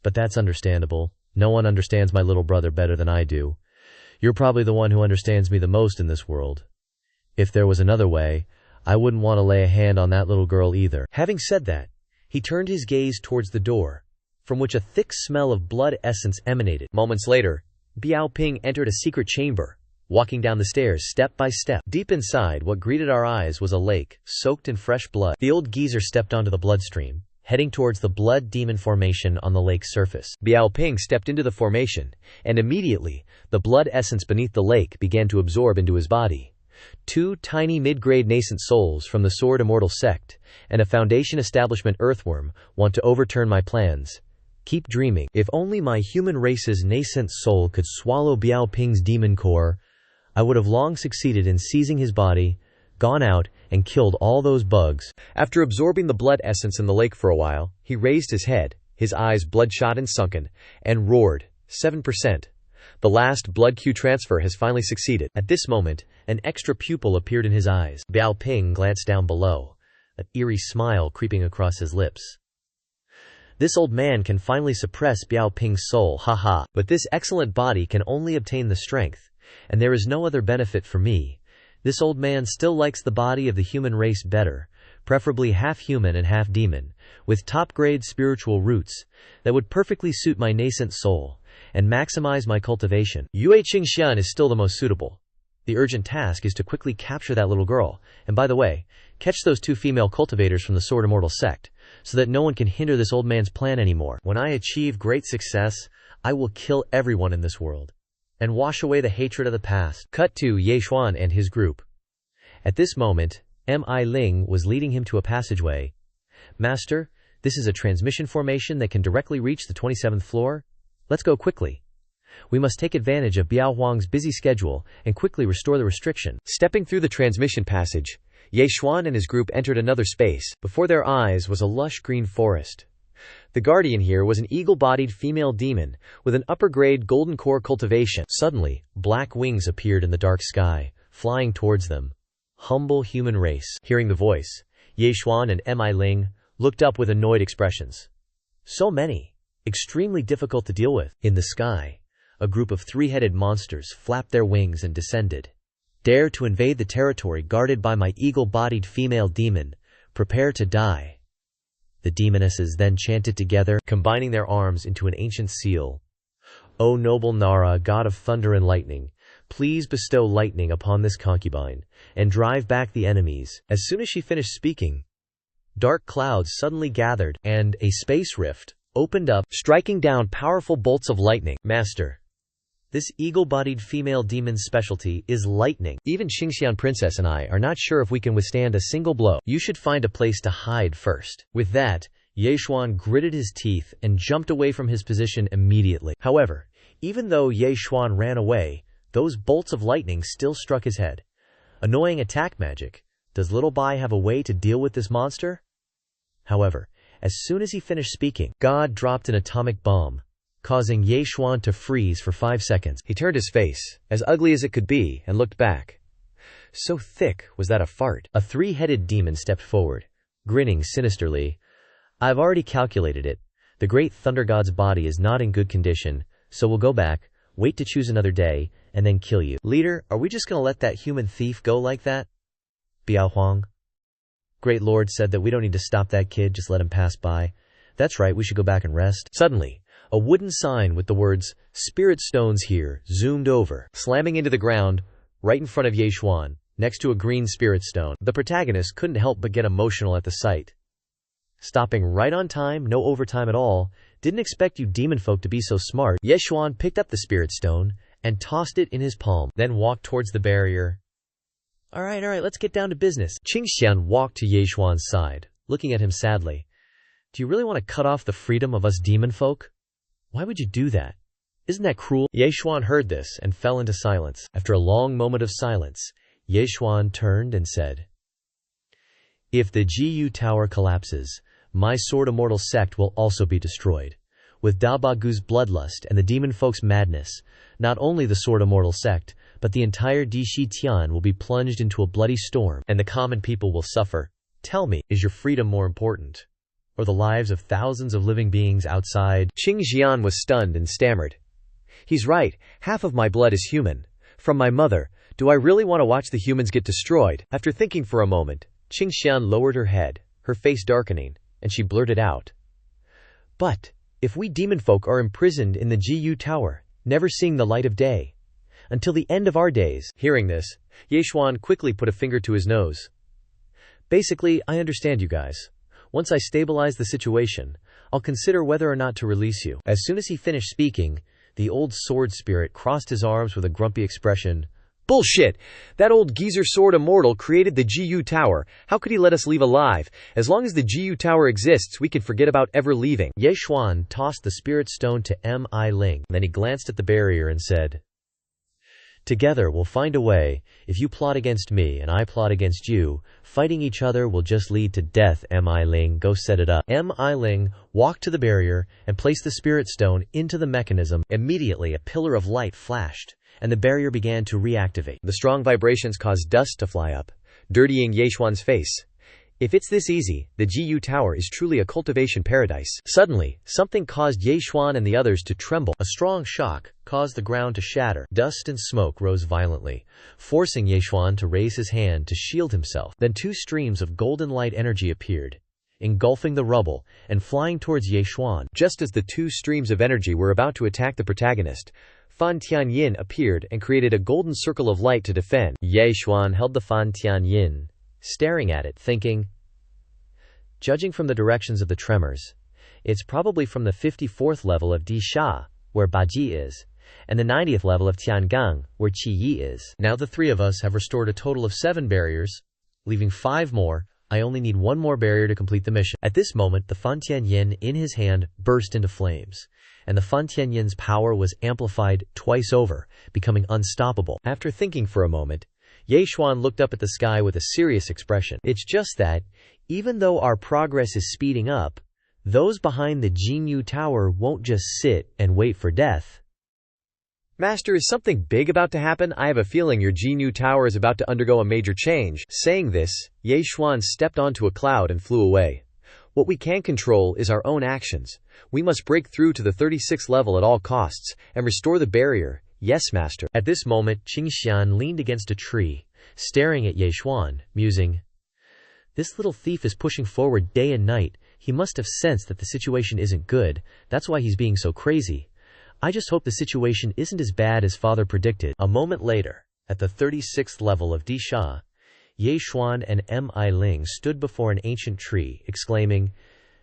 But that's understandable. No one understands my little brother better than I do. You're probably the one who understands me the most in this world. If there was another way, I wouldn't want to lay a hand on that little girl either. Having said that, he turned his gaze towards the door, from which a thick smell of blood essence emanated. Moments later, Biao Ping entered a secret chamber, walking down the stairs step by step. Deep inside, what greeted our eyes was a lake, soaked in fresh blood. The old geezer stepped onto the bloodstream, heading towards the blood demon formation on the lake's surface. Biao Ping stepped into the formation, and immediately, the blood essence beneath the lake began to absorb into his body. 2 tiny mid-grade nascent souls from the Sword Immortal sect and a Foundation Establishment earthworm want to overturn my plans. Keep dreaming. If only my human race's nascent soul could swallow Biao Ping's demon core, I would have long succeeded in seizing his body, gone out, and killed all those bugs. After absorbing the blood essence in the lake for a while, he raised his head, his eyes bloodshot and sunken, and roared, 7%. The last blood Q transfer has finally succeeded. At this moment, an extra pupil appeared in his eyes. Biao Ping glanced down below, an eerie smile creeping across his lips. This old man can finally suppress Biao Ping's soul, haha. But this excellent body can only obtain the strength, and there is no other benefit for me. This old man still likes the body of the human race better, preferably half human and half demon, with top-grade spiritual roots that would perfectly suit my nascent soul and maximize my cultivation. Yue Qingxian is still the most suitable. The urgent task is to quickly capture that little girl, and by the way, catch those 2 female cultivators from the Sword Immortal sect, so that no one can hinder this old man's plan anymore. When I achieve great success, I will kill everyone in this world, and wash away the hatred of the past. Cut to Ye Xuan and his group. At this moment, M.I. Ling was leading him to a passageway. Master, this is a transmission formation that can directly reach the 27th floor. Let's go quickly. We must take advantage of Biao Huang's busy schedule and quickly restore the restriction. Stepping through the transmission passage, Ye Xuan and his group entered another space. Before their eyes was a lush green forest. The guardian here was an eagle-bodied female demon with an upper-grade golden core cultivation. Suddenly, black wings appeared in the dark sky, flying towards them. Humble human race. Hearing the voice, Ye Xuan and M.I. Ling looked up with annoyed expressions. So many. Extremely difficult to deal with. In the sky, a group of 3-headed monsters flapped their wings and descended. Dare to invade the territory guarded by my eagle-bodied female demon. Prepare to die. The demonesses then chanted together, combining their arms into an ancient seal. O noble Nara, god of thunder and lightning, please bestow lightning upon this concubine, and drive back the enemies. As soon as she finished speaking, dark clouds suddenly gathered, and a space rift opened up, striking down powerful bolts of lightning. Master, this eagle-bodied female demon's specialty is lightning. Even Qingxian Princess and I are not sure if we can withstand a single blow. You should find a place to hide first. With that, Ye Xuan gritted his teeth and jumped away from his position immediately. However, even though Ye Xuan ran away, those bolts of lightning still struck his head. Annoying attack magic. Does Little Bai have a way to deal with this monster? However, as soon as he finished speaking, God dropped an atomic bomb, causing Ye Xuan to freeze for 5 seconds. He turned his face, as ugly as it could be, and looked back. So thick was that a fart. A 3-headed demon stepped forward, grinning sinisterly. I've already calculated it. The great thunder god's body is not in good condition, so we'll go back, wait to choose another day, and then kill you. Leader, are we just gonna let that human thief go like that? Biao Huang. Great Lord said that we don't need to stop that kid, just let him pass by. That's right, we should go back and rest. Suddenly, a wooden sign with the words, Spirit Stones Here, zoomed over, slamming into the ground, right in front of Ye Xuan, next to a green spirit stone. The protagonist couldn't help but get emotional at the sight. Stopping right on time, no overtime at all. Didn't expect you demon folk to be so smart. Ye Xuan picked up the spirit stone and tossed it in his palm, then walked towards the barrier. All right, let's get down to business. Qingxian walked to Ye Xuan's side, looking at him sadly. Do you really want to cut off the freedom of us demon folk? Why would you do that? Isn't that cruel? Ye Xuan heard this and fell into silence. After a long moment of silence, Ye Xuan turned and said, If the GU Tower collapses, my Sword Immortal sect will also be destroyed. With Dabagu's bloodlust and the demon folk's madness, not only the Sword Immortal sect, but the entire Dishi Tian will be plunged into a bloody storm, and the common people will suffer. Tell me, is your freedom more important? Or the lives of thousands of living beings outside? Qingxian was stunned and stammered. He's right, half of my blood is human. From my mother, do I really want to watch the humans get destroyed? After thinking for a moment, Qingxian lowered her head, her face darkening, and she blurted out. But, if we demon folk are imprisoned in the GU Tower, never seeing the light of day, until the end of our days. Hearing this, Ye Xuan quickly put a finger to his nose. Basically, I understand you guys. Once I stabilize the situation, I'll consider whether or not to release you. As soon as he finished speaking, the old sword spirit crossed his arms with a grumpy expression. Bullshit! That old geezer Sword Immortal created the GU Tower. How could he let us leave alive? As long as the GU Tower exists, we can forget about ever leaving. Ye Xuan tossed the spirit stone to M.I. Ling. Then he glanced at the barrier and said, Together we'll find a way. If you plot against me and I plot against you, fighting each other will just lead to death. Mi Ling, go set it up. Mi Ling walked to the barrier and placed the spirit stone into the mechanism. Immediately a pillar of light flashed, and the barrier began to reactivate. The strong vibrations caused dust to fly up, dirtying Yeshuan's face. If it's this easy, the GU Tower is truly a cultivation paradise. Suddenly, something caused Yeshuan and the others to tremble. A strong shock caused the ground to shatter. Dust and smoke rose violently, forcing Yeshuan to raise his hand to shield himself. Then two streams of golden light energy appeared, engulfing the rubble and flying towards Yeshuan. Just as the two streams of energy were about to attack the protagonist, Fan Tianyin appeared and created a golden circle of light to defend. Yeshuan held the Fan Tianyin, staring at it, thinking, judging from the directions of the tremors, it's probably from the 54th level of Disha, where Baji is, and the 90th level of Tiangang, where Qi is. Now the three of us have restored a total of 7 barriers, leaving 5 more. I only need 1 more barrier to complete the mission. At this moment, the Fan Tianyin in his hand burst into flames, and the Fan Tianyin's power was amplified twice over, becoming unstoppable. After thinking for a moment, Yeshuan looked up at the sky with a serious expression. It's just that, even though our progress is speeding up, those behind the Jinyu Tower won't just sit and wait for death. Master, is something big about to happen? I have a feeling your Jinyu Tower is about to undergo a major change. Saying this, Yeshuan stepped onto a cloud and flew away. What we can control is our own actions. We must break through to the 36th level at all costs and restore the barrier. Yes, Master. At this moment, Qingxian leaned against a tree, staring at Yeshuan, musing, this little thief is pushing forward day and night. He must have sensed that the situation isn't good. That's why he's being so crazy. I just hope the situation isn't as bad as father predicted. A moment later, at the 36th level of Disha, Yeshuan and Mi Ling stood before an ancient tree, exclaiming,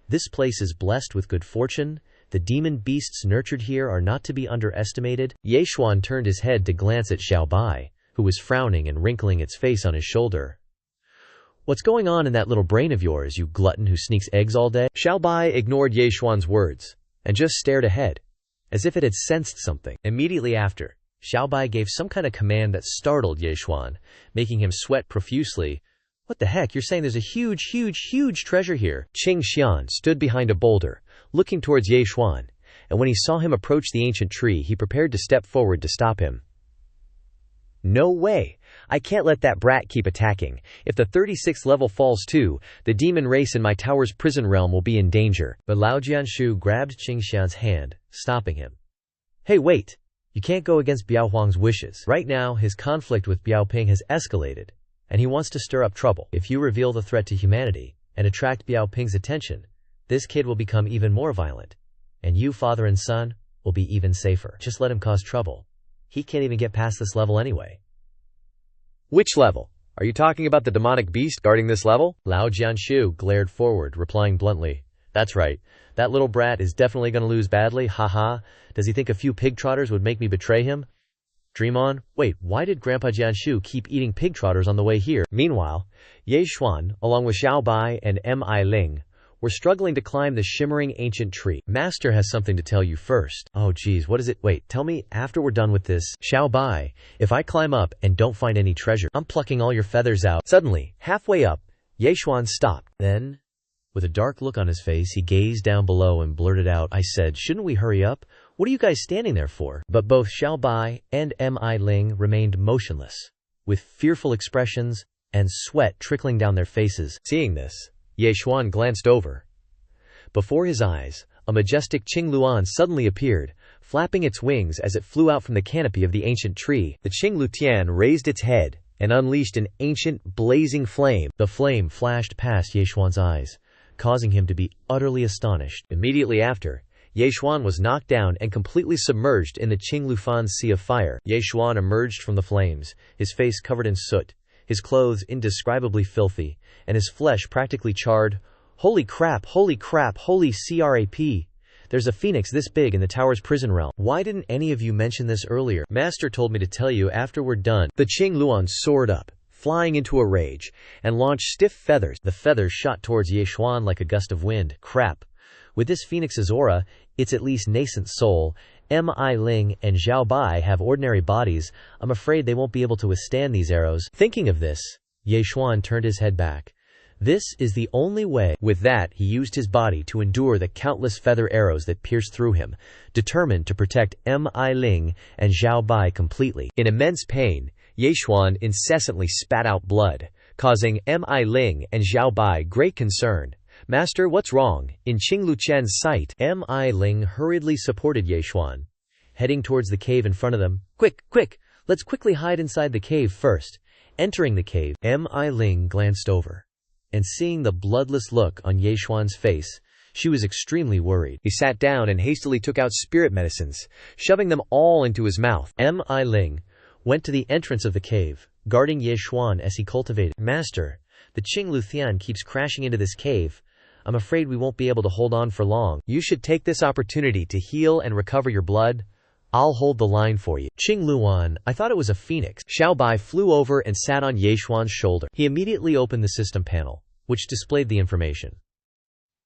this place is blessed with good fortune. The demon beasts nurtured here are not to be underestimated. Yeshuan turned his head to glance at Xiaobai, who was frowning and wrinkling its face on his shoulder. What's going on in that little brain of yours, you glutton who sneaks eggs all day? Xiaobai ignored Yeshuan's words and just stared ahead, as if it had sensed something. Immediately after, Xiaobai gave some kind of command that startled Yeshuan, making him sweat profusely. What the heck, you're saying there's a huge treasure here? Qingxian stood behind a boulder, looking towards Yeshuan, and when he saw him approach the ancient tree, he prepared to step forward to stop him. No way! I can't let that brat keep attacking. If the 36th level falls too, the demon race in my tower's prison realm will be in danger. But Lao Jianshu grabbed Qingxian's hand, stopping him. Hey, wait! You can't go against Biao Huang's wishes. Right now, his conflict with Biao Ping has escalated, and he wants to stir up trouble. If you reveal the threat to humanity and attract Biao Ping's attention, this kid will become even more violent, and you, father and son, will be even safer. Just let him cause trouble. He can't even get past this level anyway. Which level? Are you talking about the demonic beast guarding this level? Lao Jianshu glared forward, replying bluntly, that's right. That little brat is definitely going to lose badly, haha. Does he think a few pig trotters would make me betray him? Dream on. Wait, why did Grandpa Jianshu keep eating pig trotters on the way here? Meanwhile, Yeshuan, along with Xiaobai and Mi Ling, were struggling to climb the shimmering ancient tree. Master has something to tell you first. Oh geez, what is it? Wait, tell me after we're done with this. Xiaobai, if I climb up and don't find any treasure, I'm plucking all your feathers out. Suddenly, halfway up, Yeshuan stopped. Then, with a dark look on his face, he gazed down below and blurted out, I said, shouldn't we hurry up? What are you guys standing there for? But both Xiaobai and Mi Ling remained motionless, with fearful expressions and sweat trickling down their faces. Seeing this, Yeshuan glanced over. Before his eyes, a majestic Qingluan suddenly appeared, flapping its wings as it flew out from the canopy of the ancient tree. The Qinglutian raised its head and unleashed an ancient, blazing flame. The flame flashed past Yeshuan's eyes, causing him to be utterly astonished. Immediately after, Yeshuan was knocked down and completely submerged in the Qinglufan's sea of fire. Yeshuan emerged from the flames, his face covered in soot, his clothes indescribably filthy, and his flesh practically charred. Holy crap, holy crap, holy crap. There's a phoenix this big in the tower's prison realm. Why didn't any of you mention this earlier? Master told me to tell you after we're done. The Qingluan soared up, flying into a rage, and launched stiff feathers. The feathers shot towards Yeshuan like a gust of wind. Crap. With this phoenix's aura, its at least nascent soul, Mi Ling and Zhao Bai have ordinary bodies. I'm afraid they won't be able to withstand these arrows. Thinking of this, Ye Xuan turned his head back. This is the only way. With that, he used his body to endure the countless feather arrows that pierced through him, determined to protect Mi Ling and Zhao Bai completely. In immense pain, Ye Xuan incessantly spat out blood, causing Mi Ling and Zhao Bai great concern. "Master, what's wrong?" In Qing Luchen's sight, Mi Ling hurriedly supported Ye Xuan, heading towards the cave in front of them. Quick, quick! Let's quickly hide inside the cave first." Entering the cave, Mi Ling glanced over, and seeing the bloodless look on Ye Xuan's face, she was extremely worried. He sat down and hastily took out spirit medicines, shoving them all into his mouth. Mi Ling went to the entrance of the cave, guarding Ye Xuan as he cultivated. "Master, the Qing Luthian keeps crashing into this cave. I'm afraid we won't be able to hold on for long. You should take this opportunity to heal and recover your blood. I'll hold the line for you." "Qing Luan, I thought it was a phoenix." Xiao Bai flew over and sat on Ye Xuan's shoulder. He immediately opened the system panel, which displayed the information.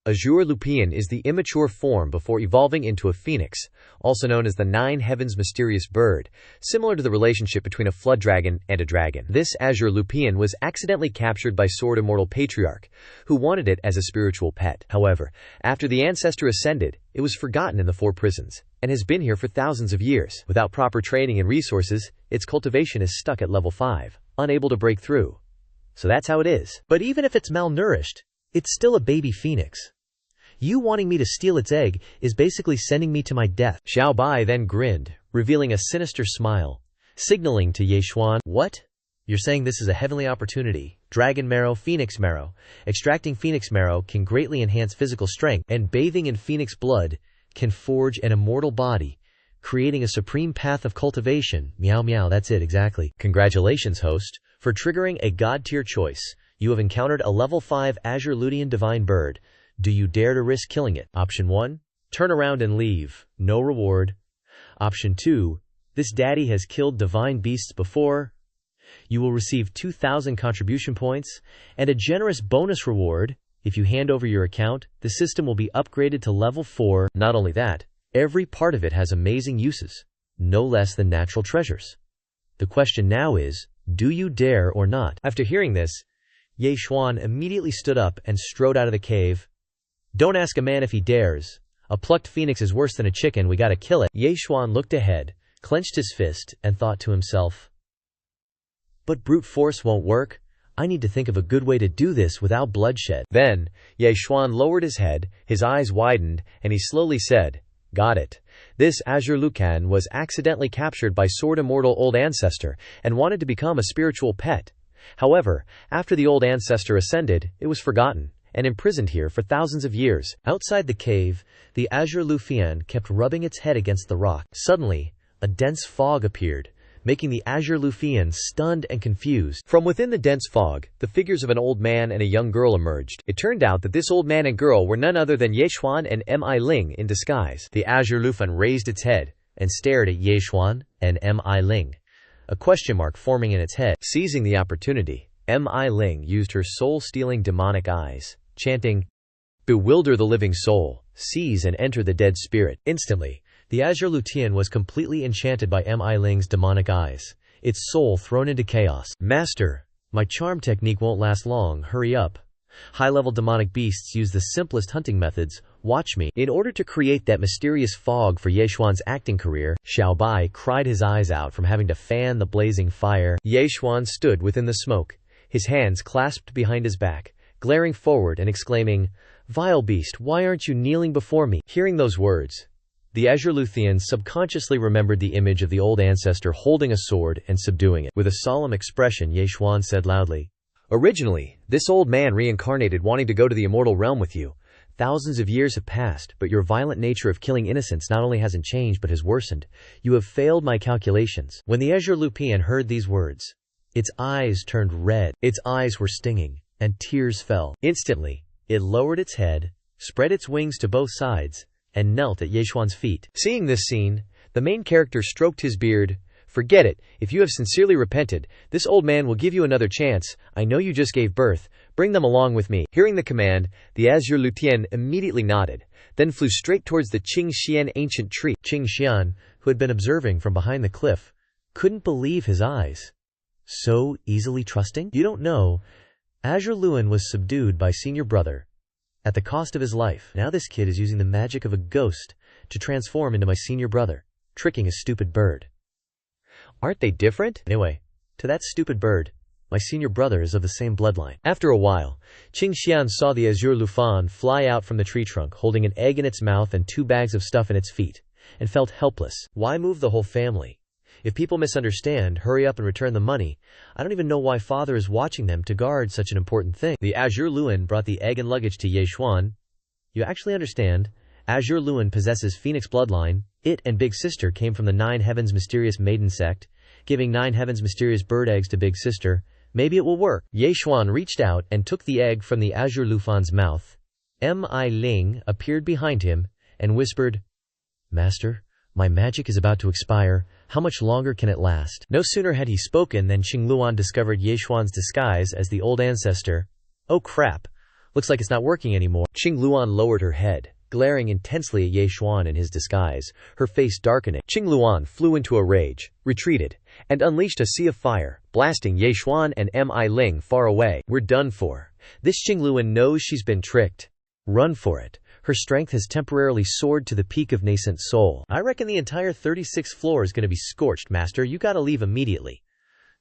Azure Lupien is the immature form before evolving into a phoenix, also known as the Nine Heavens mysterious bird, similar to the relationship between a flood dragon and a dragon. This Azure Lupien was accidentally captured by Sword Immortal Patriarch, who wanted it as a spiritual pet. However, after the ancestor ascended, it was forgotten in the four prisons, and has been here for thousands of years. Without proper training and resources, its cultivation is stuck at level 5, unable to break through. So that's how it is. But even if it's malnourished, it's still a baby phoenix. You wanting me to steal its egg is basically sending me to my death." Xiao Bai then grinned, revealing a sinister smile, signaling to Ye Xuan, "What? You're saying this is a heavenly opportunity? Dragon marrow, phoenix marrow. Extracting phoenix marrow can greatly enhance physical strength, and bathing in phoenix blood can forge an immortal body, creating a supreme path of cultivation." Meow meow, that's it exactly. Congratulations, host, for triggering a god-tier choice. You have encountered a level 5 Azure Lutean divine bird. Do you dare to risk killing it? Option 1. Turn around and leave. No reward. Option 2. This daddy has killed divine beasts before. You will receive 2,000 contribution points and a generous bonus reward. If you hand over your account, the system will be upgraded to level 4. Not only that, every part of it has amazing uses, no less than natural treasures. The question now is, do you dare or not? After hearing this, Ye Xuan immediately stood up and strode out of the cave. "Don't ask a man if he dares. A plucked phoenix is worse than a chicken, we gotta kill it." Ye Xuan looked ahead, clenched his fist, and thought to himself, "But brute force won't work. I need to think of a good way to do this without bloodshed." Then, Ye Xuan lowered his head, his eyes widened, and he slowly said, "Got it. This Azure Lucan was accidentally captured by Sword Immortal Old Ancestor and wanted to become a spiritual pet. However, after the Old Ancestor ascended, it was forgotten and imprisoned here for thousands of years." Outside the cave, the Azure Lufian kept rubbing its head against the rock. Suddenly, a dense fog appeared, making the Azure Lufian stunned and confused. From within the dense fog, the figures of an old man and a young girl emerged. It turned out that this old man and girl were none other than Ye Xuan and Mi Ling in disguise. The Azure Lufian raised its head and stared at Ye Xuan and Mi Ling, a question mark forming in its head. Seizing the opportunity, Mi Ling used her soul-stealing demonic eyes, chanting, "Bewilder the living soul, seize and enter the dead spirit." Instantly, the Azure Lutean was completely enchanted by Mi Ling's demonic eyes, its soul thrown into chaos. "Master, my charm technique won't last long, hurry up. High-level demonic beasts use the simplest hunting methods, watch me." In order to create that mysterious fog for Ye Xuan's acting career, Xiao Bai cried his eyes out from having to fan the blazing fire. Ye Xuan stood within the smoke, his hands clasped behind his back, glaring forward and exclaiming, "Vile beast, why aren't you kneeling before me?" Hearing those words, the Azure Luthean subconsciously remembered the image of the old ancestor holding a sword and subduing it. With a solemn expression, Ye Xuan said loudly, "Originally, this old man reincarnated wanting to go to the immortal realm with you. Thousands of years have passed, but your violent nature of killing innocents not only hasn't changed but has worsened. You have failed my calculations." When the Azure Lupian heard these words, its eyes turned red. Its eyes were stinging, and tears fell. Instantly, it lowered its head, spread its wings to both sides, and knelt at Ye Xuan's feet. Seeing this scene, the main character stroked his beard, Forget it. If you have sincerely repented, this old man will give you another chance. I know you just gave birth. Bring them along with me." Hearing the command, the Azure Lutien immediately nodded, then flew straight towards the Qingxian ancient tree. Qingxian, who had been observing from behind the cliff, couldn't believe his eyes. So easily trusting? You don't know, Azure Luen was subdued by senior brother at the cost of his life. Now this kid is using the magic of a ghost to transform into my senior brother, tricking a stupid bird. Aren't they different? Anyway, to that stupid bird, my senior brother is of the same bloodline. After a while, Qingxian saw the Azure Lufan fly out from the tree trunk holding an egg in its mouth and 2 bags of stuff in its feet, and felt helpless. Why move the whole family? If people misunderstand, hurry up and return the money. I don't even know why father is watching them to guard such an important thing. The Azure Luen brought the egg and luggage to Ye Xuan. You actually understand? Azure Luen possesses Phoenix bloodline. It and Big Sister came from the 9 Heavens mysterious maiden sect, giving 9 Heavens mysterious bird eggs to Big Sister. Maybe it will work. Ye Xuan reached out and took the egg from the Azure Lufan's mouth. Mi Ling appeared behind him and whispered, "Master, my magic is about to expire. How much longer can it last?" No sooner had he spoken than Qingluan discovered Ye Xuan's disguise as the old ancestor. "Oh crap. Looks like it's not working anymore." Qingluan lowered her head, glaring intensely at Ye Xuan in his disguise, her face darkening. Qingluan flew into a rage, retreated, and unleashed a sea of fire, blasting Ye Xuan and Mi Ling far away. "We're done for. This Qingluan knows she's been tricked. Run for it. Her strength has temporarily soared to the peak of nascent soul." "I reckon the entire 36th floor is going to be scorched, Master. You gotta leave immediately."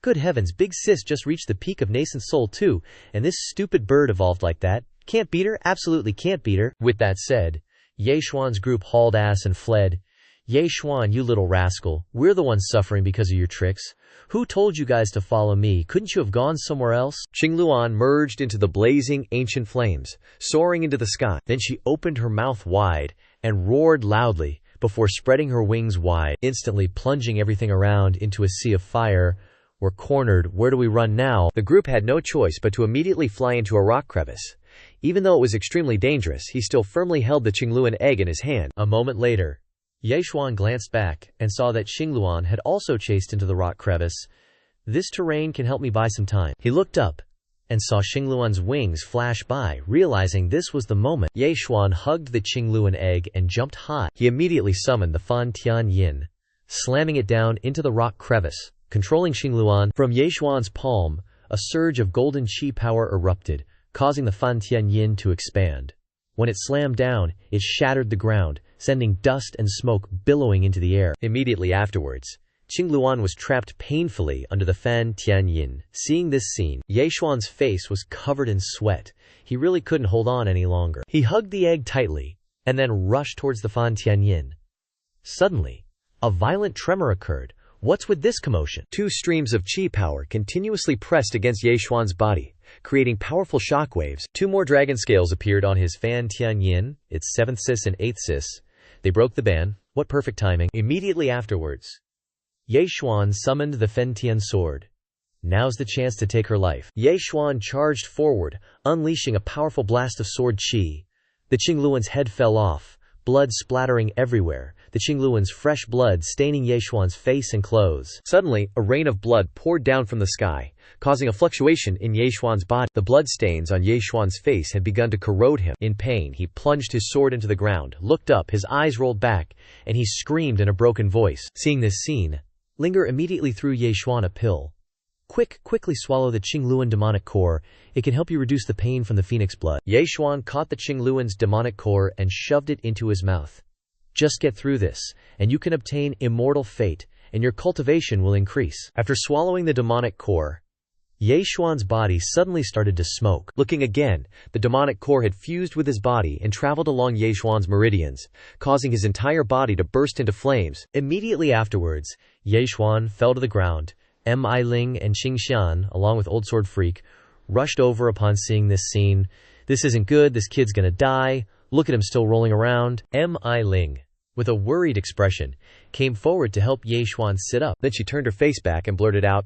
"Good heavens, Big Sis just reached the peak of nascent soul too, and this stupid bird evolved like that. Can't beat her, absolutely can't beat her." With that said, Ye Xuan's group hauled ass and fled. "Ye Xuan, you little rascal, we're the ones suffering because of your tricks. Who told you guys to follow me? Couldn't you have gone somewhere else?" Qingluan merged into the blazing ancient flames, soaring into the sky. Then she opened her mouth wide and roared loudly before spreading her wings wide, instantly plunging everything around into a sea of fire. "We're cornered. Where do we run now?" The group had no choice but to immediately fly into a rock crevice. Even though it was extremely dangerous, he still firmly held the Qingluan egg in his hand. A moment later, Ye Xuan glanced back and saw that Qingluan had also chased into the rock crevice. "This terrain can help me buy some time." He looked up and saw Qingluan's wings flash by, realizing this was the moment. Ye Xuan hugged the Qingluan egg and jumped high. He immediately summoned the Fan Tian Yin, slamming it down into the rock crevice, controlling Qingluan. From Ye Xuan's palm, a surge of golden qi power erupted, causing the Fan Tian Yin to expand. When it slammed down, it shattered the ground, sending dust and smoke billowing into the air. Immediately afterwards, Qingluan was trapped painfully under the Fan Tian Yin. Seeing this scene, Ye Xuan's face was covered in sweat. He really couldn't hold on any longer. He hugged the egg tightly, and then rushed towards the Fan Tian Yin. Suddenly, a violent tremor occurred. What's with this commotion? 2 streams of qi power continuously pressed against Ye Xuan's body, creating powerful shockwaves. 2 more dragon scales appeared on his Fan Tian Yin, its 7th sis and 8th sis. They broke the ban. What perfect timing. Immediately afterwards, Ye Xuan summoned the Fen Tian sword. Now's the chance to take her life. Ye Xuan charged forward, unleashing a powerful blast of sword qi. The Qingluan's head fell off, blood splattering everywhere, the Qingluan's fresh blood staining Ye Xuan's face and clothes. Suddenly, a rain of blood poured down from the sky, causing a fluctuation in Ye Xuan's body. The blood stains on Ye Xuan's face had begun to corrode him. In pain, he plunged his sword into the ground, looked up, his eyes rolled back, and he screamed in a broken voice. Seeing this scene, Linger immediately threw Ye Xuan a pill. Quickly swallow the Qingluan demonic core. It can help you reduce the pain from the phoenix blood." Ye Xuan caught the Qingluan's demonic core and shoved it into his mouth. "Just get through this, and you can obtain immortal fate, and your cultivation will increase." After swallowing the demonic core, Ye Xuan's body suddenly started to smoke. Looking again, the demonic core had fused with his body and traveled along Ye Xuan's meridians, causing his entire body to burst into flames. Immediately afterwards, Ye Xuan fell to the ground. Mi Ling and Qingxian, along with Old Sword Freak, rushed over upon seeing this scene. "This isn't good, this kid's gonna die. Look at him still rolling around." Mi Ling, with a worried expression, came forward to help Ye Xuan sit up. Then she turned her face back and blurted out,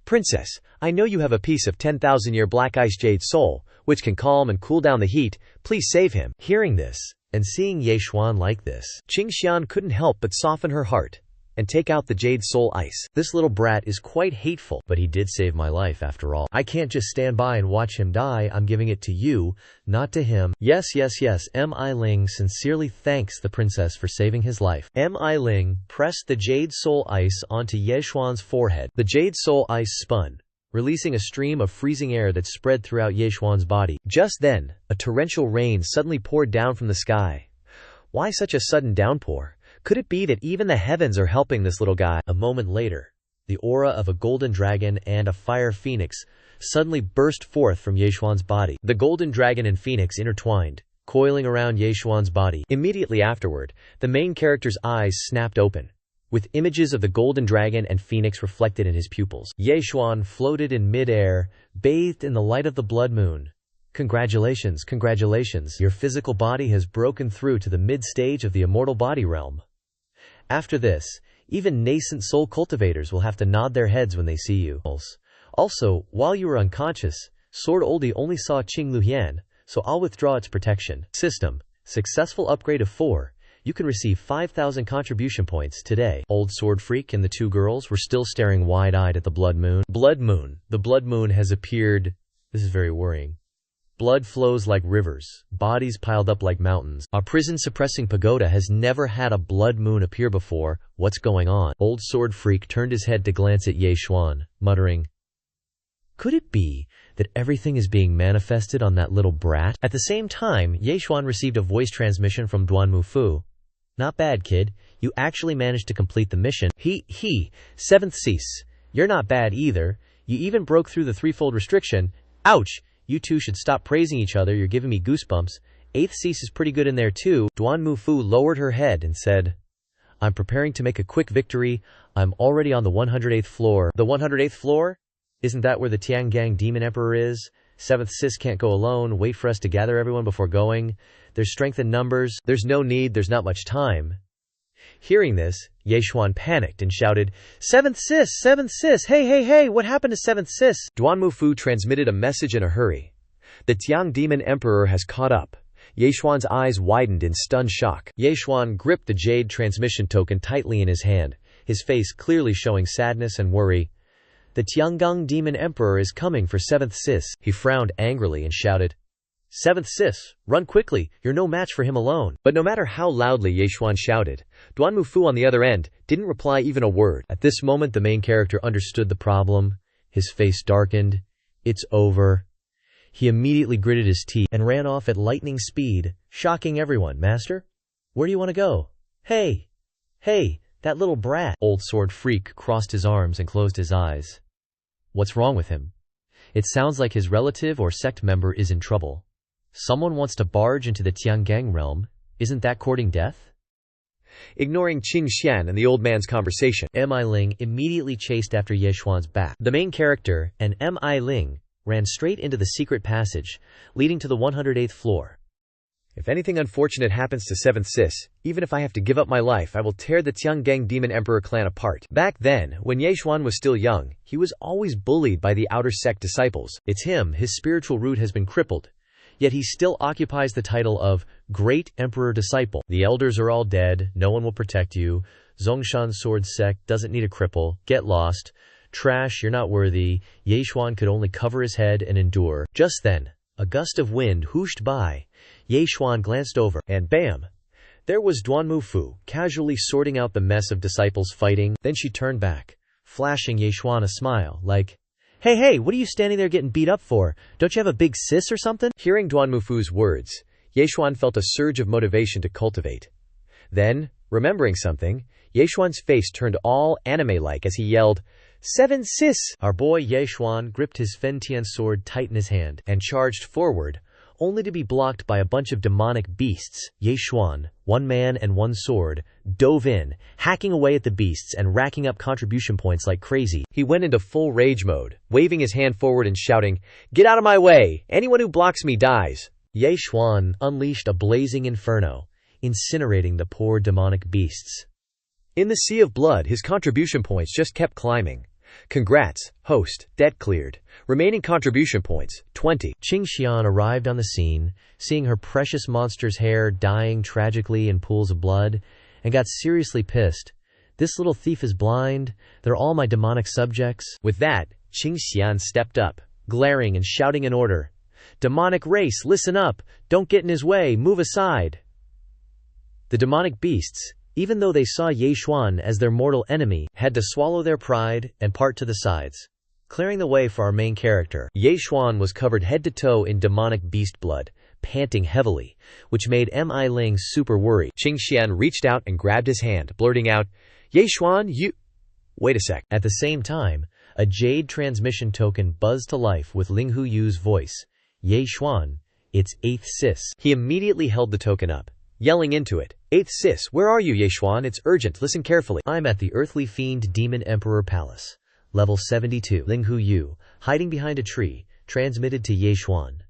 "Princess, I know you have a piece of 10,000-year black ice jade soul, which can calm and cool down the heat. Please save him." Hearing this, and seeing Ye Xuan like this, Qingxian couldn't help but soften her heart. and take out the Jade Soul Ice. This little brat is quite hateful, but he did save my life after all. I can't just stand by and watch him die. I'm giving it to you, not to him. Yes. Mi Ling sincerely thanks the princess for saving his life. Mi Ling pressed the Jade Soul Ice onto Yeshuan's forehead. The Jade Soul Ice spun, releasing a stream of freezing air that spread throughout Yeshuan's body. Just then, a torrential rain suddenly poured down from the sky. Why such a sudden downpour? Could it be that even the heavens are helping this little guy? A moment later, the aura of a golden dragon and a fire phoenix suddenly burst forth from Yeshuan's body. The golden dragon and phoenix intertwined, coiling around Yeshuan's body. Immediately afterward, the main character's eyes snapped open, with images of the golden dragon and phoenix reflected in his pupils. Yeshuan floated in mid-air, bathed in the light of the blood moon. Congratulations. Your physical body has broken through to the mid-stage of the immortal body realm. After this, even nascent soul cultivators will have to nod their heads when they see you. Also, while you were unconscious, Sword Oldie only saw Qing Luhian, so I'll withdraw its protection. System. Successful upgrade of 4. You can receive 5,000 contribution points today. Old Sword Freak and the two girls were still staring wide-eyed at the blood moon. Blood moon. The blood moon has appeared. This is very worrying. Blood flows like rivers, bodies piled up like mountains. A prison-suppressing pagoda has never had a blood moon appear before. What's going on? Old Sword Freak turned his head to glance at Yeshuan, muttering, "Could it be that everything is being manifested on that little brat?" At the same time, Yeshuan received a voice transmission from Duan Mufu. "Not bad, kid. You actually managed to complete the mission. Seventh cease. You're not bad either. You even broke through the threefold restriction. Ouch! You two should stop praising each other. You're giving me goosebumps. Eighth cease is pretty good in there too." Duan Mufu lowered her head and said, "I'm preparing to make a quick victory. I'm already on the 108th floor." The 108th floor? Isn't that where the Tiangang Demon Emperor is? Seventh sis can't go alone. Wait for us to gather everyone before going. There's strength in numbers. There's no need. There's not much time. Hearing this, Yeshuan panicked and shouted, Seventh sis! Hey, what happened to Seventh sis?" Duan Mufu transmitted a message in a hurry. The Tiang Demon Emperor has caught up. Yeshuan's eyes widened in stunned shock. Yeshuan gripped the jade transmission token tightly in his hand, his face clearly showing sadness and worry. "The Tiangong Demon Emperor is coming for Seventh sis." He frowned angrily and shouted, "Seventh sis, run quickly, you're no match for him alone." But no matter how loudly Yeshuan shouted, Duan Mufu on the other end didn't reply even a word. At this moment the main character understood the problem. His face darkened. It's over. He immediately gritted his teeth and ran off at lightning speed, shocking everyone. "Master? Where do you want to go?" Hey, that little brat." Old Sword Freak crossed his arms and closed his eyes. What's wrong with him? It sounds like his relative or sect member is in trouble. Someone wants to barge into the Tiangang realm. Isn't that courting death? Ignoring Qing Xian and the old man's conversation, Mi Ling immediately chased after Yeshuan's back. The main character and Mi Ling ran straight into the secret passage, leading to the 108th floor. "If anything unfortunate happens to Seventh sis, even if I have to give up my life, I will tear the Tiangang Demon Emperor clan apart." Back then, when Yeshuan was still young, he was always bullied by the outer sect disciples. It's him, his spiritual root has been crippled. Yet he still occupies the title of Great Emperor Disciple. The elders are all dead, no one will protect you. Zongshan Sword Sect doesn't need a cripple, get lost. Trash, you're not worthy. Yeshuan could only cover his head and endure. Just then, a gust of wind whooshed by. Yeshuan glanced over, and bam! There was Duan Mufu, casually sorting out the mess of disciples fighting. Then she turned back, flashing Yeshuan a smile, like, Hey, what are you standing there getting beat up for? Don't you have a big sis or something?" Hearing Duan Mufu's words, Yeshuan felt a surge of motivation to cultivate. Then, remembering something, Yeshuan's face turned all anime-like as he yelled, "Seven sis!" Our boy Yeshuan gripped his Fentian sword tight in his hand and charged forward, only to be blocked by a bunch of demonic beasts. Yeshuan, one man and one sword, dove in, hacking away at the beasts and racking up contribution points like crazy. He went into full rage mode, waving his hand forward and shouting, "Get out of my way! Anyone who blocks me dies!" Yeshuan unleashed a blazing inferno, incinerating the poor demonic beasts. In the sea of blood, his contribution points just kept climbing. Congrats, host, debt cleared. Remaining contribution points, 20. Qing Xian arrived on the scene, seeing her precious monster's hair dying tragically in pools of blood, and got seriously pissed. This little thief is blind. They're all my demonic subjects. With that, Qing Xian stepped up, glaring and shouting an order. Demonic race, listen up! Don't get in his way, move aside! The demonic beasts, even though they saw Ye Xuan as their mortal enemy, had to swallow their pride and part to the sides, clearing the way for our main character. Ye Xuan was covered head to toe in demonic beast blood, panting heavily, which made Mi Ling super worried. Qing Xian reached out and grabbed his hand, blurting out, Ye Xuan, you… Wait a sec. At the same time, a jade transmission token buzzed to life with Ling Huyu's voice. Ye Xuan, it's 8th Sis. He immediately held the token up, yelling into it, 8th Sis, where are you, Ye Xuan? It's urgent, listen carefully. I'm at the Earthly Fiend Demon Emperor Palace. Level 72. Ling Huyu, hiding behind a tree, transmitted to Ye Xuan.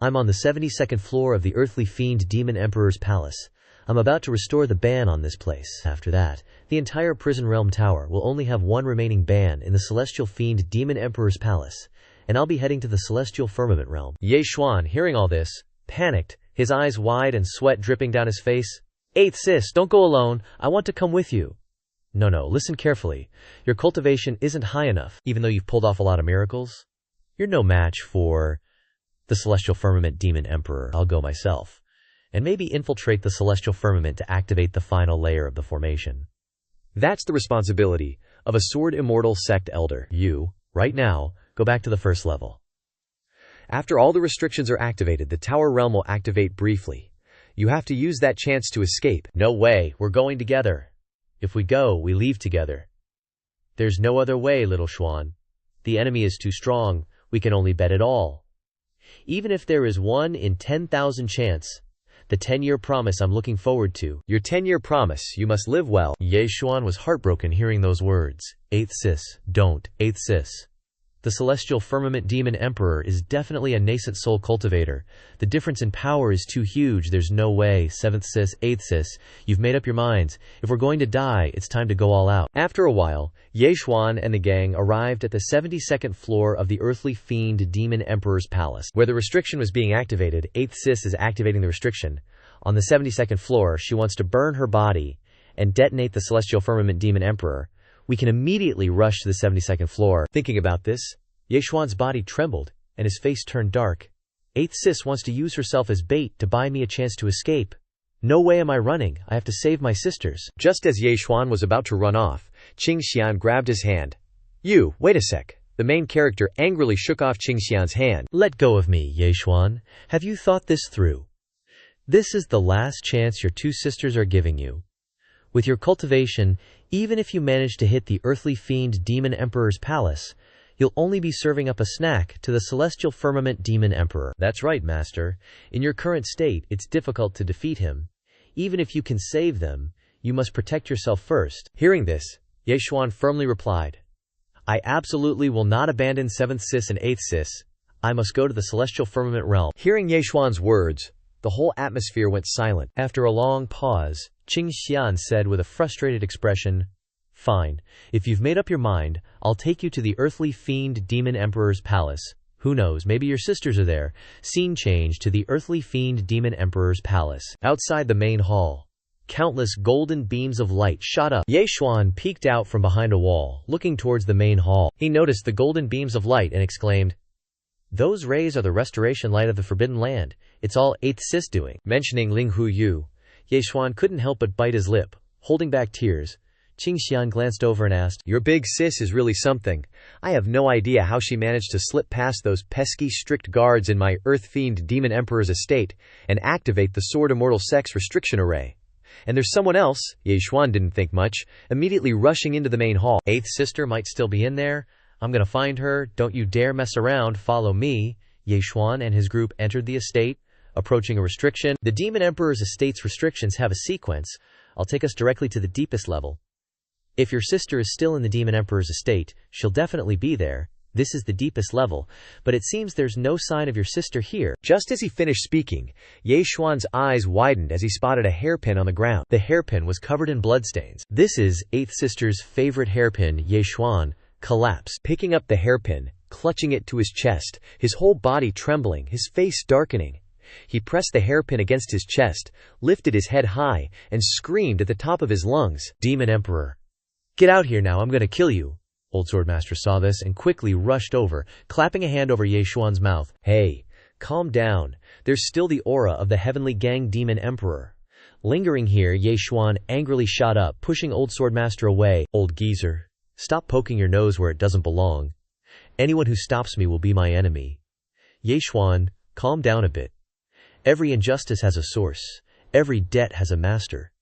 I'm on the 72nd floor of the Earthly Fiend Demon Emperor's Palace. I'm about to restore the ban on this place. After that, the entire Prison Realm Tower will only have one remaining ban in the Celestial Fiend Demon Emperor's Palace, and I'll be heading to the Celestial Firmament Realm. Ye Xuan, hearing all this, panicked, his eyes wide and sweat dripping down his face. 8th Sis, don't go alone. I want to come with you. No, listen carefully. Your cultivation isn't high enough, even though you've pulled off a lot of miracles. You're no match for the Celestial Firmament Demon Emperor. I'll go myself, and maybe infiltrate the Celestial Firmament to activate the final layer of the formation. That's the responsibility of a Sword Immortal Sect Elder. You, right now, go back to the first level. After all the restrictions are activated, the Tower Realm will activate briefly. You have to use that chance to escape. No way, we're going together. If we go, we leave together. There's no other way, little Xuan. The enemy is too strong, we can only bet it all. Even if there is 1 in 10,000 chance, the 10-year promise I'm looking forward to. Your 10-year promise, you must live well. Ye Xuan was heartbroken hearing those words. 8th Sis, don't, 8th Sis. The Celestial Firmament Demon Emperor is definitely a nascent soul cultivator. The difference in power is too huge, there's no way. 7th Sis, 8th Sis, you've made up your minds. If we're going to die, it's time to go all out. After a while, Ye Xuan and the gang arrived at the 72nd floor of the Earthly Fiend Demon Emperor's Palace. Where the restriction was being activated, 8th Sis is activating the restriction. On the 72nd floor, she wants to burn her body and detonate the Celestial Firmament Demon Emperor. We can immediately rush to the 72nd floor. Thinking about this, Ye Xuan's body trembled, and his face turned dark. 8th Sis wants to use herself as bait to buy me a chance to escape. No way am I running, I have to save my sisters. Just as Ye Xuan was about to run off, Qing Xian grabbed his hand. You, wait a sec. The main character angrily shook off Qing Xian's hand. Let go of me, Ye Xuan. Have you thought this through? This is the last chance your two sisters are giving you. With your cultivation, even if you manage to hit the Earthly Fiend Demon Emperor's Palace, you'll only be serving up a snack to the Celestial Firmament Demon Emperor. That's right, Master. In your current state, it's difficult to defeat him. Even if you can save them, you must protect yourself first. Hearing this, Ye Xuan firmly replied, I absolutely will not abandon 7th Sis and 8th Sis. I must go to the Celestial Firmament Realm. Hearing Ye Xuan's words, the whole atmosphere went silent. After a long pause, Qing Xian said with a frustrated expression, Fine. If you've made up your mind, I'll take you to the Earthly Fiend Demon Emperor's Palace. Who knows, maybe your sisters are there. Scene change to the Earthly Fiend Demon Emperor's Palace. Outside the main hall, countless golden beams of light shot up. Ye Xuan peeked out from behind a wall, looking towards the main hall. He noticed the golden beams of light and exclaimed, Those rays are the restoration light of the Forbidden Land. It's all 8th Sis doing. Mentioning Ling Huyu, Ye Xuan couldn't help but bite his lip, holding back tears. Qing Xian glanced over and asked, Your big sis is really something. I have no idea how she managed to slip past those pesky strict guards in my Earth Fiend Demon Emperor's estate and activate the Sword Immortal Sex restriction array. And there's someone else, Ye Xuan didn't think much, immediately rushing into the main hall. 8th sister might still be in there. I'm gonna find her. Don't you dare mess around. Follow me. Ye Xuan and his group entered the estate, approaching a restriction. The Demon Emperor's estate's restrictions have a sequence. I'll take us directly to the deepest level. If your sister is still in the Demon Emperor's estate, she'll definitely be there. This is the deepest level, but it seems there's no sign of your sister here. Just as he finished speaking, Ye Xuan's eyes widened as he spotted a hairpin on the ground. The hairpin was covered in bloodstains. This is 8th sister's favorite hairpin. Ye Xuan collapsed, picking up the hairpin, clutching it to his chest, his whole body trembling, his face darkening. He pressed the hairpin against his chest, lifted his head high, and screamed at the top of his lungs. Demon Emperor, Get out here now, I'm gonna kill you. Old Swordmaster saw this and quickly rushed over, clapping a hand over Ye Xuan's mouth. Hey, calm down. There's still the aura of the heavenly gang demon emperor. Lingering here, Ye Xuan angrily shot up, pushing Old Swordmaster away. Old geezer, stop poking your nose where it doesn't belong. Anyone who stops me will be my enemy. Ye Xuan, calm down a bit. Every injustice has a source. Every debt has a master.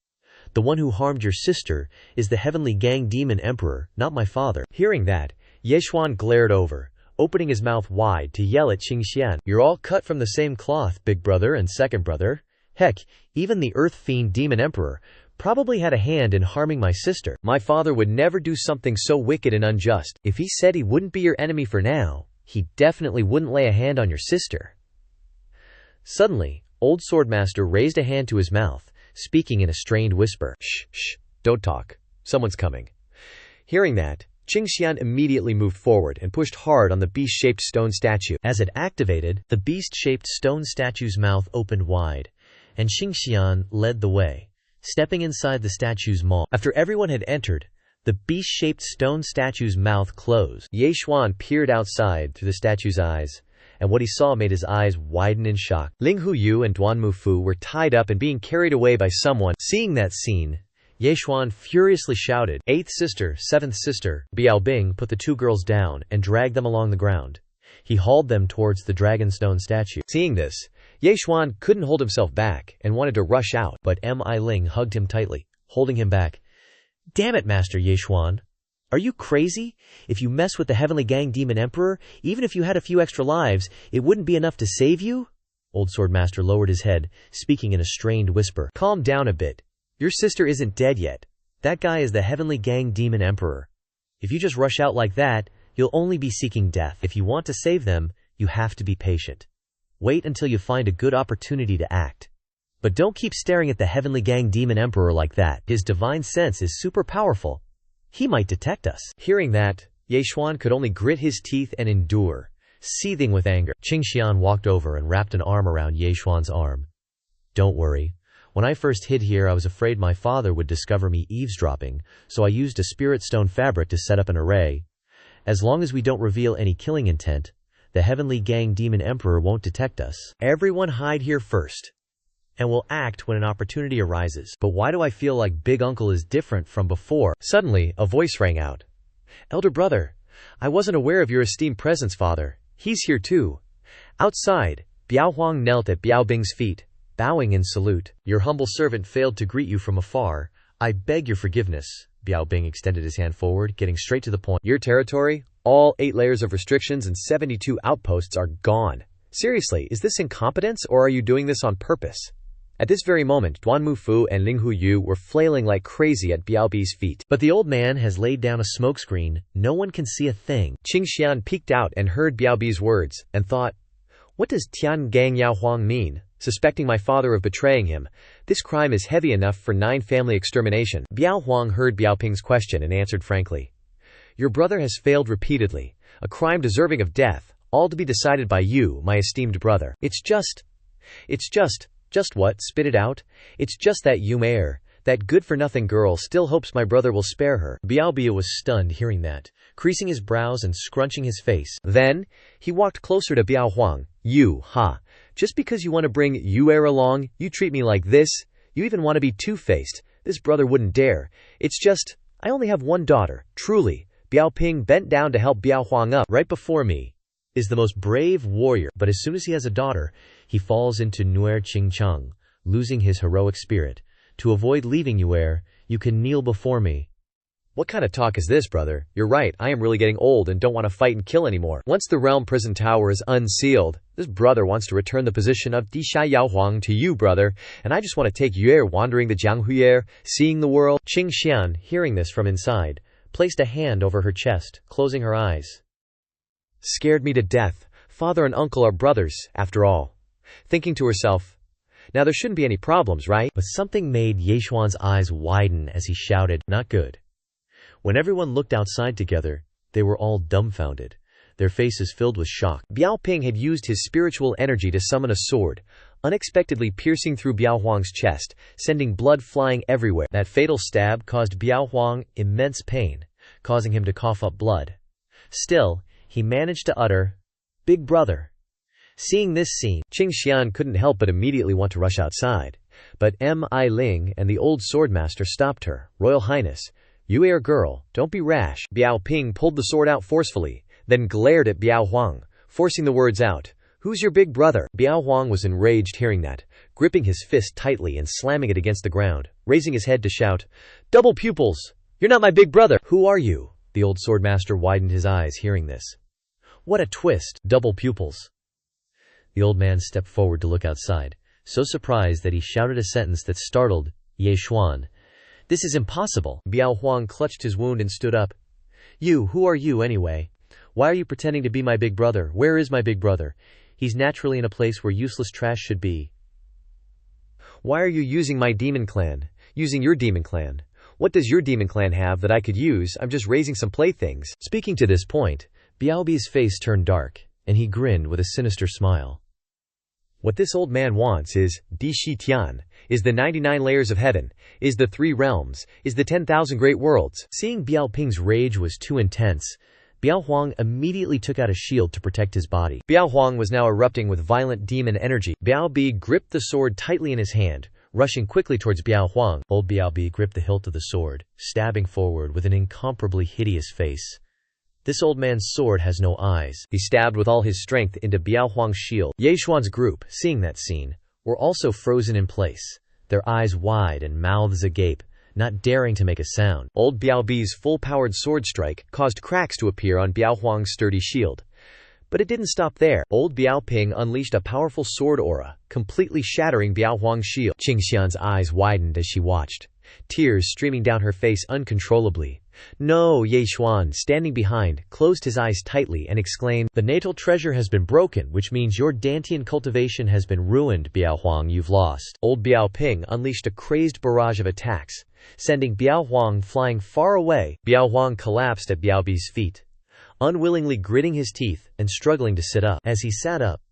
The one who harmed your sister is the heavenly gang demon emperor, not my father. Hearing that, Ye Xuan glared over, opening his mouth wide to yell at Qingxian. You're all cut from the same cloth, big brother and second brother. Heck, even the earth fiend demon emperor probably had a hand in harming my sister. My father would never do something so wicked and unjust. If he said he wouldn't be your enemy for now, he definitely wouldn't lay a hand on your sister. Suddenly, Old Swordmaster raised a hand to his mouth, speaking in a strained whisper. Shh, shh, don't talk. Someone's coming. Hearing that, Qingxian immediately moved forward and pushed hard on the beast-shaped stone statue. As it activated, the beast-shaped stone statue's mouth opened wide, and Qingxian led the way, stepping inside the statue's maw. After everyone had entered, the beast-shaped stone statue's mouth closed. Ye Xuan peered outside through the statue's eyes, and what he saw made his eyes widen in shock. Ling Huyu and Duan Mufu were tied up and being carried away by someone. Seeing that scene, Ye Xuan furiously shouted, "Eighth sister, seventh sister!" Biao Bing put the two girls down and dragged them along the ground. He hauled them towards the dragonstone statue. Seeing this, Ye Xuan couldn't hold himself back and wanted to rush out, but Mi Ling hugged him tightly, holding him back. "Damn it, Master Ye Xuan! Are you crazy? If you mess with the Heavenly Gang Demon Emperor, even if you had a few extra lives, it wouldn't be enough to save you?" Old Swordmaster lowered his head, speaking in a strained whisper. "Calm down a bit. Your sister isn't dead yet. That guy is the Heavenly Gang Demon Emperor. If you just rush out like that, you'll only be seeking death. If you want to save them, you have to be patient. Wait until you find a good opportunity to act. But don't keep staring at the Heavenly Gang Demon Emperor like that. His divine sense is super powerful. He might detect us." Hearing that, Ye Xuan could only grit his teeth and endure, seething with anger. Qingxian walked over and wrapped an arm around Ye Xuan's arm. "Don't worry. When I first hid here, I was afraid my father would discover me eavesdropping, so I used a spirit stone fabric to set up an array. As long as we don't reveal any killing intent, the Heavenly Gang Demon Emperor won't detect us. Everyone hide here first, and we'll act when an opportunity arises." But why do I feel like Big Uncle is different from before? Suddenly, a voice rang out. "Elder brother, I wasn't aware of your esteemed presence, father. He's here too." Outside, Biao Huang knelt at Biao Bing's feet, bowing in salute. "Your humble servant failed to greet you from afar. I beg your forgiveness." Biao Bing extended his hand forward, getting straight to the point. "Your territory, all 8 layers of restrictions and 72 outposts are gone. Seriously, is this incompetence or are you doing this on purpose?" At this very moment, Duan Mufu and Ling Huyu were flailing like crazy at Biao Bi's feet. "But the old man has laid down a smokescreen. No one can see a thing." Qingxian peeked out and heard Biao Bi's words, and thought, "What does Tian Gang Yao Huang mean? Suspecting my father of betraying him. This crime is heavy enough for 9 family extermination." Biao Huang heard Biao Ping's question and answered frankly, "Your brother has failed repeatedly, a crime deserving of death, all to be decided by you, my esteemed brother. It's just what? Spit it out. It's just that Yumeir, that good-for-nothing girl, still hopes my brother will spare her." Biao Bia was stunned hearing that, creasing his brows and scrunching his face. Then, he walked closer to Biao Huang. Just because you want to bring Yumeir along, you treat me like this? You even want to be two-faced? This brother wouldn't dare. It's just, I only have one daughter, truly." Biao Ping bent down to help Biao Huang up. "Right before me is the most brave warrior, but as soon as he has a daughter, he falls into Nuer Qingcheng, losing his heroic spirit. To avoid leaving Yuer, you can kneel before me." "What kind of talk is this, brother? You're right, I am really getting old and don't want to fight and kill anymore. Once the realm prison tower is unsealed, this brother wants to return the position of Disha Yao Huang to you, brother, and I just want to take Yuer wandering the Jianghuyer, seeing the world." Qingxian, hearing this from inside, placed a hand over her chest, closing her eyes. "Scared me to death. Father and uncle are brothers, after all." Thinking to herself, "Now there shouldn't be any problems, right?" But something made Ye Xuan's eyes widen as he shouted, "Not good." When everyone looked outside together, they were all dumbfounded, their faces filled with shock. Biao Ping had used his spiritual energy to summon a sword, unexpectedly piercing through Biao Huang's chest, sending blood flying everywhere. That fatal stab caused Biao Huang immense pain, causing him to cough up blood. Still, he managed to utter, "Big brother." Seeing this scene, Qing Xian couldn't help but immediately want to rush outside. But Mi Ling and the old swordmaster stopped her. "Royal Highness, you are girl, don't be rash." Biao Ping pulled the sword out forcefully, then glared at Biao Huang, forcing the words out. "Who's your big brother?" Biao Huang was enraged hearing that, gripping his fist tightly and slamming it against the ground, raising his head to shout, "Double pupils! You're not my big brother!" "Who are you?" The old swordmaster widened his eyes hearing this. What a twist, double pupils. The old man stepped forward to look outside, so surprised that he shouted a sentence that startled Ye Xuan. "This is impossible." Biao Huang clutched his wound and stood up. Who are you anyway? Why are you pretending to be my big brother? Where is my big brother? He's naturally in a place where useless trash should be. Why are you using my demon clan? Using your demon clan? What does your demon clan have that I could use? I'm just raising some playthings. Speaking to this point, Biaobi's face turned dark, and he grinned with a sinister smile. What this old man wants is Di Shi Tian, is the 99 layers of heaven, is the 3 realms, is the 10,000 great worlds. Seeing Biao Ping's rage was too intense, Biao Huang immediately took out a shield to protect his body. Biao Huang was now erupting with violent demon energy. Biao Bi gripped the sword tightly in his hand, rushing quickly towards Biao Huang. Old Biao Bi gripped the hilt of the sword, stabbing forward with an incomparably hideous face. This old man's sword has no eyes. He stabbed with all his strength into Biao Huang's shield. Ye Xuan's group, seeing that scene, were also frozen in place, their eyes wide and mouths agape, not daring to make a sound. Old Biao Bi's full-powered sword strike caused cracks to appear on Biao Huang's sturdy shield. But it didn't stop there. Old Biao Ping unleashed a powerful sword aura, completely shattering Biao Huang's shield. Qing Xian's eyes widened as she watched, tears streaming down her face uncontrollably. "No!" Ye Xuan, standing behind, closed his eyes tightly and exclaimed, "The natal treasure has been broken, which means your Dantian cultivation has been ruined, Biao Huang, you've lost." Old Biao Ping unleashed a crazed barrage of attacks, sending Biao Huang flying far away. Biao Huang collapsed at Biao Bi's feet, unwillingly gritting his teeth and struggling to sit up. As he sat up,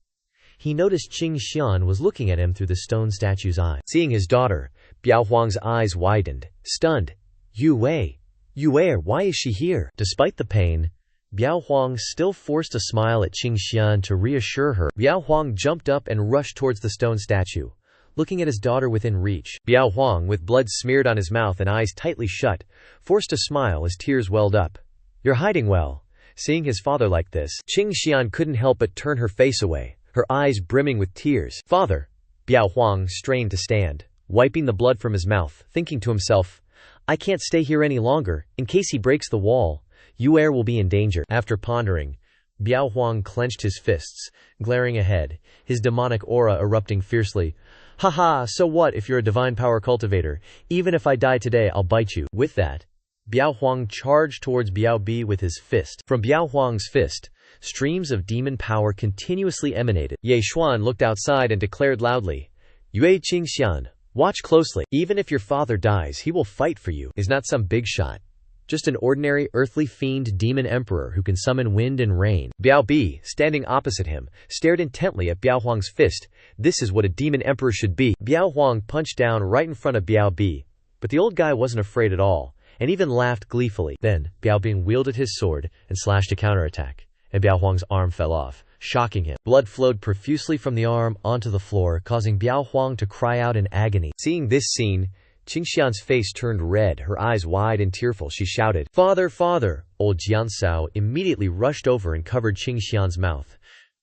he noticed Qing Xian was looking at him through the stone statue's eye. Seeing his daughter, Biao Huang's eyes widened, stunned. "Yue Wei, why is she here?" Despite the pain, Biao Huang still forced a smile at Qing Xian to reassure her. Biao Huang jumped up and rushed towards the stone statue, looking at his daughter within reach. Biao Huang, with blood smeared on his mouth and eyes tightly shut, forced a smile as tears welled up. "You're hiding well." Seeing his father like this, Qing Xian couldn't help but turn her face away, her eyes brimming with tears. "Father!" Biao Huang strained to stand, wiping the blood from his mouth, thinking to himself, "I can't stay here any longer. In case he breaks the wall, Yue will be in danger." After pondering, Biao Huang clenched his fists, glaring ahead, his demonic aura erupting fiercely. "Haha, so what if you're a divine power cultivator? Even if I die today, I'll bite you." With that, Biao Huang charged towards Biao Bi with his fist. From Biao Huang's fist, streams of demon power continuously emanated. Ye Xuan looked outside and declared loudly, "Yue Qing Xian, watch closely. Even if your father dies, he will fight for you. He's not some big shot. Just an ordinary earthly fiend demon emperor who can summon wind and rain." Biao Bi, standing opposite him, stared intently at Biao Huang's fist. This is what a demon emperor should be. Biao Huang punched down right in front of Biao Bi, but the old guy wasn't afraid at all, and even laughed gleefully. Then, Biao Bi wielded his sword and slashed a counterattack, and Biao Huang's arm fell off, shocking him. Blood flowed profusely from the arm onto the floor, causing Biao Huang to cry out in agony. Seeing this scene, Qing Xian's face turned red, her eyes wide and tearful. She shouted, "Father, father!" Old Jiansao immediately rushed over and covered Qing Xian's mouth.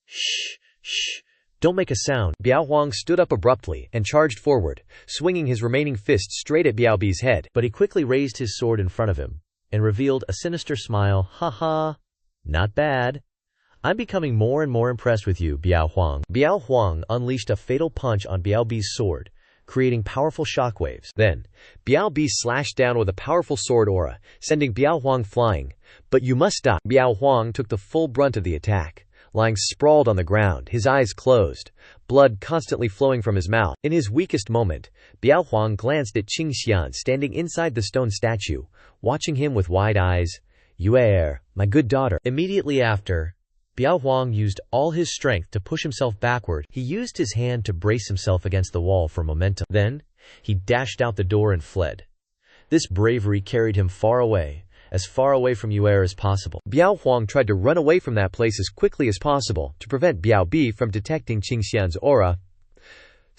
Shh, don't make a sound." Biao Huang stood up abruptly and charged forward, swinging his remaining fist straight at Biao Bi's head. But he quickly raised his sword in front of him and revealed a sinister smile. "Haha, not bad. I'm becoming more and more impressed with you, Biao Huang." Biao Huang unleashed a fatal punch on Biao Bi's sword, creating powerful shockwaves. Then, Biao Bi slashed down with a powerful sword aura, sending Biao Huang flying. "But you must stop." Biao Huang took the full brunt of the attack, lying sprawled on the ground, his eyes closed, blood constantly flowing from his mouth. In his weakest moment, Biao Huang glanced at Qing Xian standing inside the stone statue, watching him with wide eyes. "You are, my good daughter." Immediately after, Biao Huang used all his strength to push himself backward. He used his hand to brace himself against the wall for momentum. Then, he dashed out the door and fled. This bravery carried him far away from Yue as possible. Biao Huang tried to run away from that place as quickly as possible to prevent Biao Bi from detecting Qingxian's aura.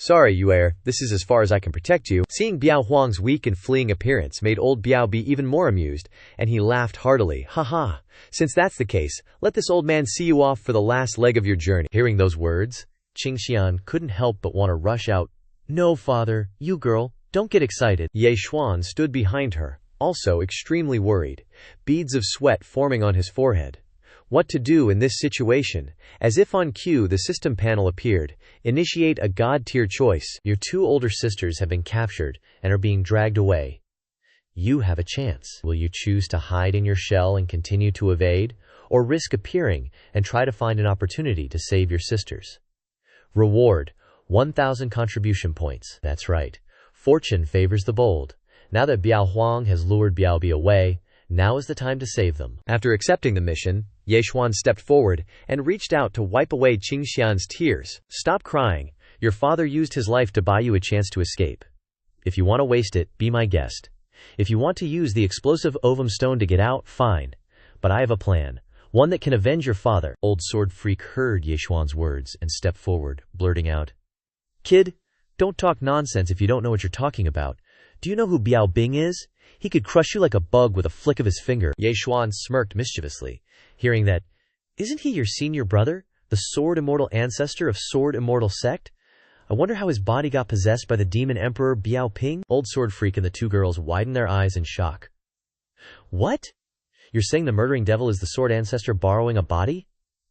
Sorry, Yue, this is as far as I can protect you. Seeing Biao Huang's weak and fleeing appearance made old Biao Bi even more amused, and he laughed heartily. Haha, since that's the case, let this old man see you off for the last leg of your journey. Hearing those words, Qingxian couldn't help but want to rush out. No, father, you girl, don't get excited. Ye Xuan stood behind her, also extremely worried, beads of sweat forming on his forehead. What to do in this situation? As if on cue, the system panel appeared. Initiate a god-tier choice. Your two older sisters have been captured and are being dragged away. You have a chance. Will you choose to hide in your shell and continue to evade, or risk appearing and try to find an opportunity to save your sisters? Reward: 1,000 contribution points. That's right. Fortune favors the bold. Now that Biao Huang has lured Biao Bi away, now is the time to save them. After accepting the mission, Ye Xuan stepped forward and reached out to wipe away Qingxian's tears. Stop crying. Your father used his life to buy you a chance to escape. If you want to waste it, be my guest. If you want to use the explosive ovum stone to get out, fine. But I have a plan. One that can avenge your father. Old sword freak heard Ye Xuan's words and stepped forward, blurting out, Kid, don't talk nonsense if you don't know what you're talking about. Do you know who Biao Bing is? He could crush you like a bug with a flick of his finger. Ye Xuan smirked mischievously, hearing that. Isn't he your senior brother, the Sword Immortal ancestor of Sword Immortal sect? I wonder how his body got possessed by the demon emperor Biao Ping? Old sword freak and the two girls widened their eyes in shock. What? You're saying the murdering devil is the sword ancestor borrowing a body?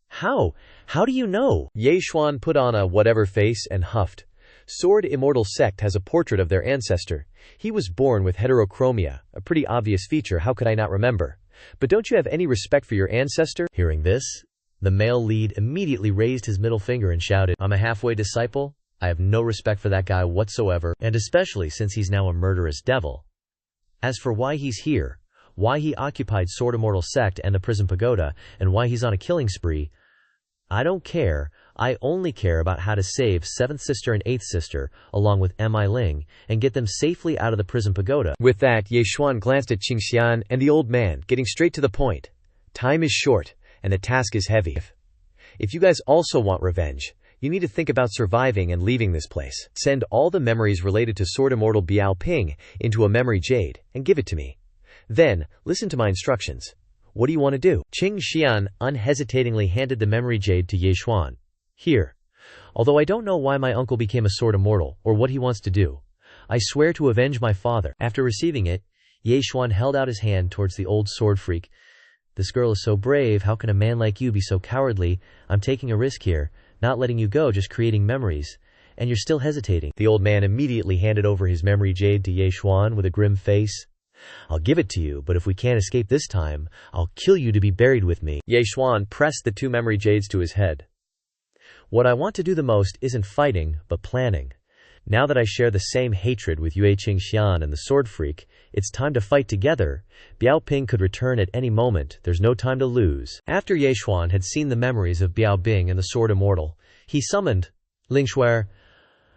How? How do you know? Ye Xuan put on a whatever face and huffed. Sword Immortal sect has a portrait of their ancestor. He was born with heterochromia, a pretty obvious feature, how could I not remember? But don't you have any respect for your ancestor? Hearing this, the male lead immediately raised his middle finger and shouted, I'm a halfway disciple. I have no respect for that guy whatsoever, and especially since he's now a murderous devil. As for why he's here, why he occupied Sword Immortal sect and the prison pagoda, and why he's on a killing spree, I don't care. I only care about how to save 7th sister and 8th sister, along with Mi Ling, and get them safely out of the prison pagoda. With that, Ye Xuan glanced at Qingxian and the old man, getting straight to the point. Time is short, and the task is heavy. If you guys also want revenge, you need to think about surviving and leaving this place. Send all the memories related to Sword Immortal Biao Ping into a memory jade, and give it to me. Then, listen to my instructions. What do you want to do? Qingxian unhesitatingly handed the memory jade to Ye Xuan. Here. Although I don't know why my uncle became a sword immortal, or what he wants to do, I swear to avenge my father. After receiving it, Ye Xuan held out his hand towards the old sword freak. This girl is so brave, how can a man like you be so cowardly? I'm taking a risk here, not letting you go, just creating memories. And you're still hesitating. The old man immediately handed over his memory jade to Ye Xuan with a grim face. I'll give it to you, but if we can't escape this time, I'll kill you to be buried with me. Ye Xuan pressed the 2 memory jades to his head. What I want to do the most isn't fighting, but planning. Now that I share the same hatred with Yue Qingxian and the sword freak, it's time to fight together. Biao Ping could return at any moment, there's no time to lose. After Ye Xuan had seen the memories of Biao Bing and the sword immortal, he summoned Ling Shuer.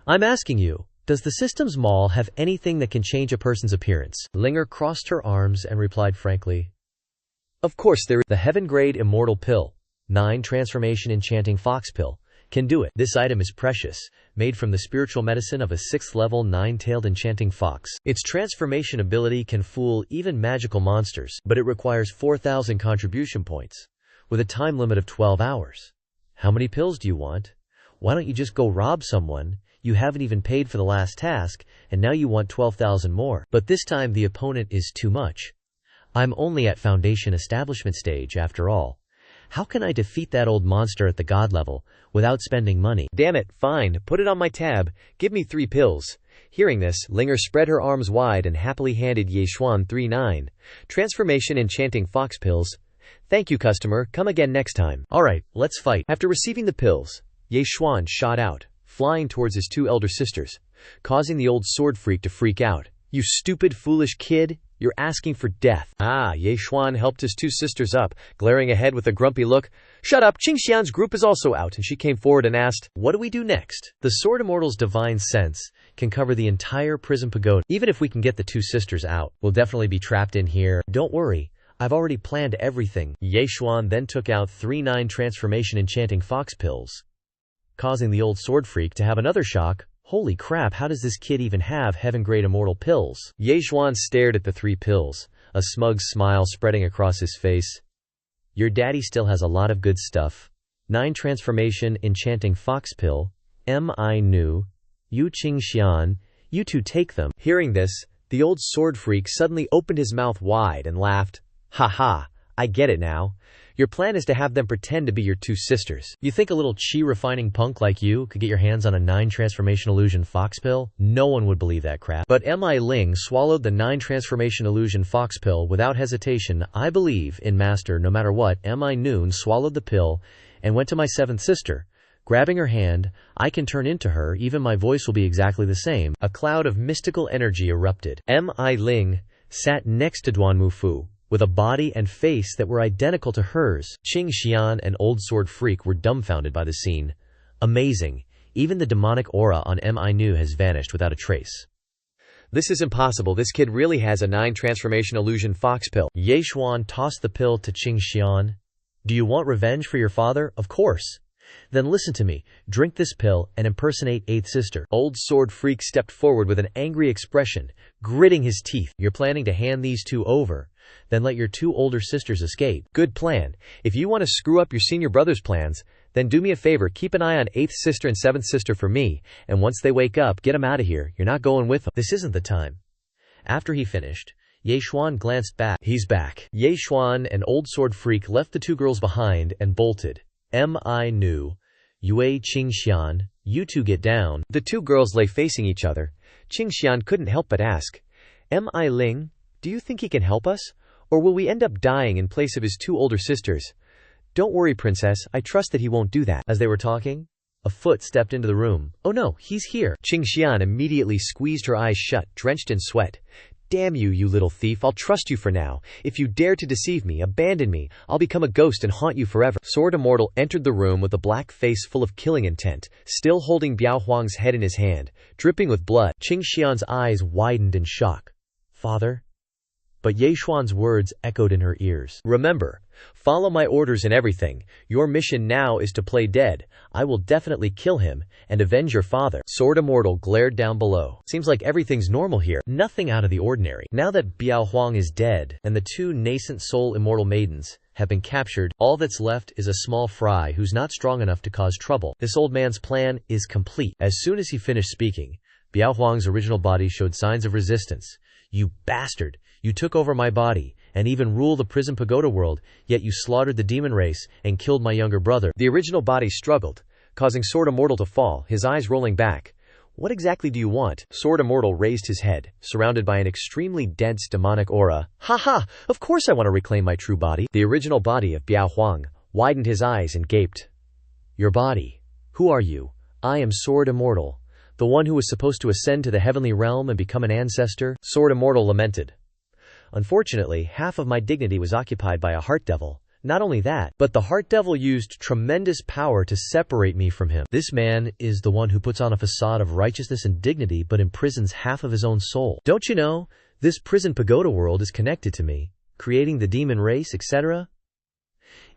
I'm asking you, does the systems mall have anything that can change a person's appearance? Linger crossed her arms and replied frankly, Of course there is. The heaven-grade immortal pill, 9 transformation enchanting fox pill, can do it. This item is precious, made from the spiritual medicine of a 6th level 9-tailed enchanting fox. Its transformation ability can fool even magical monsters, but it requires 4,000 contribution points, with a time limit of 12 hours. How many pills do you want? Why don't you just go rob someone? You haven't even paid for the last task, and now you want 12,000 more. But this time the opponent is too much. I'm only at foundation establishment stage after all. How can I defeat that old monster at the god level without spending money? Damn it, fine, put it on my tab, give me 3 pills. Hearing this, Linger spread her arms wide and happily handed Ye Xuan 3 9 transformation enchanting fox pills. Thank you, customer, come again next time. Alright, let's fight. After receiving the pills, Ye Xuan shot out, flying towards his 2 elder sisters, causing the old sword freak to freak out. You stupid, foolish kid, You're asking for death. Ye Xuan helped his two sisters up, glaring ahead with a grumpy look. Shut up, Qingxian's group is also out, and she came forward and asked, what do we do next? The Sword Immortal's divine sense can cover the entire prison pagoda. Even if we can get the two sisters out, we'll definitely be trapped in here. Don't worry, I've already planned everything. Ye Xuan then took out 3 9 transformation enchanting fox pills, causing the old sword freak to have another shock. Holy crap, how does this kid even have heaven-grade immortal pills? Ye Xuan stared at the 3 pills, a smug smile spreading across his face. Your daddy still has a lot of good stuff. 9 transformation enchanting fox pill. I knew. Yu Qingxian, you two take them. Hearing this, the old sword freak suddenly opened his mouth wide and laughed. Ha ha, I get it now. Your plan is to have them pretend to be your two sisters. You think a little chi-refining punk like you could get your hands on a 9 transformation illusion fox pill? No one would believe that crap. But Mi Ling swallowed the 9 transformation illusion fox pill without hesitation. I believe in Master no matter what. Mi Noon swallowed the pill and went to my 7th sister. Grabbing her hand, I can turn into her, even my voice will be exactly the same. A cloud of mystical energy erupted. Mi Ling sat next to Duan Mufu, with a body and face that were identical to hers. Qingxian and Old Sword Freak were dumbfounded by the scene. Amazing. Even the demonic aura on Mi Nu has vanished without a trace. This is impossible. This kid really has a 9 transformation illusion fox pill. Ye Xuan tossed the pill to Qingxian. Do you want revenge for your father? Of course. Then listen to me. Drink this pill and impersonate 8th sister. Old Sword Freak stepped forward with an angry expression, gritting his teeth. You're planning to hand these 2 over, then let your 2 older sisters escape. Good plan. If you want to screw up your senior brother's plans, then do me a favor, keep an eye on 8th sister and 7th sister for me, and once they wake up, get them out of here. You're not going with them. This isn't the time. After he finished, Ye Xuan glanced back. He's back. Ye Xuan and Old Sword Freak left the 2 girls behind and bolted. Mi Nu, Yue Qingxian, you two get down. The 2 girls lay facing each other. Qingxian couldn't help but ask, Mi Ling, do you think he can help us? Or will we end up dying in place of his 2 older sisters? Don't worry, princess, I trust that he won't do that. As they were talking, a foot stepped into the room. Oh no, he's here. Qingxian immediately squeezed her eyes shut, drenched in sweat. Damn you, you little thief, I'll trust you for now. If you dare to deceive me, abandon me, I'll become a ghost and haunt you forever. Sword Immortal entered the room with a black face full of killing intent, still holding Biao Huang's head in his hand, dripping with blood. Qingxian's eyes widened in shock. Father? But Ye Xuan's words echoed in her ears. Remember, follow my orders in everything. Your mission now is to play dead. I will definitely kill him and avenge your father. Sword Immortal glared down below. Seems like everything's normal here. Nothing out of the ordinary. Now that Biao Huang is dead and the 2 nascent soul immortal maidens have been captured, all that's left is a small fry who's not strong enough to cause trouble. This old man's plan is complete. As soon as he finished speaking, Biao Huang's original body showed signs of resistance. You bastard! You took over my body, and even rule the prison pagoda world, yet you slaughtered the demon race, and killed my younger brother. The original body struggled, causing Sword Immortal to fall, his eyes rolling back. What exactly do you want? Sword Immortal raised his head, surrounded by an extremely dense demonic aura. Ha ha! Of course I want to reclaim my true body. The original body of Biao Huang widened his eyes and gaped. Your body? Who are you? I am Sword Immortal, the one who was supposed to ascend to the heavenly realm and become an ancestor. Sword Immortal lamented. Unfortunately, half of my dignity was occupied by a heart devil. Not only that, but the heart devil used tremendous power to separate me from him. This man is the one who puts on a facade of righteousness and dignity but imprisons half of his own soul. Don't you know, this prison pagoda world is connected to me, creating the demon race, etc.?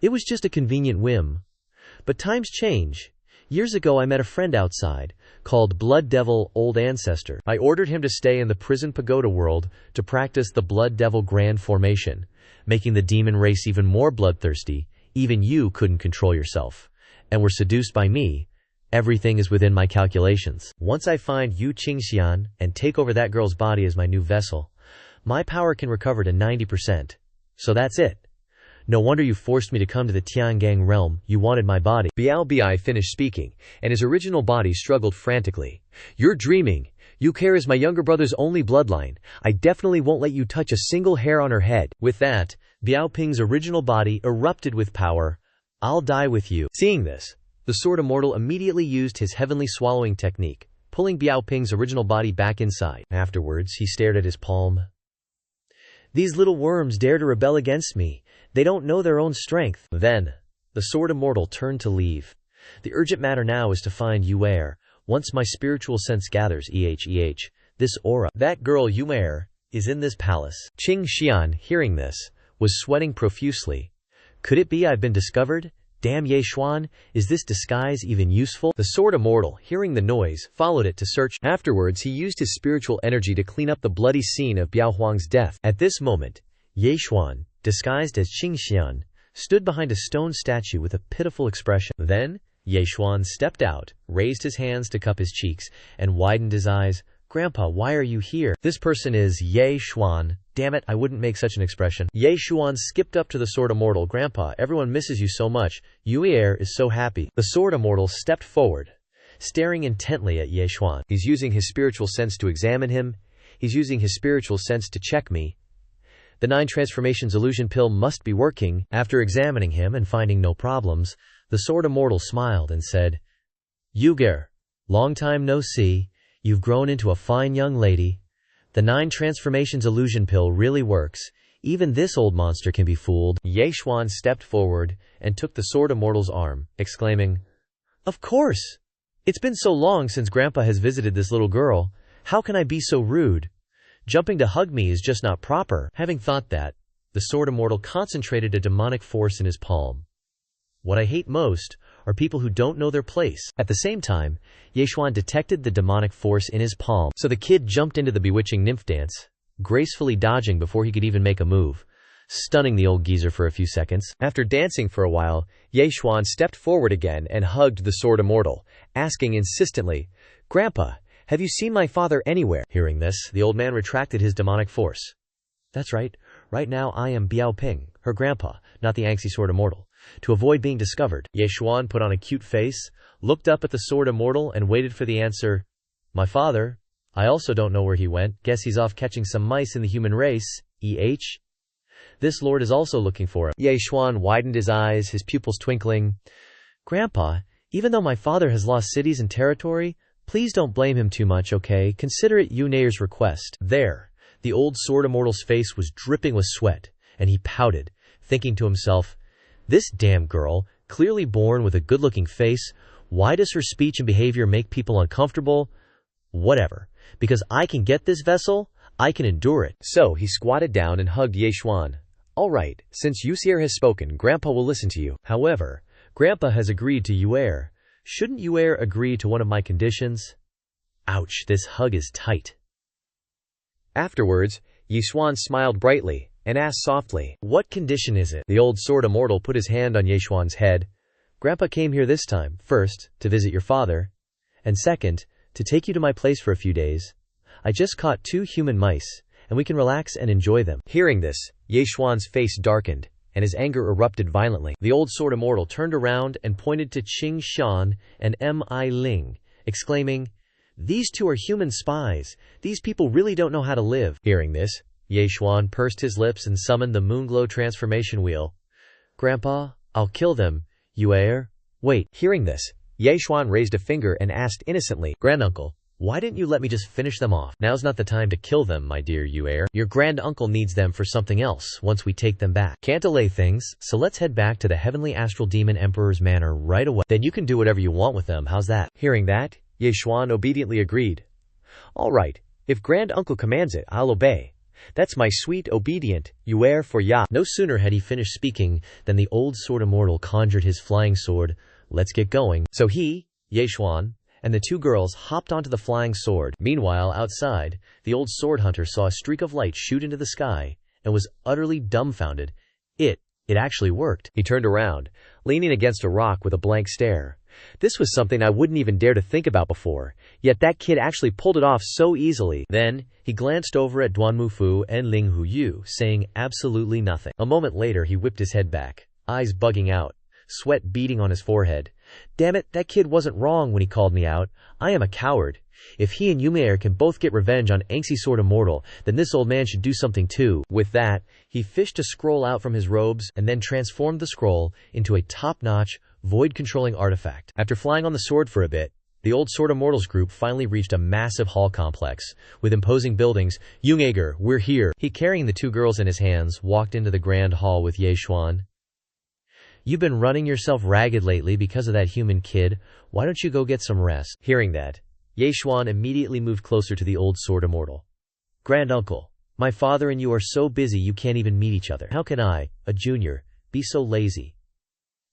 It was just a convenient whim. But times change. Years ago I met a friend outside, called Blood Devil Old Ancestor. I ordered him to stay in the prison pagoda world to practice the Blood Devil Grand Formation, making the demon race even more bloodthirsty. Even you couldn't control yourself, and were seduced by me. Everything is within my calculations. Once I find Yu Qingxian and take over that girl's body as my new vessel, my power can recover to 90%. So that's it. No wonder you forced me to come to the Tiangang realm. You wanted my body. Biao Bi finished speaking, and his original body struggled frantically. You're dreaming. Yu Care is my younger brother's only bloodline. I definitely won't let you touch a single hair on her head. With that, Biao Ping's original body erupted with power. I'll die with you. Seeing this, the Sword Immortal immediately used his heavenly swallowing technique, pulling Biao Ping's original body back inside. Afterwards, he stared at his palm. These little worms dare to rebel against me. They don't know their own strength. Then, the sword immortal turned to leave. The urgent matter now is to find Yuer. Once my spiritual sense gathers this aura, that girl Yuer, is in this palace. Qing Xian, hearing this, was sweating profusely. Could it be I've been discovered? Damn Ye Xuan, is this disguise even useful? The sword immortal, hearing the noise, followed it to search. Afterwards he used his spiritual energy to clean up the bloody scene of Biao Huang's death. At this moment, Ye Xuan, disguised as Qing Xian, stood behind a stone statue with a pitiful expression. Then, Ye Xuan stepped out, raised his hands to cup his cheeks, and widened his eyes. Grandpa, why are you here? This person is Ye Xuan. Damn it, I wouldn't make such an expression. Ye Xuan skipped up to the sword immortal. Grandpa, everyone misses you so much. Yuer is so happy. The sword immortal stepped forward, staring intently at Ye Xuan. He's using his spiritual sense to examine him. He's using his spiritual sense to check me. The 9 transformations illusion pill must be working. After examining him and finding no problems, the sword immortal smiled and said, Yuger, long time no see. You've grown into a fine young lady. The 9 transformations illusion pill really works. Even this old monster can be fooled. Ye Xuan stepped forward and took the sword immortal's arm, exclaiming, Of course! It's been so long since Grandpa has visited this little girl. How can I be so rude? Jumping to hug me is just not proper. Having thought that, the sword immortal concentrated a demonic force in his palm. What I hate most are people who don't know their place. At the same time, Ye Xuan detected the demonic force in his palm, so the kid jumped into the bewitching nymph dance, gracefully dodging before he could even make a move, stunning the old geezer for a few seconds. After dancing for a while, Ye Xuan stepped forward again and hugged the sword immortal, asking insistently, Grandpa, have you seen my father anywhere? Hearing this, the old man retracted his demonic force. That's right. Right now I am Biao Ping, her grandpa, not the angsty sword immortal. To avoid being discovered, Ye Xuan put on a cute face, looked up at the sword immortal, and waited for the answer. My father? I also don't know where he went. Guess he's off catching some mice in the human race. This lord is also looking for him. Ye Xuan widened his eyes, his pupils twinkling. Grandpa, even though my father has lost cities and territory, please don't blame him too much, okay? Consider it Yuneir's request. There, the old sword immortal's face was dripping with sweat, and he pouted, thinking to himself, This damn girl, clearly born with a good-looking face, why does her speech and behavior make people uncomfortable? Whatever. Because I can get this vessel, I can endure it. So he squatted down and hugged Ye Xuan. All right, since Yusier has spoken, Grandpa will listen to you. However, Grandpa has agreed to Yuer. Shouldn't Yuer agree to one of my conditions? Ouch, this hug is tight. Afterwards, Ye Xuan smiled brightly and asked softly, What condition is it? The old sword immortal put his hand on Ye Xuan's head. Grandpa came here this time, first, to visit your father, and second, to take you to my place for a few days. I just caught 2 human mice, and we can relax and enjoy them. Hearing this, Ye Xuan's face darkened, and his anger erupted violently. The old sword immortal turned around and pointed to Qing Xian and Mi Ling, exclaiming, These 2 are human spies. These people really don't know how to live. Hearing this, Ye Xuan pursed his lips and summoned the Moonglow transformation wheel. Grandpa, I'll kill them. Yuer? Wait. Hearing this, Ye Xuan raised a finger and asked innocently, Granduncle, why didn't you let me just finish them off? Now's not the time to kill them, my dear Yuer. Your granduncle needs them for something else once we take them back. Can't delay things, so let's head back to the Heavenly Astral Demon Emperor's manor right away. Then you can do whatever you want with them, how's that? Hearing that, Ye Xuan obediently agreed. All right, if granduncle commands it, I'll obey. That's my sweet, obedient, Yuer for ya. No sooner had he finished speaking than the old sword immortal conjured his flying sword. Let's get going. So he, Ye Xuan, and the 2 girls hopped onto the flying sword. Meanwhile, outside, the old sword hunter saw a streak of light shoot into the sky and was utterly dumbfounded. It actually worked. He turned around, leaning against a rock with a blank stare. This was something I wouldn't even dare to think about before, yet that kid actually pulled it off so easily. Then, he glanced over at Duanmufu and Ling Huyu, saying absolutely nothing. A moment later, he whipped his head back, eyes bugging out, sweat beading on his forehead. Damn it, that kid wasn't wrong when he called me out. I am a coward. If he and Yumeir can both get revenge on Angsty Sword Immortal, then this old man should do something too. With that, he fished a scroll out from his robes and then transformed the scroll into a top-notch, void-controlling artifact. After flying on the sword for a bit, The old Sword Immortals group finally reached a massive hall complex with imposing buildings. Jungjaeger, we're here. He, carrying the two girls in his hands, walked into the grand hall with Ye Xuan. You've been running yourself ragged lately because of that human kid. Why don't you go get some rest? Hearing that, Ye Xuan immediately moved closer to the old Sword Immortal. Grand Uncle, my father and you are so busy you can't even meet each other. How can I, a junior, be so lazy?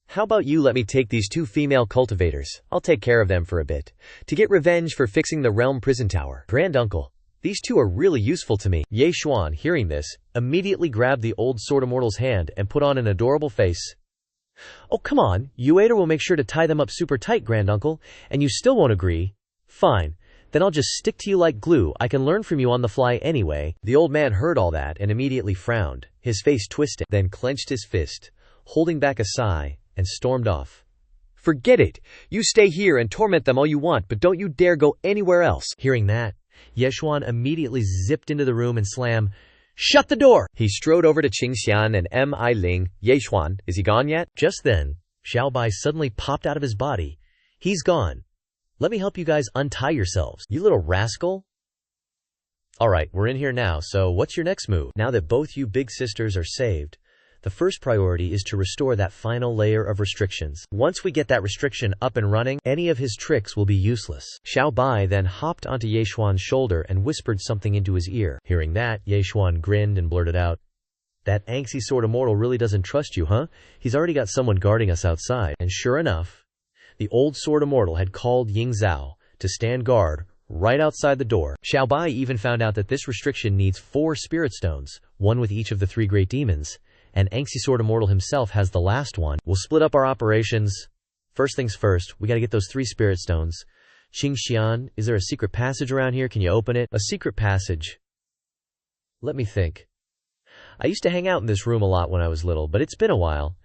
How about you let me take these two female cultivators, I'll take care of them for a bit, to get revenge for fixing the realm prison tower. Grand Uncle, these two are really useful to me. Ye Xuan, hearing this, immediately grabbed the old Sword Immortal's hand and put on an adorable face. Oh, come on, Ueda will make sure to tie them up super tight, Grand Uncle, and you still won't agree? Fine, then I'll just stick to you like glue. I can learn from you on the fly anyway. The old man heard all that and immediately frowned, his face twisting, then clenched his fist, holding back a sigh, and stormed off. Forget it! You stay here and torment them all you want, but don't you dare go anywhere else. Hearing that, Ye Xuan immediately zipped into the room and slammed, Shut the door! He strode over to Qingxian and Mi Ling. Ye Xuan, is he gone yet? Just then, Xiao Bai suddenly popped out of his body. He's gone. Let me help you guys untie yourselves, you little rascal. Alright, we're in here now, so what's your next move? Now that both you big sisters are saved, the first priority is to restore that final layer of restrictions. Once we get that restriction up and running, any of his tricks will be useless. Xiao Bai then hopped onto Ye Xuan's shoulder and whispered something into his ear. Hearing that, Ye Xuan grinned and blurted out, That angsty Sword Immortal really doesn't trust you, huh? He's already got someone guarding us outside. And sure enough, the old Sword Immortal had called Ying Zhao to stand guard right outside the door. Xiao Bai even found out that this restriction needs 4 spirit stones, one with each of the 3 great demons, and angsty Sword Immortal himself has the last one. We'll split up our operations. First things first, we gotta get those 3 spirit stones. Qingxian, is there a secret passage around here? Can you open it? A secret passage? Let me think. I used to hang out in this room a lot when I was little, but it's been a while.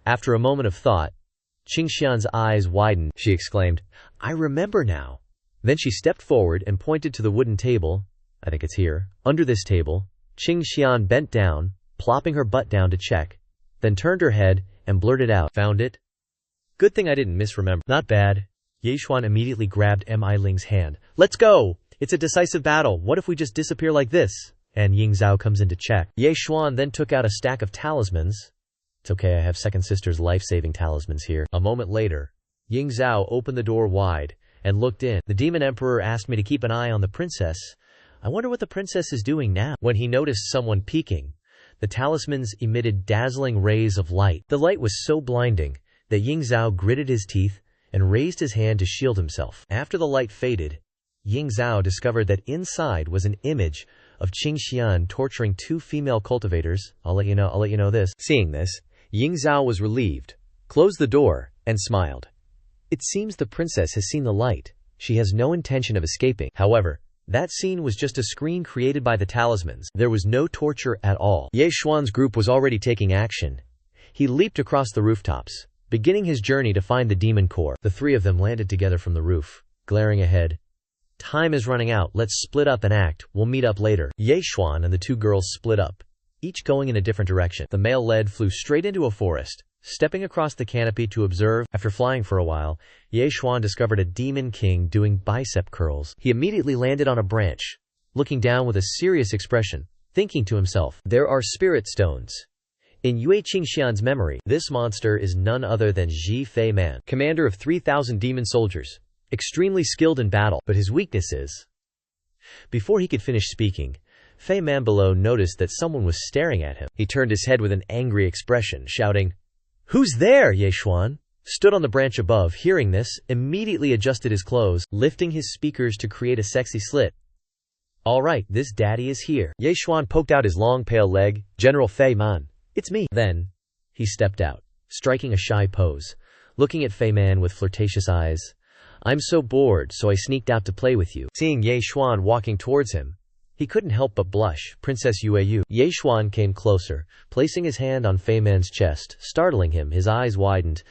After a moment of thought, Qingxian's eyes widened. She exclaimed, I remember now. Then she stepped forward and pointed to the wooden table. I think it's here. Under this table, Qingxian bent down, plopping her butt down to check, then turned her head and blurted out, Found it? Good thing I didn't misremember. Not bad. Ye Xuan immediately grabbed Mi Ling's hand. Let's go! It's a decisive battle. What if we just disappear like this? And Ying Zhao comes in to check. Ye Xuan then took out a stack of talismans. It's okay, I have second sister's life-saving talismans here. A moment later, Ying Zhao opened the door wide and looked in. The Demon Emperor asked me to keep an eye on the princess. I wonder what the princess is doing now. When he noticed someone peeking, the talismans emitted dazzling rays of light. The light was so blinding that Ying Zhao gritted his teeth and raised his hand to shield himself. After the light faded, Ying Zhao discovered that inside was an image of Qingxian torturing 2 female cultivators. I'll let you know this. Seeing this, Ying Zhao was relieved, closed the door, and smiled. It seems the princess has seen the light. She has no intention of escaping. However, that scene was just a screen created by the talismans. There was no torture at all. Ye Xuan's group was already taking action. He leaped across the rooftops, beginning his journey to find the demon core. The 3 of them landed together from the roof, glaring ahead. Time is running out. Let's split up and act. We'll meet up later. Ye Xuan and the 2 girls split up, each going in a different direction. The male lead flew straight into a forest, stepping across the canopy to observe. After flying for a while, Ye Xuan discovered a demon king doing bicep curls. He immediately landed on a branch, looking down with a serious expression, thinking to himself, There are spirit stones. In Yue Qingxian's memory, this monster is none other than Zhi Fei Man, commander of 3,000 demon soldiers, extremely skilled in battle, but his weakness is... Before he could finish speaking, Fei Man below noticed that someone was staring at him. He turned his head with an angry expression, shouting, Who's there? Ye Xuan stood on the branch above. Hearing this, immediately adjusted his clothes, lifting his speakers to create a sexy slit. All right, this daddy is here. Ye Xuan poked out his long pale leg. General Fei Man, it's me. Then, he stepped out, striking a shy pose, looking at Fei Man with flirtatious eyes. I'm so bored, so I sneaked out to play with you. Seeing Ye Xuan walking towards him, he couldn't help but blush. Princess Yue. Ye Xuan came closer, placing his hand on Fei Man's chest, startling him. His eyes widened.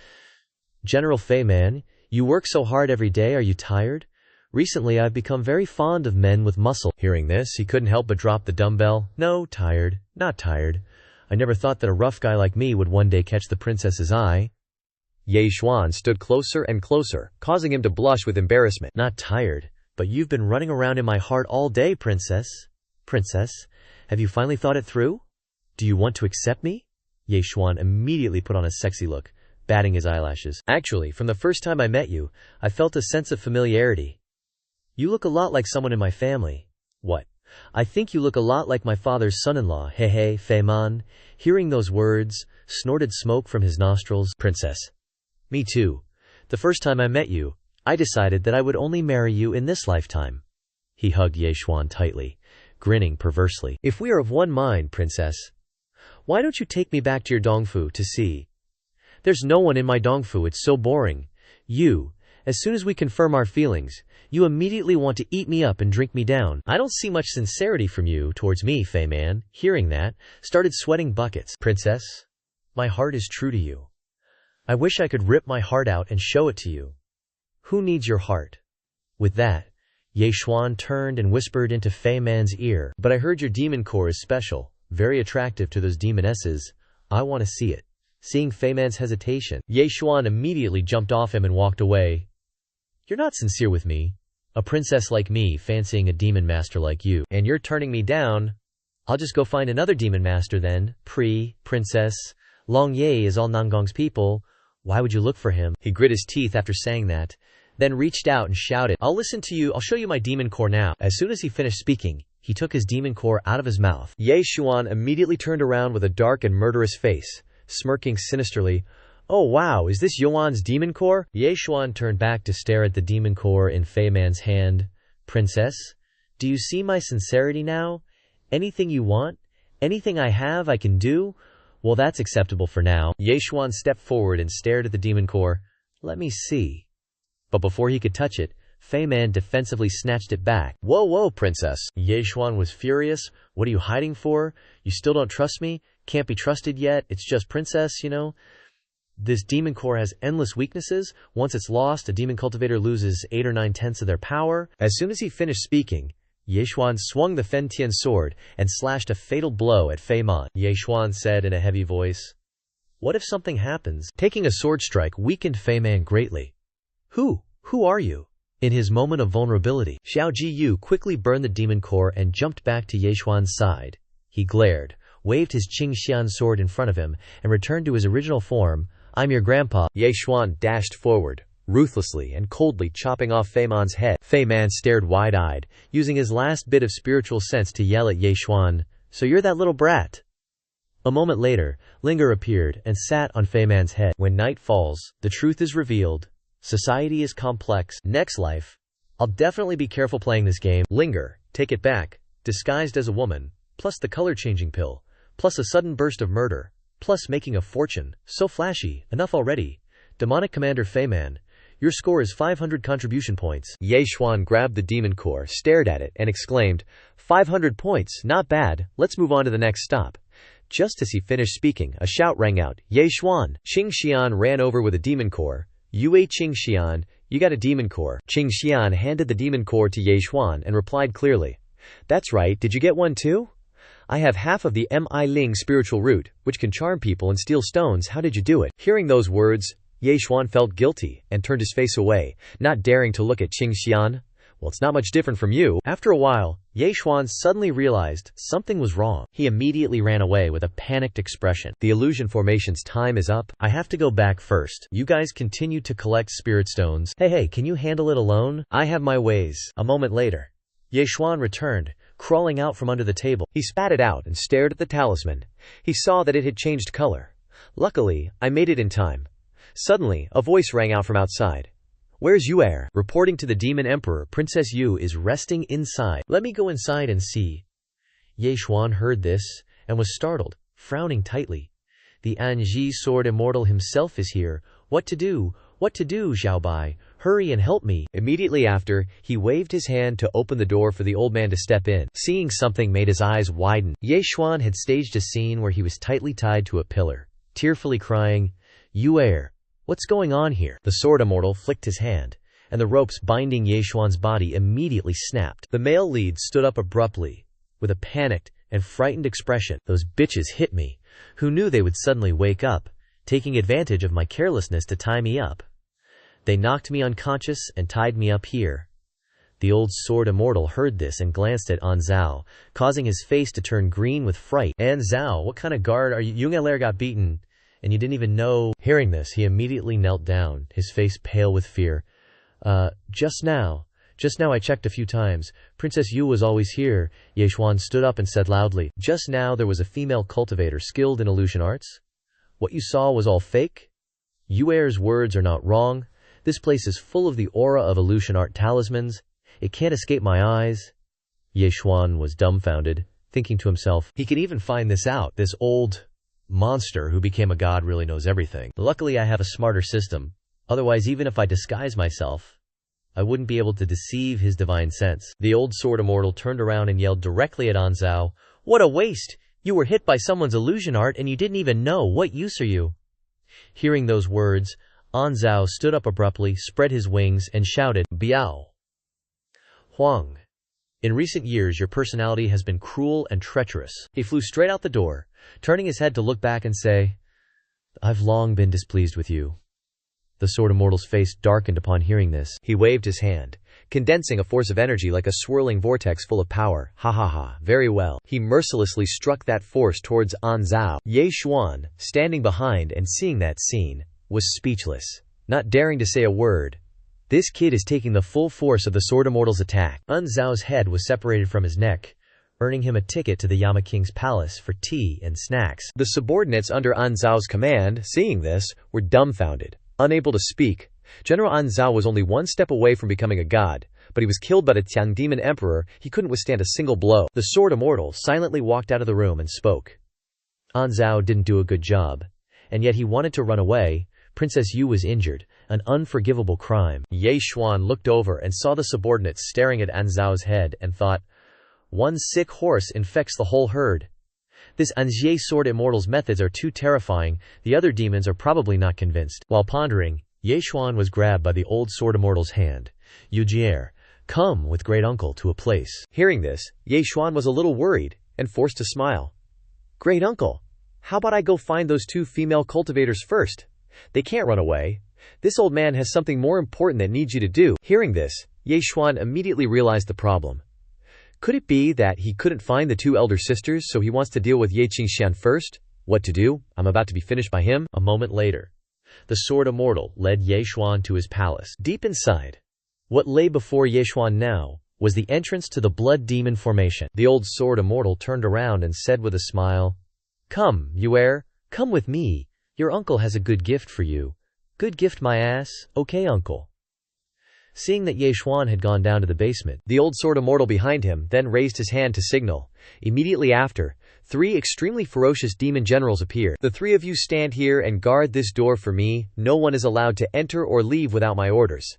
General Fei Man, you work so hard every day, are you tired? Recently I've become very fond of men with muscle. Hearing this, he couldn't help but drop the dumbbell. No, tired. Not tired. I never thought that a rough guy like me would one day catch the princess's eye. Ye Xuan stood closer and closer, causing him to blush with embarrassment. Not tired, but you've been running around in my heart all day, princess. Princess, have you finally thought it through? Do you want to accept me? Ye Xuan immediately put on a sexy look, batting his eyelashes. Actually, from the first time I met you, I felt a sense of familiarity. You look a lot like someone in my family. What? I think you look a lot like my father's son-in-law, Hey, Fei Man. Hearing those words, snorted smoke from his nostrils. Princess. Me too. The first time I met you, I decided that I would only marry you in this lifetime. He hugged Ye Xuan tightly, grinning perversely. If we are of one mind, princess, why don't you take me back to your dongfu to see? There's no one in my dongfu, it's so boring. You, as soon as we confirm our feelings, you immediately want to eat me up and drink me down. I don't see much sincerity from you towards me, Fei Man. Hearing that, started sweating buckets. Princess, my heart is true to you. I wish I could rip my heart out and show it to you. Who needs your heart? With that, Ye Xuan turned and whispered into Fei Man's ear. But I heard your demon core is special, very attractive to those demonesses. I want to see it. Seeing Fei Man's hesitation, Ye Xuan immediately jumped off him and walked away. You're not sincere with me. A princess like me fancying a demon master like you, and you're turning me down. I'll just go find another demon master then. Princess. Long Ye is all Nangong's people. Why would you look for him? He grit his teeth after saying that, then reached out and shouted, I'll listen to you, I'll show you my demon core now. As soon as he finished speaking, he took his demon core out of his mouth. Ye Xuan immediately turned around with a dark and murderous face, smirking sinisterly. Oh wow, is this Yuan's demon core? Ye Xuan turned back to stare at the demon core in Fei Man's hand. Princess, do you see my sincerity now? Anything you want? Anything I have I can do? Well, that's acceptable for now. Ye Xuan stepped forward and stared at the demon core. Let me see. But before he could touch it, Fei Man defensively snatched it back. Whoa, princess. Ye Xuan was furious. What are you hiding for? You still don't trust me? Can't be trusted yet. It's just princess, you know? This demon core has endless weaknesses. Once it's lost, a demon cultivator loses 8 or 9/10 of their power. As soon as he finished speaking, Ye Xuan swung the Fen Tian sword and slashed a fatal blow at Fei Man. Ye Xuan said in a heavy voice, What if something happens? Taking a sword strike weakened Fei Man greatly. Who are you? In his moment of vulnerability, Xiao Jiyu quickly burned the demon core and jumped back to Ye Xuan's side. He glared, waved his Qingxian sword in front of him, and returned to his original form. I'm your grandpa. Ye Xuan dashed forward, ruthlessly and coldly chopping off Fei Man's head. Fei Man stared wide-eyed, using his last bit of spiritual sense to yell at Ye Xuan, So you're that little brat? A moment later, Linger appeared and sat on Fei Man's head. When night falls, the truth is revealed. Society is complex. Next life. I'll definitely be careful playing this game. Linger, take it back, disguised as a woman, plus the color-changing pill, plus a sudden burst of murder, plus making a fortune. So flashy, enough already. Demonic Commander Fei Man, your score is 500 contribution points. Ye Xuan grabbed the demon core, stared at it, and exclaimed, 500 points, not bad, let's move on to the next stop. Just as he finished speaking, a shout rang out, Ye Xuan! Qingxian ran over with a demon core. Yue Qingxian, you got a demon core. Qingxian handed the demon core to Ye Xuan and replied clearly, That's right, did you get one too? I have half of the Mi Ling spiritual root, which can charm people and steal stones. How did you do it? Hearing those words, Ye Xuan felt guilty and turned his face away, not daring to look at Qingxian. Well, it's not much different from you. After a while, Ye Xuan suddenly realized something was wrong. He immediately ran away with a panicked expression. The illusion formation's time is up. I have to go back first. You guys continue to collect spirit stones. Hey, can you handle it alone? I have my ways. A moment later, Ye Xuan returned, crawling out from under the table. He spat it out and stared at the talisman. He saw that it had changed color. Luckily, I made it in time. Suddenly, a voice rang out from outside. Where's Yu? Reporting to the Demon Emperor, Princess Yu is resting inside. Let me go inside and see. Ye Xuan heard this and was startled, frowning tightly. The Anji Sword Immortal himself is here. What to do, Xiaobai? Hurry and help me. Immediately after, he waved his hand to open the door for the old man to step in. Seeing something made his eyes widen. Ye Xuan had staged a scene where he was tightly tied to a pillar, tearfully crying, Yu, what's going on here? The Sword Immortal flicked his hand, and the ropes binding Ye Xuan's body immediately snapped. The male lead stood up abruptly, with a panicked and frightened expression. Those bitches hit me. Who knew they would suddenly wake up? taking advantage of my carelessness to tie me up. They knocked me unconscious and tied me up here. The old sword immortal heard this and glanced at An Zhao, causing his face to turn green with fright. An Zhao, what kind of guard are you? Yung got beaten, and you didn't even know. Hearing this, he immediately knelt down, his face pale with fear. Just now I checked a few times. Princess Yu was always here. Yeshuan stood up and said loudly. Just now there was a female cultivator skilled in illusion arts? What you saw was all fake? Yuer's words are not wrong. This place is full of the aura of illusion art talismans. It can't escape my eyes. Yeshuan was dumbfounded, thinking to himself, he can even find this out. This old monster who became a god really knows everything. Luckily I have a smarter system. Otherwise, even if I disguise myself, I wouldn't be able to deceive his divine sense. The old sword immortal turned around and yelled directly at An Zhao. What a waste! You were hit by someone's illusion art and you didn't even know. What use are you? Hearing those words, An Zhao stood up abruptly, spread his wings, and shouted, Biao! Huang, in recent years your personality has been cruel and treacherous. He flew straight out the door, turning his head to look back and say, I've long been displeased with you. The sword immortal's face darkened upon hearing this. He waved his hand, condensing a force of energy like a swirling vortex full of power. Ha ha ha, very well. He mercilessly struck that force towards An Zhao. Ye Xuan, standing behind and seeing that scene, was speechless, not daring to say a word. This kid is taking the full force of the sword immortal's attack. An Zhao's head was separated from his neck, earning him a ticket to the Yama King's palace for tea and snacks. The subordinates under An Zhao's command, seeing this, were dumbfounded, unable to speak. General An Zhao was only one step away from becoming a god, but he was killed by the Tiang Demon Emperor. He couldn't withstand a single blow. The sword immortal silently walked out of the room and spoke. An Zhao didn't do a good job, and yet he wanted to run away. Princess Yu was injured, an unforgivable crime. Ye Xuan looked over and saw the subordinates staring at An Zhao's head and thought, one sick horse infects the whole herd. This Anjie sword immortal's methods are too terrifying. The other demons are probably not convinced. While pondering, Ye Xuan was grabbed by the old sword immortal's hand. Yujier, come with great uncle to a place. Hearing this, Ye Xuan was a little worried and forced to smile. Great uncle, how about I go find those two female cultivators first? They can't run away. This old man has something more important that needs you to do. Hearing this, Ye Xuan immediately realized the problem. Could it be that he couldn't find the two elder sisters, so he wants to deal with Ye Qingxian first? What to do? I'm about to be finished by him. A moment later, the sword immortal led Ye Xuan to his palace. Deep inside, what lay before Ye Xuan now was the entrance to the blood demon formation. The old sword immortal turned around and said with a smile, Come, Yuer, come with me. Your uncle has a good gift for you. Good gift, my ass. Okay, uncle. Seeing that Ye Xuan had gone down to the basement, the old sword immortal behind him then raised his hand to signal. Immediately after, 3 extremely ferocious demon generals appeared. The 3 of you stand here and guard this door for me. No one is allowed to enter or leave without my orders.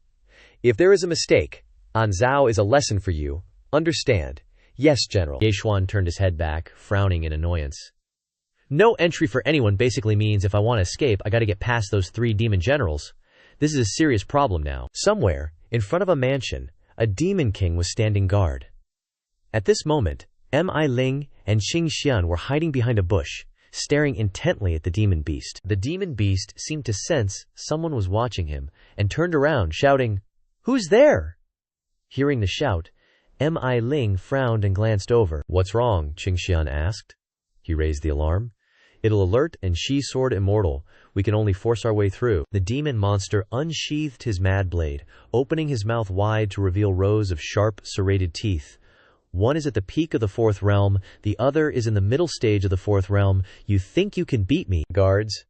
If there is a mistake, An Zhao is a lesson for you. Understand? Yes, General. Ye Xuan turned his head back, frowning in annoyance. No entry for anyone basically means if I want to escape, I gotta get past those 3 demon generals. This is a serious problem now. Somewhere, in front of a mansion, a demon king was standing guard. At this moment, Mi Ling and Xing Xian were hiding behind a bush, staring intently at the demon beast. The demon beast seemed to sense someone was watching him, and turned around, shouting, Who's there? Hearing the shout, Mi Ling frowned and glanced over. What's wrong? Xing Xian asked. He raised the alarm. It'll alert and she sword immortal. We can only force our way through. The demon monster unsheathed his mad blade, opening his mouth wide to reveal rows of sharp, serrated teeth. One is at the peak of the 4th realm, the other is in the middle stage of the 4th realm. You think you can beat me, guards?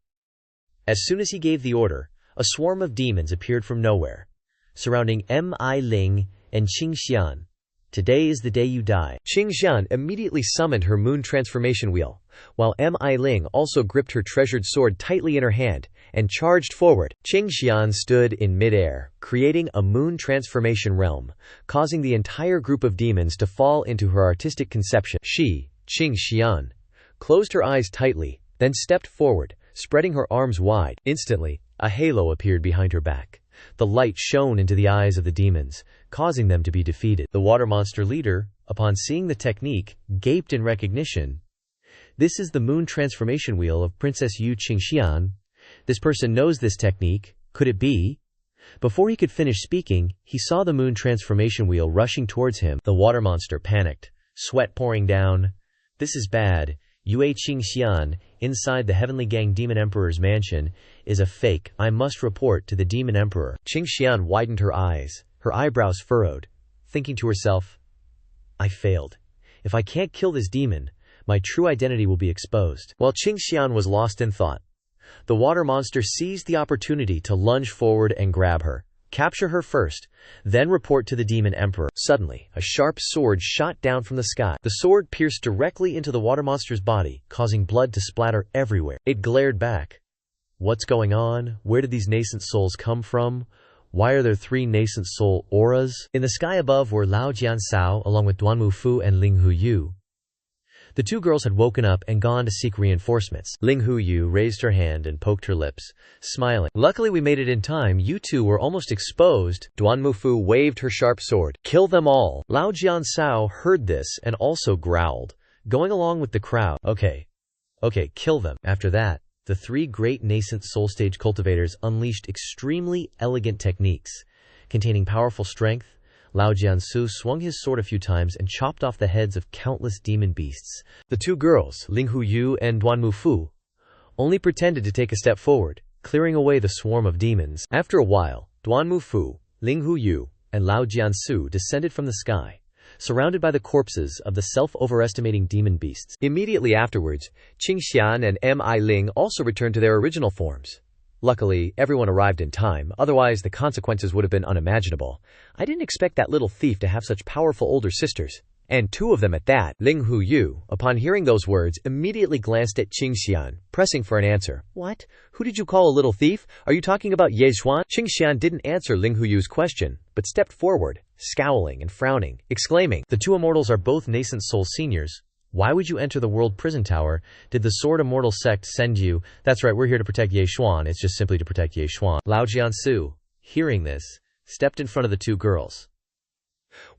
As soon as he gave the order, a swarm of demons appeared from nowhere, surrounding Mi Ling and Qing Xian. Today is the day you die. Qing Xian immediately summoned her moon transformation wheel, while Mi Ling also gripped her treasured sword tightly in her hand and charged forward. Qing Xian stood in midair, creating a moon transformation realm, causing the entire group of demons to fall into her artistic conception. She, Qing Xian, closed her eyes tightly, then stepped forward, spreading her arms wide. Instantly, a halo appeared behind her back. The light shone into the eyes of the demons, causing them to be defeated. The water monster leader, upon seeing the technique, gaped in recognition. This is the moon transformation wheel of Princess Yu Qingxian. This person knows this technique. Could it be? Before he could finish speaking, he saw the moon transformation wheel rushing towards him. The water monster panicked, sweat pouring down. This is bad. Yue Qingxian, inside the Heavenly Gang Demon Emperor's mansion, is a fake. I must report to the Demon Emperor. Qingxian widened her eyes, her eyebrows furrowed, thinking to herself, I failed. If I can't kill this demon, my true identity will be exposed. While Qingxian was lost in thought, the water monster seized the opportunity to lunge forward and grab her, capture her first, then report to the Demon Emperor. Suddenly, a sharp sword shot down from the sky. The sword pierced directly into the water monster's body, causing blood to splatter everywhere. It glared back. What's going on? Where did these nascent souls come from? Why are there 3 nascent soul auras? In the sky above were Lao Jiansao along with Duanmu Fu and Ling Huyu. The 2 girls had woken up and gone to seek reinforcements. Ling Huyu raised her hand and poked her lips, smiling. Luckily we made it in time. You 2 were almost exposed. Duanmu Fu waved her sharp sword. Kill them all. Lao Jiansao heard this and also growled, going along with the crowd. Okay, kill them. After that, the 3 great nascent soul stage cultivators unleashed extremely elegant techniques, containing powerful strength. Lao Jiansu swung his sword a few times and chopped off the heads of countless demon beasts. The 2 girls, Ling Huyu and Duanmu Fu, only pretended to take a step forward, clearing away the swarm of demons. After a while, Duanmu Fu, Ling Huyu, and Lao Jiansu descended from the sky, surrounded by the corpses of the self-overestimating demon beasts. Immediately afterwards, Qingxian and Mi Ling also returned to their original forms. Luckily, everyone arrived in time, otherwise the consequences would have been unimaginable. I didn't expect that little thief to have such powerful older sisters. And 2 of them at that. Ling Huyu, upon hearing those words, immediately glanced at Qingxian, pressing for an answer. What? Who did you call a little thief? Are you talking about Ye Xuan? Qingxian didn't answer Ling Huyu's question, but stepped forward, scowling and frowning, exclaiming, The 2 immortals are both nascent soul seniors. Why would you enter the world prison tower? Did the Sword Immortal sect send you? That's right, we're here to protect Ye Xuan. It's just simply to protect Ye Xuan. Lao Jiansu, hearing this, stepped in front of the 2 girls.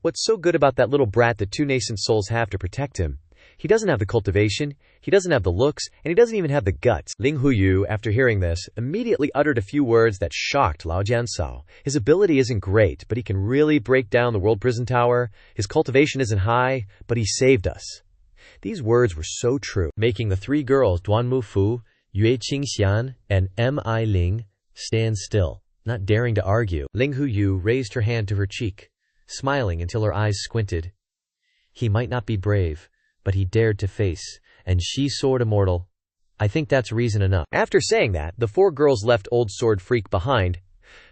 What's so good about that little brat that 2 nascent souls have to protect him? He doesn't have the cultivation, he doesn't have the looks, and he doesn't even have the guts. Ling Huyu, after hearing this, immediately uttered a few words that shocked Lao Jiansao. His ability isn't great, but he can really break down the world prison tower. His cultivation isn't high, but he saved us. These words were so true, making the 3 girls, Duanmu Fu, Yue Qingxian, and Mi Ling, stand still, not daring to argue. Ling Huyu raised her hand to her cheek, smiling until her eyes squinted. He might not be brave, but he dared to face, and she's Sword Immortal. I think that's reason enough. After saying that, the 4 girls left Old Sword Freak behind.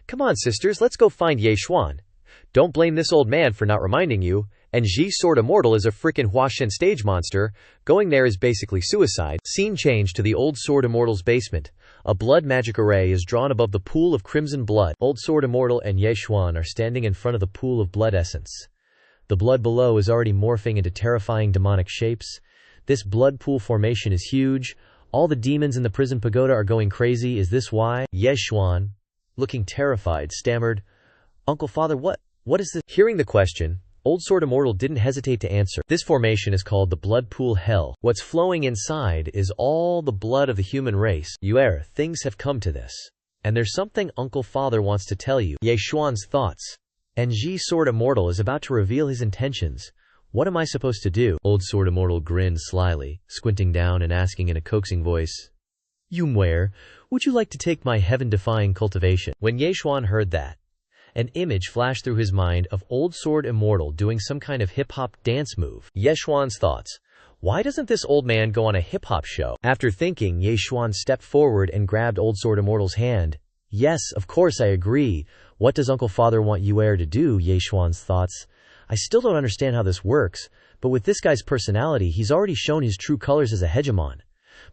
Come on, sisters, let's go find Ye Xuan. Don't blame this old man for not reminding you. And Ji Sword Immortal is a frickin' Huashen stage monster. Going there is basically suicide. Scene change to the Old Sword Immortal's basement. A blood magic array is drawn above the pool of crimson blood. Old Sword Immortal and Ye Xuan are standing in front of the pool of blood essence. The blood below is already morphing into terrifying demonic shapes. This blood pool formation is huge. All the demons in the prison pagoda are going crazy. Is this why? Ye Xuan, looking terrified, stammered, Uncle Father, what is this? Hearing the question, Old Sword Immortal didn't hesitate to answer. This formation is called the Blood Pool Hell. What's flowing inside is all the blood of the human race. Yuer, things have come to this. And there's something Uncle Father wants to tell you. Ye Xuan's thoughts. And Ji Sword Immortal is about to reveal his intentions. What am I supposed to do? Old Sword Immortal grinned slyly, squinting down and asking in a coaxing voice, Yumware, would you like to take my heaven-defying cultivation? When Ye Xuan heard that, an image flashed through his mind of Old Sword Immortal doing some kind of hip-hop dance move. Ye Xuan's thoughts. Why doesn't this old man go on a hip-hop show? After thinking, Ye Xuan stepped forward and grabbed Old Sword Immortal's hand. Yes, of course I agree. What does Uncle Father want Yuer to do? Ye Xuan's thoughts. I still don't understand how this works, but with this guy's personality, he's already shown his true colors as a hegemon.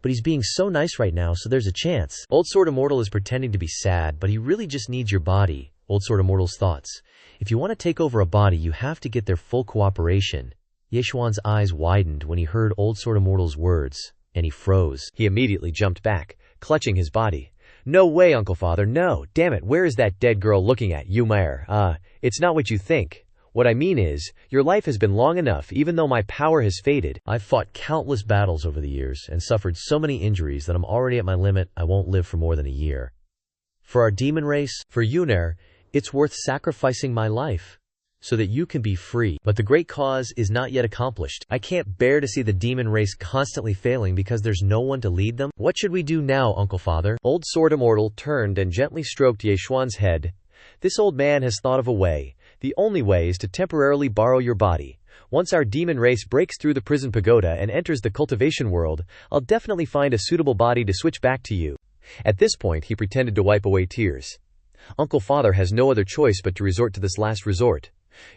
But he's being so nice right now, so there's a chance. Old Sword Immortal is pretending to be sad, but he really just needs your body. Old Sword Immortal's thoughts. If you want to take over a body, you have to get their full cooperation. Ye Xuan's eyes widened when he heard Old Sword Immortal's words, and he froze. He immediately jumped back, clutching his body. No way, Uncle Father, no. Damn it, where is that dead girl looking at? Yumaer, it's not what you think. What I mean is, your life has been long enough even though my power has faded. I've fought countless battles over the years and suffered so many injuries that I'm already at my limit. I won't live for more than a year. For our demon race, for Yuner, it's worth sacrificing my life so that you can be free. But the great cause is not yet accomplished. I can't bear to see the demon race constantly failing because there's no one to lead them. What should we do now, Uncle Father? Old Sword Immortal turned and gently stroked Yeshuan's head. This old man has thought of a way. The only way is to temporarily borrow your body. Once our demon race breaks through the prison pagoda and enters the cultivation world, I'll definitely find a suitable body to switch back to you. At this point, he pretended to wipe away tears. Uncle Father has no other choice but to resort to this last resort.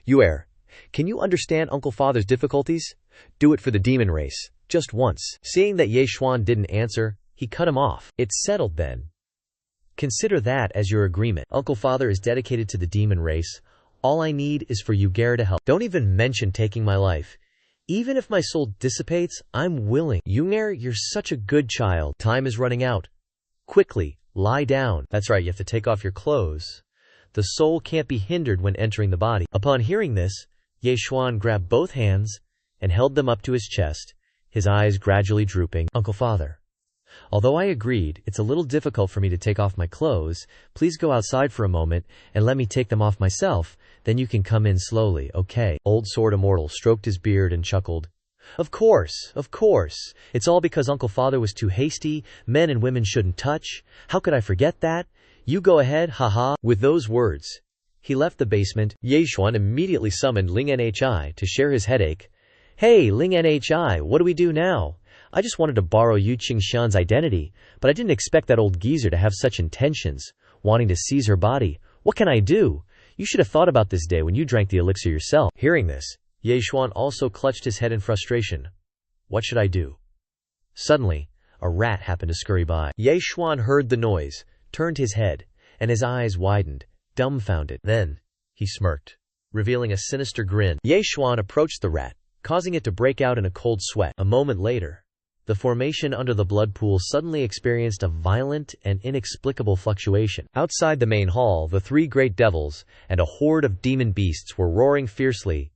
Yuer, can you understand Uncle Father's difficulties? Do it for the demon race, just once. Seeing that Yeshuan didn't answer, he cut him off. It's settled then. Consider that as your agreement. Uncle Father is dedicated to the demon race. All I need is for Yuger to help. Don't even mention taking my life. Even if my soul dissipates, I'm willing. Yuger, you're such a good child. Time is running out. Quickly, lie down. That's right, you have to take off your clothes. The soul can't be hindered when entering the body. Upon hearing this, Yeshuan grabbed both hands and held them up to his chest, his eyes gradually drooping. Uncle Father, although I agreed, it's a little difficult for me to take off my clothes. Please go outside for a moment and let me take them off myself. Then you can come in slowly, okay? Old Sword Immortal stroked his beard and chuckled. Of course, of course. It's all because Uncle Father was too hasty. Men and women shouldn't touch. How could I forget that? You go ahead, haha. With those words, he left the basement. Yeshuan immediately summoned Ling Nhi to share his headache. Hey, Ling Nhi, what do we do now? I just wanted to borrow Yu Qingxian's identity, but I didn't expect that old geezer to have such intentions, wanting to seize her body. What can I do? You should have thought about this day when you drank the elixir yourself. Hearing this, Yeshuan also clutched his head in frustration. What should I do? Suddenly, a rat happened to scurry by. Yeshuan heard the noise, turned his head, and his eyes widened, dumbfounded. Then, he smirked, revealing a sinister grin. Yeshuan approached the rat, causing it to break out in a cold sweat. A moment later, the formation under the blood pool suddenly experienced a violent and inexplicable fluctuation. Outside the main hall, the three great devils and a horde of demon beasts were roaring fiercely.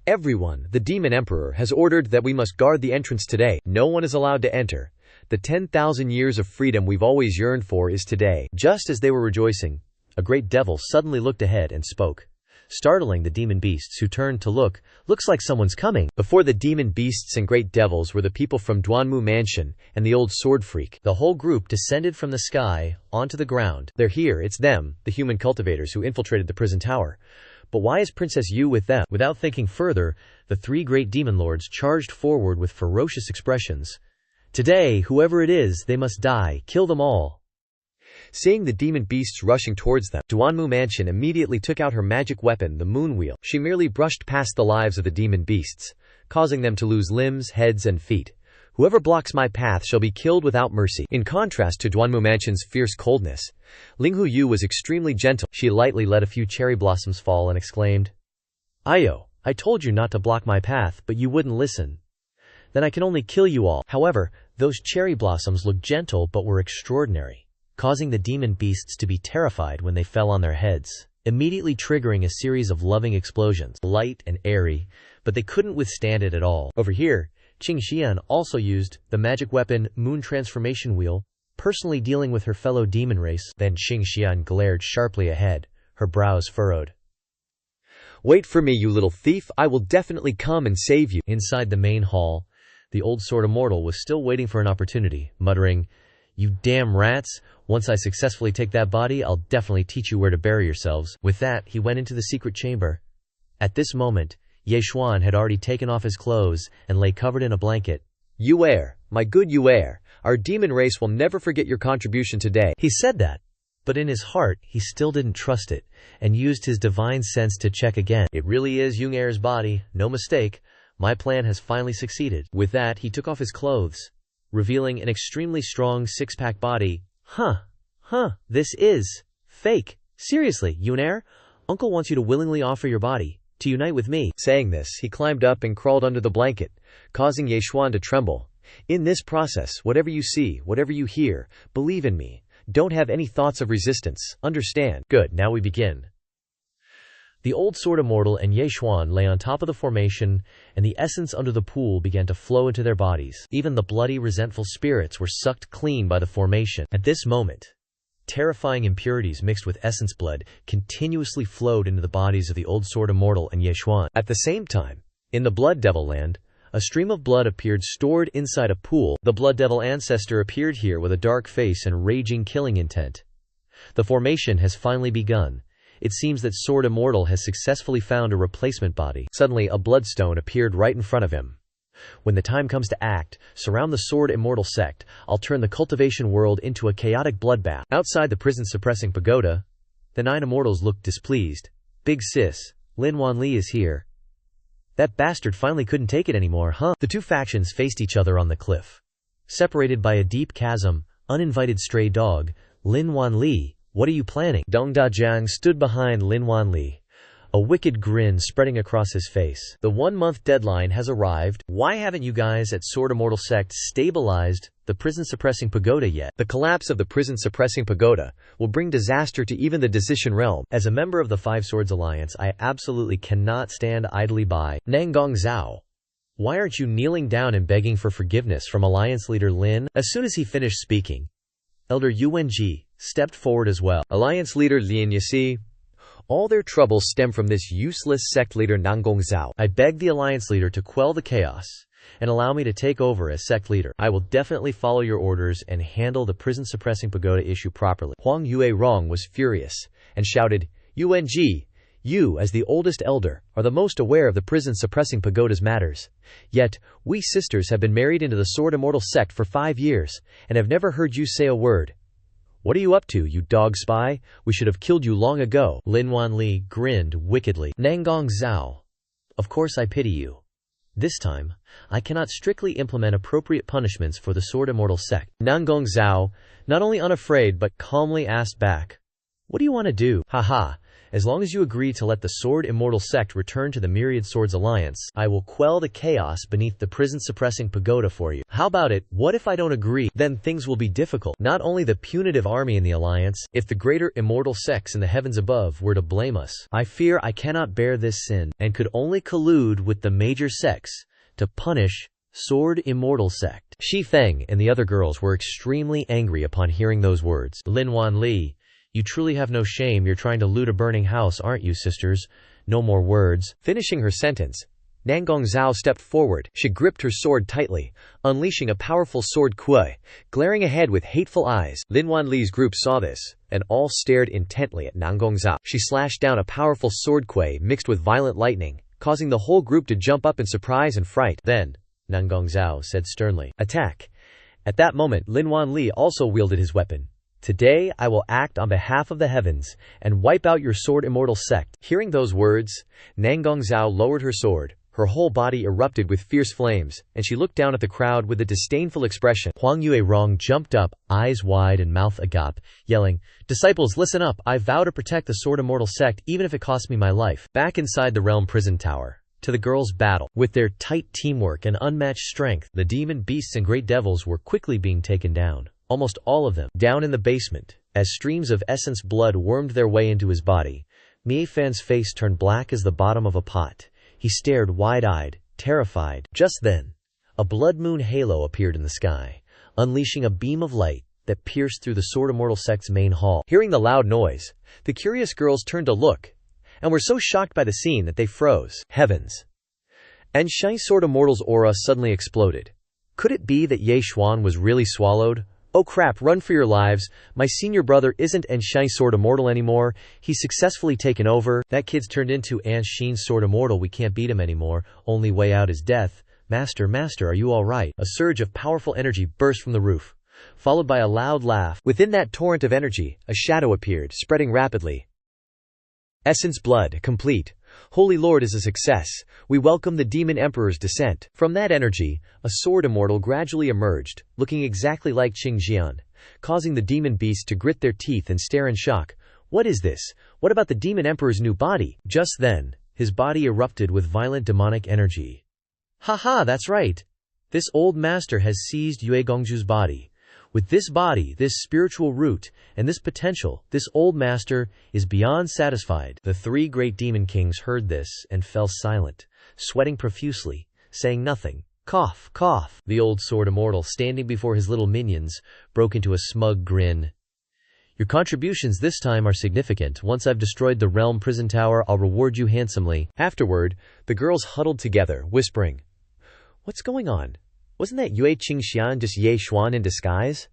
Everyone, the demon emperor has ordered that we must guard the entrance today. No one is allowed to enter. The 10,000 years of freedom we've always yearned for is today. Just as they were rejoicing, a great devil suddenly looked ahead and spoke, startling the demon beasts who turned to look. Looks like someone's coming. Before the demon beasts and great devils were the people from Duanmu Mansion and the old sword freak. The whole group descended from the sky onto the ground. They're here, it's them, the human cultivators who infiltrated the prison tower. But why is Princess Yu with them? Without thinking further, the three great demon lords charged forward with ferocious expressions. Today, whoever it is, they must die. Kill them all. Seeing the demon beasts rushing towards them, Duanmu Mansion immediately took out her magic weapon, the moon wheel. She merely brushed past the lives of the demon beasts, causing them to lose limbs, heads, and feet. Whoever blocks my path shall be killed without mercy. In contrast to Duanmu Mansion's fierce coldness, Linghu Yu was extremely gentle. She lightly let a few cherry blossoms fall and exclaimed, Ayo, I told you not to block my path, but you wouldn't listen. Then I can only kill you all. However, those cherry blossoms looked gentle but were extraordinary, causing the demon beasts to be terrified when they fell on their heads, immediately triggering a series of loving explosions, light and airy, but they couldn't withstand it at all. Over here, Qingxian also used the magic weapon Moon Transformation Wheel, personally dealing with her fellow demon race. Then Qingxian glared sharply ahead, her brows furrowed. Wait for me, you little thief, I will definitely come and save you. Inside the main hall, the old sword immortal was still waiting for an opportunity, muttering, You damn rats, once I successfully take that body, I'll definitely teach you where to bury yourselves. With that, he went into the secret chamber. At this moment, Yeshuan had already taken off his clothes and lay covered in a blanket. Yuer, my good Yuer, our demon race will never forget your contribution today. He said that, but in his heart, he still didn't trust it, and used his divine sense to check again. It really is Yunger's body, no mistake. My plan has finally succeeded. With that, he took off his clothes, revealing an extremely strong six-pack body. This is fake. Seriously, Yuner, Uncle wants you to willingly offer your body to unite with me. Saying this, he climbed up and crawled under the blanket, causing Yeshuan to tremble. In this process, whatever you see, whatever you hear, believe in me. Don't have any thoughts of resistance. Understand? Good, now we begin. The old sword immortal and Ye Xuan lay on top of the formation, and the essence under the pool began to flow into their bodies. Even the bloody, resentful spirits were sucked clean by the formation. At this moment, terrifying impurities mixed with essence blood continuously flowed into the bodies of the old sword immortal and Ye Xuan. At the same time, in the Blood Devil land, a stream of blood appeared stored inside a pool. The Blood Devil ancestor appeared here with a dark face and raging killing intent. The formation has finally begun. It seems that Sword Immortal has successfully found a replacement body. Suddenly, a bloodstone appeared right in front of him. When the time comes to act, surround the Sword Immortal sect. I'll turn the cultivation world into a chaotic bloodbath. Outside the prison-suppressing pagoda, the 9 immortals looked displeased. Big sis, Lin Wanli is here. That bastard finally couldn't take it anymore, huh? The two factions faced each other on the cliff. Separated by a deep chasm, uninvited stray dog, Lin Wanli, what are you planning? Dong Dajiang stood behind Lin Wanli, a wicked grin spreading across his face. The 1-month deadline has arrived. Why haven't you guys at Sword Immortal Sect stabilized the prison-suppressing pagoda yet? The collapse of the prison-suppressing pagoda will bring disaster to even the Decision Realm. As a member of the Five Swords Alliance, I absolutely cannot stand idly by. Nanggong Zhao, why aren't you kneeling down and begging for forgiveness from Alliance leader Lin? As soon as he finished speaking, Elder Yuanji stepped forward as well. Alliance leader Lin, you see, all their troubles stem from this useless sect leader Nanggong Zhao. I beg the Alliance leader to quell the chaos and allow me to take over as sect leader. I will definitely follow your orders and handle the prison-suppressing pagoda issue properly. Huang Yue Rong was furious and shouted, Yuanji, you, as the oldest elder, are the most aware of the prison-suppressing pagoda's matters. Yet, we sisters have been married into the Sword Immortal sect for 5 years and have never heard you say a word. What are you up to, you dog spy? We should have killed you long ago. Lin Wanli grinned wickedly. Nanggong Zhao, of course I pity you. This time, I cannot strictly implement appropriate punishments for the Sword Immortal sect. Nanggong Zhao, not only unafraid but calmly asked back, what do you want to do? Haha. As long as you agree to let the Sword Immortal sect return to the Myriad Swords Alliance, I will quell the chaos beneath the prison-suppressing pagoda for you. How about it? What if I don't agree? Then things will be difficult. Not only the punitive army in the Alliance, if the greater immortal sects in the heavens above were to blame us. I fear I cannot bear this sin, and could only collude with the major sects to punish Sword Immortal sect. Shi Feng and the other girls were extremely angry upon hearing those words. Lin Wanli, you truly have no shame. You're trying to loot a burning house, aren't you, sisters? No more words. Finishing her sentence, Nanggong Zhao stepped forward. She gripped her sword tightly, unleashing a powerful sword kuei, glaring ahead with hateful eyes. Lin Wanli's group saw this, and all stared intently at Nanggong Zhao. She slashed down a powerful sword kuei mixed with violent lightning, causing the whole group to jump up in surprise and fright. Then, Nanggong Zhao said sternly, attack. At that moment, Lin Wanli also wielded his weapon. Today I will act on behalf of the heavens and wipe out your Sword Immortal sect. Hearing those words, Nanggong Zhao lowered her sword. Her whole body erupted with fierce flames, and she looked down at the crowd with a disdainful expression. Huang Yue Rong jumped up, eyes wide and mouth agape, yelling, Disciples, listen up. I vow to protect the Sword Immortal sect even if it costs me my life. Back inside the Realm Prison Tower, to the girls' battle. With their tight teamwork and unmatched strength, the demon beasts and great devils were quickly being taken down. Almost all of them. Down in the basement, as streams of essence blood wormed their way into his body, Mie Fan's face turned black as the bottom of a pot. He stared wide-eyed, terrified. Just then, a blood moon halo appeared in the sky, unleashing a beam of light that pierced through the Sword Immortal sect's main hall. Hearing the loud noise, the curious girls turned to look, and were so shocked by the scene that they froze. Heavens! And Shai Sword Immortal's aura suddenly exploded. Could it be that Ye Xuan was really swallowed? Oh crap, run for your lives. My senior brother isn't Shai Sword Immortal anymore. He's successfully taken over. That kid's turned into Shin Sword Immortal. We can't beat him anymore. Only way out is death. Master, are you alright? A surge of powerful energy burst from the roof, followed by a loud laugh. Within that torrent of energy, a shadow appeared, spreading rapidly. Essence blood, complete. Holy Lord is a success. We welcome the Demon Emperor's descent. From that energy, a Sword Immortal gradually emerged, looking exactly like Qingjian, causing the demon beasts to grit their teeth and stare in shock. What is this? What about the Demon Emperor's new body? Just then, his body erupted with violent demonic energy. Haha, that's right. This old master has seized Yue Gongju's body. With this body, this spiritual root, and this potential, this old master is beyond satisfied." The three great demon kings heard this and fell silent, sweating profusely, saying nothing. Cough, cough. The old sword immortal, standing before his little minions, broke into a smug grin. "Your contributions this time are significant. Once I've destroyed the realm prison tower, I'll reward you handsomely." Afterward, the girls huddled together, whispering, "What's going on? Wasn't that Yue Qingxian just Ye Xuan in disguise?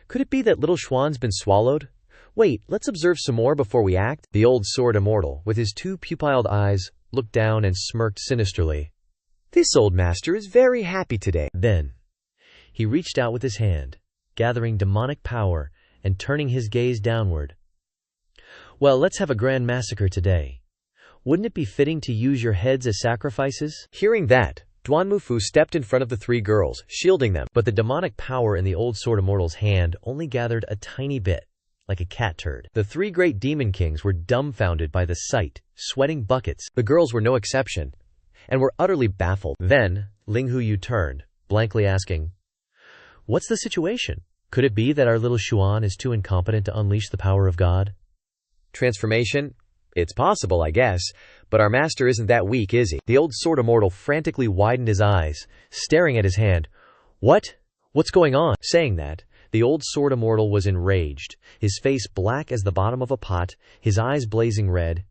Could it be that little Xuan's been swallowed? Wait, let's observe some more before we act." The old sword immortal, with his two pupilled eyes, looked down and smirked sinisterly. "This old master is very happy today." Then he reached out with his hand, gathering demonic power and turning his gaze downward. "Well, let's have a grand massacre today. Wouldn't it be fitting to use your heads as sacrifices?" Hearing that, Duanmufu stepped in front of the three girls, shielding them. But the demonic power in the old sword immortal's hand only gathered a tiny bit, like a cat turd. The three great demon kings were dumbfounded by the sight, sweating buckets. The girls were no exception, and were utterly baffled. Then Ling Huyu turned, blankly asking, "What's the situation? Could it be that our little Xuan is too incompetent to unleash the power of God?" Transformation? It's possible, I guess, but our master isn't that weak, is he? The old sword immortal frantically widened his eyes, staring at his hand. "What? What's going on?" Saying that, the old sword immortal was enraged, his face black as the bottom of a pot, his eyes blazing red.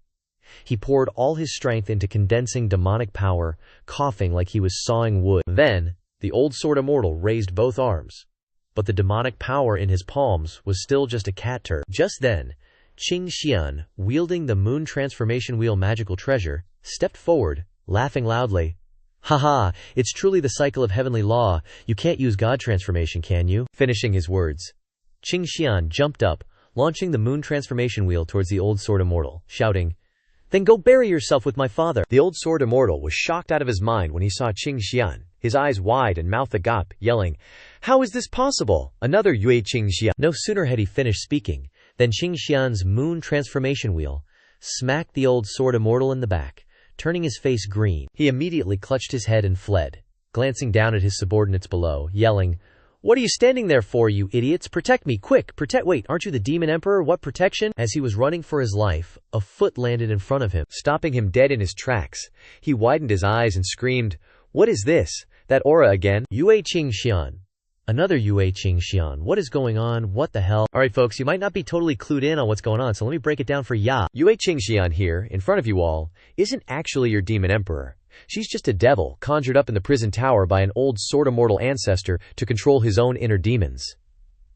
He poured all his strength into condensing demonic power, coughing like he was sawing wood. Then, the old sword immortal raised both arms. But the demonic power in his palms was still just a cat turd. Just then, Qing Xian, wielding the moon transformation wheel magical treasure, stepped forward, laughing loudly. "Haha, it's truly the cycle of heavenly law. You can't use God transformation, can you?" Finishing his words, Qing Xian jumped up, launching the moon transformation wheel towards the old sword immortal, shouting, "Then go bury yourself with my father." The old sword immortal was shocked out of his mind when he saw Qing Xian, his eyes wide and mouth agape, yelling, "How is this possible? Another Yue Qing Xian." No sooner had he finished speaking than Qing Xian's moon transformation wheel smacked the old sword immortal in the back, turning his face green. He immediately clutched his head and fled, glancing down at his subordinates below, yelling, "What are you standing there for, you idiots? Protect me, quick, protect— Wait, aren't you the demon emperor? What protection?" As he was running for his life, a foot landed in front of him, stopping him dead in his tracks. He widened his eyes and screamed, "What is this? That aura again?" "Yue Qing Xian. Another Yue Qing Xian. What is going on? What the hell?" Alright folks, you might not be totally clued in on what's going on, so let me break it down for ya. Yue Qing Xian here, in front of you all, isn't actually your demon emperor. She's just a devil, conjured up in the prison tower by an old sword immortal ancestor to control his own inner demons.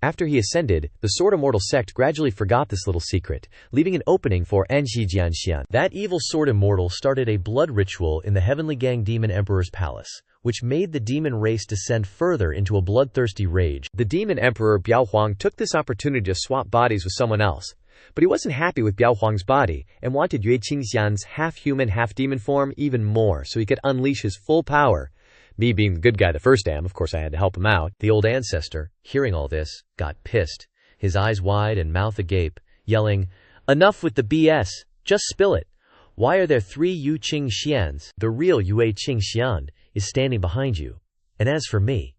After he ascended, the sword immortal sect gradually forgot this little secret, leaving an opening for Enxijianxian. That evil sword immortal started a blood ritual in the Heavenly Gang Demon Emperor's palace, which made the demon race descend further into a bloodthirsty rage. The demon emperor Biaohuang took this opportunity to swap bodies with someone else, but he wasn't happy with Biaohuang's body and wanted Yue Qingxian's half-human, half-demon form even more so he could unleash his full power. Me being the good guy the first time, of course I had to help him out. The old ancestor, hearing all this, got pissed, his eyes wide and mouth agape, yelling, "Enough with the BS, just spill it. Why are there three Yu Qing Xians? The real Yue Qing Xian is standing behind you. And as for me,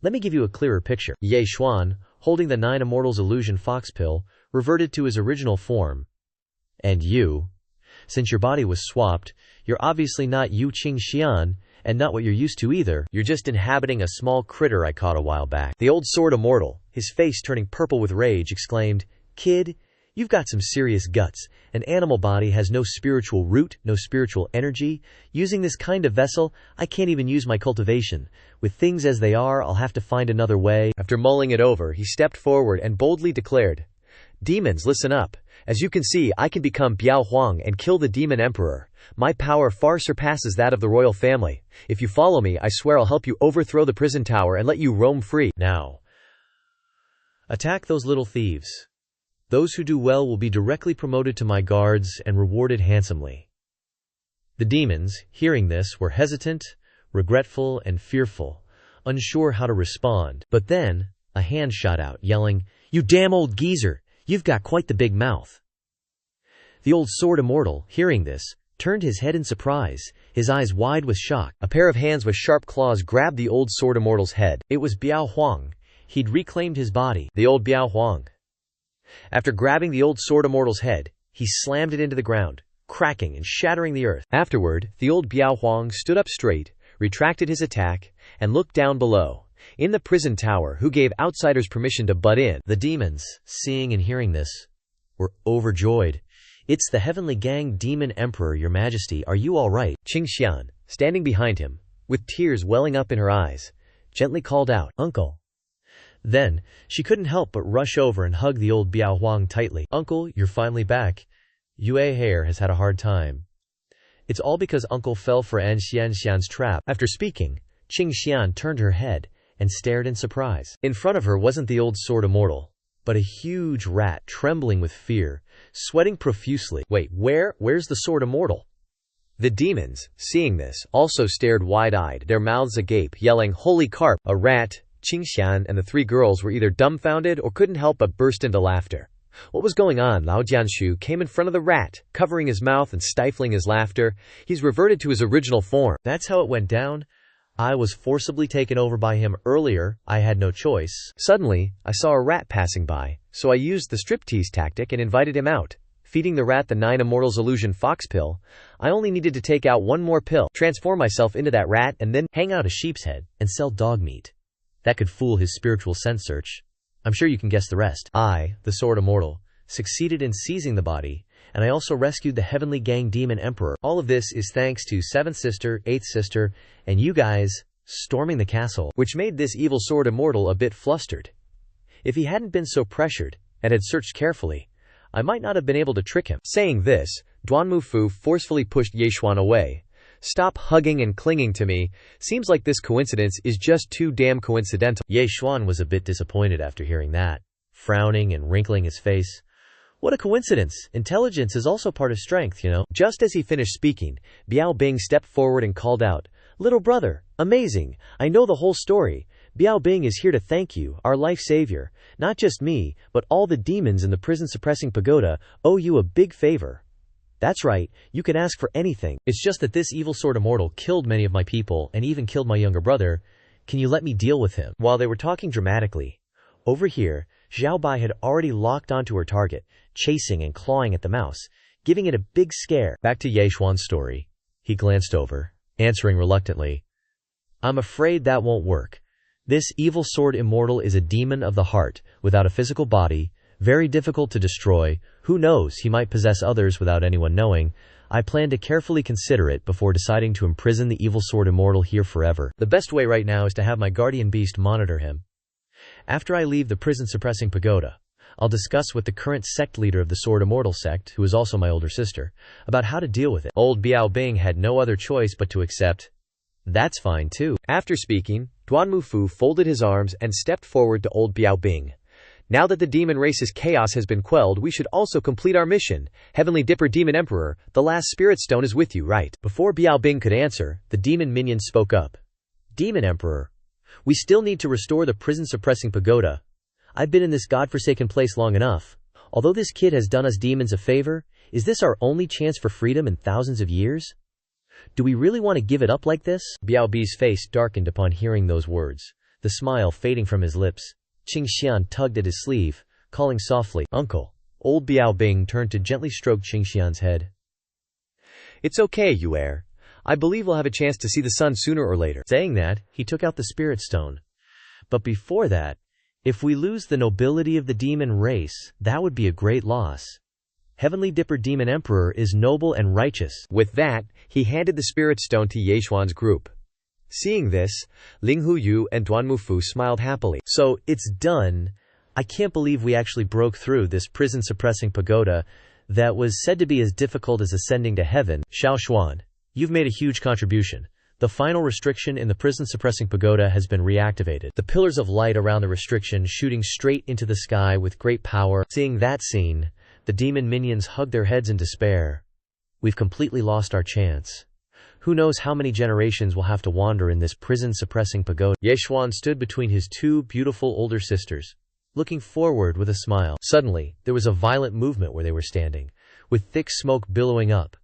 let me give you a clearer picture." Ye Xuan, holding the Nine Immortals illusion fox pill, reverted to his original form. "And you, since your body was swapped, you're obviously not Yu Qing Xian, and not what you're used to either. You're just inhabiting a small critter I caught a while back." The old sword immortal, his face turning purple with rage, exclaimed, "Kid, you've got some serious guts. An animal body has no spiritual root, no spiritual energy. Using this kind of vessel, I can't even use my cultivation. With things as they are, I'll have to find another way." After mulling it over, he stepped forward and boldly declared, "Demons, listen up. As you can see, I can become Biaohuang and kill the demon emperor. My power far surpasses that of the royal family. If you follow me, I swear I'll help you overthrow the prison tower and let you roam free. Now, attack those little thieves. Those who do well will be directly promoted to my guards and rewarded handsomely." The demons, hearing this, were hesitant, regretful, and fearful, unsure how to respond. But then, a hand shot out, yelling, "You damn old geezer! You've got quite the big mouth." The old sword immortal, hearing this, turned his head in surprise, his eyes wide with shock. A pair of hands with sharp claws grabbed the old sword immortal's head. It was Biaohuang, He'd reclaimed his body. The old Biao Huang. After grabbing the old sword immortal's head, he slammed it into the ground, cracking and shattering the earth. Afterward, the old Biao Huang stood up straight, retracted his attack, and looked down below. In the prison tower, who gave outsiders permission to butt in? The demons, seeing and hearing this, were overjoyed. "It's the Heavenly Gang Demon Emperor, Your Majesty. Are you all right?" Qingxian, standing behind him, with tears welling up in her eyes, gently called out, "Uncle." Then, she couldn't help but rush over and hug the old Biao Huang tightly. "Uncle, you're finally back. Yue Hair has had a hard time. It's all because Uncle fell for An Xianxian's trap." After speaking, Qingxian turned her head and stared in surprise. In front of her wasn't the old sword immortal, but a huge rat trembling with fear, sweating profusely. "Wait, where's the sword immortal?" The demons, seeing this, also stared wide-eyed, their mouths agape, yelling, "Holy carp!" A rat! Qingxian and the three girls were either dumbfounded or couldn't help but burst into laughter. What was going on? Lao Jianshu came in front of the rat, covering his mouth and stifling his laughter. He's reverted to his original form. "That's how it went down. I was forcibly taken over by him earlier. I had no choice." Suddenly, I saw a rat passing by, so I used the striptease tactic and invited him out. Feeding the rat the 9 Immortals Illusion Fox pill, I only needed to take out one more pill, transform myself into that rat, and then hang out a sheep's head and sell dog meat. That could fool his spiritual sense search. I'm sure you can guess the rest. I, the Sword Immortal, succeeded in seizing the body, and I also rescued the Heavenly Gang Demon Emperor. All of this is thanks to 7th Sister, 8th Sister, and you guys storming the castle, which made this evil Sword Immortal a bit flustered. If he hadn't been so pressured, and had searched carefully, I might not have been able to trick him. Saying this, Duanmufu forcefully pushed Yeishuan away. "Stop hugging and clinging to me. Seems like this coincidence is just too damn coincidental." Yeishuan was a bit disappointed after hearing that, frowning and wrinkling his face. "What a coincidence. Intelligence is also part of strength, you know." Just as he finished speaking, Biao Bing stepped forward and called out, "Little brother, amazing. I know the whole story. Biao Bing is here to thank you, our life savior. Not just me, but all the demons in the prison-suppressing pagoda owe you a big favor." "That's right, you can ask for anything. It's just that this evil Sword Immortal killed many of my people and even killed my younger brother. Can you let me deal with him?" While they were talking dramatically, over here, Xiao Bai had already locked onto her target, chasing and clawing at the mouse, giving it a big scare. Back to Yeishuan's story. He glanced over, answering reluctantly, "I'm afraid that won't work. This evil Sword Immortal is a demon of the heart, without a physical body, very difficult to destroy. Who knows, he might possess others without anyone knowing. I plan to carefully consider it before deciding to imprison the evil Sword Immortal here forever. The best way right now is to have my guardian beast monitor him. After I leave the prison-suppressing pagoda, I'll discuss with the current sect leader of the Sword Immortal sect, who is also my older sister, about how to deal with it." Old Biao Bing had no other choice but to accept. "That's fine too." After speaking, Duanmufu folded his arms and stepped forward to old Biao Bing. "Now that the demon race's chaos has been quelled, we should also complete our mission. Heavenly Dipper Demon Emperor, the last spirit stone is with you, right?" Before Biao Bing could answer, the demon minion spoke up. "Demon Emperor, we still need to restore the prison-suppressing pagoda. I've been in this godforsaken place long enough. Although this kid has done us demons a favor, is this our only chance for freedom in thousands of years? Do we really want to give it up like this?" Biao Bi's face darkened upon hearing those words, the smile fading from his lips. Qingxian tugged at his sleeve, calling softly, "Uncle." Old Biao Bing turned to gently stroke Qingxian's head. "It's okay, Yuer. I believe we'll have a chance to see the sun sooner or later." Saying that, he took out the spirit stone. "But before that, if we lose the nobility of the demon race, that would be a great loss. Heavenly Dipper Demon Emperor is noble and righteous." With that, he handed the spirit stone to Yeishuan's group. Seeing this, Ling Huyu and Duanmufu smiled happily. "So, it's done. I can't believe we actually broke through this prison-suppressing pagoda that was said to be as difficult as ascending to heaven. Xiaoshuan, you've made a huge contribution. The final restriction in the prison-suppressing pagoda has been reactivated. The pillars of light around the restriction shooting straight into the sky with great power." Seeing that scene, the demon minions hugged their heads in despair. "We've completely lost our chance. Who knows how many generations will have to wander in this prison-suppressing pagoda." Yeishuan stood between his two beautiful older sisters, looking forward with a smile. Suddenly, there was a violent movement where they were standing, with thick smoke billowing up.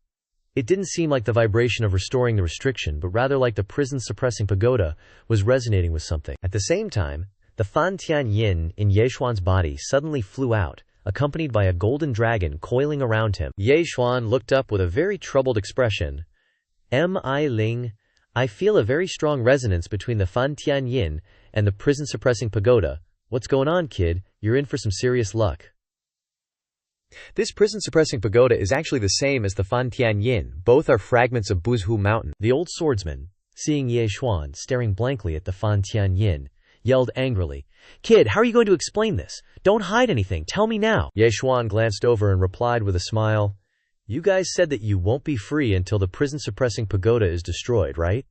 It didn't seem like the vibration of restoring the restriction, but rather like the prison-suppressing pagoda was resonating with something. At the same time, The Fan Tian Yin in Yeshuan's body suddenly flew out, accompanied by a golden dragon coiling around him. Yeshuan looked up with a very troubled expression. "I Ling, I feel a very strong resonance between the Fan Tian Yin and the prison-suppressing pagoda. What's going on, kid? You're in for some serious luck." This prison-suppressing pagoda is actually the same as the Fan Tian Yin. Both are fragments of Buzhu Mountain. The old swordsman, seeing Yeshuan staring blankly at the Fan Tian Yin, yelled angrily, "Kid, how are you going to explain this? Don't hide anything, tell me now." Yeshuan glanced over and replied with a smile, "You guys said that you won't be free until the prison-suppressing pagoda is destroyed, right?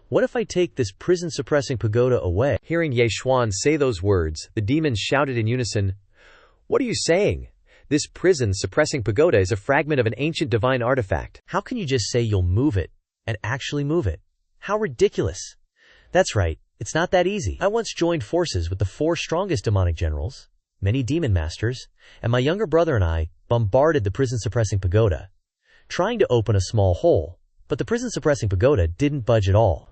What if I take this prison-suppressing pagoda away?" Hearing Yeshuan say those words, the demons shouted in unison, "What are you saying? This prison-suppressing pagoda is a fragment of an ancient divine artifact. How can you just say you'll move it, and actually move it? How ridiculous. That's right, it's not that easy. I once joined forces with the 4 strongest demonic generals, many demon masters, and my younger brother and I bombarded the prison-suppressing pagoda, trying to open a small hole, but the prison-suppressing pagoda didn't budge at all.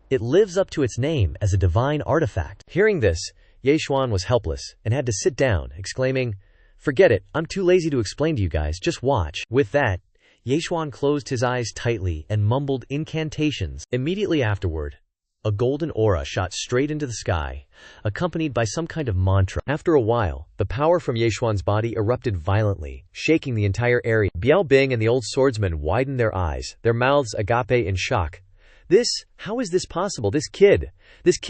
It lives up to its name as a divine artifact." Hearing this, Yeshuan was helpless and had to sit down, exclaiming, "Forget it, I'm too lazy to explain to you guys, just watch." With that, Yeshuan closed his eyes tightly and mumbled incantations. Immediately afterward, a golden aura shot straight into the sky, accompanied by some kind of mantra. After a while, the power from Yeshuan's body erupted violently, shaking the entire area. Biao Bing and the old swordsman widened their eyes, their mouths agape in shock. How is this possible? This kid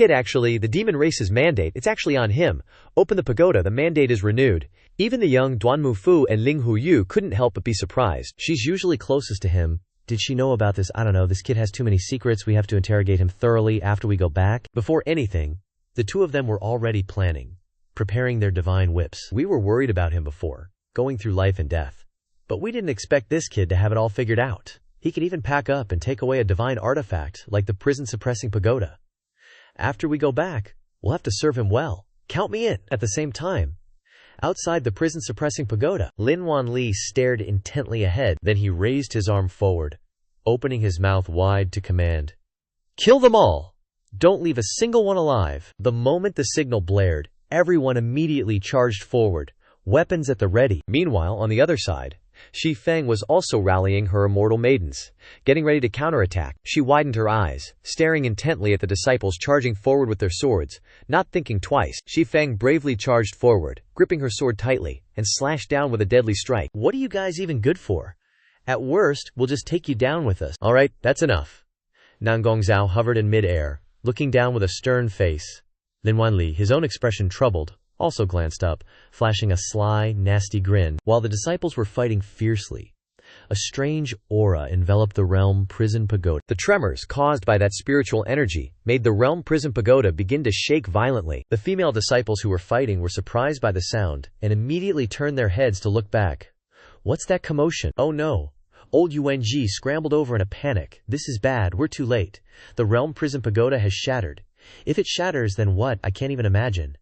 actually, the demon race's mandate, it's actually on him. Open the pagoda, the mandate is renewed. Even the young Duanmu Fu and Ling Huyu couldn't help but be surprised. She's usually closest to him. Did she know about this? I don't know, this kid has too many secrets, we have to interrogate him thoroughly after we go back. Before anything, the two of them were already planning, preparing their divine whips. We were worried about him before, going through life and death. But we didn't expect this kid to have it all figured out. He could even pack up and take away a divine artifact like the prison-suppressing pagoda. After we go back, we'll have to serve him well. Count me in. At the same time, outside the prison-suppressing pagoda, Lin Wanli stared intently ahead. Then he raised his arm forward, opening his mouth wide to command, "Kill them all! Don't leave a single one alive." The moment the signal blared, everyone immediately charged forward, weapons at the ready. Meanwhile, on the other side, Shi Feng was also rallying her immortal maidens, getting ready to counterattack. She widened her eyes, staring intently at the disciples charging forward with their swords. Not thinking twice, Shi Feng bravely charged forward, gripping her sword tightly, and slashed down with a deadly strike. "What are you guys even good for? At worst, we'll just take you down with us." "Alright, that's enough." Nan Gongzhao hovered in mid-air, looking down with a stern face. Lin Wanli, his own expression troubled, also glanced up, flashing a sly, nasty grin. While the disciples were fighting fiercely, a strange aura enveloped the realm prison pagoda. The tremors caused by that spiritual energy made the realm prison pagoda begin to shake violently. The female disciples who were fighting were surprised by the sound and immediately turned their heads to look back. "What's that commotion?" "Oh no." Old Yuanji scrambled over in a panic. "This is bad, we're too late. The realm prison pagoda has shattered. If it shatters, then what? I can't even imagine.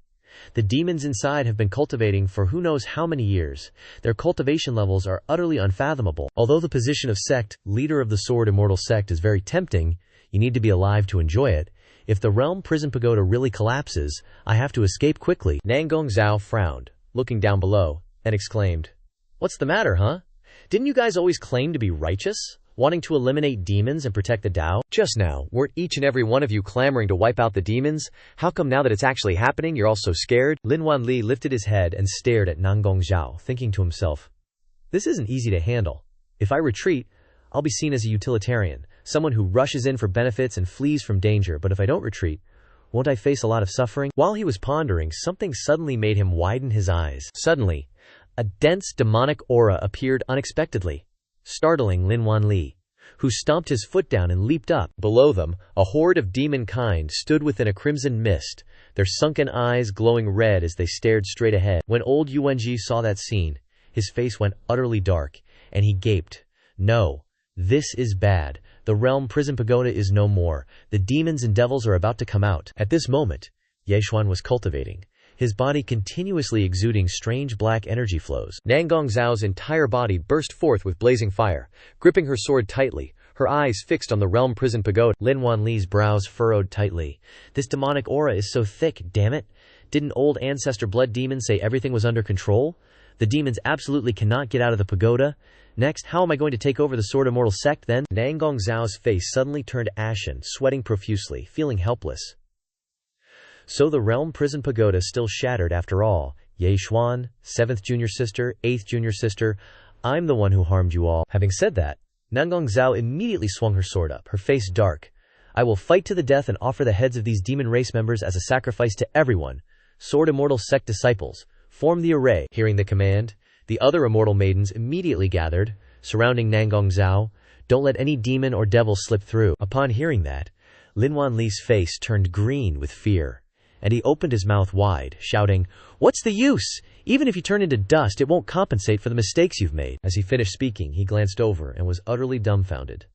The demons inside have been cultivating for who knows how many years. Their cultivation levels are utterly unfathomable. Although the position of sect, leader of the Sword Immortal sect, is very tempting, you need to be alive to enjoy it. If the realm prison pagoda really collapses, I have to escape quickly." Nan Gongzhao frowned, looking down below, and exclaimed, "What's the matter, huh? Didn't you guys always claim to be righteous, wanting to eliminate demons and protect the Tao? Just now, weren't each and every one of you clamoring to wipe out the demons? How come now that it's actually happening, you're all so scared?" Lin Wanli lifted his head and stared at Nan Gongzhao, thinking to himself, "This isn't easy to handle. If I retreat, I'll be seen as a utilitarian, someone who rushes in for benefits and flees from danger, but if I don't retreat, won't I face a lot of suffering?" While he was pondering, something suddenly made him widen his eyes. Suddenly, a dense demonic aura appeared unexpectedly, startling Lin Wanli, who stomped his foot down and leaped up. Below them, a horde of demon kind stood within a crimson mist, their sunken eyes glowing red as they stared straight ahead. When old Yuanji saw that scene, his face went utterly dark, and he gaped. "No, this is bad. The realm prison pagoda is no more. The demons and devils are about to come out." At this moment, Yeshuan was cultivating, his body continuously exuding strange black energy flows. Nan Gongzhao's entire body burst forth with blazing fire. Gripping her sword tightly, her eyes fixed on the realm prison pagoda. Lin Wanli's brows furrowed tightly. This demonic aura is so thick, damn it. Didn't old ancestor blood demon say everything was under control? The demons absolutely cannot get out of the pagoda. Next, how am I going to take over the Sword Immortal sect then? Nangong Zhao's face suddenly turned ashen, sweating profusely, feeling helpless. So the realm prison pagoda still shattered after all. Ye Xuan, 7th junior sister, 8th junior sister, I'm the one who harmed you all. Having said that, Nangong Zhao immediately swung her sword up, her face dark. I will fight to the death and offer the heads of these demon race members as a sacrifice to everyone. Sword Immortal sect disciples, form the array. Hearing the command, the other immortal maidens immediately gathered, surrounding Nangong Zhao. Don't let any demon or devil slip through. Upon hearing that, Lin Wanli's face turned green with fear, and he opened his mouth wide, shouting, "What's the use? Even if you turn into dust, it won't compensate for the mistakes you've made." As he finished speaking, he glanced over and was utterly dumbfounded.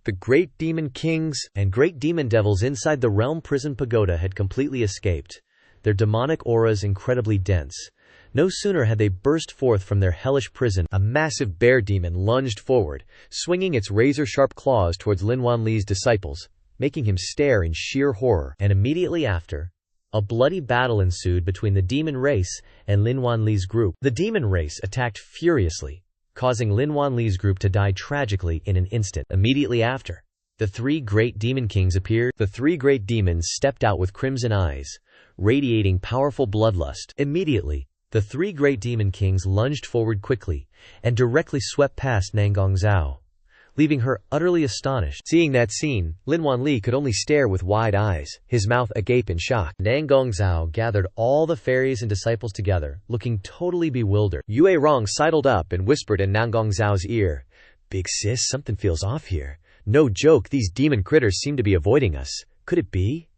The great demon kings and great demon devils inside the realm prison pagoda had completely escaped, their demonic auras incredibly dense. No sooner had they burst forth from their hellish prison, a massive bear demon lunged forward, swinging its razor-sharp claws towards Lin Wanli's disciples, making him stare in sheer horror. And immediately after, a bloody battle ensued between the demon race and Lin Wanli's group. The demon race attacked furiously, causing Lin Wanli's group to die tragically in an instant. Immediately after, the 3 great demon kings appeared. The 3 great demons stepped out with crimson eyes, radiating powerful bloodlust. Immediately, the 3 great demon kings lunged forward quickly and directly swept past Nangong Zhao, leaving her utterly astonished. Seeing that scene, Lin Wanli could only stare with wide eyes, his mouth agape in shock. Nangong Zhao gathered all the fairies and disciples together, looking totally bewildered. Yue Rong sidled up and whispered in Nangong Zhao's ear, "Big sis, something feels off here. No joke, these demon critters seem to be avoiding us. Could it be?"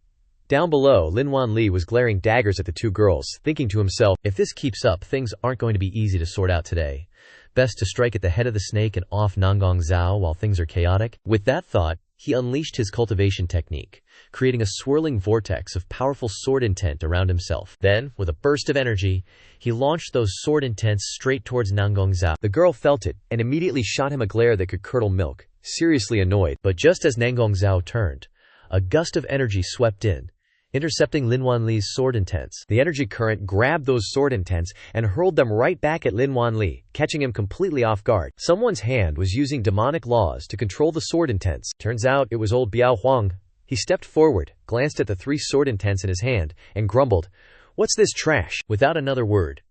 Down below, Lin Wanli was glaring daggers at the 2 girls, thinking to himself, if this keeps up, things aren't going to be easy to sort out today. Best to strike at the head of the snake and off Nangong Zhao while things are chaotic. With that thought, he unleashed his cultivation technique, creating a swirling vortex of powerful sword intent around himself. Then, with a burst of energy, he launched those sword intents straight towards Nangong Zhao. The girl felt it, and immediately shot him a glare that could curdle milk, seriously annoyed. But just as Nangong Zhao turned, a gust of energy swept in, intercepting Lin Wanli's sword intents. The energy current grabbed those sword intents and hurled them right back at Lin Wanli, catching him completely off guard. Someone's hand was using demonic laws to control the sword intents. Turns out it was old Biao Huang. He stepped forward, glanced at the 3 sword intents in his hand, and grumbled, "What's this trash?" Without another word,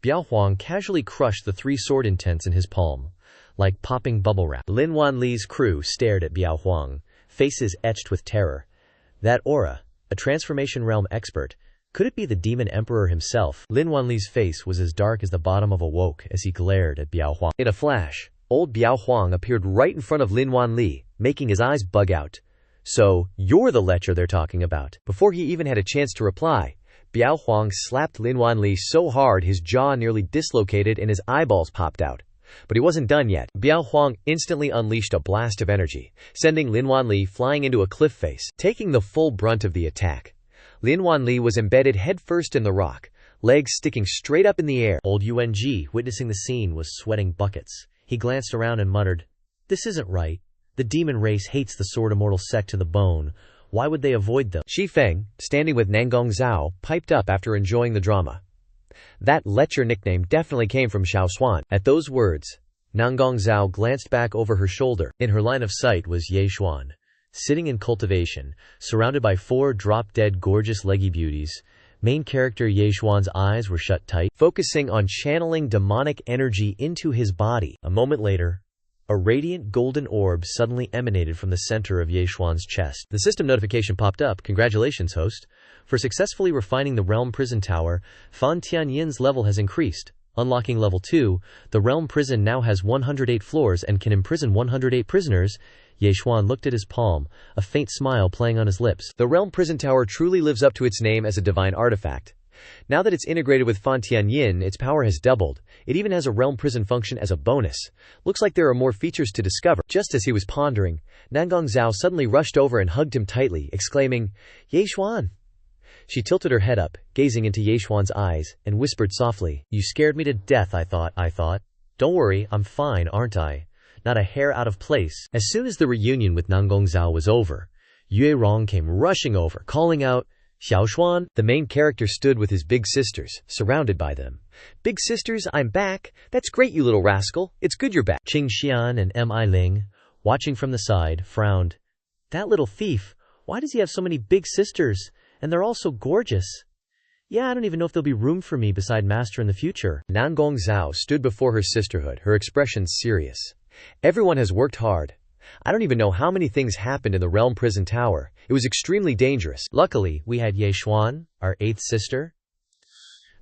Biao Huang casually crushed the 3 sword intents in his palm, like popping bubble wrap. Lin Wanli's crew stared at Biao Huang, faces etched with terror. That aura, a transformation realm expert. Could it be the demon emperor himself? Lin Wanli's face was as dark as the bottom of a wok as he glared at Biao Huang. In a flash, old Biao Huang appeared right in front of Lin Wanli, making his eyes bug out. "So, you're the lecher they're talking about." Before he even had a chance to reply, Biao Huang slapped Lin Wanli so hard his jaw nearly dislocated and his eyeballs popped out. But he wasn't done yet. Biao Huang instantly unleashed a blast of energy, sending Lin Wanli flying into a cliff face, taking the full brunt of the attack. Lin Wanli was embedded headfirst in the rock, legs sticking straight up in the air. Old UNG, witnessing the scene, was sweating buckets. He glanced around and muttered, "This isn't right. The demon race hates the Sword Immortal sect to the bone. Why would they avoid them?" Shi Feng, standing with Nangong Zhao, piped up after enjoying the drama. "That lecher nickname definitely came from Xiao Xuan." At those words, Nangong Zhao glanced back over her shoulder. In her line of sight was Ye Xuan, sitting in cultivation, surrounded by 4 drop-dead gorgeous leggy beauties. Main character Ye Xuan's eyes were shut tight, focusing on channeling demonic energy into his body. A moment later, a radiant golden orb suddenly emanated from the center of Ye Xuan's chest. The system notification popped up. "Congratulations, host. For successfully refining the Realm Prison Tower, Fan Tianyin's level has increased. Unlocking level 2, the Realm Prison now has 108 floors and can imprison 108 prisoners." Ye Xuan looked at his palm, a faint smile playing on his lips. The Realm Prison Tower truly lives up to its name as a divine artifact. Now that it's integrated with Fan Tianyin, its power has doubled. It even has a realm prison function as a bonus. Looks like there are more features to discover. Just as he was pondering, Nangong Zhao suddenly rushed over and hugged him tightly, exclaiming, "Ye Xuan!" She tilted her head up, gazing into Ye Xuan's eyes, and whispered softly, "You scared me to death, I thought. Don't worry, I'm fine, aren't I?" not a hair out of place. As soon as the reunion with Nanggongzhao was over, Yue Rong came rushing over, calling out, "Xiaoshuan!" The main character stood with his big sisters, surrounded by them. "Big sisters, I'm back. That's great, you little rascal. It's good you're back." Qing Xian and Mi Ling, watching from the side, frowned. That little thief, why does he have so many big sisters? And they're all so gorgeous. Yeah, I don't even know if there'll be room for me beside Master in the future. Nanggongzhao stood before her sisterhood, her expression serious. "Everyone has worked hard. I don't even know how many things happened in the Realm Prison Tower. It was extremely dangerous. Luckily, we had Ye Xuan, our 8th sister.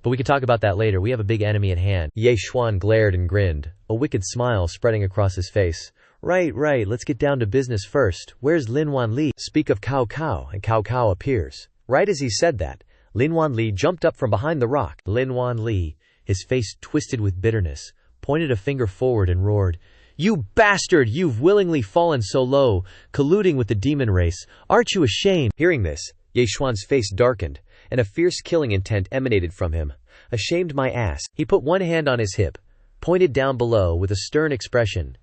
But we can talk about that later. We have a big enemy at hand." Ye Xuan glared and grinned, a wicked smile spreading across his face. Right, let's get down to business first. Where's Lin Wanli? Speak of Cao Cao, and Cao Cao appears. Right as he said that, Lin Wanli jumped up from behind the rock. Lin Wanli, his face twisted with bitterness, pointed a finger forward and roared, "You bastard! You've willingly fallen so low, colluding with the demon race. Aren't you ashamed?" Hearing this, Ye Xuan's face darkened, and a fierce killing intent emanated from him. "Ashamed my ass." He put one hand on his hip, pointed down below with a stern expression.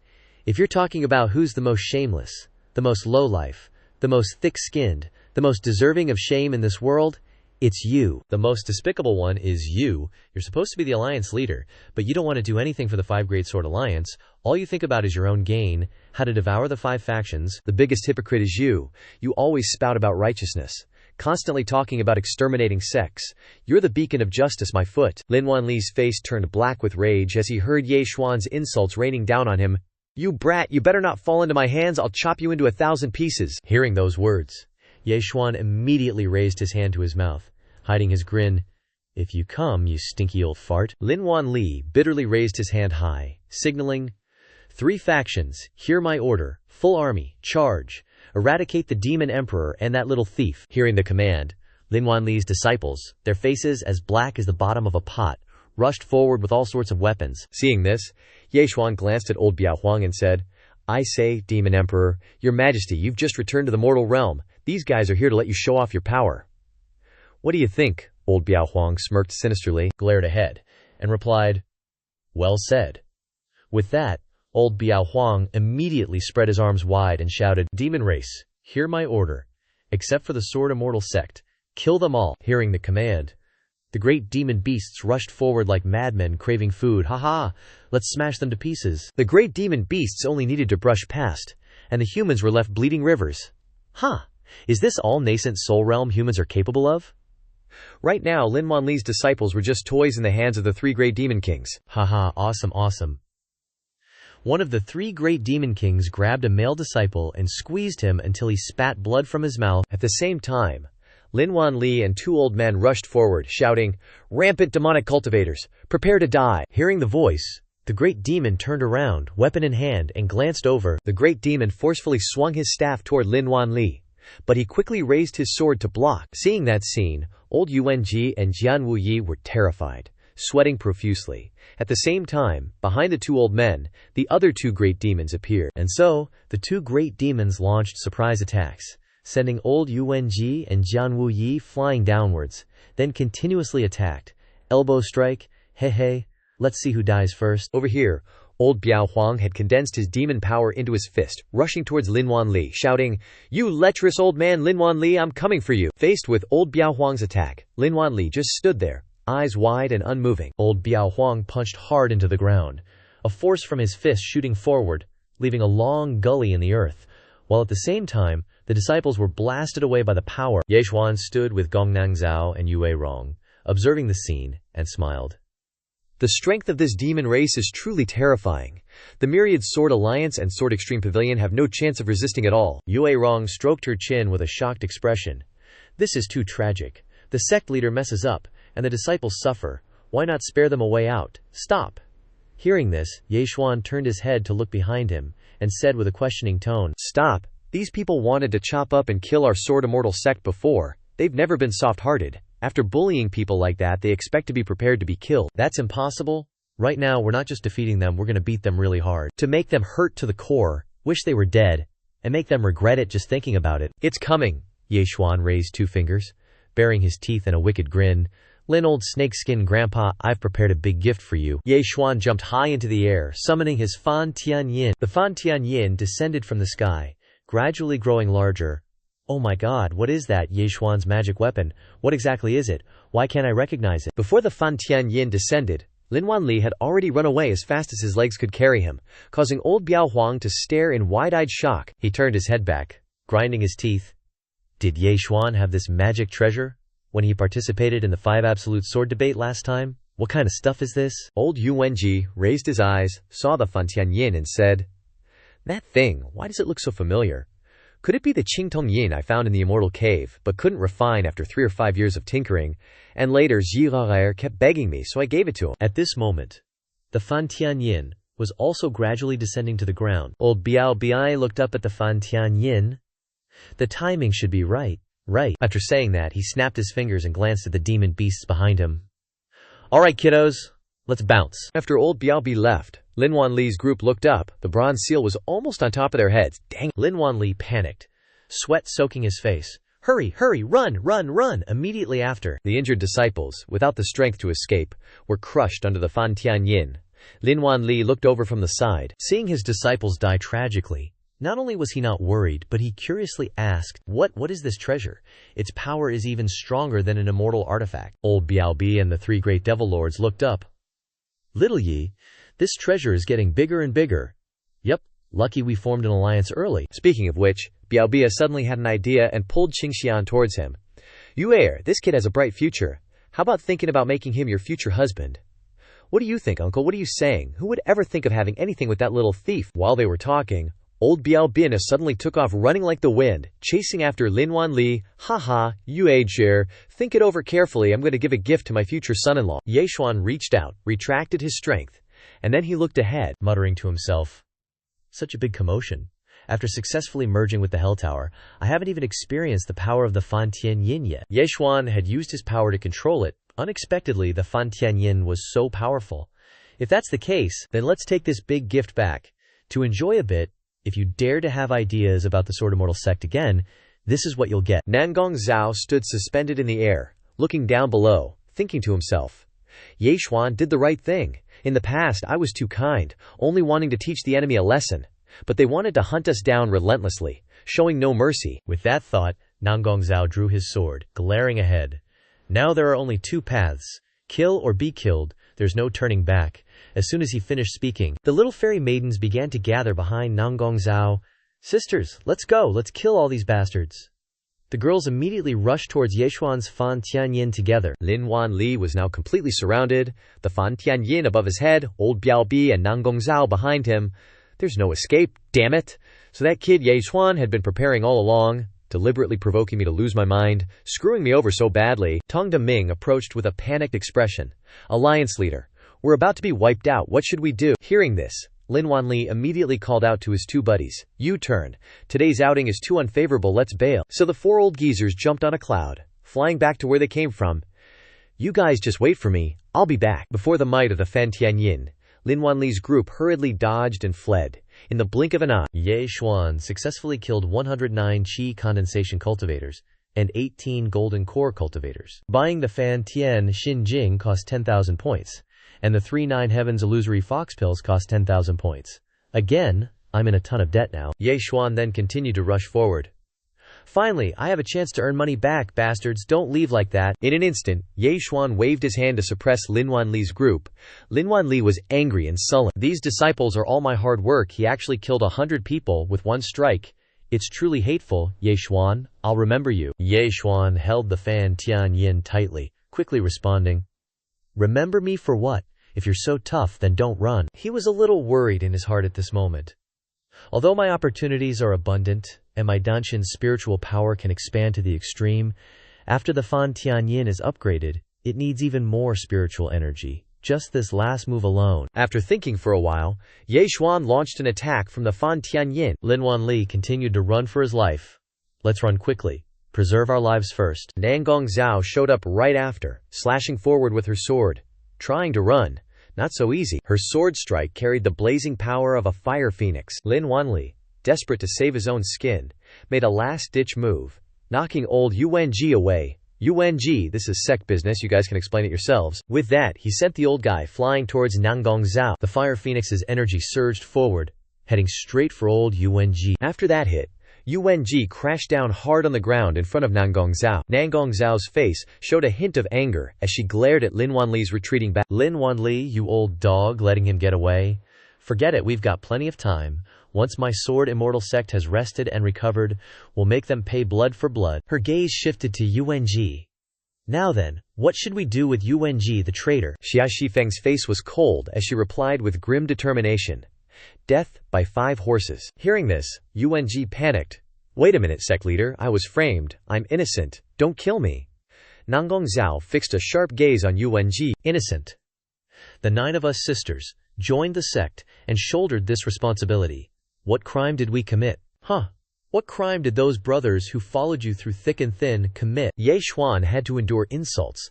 "If you're talking about who's the most shameless, the most lowlife, the most thick-skinned, the most deserving of shame in this world, it's you. The most despicable one is you. You're supposed to be the alliance leader, but you don't want to do anything for the 5 Great Sword Alliance. All you think about is your own gain, how to devour the 5 factions. The biggest hypocrite is you. You always spout about righteousness, constantly talking about exterminating sects. You're the beacon of justice, my foot." Lin Wanli's face turned black with rage as he heard Ye Xuan's insults raining down on him. "You brat, you better not fall into my hands, I'll chop you into 1,000 pieces." Hearing those words, Ye Xuan immediately raised his hand to his mouth, hiding his grin. "If you come, you stinky old fart." Lin Wanli bitterly raised his hand high, signaling, "3 factions, hear my order, full army, charge, eradicate the demon emperor and that little thief." Hearing the command, Lin Wanli's disciples, their faces as black as the bottom of a pot, rushed forward with all sorts of weapons. Seeing this, Ye Xuan glanced at old Biao Huang and said, "I say, Demon Emperor, your majesty, you've just returned to the mortal realm. These guys are here to let you show off your power." "What do you think?" Old Biao Huang smirked sinisterly, glared ahead, and replied, "Well said." With that, old Biao Huang immediately spread his arms wide and shouted, "Demon race, hear my order. Except for the Sword Immortal sect, kill them all." Hearing the command, the great demon beasts rushed forward like madmen craving food. "Ha! Let's smash them to pieces." The great demon beasts only needed to brush past, and the humans were left bleeding rivers. Is this all nascent soul realm humans are capable of? Right now, Lin Wanli's disciples were just toys in the hands of the 3 great demon kings. Awesome. One of the 3 great demon kings grabbed a male disciple and squeezed him until he spat blood from his mouth. At the same time, Lin Wanli and 2 old men rushed forward, shouting, "Rampant demonic cultivators, prepare to die." Hearing the voice, the great demon turned around, weapon in hand, and glanced over. The great demon forcefully swung his staff toward Lin Wanli, but he quickly raised his sword to block. Seeing that scene, old Yuanji and Jian Wuyi were terrified, sweating profusely. At the same time, behind the 2 old men, the other 2 great demons appeared. And so, the 2 great demons launched surprise attacks, sending old Yuanji and Jian Wuyi flying downwards, then continuously attacked. Elbow strike, hey, let's see who dies first. Over here, old Biao Huang had condensed his demon power into his fist, rushing towards Lin Wanli, shouting, "You lecherous old man Lin Wanli, I'm coming for you." Faced with old Biao Huang's attack, Lin Wanli just stood there, eyes wide and unmoving. Old Biao Huang punched hard into the ground, a force from his fist shooting forward, leaving a long gully in the earth, while at the same time, the disciples were blasted away by the power. Ye Xuan stood with Gongnangzhao and Yue Rong, observing the scene, and smiled. The strength of this demon race is truly terrifying. The myriad Sword Alliance and Sword Extreme Pavilion have no chance of resisting at all. Yue Rong stroked her chin with a shocked expression. This is too tragic. The sect leader messes up, and the disciples suffer. Why not spare them a way out? Stop. Hearing this, Ye Xuan turned his head to look behind him, and said with a questioning tone, "Stop. These people wanted to chop up and kill our Sword Immortal sect before. They've never been soft-hearted. After bullying people like that, they expect to be prepared to be killed." That's impossible. Right now, we're not just defeating them, we're going to beat them really hard. To make them hurt to the core, wish they were dead, and make them regret it just thinking about it. "It's coming." Ye Xuan raised 2 fingers, baring his teeth in a wicked grin. Lin old snakeskin grandpa, I've prepared a big gift for you. Ye Xuan jumped high into the air, summoning his Fan Tianyin. The Fan Tianyin descended from the sky, gradually growing larger. Oh my god, what is that? Ye Xuan's magic weapon. What exactly is it? Why can't I recognize it? Before the Fan Tianyin descended, Lin Wanli had already run away as fast as his legs could carry him, causing old Biao Huang to stare in wide-eyed shock. He turned his head back, grinding his teeth. Did Ye Xuan have this magic treasure when he participated in the 5 absolute sword debate last time? What kind of stuff is this? Old Yu Wenji raised his eyes, saw the Fan Tianyin and said, "That thing, why does it look so familiar? Could it be the Qingtong Yin I found in the Immortal Cave, but couldn't refine after 3 or 5 years of tinkering, and later Zhiraer kept begging me, so I gave it to him?" At this moment, the Fan Tianyin was also gradually descending to the ground. Old Biao Bi looked up at the Fan Tianyin. The timing should be right. After saying that, he snapped his fingers and glanced at the demon beasts behind him. Alright kiddos, let's bounce. After old Biao Bi left, Lin Wanli's group looked up. The bronze seal was almost on top of their heads. Dang! Lin Wanli panicked, sweat soaking his face. Hurry, run! Immediately after, the injured disciples, without the strength to escape, were crushed under the Fan Tianyin. Lin Wanli looked over from the side, seeing his disciples die tragically. Not only was he not worried, but he curiously asked, What is this treasure? Its power is even stronger than an immortal artifact. Old Biao Bi and the 3 great devil lords looked up. Little Yi, this treasure is getting bigger and bigger. Yep, lucky we formed an alliance early. Speaking of which, Biao Bi suddenly had an idea and pulled Qingxian towards him. You heir, this kid has a bright future. How about thinking about making him your future husband? What do you think, uncle? What are you saying? Who would ever think of having anything with that little thief? While they were talking, old Biao Bin suddenly took off running like the wind, chasing after Lin Wanli. Haha, you age heir. Think it over carefully. I'm going to give a gift to my future son-in-law. Ye Xuan reached out, retracted his strength, and then he looked ahead, muttering to himself. Such a big commotion. After successfully merging with the Hell Tower, I haven't even experienced the power of the Fan Tianyin yet. Ye Xuan had used his power to control it. Unexpectedly, the Fan Tianyin was so powerful. If that's the case, then let's take this big gift back. To enjoy a bit, if you dare to have ideas about the Sword Immortal sect again, this is what you'll get. Nangong Zhao stood suspended in the air, looking down below, thinking to himself, Ye Xuan did the right thing. In the past, I was too kind, only wanting to teach the enemy a lesson. But they wanted to hunt us down relentlessly, showing no mercy. With that thought, Nangong Zhao drew his sword, glaring ahead. Now there are only 2 paths. Kill or be killed. There's no turning back. As soon as he finished speaking, the little fairy maidens began to gather behind Nangong Zhao. Sisters, let's go. Let's kill all these bastards. The girls immediately rushed towards Ye Xuan's Fan Tianyin together. Lin Wanli was now completely surrounded, the Fan Tianyin above his head, old Biao Bi and Nangong Zhao behind him. There's no escape, damn it. So that kid Ye Xuan had been preparing all along, deliberately provoking me to lose my mind, screwing me over so badly. Tong Deming approached with a panicked expression. Alliance leader, we're about to be wiped out. What should we do? Hearing this, Lin Wanli immediately called out to his 2 buddies. U-turn. Today's outing is too unfavorable. Let's bail. So the 4 old geezers jumped on a cloud, flying back to where they came from. You guys just wait for me. I'll be back. Before the might of the Fan Tianyin, Lin Wanli's group hurriedly dodged and fled. In the blink of an eye, Ye Xuan successfully killed 109 Qi condensation cultivators and 18 golden core cultivators. Buying the Fan Tian Xinjing cost 10,000 points, and the 3 9 Heavens illusory fox pills cost 10,000 points. Again, I'm in a ton of debt now. Ye Xuan then continued to rush forward. Finally, I have a chance to earn money back, bastards. Don't leave like that. In an instant, Ye Xuan waved his hand to suppress Lin Wanli's group. Lin Wanli was angry and sullen. These disciples are all my hard work. He actually killed 100 people with 1 strike. It's truly hateful, Ye Xuan. I'll remember you. Ye Xuan held the Fan Tianyin tightly, quickly responding, Remember me for what? If you're so tough, then don't run. He was a little worried in his heart at this moment. Although my opportunities are abundant, and my Danshin's spiritual power can expand to the extreme, after the Fan Tianyin is upgraded, it needs even more spiritual energy. Just this last move alone. After thinking for a while, Ye Xuan launched an attack from the Fan Tianyin. Lin Wanli continued to run for his life. Let's run quickly. Preserve our lives first. Nangong Zhao showed up right after, slashing forward with her sword. Trying to run. Not so easy. Her sword strike carried the blazing power of a fire phoenix. Lin Wanli, desperate to save his own skin, made a last-ditch move, knocking old Yu Wenji away. UNG, this is sect business, you guys can explain it yourselves. With that, he sent the old guy flying towards Nangong Zhao. The Fire Phoenix's energy surged forward, heading straight for old UNG. After that hit, UNG crashed down hard on the ground in front of Nangong Zhao. Nangong Zhao's face showed a hint of anger as she glared at Lin Wanli's retreating back. Lin Wanli, you old dog, letting him get away? Forget it, we've got plenty of time. Once my sword immortal sect has rested and recovered, we'll make them pay blood for blood. Her gaze shifted to UNG. Now then, what should we do with UNG the traitor? Xia Shifeng's face was cold as she replied with grim determination. Death by 5 horses. Hearing this, UNG panicked. Wait a minute, sect leader, I was framed. I'm innocent. Don't kill me. Nangong Zhao fixed a sharp gaze on UNG. Innocent. The 9 of us sisters joined the sect and shouldered this responsibility. What crime did we commit? What crime did those brothers who followed you through thick and thin commit? Ye Xuan had to endure insults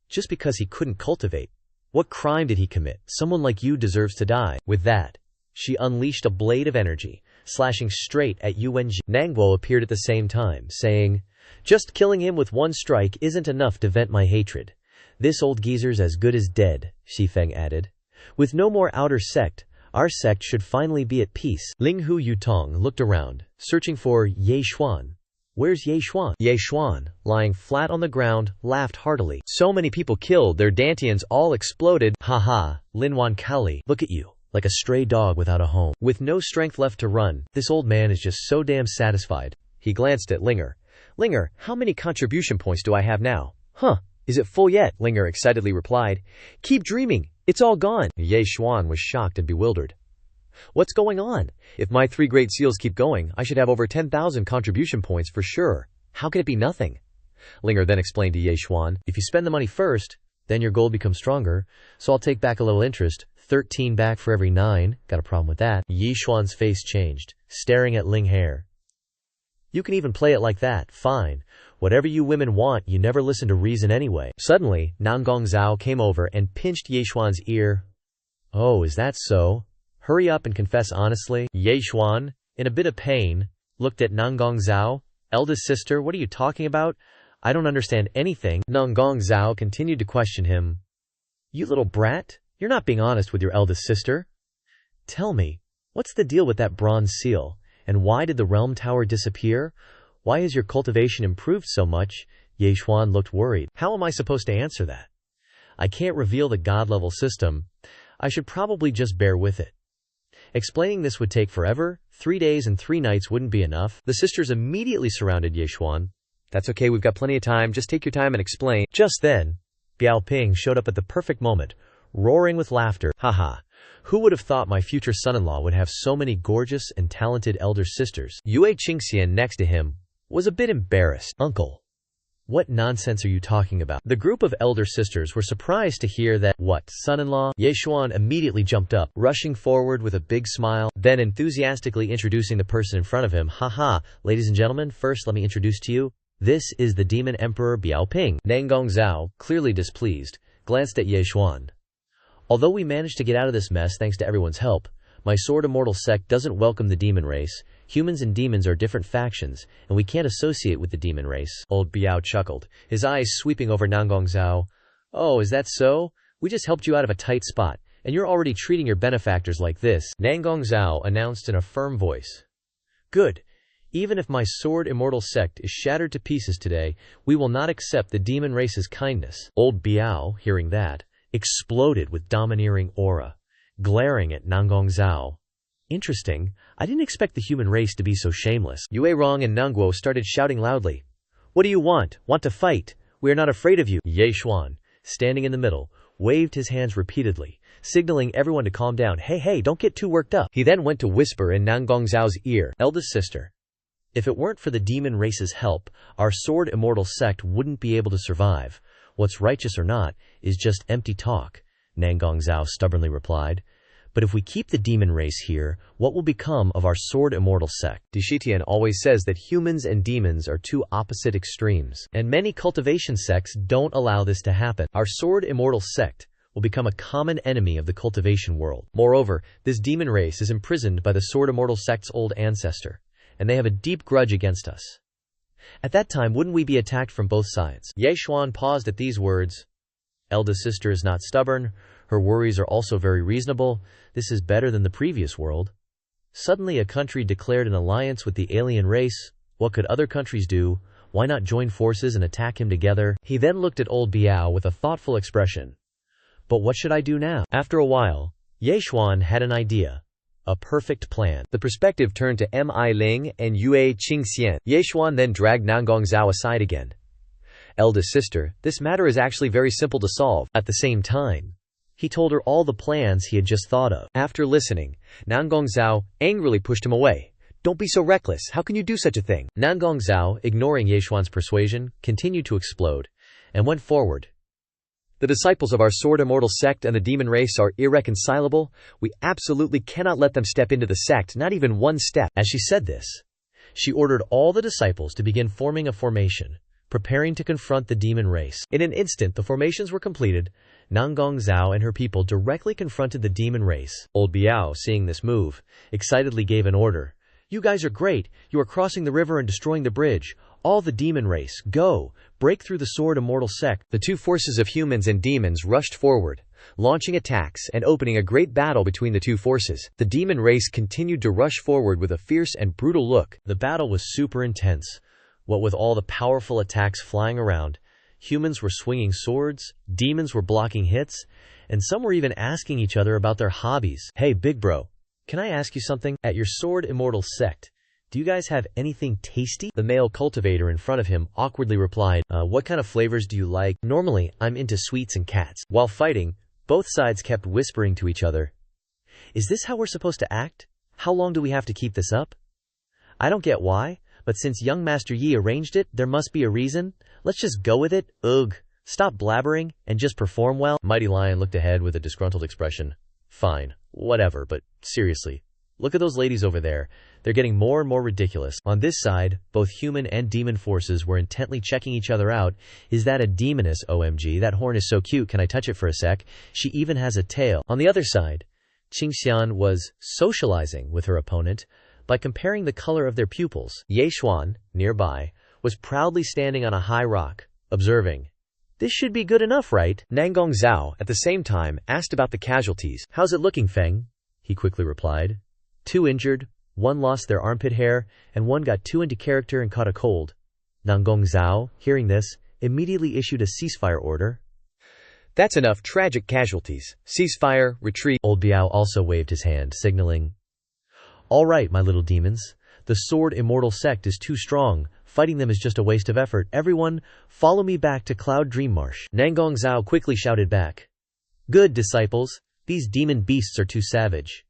just because he couldn't cultivate. What crime did he commit? Someone like you deserves to die. With that, she unleashed a blade of energy, slashing straight at UNG. Nangguo appeared at the same time, saying, "Just killing him with one strike isn't enough to vent my hatred. This old geezer's as good as dead," Shifeng added. "With no more outer sect, our sect should finally be at peace." Ling Hu Yutong looked around, searching for Ye Xuan. Where's Ye Xuan? Ye Xuan, lying flat on the ground, laughed heartily. So many people killed, their dantians all exploded. Ha, Lin Wan Kali, look at you, like a stray dog without a home. With no strength left to run, this old man is just so damn satisfied. He glanced at Linger. "Linger, how many contribution points do I have now?" Is it full yet?" Linger excitedly replied. "Keep dreaming. It's all gone." Ye Xuan was shocked and bewildered. "What's going on? If my 3 great seals keep going, I should have over 10,000 contribution points for sure. How can it be nothing?" Linger then explained to Ye Xuan. "If you spend the money first, then your gold becomes stronger, so I'll take back a little interest. 13 back for every 9. Got a problem with that?" Ye Xuan's face changed, staring at Ling Hair. "You can even play it like that. Fine. Whatever you women want, you never listen to reason anyway." Suddenly, Nangong Zhao came over and pinched Ye Xuan's ear. "Oh, is that so? Hurry up and confess honestly." Ye Xuan, in a bit of pain, looked at Nangong Zhao. "Eldest sister, what are you talking about? I don't understand anything." Nangong Zhao continued to question him. "You little brat, you're not being honest with your eldest sister. Tell me, what's the deal with that bronze seal? And why did the realm tower disappear? Why has your cultivation improved so much?" Ye Xuan looked worried. "How am I supposed to answer that? I can't reveal the god-level system. I should probably just bear with it. Explaining this would take forever. 3 days and 3 nights wouldn't be enough." The sisters immediately surrounded Ye Xuan. "That's okay, we've got plenty of time. Just take your time and explain." Just then, Biao Ping showed up at the perfect moment, roaring with laughter. "Haha. Who would have thought my future son-in-law would have so many gorgeous and talented elder sisters?" Yue Qingxian next to him was a bit embarrassed. "Uncle, what nonsense are you talking about?" The group of elder sisters were surprised to hear that, "What, son-in-law?" Ye Xuan immediately jumped up, rushing forward with a big smile, then enthusiastically introducing the person in front of him. "Haha, ladies and gentlemen, first let me introduce to you. This is the Demon Emperor Biao Ping." Nangong Zhao, clearly displeased, glanced at Ye Xuan. "Although we managed to get out of this mess thanks to everyone's help, my Sword Immortal sect doesn't welcome the demon race. Humans and demons are different factions, and we can't associate with the demon race." Old Biao chuckled, his eyes sweeping over Nangong Zhao. "Oh, is that so? We just helped you out of a tight spot, and you're already treating your benefactors like this," Nangong Zhao announced in a firm voice. "Good. Even if my Sword Immortal sect is shattered to pieces today, we will not accept the demon race's kindness." Old Biao, hearing that, exploded with domineering aura, glaring at Nangong Zhao. "Interesting. I didn't expect the human race to be so shameless." Yue Rong and Nangguo started shouting loudly. "What do you want? Want to fight? We are not afraid of you." Ye Xuan, standing in the middle, waved his hands repeatedly, signaling everyone to calm down. Hey, don't get too worked up." He then went to whisper in Nangong Zhao's ear. "Eldest sister, if it weren't for the demon race's help, our Sword Immortal sect wouldn't be able to survive. What's righteous or not is just empty talk," Nangong Zhao stubbornly replied. "But if we keep the demon race here, what will become of our Sword Immortal sect?" Dishitian always says that humans and demons are 2 opposite extremes, and many cultivation sects don't allow this to happen. Our Sword Immortal sect will become a common enemy of the cultivation world. Moreover, this demon race is imprisoned by the Sword Immortal sect's old ancestor, and they have a deep grudge against us. At that time, wouldn't we be attacked from both sides? Ye Xuan paused at these words. Eldest sister is not stubborn. Her worries are also very reasonable. This is better than the previous world. Suddenly a country declared an alliance with the alien race. What could other countries do? Why not join forces and attack him together? He then looked at old Biao with a thoughtful expression. But what should I do now? After a while, Ye Xuan had an idea. A perfect plan. The perspective turned to Mi Ling and Yue Qingxian. Ye Xuan then dragged Nangong Zhao aside again. Eldest sister, this matter is actually very simple to solve. At the same time, he told her all the plans he had just thought of. After listening, Nangong Zhao angrily pushed him away. Don't be so reckless. How can you do such a thing? Nangong Zhao, ignoring Ye Xuan's persuasion, continued to explode and went forward. The disciples of our sword immortal sect and the demon race are irreconcilable. We absolutely cannot let them step into the sect, not even one step. As she said this, she ordered all the disciples to begin forming a formation, preparing to confront the demon race. In an instant, the formations were completed. Nangong Zhao and her people directly confronted the demon race. Old Biao, seeing this move, excitedly gave an order. You guys are great. You are crossing the river and destroying the bridge. All the demon race, go! Break through the sword immortal sect. The two forces of humans and demons rushed forward, launching attacks and opening a great battle between the two forces. The demon race continued to rush forward with a fierce and brutal look. The battle was super intense. What with all the powerful attacks flying around, humans were swinging swords, demons were blocking hits, and some were even asking each other about their hobbies. Hey, big bro, can I ask you something? At your sword immortal sect, do you guys have anything tasty? The male cultivator in front of him awkwardly replied, what kind of flavors do you like? Normally, I'm into sweets and cats. While fighting, both sides kept whispering to each other. Is this how we're supposed to act? How long do we have to keep this up? I don't get why, but since young Master Yi arranged it, there must be a reason. Let's just go with it. Ugh. Stop blabbering and just perform well. Mighty Lion looked ahead with a disgruntled expression. Fine, whatever, but seriously, look at those ladies over there. They're getting more and more ridiculous. On this side, both human and demon forces were intently checking each other out. Is that a demoness? OMG, that horn is so cute. Can I touch it for a sec? She even has a tail. On the other side, Qingxian was socializing with her opponent by comparing the color of their pupils. Ye Xuan, nearby, was proudly standing on a high rock, observing. This should be good enough, right? Nangong Zhao, at the same time, asked about the casualties. How's it looking, Feng? He quickly replied. 2 injured, 1 lost their armpit hair, and 1 got too into character and caught a cold. Nangong Zhao, hearing this, immediately issued a ceasefire order. That's enough tragic casualties. Ceasefire, retreat. Old Biao also waved his hand, signaling. All right, my little demons. The sword immortal sect is too strong. Fighting them is just a waste of effort. Everyone, follow me back to Cloud Dream Marsh. Nangong Zhao quickly shouted back. Good, disciples. These demon beasts are too savage.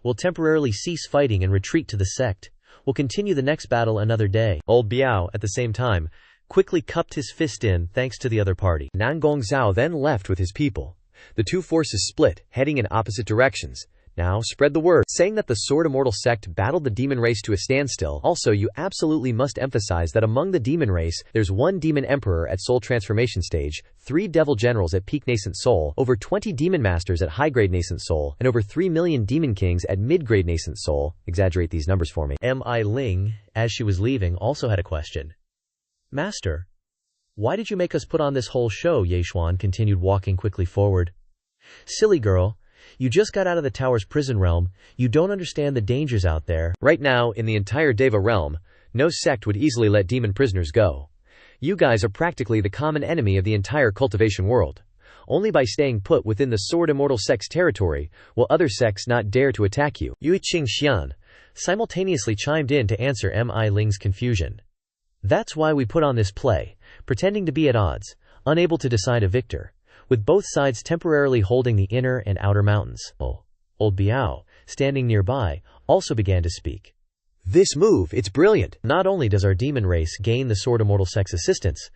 We'll temporarily cease fighting and retreat to the sect. We'll continue the next battle another day. Old Biao, at the same time, quickly cupped his fist in thanks to the other party. Nangong Zhao then left with his people. The two forces split, heading in opposite directions. Now spread the word, saying that the Sword Immortal sect battled the demon race to a standstill. Also, you absolutely must emphasize that among the demon race, there's 1 demon emperor at soul transformation stage, 3 devil generals at peak nascent soul, over 20 demon masters at high-grade nascent soul, and over 3 million demon kings at mid-grade nascent soul. Exaggerate these numbers for me. Mi Ling, as she was leaving, also had a question. Master, why did you make us put on this whole show? Ye Xuan continued walking quickly forward. Silly girl. You just got out of the tower's prison realm. You don't understand the dangers out there. Right now, in the entire Deva realm, no sect would easily let demon prisoners go. You guys are practically the common enemy of the entire cultivation world. Only by staying put within the Sword Immortal sect's territory will other sects not dare to attack you. Yue Qingxian simultaneously chimed in to answer Mi Ling's confusion. That's why we put on this play, pretending to be at odds, unable to decide a victor, with both sides temporarily holding the inner and outer mountains. Old Biao, standing nearby, also began to speak. This move, it's brilliant. Not only does our demon race gain the Sword Immortal sect's assistance,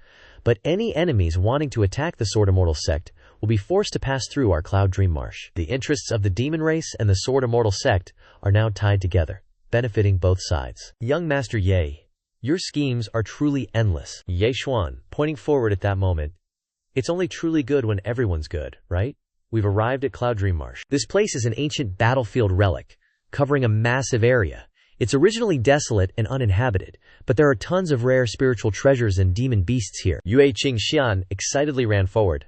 but any enemies wanting to attack the Sword Immortal sect will be forced to pass through our Cloud Dream Marsh. The interests of the demon race and the Sword Immortal sect are now tied together, benefiting both sides. Young Master Ye, your schemes are truly endless. Ye Xuan, pointing forward at that moment. It's only truly good when everyone's good, right? We've arrived at Cloud Dream Marsh. This place is an ancient battlefield relic, covering a massive area. It's originally desolate and uninhabited, but there are tons of rare spiritual treasures and demon beasts here. Yue Qingxian excitedly ran forward.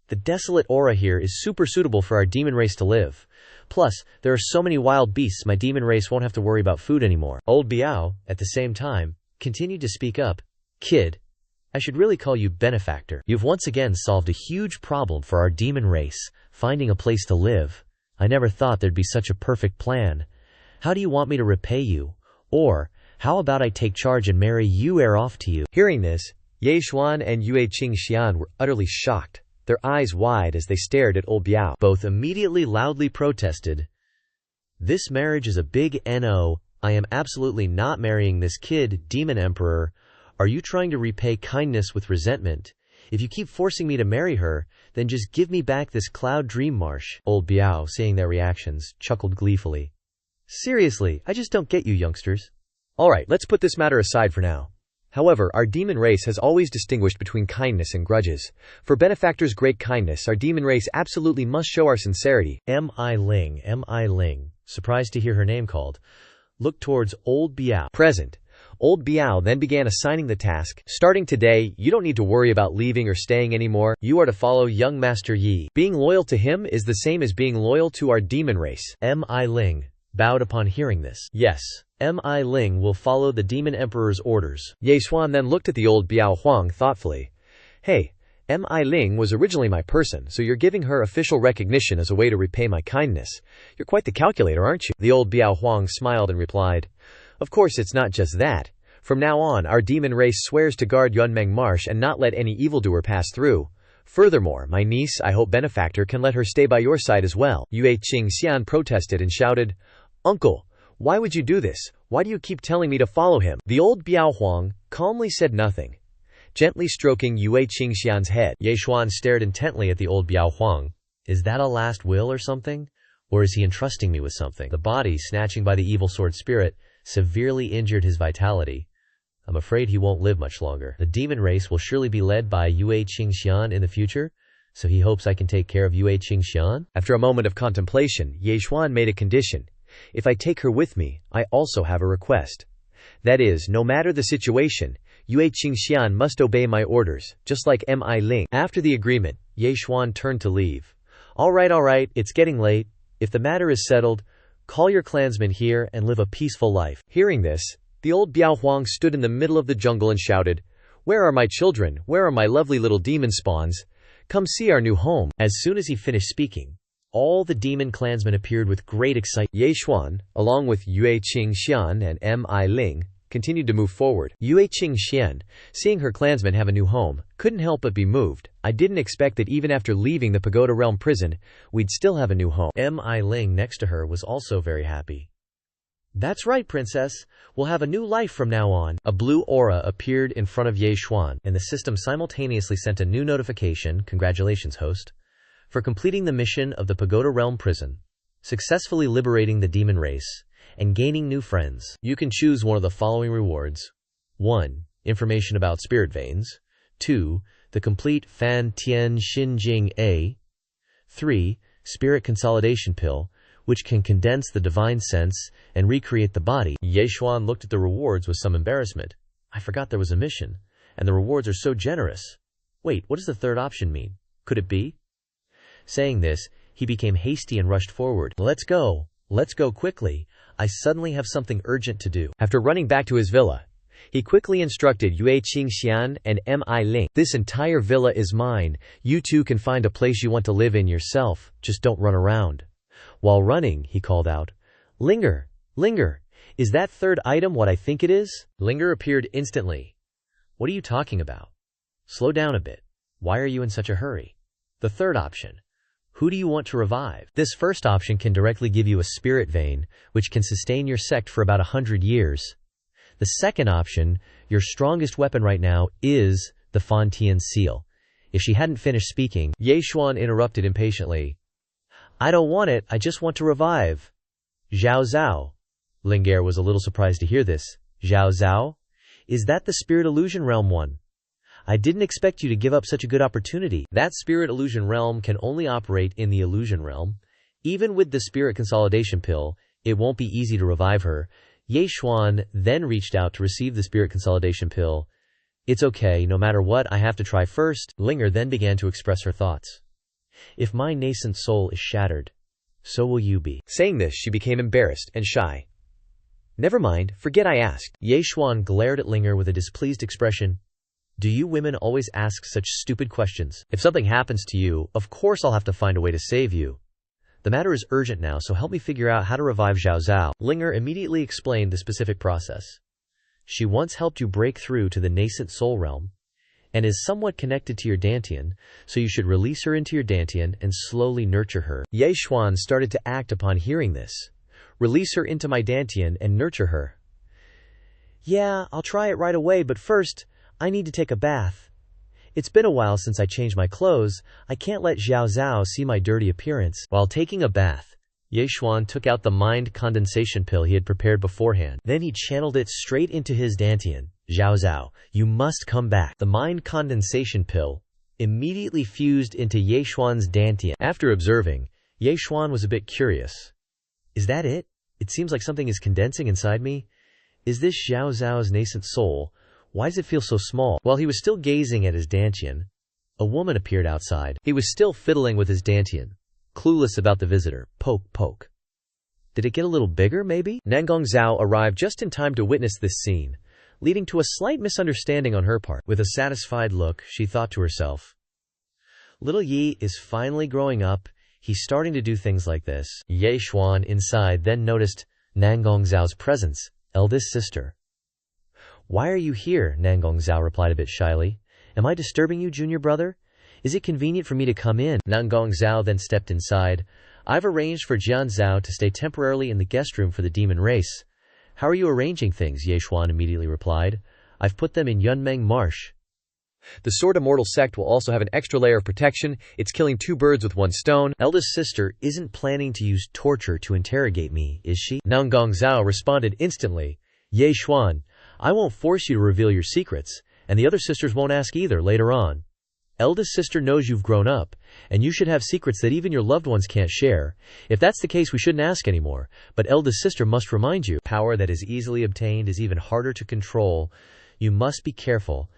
The desolate aura here is super suitable for our demon race to live. Plus, there are so many wild beasts my demon race won't have to worry about food anymore. Old Biao, at the same time, continued to speak up. Kid, I should really call you benefactor. You've once again solved a huge problem for our demon race, finding a place to live. I never thought there'd be such a perfect plan. How do you want me to repay you? Or, how about I take charge and marry you off to you? Hearing this, Ye Xuan and Yue Qingxian were utterly shocked, their eyes wide as they stared at old Biao. Both immediately loudly protested. This marriage is a big no. I am absolutely not marrying this kid, demon emperor. Are you trying to repay kindness with resentment? If you keep forcing me to marry her, then just give me back this cloud dream marsh. Old Biao, seeing their reactions, chuckled gleefully. Seriously, I just don't get you youngsters. Alright, let's put this matter aside for now. However, our demon race has always distinguished between kindness and grudges. For benefactor's great kindness, our demon race absolutely must show our sincerity. M.I. Ling, surprised to hear her name called, looked towards old Biao. Present. Old Biao then began assigning the task. Starting today, you don't need to worry about leaving or staying anymore. You are to follow young Master Yi. Being loyal to him is the same as being loyal to our demon race. M.I. Ling bowed upon hearing this. Yes. M.I. Ling will follow the demon emperor's orders. Ye Xuan then looked at the old Biao Huang thoughtfully. Hey, M.I. Ling was originally my person, so you're giving her official recognition as a way to repay my kindness. You're quite the calculator, aren't you? The old Biao Huang smiled and replied, Of course it's not just that. From now on, our demon race swears to guard Yunmeng Marsh and not let any evildoer pass through. Furthermore, my niece, I hope benefactor can let her stay by your side as well. Yue Qingxian protested and shouted, Uncle, why would you do this? Why do you keep telling me to follow him? The old Biao Huang calmly said nothing, gently stroking Yue Qingxian's head. Ye Xuan stared intently at the old Biao Huang. Is that a last will or something? Or is he entrusting me with something? The body, snatching by the evil sword spirit, severely injured his vitality. I'm afraid he won't live much longer. The demon race will surely be led by Yue Qingxian in the future, so he hopes I can take care of Yue Qingxian? After a moment of contemplation, Ye Xuan made a condition. If I take her with me, I also have a request. That is, no matter the situation, Yue Qingxian must obey my orders, just like M.I. Ling. After the agreement, Ye Xuan turned to leave. All right, it's getting late. If the matter is settled, call your clansmen here and live a peaceful life. Hearing this, the old Biao Huang stood in the middle of the jungle and shouted, Where are my children? Where are my lovely little demon spawns? Come see our new home. As soon as he finished speaking, all the demon clansmen appeared with great excitement. Ye Xuan, along with Yue Qingxian and M.I. Ling, continued to move forward. Yue Qingxian, seeing her clansmen have a new home, couldn't help but be moved. I didn't expect that even after leaving the Pagoda Realm prison, we'd still have a new home. M.I. Ling next to her was also very happy. That's right, princess. We'll have a new life from now on. A blue aura appeared in front of Ye Xuan, and the system simultaneously sent a new notification, congratulations host, for completing the mission of the Pagoda Realm prison, successfully liberating the demon race, and gaining new friends. You can choose one of the following rewards. 1. Information about spirit veins. 2. The complete Fan Tian Xinjing A. 3. Spirit consolidation pill, which can condense the divine sense and recreate the body. Ye Xuan looked at the rewards with some embarrassment. I forgot there was a mission, and the rewards are so generous. Wait, what does the third option mean? Could it be? Saying this, he became hasty and rushed forward. Let's go quickly. I suddenly have something urgent to do. After running back to his villa, he quickly instructed Yue Qingxian and M.I. Ling. This entire villa is mine. You two can find a place you want to live in yourself. Just don't run around. While running, he called out, Linger! Is that third item what I think it is? Linger appeared instantly. What are you talking about? Slow down a bit. Why are you in such a hurry? The third option. Who do you want to revive? This first option can directly give you a spirit vein, which can sustain your sect for about 100 years. The second option, your strongest weapon right now, is the Fontian seal. If she hadn't finished speaking, Ye Xuan interrupted impatiently. I don't want it, I just want to revive. Zhao Zhao. Linger was a little surprised to hear this. Zhao Zhao? Is that the spirit illusion realm one? I didn't expect you to give up such a good opportunity. That spirit illusion realm can only operate in the illusion realm. Even with the spirit consolidation pill, it won't be easy to revive her. Ye Xuan then reached out to receive the spirit consolidation pill. It's okay, no matter what, I have to try first. Linger then began to express her thoughts. If my nascent soul is shattered, so will you be. Saying this, she became embarrassed and shy. Never mind, forget I asked. Ye Xuan glared at Linger with a displeased expression. Do you women always ask such stupid questions? If something happens to you, of course I'll have to find a way to save you. The matter is urgent now, so help me figure out how to revive Zhao Zhao. Linger immediately explained the specific process. She once helped you break through to the nascent soul realm, and is somewhat connected to your Dantian, so you should release her into your Dantian and slowly nurture her. Ye Xuan started to act upon hearing this. Release her into my Dantian and nurture her. Yeah, I'll try it right away, but first, I need to take a bath. It's been a while since I changed my clothes. I can't let Zhao Zhao see my dirty appearance. While taking a bath, Ye Xuan took out the mind condensation pill he had prepared beforehand. Then he channeled it straight into his Dantian. Zhao Zhao, you must come back. The mind condensation pill immediately fused into Ye Xuan's Dantian. After observing, Ye Xuan was a bit curious. Is that it? It seems like something is condensing inside me. Is this Zhao Zhao's nascent soul? Why does it feel so small? While he was still gazing at his Dantian, a woman appeared outside. He was still fiddling with his Dantian, clueless about the visitor. Poke, poke. Did it get a little bigger, maybe? Nangong Zhao arrived just in time to witness this scene, leading to a slight misunderstanding on her part. With a satisfied look, she thought to herself, Little Yi is finally growing up. He's starting to do things like this. Ye Xuan inside then noticed Nangong Zhao's presence, eldest sister. Why are you here? Nangong Zhao replied a bit shyly. Am I disturbing you, junior brother? Is it convenient for me to come in? Nangong Zhao then stepped inside. I've arranged for Jian Zhao to stay temporarily in the guest room for the demon race. How are you arranging things? Ye Xuan immediately replied. I've put them in Yunmeng Marsh. The Sword Immortal sect will also have an extra layer of protection. It's killing two birds with one stone. Eldest sister isn't planning to use torture to interrogate me, is she? Nangong Zhao responded instantly. Ye Xuan, I won't force you to reveal your secrets, and the other sisters won't ask either later on. Eldest sister knows you've grown up, and you should have secrets that even your loved ones can't share. If that's the case, we shouldn't ask anymore. But eldest sister must remind you, power that is easily obtained is even harder to control. You must be careful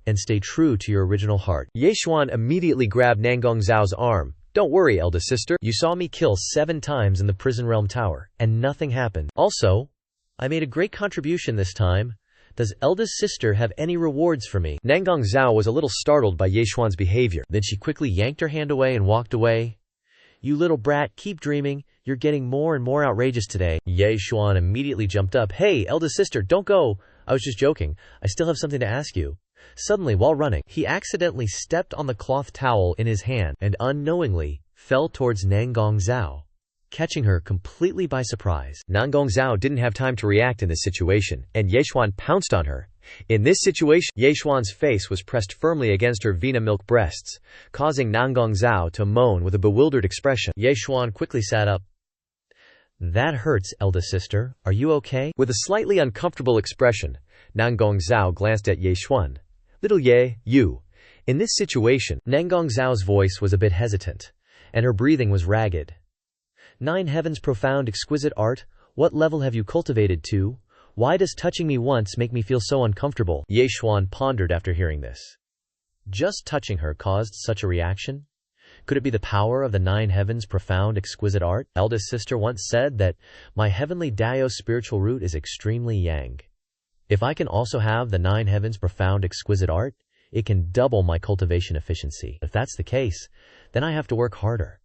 and stay true to your original heart. Ye Xuan immediately grabbed Nangong Zhao's arm. Don't worry, eldest sister. You saw me kill 7 times in the prison realm tower, and nothing happened. Also, I made a great contribution this time. Does eldest sister have any rewards for me? Nangong Zhao was a little startled by Ye Xuan's behavior. Then she quickly yanked her hand away and walked away. You little brat, keep dreaming. You're getting more and more outrageous today. Ye Xuan immediately jumped up. Hey, eldest sister, don't go. I was just joking. I still have something to ask you. Suddenly, while running, he accidentally stepped on the cloth towel in his hand and unknowingly fell towards Nangong Zhao, catching her completely by surprise. Nangong Zhao didn't have time to react in this situation, and Ye Xuan pounced on her. In this situation, Ye Xuan's face was pressed firmly against her Vena milk breasts, causing Nangong Zhao to moan with a bewildered expression. Ye Xuan quickly sat up. That hurts, eldest sister. Are you okay? With a slightly uncomfortable expression, Nangong Zhao glanced at Ye Xuan. Little Ye, you. In this situation, Nangong Zhao's voice was a bit hesitant, and her breathing was ragged. 9 heavens profound exquisite art, what level have you cultivated to? Why does touching me once make me feel so uncomfortable? Ye Xuan pondered after hearing this. Just touching her caused such a reaction? Could it be the power of the 9 heavens profound exquisite art? Eldest sister once said that my heavenly Dao spiritual root is extremely yang. If I can also have the 9 heavens profound exquisite art, it can double my cultivation efficiency. If that's the case, then I have to work harder.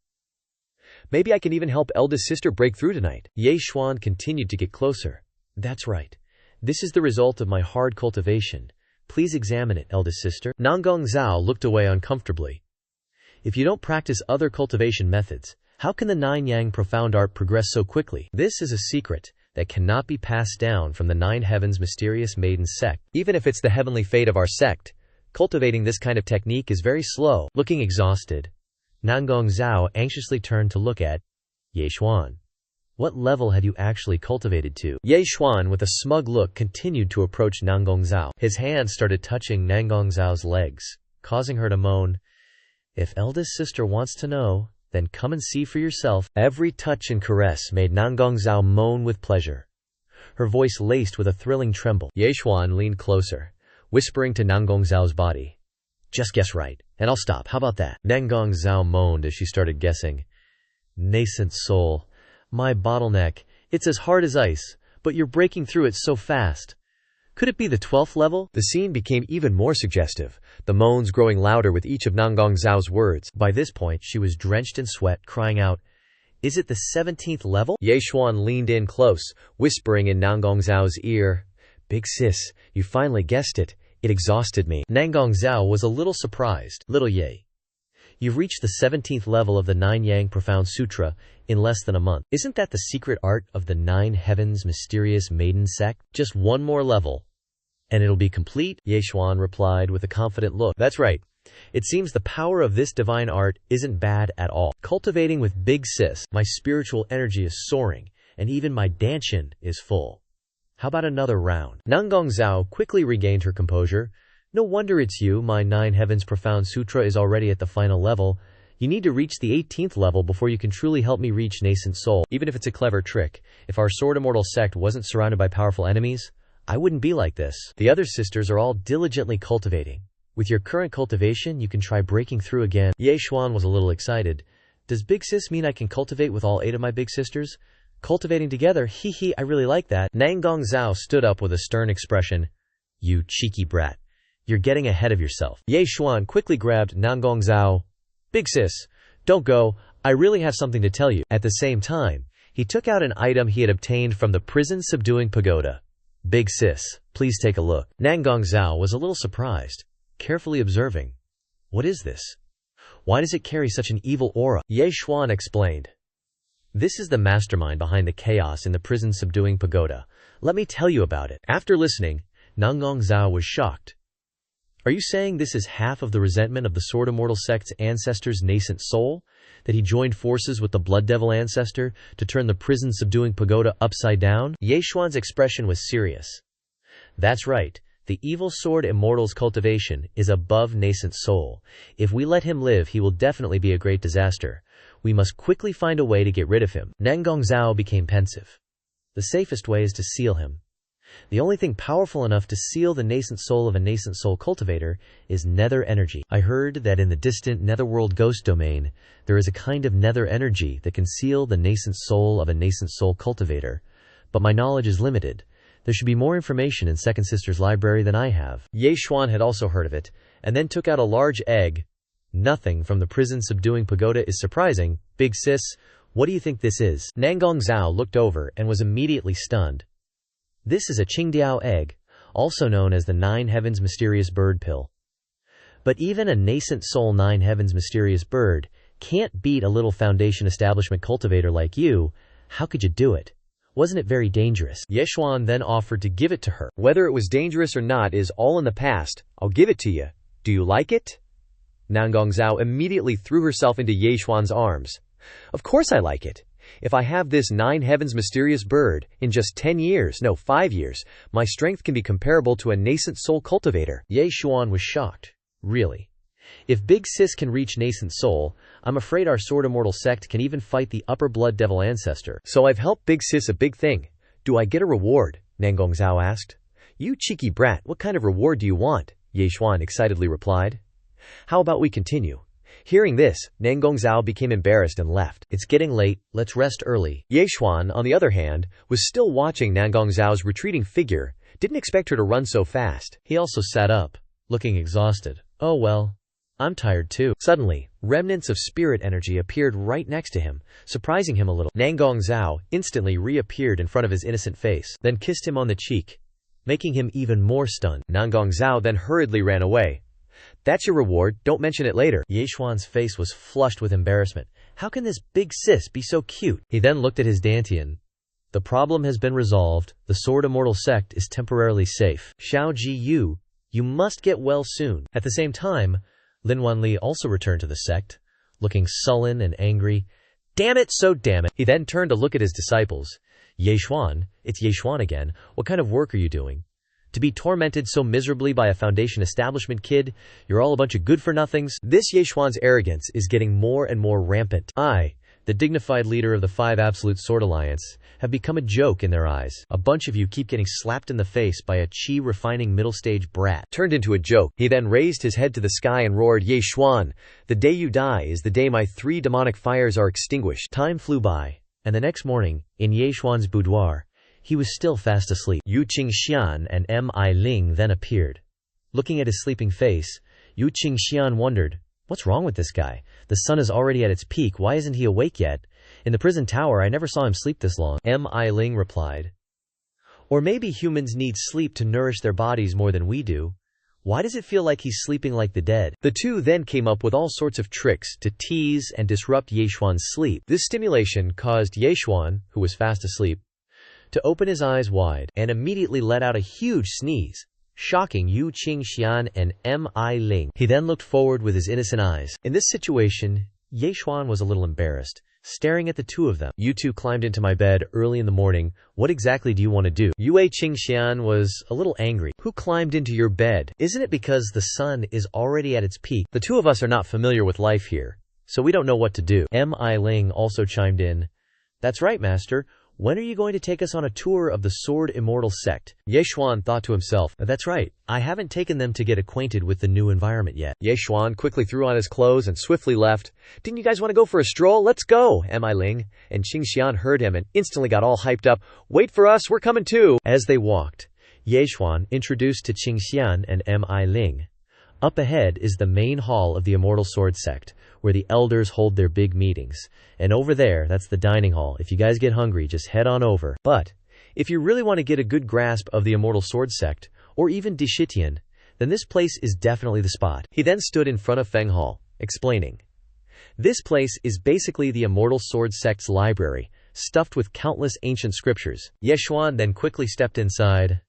Maybe I can even help eldest sister break through tonight. Ye Xuan continued to get closer. That's right. This is the result of my hard cultivation. Please examine it, eldest sister. Nangong Zhao looked away uncomfortably. If you don't practice other cultivation methods, how can the 9 yang profound art progress so quickly? This is a secret that cannot be passed down from the 9 heavens mysterious maiden sect. Even if it's the heavenly fate of our sect, cultivating this kind of technique is very slow. Looking exhausted, Nangong Zhao anxiously turned to look at Ye Xuan. What level have you actually cultivated to? Ye Xuan with a smug look continued to approach Nangong Zhao. His hand started touching Nangong Zhao's legs, causing her to moan. If eldest sister wants to know, then come and see for yourself. Every touch and caress made Nangong Zhao moan with pleasure. her voice laced with a thrilling tremble. Ye Xuan leaned closer, whispering to Nangong Zhao's body. Just guess right, and I'll stop. How about that? Nangong Zhao moaned as she started guessing. Nascent soul. My bottleneck. It's as hard as ice, but you're breaking through it so fast. Could it be the 12th level? The scene became even more suggestive, the moans growing louder with each of Nangong Zhao's words. By this point, she was drenched in sweat, crying out, "Is it the 17th level?" Ye Xuan leaned in close, whispering in Nangong Zhao's ear, "Big sis, you finally guessed it. It exhausted me." Nangong Zhao was a little surprised. "Little Ye, you've reached the 17th level of the Nine Yang Profound Sutra in less than a month. Isn't that the secret art of the Nine Heavens Mysterious Maiden Sect? Just one more level, and it'll be complete," Ye Xuan replied with a confident look. "That's right. It seems the power of this divine art isn't bad at all. Cultivating with Big Sis, my spiritual energy is soaring, and even my danshin is full. How about another round?" Nangong Zhao quickly regained her composure. "No wonder it's you. My Nine Heavens Profound Sutra is already at the final level. You need to reach the 18th level before you can truly help me reach Nascent Soul. Even if it's a clever trick, if our Sword Immortal sect wasn't surrounded by powerful enemies, I wouldn't be like this. The other sisters are all diligently cultivating. With your current cultivation, you can try breaking through again." Ye Xuan was a little excited. "Does Big Sis mean I can cultivate with all 8 of my big sisters? Cultivating together, hee, I really like that." Nangong Zhao stood up with a stern expression. "You cheeky brat. You're getting ahead of yourself." Ye Xuan quickly grabbed Nangong Zhao. "Big sis, don't go. I really have something to tell you." At the same time, he took out an item he had obtained from the prison subduing pagoda. "Big sis, please take a look." Nangong Zhao was a little surprised, carefully observing. "What is this? Why does it carry such an evil aura?" Ye Xuan explained. "This is the mastermind behind the chaos in the prison subduing pagoda. Let me tell you about it." After listening, Nangong Zhao was shocked. "Are you saying this is half of the resentment of the Sword Immortal sect's ancestor's nascent soul? That he joined forces with the Blood Devil ancestor to turn the prison subduing pagoda upside down?" Ye Xuan's expression was serious. "That's right. The evil Sword Immortal's cultivation is above nascent soul. If we let him live, he will definitely be a great disaster. We must quickly find a way to get rid of him." Nangong Zhao became pensive. "The safest way is to seal him. The only thing powerful enough to seal the nascent soul of a nascent soul cultivator is nether energy. I heard that in the distant netherworld ghost domain, there is a kind of nether energy that can seal the nascent soul of a nascent soul cultivator, but my knowledge is limited. There should be more information in Second Sister's library than I have." Ye Xuan had also heard of it, and then took out a large egg. "Nothing from the prison subduing pagoda is surprising. Big sis, what do you think this is?" Nangong Zhao looked over and was immediately stunned. "This is a Qingdiao egg, also known as the Nine Heavens Mysterious Bird Pill. But even a nascent soul Nine Heavens Mysterious Bird can't beat a little foundation establishment cultivator like you. How could you do it? Wasn't it very dangerous?" Ye Xuan then offered to give it to her. "Whether it was dangerous or not is all in the past. I'll give it to you. Do you like it?" Nangong Zhao immediately threw herself into Ye Xuan's arms. "Of course I like it. If I have this Nine Heavens Mysterious Bird, in just 10 years, no, 5 years, my strength can be comparable to a nascent soul cultivator." Ye Xuan was shocked. "Really? If Big Sis can reach nascent soul, I'm afraid our Sword Immortal sect can even fight the upper Blood Devil ancestor." "So I've helped Big Sis a big thing. Do I get a reward?" Nangong Zhao asked. "You cheeky brat, what kind of reward do you want?" Ye Xuan excitedly replied. "How about we continue?" Hearing this, Nangong Zhao became embarrassed and left. "It's getting late. Let's rest early." Ye Xuan, on the other hand, was still watching Nangong Zhao's retreating figure, didn't expect her to run so fast. He also sat up, looking exhausted. "Oh well, I'm tired too." Suddenly, remnants of spirit energy appeared right next to him, surprising him a little. Nangong Zhao instantly reappeared in front of his innocent face, then kissed him on the cheek, making him even more stunned. Nangong Zhao then hurriedly ran away. "That's your reward, don't mention it later." Ye Xuan's face was flushed with embarrassment. How can this big sis be so cute? He then looked at his dantian. "The problem has been resolved. The Sword Immortal sect is temporarily safe. Xiao Ji Yu, you must get well soon." At the same time, Lin Wanli also returned to the sect, looking sullen and angry. "Damn it, so damn it." He then turned to look at his disciples. "Ye Xuan, it's Ye Xuan again. What kind of work are you doing? To be tormented so miserably by a Foundation establishment kid, you're all a bunch of good-for-nothings." This Ye Xuan's arrogance is getting more and more rampant. "I, the dignified leader of the 5 Absolute Sword Alliance, have become a joke in their eyes. A bunch of you keep getting slapped in the face by a chi-refining middle-stage brat. Turned into a joke. He then raised his head to the sky and roared, Ye Xuan, the day you die is the day my 3 demonic fires are extinguished. Time flew by, and the next morning, in Ye Xuan's boudoir, he was still fast asleep. Yu Qingxian and Mi Ling then appeared. Looking at his sleeping face, Yu Qingxian wondered, what's wrong with this guy? The sun is already at its peak, why isn't he awake yet? In the prison tower I never saw him sleep this long. Mi Ling replied, or maybe humans need sleep to nourish their bodies more than we do. Why does it feel like he's sleeping like the dead? The two then came up with all sorts of tricks to tease and disrupt Ye Xuan's sleep. This stimulation caused Ye Xuan, who was fast asleep, to open his eyes wide and immediately let out a huge sneeze, shocking Yu Qingxian and Mi Ling. He then looked forward with his innocent eyes. In this situation, Ye Xuan was a little embarrassed, staring at the two of them. You two climbed into my bed early in the morning. What exactly do you want to do? Yu Qingxian was a little angry. Who climbed into your bed? Isn't it because the sun is already at its peak? The two of us are not familiar with life here, so we don't know what to do. Mi Ling also chimed in. That's right, master. When are you going to take us on a tour of the Sword Immortal sect? Ye Xuan thought to himself, that's right. I haven't taken them to get acquainted with the new environment yet. Ye Xuan quickly threw on his clothes and swiftly left. Didn't you guys want to go for a stroll? Let's go, Mi Ling. And Qingxian heard him and instantly got all hyped up. Wait for us, we're coming too. As they walked, Ye Xuan introduced to Qingxian and Mi Ling. Up ahead is the main hall of the Immortal Sword sect, where the elders hold their big meetings. And over there, that's the dining hall. If you guys get hungry, just head on over. But if you really want to get a good grasp of the Immortal Sword sect, or even Dishitian, then this place is definitely the spot. He then stood in front of Feng Hall, explaining, this place is basically the Immortal Sword sect's library, stuffed with countless ancient scriptures. Ye Xuan then quickly stepped inside.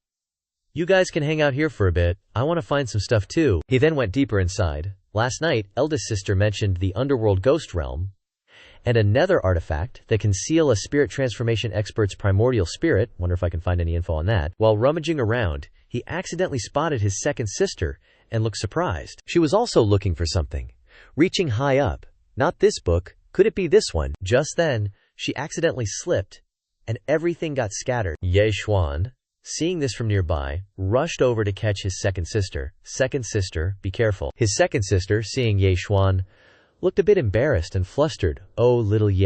You guys can hang out here for a bit. I want to find some stuff too. He then went deeper inside. Last night, eldest sister mentioned the underworld ghost realm and a nether artifact that can seal a spirit transformation expert's primordial spirit. Wonder if I can find any info on that. While rummaging around, he accidentally spotted his second sister and looked surprised. She was also looking for something, reaching high up. Not this book. Could it be this one? Just then, she accidentally slipped and everything got scattered. Ye Xuan, seeing this from nearby, rushed over to catch his second sister. Second sister, be careful. His second sister, seeing Ye Xuan, looked a bit embarrassed and flustered. Oh, little Ye